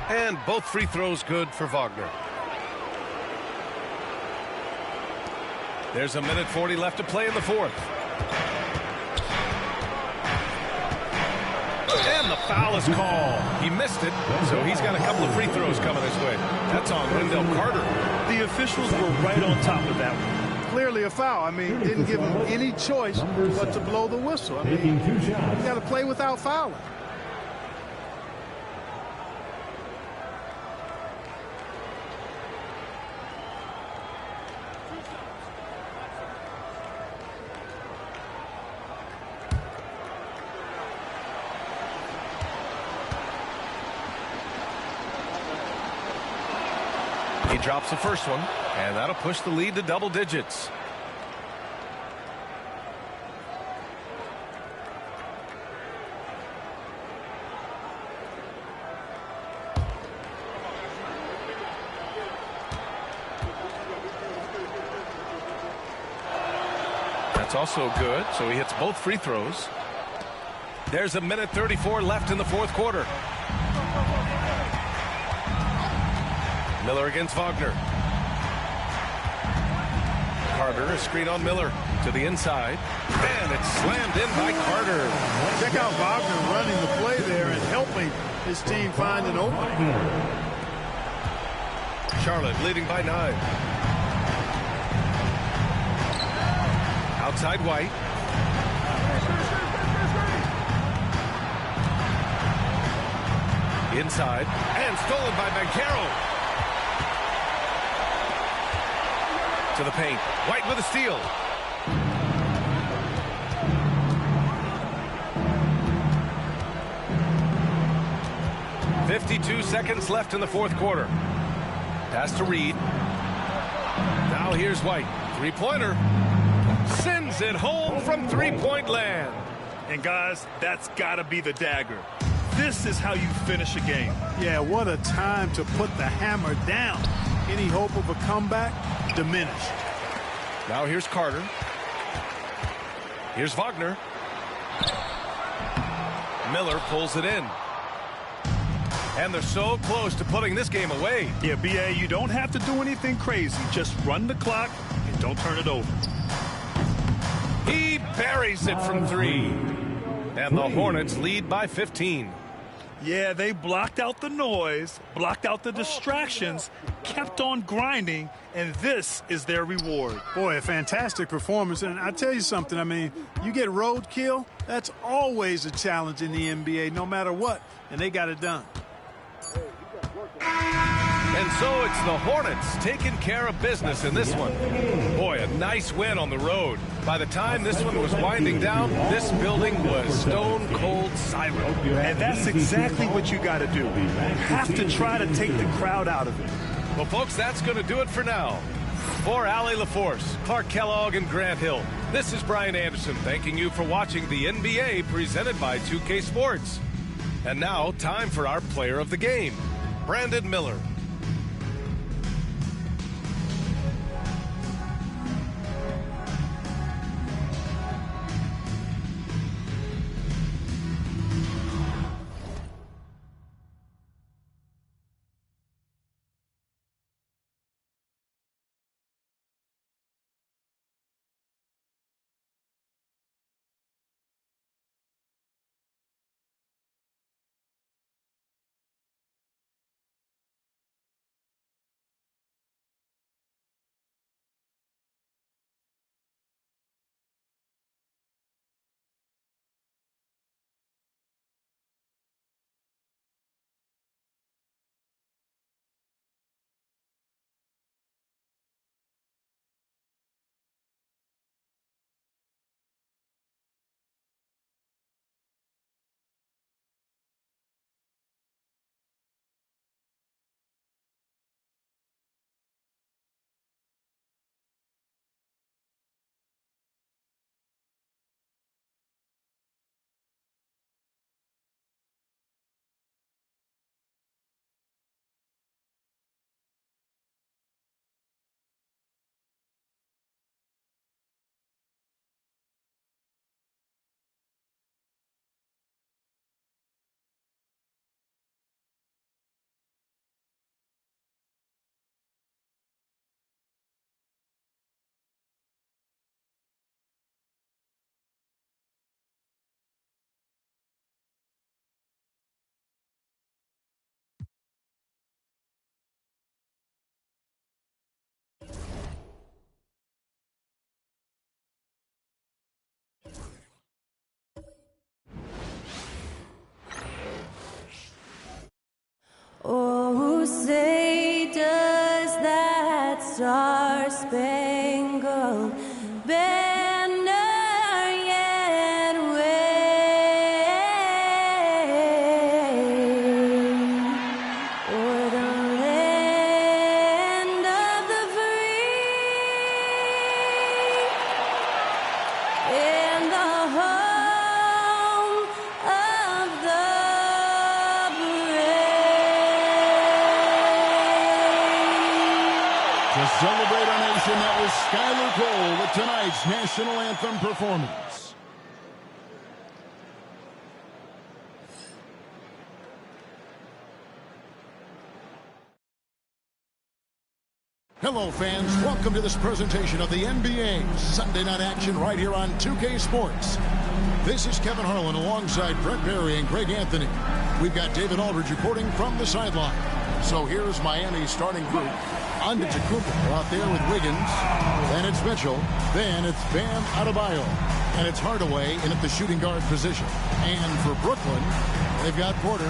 Speaker 14: And both free throws good for Wagner. There's a minute 40 left to play in the fourth. And the foul is called. He missed it, so he's got a couple of free throws coming his way. That's on Wendell Carter.
Speaker 15: The officials were right on top of that one.
Speaker 12: Clearly a foul. I mean, didn't give him any choice but to blow the whistle. I mean, you got to play without fouling.
Speaker 14: He drops the first one, and that'll push the lead to double digits. That's also good, so he hits both free throws. There's a minute 34 left in the fourth quarter. Miller against Wagner. Carter, a screen on Miller to the inside. And it's slammed in by Carter.
Speaker 12: Check out Wagner running the play there and helping his team find an opening.
Speaker 14: Charlotte leading by 9. Outside White. Inside. And stolen by Banchero. To the paint. White with a steal. .52 seconds left in the fourth quarter. Pass to Reed. Now here's White. Three-pointer. Sends it home from three-point land.
Speaker 15: And guys, that's got to be the dagger. This is how you finish a game.
Speaker 12: Yeah, what a time to put the hammer down. Any hope of a comeback? Diminished.
Speaker 14: Now here's Carter. Here's Wagner. Miller pulls it in. And they're so close to putting this game away.
Speaker 15: Yeah, B.A., you don't have to do anything crazy. Just run the clock and don't turn it over.
Speaker 14: He buries it from 3. And the Hornets lead by 15.
Speaker 15: Yeah, they blocked out the noise, blocked out the distractions, kept on grinding, and this is their reward.
Speaker 12: Boy, a fantastic performance. And I tell you something, I mean, you get roadkill, that's always a challenge in the NBA, no matter what, and they got it done.
Speaker 14: And so it's the Hornets taking care of business in this one. Boy, a nice win on the road. By the time this one was winding down, this building was stone cold silent.
Speaker 15: And that's exactly what you got to do. You have to try to take the crowd out of it.
Speaker 14: Well, folks, that's going to do it for now. For Allie LaForce, Clark Kellogg, and Grant Hill, this is Brian Anderson thanking you for watching the NBA presented by 2K Sports. And now, time for our player of the game, Brandon Miller.
Speaker 1: To celebrate our nation, that was Skylar Cole with tonight's national anthem performance. Hello, fans. Welcome to this presentation of the NBA Sunday Night Action right here on 2K Sports. This is Kevin Harlan alongside Brent Barry and Greg Anthony. We've got David Aldridge reporting from the sideline. So here's Miami's starting group. Antetokounmpo out there with Wiggins. Then it's Mitchell. Then it's Bam Adebayo. And it's Hardaway in at the shooting guard position. And for Brooklyn, they've got Porter.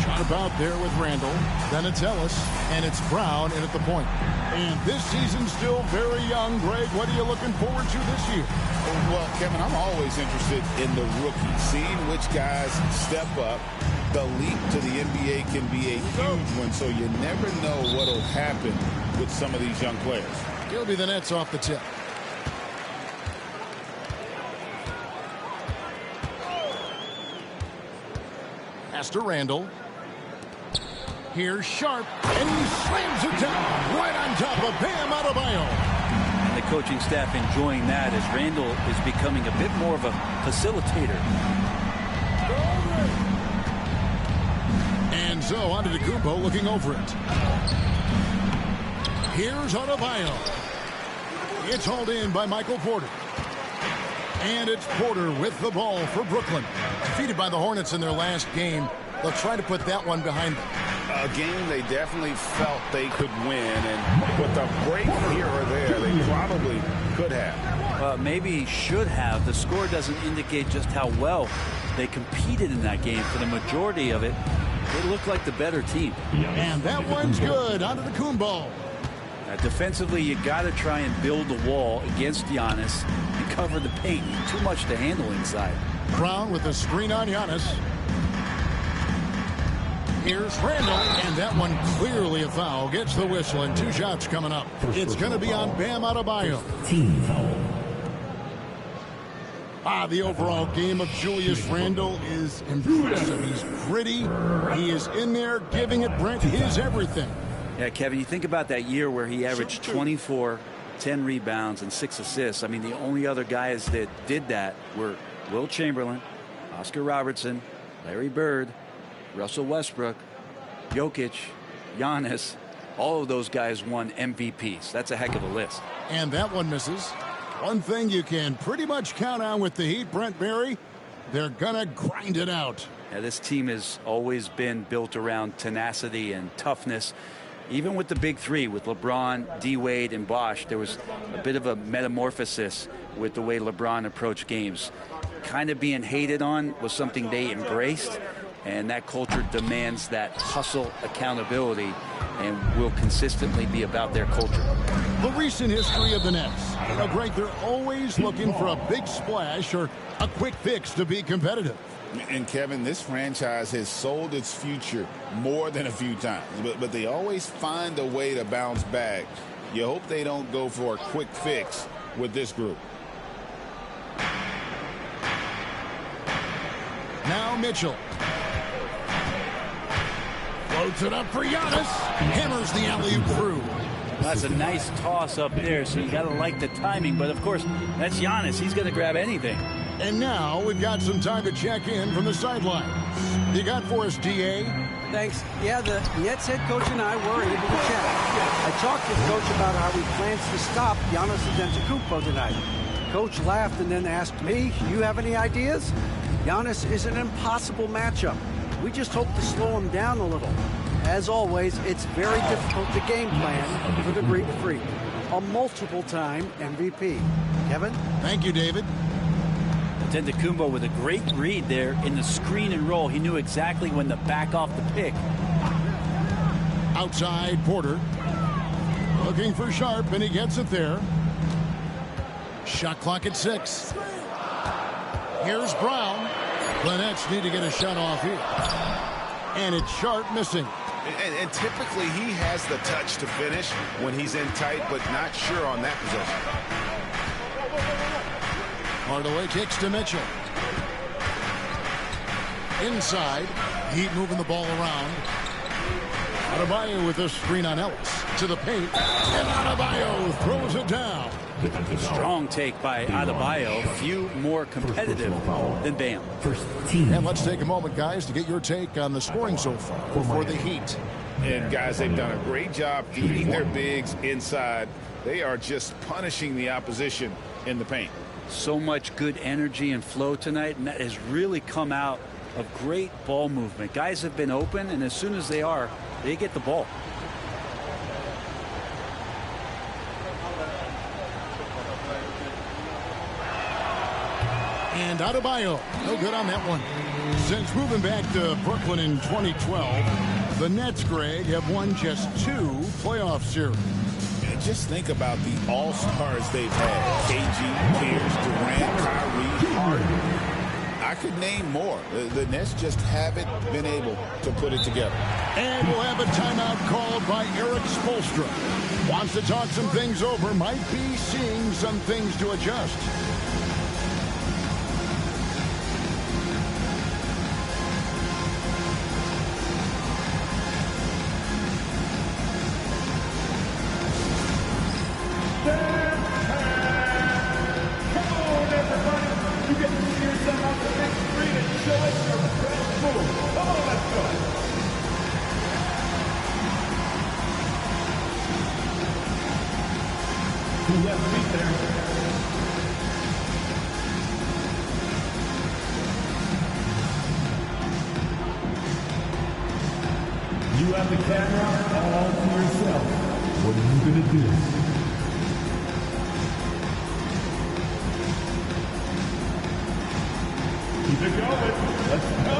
Speaker 1: Shot about there with Randall. Then it's Ellis. And it's Brown in at the point. And this season's still very young. Greg, what are you looking forward to this year?
Speaker 4: Well, Kevin, I'm always interested in the rookies, seeing which guys step up. The leap to the NBA can be a huge one, so you never know what will happen with some of these young players.
Speaker 1: Gilby the Nets off the tip. Pass to Randall. Here's Sharp, and he slams it down right on top of Bam Adebayo.
Speaker 6: And the coaching staff enjoying that as Randall is becoming a bit more of a facilitator.
Speaker 1: And so Antetokounmpo looking over it. Here's Adebayo. It's hauled in by Michael Porter. And it's Porter with the ball for Brooklyn. Defeated by the Hornets in their last game. They'll try to put that one behind them.
Speaker 4: A game they definitely felt they could win, and with a break here or there, they probably could have.
Speaker 6: Maybe should have. The score doesn't indicate just how well they competed in that game. For the majority of it, they looked like the better team.
Speaker 1: And that one's good. Antetokounmpo.
Speaker 6: Defensively, you got to try and build the wall against Giannis and cover the paint. Too much to handle inside.
Speaker 1: Brown with a screen on Giannis. Here's Randall, and that one clearly a foul. Gets the whistle, and 2 shots coming up. It's going to be on Bam Adebayo.
Speaker 2: Team foul.
Speaker 1: The overall game of Julius Randall is impressive. He's gritty. He is in there giving it, Brent, his everything.
Speaker 6: Yeah, Kevin, you think about that year where he averaged 24, 10 rebounds, and 6 assists. I mean, the only other guys that did that were Will Chamberlain, Oscar Robertson, Larry Bird, Russell Westbrook, Jokic, Giannis. All of those guys won MVPs. That's a heck of a list.
Speaker 1: And that one misses. One thing you can pretty much count on with the Heat, Brent Barry, they're going to grind it out.
Speaker 6: Yeah, this team has always been built around tenacity and toughness. Even with the big three, with LeBron, D-Wade, and Bosh, there was a bit of a metamorphosis with the way LeBron approached games. Kind of being hated on was something they embraced, and that culture demands that hustle accountability and will consistently be about their culture.
Speaker 1: The recent history of the Nets. You know, Greg, they're always looking for a big splash or a quick fix to be competitive.
Speaker 4: And Kevin, this franchise has sold its future more than a few times, but they always find a way to bounce back. You hope they don't go for a quick fix with this group.
Speaker 1: Now Mitchell. Floats it up for Giannis. Hammers the alley-oop through.
Speaker 6: That's a nice toss up there, so you got to like the timing. But, of course, that's Giannis. He's going to grab anything.
Speaker 1: And now we've got some time to check in from the sidelines. You got for us, D.A.?
Speaker 13: Thanks. Yeah, the Nets head coach and I were able to chat. I talked to the coach about how he plans to stop Giannis Antetokounmpo tonight. Coach laughed and then asked me, you have any ideas? Giannis is an impossible matchup. We just hope to slow him down a little. As always, it's very difficult to game plan for the Greek Freak, a multiple-time MVP. Kevin?
Speaker 1: Thank you, David.
Speaker 6: Antetokounmpo with a great read there in the screen and roll. He knew exactly when to back off the pick.
Speaker 1: Outside, Porter. Looking for Sharp, and he gets it there. Shot clock at 6. Here's Brown. The Nets need to get a shot off here. And it's Sharp missing.
Speaker 8: And typically he has the touch to finish when he's in tight, but not sure on that possession.
Speaker 1: Hardaway kicks to Mitchell. Inside. Heat moving the ball around. Adebayo with a screen on Ellis. To the paint. And Adebayo throws it down.
Speaker 6: Strong take by Adebayo. Few more competitive than Bam.
Speaker 1: And let's take a moment, guys, to get your take on the scoring so far for the Heat.
Speaker 4: And, guys, they've done a great job feeding their bigs inside. They are just punishing the opposition in the paint.
Speaker 6: So much good energy and flow tonight, and that has really come out of great ball movement. Guys have been open, and as soon as they are, they get the ball.
Speaker 1: And Adebayo, no good on that one. Since moving back to Brooklyn in 2012, the Nets, Greg, have won just 2 playoff series.
Speaker 4: And just think about the all-stars they've had. KG, Pierce, Durant, Kyrie, Harden. I could name more. The Nets just haven't been able to put it together.
Speaker 1: And we'll have a timeout called by Eric Spoelstra. Wants to talk some things over, might be seeing some things to adjust.
Speaker 2: You have the camera all to yourself. What are you going to do? Keep it going. Let's go.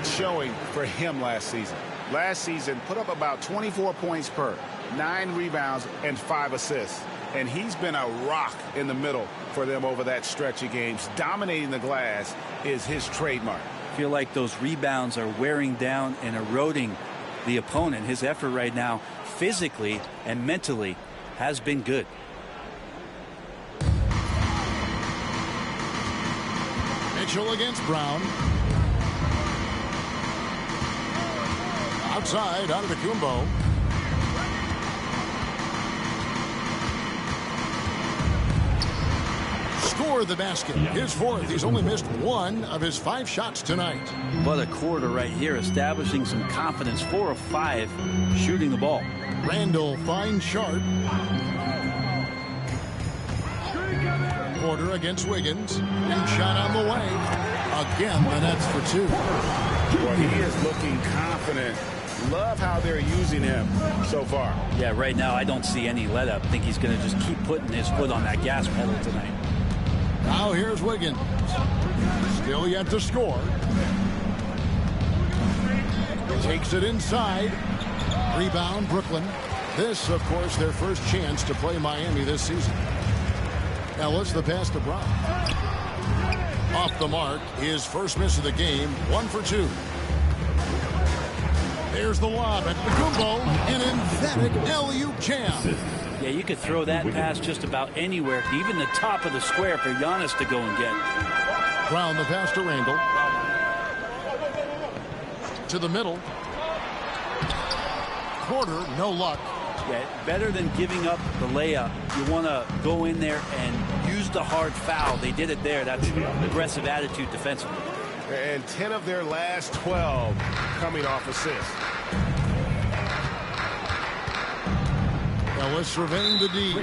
Speaker 4: Showing for him last season. Last season, put up about 24 points per, 9 rebounds, and 5 assists. And he's been a rock in the middle for them over that stretch of games. Dominating the glass is his trademark.
Speaker 6: I feel like those rebounds are wearing down and eroding the opponent. His effort right now, physically and mentally, has been good.
Speaker 1: Mitchell against Brown. Outside, out of the Kumbo. Scored the basket. His 4th. He's only missed 1 of his 5 shots tonight.
Speaker 6: But a quarter right here, establishing some confidence. 4 of 5 shooting the ball.
Speaker 1: Randall finds Sharp. Porter against Wiggins. And shot on the way. Again, the Nets for 2.
Speaker 4: Well, he is looking confident. Love how they're using him so far.
Speaker 6: Yeah, right now I don't see any let up. I think he's going to just keep putting his foot on that gas pedal tonight.
Speaker 1: Now here's Wiggins. Still yet to score. Takes it inside. Rebound, Brooklyn. This, of course, their first chance to play Miami this season. Ellis, the pass to Brown. Off the mark, his first miss of the game, 1 for 2. There's the lob at Kumbo, an emphatic alley-oop jam.
Speaker 6: Yeah, you could throw that pass just about anywhere, even the top of the square for Giannis to go and get.
Speaker 1: Brown, the pass to Randall. To the middle. Porter, no luck.
Speaker 6: Yeah, better than giving up the layup. You want to go in there and use the hard foul. They did it there. That's an aggressive attitude defensively.
Speaker 8: And 10 of their last 12 coming off assists.
Speaker 1: was surveying the D.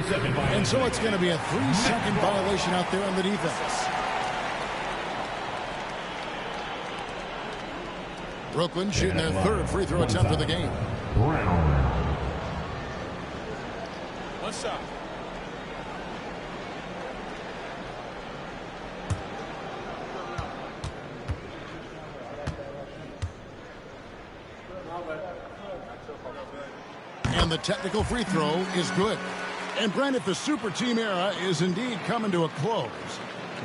Speaker 1: And so it's going to be a 3-second violation out there on the defense. Brooklyn shooting their third free throw attempt of the game.
Speaker 3: What's up?
Speaker 1: And the technical free throw is good. And Brent, if the super team era is indeed coming to a close,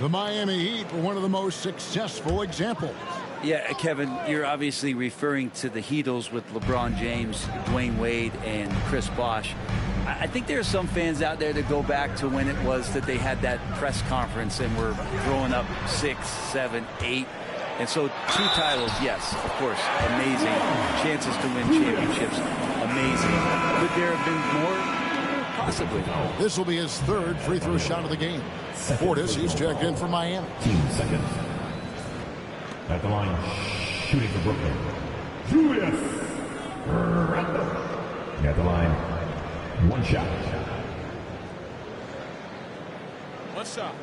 Speaker 1: the Miami Heat were one of the most successful examples.
Speaker 19: Yeah, Kevin, you're obviously referring to the Heatles with LeBron James, Dwayne Wade, and Chris Bosh. I think there are some fans out there that go back to when it was that they had that press conference and were throwing up 6, 7, 8. And so 2 titles, yes, of course, amazing. Chances to win championships, amazing. Could there have been more? Possibly.
Speaker 1: This will be his third free throw shot of the game. Portis, he's checked in for Miami.
Speaker 2: 15 seconds. At the line, shooting for Brooklyn, Julius Randle. At the line, 1 shot.
Speaker 3: What's up?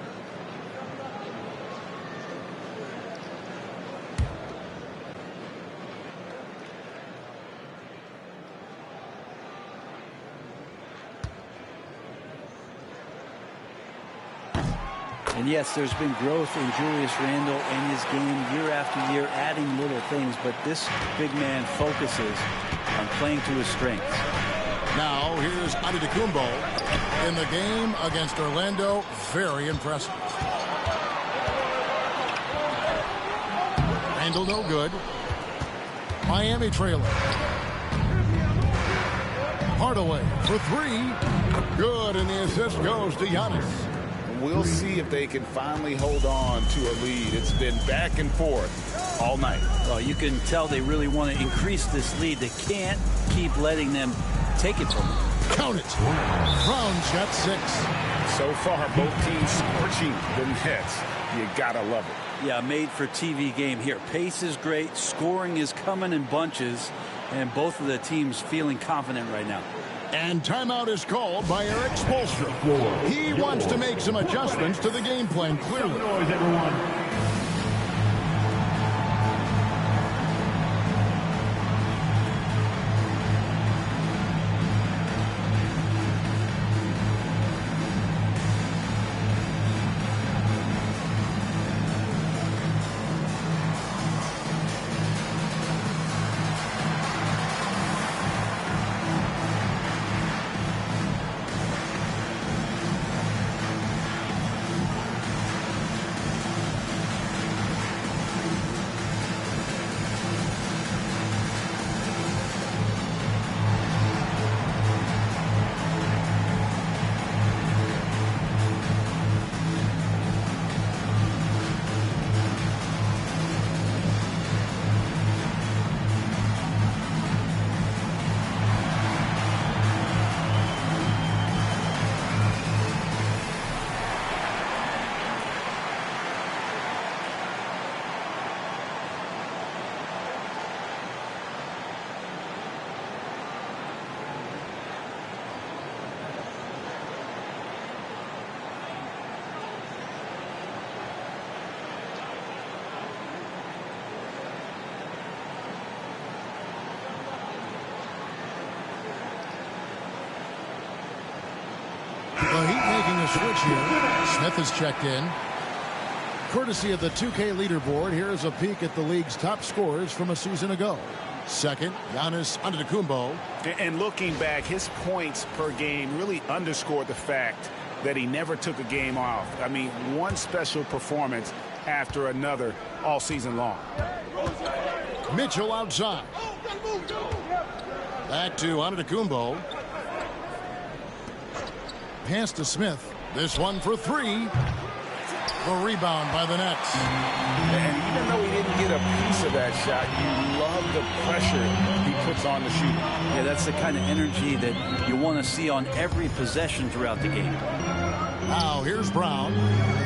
Speaker 19: And yes, there's been growth in Julius Randle in his game year after year, adding little things, but this big man focuses on playing to his strengths.
Speaker 1: Now, here's Antetokounmpo in the game against Orlando. Very impressive. Randle no good. Miami trailing. Hardaway for 3. Good, and the assist goes to Giannis.
Speaker 4: We'll see if they can finally hold on to a lead. It's been back and forth all night.
Speaker 19: Well, you can tell they really want to increase this lead. They can't keep letting them take it from them.
Speaker 1: Count it. Brown's got 6.
Speaker 4: So far, both teams scorching the Nets. You gotta love it.
Speaker 19: Yeah, made for TV game here. Pace is great. Scoring is coming in bunches. And both of the teams feeling confident right now.
Speaker 1: And timeout is called by Eric Spoelstra. He wants to make some adjustments to the game plan, clearly. The Heat making a switch here. Smith is checked in. Courtesy of the 2K leaderboard, here's a peek at the league's top scorers from a season ago. Second, Giannis Antetokounmpo.
Speaker 4: And looking back, his points per game really underscored the fact that he never took a game off. I mean, one special performance after another all season long.
Speaker 1: Mitchell outside. Back to Antetokounmpo. Pass to Smith. This one for 3. The rebound by the Nets.
Speaker 4: And even though he didn't get a piece of that shot, you love the pressure he puts on the shooter.
Speaker 19: Yeah, that's the kind of energy that you want to see on every possession throughout the game.
Speaker 1: Now here's Brown.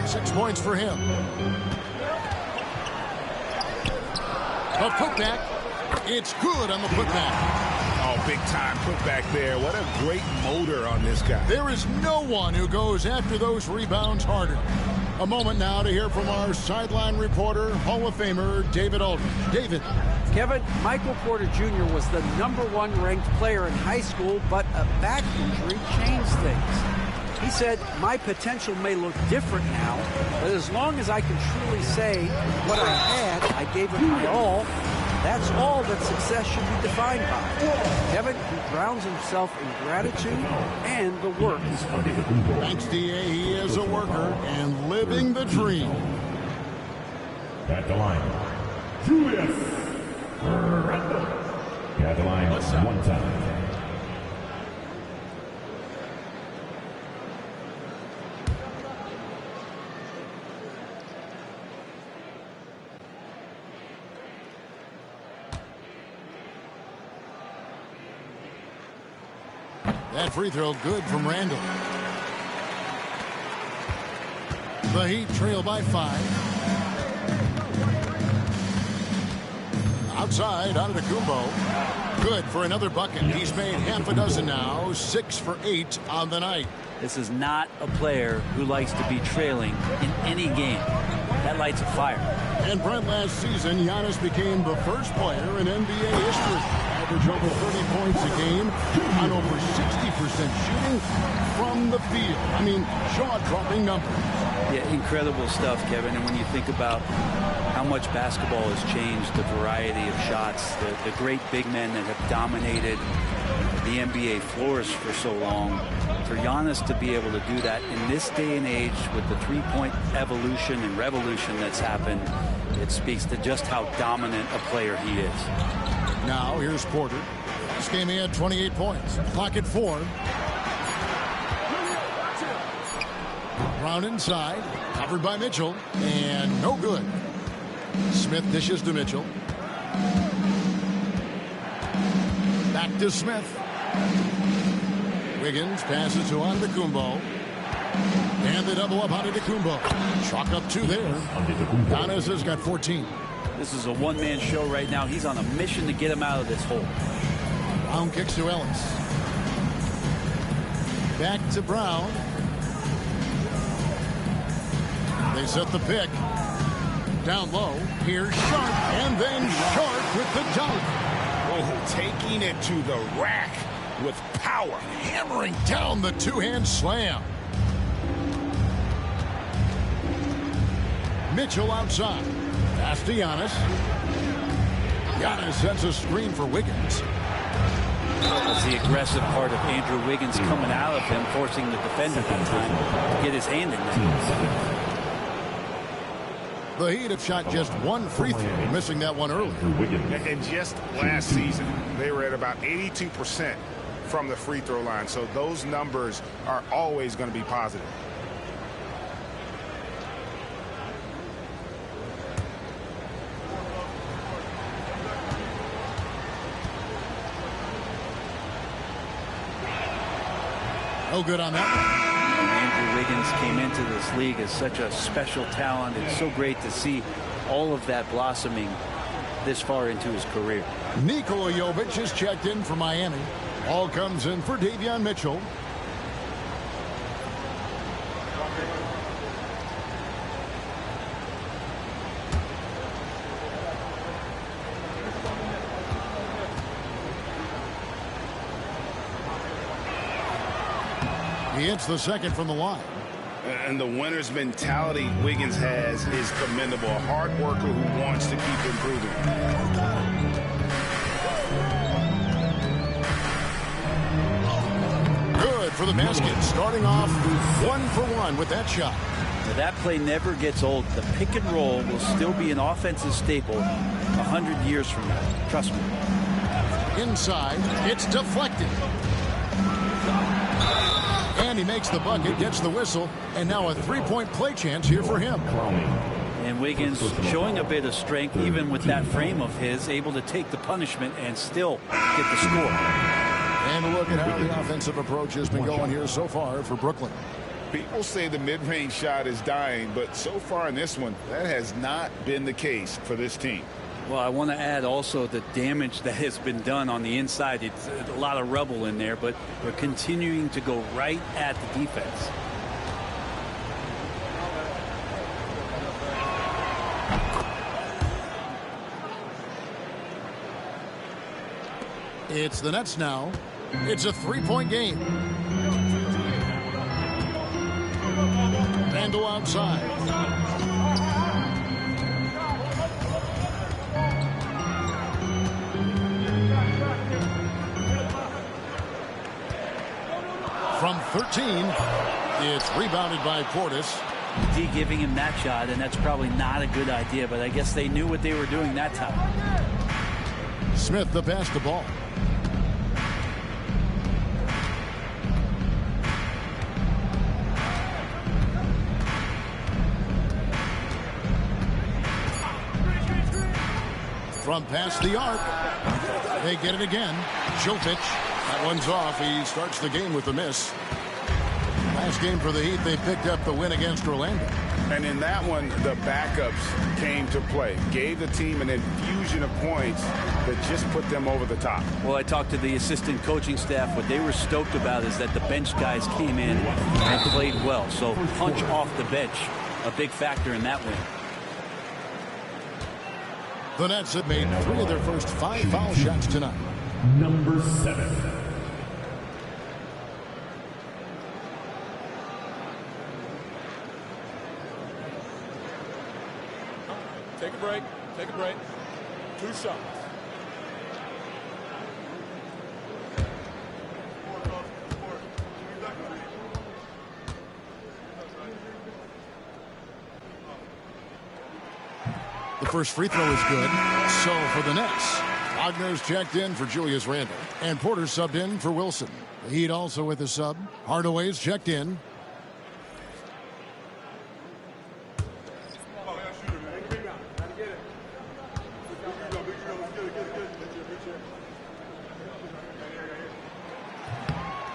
Speaker 1: 6 points for him. A putback. It's good on the putback.
Speaker 8: Oh, big time put back there. What a great motor on this guy.
Speaker 1: There is no one who goes after those rebounds harder. A moment now to hear from our sideline reporter, Hall of Famer David Aldridge. David.
Speaker 13: Kevin, Michael Porter Jr. was the #1 ranked player in high school, but a back injury changed things. He said, my potential may look different now, but as long as I can truly say what I had, I gave it my all. That's all that success should be defined by. Kevin, he drowns himself in gratitude and the work he's put in.
Speaker 1: Thanks, D.A. He is a worker and living the dream.
Speaker 18: At the line, Julius Randle. At the line, one time.
Speaker 1: That free throw good from Randle. The Heat trail by 5. Outside, Antetokounmpo. Good for another bucket. He's made half a dozen now, 6 for 8 on the night.
Speaker 19: This is not a player who likes to be trailing in any game. That lights a fire.
Speaker 1: And Brent, last season, Giannis became the first player in NBA history. Average over 30 points a game on over 60% shooting from the field. I mean, jaw-dropping numbers.
Speaker 19: Yeah, incredible stuff, Kevin. And when you think about how much basketball has changed, the variety of shots, the great big men that have dominated the NBA floors for so long, for Giannis to be able to do that in this day and age with the three-point evolution and revolution that's happened, it speaks to just how dominant a player he is.
Speaker 1: Now, here's Porter. This game he had 28 points. Clock at 4. Brown inside. Covered by Mitchell. And no good. Smith dishes to Mitchell. Back to Smith. Wiggins passes to Antetokounmpo. And they double up Antetokounmpo. Chalk up 2 there. Giannis has got 14.
Speaker 19: This is a one-man show right now. He's on a mission to get him out of this hole.
Speaker 1: Brown kicks to Ellis. Back to Brown. They set the pick. Down low. Here's Sharp. And then Sharp with the dunk.
Speaker 8: Oh, taking it to the rack with power.
Speaker 1: Hammering down the two-hand slam. Mitchell outside. Pass to Giannis. Giannis sets a screen for Wiggins.
Speaker 19: That's the aggressive part of Andrew Wiggins coming out of him, forcing the defender that time to get his hand in there.
Speaker 1: The Heat have shot just one free throw, missing that one earlier.
Speaker 8: And just last season, they were at about 82% from the free throw line. So those numbers are always going to be positive.
Speaker 1: No good on that one.
Speaker 19: Andrew Wiggins came into this league as such a special talent. It's so great to see all of that blossoming this far into his career.
Speaker 1: Nikola Jovic is checked in for Miami. Ball comes in for Davion Mitchell. He hits the second from the line.
Speaker 8: And the winner's mentality Wiggins has is commendable. A hard worker who wants to keep improving.
Speaker 1: Good for the basket. Starting off 1 for 1 with that shot.
Speaker 19: Now that play never gets old. The pick and roll will still be an offensive staple 100 years from now. Trust me.
Speaker 1: Inside, it's deflected. And he makes the bucket, gets the whistle, and now a three-point play chance here for him.
Speaker 19: And Wiggins showing a bit of strength, even with that frame of his, able to take the punishment and still get the score.
Speaker 1: And look at how the offensive approach has been going here so far for Brooklyn.
Speaker 8: People say the mid-range shot is dying, but so far in this one, that has not been the case for this team.
Speaker 19: Well, I want to add also the damage that has been done on the inside. It's a lot of rubble in there, but we're continuing to go right at the defense.
Speaker 1: It's the Nets now. It's a three-point game. Randall outside. From 13, it's rebounded by Portis.
Speaker 19: D giving him that shot, and that's probably not a good idea, but I guess they knew what they were doing that time.
Speaker 1: Smith the pass the ball. From past the arc. They get it again. Jokic. That one's off. He starts the game with a miss. Last game for the Heat, they picked up the win against Orlando.
Speaker 4: And in that one, the backups came to play. Gave the team an infusion of points that just put them over the top.
Speaker 19: Well, I talked to the assistant coaching staff. What they were stoked about is that the bench guys came in and played well. So punch off the bench, a big factor in that win.
Speaker 1: The Nets have made 3 of their first 5 foul shots tonight.
Speaker 2: Number 7.
Speaker 3: Take a break. Take a break. 2 shots.
Speaker 1: The first free throw is good. So for the Nets, Wagner's checked in for Julius Randle. And Porter subbed in for Wilson. The Heat also with a sub. Hardaway's checked in.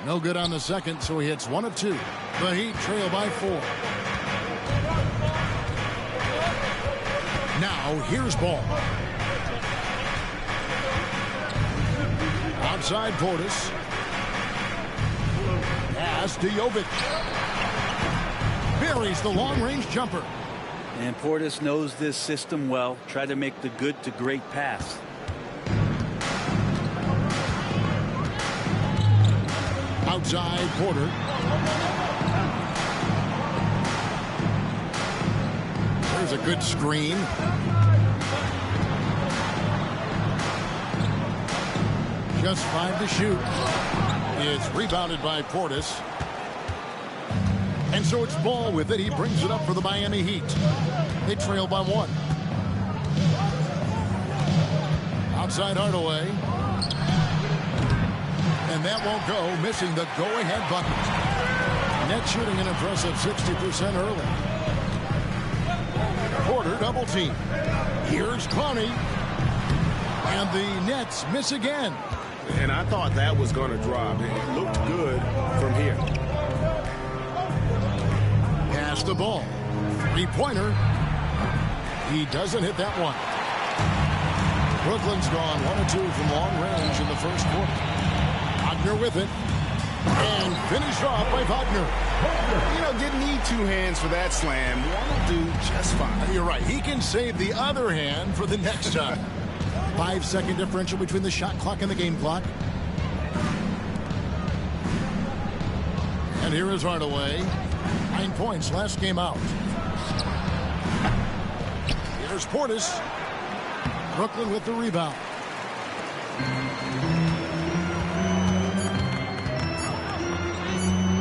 Speaker 1: No good on the second, so he hits 1 of 2. The Heat trail by 4. Now, here's ball. Outside Portis. Pass to Jovic. Buries the long-range jumper.
Speaker 19: And Portis knows this system well. Try to make the good to great pass.
Speaker 1: Outside Porter. There's a good screen. Just 5 to shoot. It's rebounded by Portis. And so it's Ball with it. He brings it up for the Miami Heat. They trail by 1. Outside Hardaway. And that won't go, missing the go-ahead bucket. Nets shooting an impressive 60% early. Porter double team. Here's Clowney. And the Nets miss again.
Speaker 8: And I thought that was going to drop. It looked good from here.
Speaker 1: Pass the ball. 3-pointer. He doesn't hit that one. Brooklyn's gone 1 of 2 from long range in the first quarter. Wagner with it. And finished off by Wagner.
Speaker 8: You know, didn't need 2 hands for that slam. One will do just fine.
Speaker 1: You're right. He can save the other hand for the next time. 5-second differential between the shot clock and the game clock. And here is Hardaway. 9 points last game out. Here's Portis. Brooklyn with the rebound.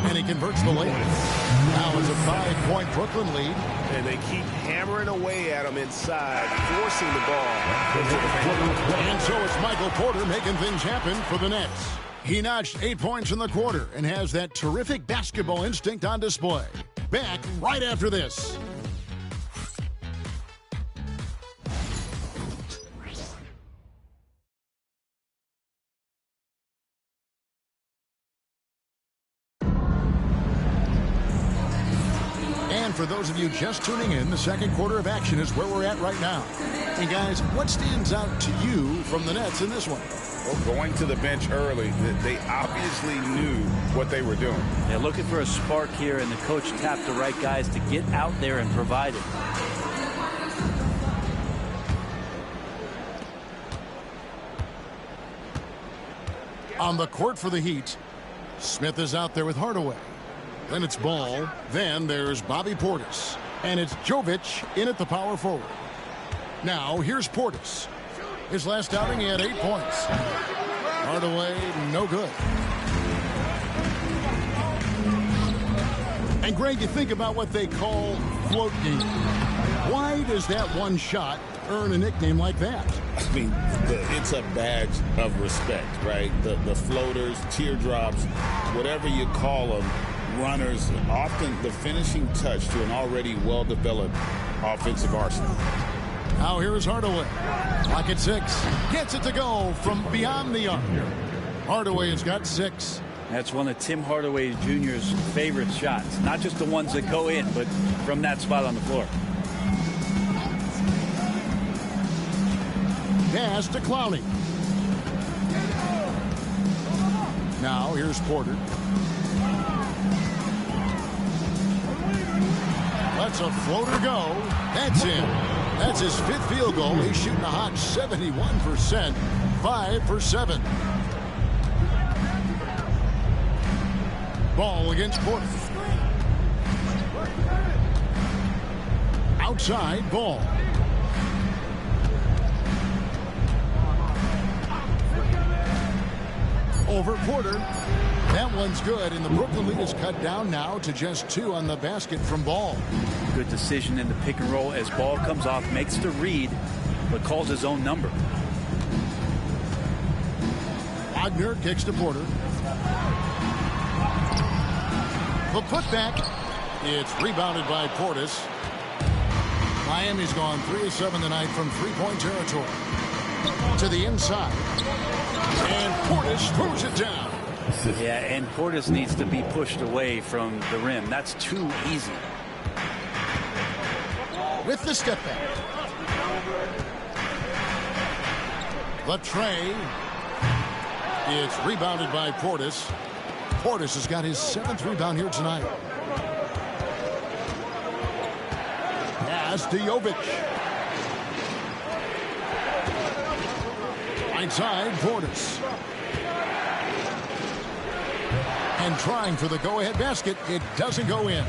Speaker 1: And he converts the layup. Now it's a 5-point Brooklyn lead.
Speaker 8: And they keep hammering away at him inside, forcing the ball into the paint.
Speaker 1: And so it's Michael Porter making things happen for the Nets. He notched 8 points in the quarter and has that terrific basketball instinct on display. Back right after this. for those of you just tuning in, the second quarter of action is where we're at right now. And guys, what stands out to you from the Nets in this one?
Speaker 4: Well, going to the bench early, they obviously knew what they were doing.
Speaker 19: They're looking for a spark here, and the coach tapped the right guys to get out there and provide it.
Speaker 1: On the court for the Heat, Smith is out there with Hardaway. Then it's Ball. Then there's Bobby Portis. And it's Jovic in at the power forward. Now here's Portis. His last outing, he had 8 points. Hardaway, no good. And Greg, you think about what they call float game. Why does that one shot earn a nickname like that?
Speaker 4: I mean, it's a badge of respect, right? The floaters, teardrops, whatever you call them, runners, often the finishing touch to an already well-developed offensive arsenal.
Speaker 1: Now here is Hardaway. Clock at 6. Gets it to go from beyond the arc. Hardaway has got 6.
Speaker 19: That's one of Tim Hardaway Jr.'s favorite shots. Not just the ones that go in, but from that spot on the floor.
Speaker 1: Pass to Clowney. Now here's Porter. Lets a floater go. That's in. That's his 5th field goal. He's shooting a hot 71%. 5 for 7. Ball against Porter. Outside, Ball. Over Porter. That one's good, and the Brooklyn lead is cut down now to just 2 on the basket from Ball.
Speaker 19: Good decision in the pick and roll as Ball comes off, makes the read, but calls his own number.
Speaker 1: Wagner kicks to Porter. The putback. It's rebounded by Portis. Miami's gone 3 of 7 tonight from three-point territory. To the inside. And Portis throws it down.
Speaker 19: Yeah, and Portis needs to be pushed away from the rim. That's too easy.
Speaker 1: With the step back. The tray. It's rebounded by Portis. Portis has got his 7th rebound here tonight. Pass to Jovic. Right side, Portis. And trying for the go-ahead basket. It doesn't go in.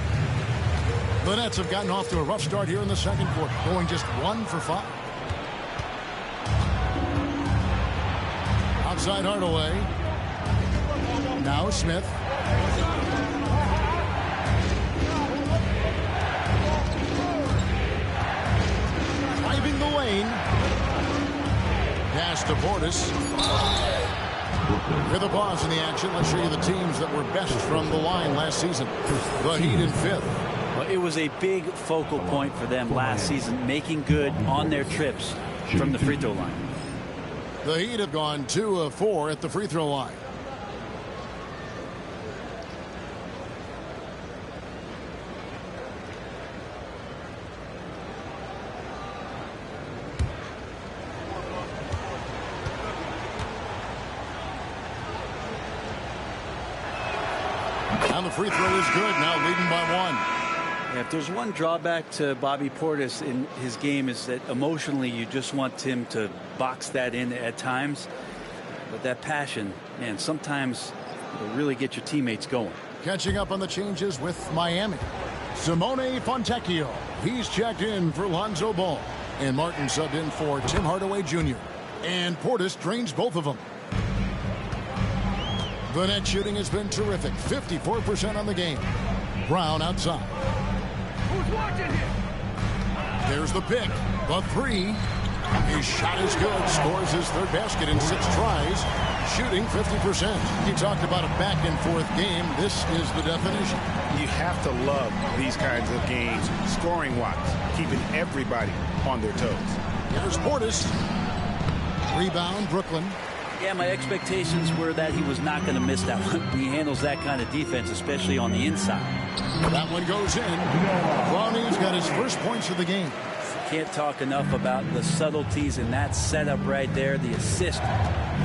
Speaker 1: The Nets have gotten off to a rough start here in the second quarter, going just 1 for 5. Outside Hardaway. Now Smith. Driving the lane. Pass to Portis. With a pause in the action, let's show you the teams that were best from the line last season. The Heat in 5th.
Speaker 19: Well, it was a big focal point for them last season, making good on their trips from the free throw line.
Speaker 1: The Heat have gone 2 of 4 at the free throw line. And the free throw is good, now leading by 1.
Speaker 19: Yeah, if there's one drawback to Bobby Portis in his game is that emotionally you just want him to box that in at times. But that passion, man, sometimes it'll really get your teammates going.
Speaker 1: Catching up on the changes with Miami. Simone Fontecchio. He's checked in for Lonzo Ball. And Martin subbed in for Tim Hardaway Jr. And Portis drains both of them. The net shooting has been terrific. 54% on the game. Brown outside.
Speaker 2: Who's watching here?
Speaker 1: There's the pick. The 3. His shot is good. Scores his 3rd basket in 6 tries. Shooting 50%. He talked about a back-and-forth game. This is the definition.
Speaker 8: You have to love these kinds of games, scoring-wise, keeping everybody on their toes.
Speaker 1: Here's Portis. Rebound, Brooklyn.
Speaker 19: Yeah, my expectations were that he was not going to miss that one. He handles that kind of defense, especially on the inside.
Speaker 1: That one goes in. Clowney's got his first points of the game.
Speaker 19: Can't talk enough about the subtleties in that setup right there. The assist,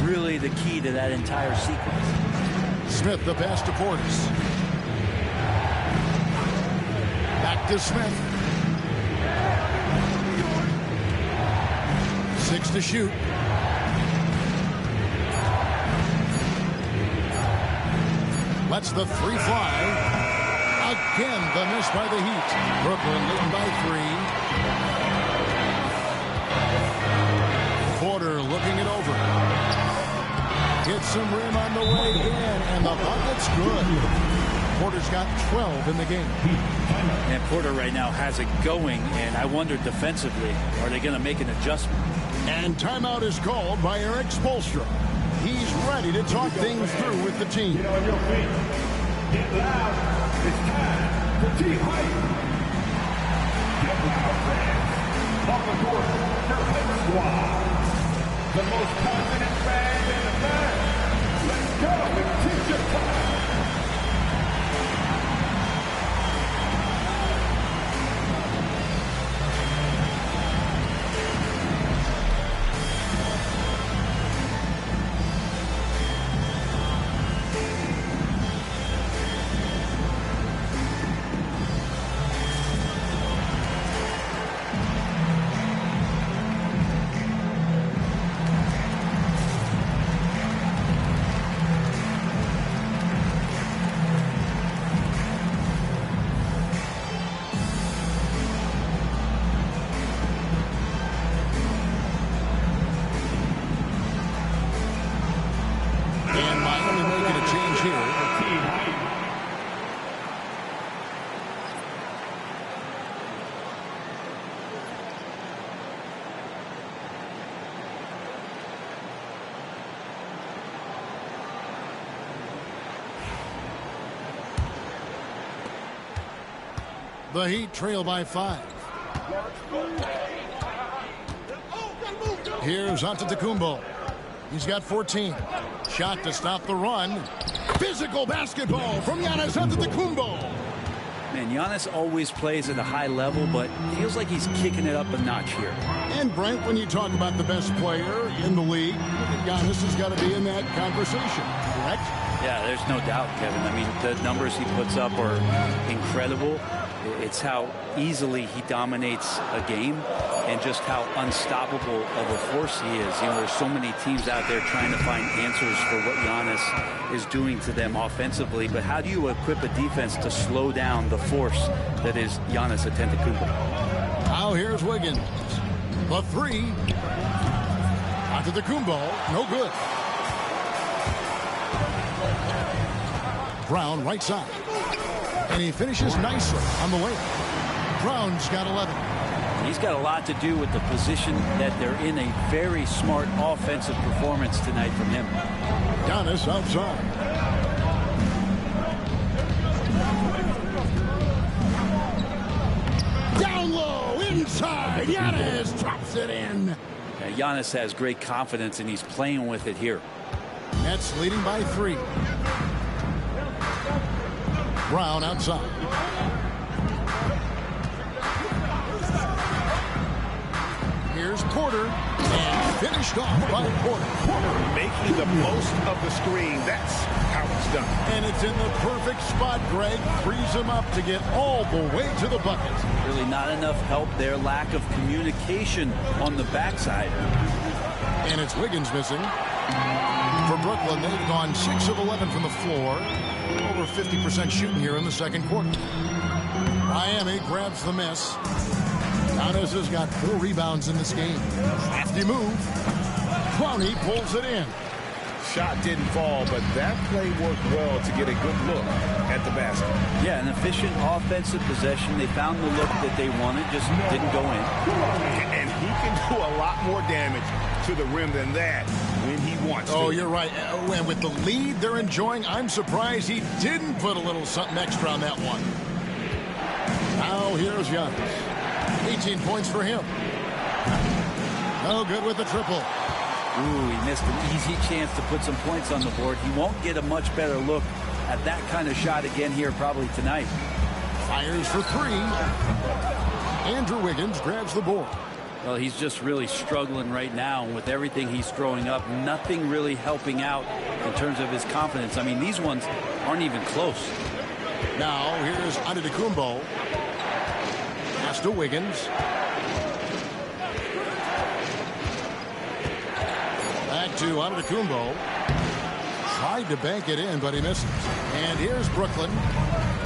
Speaker 19: really the key to that entire sequence.
Speaker 1: Smith, the pass to Portis. Back to Smith. 6 to shoot. Lets the three fly. Again, the miss by the Heat. Brooklyn leading by 3. Porter looking it over. Gets some rim on the way in, and the bucket's good. Porter's got 12 in the game.
Speaker 19: And Porter right now has it going, and I wonder defensively, are they going to make an adjustment?
Speaker 1: And timeout is called by Eric Spoelstra. He's ready to talk things through with the team.
Speaker 2: Get on your feet. Get loud. It's time for team hype. Get loud, fans. On the court, your hype squad. The most confident fans in the fans. Let's go with Teacher Time.
Speaker 1: The Heat trail by 5. Here's Antetokounmpo. He's got 14. Shot to stop the run. Physical basketball from Giannis Antetokounmpo.
Speaker 19: Man, Giannis always plays at a high level, but feels like he's kicking it up a notch here.
Speaker 1: And Brent, when you talk about the best player in the league, Giannis has got to be in that conversation, correct?
Speaker 19: Yeah, there's no doubt, Kevin. I mean, the numbers he puts up are incredible. It's how easily he dominates a game and just how unstoppable of a force he is. You know, there's so many teams out there trying to find answers for what Giannis is doing to them offensively. But how do you equip a defense to slow down the force that is Giannis Antetokounmpo?
Speaker 1: Now here's Wiggins. The three. Antetokounmpo, no good. Brown right side. And he finishes nicely on the way. Brown's got 11.
Speaker 19: He's got a lot to do with the position that they're in. A very smart offensive performance tonight from him.
Speaker 1: Giannis outside. Down low, inside. Giannis drops it in.
Speaker 19: Giannis has great confidence, and he's playing with it here.
Speaker 1: Nets leading by 3. Brown outside. Here's Porter, and finished off by Porter.
Speaker 7: Making the most of the screen. That's how it's done.
Speaker 1: And it's in the perfect spot. Greg frees him up to get all the way to the bucket.
Speaker 19: Really not enough help there. Lack of communication on the backside.
Speaker 1: And it's Wiggins missing. For Brooklyn, they've gone 6 of 11 from the floor. Over 50% shooting here in the second quarter. Miami grabs the miss. Giannis has got 4 rebounds in this game. Crafty move. Clowney pulls it in.
Speaker 7: Shot didn't fall, but that play worked well to get a good look at the basket.
Speaker 19: Yeah, an efficient offensive possession. They found the look that they wanted, just didn't go in.
Speaker 7: And he can do a lot more damage to the rim than that when he wants to.
Speaker 1: Oh, you're right. And with the lead they're enjoying, I'm surprised he didn't put a little something extra on that one. Now here's Giannis. 18 points for him. No good with the triple.
Speaker 19: Ooh, he missed an easy chance to put some points on the board. He won't get a much better look at that kind of shot again here probably tonight.
Speaker 1: Fires for three. Andrew Wiggins grabs the board.
Speaker 19: Well, he's just really struggling right now with everything he's throwing up. Nothing really helping out in terms of his confidence. I mean, these ones aren't even close.
Speaker 1: Now, here's Antetokounmpo. Pass to Wiggins. Back to Antetokounmpo. Tried to bank it in, but he misses. And here's Brooklyn.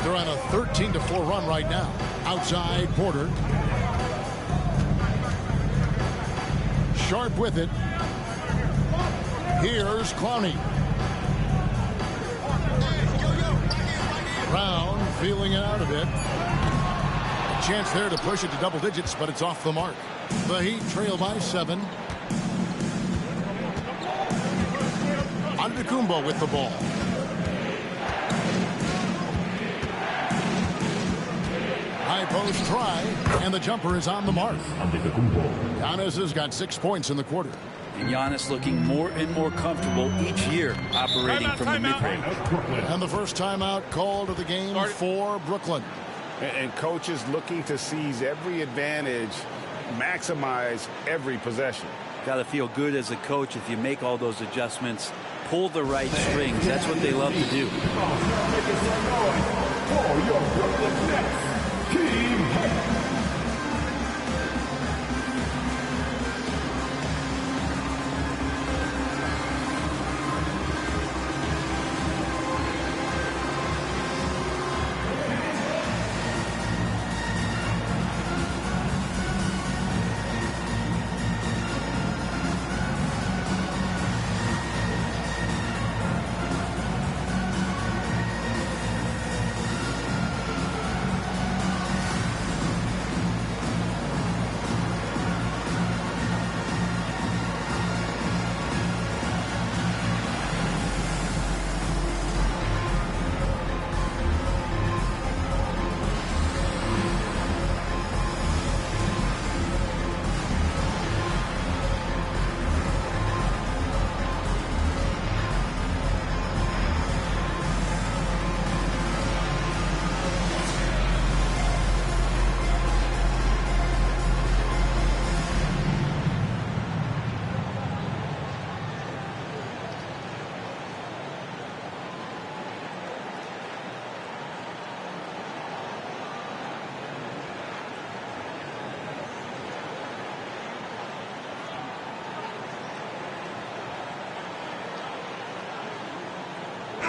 Speaker 1: They're on a 13-4 run right now. Outside, Porter. Sharp with it. Here's Clowney. Brown feeling it out a bit. A chance there to push it to double digits, but it's off the mark. The Heat trail by 7. Antetokounmpo with the ball. High post try, and the jumper is on the mark. Giannis has got 6 points in the quarter.
Speaker 19: And Giannis looking more and more comfortable each year operating from the mid-range.
Speaker 1: And the first timeout called of the game for Brooklyn.
Speaker 7: And coaches looking to seize every advantage, maximize every possession.
Speaker 19: Got to feel good as a coach if you make all those adjustments, pull the right strings. That's what they love to do.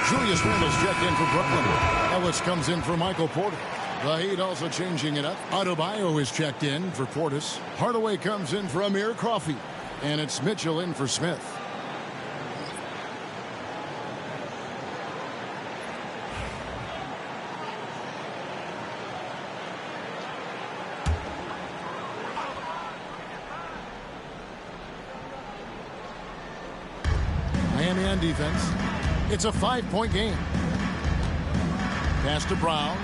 Speaker 1: Julius Randle's checked in for Brooklyn. Ellis comes in for Michael Porter. The Heat also changing it up. Adebayo is checked in for Portis. Hardaway comes in for Amir Coffey. And it's Mitchell in for Smith. Miami on defense. It's a 5-point game. Pass to Brown.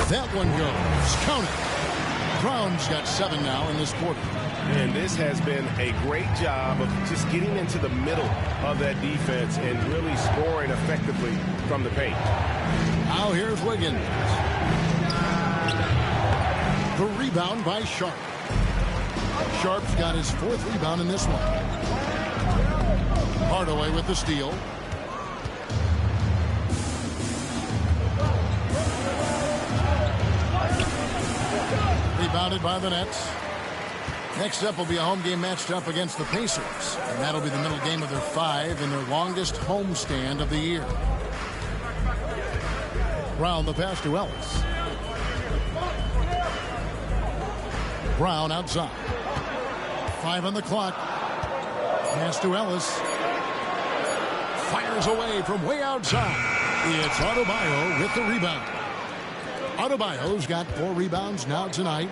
Speaker 1: That one goes. Count it. Brown's got 7 now in this quarter.
Speaker 7: And this has been a great job of just getting into the middle of that defense and really scoring effectively from the paint.
Speaker 1: Now here's Wiggins. The rebound by Sharp. Sharp's got his 4th rebound in this one. Hardaway with the steal. Rebounded by the Nets. Next up will be a home game matched up against the Pacers. And that'll be the middle game of their 5 in their longest homestand of the year. Brown the pass to Ellis. Brown outside. 5 on the clock. Pass to Ellis. Fires away from way outside. It's Adebayo with the rebound. Adebayo's got 4 rebounds now tonight.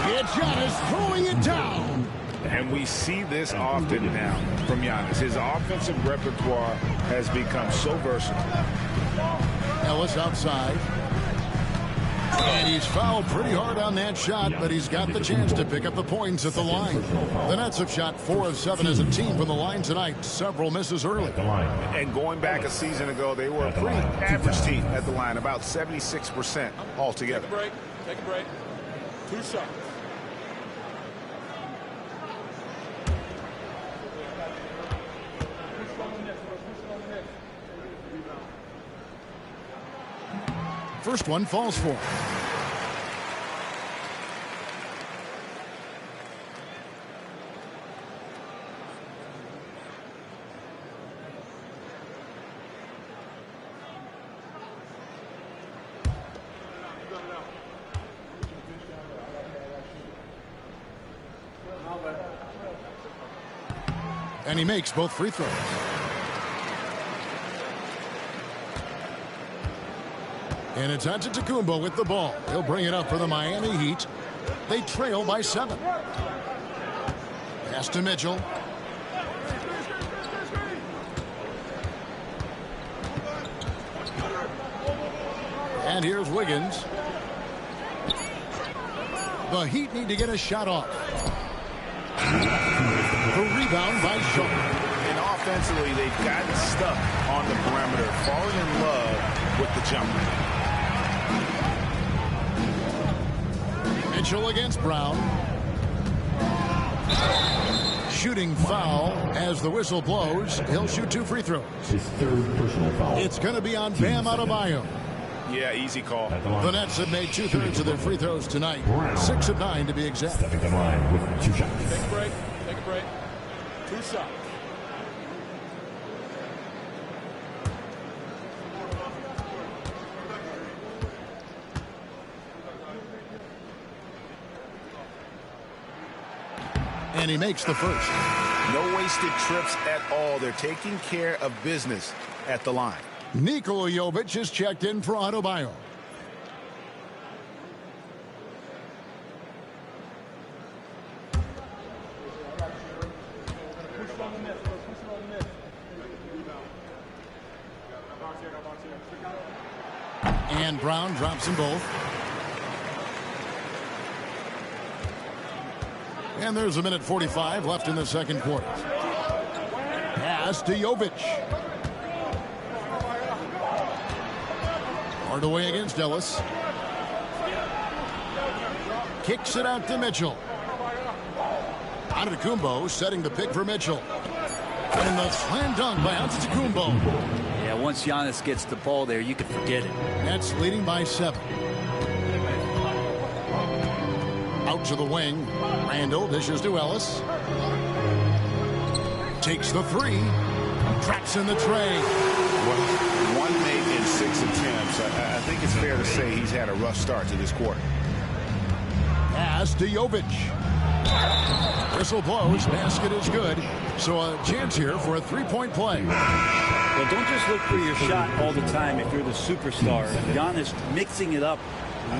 Speaker 1: It's Giannis throwing it down.
Speaker 7: And we see this often now from Giannis. His offensive repertoire has become so versatile.
Speaker 1: Ellis outside. And he's fouled pretty hard on that shot, but he's got the chance to pick up the points at the line. The Nets have shot 4 of 7 as a team from the line tonight. Several misses early.
Speaker 7: And going back a season ago, they were a pretty average team at the line, about 76% altogether.
Speaker 3: Take a break. Take a break. 2 shots.
Speaker 1: First one falls for. And he makes both free throws. And it's Antetokounmpo with the ball. He'll bring it up for the Miami Heat. They trail by 7. Pass to Mitchell. And here's Wiggins. The Heat need to get a shot off. The rebound by Shaw.
Speaker 7: And offensively, they've gotten stuck on the perimeter, falling in love with the jumper.
Speaker 1: Mitchell against Brown. Shooting foul as the whistle blows. He'll shoot 2 free throws.
Speaker 18: His 3rd personal foul.
Speaker 1: It's going to be on Bam Adebayo.
Speaker 7: Yeah, easy call.
Speaker 1: The Nets have made 2/3 of their free throws tonight. 6 of 9 to be exact.
Speaker 18: Stepping to the line with 2 shots.
Speaker 3: Take a break. Take a break. 2 shots.
Speaker 1: And he makes the first.
Speaker 7: No wasted trips at all. They're taking care of business at the line.
Speaker 1: Nikola Jovic is checked in for Adebayo. And Brown drops them both. And there's a minute 45 left in the second quarter. Pass to Jovic. Hardaway against Ellis. Kicks it out to Mitchell. Antetokounmpo setting the pick for Mitchell. And the slam dunk by Antetokounmpo.
Speaker 19: Yeah, once Giannis gets the ball there, you can forget it.
Speaker 1: Nets leading by 7. Out to the wing. Randall dishes to Ellis. Takes the 3. Traps in the tray.
Speaker 7: Well, 1 make in 6 attempts. I think it's fair to say he's had a rough start to this quarter.
Speaker 1: Pass to Jovic. Whistle blows. Basket is good. So a chance here for a 3-point play.
Speaker 19: Well, don't just look for your shot all the time if you're the superstar. Giannis mixing it up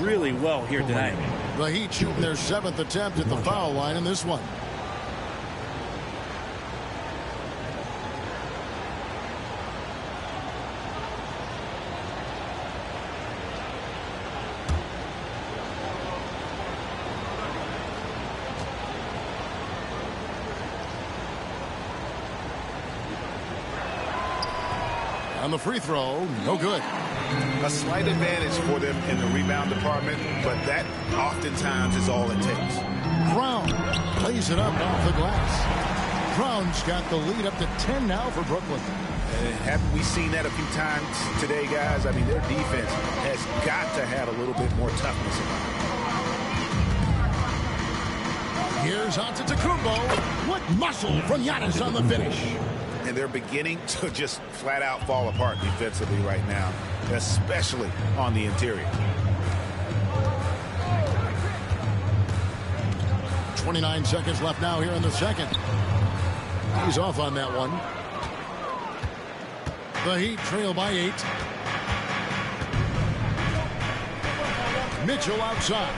Speaker 19: really well here tonight.
Speaker 1: The Heat shooting their 7th attempt at the foul line in this one. On the free throw, no good.
Speaker 7: A slight advantage for them in the rebound department, but that oftentimes is all it takes.
Speaker 1: Brown lays it up off the glass. Brown's got the lead up to 10 now for Brooklyn.
Speaker 7: Haven't we seen that a few times today, guys? I mean, their defense has got to have a little bit more toughness about it.
Speaker 1: Here's Antetokounmpo. What muscle from Giannis on the finish.
Speaker 7: And they're beginning to just flat out fall apart defensively right now, especially on the interior.
Speaker 1: 29 seconds left now here in the second. He's off on that one. The Heat trail by 8. Mitchell outside.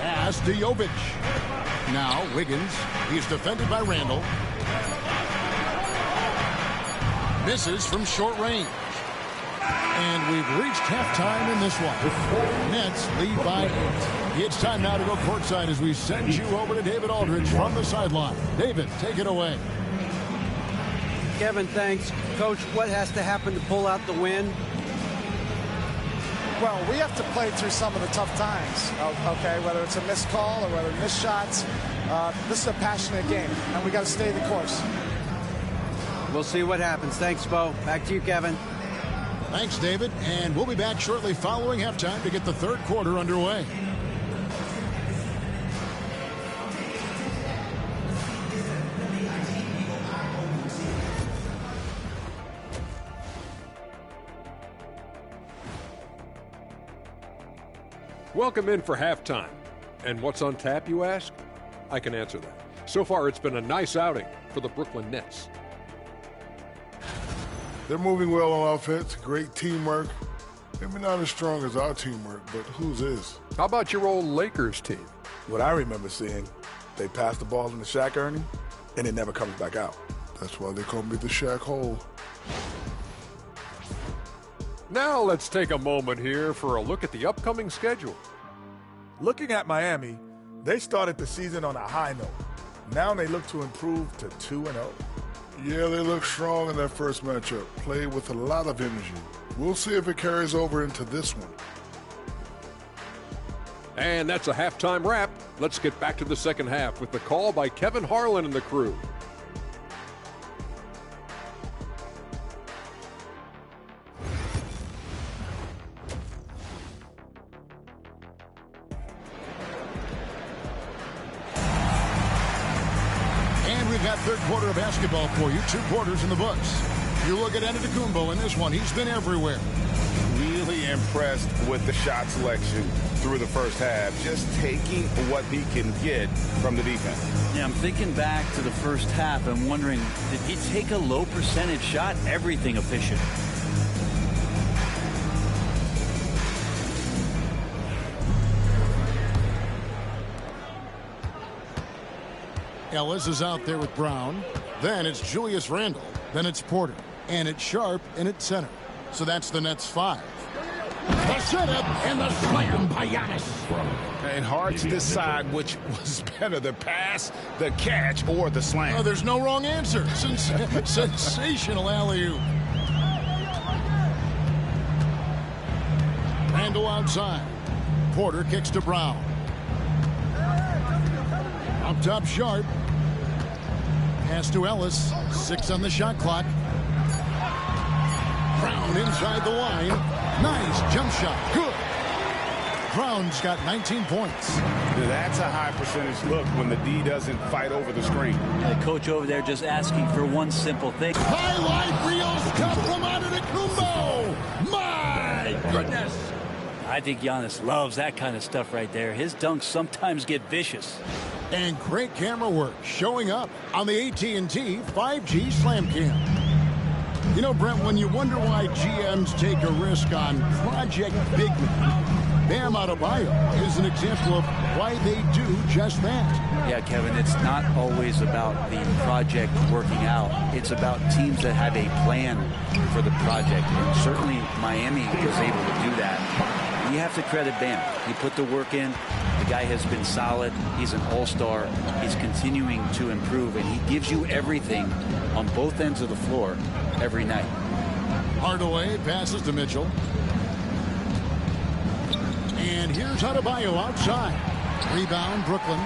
Speaker 1: Pass to Jovic. Now Wiggins. He's defended by Randall. Misses from short range. And we've reached halftime in this one. Nets lead by 8. It's time now to go courtside as we send you over to David Aldridge from the sideline. David, take it away.
Speaker 13: Kevin, thanks. Coach, what has to happen to pull out the win?
Speaker 5: Well, we have to play through some of the tough times, okay, whether it's a missed call or whether missed shots. This is a passionate game, and we got to stay the course.
Speaker 13: We'll see what happens. Thanks, Bo. Back to you, Kevin.
Speaker 1: Thanks, David. And we'll be back shortly following halftime to get the third quarter underway.
Speaker 10: Welcome in for halftime. And what's on tap, you ask? I can answer that. So far, it's been a nice outing for the Brooklyn Nets.
Speaker 11: They're moving well on offense, great teamwork. Maybe not as strong as our teamwork, but whose is?
Speaker 10: How about your old Lakers team?
Speaker 20: What I remember seeing, they pass the ball into Shaq, Ernie, and it never comes back out.
Speaker 11: That's why they call me the Shaq Hole.
Speaker 10: Now let's take a moment here for a look at the upcoming schedule.
Speaker 20: Looking at Miami, they started the season on a high note. Now they look to improve to 2-0.
Speaker 11: Yeah, they look strong in that first matchup. Played with a lot of energy. We'll see if it carries over into this one.
Speaker 10: And that's a halftime wrap. Let's get back to the second half with the call by Kevin Harlan and the crew.
Speaker 1: We've got third quarter of basketball for you. 2 quarters in the books. You look at Antetokounmpo in this one. He's been everywhere.
Speaker 7: Really impressed with the shot selection through the first half. Just taking what he can get from the defense.
Speaker 19: Yeah, I'm thinking back to the first half and wondering, did he take a low percentage shot? Everything efficient.
Speaker 1: Ellis is out there with Brown. Then it's Julius Randle. Then it's Porter. And it's Sharp and it's center. So that's the Nets 5. The setup and the slam by Giannis.
Speaker 7: And hard to decide which was better, the pass, the catch, or the slam.
Speaker 1: Oh, there's no wrong answer. Sensational alley-oop. Randle outside. Porter kicks to Brown. Up top, Sharp. Pass to Ellis. 6 on the shot clock. Brown inside the line. Nice jump shot. Good. Brown's got 19 points.
Speaker 7: That's a high percentage look when the D doesn't fight over the screen.
Speaker 19: The coach over there just asking for one simple thing.
Speaker 1: Highlight reel stuff from Antetokounmpo. My goodness.
Speaker 19: I think Giannis loves that kind of stuff right there. His dunks sometimes get vicious.
Speaker 1: And great camera work showing up on the AT&T 5G Slam Cam. You know, Brent, when you wonder why GMs take a risk on Project Big Man, Bam Adebayo is an example of why they do just that.
Speaker 19: Yeah, Kevin, it's not always about the project working out. It's about teams that have a plan for the project. And certainly Miami was able to do that. You have to credit Bam. He put the work in. The guy has been solid. He's an all-star. He's continuing to improve, and he gives you everything on both ends of the floor every night.
Speaker 1: Hardaway passes to Mitchell. And here's Adebayo outside. Rebound, Brooklyn.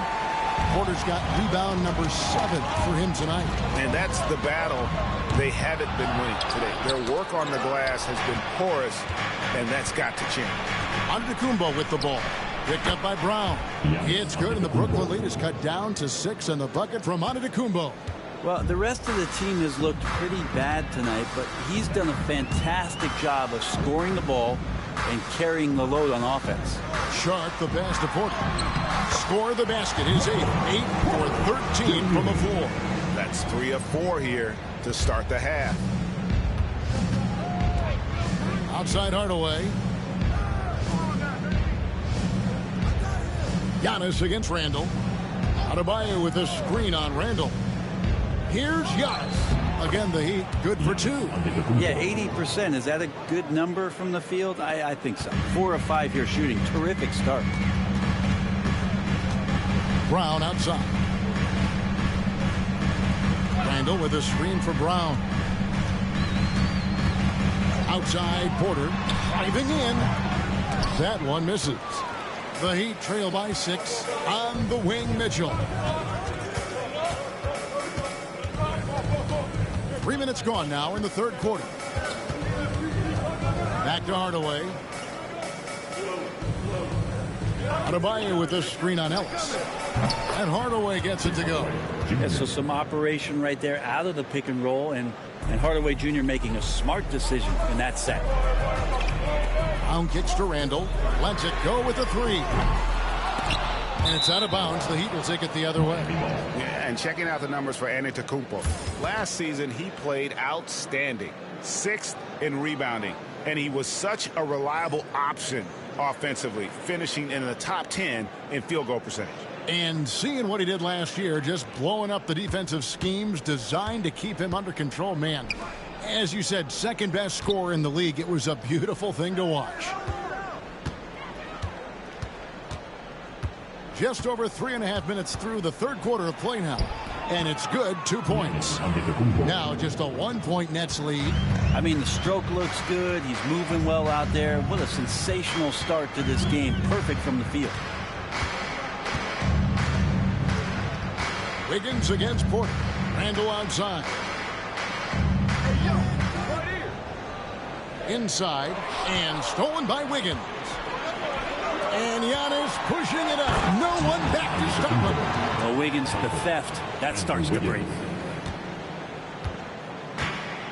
Speaker 1: Porter's got rebound number 7 for him tonight.
Speaker 7: And that's the battle they haven't been winning today. Their work on the glass has been porous, and that's got to change.
Speaker 1: Antetokounmpo with the ball. Picked up by Brown. It's good, and the Brooklyn lead is cut down to 6 on the bucket from Antetokounmpo.
Speaker 19: Well, the rest of the team has looked pretty bad tonight, but he's done a fantastic job of scoring the ball and carrying the load on offense.
Speaker 1: Sharp the pass to Porter. Score the basket, his 8 for 13 from the floor.
Speaker 7: That's 3 of 4 here to start the half.
Speaker 1: Outside Hardaway. Giannis against Randle. Adebayo with a screen on Randle. Here's Giannis. Again, the Heat good for 2.
Speaker 19: Yeah, 80%. Is that a good number from the field? I think so. 4 of 5 here shooting. Terrific start.
Speaker 1: Brown outside. Randall with a screen for Brown. Outside, Porter driving in. That one misses. The Heat trail by 6. On the wing, Mitchell. 3 minutes gone now in the third quarter. Back to Hardaway. Adebayo with the screen on Ellis. And Hardaway gets it to go.
Speaker 19: Yeah, so some operation right there out of the pick and roll, and Hardaway Jr. making a smart decision in that set.
Speaker 1: Brown kicks to Randall. Lets it go with a 3. And it's out of bounds. The Heat will take it the other way.
Speaker 8: Yeah, and checking out the numbers for Antetokounmpo. Last season, he played outstanding. 6th in rebounding. And he was such a reliable option offensively, finishing in the top 10 in field goal percentage.
Speaker 1: And seeing what he did last year, just blowing up the defensive schemes designed to keep him under control, man. As you said, second best scorer in the league. It was a beautiful thing to watch. Just over 3.5 minutes through the third quarter of play now. And it's good, 2 points. Now just a 1-point Nets lead.
Speaker 19: I mean, the stroke looks good. He's moving well out there. What a sensational start to this game. Perfect from the field.
Speaker 1: Wiggins against Porter. Randall outside. Inside. And stolen by Wiggins. And Giannis pushing it up. No one back to stop him.
Speaker 19: Well, Wiggins, the theft, that starts to break.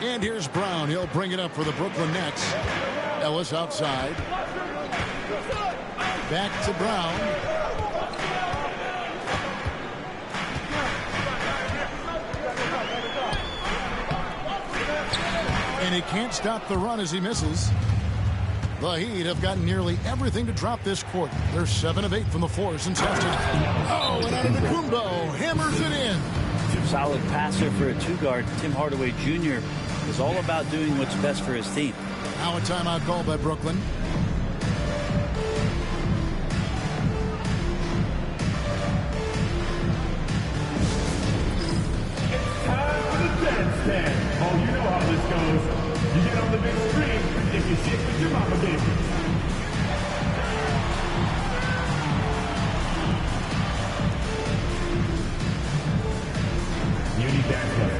Speaker 1: And here's Brown. He'll bring it up for the Brooklyn Nets. Ellis outside. Back to Brown. And he can't stop the run as he misses. The Heat have gotten nearly everything to drop this quarter. They're 7 of 8 from the floor since halftime. Oh, and Antetokounmpo hammers it in.
Speaker 19: Solid passer for a 2-guard. Tim Hardaway Jr. is all about doing what's best for his team.
Speaker 1: Now a timeout called by Brooklyn.
Speaker 2: Time for the dance stand. Oh, you know how this goes. You get on the big screen if you shit with your mama, baby. You need backup.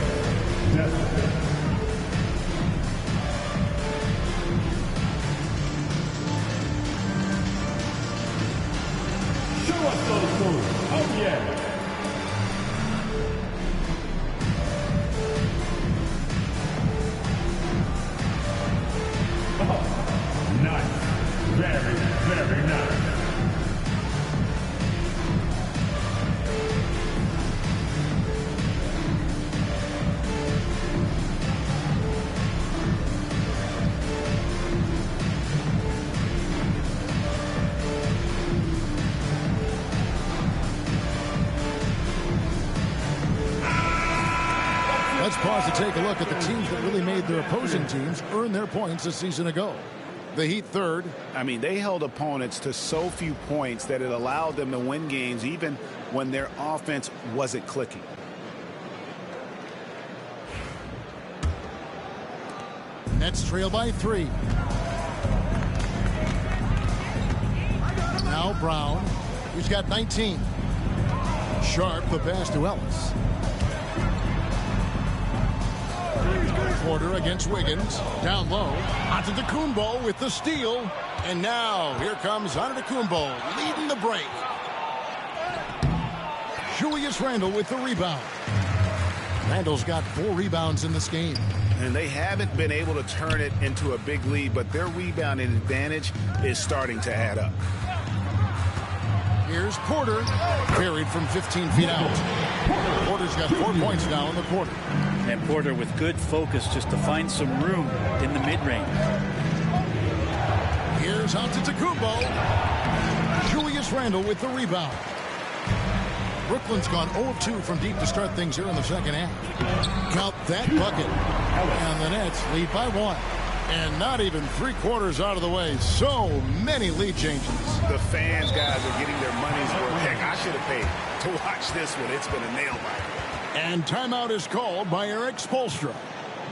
Speaker 2: Desperate. Show us those moves. Oh, yeah. Nice. Very, very nice.
Speaker 1: Let's pause to take a look at the teams that really made their opposing teams earn their points a season ago. The Heat third.
Speaker 8: I mean, they held opponents to so few points that it allowed them to win games even when their offense wasn't clicking.
Speaker 1: Nets trail by 3. Now Brown, who's got 19. Sharp, the pass to Ellis. Porter against Wiggins. Down low. Antetokounmpo with the steal. And now here comes Antetokounmpo leading the break. Julius Randle with the rebound. Randle's got 4 rebounds in this game.
Speaker 8: And they haven't been able to turn it into a big lead, but their rebounding advantage is starting to add up.
Speaker 1: Here's Porter. Buried from 15 feet out. Porter's got 4 points now in the quarter.
Speaker 19: And Porter with good focus just to find some room in the mid-range.
Speaker 1: Here's Antetokounmpo. Julius Randle with the rebound. Brooklyn's gone 0-2 from deep to start things here in the second half. Count that bucket. And the Nets lead by 1. And not even 3/4 out of the way. So many lead changes.
Speaker 7: The fans, guys, are getting their money's worth. Heck, I should have paid to watch this one. It's been a nail-biter.
Speaker 1: And timeout is called by Eric Spoelstra.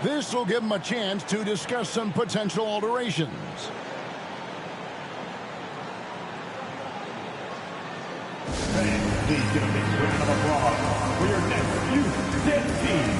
Speaker 1: This will give him a chance to discuss some potential alterations.
Speaker 2: Please give a big round of applause for your next U10 team.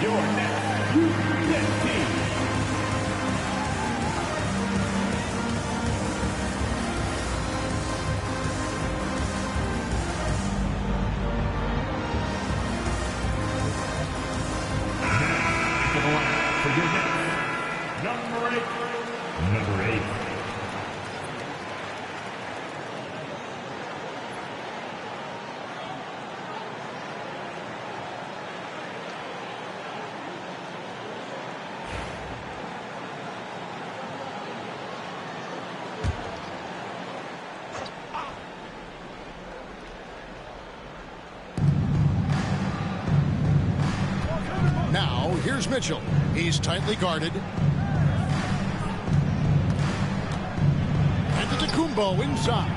Speaker 2: Your next U10 team. For your next, number 8.
Speaker 1: Now, here's Mitchell. He's tightly guarded. And to Tacumbo inside.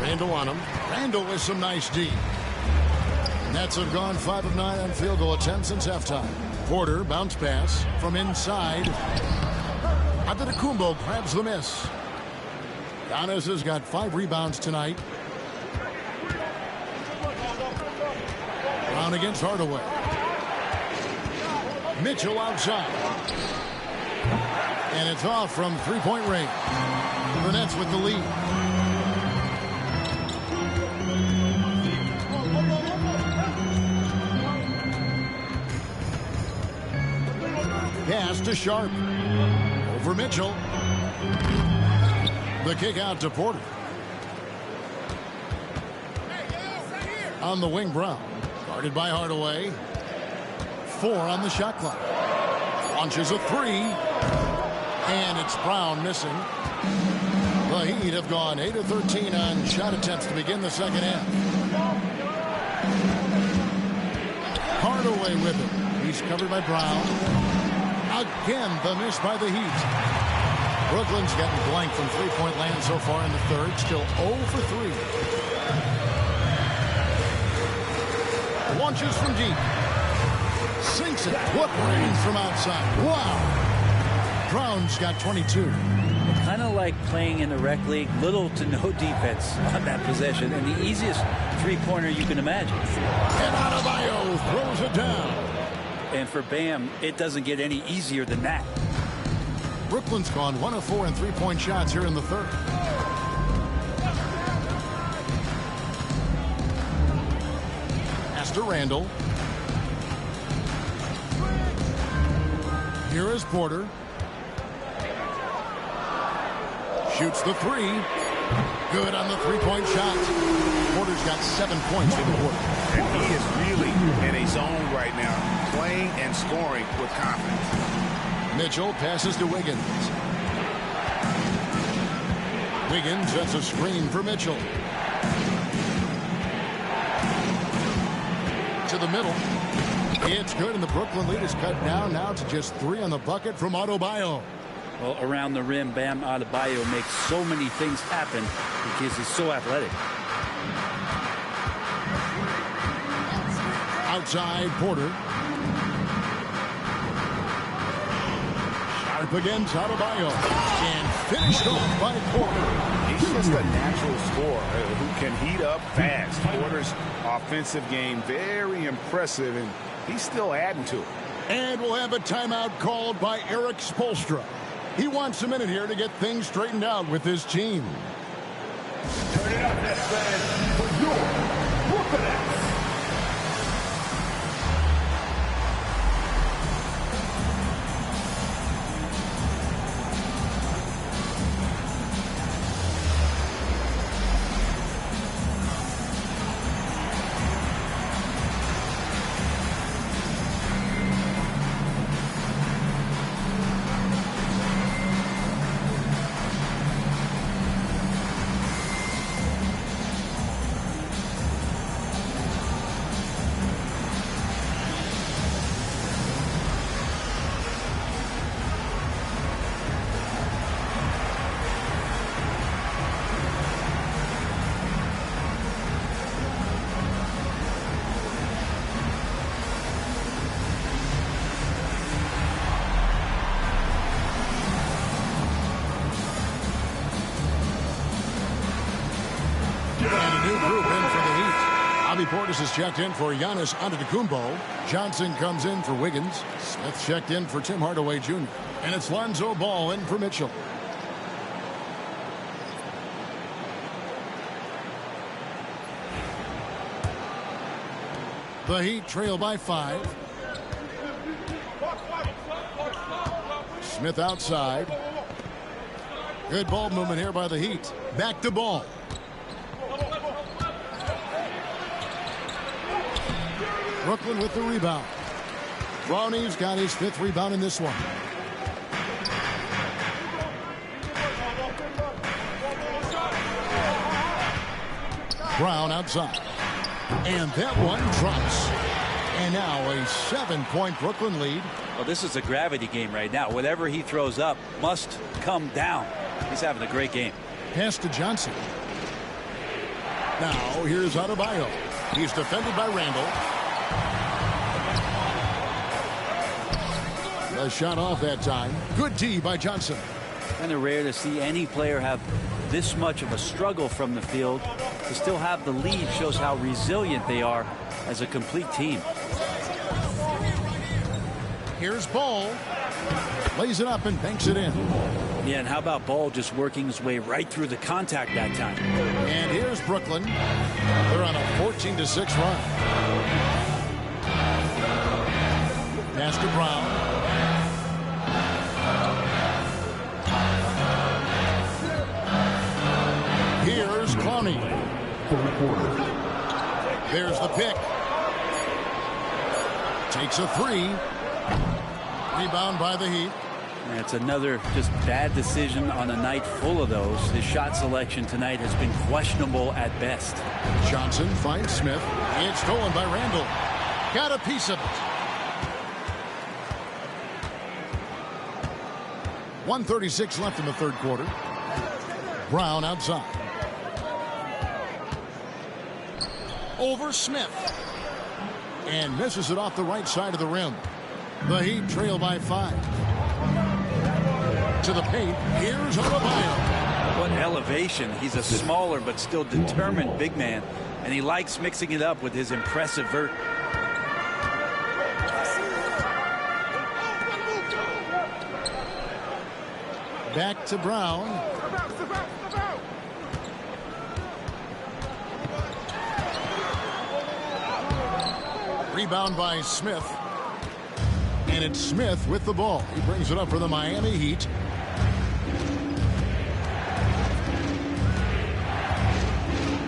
Speaker 1: Randall on him. Randall with some nice D. Nets have gone 5 of 9 on field goal attempts since halftime. Porter, bounce pass from inside. Antetokounmpo grabs the miss. Giannis has got 5 rebounds tonight. Brown against Hardaway. Mitchell outside. And it's off from three-point range. The Nets with the lead. Pass to Sharp. Over Mitchell. The kick out to Porter. On the wing, Brown. Guarded by Hardaway. 4 on the shot clock. Launches a 3. And it's Brown missing. The Heat have gone 8 of 13 on shot attempts to begin the second half. Hardaway with it. He's covered by Brown. Again, the miss by the Heat. Brooklyn's getting blank from three-point land so far in the third. Still 0 for 3. Launches from deep. Sinks it. What rains from outside. Wow. Brown's got 22.
Speaker 19: Kind of like playing in the rec league, little to no defense on that possession, and the easiest three-pointer you can imagine.
Speaker 1: And Adebayo throws it down.
Speaker 19: And for Bam, it doesn't get any easier than that.
Speaker 1: Brooklyn's gone 1 of 4 in three-point shots here in the third. Pass to Randall. Here is Porter. Shoots the 3. Good on the three-point shot. Porter's got 7 points for the quarter.
Speaker 7: And he is really in a zone right now, playing and scoring with confidence.
Speaker 1: Mitchell passes to Wiggins. Wiggins sets a screen for Mitchell. To the middle. It's good, and the Brooklyn lead is cut down now to just 3 on the bucket from Adebayo.
Speaker 19: Well, around the rim, Bam Adebayo makes so many things happen because he's so athletic.
Speaker 1: Outside, Porter. Sharp against Adebayo. And finished off by Porter.
Speaker 7: He's just a natural scorer who can heat up fast. Porter's offensive game very impressive, and he's still adding to it.
Speaker 1: And we'll have a timeout called by Eric Spoelstra. He wants a minute here to get things straightened out with his team.
Speaker 2: Turn it up, Nets fans, for your Brooklyn Nets.
Speaker 1: Portis is checked in for Giannis Antetokounmpo. Johnson comes in for Wiggins. Smith checked in for Tim Hardaway Jr. And it's Lonzo Ball in for Mitchell. The Heat trail by 5. Smith outside. Good ball movement here by the Heat. Back to Ball. Brooklyn with the rebound. Brownie's got his 5th rebound in this one. Brown outside. And that one drops. And now a 7-point Brooklyn lead.
Speaker 19: Well, this is a gravity game right now. Whatever he throws up must come down. He's having a great game.
Speaker 1: Pass to Johnson. Now here's Adebayo. He's defended by Randall. The shot off that time. Good D by Johnson.
Speaker 19: Kind of rare to see any player have this much of a struggle from the field. To still have the lead shows how resilient they are as a complete team.
Speaker 1: Here's Ball. Lays it up and banks it in.
Speaker 19: Yeah, and how about Ball just working his way right through the contact that time.
Speaker 1: And here's Brooklyn. They're on a 14-6 run. Pass to Brown. Here's Clowney. There's the pick. Takes a 3. Rebound by the Heat.
Speaker 19: And it's another just bad decision on a night full of those. His shot selection tonight has been questionable at best.
Speaker 1: Johnson finds Smith. It's stolen by Randall. Got a piece of it. 1:36 left in the 3rd quarter. Brown outside. Over Smith. And misses it off the right side of the rim. The Heat trail by 5. To the paint. Here's Adebayo.
Speaker 19: What elevation. He's a smaller but still determined big man. And he likes mixing it up with his impressive vert.
Speaker 1: Back to Brown. Rebound by Smith. And it's Smith with the ball. He brings it up for the Miami Heat.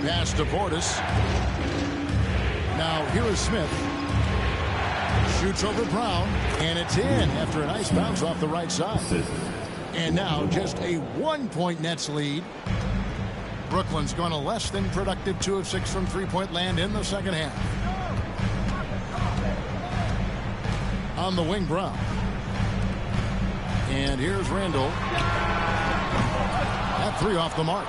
Speaker 1: Pass to Portis. Now here is Smith. Shoots over Brown. And it's in after a nice bounce off the right side. And now just a 1-point Nets lead. Brooklyn's gone a less than productive 2 of 6 from 3-point land in the second half. on the wing, Brown. And here's Randall. That three off the mark.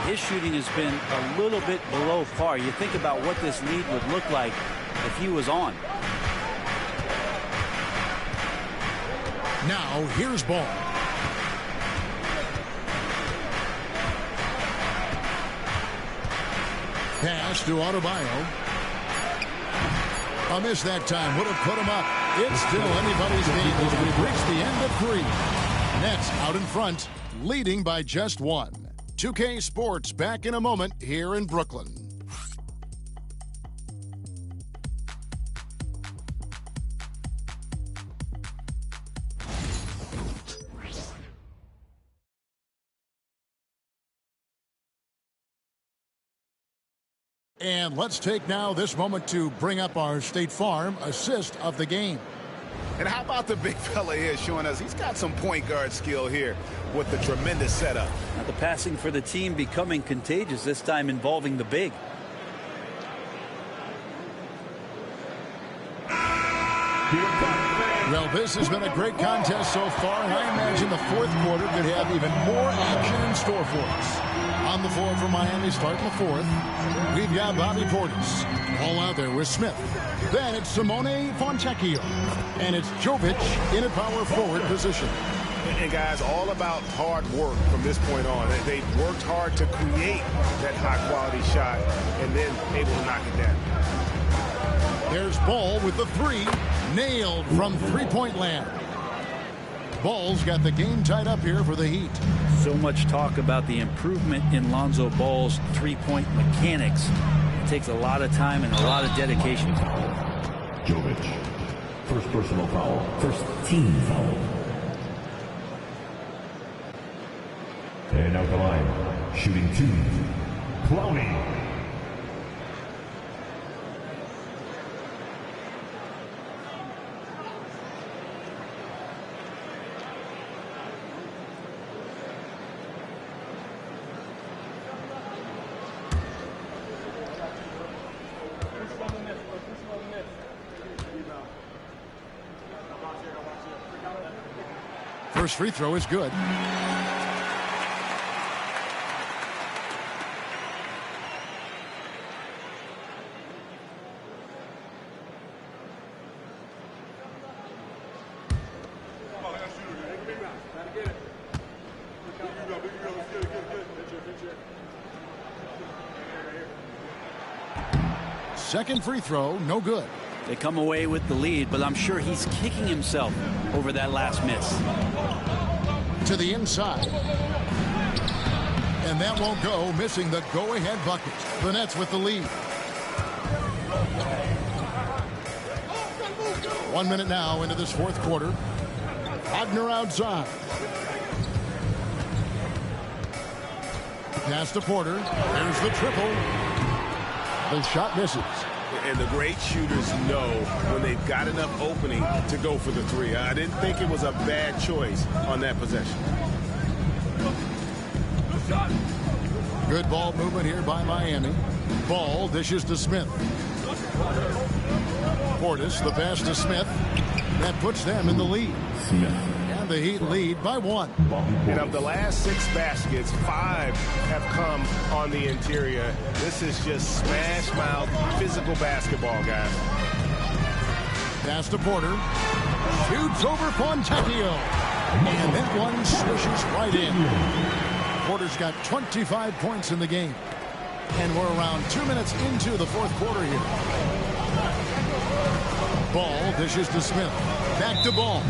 Speaker 19: His shooting has been a little bit below par. You think about what this lead would look like if he was on.
Speaker 1: Now here's Ball. Pass to Adebayo. A miss that time would have put him up. It's still anybody's game as we've reached the end of 3. Nets out in front, leading by just 1. 2K Sports back in a moment here in Brooklyn. And let's take now this moment to bring up our State Farm assist of the game.
Speaker 7: And how about the big fella here showing us he's got some point guard skill here with the tremendous setup.
Speaker 19: Now the passing for the team becoming contagious, this time involving the big.
Speaker 1: Well, this has been a great contest so far, and I imagine the fourth quarter could have even more action in store for us. On the floor for Miami starting the fourth, we've got Bobby Portis. All out there with Smith. Then it's Simone Fontecchio. And it's Jovic in a power forward position.
Speaker 7: And guys, all about hard work from this point on. They've worked hard to create that high-quality shot and then able to knock it down.
Speaker 1: There's Ball with the three. Nailed from three-point land. Ball's got the game tied up here for the Heat.
Speaker 19: So much talk about the improvement in Lonzo Ball's three-point mechanics. It takes a lot of time and a lot of dedication.
Speaker 18: Jovic. First personal foul. First team foul. And out the line. Shooting 2. Clowney.
Speaker 1: First free throw is good. Second free throw, no good.
Speaker 19: They come away with the lead, but I'm sure he's kicking himself over that last miss.
Speaker 1: To the inside. And that won't go, missing the go-ahead bucket. The Nets with the lead. 1 minute now into this fourth quarter. Wagner outside. Pass to Porter. There's the triple. The shot misses.
Speaker 7: And the great shooters know when they've got enough opening to go for the three. I didn't think it was a bad choice on that possession.
Speaker 1: Good ball movement here by Miami. Ball dishes to Smith. Portis, the pass to Smith. That puts them in the lead.
Speaker 18: Smith.
Speaker 1: And the Heat lead by 1.
Speaker 7: And of the last 6 baskets, 5 have come on the interior. This is just smash mouth physical basketball, guys.
Speaker 1: Pass to Porter. Shoots over Fontecchio. And that one swishes right in. Porter's got 25 points in the game. And we're around 2 minutes into the fourth quarter here. Ball dishes to Smith. Back to Ball.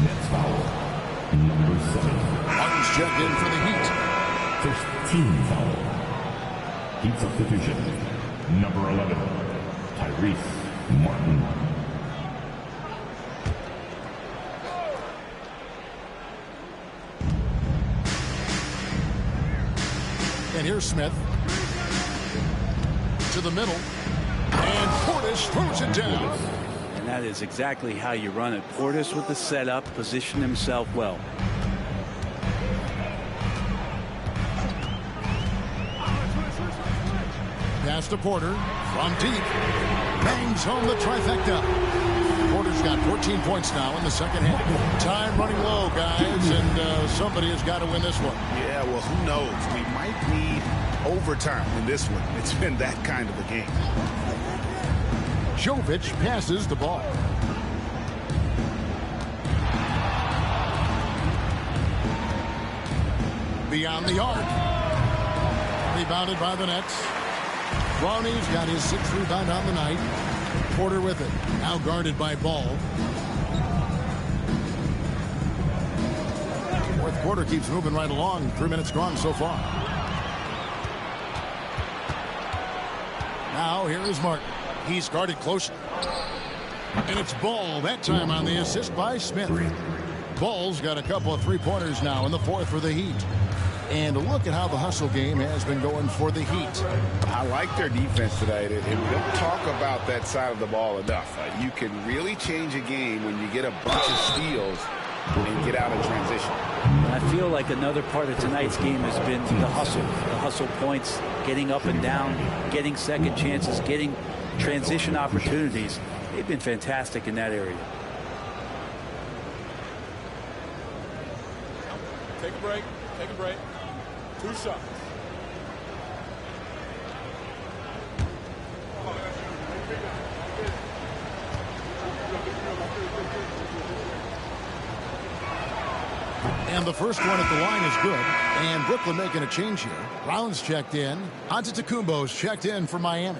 Speaker 1: Martin's checked in for the Heat.
Speaker 18: First team foul. Heat substitution. Number 11. Tyrese Martin.
Speaker 1: And here's Smith. To the middle. And Portis throws it down.
Speaker 19: And that is exactly how you run it. Portis with the setup, positioned himself well.
Speaker 1: Pass to Porter from deep. Bangs home the trifecta. Porter's got 14 points now in the second half. Time running low, guys, and somebody has got to win this one.
Speaker 7: Yeah, well, who knows? We might need overtime in this one. It's been that kind of a game.
Speaker 1: Jovic passes the ball. Beyond the arc. Rebounded by the Nets. Ronnie's got his 6th rebound on the night. Porter with it. Now guarded by Ball. Fourth quarter keeps moving right along. 3 minutes gone so far. Now here is Martin. He's guarded closely. And it's Ball that time on the assist by Smith. Ball's got a couple of three-pointers now in the fourth for the Heat. And look at how the hustle game has been going for the Heat.
Speaker 7: I like their defense tonight, and we don't talk about that side of the ball enough. You can really change a game when you get a bunch of steals and get out of transition.
Speaker 19: I feel like another part of tonight's game has been the hustle points, getting up and down, getting second chances, getting transition opportunities. They've been fantastic in that area.
Speaker 20: Take a break. Take a break. 2 shots.
Speaker 1: And the first one at the line is good. And Brooklyn making a change here. Brown's checked in. Antetokounmpo's checked in for Miami.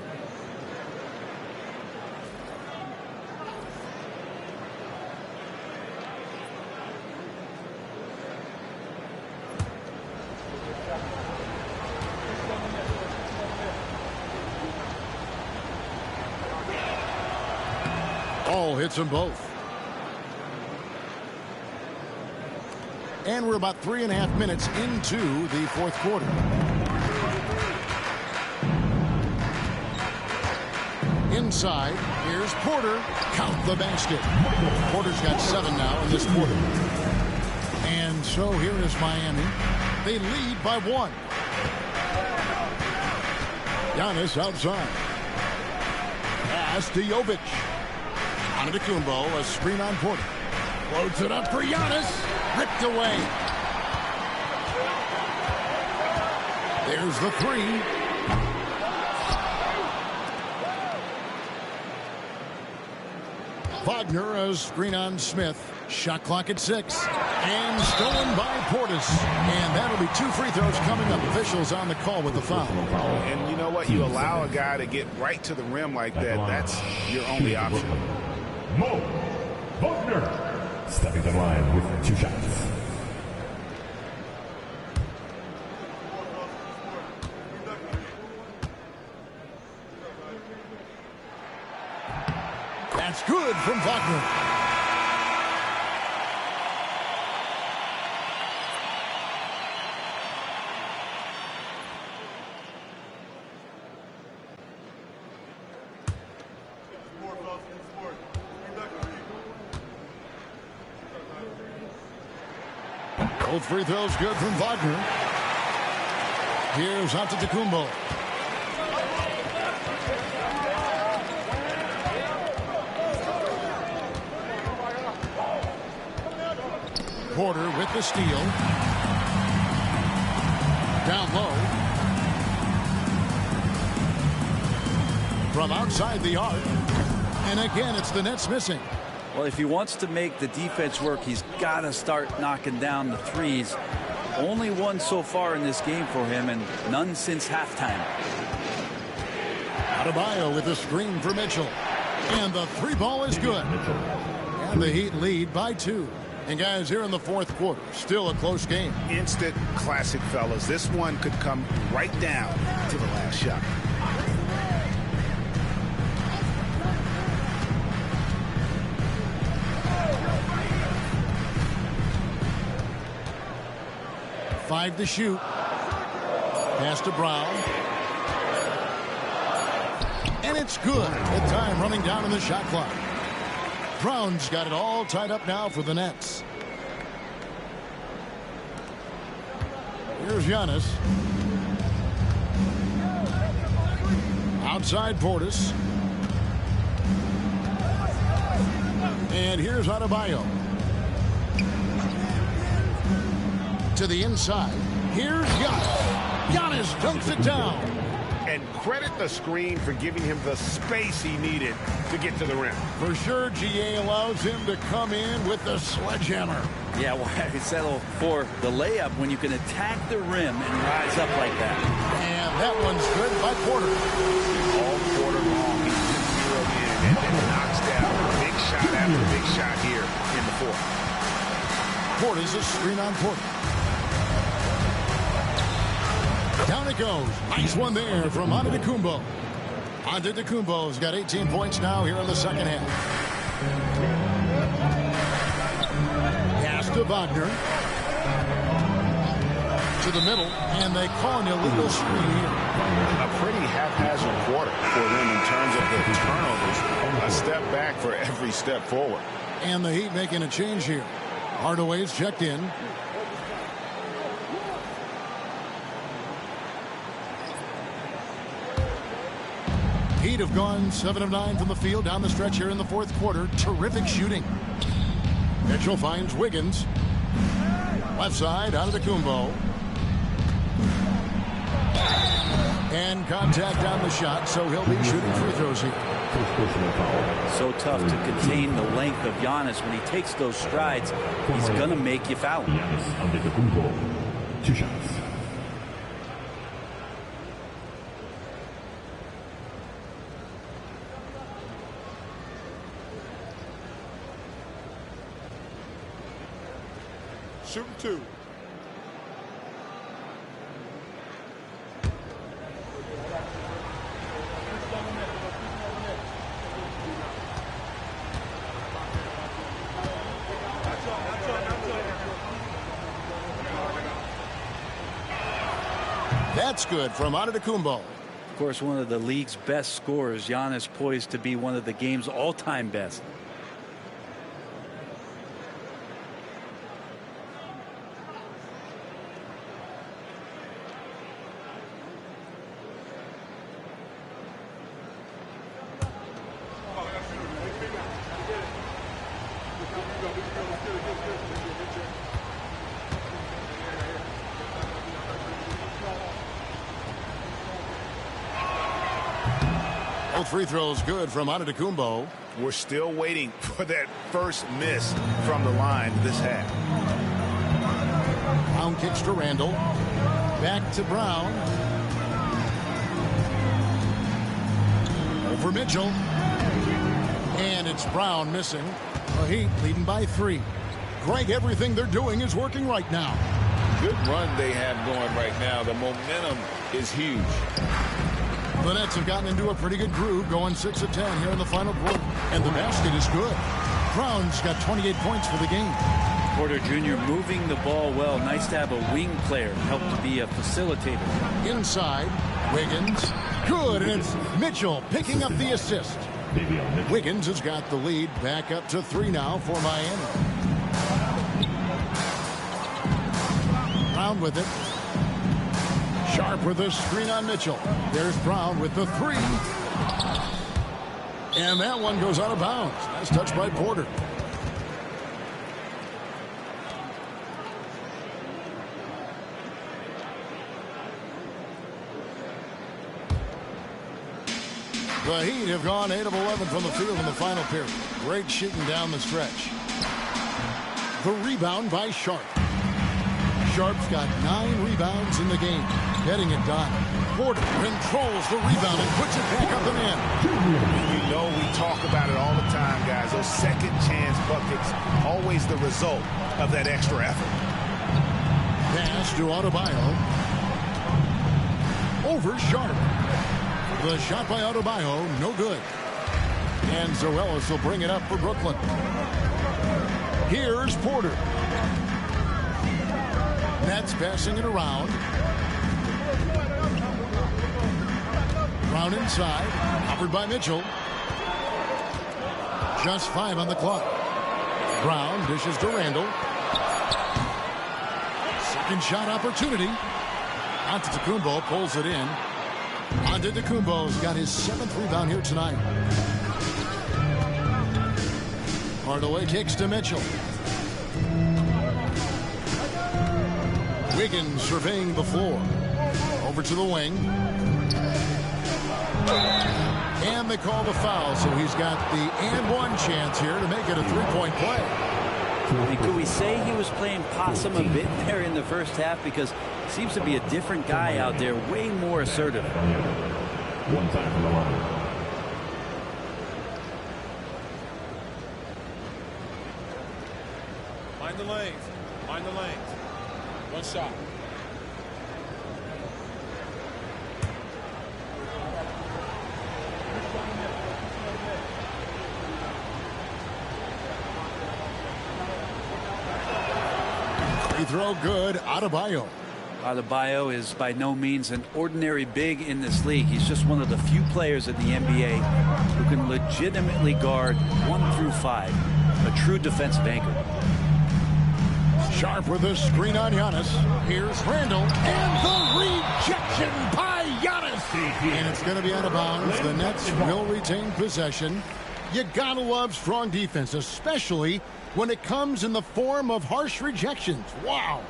Speaker 1: Ball hits them both. And we're about 3.5 minutes into the fourth quarter. Inside, here's Porter. Count the basket. Porter's got 7 now in this quarter. And so here is Miami. They lead by 1. Giannis outside. Pass to Jovic. Antetokounmpo, a screen on Porter. Floats it up for Giannis. Ripped away. There's the 3. Wagner, a screen on Smith. Shot clock at 6. And stolen by Portis. And that'll be 2 free throws coming up. Officials on the call with the foul.
Speaker 7: And you know what? You allow a guy to get right to the rim like that. That's your only option.
Speaker 18: Mo Wagner stepping to the line with 2 shots.
Speaker 1: That's good from Wagner. Both free throws good from Wagner. Here's Antetokounmpo. Porter with the steal. Down low. From outside the arc. And again, it's the Nets missing.
Speaker 19: Well, if he wants to make the defense work, he's got to start knocking down the threes. Only 1 so far in this game for him, and none since halftime.
Speaker 1: Adebayo with a screen for Mitchell. And the 3 ball is good. And the Heat lead by 2. And guys, here in the fourth quarter, still a close game.
Speaker 7: Instant classic, fellas. This one could come right down to the last shot.
Speaker 1: Five to shoot. Pass to Brown. And it's good. The time running down in the shot clock. Brown's got it all tied up now for the Nets. Here's Giannis. Outside Portis. And here's Adebayo. To the inside. Here's Giannis. Giannis dunks it down.
Speaker 8: And credit the screen for giving him the space he needed to get to the rim.
Speaker 1: For sure, GA allows him to come in with the sledgehammer.
Speaker 19: Yeah, well, I settle for the layup when you can attack the rim and rise up like that.
Speaker 1: And that one's good by Porter.
Speaker 8: All quarter long, he's just zeroed in and then knocks down big shot after big shot here in the fourth.
Speaker 1: Porter's a screen on Porter. Down it goes. Nice one there from Antetokounmpo. Antetokounmpo's got 18 points now here in the second half. Pass to Wagner. To the middle, and they call an illegal screen here.
Speaker 8: A pretty haphazard quarter for them in terms of the turnovers. A step back for every step forward.
Speaker 1: And the Heat making a change here. Hardaway's checked in. Heat have gone 7 of 9 from the field down the stretch here in the fourth quarter. Terrific shooting. Mitchell finds Wiggins. Left side, Antetokounmpo. And contact on the shot, so he'll be shooting free throws here.
Speaker 19: So tough to contain the length of Giannis. When he takes those strides, he's going to make you foul.
Speaker 18: Antetokounmpo, 2 shots.
Speaker 11: Shooting 2.
Speaker 1: That's good from Antetokounmpo.
Speaker 19: Of course, one of the league's best scorers. Giannis poised to be one of the game's all-time best.
Speaker 1: Both free throws good from Antetokounmpo.
Speaker 8: We're still waiting for that first miss from the line this half.
Speaker 1: Brown kicks to Randall. Back to Brown. Over Mitchell. And it's Brown missing. The Heat leading by 3. Greg, everything they're doing is working right now.
Speaker 4: Good run they have going right now. The momentum is huge.
Speaker 1: The Nets have gotten into a pretty good groove, going 6 of 10 here in the final quarter. And the basket is good. Brown's got 28 points for the game.
Speaker 19: Porter Jr. moving the ball well. Nice to have a wing player help to be a facilitator.
Speaker 1: Inside, Wiggins. Good, and it's Mitchell picking up the assist. Wiggins has got the lead back up to 3 now for Miami. Brown with it. Sharp with the screen on Mitchell. There's Brown with the 3. And that one goes out of bounds. Nice touch by Porter. The Heat have gone 8 of 11 from the field in the final period. Great shooting down the stretch. The rebound by Sharp. Sharp's got 9 rebounds in the game. Getting it done. Porter controls the rebound and puts it back up and in.
Speaker 8: You know we talk about it all the time, guys. Those second chance buckets, always the result of that extra effort.
Speaker 1: Pass to Adebayo. Over Sharp. The shot by Adebayo, no good. And Zoelis will bring it up for Brooklyn. Here's Porter. Nets passing it around. Brown inside, covered by Mitchell. Just 5 on the clock. Brown dishes to Randall. Second shot opportunity. Antetokounmpo pulls it in. Antetokounmpo's got his 7th rebound here tonight. Hardaway kicks to Mitchell. Wiggins surveying the floor. Over to the wing. And they call the foul, so he's got the and one chance here to make it a three-point play.
Speaker 19: And could we say he was playing possum a bit there in the first half? Because he seems to be a different guy out there, way more assertive.
Speaker 18: One time for the line.
Speaker 3: Mind the lanes. Mind the lanes. One shot.
Speaker 1: Free throw good. Adebayo.
Speaker 19: Adebayo is by no means an ordinary big in this league. He's just one of the few players in the NBA who can legitimately guard 1 through 5. A true defensive anchor.
Speaker 1: Sharp with a screen on Giannis. Here's Randall. And the rejection by Giannis. And it's going to be out of bounds. The Nets will retain possession. You gotta love strong defense, especially when it comes in the form of harsh rejections. Wow.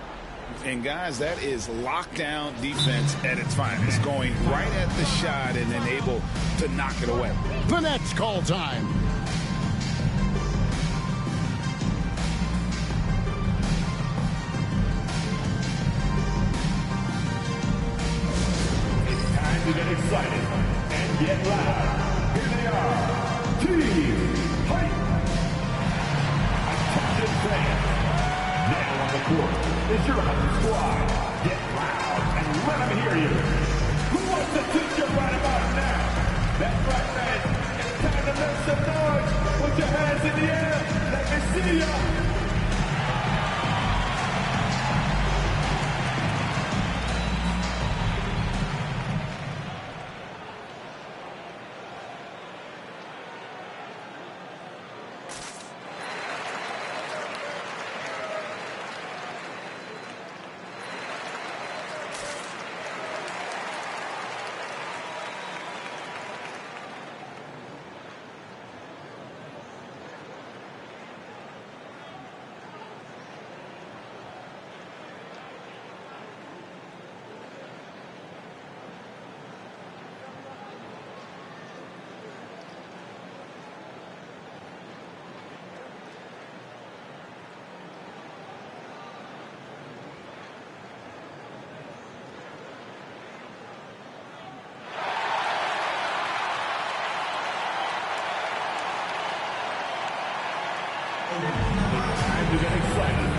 Speaker 7: And guys, that is lockdown defense at its finest, going right at the shot and then able to knock it away.
Speaker 1: The Nets call time.
Speaker 2: It's time to get excited and get loud. Here they are. Team Hype. Attention fans. Now on the court is your Hype squad. Get loud and let them hear you. Who wants to teach you right about now? That's right, man. It's time to make some noise. Put your hands in the air. Let me see ya. Time to get excited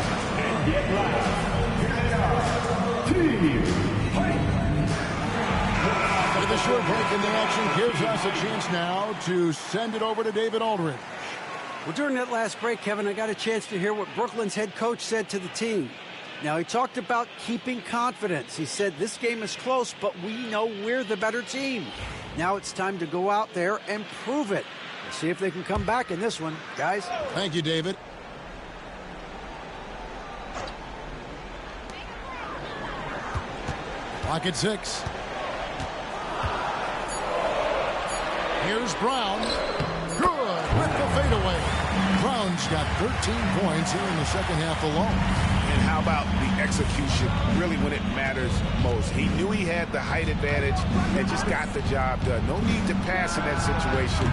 Speaker 2: and get loud. Here they are. Team Hype.
Speaker 1: With a short break in the action gives us a chance now to send it over to David Aldridge.
Speaker 13: Well, during that last break, Kevin, I got a chance to hear what Brooklyn's head coach said to the team. Now, he talked about keeping confidence. He said, this game is close, but we know we're the better team. Now it's time to go out there and prove it. Let's see if they can come back in this one, guys.
Speaker 1: Thank you, David. Clock at 6. Here's Brown. Good with the fadeaway. Brown's got 13 points here in the second half alone.
Speaker 7: And how about the execution, really when it matters most? He knew he had the height advantage and just got the job done. No need to pass in that situation.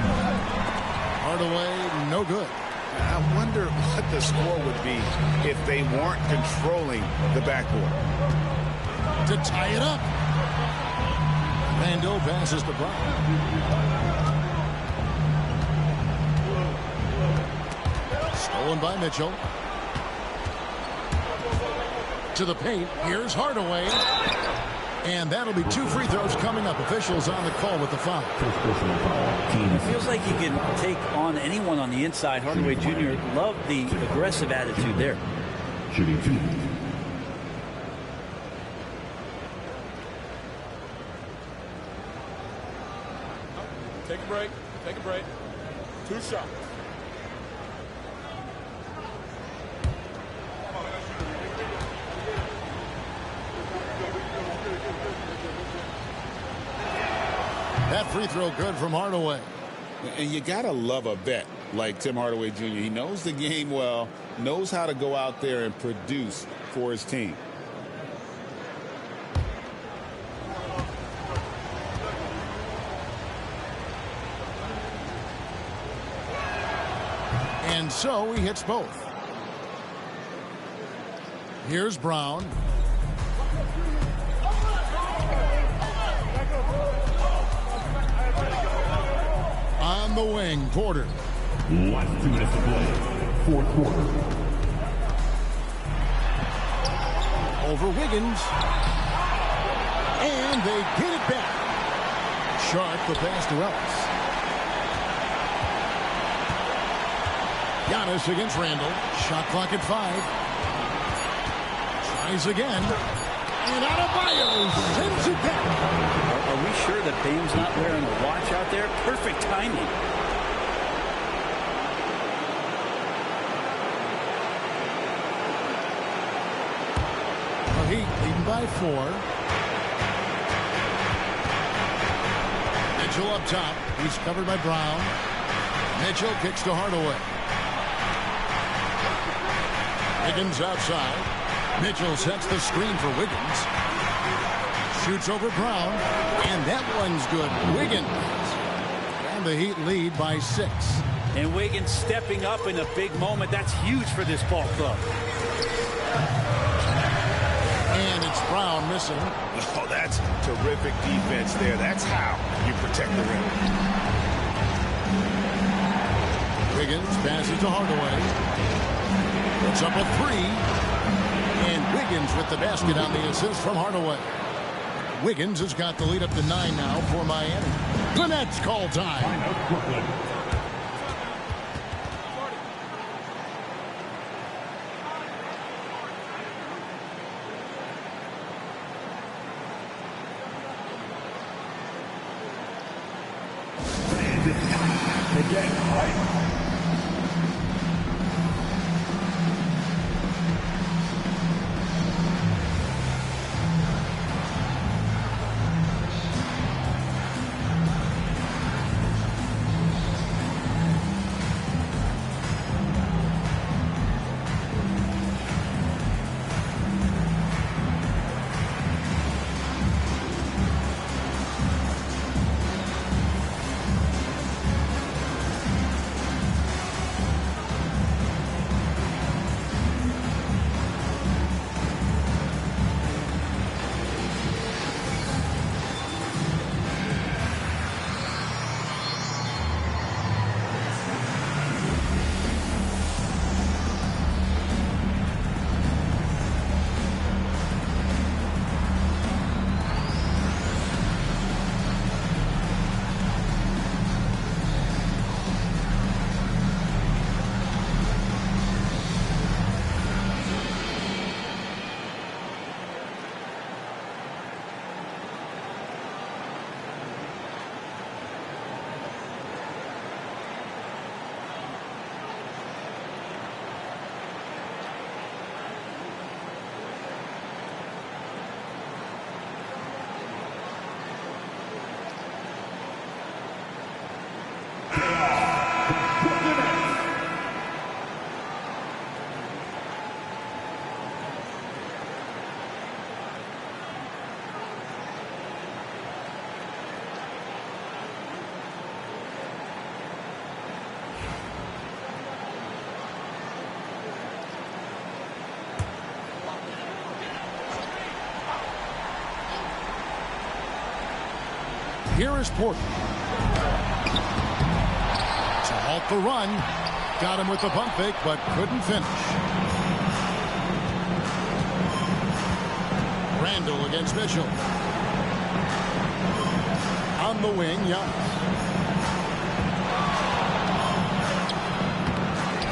Speaker 1: Hardaway, no good.
Speaker 7: I wonder what the score would be if they weren't controlling the backcourt.
Speaker 1: To tie it up. Randall passes to Brown. Stolen by Mitchell. To the paint. Here's Hardaway. And that'll be 2 free throws coming up. Officials on the call with the foul.
Speaker 19: It feels like he can take on anyone on the inside. Hardaway Jr. loved the aggressive attitude there.
Speaker 18: Shooting 2.
Speaker 3: Take a break. Take a break. 2 shots.
Speaker 1: That free throw good from Hardaway.
Speaker 7: And you got to love a vet
Speaker 4: like Tim Hardaway Jr. He knows the game well, knows how to go out there and produce for his team.
Speaker 1: And so he hits both. Here's Brown. On the wing, Porter.
Speaker 2: Last 2 minutes to play. Fourth quarter.
Speaker 1: Over Wiggins. And they get it back. Sharp the pass to Ellis. Giannis against Randall. Shot clock at 5. Tries again. And Adebayo sends it back.
Speaker 19: Are we sure that Bame's not wearing a watch out there? Perfect timing.
Speaker 1: The Heat leading by 4. Mitchell up top. He's covered by Brown. Mitchell kicks to Hardaway. Wiggins outside. Mitchell sets the screen for Wiggins. Shoots over Brown. And that one's good. Wiggins. And the Heat lead by 6.
Speaker 19: And Wiggins stepping up in a big moment. That's huge for this ball club.
Speaker 1: And it's Brown missing.
Speaker 7: Oh, that's terrific defense there. That's how you protect the rim.
Speaker 1: Wiggins passes to Hardaway. Puts up a 3. And Wiggins with the basket on the assist from Hardaway. Wiggins has got the lead up to 9 now for Miami. Gwinnette's call time.
Speaker 2: Again, right.
Speaker 1: Here is Porter. To halt the run. Got him with the pump fake, but couldn't finish. Randall against Mitchell. On the wing, Giannis.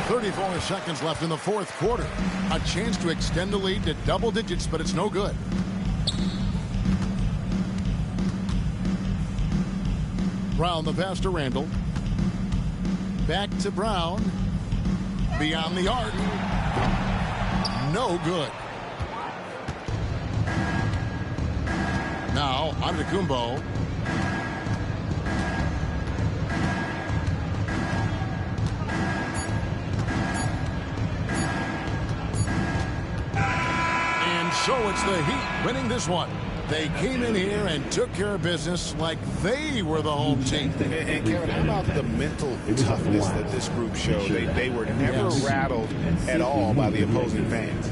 Speaker 1: 34 seconds left in the fourth quarter. A chance to extend the lead to double digits, but it's no good. Brown the pass to Randall. Back to Brown. Beyond the arc. No good. Now So it's the Heat winning this one. They came in here and took care of business like they were the home team.
Speaker 8: And Kevin, how about the mental toughness that this group showed? They were never rattled at all by the opposing fans.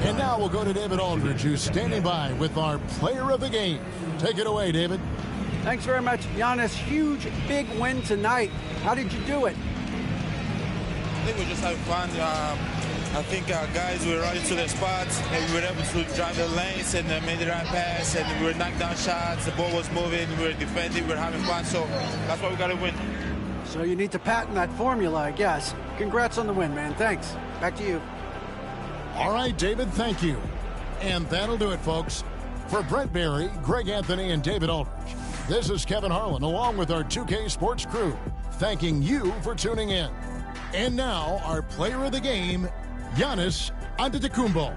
Speaker 1: And now we'll go to David Aldridge, who's standing by with our player of the game. Take it away, David.
Speaker 13: Thanks very much, Giannis. Huge, big win tonight. How did you do it?
Speaker 21: I think we're just having fun. I think our guys were running to their spots, and we were able to drive the lanes and made the right pass, and we were knocking down shots. The ball was moving. We were defending. We were having fun. So that's why we got to win.
Speaker 13: So you need to patent that formula, I guess. Congrats on the win, man. Thanks. Back to you.
Speaker 1: All right, David, thank you. And that'll do it, folks. For Brent Barry, Greg Anthony, and David Aldridge, this is Kevin Harlan, along with our 2K Sports crew, thanking you for tuning in. And now, our player of the game, Giannis Antetokounmpo.